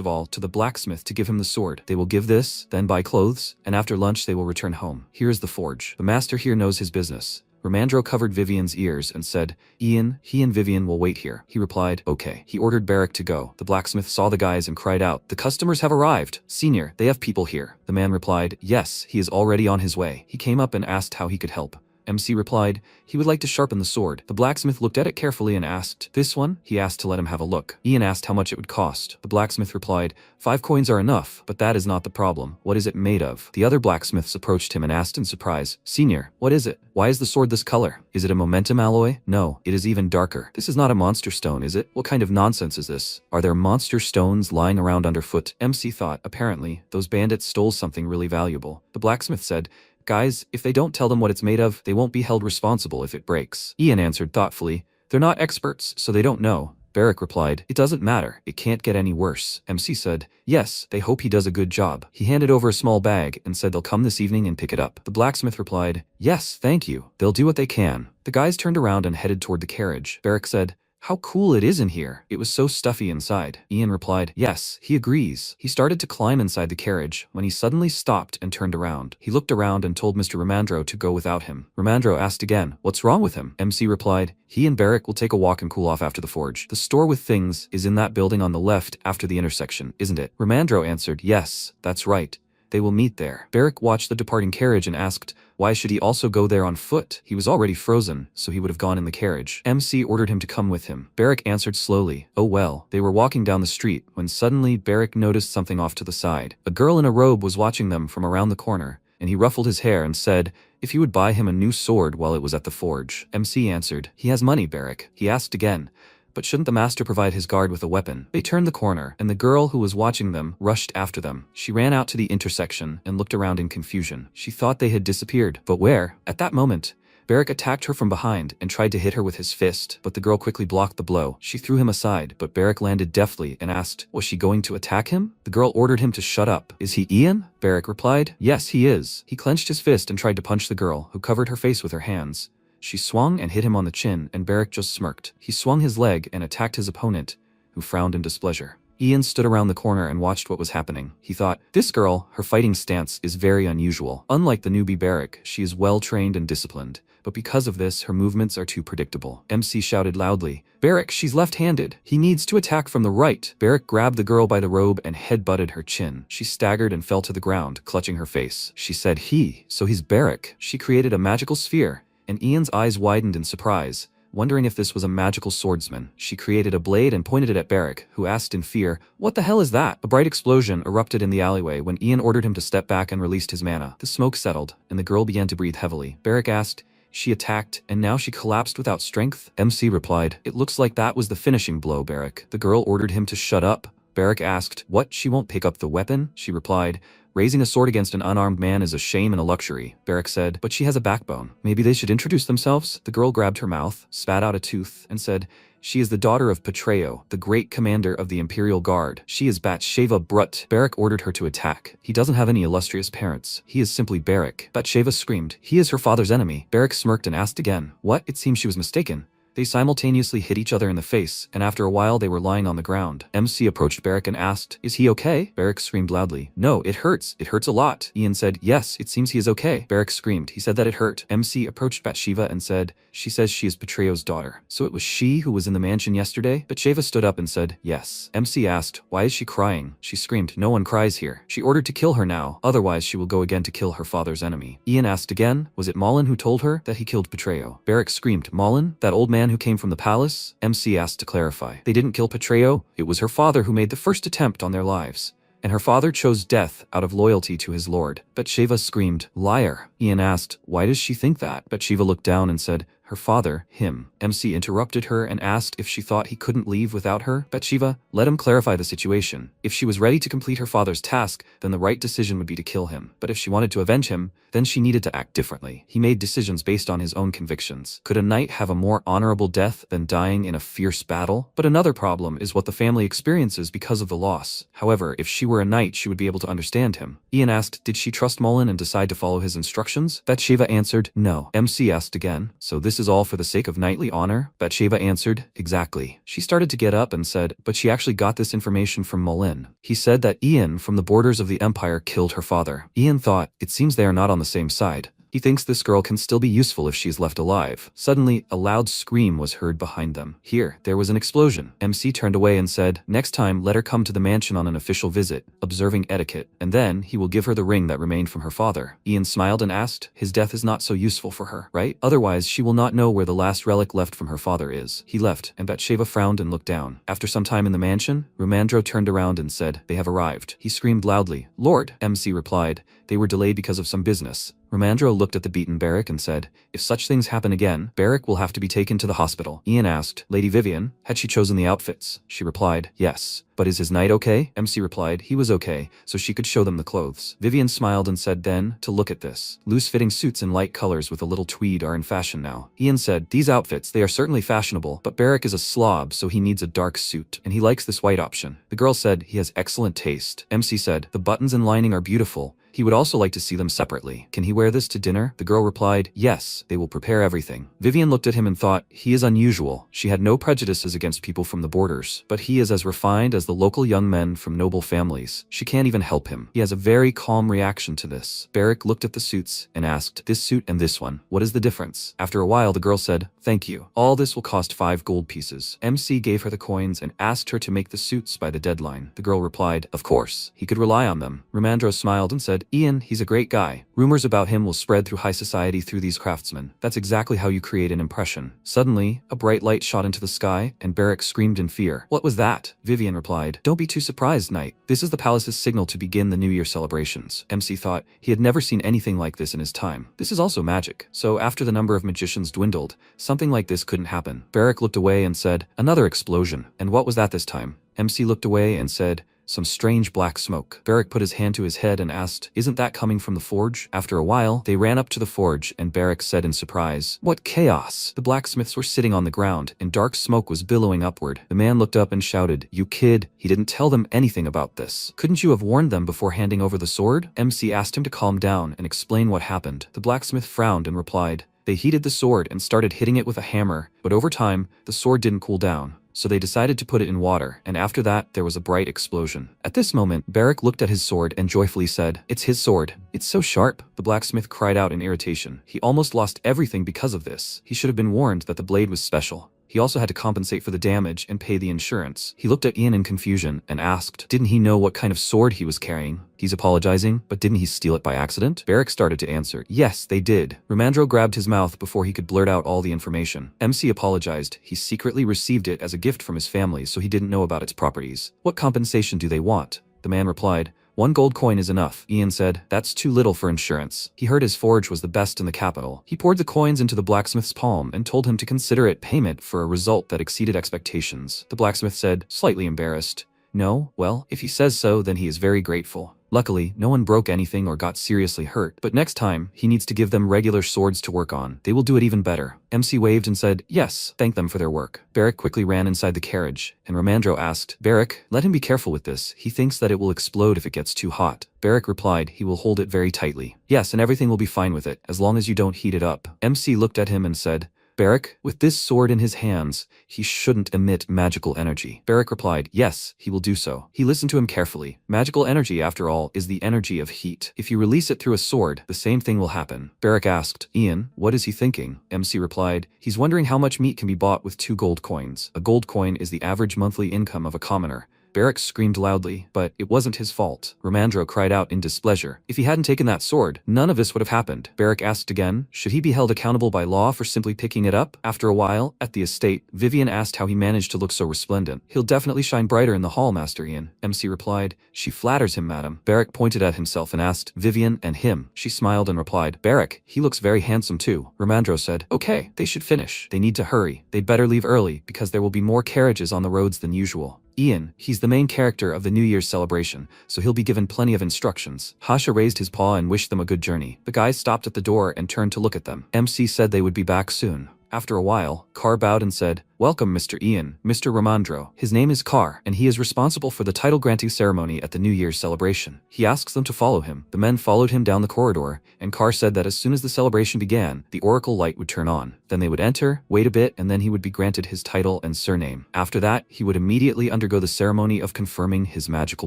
of all, to the blacksmith to give him the sword. They will give this, then buy clothes, and after lunch they will return home. Here is the forge. The master here knows his business. Ramandro covered Vivian's ears and said, Ian, he and Vivian will wait here. He replied, okay. He ordered Beric to go. The blacksmith saw the guys and cried out, the customers have arrived. Senior, they have people here. The man replied, yes, he is already on his way. He came up and asked how he could help. MC replied, he would like to sharpen the sword. The blacksmith looked at it carefully and asked, this one? He asked to let him have a look. Ian asked how much it would cost. The blacksmith replied, 5 coins are enough, but that is not the problem. What is it made of? The other blacksmiths approached him and asked in surprise, Senior, what is it? Why is the sword this color? Is it a momentum alloy? No, it is even darker. This is not a monster stone, is it? What kind of nonsense is this? Are there monster stones lying around underfoot? MC thought, apparently, those bandits stole something really valuable. The blacksmith said, guys, if they don't tell them what it's made of, they won't be held responsible if it breaks. Ian answered thoughtfully, they're not experts, so they don't know. Beric replied, it doesn't matter, it can't get any worse. MC said, yes, they hope he does a good job. He handed over a small bag and said they'll come this evening and pick it up. The blacksmith replied, yes, thank you, they'll do what they can. The guys turned around and headed toward the carriage. Beric said, how cool it is in here. It was so stuffy inside. Ian replied, yes, he agrees. He started to climb inside the carriage when he suddenly stopped and turned around. He looked around and told Mr. Ramandro to go without him. Ramandro asked again, what's wrong with him? MC replied, he and Beric will take a walk and cool off after the forge. The store with things is in that building on the left after the intersection, isn't it? Ramandro answered, yes, that's right. They will meet there. Beric watched the departing carriage and asked, why should he also go there on foot? He was already frozen, so he would have gone in the carriage. MC ordered him to come with him. Beric answered slowly, oh well. They were walking down the street when suddenly Beric noticed something off to the side. A girl in a robe was watching them from around the corner, and he ruffled his hair and said, if you would buy him a new sword while it was at the forge. MC answered, he has money, Beric. He asked again, but shouldn't the master provide his guard with a weapon? They turned the corner, and the girl who was watching them rushed after them. She ran out to the intersection and looked around in confusion. She thought they had disappeared, but where? At that moment, Barrick attacked her from behind and tried to hit her with his fist, but the girl quickly blocked the blow. She threw him aside, but Barrick landed deftly and asked, was she going to attack him? The girl ordered him to shut up. Is he Ian? Barrick replied, yes, he is. He clenched his fist and tried to punch the girl, who covered her face with her hands. She swung and hit him on the chin, and Barrick just smirked. He swung his leg and attacked his opponent, who frowned in displeasure. Ian stood around the corner and watched what was happening. He thought, this girl, her fighting stance is very unusual. Unlike the newbie Barrick, she is well trained and disciplined. But because of this, her movements are too predictable. MC shouted loudly, Barrick, she's left-handed. He needs to attack from the right. Barrick grabbed the girl by the robe and head-butted her chin. She staggered and fell to the ground, clutching her face. She said, so he's Barrick. She created a magical sphere, and Ian's eyes widened in surprise, wondering if this was a magical swordsman. She created a blade and pointed it at Barrick, who asked in fear, what the hell is that? A bright explosion erupted in the alleyway when Ian ordered him to step back and released his mana. The smoke settled, and the girl began to breathe heavily. Barrick asked, she attacked, and now she collapsed without strength? MC replied, it looks like that was the finishing blow, Barrick. The girl ordered him to shut up. Barrick asked, what, she won't pick up the weapon? She replied, raising a sword against an unarmed man is a shame and a luxury. Barrick said, but she has a backbone. Maybe they should introduce themselves? The girl grabbed her mouth, spat out a tooth, and said, she is the daughter of Patreo, the great commander of the Imperial Guard. She is Batsheva Brut. Barrick ordered her to attack. He doesn't have any illustrious parents. He is simply Barrick. Batsheva screamed, he is her father's enemy. Barrick smirked and asked again, what? It seems she was mistaken. They simultaneously hit each other in the face, and after a while they were lying on the ground. MC approached Barrick and asked, is he okay? Barrick screamed loudly, no, it hurts. It hurts a lot. Ian said, yes, it seems he is okay. Barrick screamed, he said that it hurt. MC approached Batsheva and said, she says she is Patreo's daughter. So it was she who was in the mansion yesterday? Batsheva stood up and said, yes. MC asked, why is she crying? She screamed, no one cries here. She ordered to kill her now, otherwise she will go again to kill her father's enemy. Ian asked again, was it Malin who told her that he killed Patreo? Barrick screamed, Malin? That old man who came from the palace? MC asked to clarify. They didn't kill Patreo. It was her father who made the first attempt on their lives, and her father chose death out of loyalty to his lord. Batsheva screamed, liar. Ian asked, why does she think that? Batsheva looked down and said, her father, him. MC interrupted her and asked if she thought he couldn't leave without her. Batsheva, let him clarify the situation. If she was ready to complete her father's task, then the right decision would be to kill him. But if she wanted to avenge him, then she needed to act differently. He made decisions based on his own convictions. Could a knight have a more honorable death than dying in a fierce battle? But another problem is what the family experiences because of the loss. However, if she were a knight, she would be able to understand him. Ian asked, did she trust Mullen and decide to follow his instructions? Batsheva answered, no. MC asked again, so this is all for the sake of knightly honor? Batsheva answered, exactly. She started to get up and said, but she actually got this information from Mullen. He said that Ian from the borders of the empire killed her father. Ian thought, it seems they are not on the same side. He thinks this girl can still be useful if she's left alive. Suddenly, a loud scream was heard behind them. Here, there was an explosion. MC turned away and said, next time let her come to the mansion on an official visit, observing etiquette, and then he will give her the ring that remained from her father. Ian smiled and asked, his death is not so useful for her, right? Otherwise, she will not know where the last relic left from her father is. He left, and Batsheva frowned and looked down. After some time in the mansion, Rumandro turned around and said, they have arrived. He screamed loudly, Lord. MC replied, they were delayed because of some business. Rumandro looked at the beaten Barrick and said, if such things happen again, Barrick will have to be taken to the hospital. Ian asked, Lady Vivian, had she chosen the outfits? She replied, yes. But is his knight okay? MC replied, he was okay, so she could show them the clothes. Vivian smiled and said then, to look at this. Loose-fitting suits in light colors with a little tweed are in fashion now. Ian said, these outfits, they are certainly fashionable, but Barrick is a slob, so he needs a dark suit, and he likes this white option. The girl said, he has excellent taste. MC said, the buttons and lining are beautiful. He would also like to see them separately. Can he wear this to dinner? The girl replied, yes, they will prepare everything. Vivian looked at him and thought, he is unusual. She had no prejudices against people from the borders, but he is as refined as the local young men from noble families. She can't even help him. He has a very calm reaction to this. Barrick looked at the suits and asked, this suit and this one, what is the difference? After a while, the girl said, thank you. All this will cost 5 gold pieces. MC gave her the coins and asked her to make the suits by the deadline. The girl replied, of course. He could rely on them. Rumandro smiled and said, Ian, he's a great guy. Rumors about him will spread through high society through these craftsmen. That's exactly how you create an impression. Suddenly, a bright light shot into the sky, and Barrick screamed in fear. What was that? Vivian replied, don't be too surprised, knight. This is the palace's signal to begin the New Year celebrations. MC thought he had never seen anything like this in his time. This is also magic. So after the number of magicians dwindled, something like this couldn't happen. Barrick looked away and said, another explosion. And what was that this time? MC looked away and said, some strange black smoke. Barrack put his hand to his head and asked, "Isn't that coming from the forge?" After a while, they ran up to the forge and Barrack said in surprise, "What chaos!" The blacksmiths were sitting on the ground and dark smoke was billowing upward. The man looked up and shouted, "You kid, he didn't tell them anything about this. Couldn't you have warned them before handing over the sword?" MC asked him to calm down and explain what happened. The blacksmith frowned and replied, "They heated the sword and started hitting it with a hammer, but over time, the sword didn't cool down. So they decided to put it in water, and after that, there was a bright explosion." At this moment, Barrack looked at his sword and joyfully said, "It's his sword. It's so sharp." The blacksmith cried out in irritation. He almost lost everything because of this. He should have been warned that the blade was special. He also had to compensate for the damage and pay the insurance. He looked at Ian in confusion and asked, didn't he know what kind of sword he was carrying? He's apologizing, but didn't he steal it by accident? Barrack started to answer, yes, they did. Romandro grabbed his mouth before he could blurt out all the information. MC apologized. He secretly received it as a gift from his family, so he didn't know about its properties. What compensation do they want? The man replied, 1 gold coin is enough. Ian said, that's too little for insurance. He heard his forge was the best in the capital. He poured the coins into the blacksmith's palm and told him to consider it payment for a result that exceeded expectations. The blacksmith said, slightly embarrassed, no, well, if he says so, then he is very grateful. Luckily, no one broke anything or got seriously hurt, but next time, he needs to give them regular swords to work on. They will do it even better. MC waved and said, yes, thank them for their work. Barrack quickly ran inside the carriage, and Romandro asked, Barrack, let him be careful with this. He thinks that it will explode if it gets too hot. Barrack replied, he will hold it very tightly. Yes, and everything will be fine with it, as long as you don't heat it up. MC looked at him and said, Barrack, with this sword in his hands, he shouldn't emit magical energy. Barrack replied, yes, he will do so. He listened to him carefully. Magical energy, after all, is the energy of heat. If you release it through a sword, the same thing will happen. Barrack asked, Ian, what is he thinking? MC replied, he's wondering how much meat can be bought with 2 gold coins. A gold coin is the average monthly income of a commoner. Barrack screamed loudly, but it wasn't his fault. Romandro cried out in displeasure. If he hadn't taken that sword, none of this would have happened. Barrack asked again, should he be held accountable by law for simply picking it up? After a while, at the estate, Vivian asked how he managed to look so resplendent. He'll definitely shine brighter in the hall, Master Ian. MC replied, she flatters him, madam. Barrack pointed at himself and asked, Vivian and him. She smiled and replied, Barrack, he looks very handsome too. Romandro said, okay, they should finish. They need to hurry. They'd better leave early, because there will be more carriages on the roads than usual. Ian, he's the main character of the New Year's celebration, so he'll be given plenty of instructions. Hasha raised his paw and wished them a good journey. The guys stopped at the door and turned to look at them. MC said they would be back soon. After a while, Carr bowed and said, welcome, Mr. Ian, Mr. Romandro. His name is Carr, and he is responsible for the title-granting ceremony at the New Year's celebration. He asks them to follow him. The men followed him down the corridor, and Carr said that as soon as the celebration began, the oracle light would turn on. Then they would enter, wait a bit, and then he would be granted his title and surname. After that, he would immediately undergo the ceremony of confirming his magical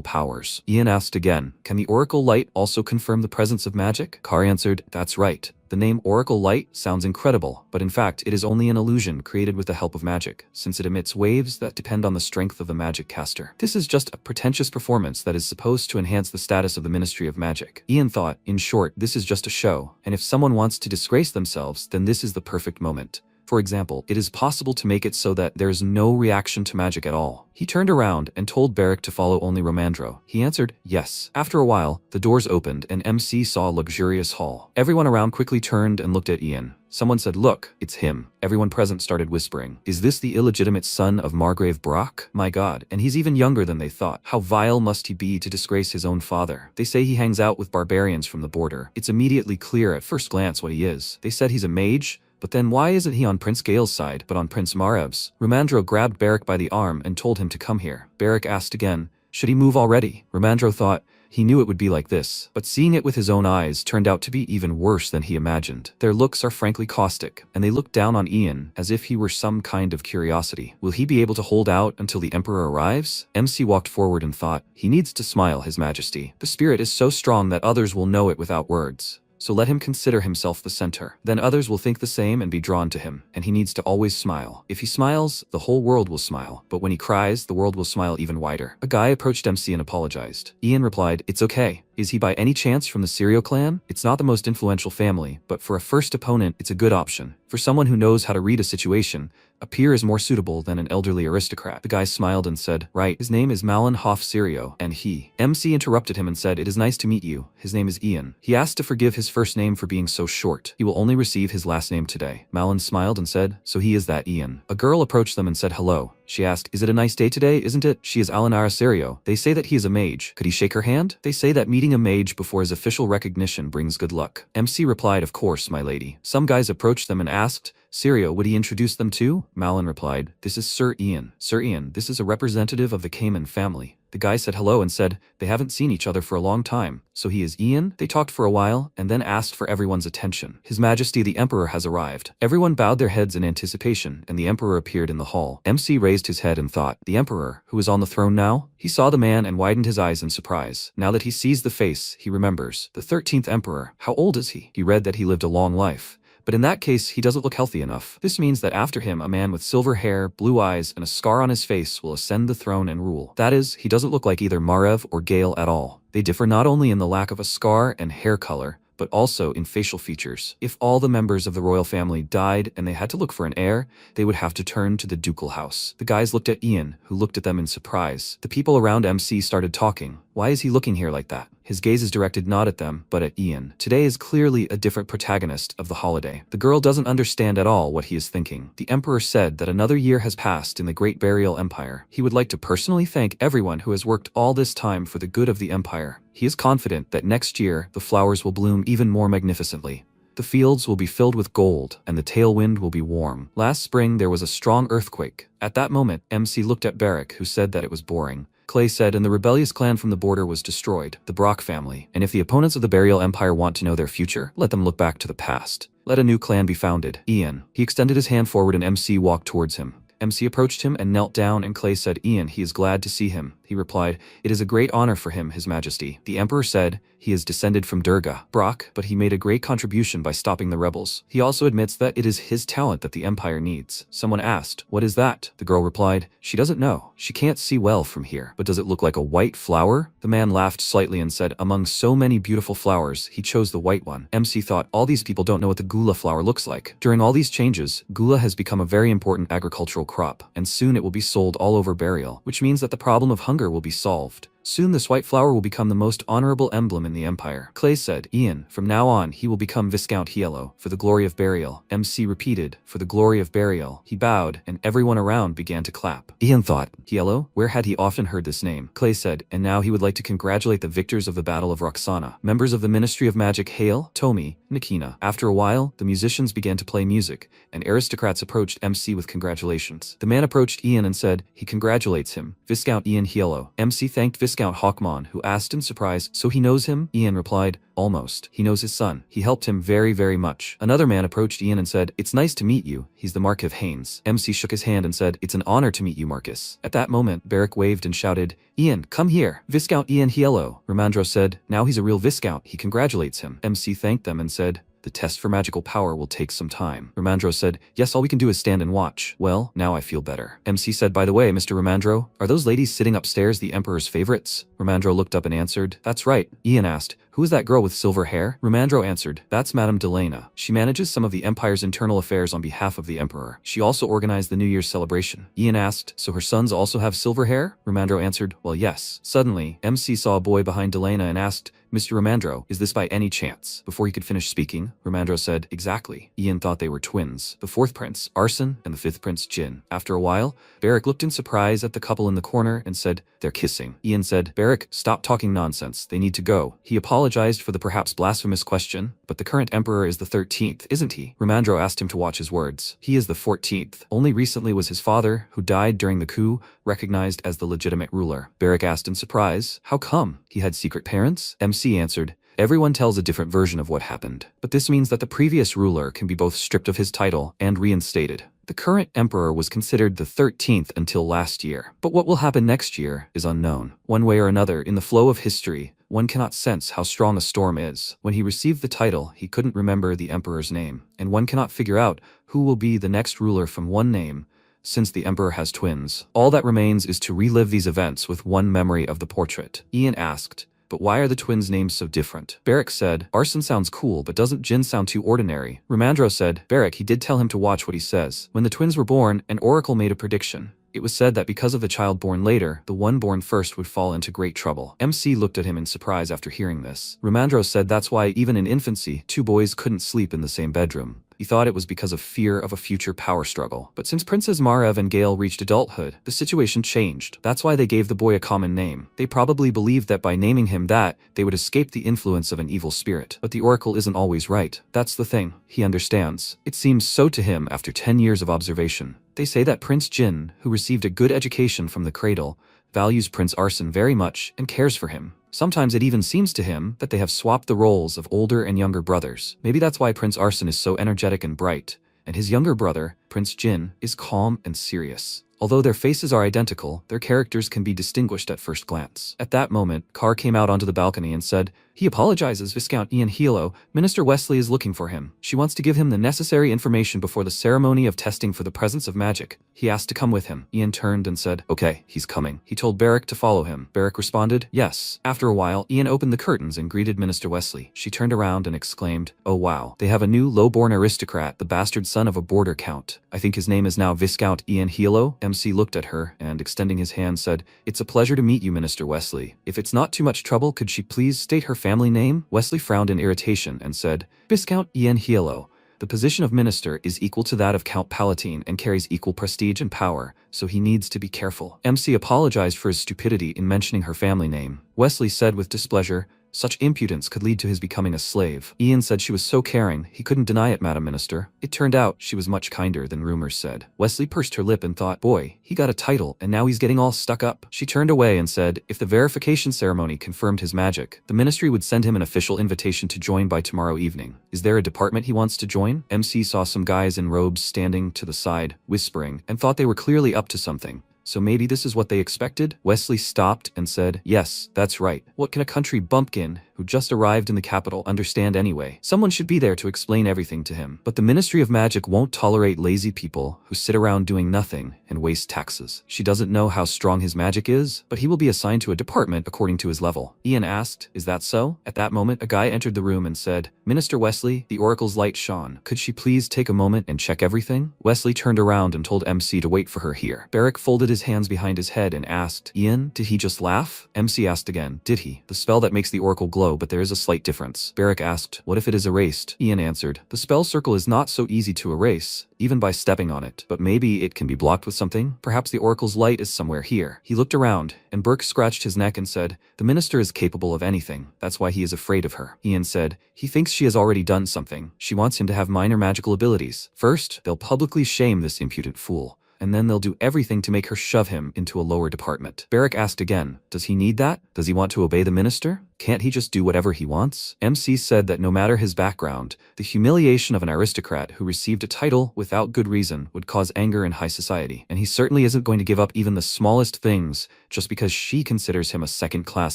powers. Ian asked again, can the oracle light also confirm the presence of magic? Carr answered, that's right. The name Oracle Light sounds incredible, but in fact it is only an illusion created with the help of magic, since it emits waves that depend on the strength of the magic caster. This is just a pretentious performance that is supposed to enhance the status of the Ministry of Magic. Ian thought, in short, this is just a show, and if someone wants to disgrace themselves, then this is the perfect moment. For example, it is possible to make it so that there is no reaction to magic at all. He turned around and told Barrack to follow only Romandro. He answered, yes. After a while, the doors opened and MC saw a luxurious hall. Everyone around quickly turned and looked at Ian. Someone said, look, it's him. Everyone present started whispering. Is this the illegitimate son of Margrave Brock? My god, and he's even younger than they thought. How vile must he be to disgrace his own father? They say he hangs out with barbarians from the border. It's immediately clear at first glance what he is. They said he's a mage, but then why isn't he on Prince Gale's side, but on Prince Marev's? Romandro grabbed Barrack by the arm and told him to come here. Barrack asked again, should he move already? Romandro thought, he knew it would be like this, but seeing it with his own eyes turned out to be even worse than he imagined. Their looks are frankly caustic, and they look down on Ian as if he were some kind of curiosity. Will he be able to hold out until the Emperor arrives? MC walked forward and thought, he needs to smile, His Majesty. The spirit is so strong that others will know it without words. So let him consider himself the center. Then others will think the same and be drawn to him, and he needs to always smile. If he smiles, the whole world will smile, but when he cries, the world will smile even wider. A guy approached MC and apologized. Ian replied, it's okay. Is he by any chance from the Serial clan? It's not the most influential family, but for a first opponent, it's a good option. For someone who knows how to read a situation, a peer is more suitable than an elderly aristocrat. The guy smiled and said, right, his name is Malin Hoff Sirio, and he. MC interrupted him and said, it is nice to meet you. His name is Ian. He asked to forgive his first name for being so short. He will only receive his last name today. Malin smiled and said, so he is that Ian. A girl approached them and said hello. She asked, "Is it a nice day today, isn't it?" "She is Alinara Serio. They say that he is a mage. Could he shake her hand?" "They say that meeting a mage before his official recognition brings good luck." MC replied, "Of course, my lady." Some guys approached them and asked, "Serio, would he introduce them to?" Malin replied, "This is Sir Ian. Sir Ian, this is a representative of the Cayman family." The guy said hello and said they haven't seen each other for a long time. "So he is Ian?" They talked for a while and then asked for everyone's attention. "His Majesty the Emperor has arrived." Everyone bowed their heads in anticipation and the Emperor appeared in the hall. MC raised his head and thought, "The Emperor, who is on the throne now?" He saw the man and widened his eyes in surprise. Now that he sees the face, he remembers. The 13th Emperor. How old is he? He read that he lived a long life. But in that case, he doesn't look healthy enough. This means that after him, a man with silver hair, blue eyes, and a scar on his face will ascend the throne and rule. That is, he doesn't look like either Margrave or Gale at all. They differ not only in the lack of a scar and hair color, but also in facial features. If all the members of the royal family died and they had to look for an heir, they would have to turn to the ducal house. The guys looked at Ian, who looked at them in surprise. The people around MC started talking. Why is he looking here like that? His gaze is directed not at them, but at Ian. Today is clearly a different protagonist of the holiday. The girl doesn't understand at all what he is thinking. The Emperor said that another year has passed in the Great Burial Empire. He would like to personally thank everyone who has worked all this time for the good of the Empire. He is confident that next year, the flowers will bloom even more magnificently. The fields will be filled with gold, and the tailwind will be warm. Last spring, there was a strong earthquake. At that moment, MC looked at Barrack, who said that it was boring. Clay said, and the rebellious clan from the border was destroyed, the Brock family. And if the opponents of the Burial Empire want to know their future, let them look back to the past. Let a new clan be founded. Ian. He extended his hand forward and MC walked towards him. MC approached him and knelt down and Clay said, "Ian, he is glad to see him." He replied, "It is a great honor for him, His Majesty." The Emperor said, "He is descended from Durga, Brock, but he made a great contribution by stopping the rebels. He also admits that it is his talent that the Empire needs." Someone asked, "What is that?" The girl replied, "She doesn't know. She can't see well from here. But does it look like a white flower?" The man laughed slightly and said, "Among so many beautiful flowers, he chose the white one." MC thought, all these people don't know what the gula flower looks like. During all these changes, gula has become a very important agricultural crop, and soon it will be sold all over Burial, which means that the problem of hunger will be solved. Soon this white flower will become the most honorable emblem in the Empire. Clay said, "Ian, from now on, he will become Viscount Yahello, for the glory of Burial." MC repeated, "For the glory of Burial." He bowed, and everyone around began to clap. Ian thought, Yahello? Where had he often heard this name? Clay said, and now he would like to congratulate the victors of the Battle of Roxana, members of the Ministry of Magic Hale, Tomi, Nikina. After a while, the musicians began to play music, and aristocrats approached MC with congratulations. The man approached Ian and said, he congratulates him, Viscount Ian Yahello. MC thanked Viscount Hawkmon, who asked in surprise, "So he knows him?" Ian replied, "Almost. He knows his son. He helped him very, very much." Another man approached Ian and said, "It's nice to meet you. He's the Marquis of Haynes." MC shook his hand and said, "It's an honor to meet you, Marcus." At that moment, Barrack waved and shouted, "Ian, come here. Viscount Ian Yahello." Romandro said, "Now he's a real Viscount." He congratulates him. MC thanked them and said, "The test for magical power will take some time." Romandro said, "Yes, all we can do is stand and watch." "Well, now I feel better." MC said, "By the way, Mr. Romandro, are those ladies sitting upstairs the Emperor's favorites?" Romandro looked up and answered, "That's right." Ian asked, "Who is that girl with silver hair?" Romandro answered, "That's Madame Delena. She manages some of the Empire's internal affairs on behalf of the Emperor. She also organized the New Year's celebration." Ian asked, "So her sons also have silver hair?" Romandro answered, "Well, yes." Suddenly, MC saw a boy behind Delena and asked, "Mr. Romandro, is this by any chance?" Before he could finish speaking, Romandro said, "Exactly." Ian thought they were twins, the fourth prince, Arson, and the fifth prince, Jin. After a while, Barrack looked in surprise at the couple in the corner and said, "They're kissing." Ian said, "Barrack, stop talking nonsense. They need to go." He apologized for the perhaps blasphemous question, but the current emperor is the 13th, isn't he? Romandro asked him to watch his words. He is the 14th. Only recently was his father, who died during the coup, recognized as the legitimate ruler. Barrack asked in surprise, "How come? He had secret parents?" MC answered, "Everyone tells a different version of what happened, but this means that the previous ruler can be both stripped of his title and reinstated. The current emperor was considered the 13th until last year, but what will happen next year is unknown. One way or another, in the flow of history, one cannot sense how strong a storm is. When he received the title, he couldn't remember the emperor's name, and one cannot figure out who will be the next ruler from one name, since the emperor has twins. All that remains is to relive these events with one memory of the portrait." Ian asked, "But why are the twins' names so different?" Barrack said, "Arson sounds cool, but doesn't Jin sound too ordinary?" Romandro said, "Barrack, he did tell him to watch what he says. When the twins were born, an oracle made a prediction. It was said that because of the child born later, the one born first would fall into great trouble." MC looked at him in surprise after hearing this. Romandro said that's why even in infancy, two boys couldn't sleep in the same bedroom. He thought it was because of fear of a future power struggle. But since Princess Margrave and Gale reached adulthood, the situation changed. That's why they gave the boy a common name. They probably believed that by naming him that, they would escape the influence of an evil spirit. But the oracle isn't always right. That's the thing. He understands. It seems so to him after 10 years of observation. They say that Prince Jin, who received a good education from the cradle, values Prince Arsene very much and cares for him. Sometimes it even seems to him that they have swapped the roles of older and younger brothers. Maybe that's why Prince Arsene is so energetic and bright, and his younger brother, Prince Jin, is calm and serious. Although their faces are identical, their characters can be distinguished at first glance. At that moment, Carr came out onto the balcony and said, "He apologizes, Viscount Yahello. Minister Wesley is looking for him. She wants to give him the necessary information before the ceremony of testing for the presence of magic. He asked to come with him." Ian turned and said, "Okay, he's coming." He told Beric to follow him. Beric responded, "Yes." After a while, Ian opened the curtains and greeted Minister Wesley. She turned around and exclaimed, "Oh wow, they have a new low-born aristocrat, the bastard son of a border count. I think his name is now Viscount Yahello." MC looked at her and, extending his hand, said, "It's a pleasure to meet you, Minister Wesley. If it's not too much trouble, could she please state her family name?" Wesley frowned in irritation and said, "Viscount Yahello. The position of minister is equal to that of Count Palatine and carries equal prestige and power, so he needs to be careful." MC apologized for his stupidity in mentioning her family name. Wesley said with displeasure, "Such impudence could lead to his becoming a slave." Ian said she was so caring, he couldn't deny it, Madam Minister. It turned out she was much kinder than rumors said. Wesley pursed her lip and thought, boy, he got a title, and now he's getting all stuck up. She turned away and said, if the verification ceremony confirmed his magic, the ministry would send him an official invitation to join by tomorrow evening. Is there a department he wants to join? MC saw some guys in robes standing to the side, whispering, and thought they were clearly up to something. So maybe this is what they expected? Wesley stopped and said, yes, that's right. What can a country bumpkin who just arrived in the capital understand anyway? Someone should be there to explain everything to him. But the Ministry of Magic won't tolerate lazy people who sit around doing nothing and waste taxes. She doesn't know how strong his magic is, but he will be assigned to a department according to his level. Ian asked, is that so? At that moment, a guy entered the room and said, Minister Wesley, the oracle's light shone. Could she please take a moment and check everything? Wesley turned around and told MC to wait for her here. Beric folded his hands behind his head and asked, Ian, did he just laugh? MC asked again, did he? The spell that makes the oracle glow, but there is a slight difference. Beric asked, what if it is erased? Ian answered, the spell circle is not so easy to erase, even by stepping on it, but maybe it can be blocked with something? Perhaps the oracle's light is somewhere here. He looked around, and Burke scratched his neck and said, the minister is capable of anything. That's why he is afraid of her. Ian said, he thinks she has already done something. She wants him to have minor magical abilities. First, they'll publicly shame this impudent fool, and then they'll do everything to make her shove him into a lower department. Beric asked again, does he need that? Does he want to obey the minister? Can't he just do whatever he wants? MC said that no matter his background, the humiliation of an aristocrat who received a title without good reason would cause anger in high society, and he certainly isn't going to give up even the smallest things just because she considers him a second-class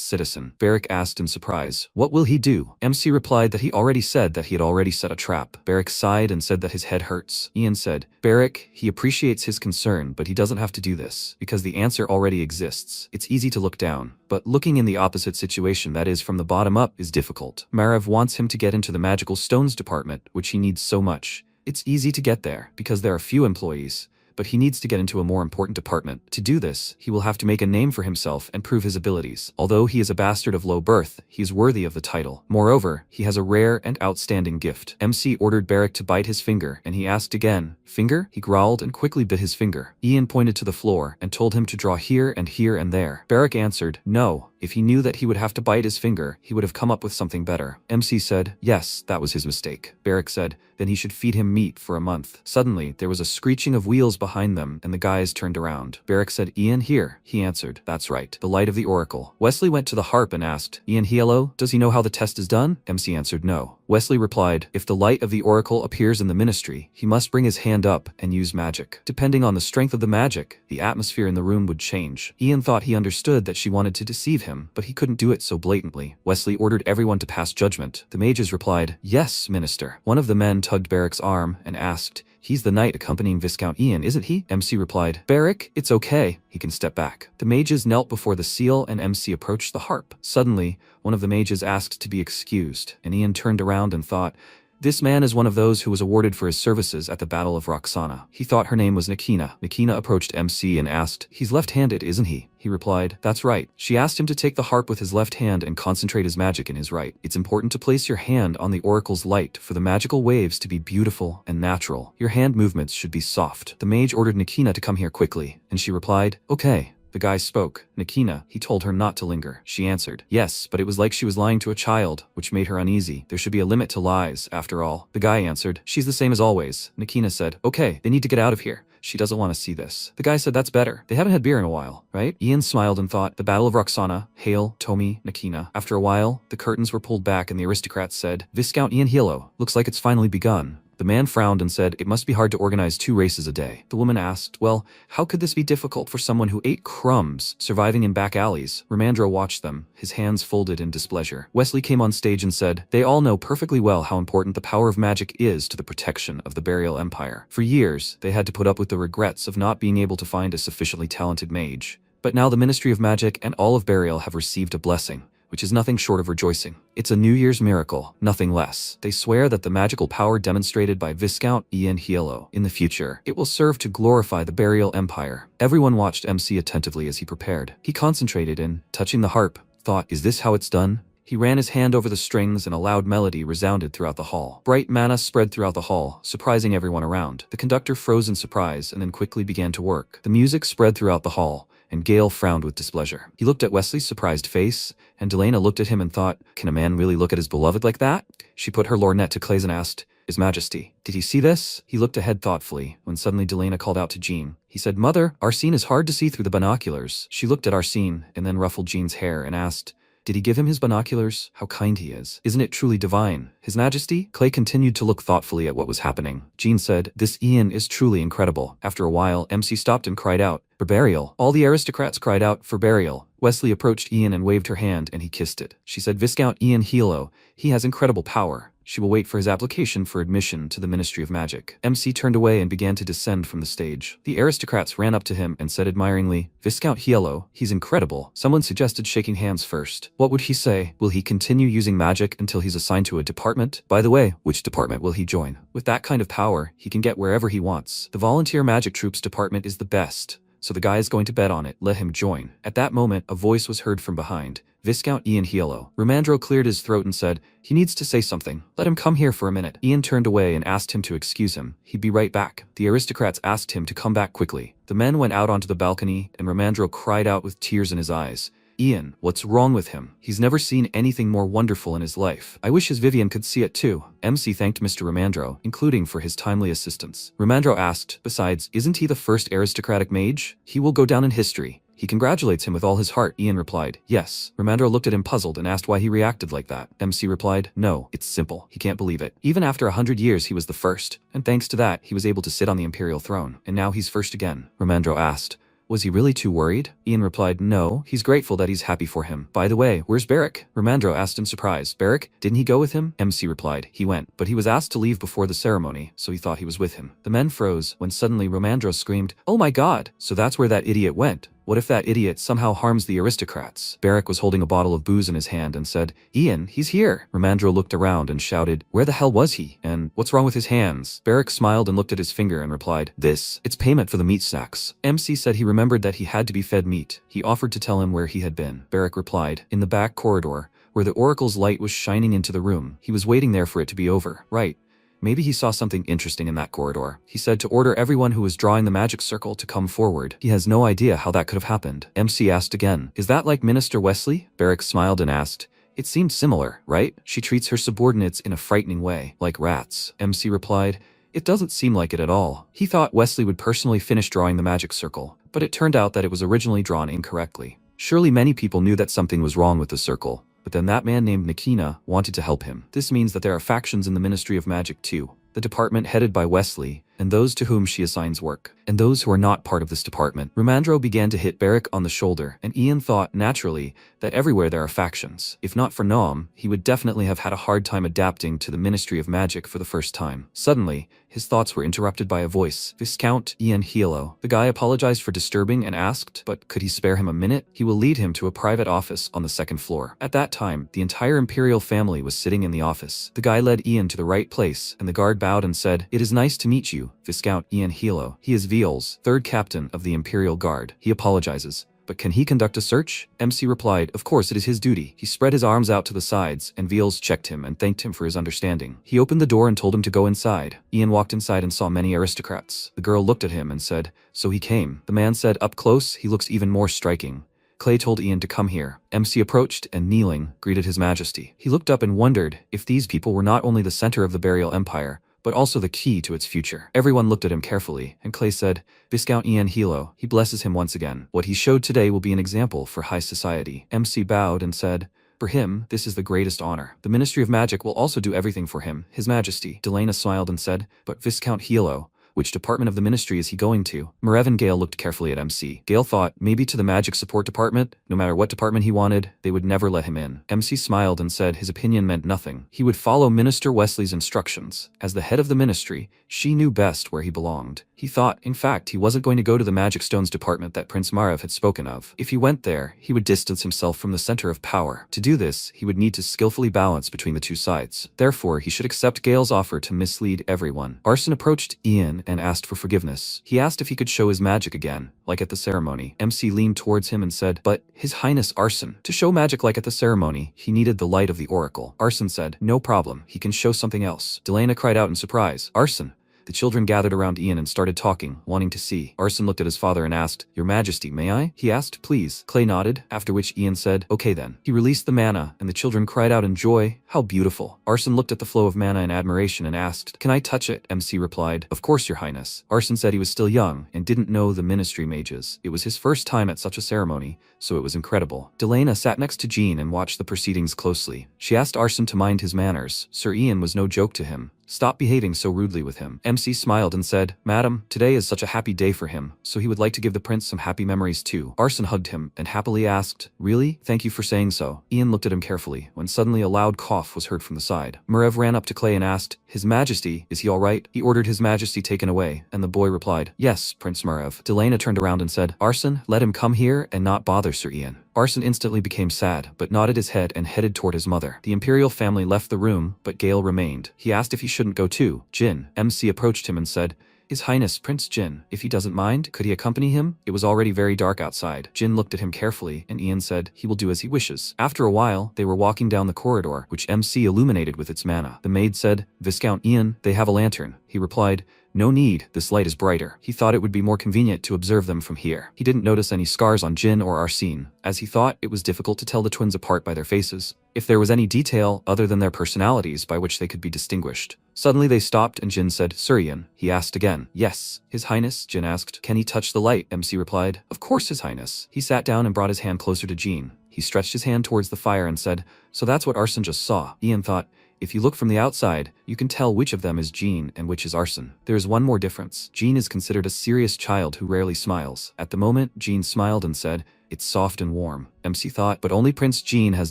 citizen. Beric asked in surprise, what will he do? MC replied that he already said that he had already set a trap. Beric sighed and said that his head hurts. Ian said, Beric, he appreciates his concern, but he doesn't have to do this, because the answer already exists. It's easy to look down, but looking in the opposite situation, that is from the bottom up, is difficult. Margrave wants him to get into the magical stones department, which he needs so much. It's easy to get there, because there are few employees, but he needs to get into a more important department. To do this, he will have to make a name for himself and prove his abilities. Although he is a bastard of low birth, he is worthy of the title. Moreover, he has a rare and outstanding gift. MC ordered Beric to bite his finger, and he asked again, finger? He growled and quickly bit his finger. Ian pointed to the floor and told him to draw here and there. Beric answered, no. If he knew that he would have to bite his finger, he would have come up with something better. MC said, yes, that was his mistake. Beric said, then he should feed him meat for a month. Suddenly, there was a screeching of wheels behind them, and the guys turned around. Beric said, Ian, here. He answered, that's right, the light of the oracle. Wesley went to the harp and asked, Ian Yahello, does he know how the test is done? MC answered, no. Wesley replied, if the light of the oracle appears in the ministry, he must bring his hand up and use magic. Depending on the strength of the magic, the atmosphere in the room would change. Ian thought he understood that she wanted to deceive him, but he couldn't do it so blatantly. Wesley ordered everyone to pass judgment. The mages replied, yes, minister. One of the men tugged Beric's arm and asked, he's the knight accompanying Viscount Ian, isn't he? MC replied, Beric, it's okay. He can step back. The mages knelt before the seal and MC approached the harp. Suddenly, one of the mages asked to be excused, and Ian turned around and thought, This man is one of those who was awarded for his services at the Battle of Roxana. He thought her name was Nakina. Nakina approached MC and asked, "He's left-handed, isn't he?" He replied, "That's right." She asked him to take the harp with his left hand and concentrate his magic in his right. It's important to place your hand on the oracle's light for the magical waves to be beautiful and natural. Your hand movements should be soft. The mage ordered Nakina to come here quickly, and she replied, "Okay." The guy spoke. "Nakina," he told her not to linger. She answered, "Yes, but it was like she was lying to a child, which made her uneasy. There should be a limit to lies, after all." The guy answered, "She's the same as always." Nakina said, "Okay, they need to get out of here. She doesn't want to see this." The guy said, "That's better. They haven't had beer in a while, right?" Ian smiled and thought, the Battle of Roxana, Hale, Tomi, Nakina. After a while, the curtains were pulled back and the aristocrats said, "Viscount Ian Yahello, looks like it's finally begun." The man frowned and said, "It must be hard to organize 2 races a day." The woman asked, "Well, how could this be difficult for someone who ate crumbs, surviving in back alleys?" Ramandro watched them, his hands folded in displeasure. Wesley came on stage and said, "They all know perfectly well how important the power of magic is to the protection of the Burial Empire. For years, they had to put up with the regrets of not being able to find a sufficiently talented mage. But now the Ministry of Magic and all of Burial have received a blessing, which is nothing short of rejoicing. It's a New Year's miracle, nothing less. They swear that the magical power demonstrated by Viscount Ian Yahello in the future, it will serve to glorify the Burial Empire." Everyone watched MC attentively as he prepared. He concentrated in, touching the harp, thought, "Is this how it's done?" He ran his hand over the strings and a loud melody resounded throughout the hall. Bright mana spread throughout the hall, surprising everyone around. The conductor froze in surprise and then quickly began to work. The music spread throughout the hall, and Gale frowned with displeasure. He looked at Wesley's surprised face, and Delena looked at him and thought, "Can a man really look at his beloved like that?" She put her lorgnette to Clays and asked, "His Majesty, did he see this?" He looked ahead thoughtfully, when suddenly Delena called out to Jean. He said, "Mother, Arsene is hard to see through the binoculars." She looked at Arsene, and then ruffled Jean's hair and asked, "Did he give him his binoculars? How kind he is. Isn't it truly divine? His Majesty?" Clay continued to look thoughtfully at what was happening. Jean said, "This Ian is truly incredible." After a while, MC stopped and cried out, "For burial." All the aristocrats cried out, "For burial." Wesley approached Ian and waved her hand, and he kissed it. She said, "Viscount Ian Yahello, he has incredible power." She will wait for his application for admission to the Ministry of Magic. MC turned away and began to descend from the stage. The aristocrats ran up to him and said admiringly, "Viscount Yahello, he's incredible." Someone suggested shaking hands first. What would he say? Will he continue using magic until he's assigned to a department? By the way, which department will he join? With that kind of power, he can get wherever he wants. The Volunteer Magic Troops department is the best, so the guy is going to bet on it. Let him join. At that moment, a voice was heard from behind. "Viscount Ian Yahello." Ramandro cleared his throat and said, "He needs to say something. Let him come here for a minute." Ian turned away and asked him to excuse him. He'd be right back. The aristocrats asked him to come back quickly. The men went out onto the balcony, and Ramandro cried out with tears in his eyes, "Ian, what's wrong with him? He's never seen anything more wonderful in his life. I wish his Vivian could see it too." MC thanked Mr. Ramandro, including for his timely assistance. Ramandro asked, "Besides, isn't he the first aristocratic mage? He will go down in history." He congratulates him with all his heart. Ian replied, "Yes." Ramandro looked at him puzzled and asked why he reacted like that. MC replied, "No, it's simple. He can't believe it. Even after 100 years he was the first, and thanks to that, he was able to sit on the imperial throne, and now he's first again." Ramandro asked, "Was he really too worried?" Ian replied, "No, he's grateful that he's happy for him. By the way, where's Barrick?" Ramandro asked in surprise. "Barrick? Didn't he go with him?" MC replied, "He went, but he was asked to leave before the ceremony, so he thought he was with him." The men froze, when suddenly Ramandro screamed, "Oh my god! So that's where that idiot went. What if that idiot somehow harms the aristocrats?" Barrick was holding a bottle of booze in his hand and said, "Ian, he's here." Ramandro looked around and shouted, "Where the hell was he? And what's wrong with his hands?" Barrick smiled and looked at his finger and replied, It's payment for the meat sacks." MC said he remembered that he had to be fed meat. He offered to tell him where he had been. Barrick replied, "In the back corridor, where the oracle's light was shining into the room. He was waiting there for it to be over." Right. Maybe he saw something interesting in that corridor. He said to order everyone who was drawing the magic circle to come forward. He has no idea how that could have happened. MC asked again, "Is that like Minister Wesley?" Barrick smiled and asked, "It seemed similar, right? She treats her subordinates in a frightening way, like rats." MC replied, "It doesn't seem like it at all." He thought Wesley would personally finish drawing the magic circle, but it turned out that it was originally drawn incorrectly. Surely many people knew that something was wrong with the circle. But then that man named Nakina wanted to help him. This means that there are factions in the Ministry of Magic too. The department headed by Wesley and those to whom she assigns work, and those who are not part of this department. Ramandro began to hit Barrick on the shoulder, and Ian thought, naturally, that everywhere there are factions. If not for Noam, he would definitely have had a hard time adapting to the Ministry of Magic for the first time. Suddenly, his thoughts were interrupted by a voice. Viscount Ian Yahello. The guy apologized for disturbing and asked, but could he spare him a minute? He will lead him to a private office on the second floor. At that time, the entire Imperial family was sitting in the office. The guy led Ian to the right place, and the guard bowed and said, "It is nice to meet you, Viscount Ian Yahello. He is Viel's third captain of the Imperial Guard. He apologizes. But can he conduct a search?" MC replied, "Of course, it is his duty." He spread his arms out to the sides, and Veals checked him and thanked him for his understanding. He opened the door and told him to go inside. Ian walked inside and saw many aristocrats. The girl looked at him and said, "So he came." The man said, "Up close, he looks even more striking." Clay told Ian to come here. MC approached and, kneeling, greeted His Majesty. He looked up and wondered if these people were not only the center of the Burial Empire, but also the key to its future. Everyone looked at him carefully, and Clay said, "Viscount Ian Yahello, he blesses him once again. What he showed today will be an example for high society." MC bowed and said, "For him, this is the greatest honor. The Ministry of Magic will also do everything for him, His Majesty." Delana smiled and said, "But Viscount Yahello, which department of the ministry is he going to?" Margrave and Gale looked carefully at MC. Gale thought, maybe to the magic support department. No matter what department he wanted, they would never let him in. MC smiled and said his opinion meant nothing. He would follow Minister Wesley's instructions. As the head of the ministry, she knew best where he belonged. He thought, in fact, he wasn't going to go to the Magic Stones department that Prince Margrave had spoken of. If he went there, he would distance himself from the center of power. To do this, he would need to skillfully balance between the two sides. Therefore, he should accept Gale's offer to mislead everyone. Arson approached Ian and asked for forgiveness. He asked if he could show his magic again, like at the ceremony. MC leaned towards him and said, "But, His Highness Arson, to show magic like at the ceremony, he needed the light of the oracle." Arson said, "No problem, he can show something else." Delana cried out in surprise, "Arson!" The children gathered around Ian and started talking, wanting to see. Arson looked at his father and asked, "Your Majesty, may I?" He asked, "Please." Clay nodded, after which Ian said, "Okay then." He released the mana, and the children cried out in joy, "How beautiful." Arson looked at the flow of mana in admiration and asked, "Can I touch it?" MC replied, "Of course, Your Highness." Arson said he was still young, and didn't know the ministry mages. It was his first time at such a ceremony, so it was incredible. Delana sat next to Jean and watched the proceedings closely. She asked Arson to mind his manners. Sir Ian was no joke to him. Stop behaving so rudely with him. MC smiled and said, "Madam, today is such a happy day for him, so he would like to give the prince some happy memories too." Arson hugged him and happily asked, "Really? Thank you for saying so." Ian looked at him carefully, when suddenly a loud cough was heard from the side. Margrave ran up to Clay and asked, "His Majesty, is he all right?" He ordered His Majesty taken away, and the boy replied, "Yes, Prince Margrave." Delana turned around and said, "Arson, let him come here and not bother Sir Ian." Arson instantly became sad, but nodded his head and headed toward his mother. The Imperial family left the room, but Gale remained. He asked if he shouldn't go too. Jin. MC approached him and said, "His Highness Prince Jin, if he doesn't mind, could he accompany him?" It was already very dark outside. Jin looked at him carefully, and Ian said, "He will do as he wishes." After a while, they were walking down the corridor, which MC illuminated with its mana. The maid said, "Viscount Ian, they have a lantern." He replied, "No need, this light is brighter." He thought it would be more convenient to observe them from here. He didn't notice any scars on Jin or Arsene. As he thought, it was difficult to tell the twins apart by their faces, if there was any detail other than their personalities by which they could be distinguished. Suddenly they stopped and Jin said, "Sir Ian." He asked again. "Yes, His Highness," Jin asked. "Can he touch the light?" MC replied, "Of course, His Highness." He sat down and brought his hand closer to Jean. He stretched his hand towards the fire and said, "So that's what Arson just saw." Ian thought, if you look from the outside, you can tell which of them is Jean and which is Arson. There is one more difference. Jean is considered a serious child who rarely smiles. At the moment, Jean smiled and said, "It's soft and warm." MC thought, but only Prince Jean has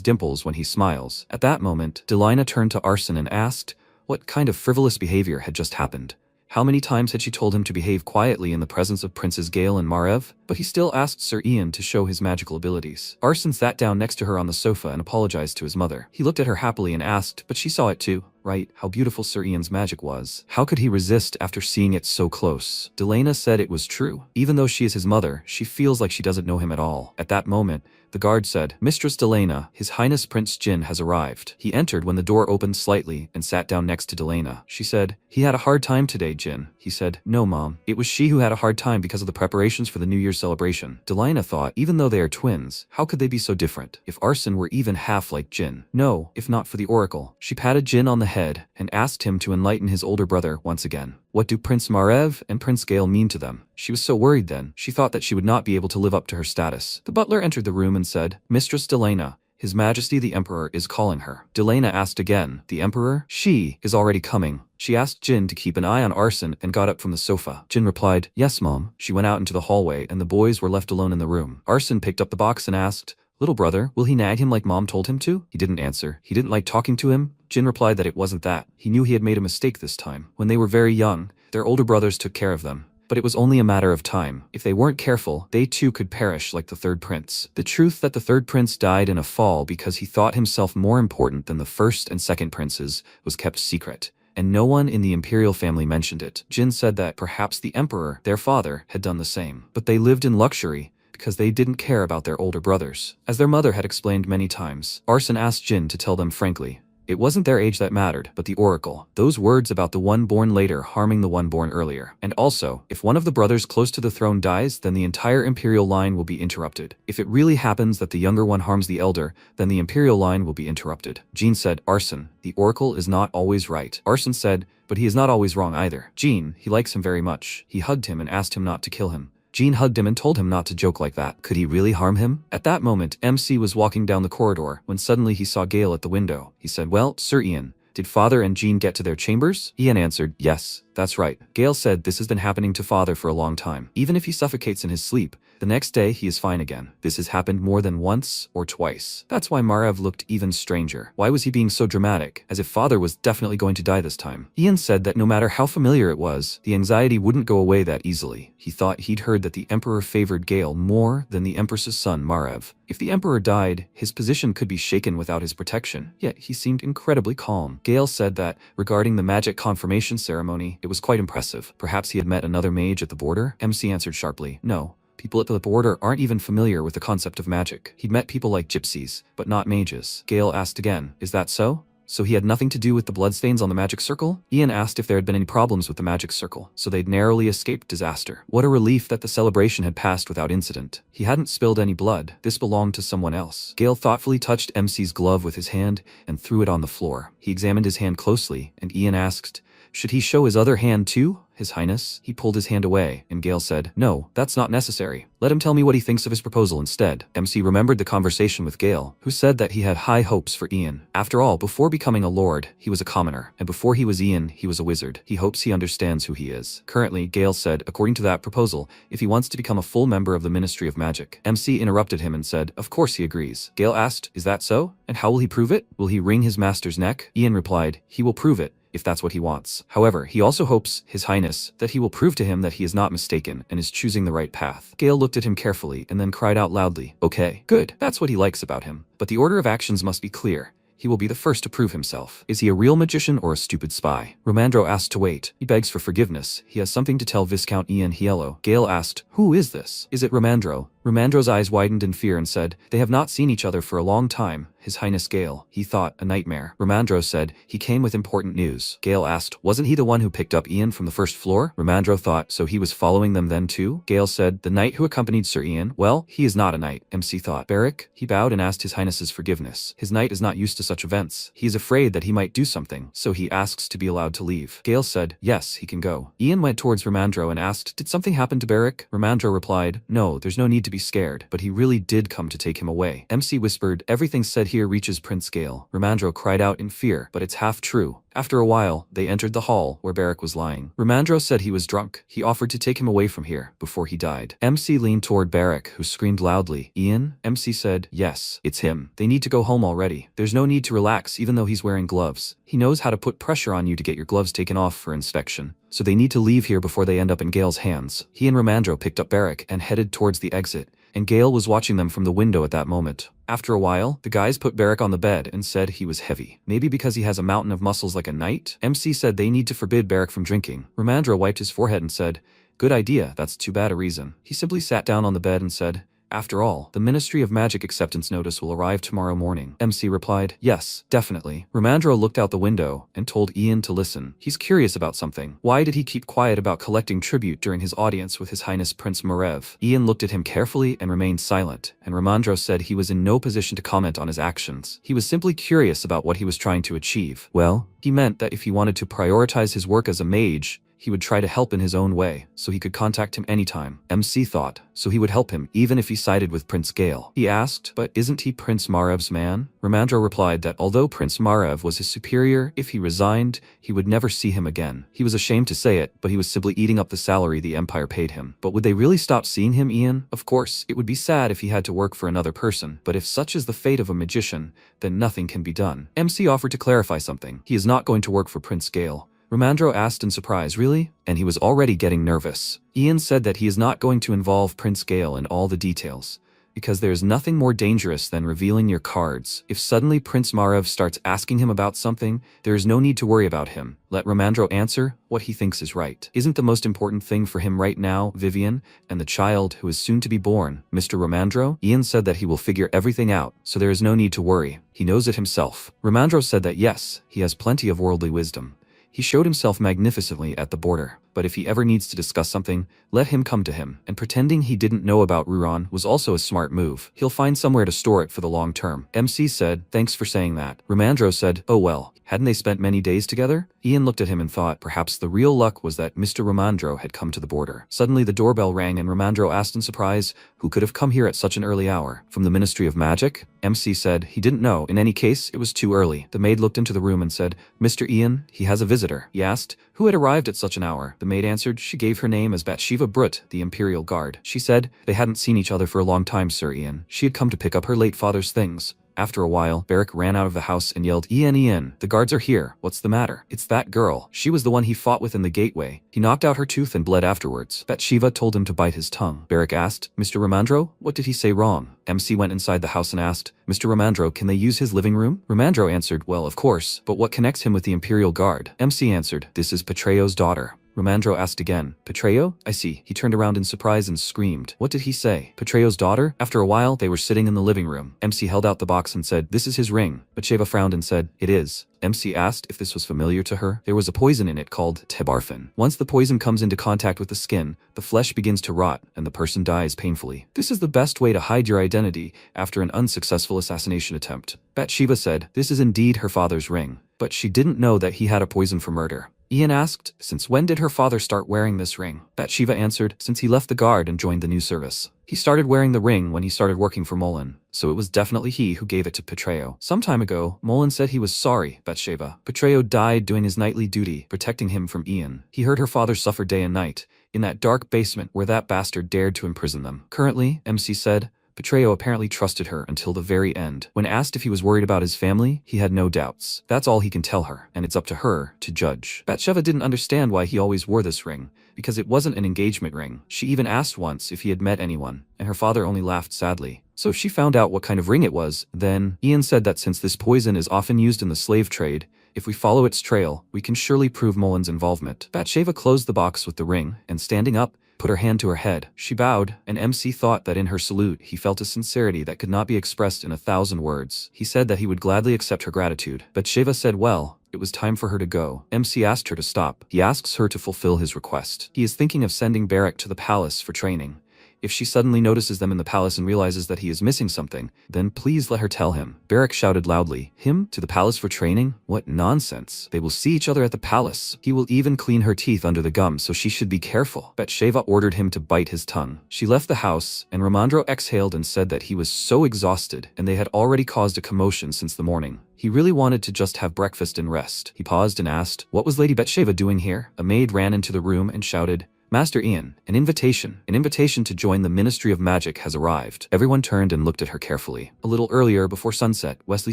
dimples when he smiles. At that moment, Delina turned to Arson and asked, what kind of frivolous behavior had just happened? How many times had she told him to behave quietly in the presence of Princes Gale and Margrave? But he still asked Sir Ian to show his magical abilities. Arson sat down next to her on the sofa and apologized to his mother. He looked at her happily and asked, but she saw it too, right? How beautiful Sir Ian's magic was. How could he resist after seeing it so close? Delana said it was true. Even though she is his mother, she feels like she doesn't know him at all. At that moment, the guard said, "Mistress Delana, His Highness Prince Jin has arrived." He entered when the door opened slightly and sat down next to Delana. She said, "He had a hard time today, Jin." He said, "No, Mom. It was she who had a hard time because of the preparations for the New Year's celebration." Delana thought, even though they are twins, how could they be so different? If Arson were even half like Jin. No, if not for the oracle. She patted Jin on the head and asked him to enlighten his older brother once again. What do Prince Margrave and Prince Gale mean to them? She was so worried then, she thought that she would not be able to live up to her status. The butler entered the room and said, "Mistress Delana, His Majesty the Emperor is calling her. Delena asked again, the Emperor? She is already coming. She asked Jin to keep an eye on Arson and got up from the sofa. Jin replied, yes, Mom. She went out into the hallway and the boys were left alone in the room. Arson picked up the box and asked, little brother, will he nag him like Mom told him to? He didn't answer. He didn't like talking to him. Jin replied that it wasn't that. He knew he had made a mistake this time. When they were very young, their older brothers took care of them. But it was only a matter of time. If they weren't careful, they too could perish like the third prince. The truth that the third prince died in a fall because he thought himself more important than the first and second princes was kept secret, and no one in the imperial family mentioned it. Jin said that perhaps the emperor, their father, had done the same. But they lived in luxury because they didn't care about their older brothers. As their mother had explained many times, Arson asked Jin to tell them frankly. It wasn't their age that mattered, but the oracle. Those words about the one born later harming the one born earlier. And also, if one of the brothers close to the throne dies, then the entire imperial line will be interrupted. If it really happens that the younger one harms the elder, then the imperial line will be interrupted. Jean said, Arson, the oracle is not always right. Arson said, but he is not always wrong either. Jean, he likes him very much. He hugged him and asked him not to kill him. Jean hugged him and told him not to joke like that. Could he really harm him? At that moment, MC was walking down the corridor when suddenly he saw Gale at the window. He said, well, Sir Ian, did Father and Jean get to their chambers? Ian answered, yes, that's right. Gale said this has been happening to Father for a long time. Even if he suffocates in his sleep, the next day he is fine again. This has happened more than once or twice. That's why Margrave looked even stranger. Why was he being so dramatic, as if Father was definitely going to die this time? Ian said that no matter how familiar it was, the anxiety wouldn't go away that easily. He thought he'd heard that the Emperor favored Gale more than the Empress's son Margrave. If the Emperor died, his position could be shaken without his protection. Yet he seemed incredibly calm. Gale said that, regarding the magic confirmation ceremony, it was quite impressive. Perhaps he had met another mage at the border? MC answered sharply, no. People at the border aren't even familiar with the concept of magic. He'd met people like gypsies, but not mages. Gale asked again, is that so? So he had nothing to do with the bloodstains on the magic circle? Ian asked if there had been any problems with the magic circle, so they'd narrowly escaped disaster. What a relief that the celebration had passed without incident. He hadn't spilled any blood. This belonged to someone else. Gale thoughtfully touched MC's glove with his hand and threw it on the floor. He examined his hand closely, and Ian asked, should he show his other hand too, His Highness? He pulled his hand away, and Gale said, no, that's not necessary. Let him tell me what he thinks of his proposal instead. MC remembered the conversation with Gale, who said that he had high hopes for Ian. After all, before becoming a lord, he was a commoner, and before he was Ian, he was a wizard. He hopes he understands who he is. Currently, Gale said, according to that proposal, if he wants to become a full member of the Ministry of Magic. MC interrupted him and said, of course he agrees. Gale asked, is that so? And how will he prove it? Will he wring his master's neck? Ian replied, he will prove it, if that's what he wants. However, he also hopes, His Highness, that he will prove to him that he is not mistaken and is choosing the right path. Gale looked at him carefully and then cried out loudly, okay, good, that's what he likes about him. But the order of actions must be clear. He will be the first to prove himself. Is he a real magician or a stupid spy? Romandro asked to wait. He begs for forgiveness. He has something to tell Viscount Ian Yahello. Gale asked, who is this? Is it Romandro? Romandro's eyes widened in fear and said, they have not seen each other for a long time. His Highness Gale. He thought, a nightmare. Romandro said, he came with important news. Gale asked, wasn't he the one who picked up Ian from the first floor? Romandro thought, so he was following them then too? Gale said, the knight who accompanied Sir Ian? Well, he is not a knight. MC thought. Beric? He bowed and asked His Highness's forgiveness. His knight is not used to such events. He is afraid that he might do something, so he asks to be allowed to leave. Gale said, yes, he can go. Ian went towards Romandro and asked, did something happen to Beric? Romandro replied, no, there's no need to be scared, but he really did come to take him away. MC whispered, everything said here reaches Prince Gale. Romandro cried out in fear, but it's half true. After a while, they entered the hall where Beric was lying. Romandro said he was drunk. He offered to take him away from here before he died. MC leaned toward Beric, who screamed loudly, Ian? MC said, yes, it's him. They need to go home already. There's no need to relax even though he's wearing gloves. He knows how to put pressure on you to get your gloves taken off for inspection. So they need to leave here before they end up in Gale's hands. He and Romandro picked up Beric and headed towards the exit, and Gale was watching them from the window at that moment. After a while, the guys put Beric on the bed and said he was heavy. Maybe because he has a mountain of muscles like a knight? MC said they need to forbid Beric from drinking. Romandro wiped his forehead and said, good idea, that's too bad a reason. He simply sat down on the bed and said, after all, the Ministry of Magic acceptance notice will arrive tomorrow morning. MC replied, yes, definitely. Romandro looked out the window and told Ian to listen. He's curious about something. Why did he keep quiet about collecting tribute during his audience with His Highness Prince Margrave? Ian looked at him carefully and remained silent, and Romandro said he was in no position to comment on his actions. He was simply curious about what he was trying to achieve. Well, he meant that if he wanted to prioritize his work as a mage, he would try to help in his own way, so he could contact him anytime. MC thought, so he would help him even if he sided with Prince Gale. He asked, but isn't he Prince Marev's man? Ramandro replied that although Prince Marev was his superior, if he resigned, he would never see him again. He was ashamed to say it, but he was simply eating up the salary the Empire paid him. But would they really stop seeing him, Ian? Of course, it would be sad if he had to work for another person, but if such is the fate of a magician, then nothing can be done. MC offered to clarify something. He is not going to work for Prince Gale. Ramandro asked in surprise, really? And he was already getting nervous. Ian said that he is not going to involve Prince Gale in all the details, because there is nothing more dangerous than revealing your cards. If suddenly Prince Marev starts asking him about something, there is no need to worry about him. Let Ramandro answer what he thinks is right. Isn't the most important thing for him right now Vivian and the child who is soon to be born, Mr. Ramandro? Ian said that he will figure everything out, so there is no need to worry. He knows it himself. Ramandro said that yes, he has plenty of worldly wisdom. He showed himself magnificently at the border, but if he ever needs to discuss something, let him come to him, and pretending he didn't know about Ruron was also a smart move. He'll find somewhere to store it for the long term. MC said, thanks for saying that. Ramandro said, oh well, hadn't they spent many days together? Ian looked at him and thought perhaps the real luck was that Mr. Ramandro had come to the border. Suddenly the doorbell rang and Ramandro asked in surprise, who could have come here at such an early hour? From the Ministry of Magic? MC said he didn't know. In any case, it was too early. The maid looked into the room and said, Mr. Ian, he has a visitor. He asked, who had arrived at such an hour? The maid answered she gave her name as Bathsheba Brut, the Imperial Guard. She said, they hadn't seen each other for a long time, Sir Ian. She had come to pick up her late father's things. After a while, Beric ran out of the house and yelled, Ian, the guards are here. What's the matter? It's that girl. She was the one he fought with in the gateway. He knocked out her tooth and bled afterwards. Bathsheba told him to bite his tongue. Beric asked, Mr. Ramandro, what did he say wrong? MC went inside the house and asked, Mr. Ramandro, can they use his living room? Ramandro answered, well, of course, but what connects him with the Imperial Guard? MC answered, this is Petreo's daughter. Ramandro asked again, Petreo? I see. He turned around in surprise and screamed. What did he say? Petreo's daughter? After a while, they were sitting in the living room. MC held out the box and said, this is his ring. Bathsheba frowned and said, it is. MC asked if this was familiar to her. There was a poison in it called tebarfin. Once the poison comes into contact with the skin, the flesh begins to rot and the person dies painfully. This is the best way to hide your identity after an unsuccessful assassination attempt. Bathsheba said, this is indeed her father's ring, but she didn't know that he had a poison for murder. Ian asked, since when did her father start wearing this ring? Bathsheba answered, since he left the guard and joined the new service. He started wearing the ring when he started working for Molan, so it was definitely he who gave it to Petreo. Some time ago, Molan said he was sorry, Bathsheba. Petreo died doing his nightly duty, protecting him from Ian. He heard her father suffer day and night, in that dark basement where that bastard dared to imprison them. Currently, MC said, Petreo apparently trusted her until the very end. When asked if he was worried about his family, he had no doubts. That's all he can tell her, and it's up to her to judge. Bathsheba didn't understand why he always wore this ring, because it wasn't an engagement ring. She even asked once if he had met anyone, and her father only laughed sadly. So if she found out what kind of ring it was, then Ian said that since this poison is often used in the slave trade, if we follow its trail, we can surely prove Molan's involvement. Bathsheba closed the box with the ring, and standing up, put her hand to her head. She bowed, and MC thought that in her salute he felt a sincerity that could not be expressed in 1,000 words. He said that he would gladly accept her gratitude. Bathsheba said, well, it was time for her to go. MC asked her to stop. He asks her to fulfill his request. He is thinking of sending Beric to the palace for training. If she suddenly notices them in the palace and realizes that he is missing something, then please let her tell him. Beric shouted loudly, him? To the palace for training? What nonsense. They will see each other at the palace. He will even clean her teeth under the gum, so she should be careful. Bathsheba ordered him to bite his tongue. She left the house, and Ramandro exhaled and said that he was so exhausted, and they had already caused a commotion since the morning. He really wanted to just have breakfast and rest. He paused and asked, what was Lady Bathsheba doing here? A maid ran into the room and shouted, Master Ian, an invitation to join the Ministry of Magic has arrived. Everyone turned and looked at her carefully. A little earlier, before sunset, Wesley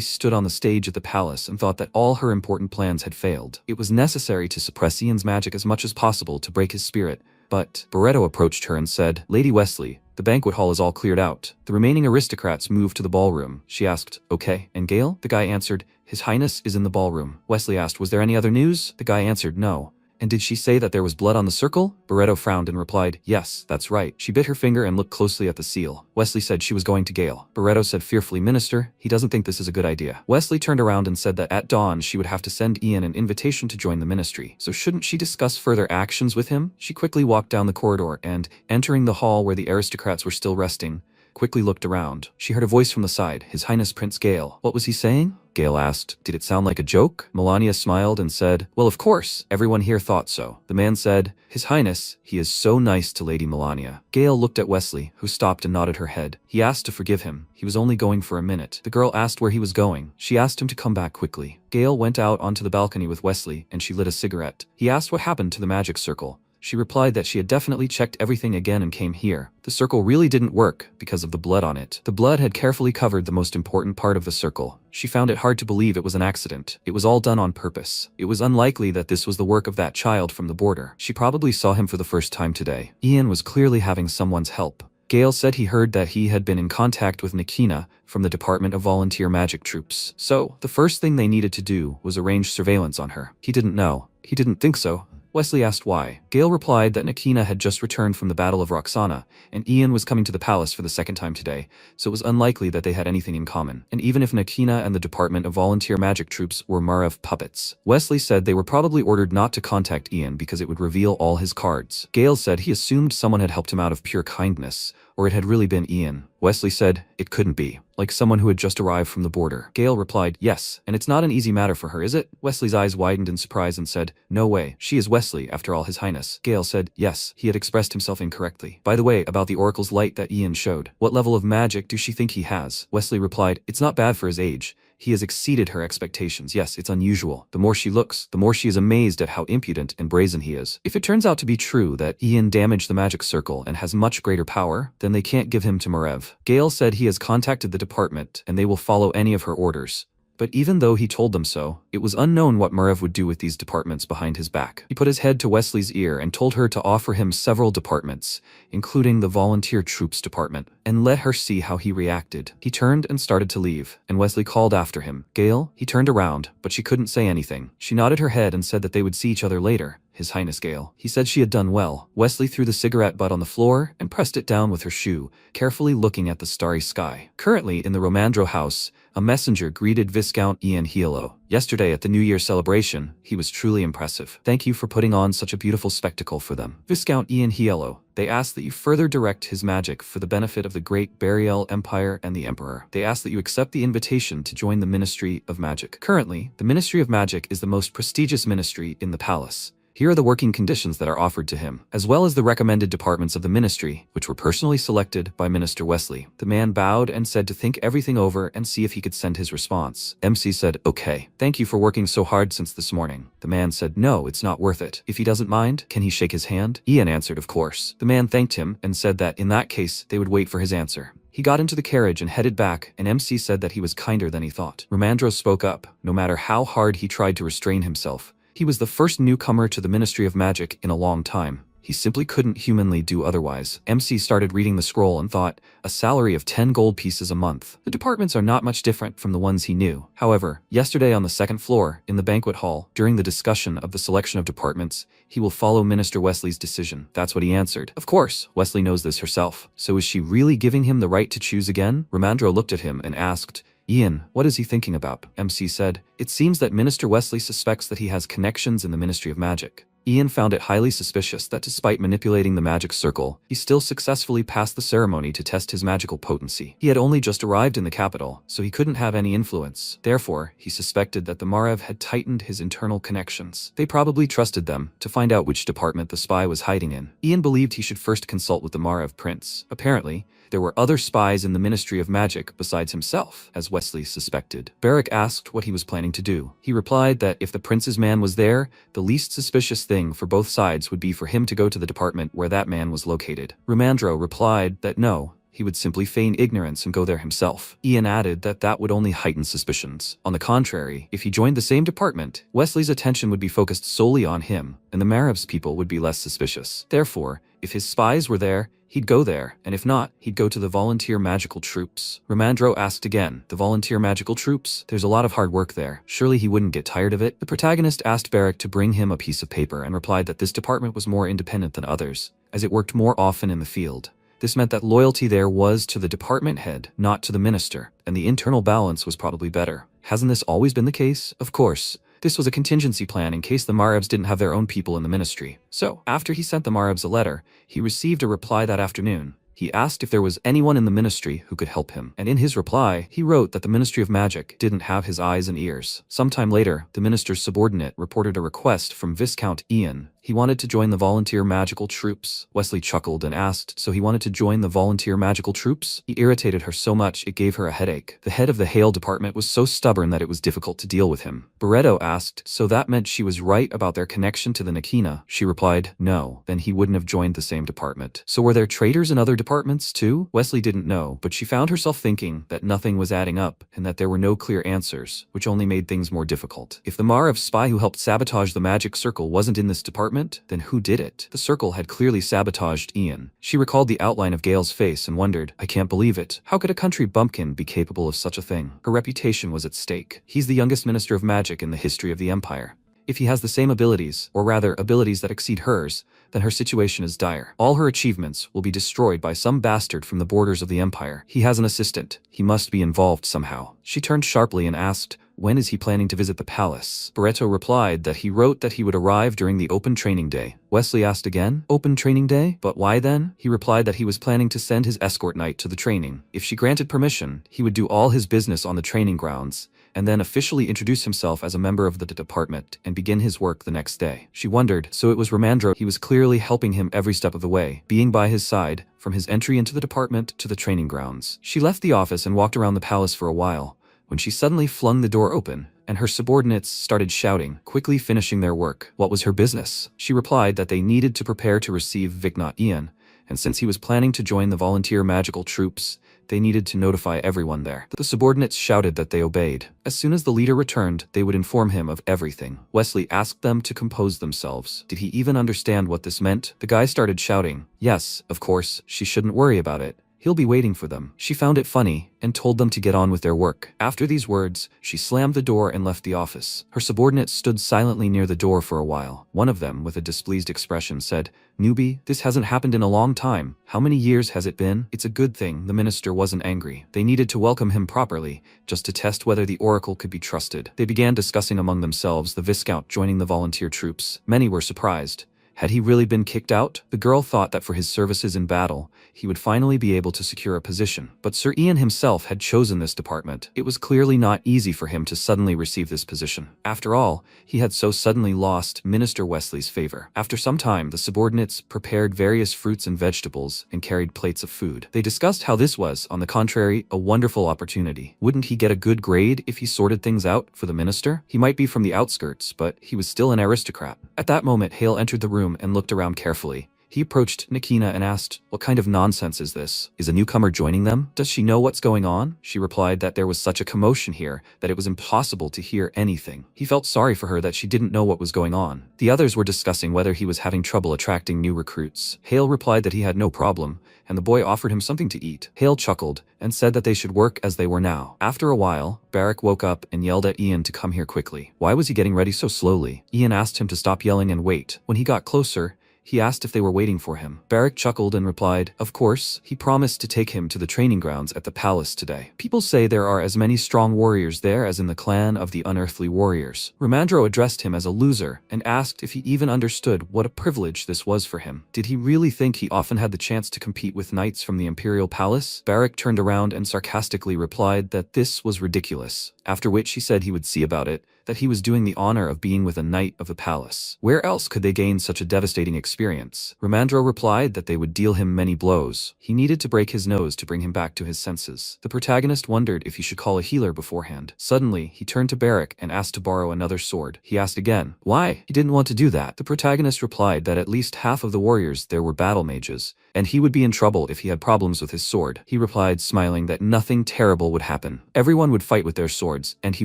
stood on the stage at the palace and thought that all her important plans had failed. It was necessary to suppress Ian's magic as much as possible to break his spirit, but Barretto approached her and said, Lady Wesley, the banquet hall is all cleared out. The remaining aristocrats moved to the ballroom. She asked, okay, and Gale? The guy answered, His Highness is in the ballroom. Wesley asked, was there any other news? The guy answered, no. And did she say that there was blood on the circle? Barretto frowned and replied, yes, that's right. She bit her finger and looked closely at the seal. Wesley said she was going to Gale. Barretto said fearfully, Minister, he doesn't think this is a good idea. Wesley turned around and said that at dawn she would have to send Ian an invitation to join the ministry. So shouldn't she discuss further actions with him? She quickly walked down the corridor and, entering the hall where the aristocrats were still resting, quickly looked around. She heard a voice from the side, His Highness Prince Gale. What was he saying? Gale asked. Did it sound like a joke? Melania smiled and said, well, of course, everyone here thought so. The man said, His Highness, he is so nice to Lady Melania. Gale looked at Wesley, who stopped and nodded her head. He asked to forgive him. He was only going for a minute. The girl asked where he was going. She asked him to come back quickly. Gale went out onto the balcony with Wesley and she lit a cigarette. He asked what happened to the magic circle. She replied that she had definitely checked everything again and came here. The circle really didn't work because of the blood on it. The blood had carefully covered the most important part of the circle. She found it hard to believe it was an accident. It was all done on purpose. It was unlikely that this was the work of that child from the border. She probably saw him for the first time today. Ian was clearly having someone's help. Gale said he heard that he had been in contact with Nikina from the Department of Volunteer Magic Troops. So, the first thing they needed to do was arrange surveillance on her. He didn't know. He didn't think so. Wesley asked why. Gale replied that Nikina had just returned from the Battle of Roxana, and Ian was coming to the palace for the second time today, so it was unlikely that they had anything in common. And even if Nikina and the Department of Volunteer Magic Troops were Margrave puppets, Wesley said they were probably ordered not to contact Ian because it would reveal all his cards. Gale said he assumed someone had helped him out of pure kindness, or it had really been Ian. Wesley said it couldn't be, like someone who had just arrived from the border. Gale replied, yes, and it's not an easy matter for her, is it? Wesley's eyes widened in surprise and said, no way, she is Wesley, after all, His Highness. Gale said, yes, he had expressed himself incorrectly. By the way, about the Oracle's light that Ian showed, what level of magic do she think he has? Wesley replied, it's not bad for his age. He has exceeded her expectations. Yes, it's unusual. The more she looks, the more she is amazed at how impudent and brazen he is. If it turns out to be true that Ian damaged the magic circle and has much greater power, then they can't give him to Margrave. Gale said he has contacted the department and they will follow any of her orders. But even though he told them so, it was unknown what Margrave would do with these departments behind his back. He put his head to Wesley's ear and told her to offer him several departments, including the Volunteer Troops Department, and let her see how he reacted. He turned and started to leave, and Wesley called after him. Gale? He turned around, but she couldn't say anything. She nodded her head and said that they would see each other later. His Highness Gale. He said she had done well. Wesley threw the cigarette butt on the floor and pressed it down with her shoe, carefully looking at the starry sky. Currently, in the Romandro house, a messenger greeted Viscount Ian Yahello. Yesterday at the New Year celebration, he was truly impressive. Thank you for putting on such a beautiful spectacle for them. Viscount Ian Yahello, they ask that you further direct his magic for the benefit of the Great Burial Empire and the Emperor. They ask that you accept the invitation to join the Ministry of Magic. Currently, the Ministry of Magic is the most prestigious ministry in the palace. Here are the working conditions that are offered to him, as well as the recommended departments of the ministry, which were personally selected by Minister Wesley. The man bowed and said to think everything over and see if he could send his response. MC said, okay. Thank you for working so hard since this morning. The man said, no, it's not worth it. If he doesn't mind, can he shake his hand? Ian answered, of course. The man thanked him and said that in that case, they would wait for his answer. He got into the carriage and headed back, and MC said that he was kinder than he thought. Romandro spoke up, no matter how hard he tried to restrain himself. He was the first newcomer to the Ministry of Magic in a long time. He simply couldn't humanly do otherwise. MC started reading the scroll and thought, a salary of 10 gold pieces a month. The departments are not much different from the ones he knew. However, yesterday on the second floor, in the banquet hall, during the discussion of the selection of departments, he will follow Minister Wesley's decision. That's what he answered. Of course, Wesley knows this herself. So is she really giving him the right to choose again? Romandro looked at him and asked, Ian, what is he thinking about? MC said, it seems that Minister Wesley suspects that he has connections in the Ministry of Magic. Ian found it highly suspicious that despite manipulating the magic circle, he still successfully passed the ceremony to test his magical potency. He had only just arrived in the capital, so he couldn't have any influence. Therefore, he suspected that the Margrave had tightened his internal connections. They probably trusted them to find out which department the spy was hiding in. Ian believed he should first consult with the Margrave prince. Apparently, there were other spies in the Ministry of Magic besides himself, as Wesley suspected. Barrack asked what he was planning to do. He replied that if the prince's man was there, the least suspicious thing for both sides would be for him to go to the department where that man was located. Romandro replied that no, he would simply feign ignorance and go there himself. Ian added that that would only heighten suspicions. On the contrary, if he joined the same department, Wesley's attention would be focused solely on him, and the Margrave's people would be less suspicious. Therefore, if his spies were there, he'd go there, and if not, he'd go to the volunteer magical troops. Romandro asked again, the volunteer magical troops? There's a lot of hard work there. Surely he wouldn't get tired of it? The protagonist asked Barrack to bring him a piece of paper and replied that this department was more independent than others, as it worked more often in the field. This meant that loyalty there was to the department head, not to the minister, and the internal balance was probably better. Hasn't this always been the case? Of course. This was a contingency plan in case the Margraves didn't have their own people in the ministry. So, after he sent the Margraves a letter, he received a reply that afternoon. He asked if there was anyone in the ministry who could help him, and in his reply, he wrote that the Ministry of Magic didn't have his eyes and ears. Sometime later, the minister's subordinate reported a request from Viscount Ian. He wanted to join the volunteer magical troops. Wesley chuckled and asked, so he wanted to join the volunteer magical troops? He irritated her so much it gave her a headache. The head of the Hale department was so stubborn that it was difficult to deal with him. Barreto asked, so that meant she was right about their connection to the Nakina? She replied, no, then he wouldn't have joined the same department. So were there traitors in other departments too? Wesley didn't know, but she found herself thinking that nothing was adding up and that there were no clear answers, which only made things more difficult. If the Margrave spy who helped sabotage the magic circle wasn't in this department, then who did it? The circle had clearly sabotaged Ian. She recalled the outline of Gale's face and wondered, I can't believe it. How could a country bumpkin be capable of such a thing? Her reputation was at stake. He's the youngest minister of magic in the history of the Empire. If he has the same abilities, or rather abilities that exceed hers, then her situation is dire. All her achievements will be destroyed by some bastard from the borders of the Empire. He has an assistant. He must be involved somehow. She turned sharply and asked, when is he planning to visit the palace? Barreto replied that he wrote that he would arrive during the open training day. Wesley asked again, open training day? But why then? He replied that he was planning to send his escort knight to the training. If she granted permission, he would do all his business on the training grounds, and then officially introduce himself as a member of the department and begin his work the next day. She wondered, so it was Romandro. He was clearly helping him every step of the way, being by his side, from his entry into the department to the training grounds. She left the office and walked around the palace for a while, when she suddenly flung the door open, and her subordinates started shouting, quickly finishing their work. What was her business? She replied that they needed to prepare to receive Viscount Ian, and since he was planning to join the volunteer magical troops, they needed to notify everyone there. The subordinates shouted that they obeyed. As soon as the leader returned, they would inform him of everything. Wesley asked them to compose themselves. Did he even understand what this meant? The guy started shouting, yes, of course, she shouldn't worry about it. He'll be waiting for them. She found it funny and told them to get on with their work. After these words, she slammed the door and left the office. Her subordinates stood silently near the door for a while. One of them, with a displeased expression, said, newbie, this hasn't happened in a long time. How many years has it been? It's a good thing the minister wasn't angry. They needed to welcome him properly, just to test whether the oracle could be trusted. They began discussing among themselves the Viscount joining the volunteer troops. Many were surprised. Had he really been kicked out? The girl thought that for his services in battle, he would finally be able to secure a position. But Sir Ian himself had chosen this department. It was clearly not easy for him to suddenly receive this position. After all, he had so suddenly lost Minister Wesley's favor. After some time, the subordinates prepared various fruits and vegetables and carried plates of food. They discussed how this was, on the contrary, a wonderful opportunity. Wouldn't he get a good grade if he sorted things out for the minister? He might be from the outskirts, but he was still an aristocrat. At that moment, Hale entered the room and looked around carefully. He approached Nakina and asked, what kind of nonsense is this? Is a newcomer joining them? Does she know what's going on? She replied that there was such a commotion here that it was impossible to hear anything. He felt sorry for her that she didn't know what was going on. The others were discussing whether he was having trouble attracting new recruits. Hale replied that he had no problem, and the boy offered him something to eat. Hale chuckled and said that they should work as they were now. After a while, Barrack woke up and yelled at Ian to come here quickly. Why was he getting ready so slowly? Ian asked him to stop yelling and wait. When he got closer, he asked if they were waiting for him. Barrack chuckled and replied, of course, he promised to take him to the training grounds at the palace today. People say there are as many strong warriors there as in the clan of the unearthly warriors. Romandro addressed him as a loser and asked if he even understood what a privilege this was for him. Did he really think he often had the chance to compete with knights from the imperial palace? Barrack turned around and sarcastically replied that this was ridiculous, after which he said he would see about it, that he was doing the honor of being with a knight of the palace. Where else could they gain such a devastating experience? Romandro replied that they would deal him many blows. He needed to break his nose to bring him back to his senses. The protagonist wondered if he should call a healer beforehand. Suddenly, he turned to Barrack and asked to borrow another sword. He asked again, why? He didn't want to do that. The protagonist replied that at least half of the warriors there were battle mages, and he would be in trouble if he had problems with his sword. He replied, smiling, that nothing terrible would happen. Everyone would fight with their swords, and he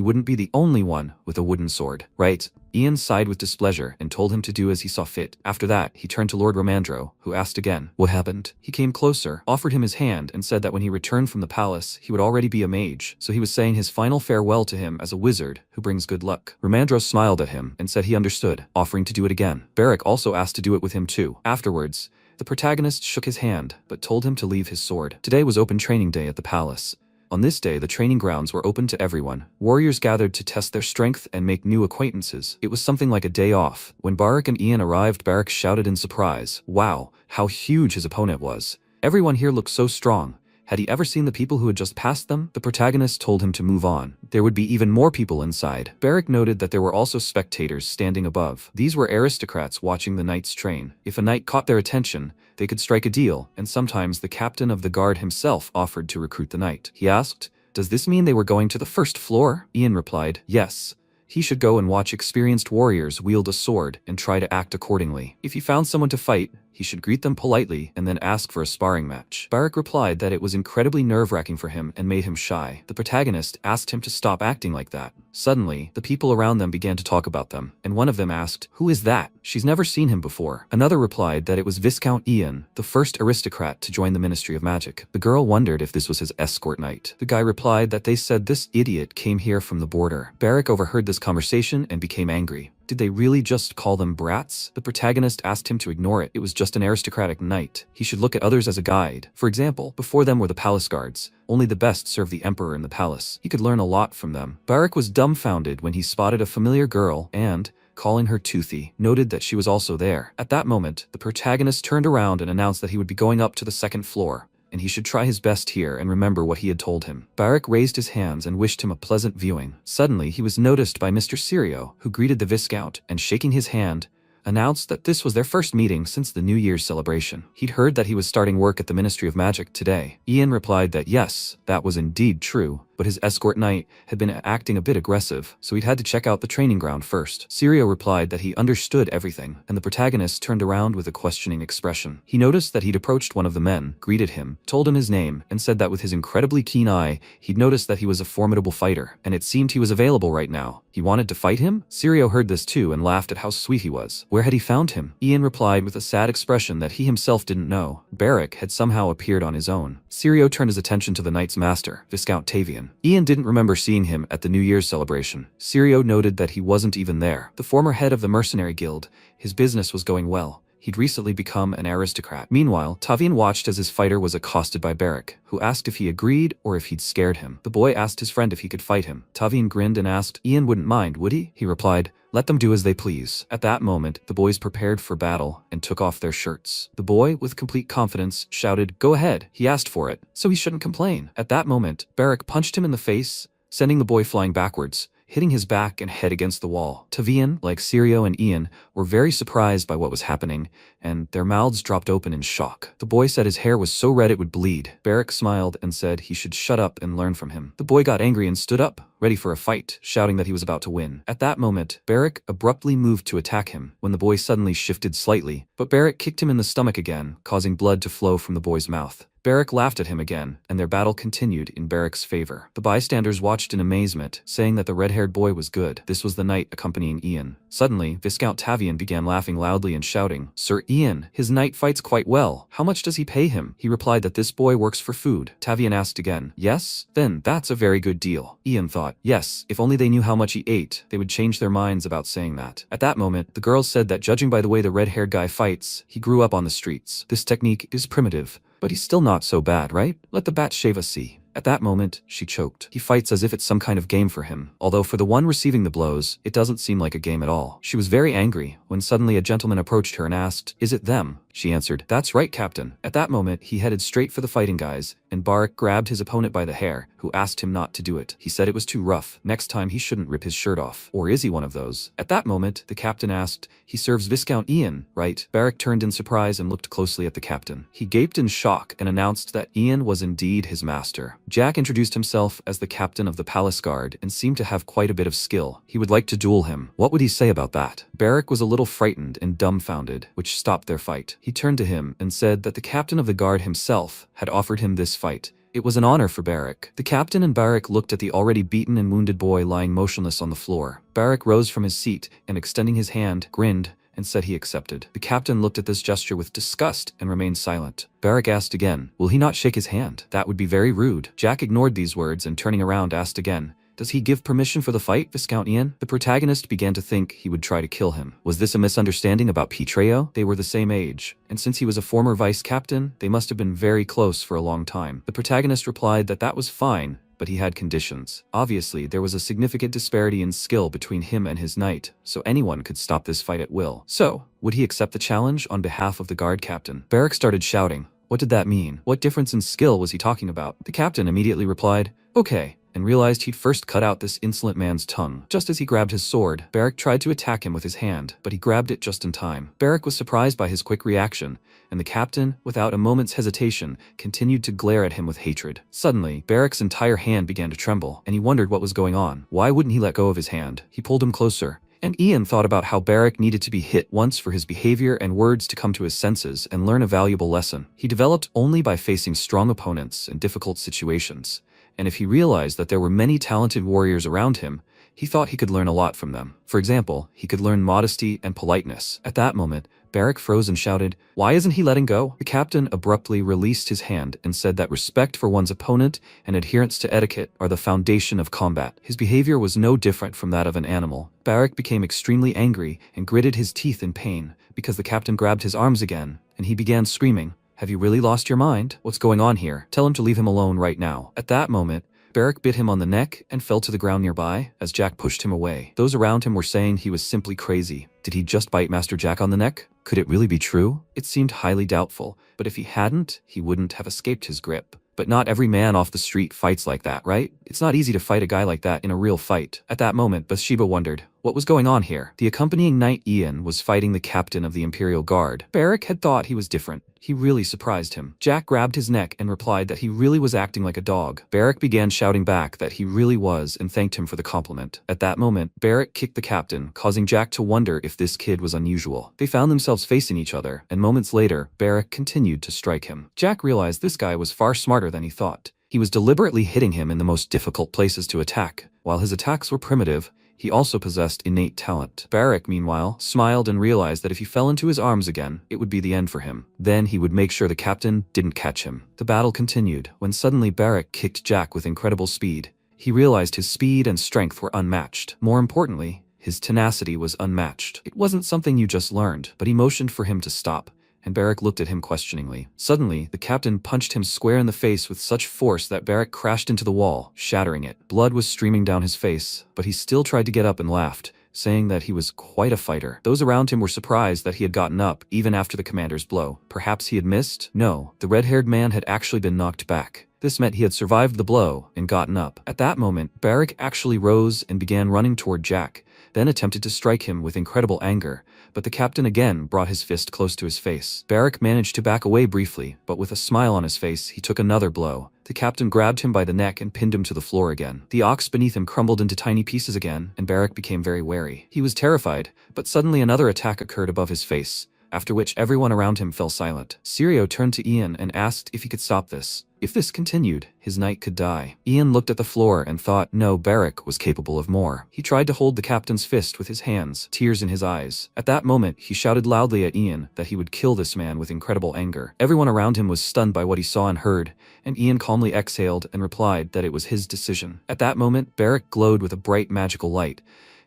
wouldn't be the only one with a wooden sword. Right? Ian sighed with displeasure and told him to do as he saw fit. After that, he turned to Lord Romandro, who asked again, what happened? He came closer, offered him his hand, and said that when he returned from the palace, he would already be a mage, so he was saying his final farewell to him as a wizard who brings good luck. Romandro smiled at him and said he understood, offering to do it again. Barrack also asked to do it with him too. Afterwards, the protagonist shook his hand, but told him to leave his sword. Today was open training day at the palace. On this day, the training grounds were open to everyone. Warriors gathered to test their strength and make new acquaintances. It was something like a day off. When Barrack and Ian arrived, Barrack shouted in surprise, wow, how huge his opponent was. Everyone here looked so strong. Had he ever seen the people who had just passed them? The protagonist told him to move on. There would be even more people inside. Barrack noted that there were also spectators standing above. These were aristocrats watching the knights train. If a knight caught their attention, they could strike a deal, and sometimes the captain of the guard himself offered to recruit the knight. He asked, "Does this mean they were going to the first floor?" Ian replied, "Yes. He should go and watch experienced warriors wield a sword and try to act accordingly. If he found someone to fight, he should greet them politely and then ask for a sparring match." Barrack replied that it was incredibly nerve-wracking for him and made him shy. The protagonist asked him to stop acting like that. Suddenly, the people around them began to talk about them, and one of them asked, "Who is that? She's never seen him before." Another replied that it was Viscount Ian, the first aristocrat to join the Ministry of Magic. The girl wondered if this was his escort knight. The guy replied that they said this idiot came here from the border. Barrack overheard this conversation and became angry. Did they really just call them brats? The protagonist asked him to ignore it. It was just an aristocratic knight. He should look at others as a guide. For example, before them were the palace guards. Only the best served the emperor in the palace. He could learn a lot from them. Barrack was dumbfounded when he spotted a familiar girl and, calling her Toothy, noted that she was also there. At that moment, the protagonist turned around and announced that he would be going up to the second floor, and he should try his best here and remember what he had told him. Barrack raised his hands and wished him a pleasant viewing. Suddenly, he was noticed by Mr. Sirio, who greeted the Viscount and, shaking his hand, announced that this was their first meeting since the New Year's celebration. He'd heard that he was starting work at the Ministry of Magic today. Ian replied that yes, that was indeed true, but his escort knight had been acting a bit aggressive, so he'd had to check out the training ground first. Sirio replied that he understood everything, and the protagonist turned around with a questioning expression. He noticed that he'd approached one of the men, greeted him, told him his name, and said that with his incredibly keen eye, he'd noticed that he was a formidable fighter, and it seemed he was available right now. He wanted to fight him? Sirio heard this too and laughed at how sweet he was. Where had he found him? Ian replied with a sad expression that he himself didn't know. Barrack had somehow appeared on his own. Sirio turned his attention to the knight's master, Viscount Tavian. Ian didn't remember seeing him at the New Year's celebration. Sirio noted that he wasn't even there. The former head of the mercenary guild, his business was going well. He'd recently become an aristocrat. Meanwhile, Tavian watched as his fighter was accosted by Barrack, who asked if he agreed or if he'd scared him. The boy asked his friend if he could fight him. Tavian grinned and asked, "Ian wouldn't mind, would he?" He replied, "Let them do as they please." At that moment, the boys prepared for battle and took off their shirts. The boy, with complete confidence, shouted, "Go ahead. He asked for it, so he shouldn't complain." At that moment, Barrack punched him in the face, sending the boy flying backwards, hitting his back and head against the wall. Tavian, like Sirio and Ian, were very surprised by what was happening, and their mouths dropped open in shock. The boy said his hair was so red it would bleed. Barrack smiled and said he should shut up and learn from him. The boy got angry and stood up, ready for a fight, shouting that he was about to win. At that moment, Barrack abruptly moved to attack him, when the boy suddenly shifted slightly, but Barrack kicked him in the stomach again, causing blood to flow from the boy's mouth. Barrack laughed at him again, and their battle continued in Barrack's favor. The bystanders watched in amazement, saying that the red-haired boy was good. This was the knight accompanying Ian. Suddenly, Viscount Tavian began laughing loudly and shouting, "Sir Ian, his knight fights quite well. How much does he pay him?" He replied that this boy works for food. Tavian asked again, "Yes? Then that's a very good deal." Ian thought, yes, if only they knew how much he ate, they would change their minds about saying that. At that moment, the girls said that judging by the way the red-haired guy fights, he grew up on the streets. This technique is primitive, but he's still not so bad, right? Let the bat shave us see. At that moment, she choked. He fights as if it's some kind of game for him, although for the one receiving the blows, it doesn't seem like a game at all. She was very angry when suddenly a gentleman approached her and asked, "Is it them?" She answered, "That's right, Captain." At that moment, he headed straight for the fighting guys, and Barrack grabbed his opponent by the hair, who asked him not to do it. He said it was too rough. Next time he shouldn't rip his shirt off. Or is he one of those? At that moment, the captain asked, "He serves Viscount Ian, right?" Barrack turned in surprise and looked closely at the captain. He gaped in shock and announced that Ian was indeed his master. Jack introduced himself as the captain of the palace guard and seemed to have quite a bit of skill. He would like to duel him. What would he say about that? Barrack was a little frightened and dumbfounded, which stopped their fight. He turned to him and said that the captain of the guard himself had offered him this fight. It was an honor for Barrack. The captain and Barrack looked at the already beaten and wounded boy lying motionless on the floor. Barrack rose from his seat and, extending his hand, grinned and said he accepted. The captain looked at this gesture with disgust and remained silent. Barrack asked again, "Will he not shake his hand? That would be very rude." Jack ignored these words and, turning around, asked again, "Does he give permission for the fight, Viscount Ian?" The protagonist began to think he would try to kill him. Was this a misunderstanding about Pitreo? They were the same age, and since he was a former vice-captain, they must have been very close for a long time. The protagonist replied that that was fine, but he had conditions. Obviously, there was a significant disparity in skill between him and his knight, so anyone could stop this fight at will. So, would he accept the challenge on behalf of the guard captain? Barrack started shouting, What did that mean? What difference in skill was he talking about? The captain immediately replied, "Okay," and realized he'd first cut out this insolent man's tongue. Just as he grabbed his sword, Barrack tried to attack him with his hand, but he grabbed it just in time. Barrack was surprised by his quick reaction, and the captain, without a moment's hesitation, continued to glare at him with hatred. Suddenly, Barrack's entire hand began to tremble, and he wondered what was going on. Why wouldn't he let go of his hand? He pulled him closer. And Ian thought about how Barrack needed to be hit once for his behavior and words to come to his senses and learn a valuable lesson. He developed only by facing strong opponents in difficult situations, and if he realized that there were many talented warriors around him, he thought he could learn a lot from them. For example, he could learn modesty and politeness. At that moment, Barrack froze and shouted, "Why isn't he letting go?" The captain abruptly released his hand and said that respect for one's opponent and adherence to etiquette are the foundation of combat. His behavior was no different from that of an animal. Barrack became extremely angry and gritted his teeth in pain because the captain grabbed his arms again, and he began screaming, "Have you really lost your mind? What's going on here? Tell him to leave him alone right now." At that moment, Barrack bit him on the neck and fell to the ground nearby as Jack pushed him away. Those around him were saying he was simply crazy. Did he just bite Master Jack on the neck? Could it really be true? It seemed highly doubtful, but if he hadn't, he wouldn't have escaped his grip. But not every man off the street fights like that, right? It's not easy to fight a guy like that in a real fight. At that moment, Bathsheba wondered, what was going on here? The accompanying knight Ian was fighting the captain of the Imperial Guard. Barrack had thought he was different. He really surprised him. Jack grabbed his neck and replied that he really was acting like a dog. Barrack began shouting back that he really was and thanked him for the compliment. At that moment, Barrack kicked the captain, causing Jack to wonder if this kid was unusual. They found themselves facing each other, and moments later, Barrack continued to strike him. Jack realized this guy was far smarter than he thought. He was deliberately hitting him in the most difficult places to attack. While his attacks were primitive, he also possessed innate talent. Barrack, meanwhile, smiled and realized that if he fell into his arms again, it would be the end for him. Then he would make sure the captain didn't catch him. The battle continued, when suddenly Barrack kicked Jack with incredible speed. He realized his speed and strength were unmatched. More importantly, his tenacity was unmatched. It wasn't something you just learned, but he motioned for him to stop, and Barrack looked at him questioningly. Suddenly, the captain punched him square in the face with such force that Barrack crashed into the wall, shattering it. Blood was streaming down his face, but he still tried to get up and laughed, saying that he was quite a fighter. Those around him were surprised that he had gotten up, even after the commander's blow. Perhaps he had missed? No, the red-haired man had actually been knocked back. This meant he had survived the blow and gotten up. At that moment, Barrack actually rose and began running toward Jack, then attempted to strike him with incredible anger, but the captain again brought his fist close to his face. Barrack managed to back away briefly, but with a smile on his face, he took another blow. The captain grabbed him by the neck and pinned him to the floor again. The ox beneath him crumbled into tiny pieces again, and Barrack became very wary. He was terrified, but suddenly another attack occurred above his face, after which everyone around him fell silent. Sirio turned to Ian and asked if he could stop this. If this continued, his knight could die. Ian looked at the floor and thought, no, Barrack was capable of more. He tried to hold the captain's fist with his hands, tears in his eyes. At that moment, he shouted loudly at Ian that he would kill this man with incredible anger. Everyone around him was stunned by what he saw and heard, and Ian calmly exhaled and replied that it was his decision. At that moment, Barrack glowed with a bright magical light,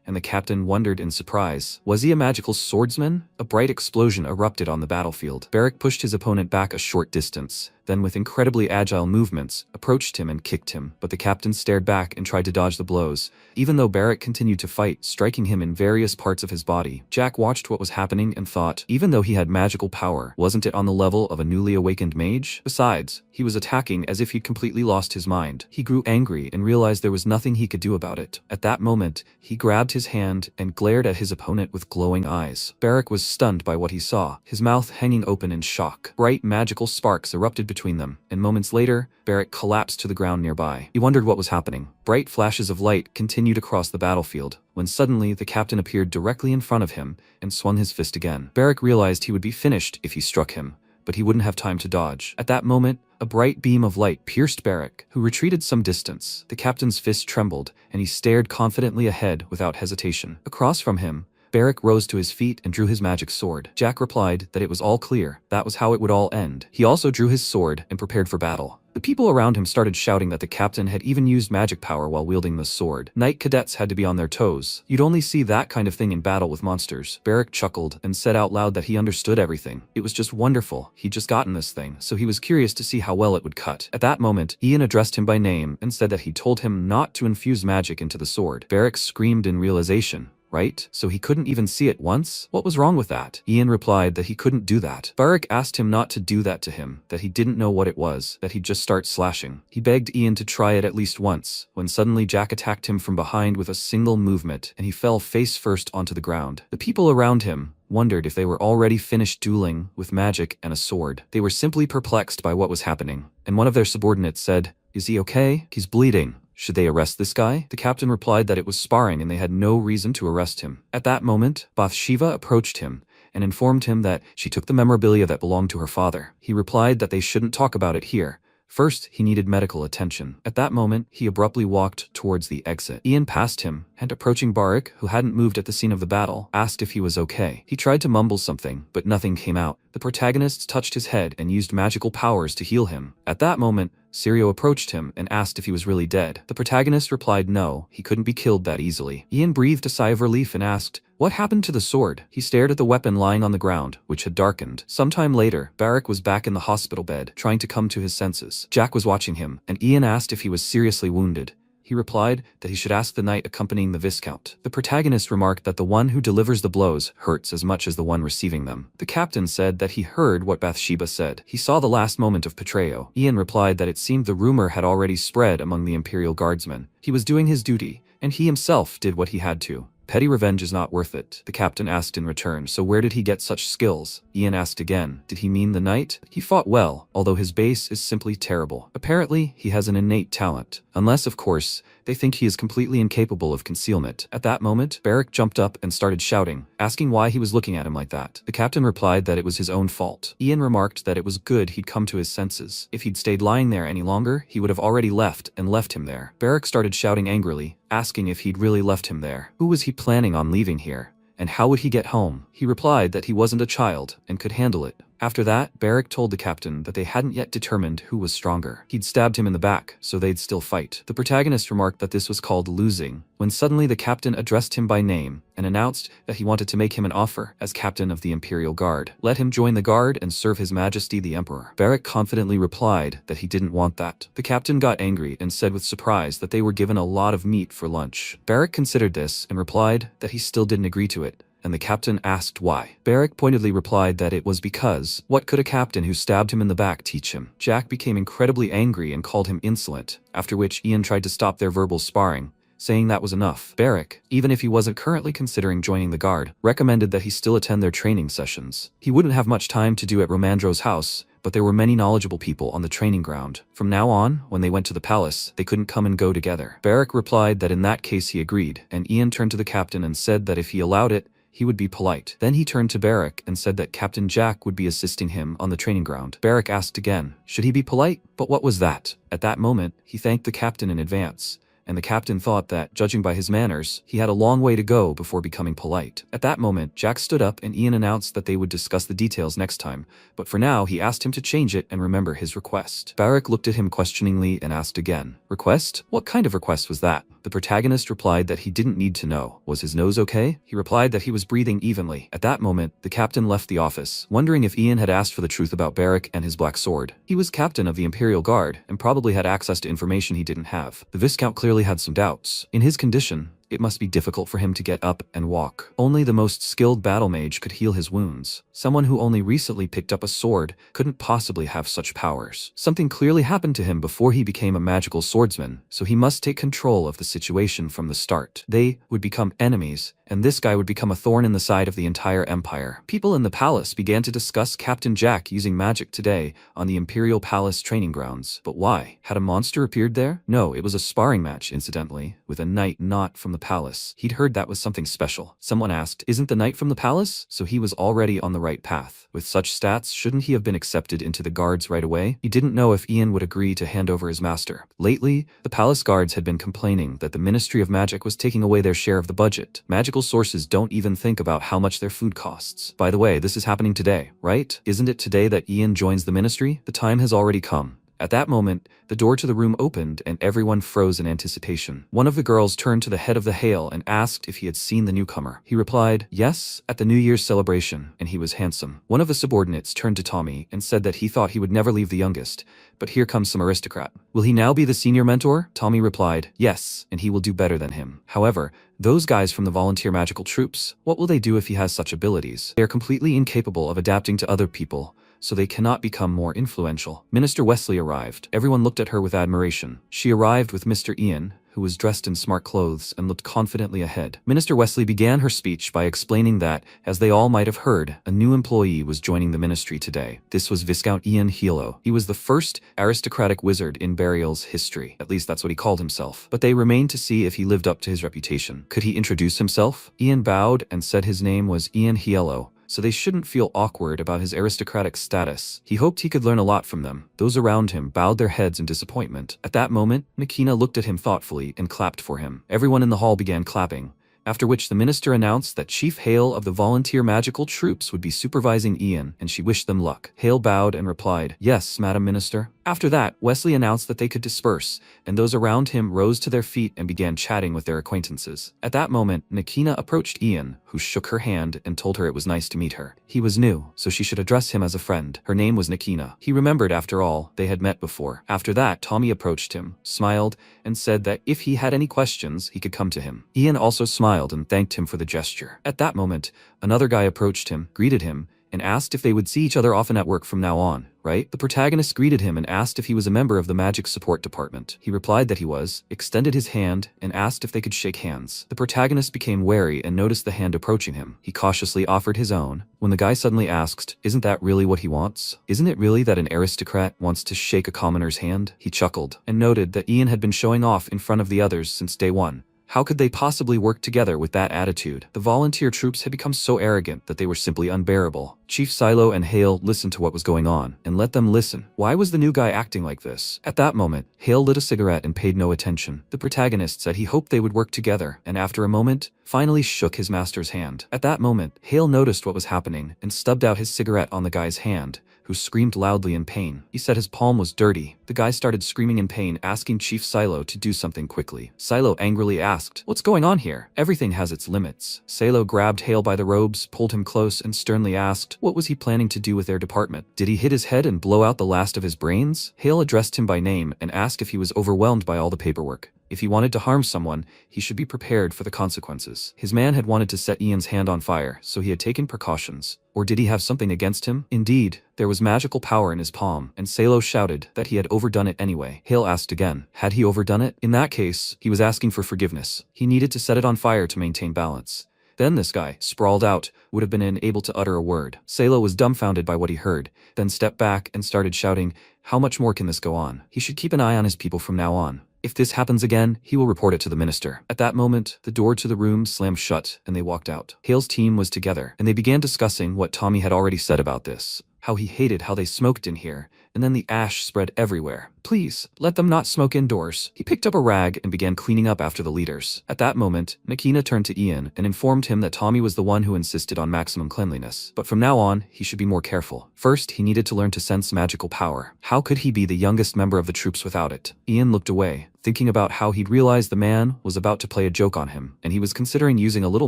and the captain wondered in surprise. Was he a magical swordsman? A bright explosion erupted on the battlefield. Barrack pushed his opponent back a short distance, then with incredibly agile movements, approached him and kicked him, but the captain stared back and tried to dodge the blows, even though Barrack continued to fight, striking him in various parts of his body. Jack watched what was happening and thought, even though he had magical power, wasn't it on the level of a newly awakened mage? Besides, he was attacking as if he'd completely lost his mind. He grew angry and realized there was nothing he could do about it. At that moment, he grabbed his hand and glared at his opponent with glowing eyes. Barrack was stunned by what he saw, his mouth hanging open in shock. Bright magical sparks erupted between them, and moments later, Barrack collapsed to the ground nearby. He wondered what was happening. Bright flashes of light continued across the battlefield, when suddenly the captain appeared directly in front of him and swung his fist again. Barrack realized he would be finished if he struck him, but he wouldn't have time to dodge. At that moment, a bright beam of light pierced Barrack, who retreated some distance. The captain's fist trembled, and he stared confidently ahead without hesitation. Across from him, Barrack rose to his feet and drew his magic sword. Jack replied that it was all clear, that was how it would all end. He also drew his sword and prepared for battle. The people around him started shouting that the captain had even used magic power while wielding the sword. Knight cadets had to be on their toes. You'd only see that kind of thing in battle with monsters. Barrack chuckled and said out loud that he understood everything. It was just wonderful. He'd just gotten this thing, so he was curious to see how well it would cut. At that moment, Ian addressed him by name and said that he told him not to infuse magic into the sword. Barrack screamed in realization. right? So he couldn't even see it once? What was wrong with that? Ian replied that he couldn't do that. Barak asked him not to do that to him, that he didn't know what it was, that he'd just start slashing. He begged Ian to try it at least once, when suddenly Jack attacked him from behind with a single movement, and he fell face first onto the ground. The people around him wondered if they were already finished dueling with magic and a sword. They were simply perplexed by what was happening, and one of their subordinates said, "Is he okay? He's bleeding. Should they arrest this guy?" The captain replied that it was sparring and they had no reason to arrest him. At that moment, Bathsheba approached him and informed him that she took the memorabilia that belonged to her father. He replied that they shouldn't talk about it here. First, he needed medical attention. At that moment, he abruptly walked towards the exit. Ian passed him, and approaching Barak, who hadn't moved at the scene of the battle, asked if he was okay. He tried to mumble something, but nothing came out. The protagonists touched his head and used magical powers to heal him. At that moment, Sirio approached him and asked if he was really dead. The protagonist replied no, he couldn't be killed that easily. Ian breathed a sigh of relief and asked, "What happened to the sword?" He stared at the weapon lying on the ground, which had darkened. Sometime later, Barak was back in the hospital bed, trying to come to his senses. Jack was watching him, and Ian asked if he was seriously wounded. He replied that he should ask the knight accompanying the Viscount. The protagonist remarked that the one who delivers the blows hurts as much as the one receiving them. The captain said that he heard what Bathsheba said. He saw the last moment of betrayal. Ian replied that it seemed the rumor had already spread among the Imperial Guardsmen. He was doing his duty, and he himself did what he had to. Petty revenge is not worth it, the captain asked in return. So where did he get such skills? Ian asked again. Did he mean the knight? He fought well, although his base is simply terrible. Apparently, he has an innate talent. Unless, of course, they think he is completely incapable of concealment. At that moment, Barak jumped up and started shouting, asking why he was looking at him like that. The captain replied that it was his own fault. Ian remarked that it was good he'd come to his senses. If he'd stayed lying there any longer, he would have already left him there. Barak started shouting angrily, asking if he'd really left him there. Who was he planning on leaving here? And how would he get home? He replied that he wasn't a child and could handle it. After that, Barak told the captain that they hadn't yet determined who was stronger. He'd stabbed him in the back, so they'd still fight. The protagonist remarked that this was called losing, when suddenly the captain addressed him by name and announced that he wanted to make him an offer as captain of the Imperial Guard. Let him join the guard and serve His Majesty the Emperor. Barak confidently replied that he didn't want that. The captain got angry and said with surprise that they were given a lot of meat for lunch. Barak considered this and replied that he still didn't agree to it, and the captain asked why. Barak pointedly replied that it was because, what could a captain who stabbed him in the back teach him? Jack became incredibly angry and called him insolent, after which Ian tried to stop their verbal sparring, saying that was enough. Barak, even if he wasn't currently considering joining the guard, recommended that he still attend their training sessions. He wouldn't have much time to do at Romandro's house, but there were many knowledgeable people on the training ground. From now on, when they went to the palace, they couldn't come and go together. Barak replied that in that case he agreed, and Ian turned to the captain and said that if he allowed it, he would be polite. Then he turned to Barak and said that Captain Jack would be assisting him on the training ground. Barak asked again, should he be polite? But what was that? At that moment, he thanked the captain in advance, and the captain thought that, judging by his manners, he had a long way to go before becoming polite. At that moment, Jack stood up and Ian announced that they would discuss the details next time, but for now he asked him to change it and remember his request. Barak looked at him questioningly and asked again, request? What kind of request was that? The protagonist replied that he didn't need to know. Was his nose okay? He replied that he was breathing evenly. At that moment, the captain left the office, wondering if Ian had asked for the truth about Barak and his black sword. He was captain of the Imperial Guard and probably had access to information he didn't have. The Viscount clearly had some doubts. In his condition, it must be difficult for him to get up and walk. Only the most skilled battle mage could heal his wounds. Someone who only recently picked up a sword couldn't possibly have such powers. Something clearly happened to him before he became a magical swordsman, so he must take control of the situation from the start. They would become enemies, and this guy would become a thorn in the side of the entire empire. People in the palace began to discuss Captain Jack using magic today on the Imperial Palace training grounds. But why? Had a monster appeared there? No, it was a sparring match, incidentally, with a knight not from the palace. He'd heard that was something special. Someone asked, isn't the knight from the palace? So he was already on the right path. With such stats, shouldn't he have been accepted into the guards right away? He didn't know if Ian would agree to hand over his master. Lately, the palace guards had been complaining that the Ministry of Magic was taking away their share of the budget. Magical sources don't even think about how much their food costs. By the way, this is happening today, right? Isn't it today that Ian joins the ministry? The time has already come. At that moment, the door to the room opened and everyone froze in anticipation. One of the girls turned to the head of the Hale and asked if he had seen the newcomer. He replied, yes, at the New Year's celebration, and he was handsome. One of the subordinates turned to Tommy and said that he thought he would never leave the youngest, but here comes some aristocrat. Will he now be the senior mentor? Tommy replied, yes, and he will do better than him. However, those guys from the volunteer magical troops, what will they do if he has such abilities? They are completely incapable of adapting to other people, so they cannot become more influential. Minister Wesley arrived. Everyone looked at her with admiration. She arrived with Mr. Ian, who was dressed in smart clothes and looked confidently ahead. Minister Wesley began her speech by explaining that, as they all might have heard, a new employee was joining the ministry today. This was Viscount Ian Yahello. He was the first aristocratic wizard in Burial's history. At least that's what he called himself. But they remained to see if he lived up to his reputation. Could he introduce himself? Ian bowed and said his name was Ian Yahello, so they shouldn't feel awkward about his aristocratic status. He hoped he could learn a lot from them. Those around him bowed their heads in disappointment. At that moment, Nakina looked at him thoughtfully and clapped for him. Everyone in the hall began clapping, after which the minister announced that Chief Hale of the volunteer magical troops would be supervising Ian, and she wished them luck. Hale bowed and replied, yes, Madam Minister. After that, Wesley announced that they could disperse, and those around him rose to their feet and began chatting with their acquaintances. At that moment, Nakina approached Ian, who shook her hand and told her it was nice to meet her. He was new, so she should address him as a friend. Her name was Nakina. He remembered, after all, they had met before. After that, Tommy approached him, smiled, and said that if he had any questions, he could come to him. Ian also smiled and thanked him for the gesture. At that moment, another guy approached him, greeted him, and asked if they would see each other often at work from now on, right? The protagonist greeted him and asked if he was a member of the magic support department. He replied that he was, extended his hand, and asked if they could shake hands. The protagonist became wary and noticed the hand approaching him. He cautiously offered his own, when the guy suddenly asked, isn't that really what he wants? Isn't it really that an aristocrat wants to shake a commoner's hand? He chuckled, and noted that Ian had been showing off in front of the others since day one. How could they possibly work together with that attitude? The volunteer troops had become so arrogant that they were simply unbearable. Chief Silo and Hale listened to what was going on, and let them listen. Why was the new guy acting like this? At that moment, Hale lit a cigarette and paid no attention. The protagonist said he hoped they would work together, and after a moment, finally shook his master's hand. At that moment, Hale noticed what was happening and stubbed out his cigarette on the guy's hand, who screamed loudly in pain. He said his palm was dirty. The guy started screaming in pain, asking Chief Silo to do something quickly. Silo angrily asked, what's going on here? Everything has its limits. Silo grabbed Hale by the robes, pulled him close, and sternly asked, what was he planning to do with their department? Did he hit his head and blow out the last of his brains? Hale addressed him by name and asked if he was overwhelmed by all the paperwork. If he wanted to harm someone, he should be prepared for the consequences. His man had wanted to set Ian's hand on fire, so he had taken precautions. Or did he have something against him? Indeed, there was magical power in his palm, and Salo shouted that he had overdone it anyway. Hale asked again, had he overdone it? In that case, he was asking for forgiveness. He needed to set it on fire to maintain balance. Then this guy, sprawled out, would have been unable to utter a word. Salo was dumbfounded by what he heard, then stepped back and started shouting, how much more can this go on? He should keep an eye on his people from now on. If this happens again, he will report it to the minister. At that moment, the door to the room slammed shut, and they walked out. Hale's team was together, and they began discussing what Tommy had already said about this. How he hated how they smoked in here, and then the ash spread everywhere. Please, let them not smoke indoors. He picked up a rag and began cleaning up after the leaders. At that moment, Nakina turned to Ian and informed him that Tommy was the one who insisted on maximum cleanliness. But from now on, he should be more careful. First, he needed to learn to sense magical power. How could he be the youngest member of the troops without it? Ian looked away, thinking about how he'd realized the man was about to play a joke on him, and he was considering using a little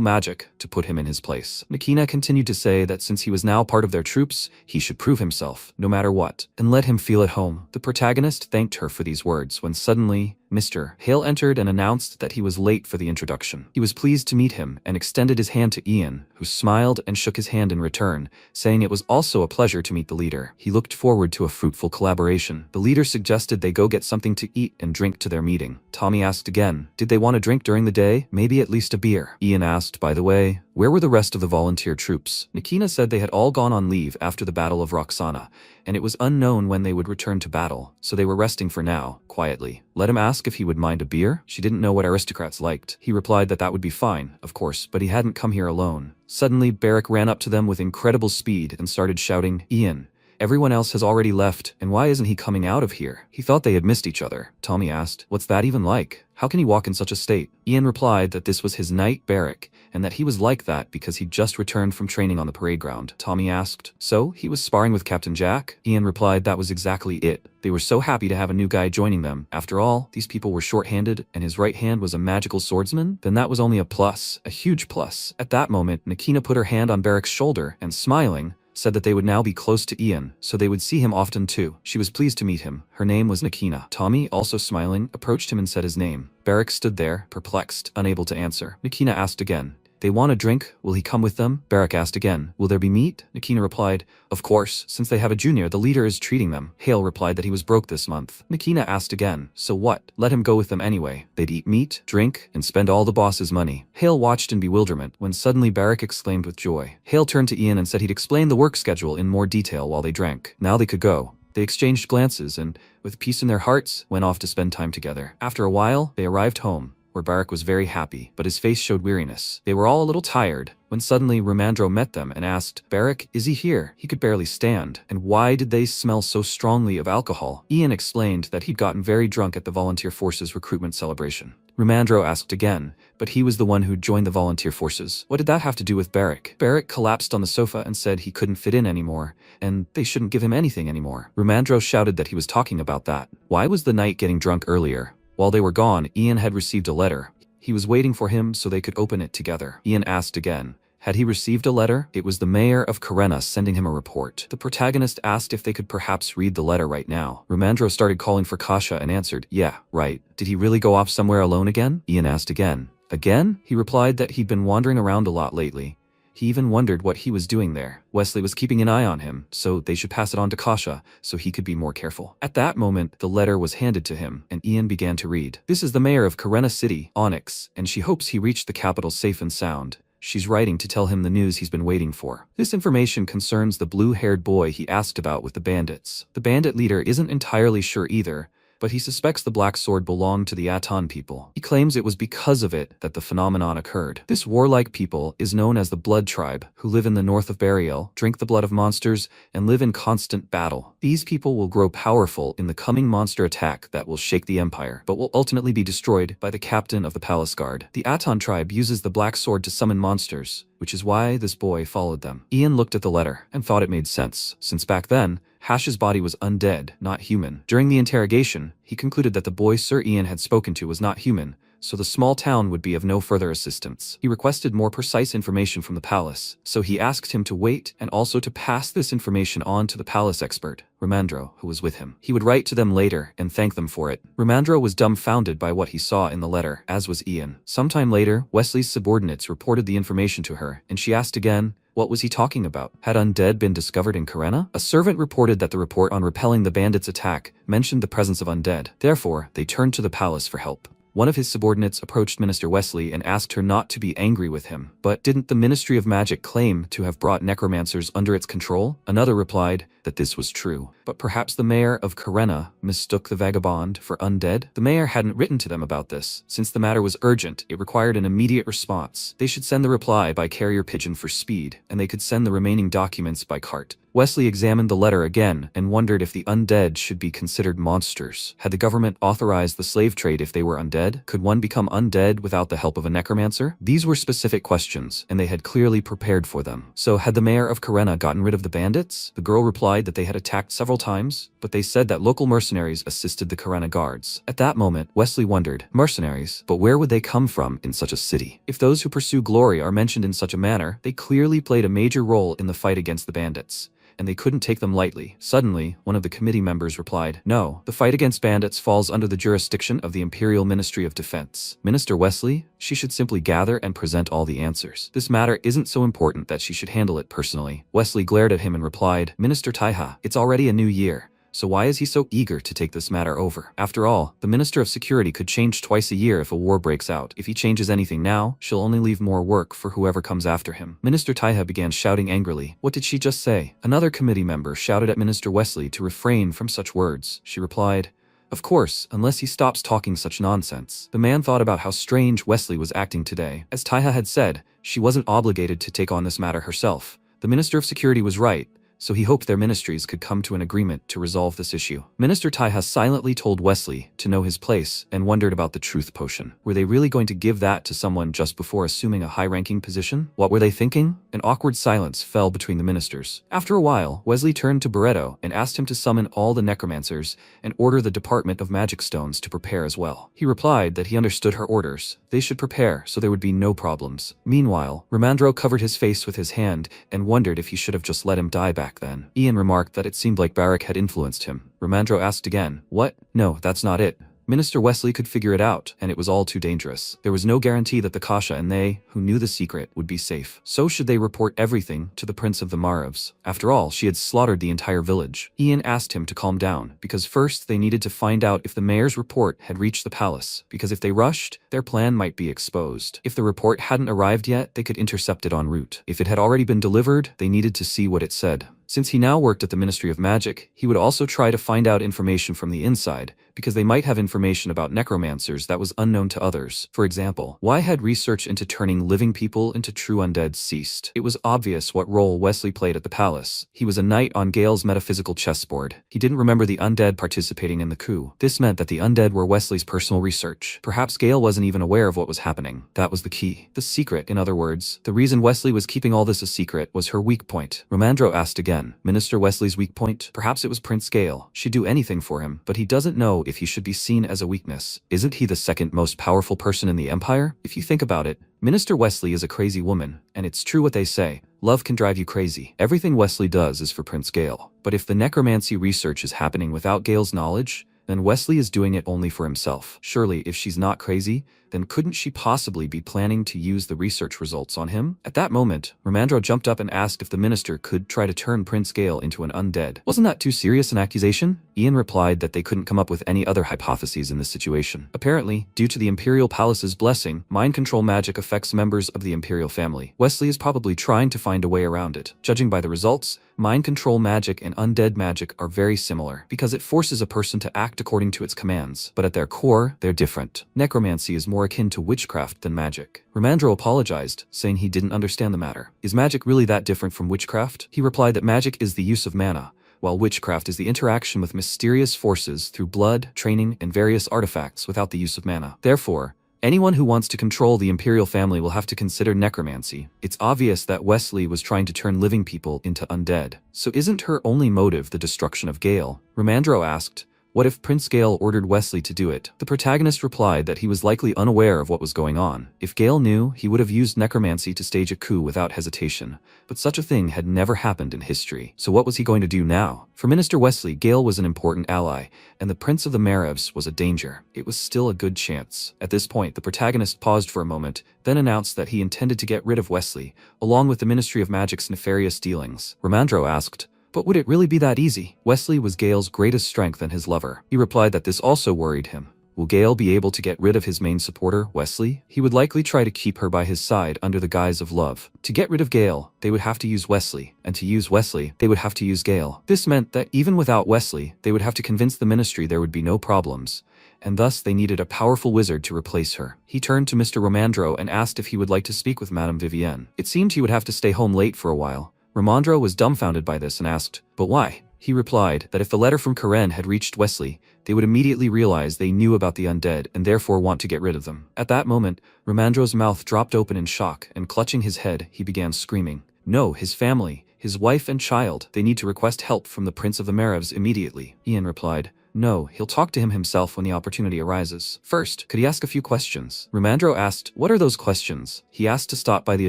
magic to put him in his place. Nakina continued to say that since he was now part of their troops, he should prove himself, no matter what, and let him feel at home. The protagonist thanked her for these words when suddenly, Mr. Hale entered and announced that he was late for the introduction. He was pleased to meet him and extended his hand to Ian, who smiled and shook his hand in return, saying it was also a pleasure to meet the leader. He looked forward to a fruitful collaboration. The leader suggested they go get something to eat and drink to their meeting. Tommy asked again, did they want a drink during the day? Maybe at least a beer. Ian asked, by the way, where were the rest of the volunteer troops? Nakina said they had all gone on leave after the Battle of Roxana, and it was unknown when they would return to battle, so they were resting for now, quietly. Let him ask if he would mind a beer? She didn't know what aristocrats liked. He replied that that would be fine, of course, but he hadn't come here alone. Suddenly, Barrack ran up to them with incredible speed and started shouting, Ian, Everyone else has already left, and why isn't he coming out of here? He thought they had missed each other. Tommy asked, what's that even like? How can he walk in such a state? Ian replied that this was his night barrack, and that he was like that because he'd just returned from training on the parade ground. Tommy asked, so he was sparring with Captain Jack? Ian replied that was exactly it. They were so happy to have a new guy joining them. After all, these people were short-handed, and his right hand was a magical swordsman? Then that was only a plus, a huge plus. At that moment, Nakina put her hand on Barrack's shoulder, and smiling, said that they would now be close to Ian, so they would see him often too. She was pleased to meet him. Her name was Nakina. Tommy, also smiling, approached him and said his name. Barrack stood there, perplexed, unable to answer. Nakina asked again, they want a drink, will he come with them? Barrack asked again, will there be meat? Nakina replied, of course, since they have a junior, the leader is treating them. Hale replied that he was broke this month. Nakina asked again, so what? Let him go with them anyway. They'd eat meat, drink, and spend all the boss's money. Hale watched in bewilderment when suddenly Barrack exclaimed with joy. Hale turned to Ian and said he'd explain the work schedule in more detail while they drank. Now they could go. They exchanged glances and, with peace in their hearts, went off to spend time together. After a while, they arrived home, where Barrack was very happy, but his face showed weariness. They were all a little tired, when suddenly Ramandro met them and asked, Barrack, is he here? He could barely stand. And why did they smell so strongly of alcohol? Ian explained that he'd gotten very drunk at the Volunteer Forces recruitment celebration. Ramandro asked again, but he was the one who'd joined the Volunteer Forces. What did that have to do with Barrack? Barrack collapsed on the sofa and said he couldn't fit in anymore, and they shouldn't give him anything anymore. Ramandro shouted that he was talking about that. Why was the knight getting drunk earlier? While they were gone, Ian had received a letter. He was waiting for him so they could open it together. Ian asked again, had he received a letter? It was the mayor of Karena sending him a report. The protagonist asked if they could perhaps read the letter right now. Ramandro started calling for Kasha and answered, yeah, right. Did he really go off somewhere alone again? Ian asked again. Again? He replied that he'd been wandering around a lot lately. He even wondered what he was doing there. Wesley was keeping an eye on him, so they should pass it on to Kasha so he could be more careful. At that moment, the letter was handed to him, and Ian began to read. This is the mayor of Karena City, Onyx, and she hopes he reached the capital safe and sound. She's writing to tell him the news he's been waiting for. This information concerns the blue-haired boy he asked about with the bandits. The bandit leader isn't entirely sure either, but he suspects the black sword belonged to the Aton people. He claims it was because of it that the phenomenon occurred. This warlike people is known as the Blood Tribe, who live in the north of Burial, drink the blood of monsters, and live in constant battle. These people will grow powerful in the coming monster attack that will shake the empire, but will ultimately be destroyed by the captain of the palace guard. The Aton tribe uses the black sword to summon monsters, which is why this boy followed them. Ian looked at the letter and thought it made sense, since back then, Hash's body was undead, not human. During the interrogation, he concluded that the boy Sir Ian had spoken to was not human, so the small town would be of no further assistance. He requested more precise information from the palace, so he asked him to wait and also to pass this information on to the palace expert, Ramandro, who was with him. He would write to them later and thank them for it. Ramandro was dumbfounded by what he saw in the letter, as was Ian. Sometime later, Wesley's subordinates reported the information to her, and she asked again, what was he talking about? Had undead been discovered in Karena? A servant reported that the report on repelling the bandits' attack mentioned the presence of undead. Therefore, they turned to the palace for help. One of his subordinates approached Minister Wesley and asked her not to be angry with him. But didn't the Ministry of Magic claim to have brought necromancers under its control? Another replied that this was true. But perhaps the mayor of Karena mistook the vagabond for undead? The mayor hadn't written to them about this. Since the matter was urgent, it required an immediate response. They should send the reply by carrier pigeon for speed, and they could send the remaining documents by cart. Wesley examined the letter again and wondered if the undead should be considered monsters. Had the government authorized the slave trade if they were undead? Could one become undead without the help of a necromancer? These were specific questions, and they had clearly prepared for them. So had the mayor of Karena gotten rid of the bandits? The girl replied that they had attacked several times, but they said that local mercenaries assisted the Karena guards. At that moment, Wesley wondered, mercenaries? But where would they come from in such a city? If those who pursue glory are mentioned in such a manner, they clearly played a major role in the fight against the bandits, and they couldn't take them lightly. Suddenly, one of the committee members replied, no, the fight against bandits falls under the jurisdiction of the Imperial Ministry of Defense. Minister Wesley, she should simply gather and present all the answers. This matter isn't so important that she should handle it personally. Wesley glared at him and replied, Minister Taiha, it's already a new year. So why is he so eager to take this matter over? After all, the Minister of Security could change twice a year if a war breaks out. If he changes anything now, she'll only leave more work for whoever comes after him. Minister Taiha began shouting angrily. What did she just say? Another committee member shouted at Minister Wesley to refrain from such words. She replied, of course, unless he stops talking such nonsense. The man thought about how strange Wesley was acting today. As Taiha had said, she wasn't obligated to take on this matter herself. The Minister of Security was right. so he hoped their ministries could come to an agreement to resolve this issue. Minister Taiha silently told Wesley to know his place and wondered about the truth potion. Were they really going to give that to someone just before assuming a high-ranking position? What were they thinking? An awkward silence fell between the ministers. After a while, Wesley turned to Barreto and asked him to summon all the necromancers and order the Department of Magic Stones to prepare as well. He replied that he understood her orders. They should prepare so there would be no problems. Meanwhile, Romandro covered his face with his hand and wondered if he should have just let him die back then. Ian remarked that it seemed like Barak had influenced him. Romandro asked again, "What? No, that's not it." Minister Wesley could figure it out, and it was all too dangerous. There was no guarantee that the Kasha and they, who knew the secret, would be safe. So should they report everything to the Prince of the Maravs? After all, she had slaughtered the entire village. Ian asked him to calm down, because first they needed to find out if the mayor's report had reached the palace, because if they rushed, their plan might be exposed. If the report hadn't arrived yet, they could intercept it en route. If it had already been delivered, they needed to see what it said. Since he now worked at the Ministry of Magic, he would also try to find out information from the inside, because they might have information about necromancers that was unknown to others. For example, why had research into turning living people into true undead ceased? It was obvious what role Wesley played at the palace. He was a knight on Gale's metaphysical chessboard. He didn't remember the undead participating in the coup. This meant that the undead were Wesley's personal research. Perhaps Gale wasn't even aware of what was happening. That was the key. The secret, in other words. The reason Wesley was keeping all this a secret was her weak point. Romandro asked again, Minister Wesley's weak point? Perhaps it was Prince Gale. She'd do anything for him, but he doesn't know if he should be seen as a weakness. Isn't he the second most powerful person in the Empire? If you think about it, Minister Wesley is a crazy woman, and it's true what they say. Love can drive you crazy. Everything Wesley does is for Prince Gale. But if the necromancy research is happening without Gale's knowledge, then Wesley is doing it only for himself. Surely, if she's not crazy, then couldn't she possibly be planning to use the research results on him? At that moment, Romandro jumped up and asked if the minister could try to turn Prince Gale into an undead. Wasn't that too serious an accusation? Ian replied that they couldn't come up with any other hypotheses in this situation. Apparently, due to the Imperial Palace's blessing, mind control magic affects members of the Imperial family. Wesley is probably trying to find a way around it. Judging by the results, mind control magic and undead magic are very similar, because it forces a person to act according to its commands, but at their core, they're different. Necromancy is more akin to witchcraft than magic. Romandro apologized, saying he didn't understand the matter. Is magic really that different from witchcraft? He replied that magic is the use of mana, while witchcraft is the interaction with mysterious forces through blood, training, and various artifacts without the use of mana. Therefore, anyone who wants to control the Imperial family will have to consider necromancy. It's obvious that Wesley was trying to turn living people into undead. So isn't her only motive the destruction of Gale? Romandro asked, what if Prince Gale ordered Wesley to do it? The protagonist replied that he was likely unaware of what was going on. If Gale knew, he would have used necromancy to stage a coup without hesitation. But such a thing had never happened in history. So what was he going to do now? For Minister Wesley, Gale was an important ally, and the Prince of the Maravs was a danger. It was still a good chance. At this point, the protagonist paused for a moment, then announced that he intended to get rid of Wesley, along with the Ministry of Magic's nefarious dealings. Romandro asked, but would it really be that easy? Wesley was Gale's greatest strength and his lover. He replied that this also worried him. Will Gale be able to get rid of his main supporter, Wesley? He would likely try to keep her by his side under the guise of love. To get rid of Gale, they would have to use Wesley, and to use Wesley, they would have to use Gale. This meant that even without Wesley, they would have to convince the ministry there would be no problems, and thus they needed a powerful wizard to replace her. He turned to Mr. Romandro and asked if he would like to speak with Madame Vivienne. It seemed he would have to stay home late for a while. Romandro was dumbfounded by this and asked, but why? He replied that if the letter from Karen had reached Wesley, they would immediately realize they knew about the undead and therefore want to get rid of them. At that moment, Romandro's mouth dropped open in shock, and clutching his head, he began screaming. No, his family, his wife and child, they need to request help from the Prince of the Maravs immediately. Ian replied, no, he'll talk to him himself when the opportunity arises. First, could he ask a few questions? Romandro asked, what are those questions? He asked to stop by the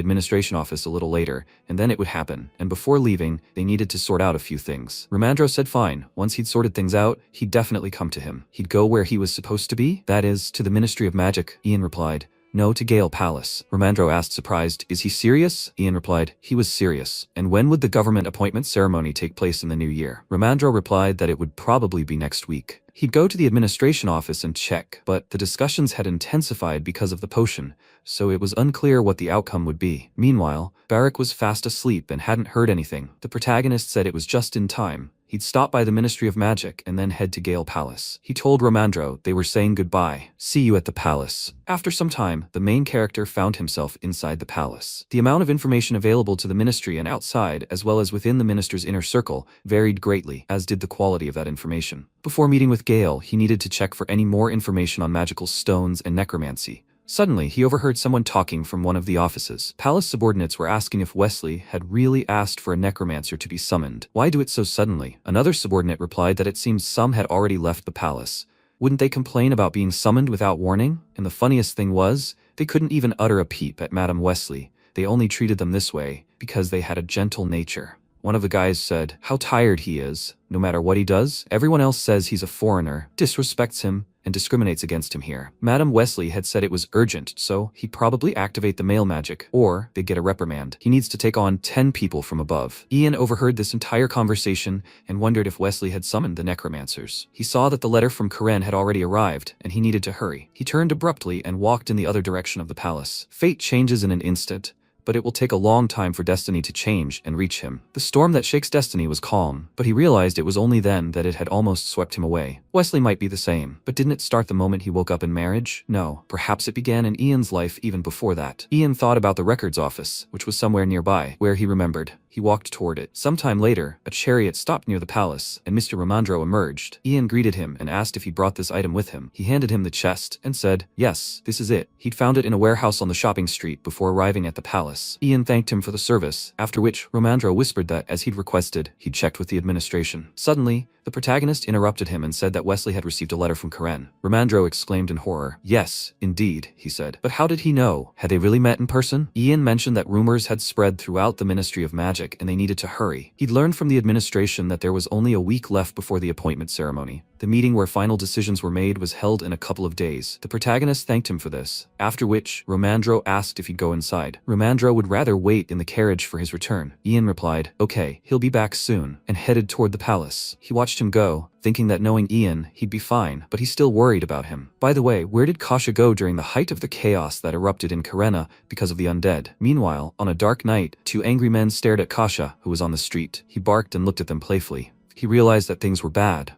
administration office a little later, and then it would happen, and before leaving, they needed to sort out a few things. Romandro said fine. Once he'd sorted things out, he'd definitely come to him. He'd go where he was supposed to be, that is, to the Ministry of Magic. Ian replied, no, to Gale Palace. Romandro asked, surprised, is he serious? Ian replied, he was serious. And when would the government appointment ceremony take place in the new year? Romandro replied that it would probably be next week. He'd go to the administration office and check, but the discussions had intensified because of the potion, so it was unclear what the outcome would be. Meanwhile, Barak was fast asleep and hadn't heard anything. The protagonist said it was just in time, He'd stop by the Ministry of Magic and then head to Gale Palace. He told Romandro they were saying goodbye. See you at the palace. After some time, the main character found himself inside the palace. The amount of information available to the ministry and outside, as well as within the minister's inner circle, varied greatly, as did the quality of that information. Before meeting with Gale, he needed to check for any more information on magical stones and necromancy. Suddenly, he overheard someone talking from one of the offices. Palace subordinates were asking if Wesley had really asked for a necromancer to be summoned. Why do it so suddenly? Another subordinate replied that it seems some had already left the palace. Wouldn't they complain about being summoned without warning? And the funniest thing was, they couldn't even utter a peep at Madame Wesley. They only treated them this way because they had a gentle nature. One of the guys said how tired he is, no matter what he does. Everyone else says he's a foreigner, disrespects him, and discriminates against him here. Madame Wesley had said it was urgent, so he'd probably activate the male magic, or they'd get a reprimand. He needs to take on 10 people from above. Ian overheard this entire conversation and wondered if Wesley had summoned the necromancers. He saw that the letter from Karen had already arrived, and he needed to hurry. He turned abruptly and walked in the other direction of the palace. Fate changes in an instant, but it will take a long time for destiny to change and reach him. The storm that shakes destiny was calm, but he realized it was only then that it had almost swept him away. Wesley might be the same, but didn't it start the moment he woke up in marriage? No, perhaps it began in Ian's life even before that. Ian thought about the records office, which was somewhere nearby, where he remembered. He walked toward it. Sometime later, a chariot stopped near the palace, and Mr. Romandro emerged. Ian greeted him and asked if he brought this item with him. He handed him the chest and said, yes, this is it. He'd found it in a warehouse on the shopping street before arriving at the palace. Ian thanked him for the service, after which Romandro whispered that, as he'd requested, he'd checked with the administration. Suddenly, the protagonist interrupted him and said that Wesley had received a letter from Karen. Romandro exclaimed in horror. Yes, indeed, he said. But how did he know? Had they really met in person? Ian mentioned that rumors had spread throughout the Ministry of Magic and they needed to hurry. He'd learned from the administration that there was only a week left before the appointment ceremony. The meeting where final decisions were made was held in a couple of days. The protagonist thanked him for this, after which Romandro asked if he'd go inside. Romandro would rather wait in the carriage for his return. Ian replied, okay, he'll be back soon, and headed toward the palace. He watched him go, thinking that knowing Ian, he'd be fine, but he still worried about him. By the way, where did Kasha go during the height of the chaos that erupted in Karena because of the undead? Meanwhile, on a dark night, two angry men stared at Kasha, who was on the street. He barked and looked at them playfully. He realized that things were bad.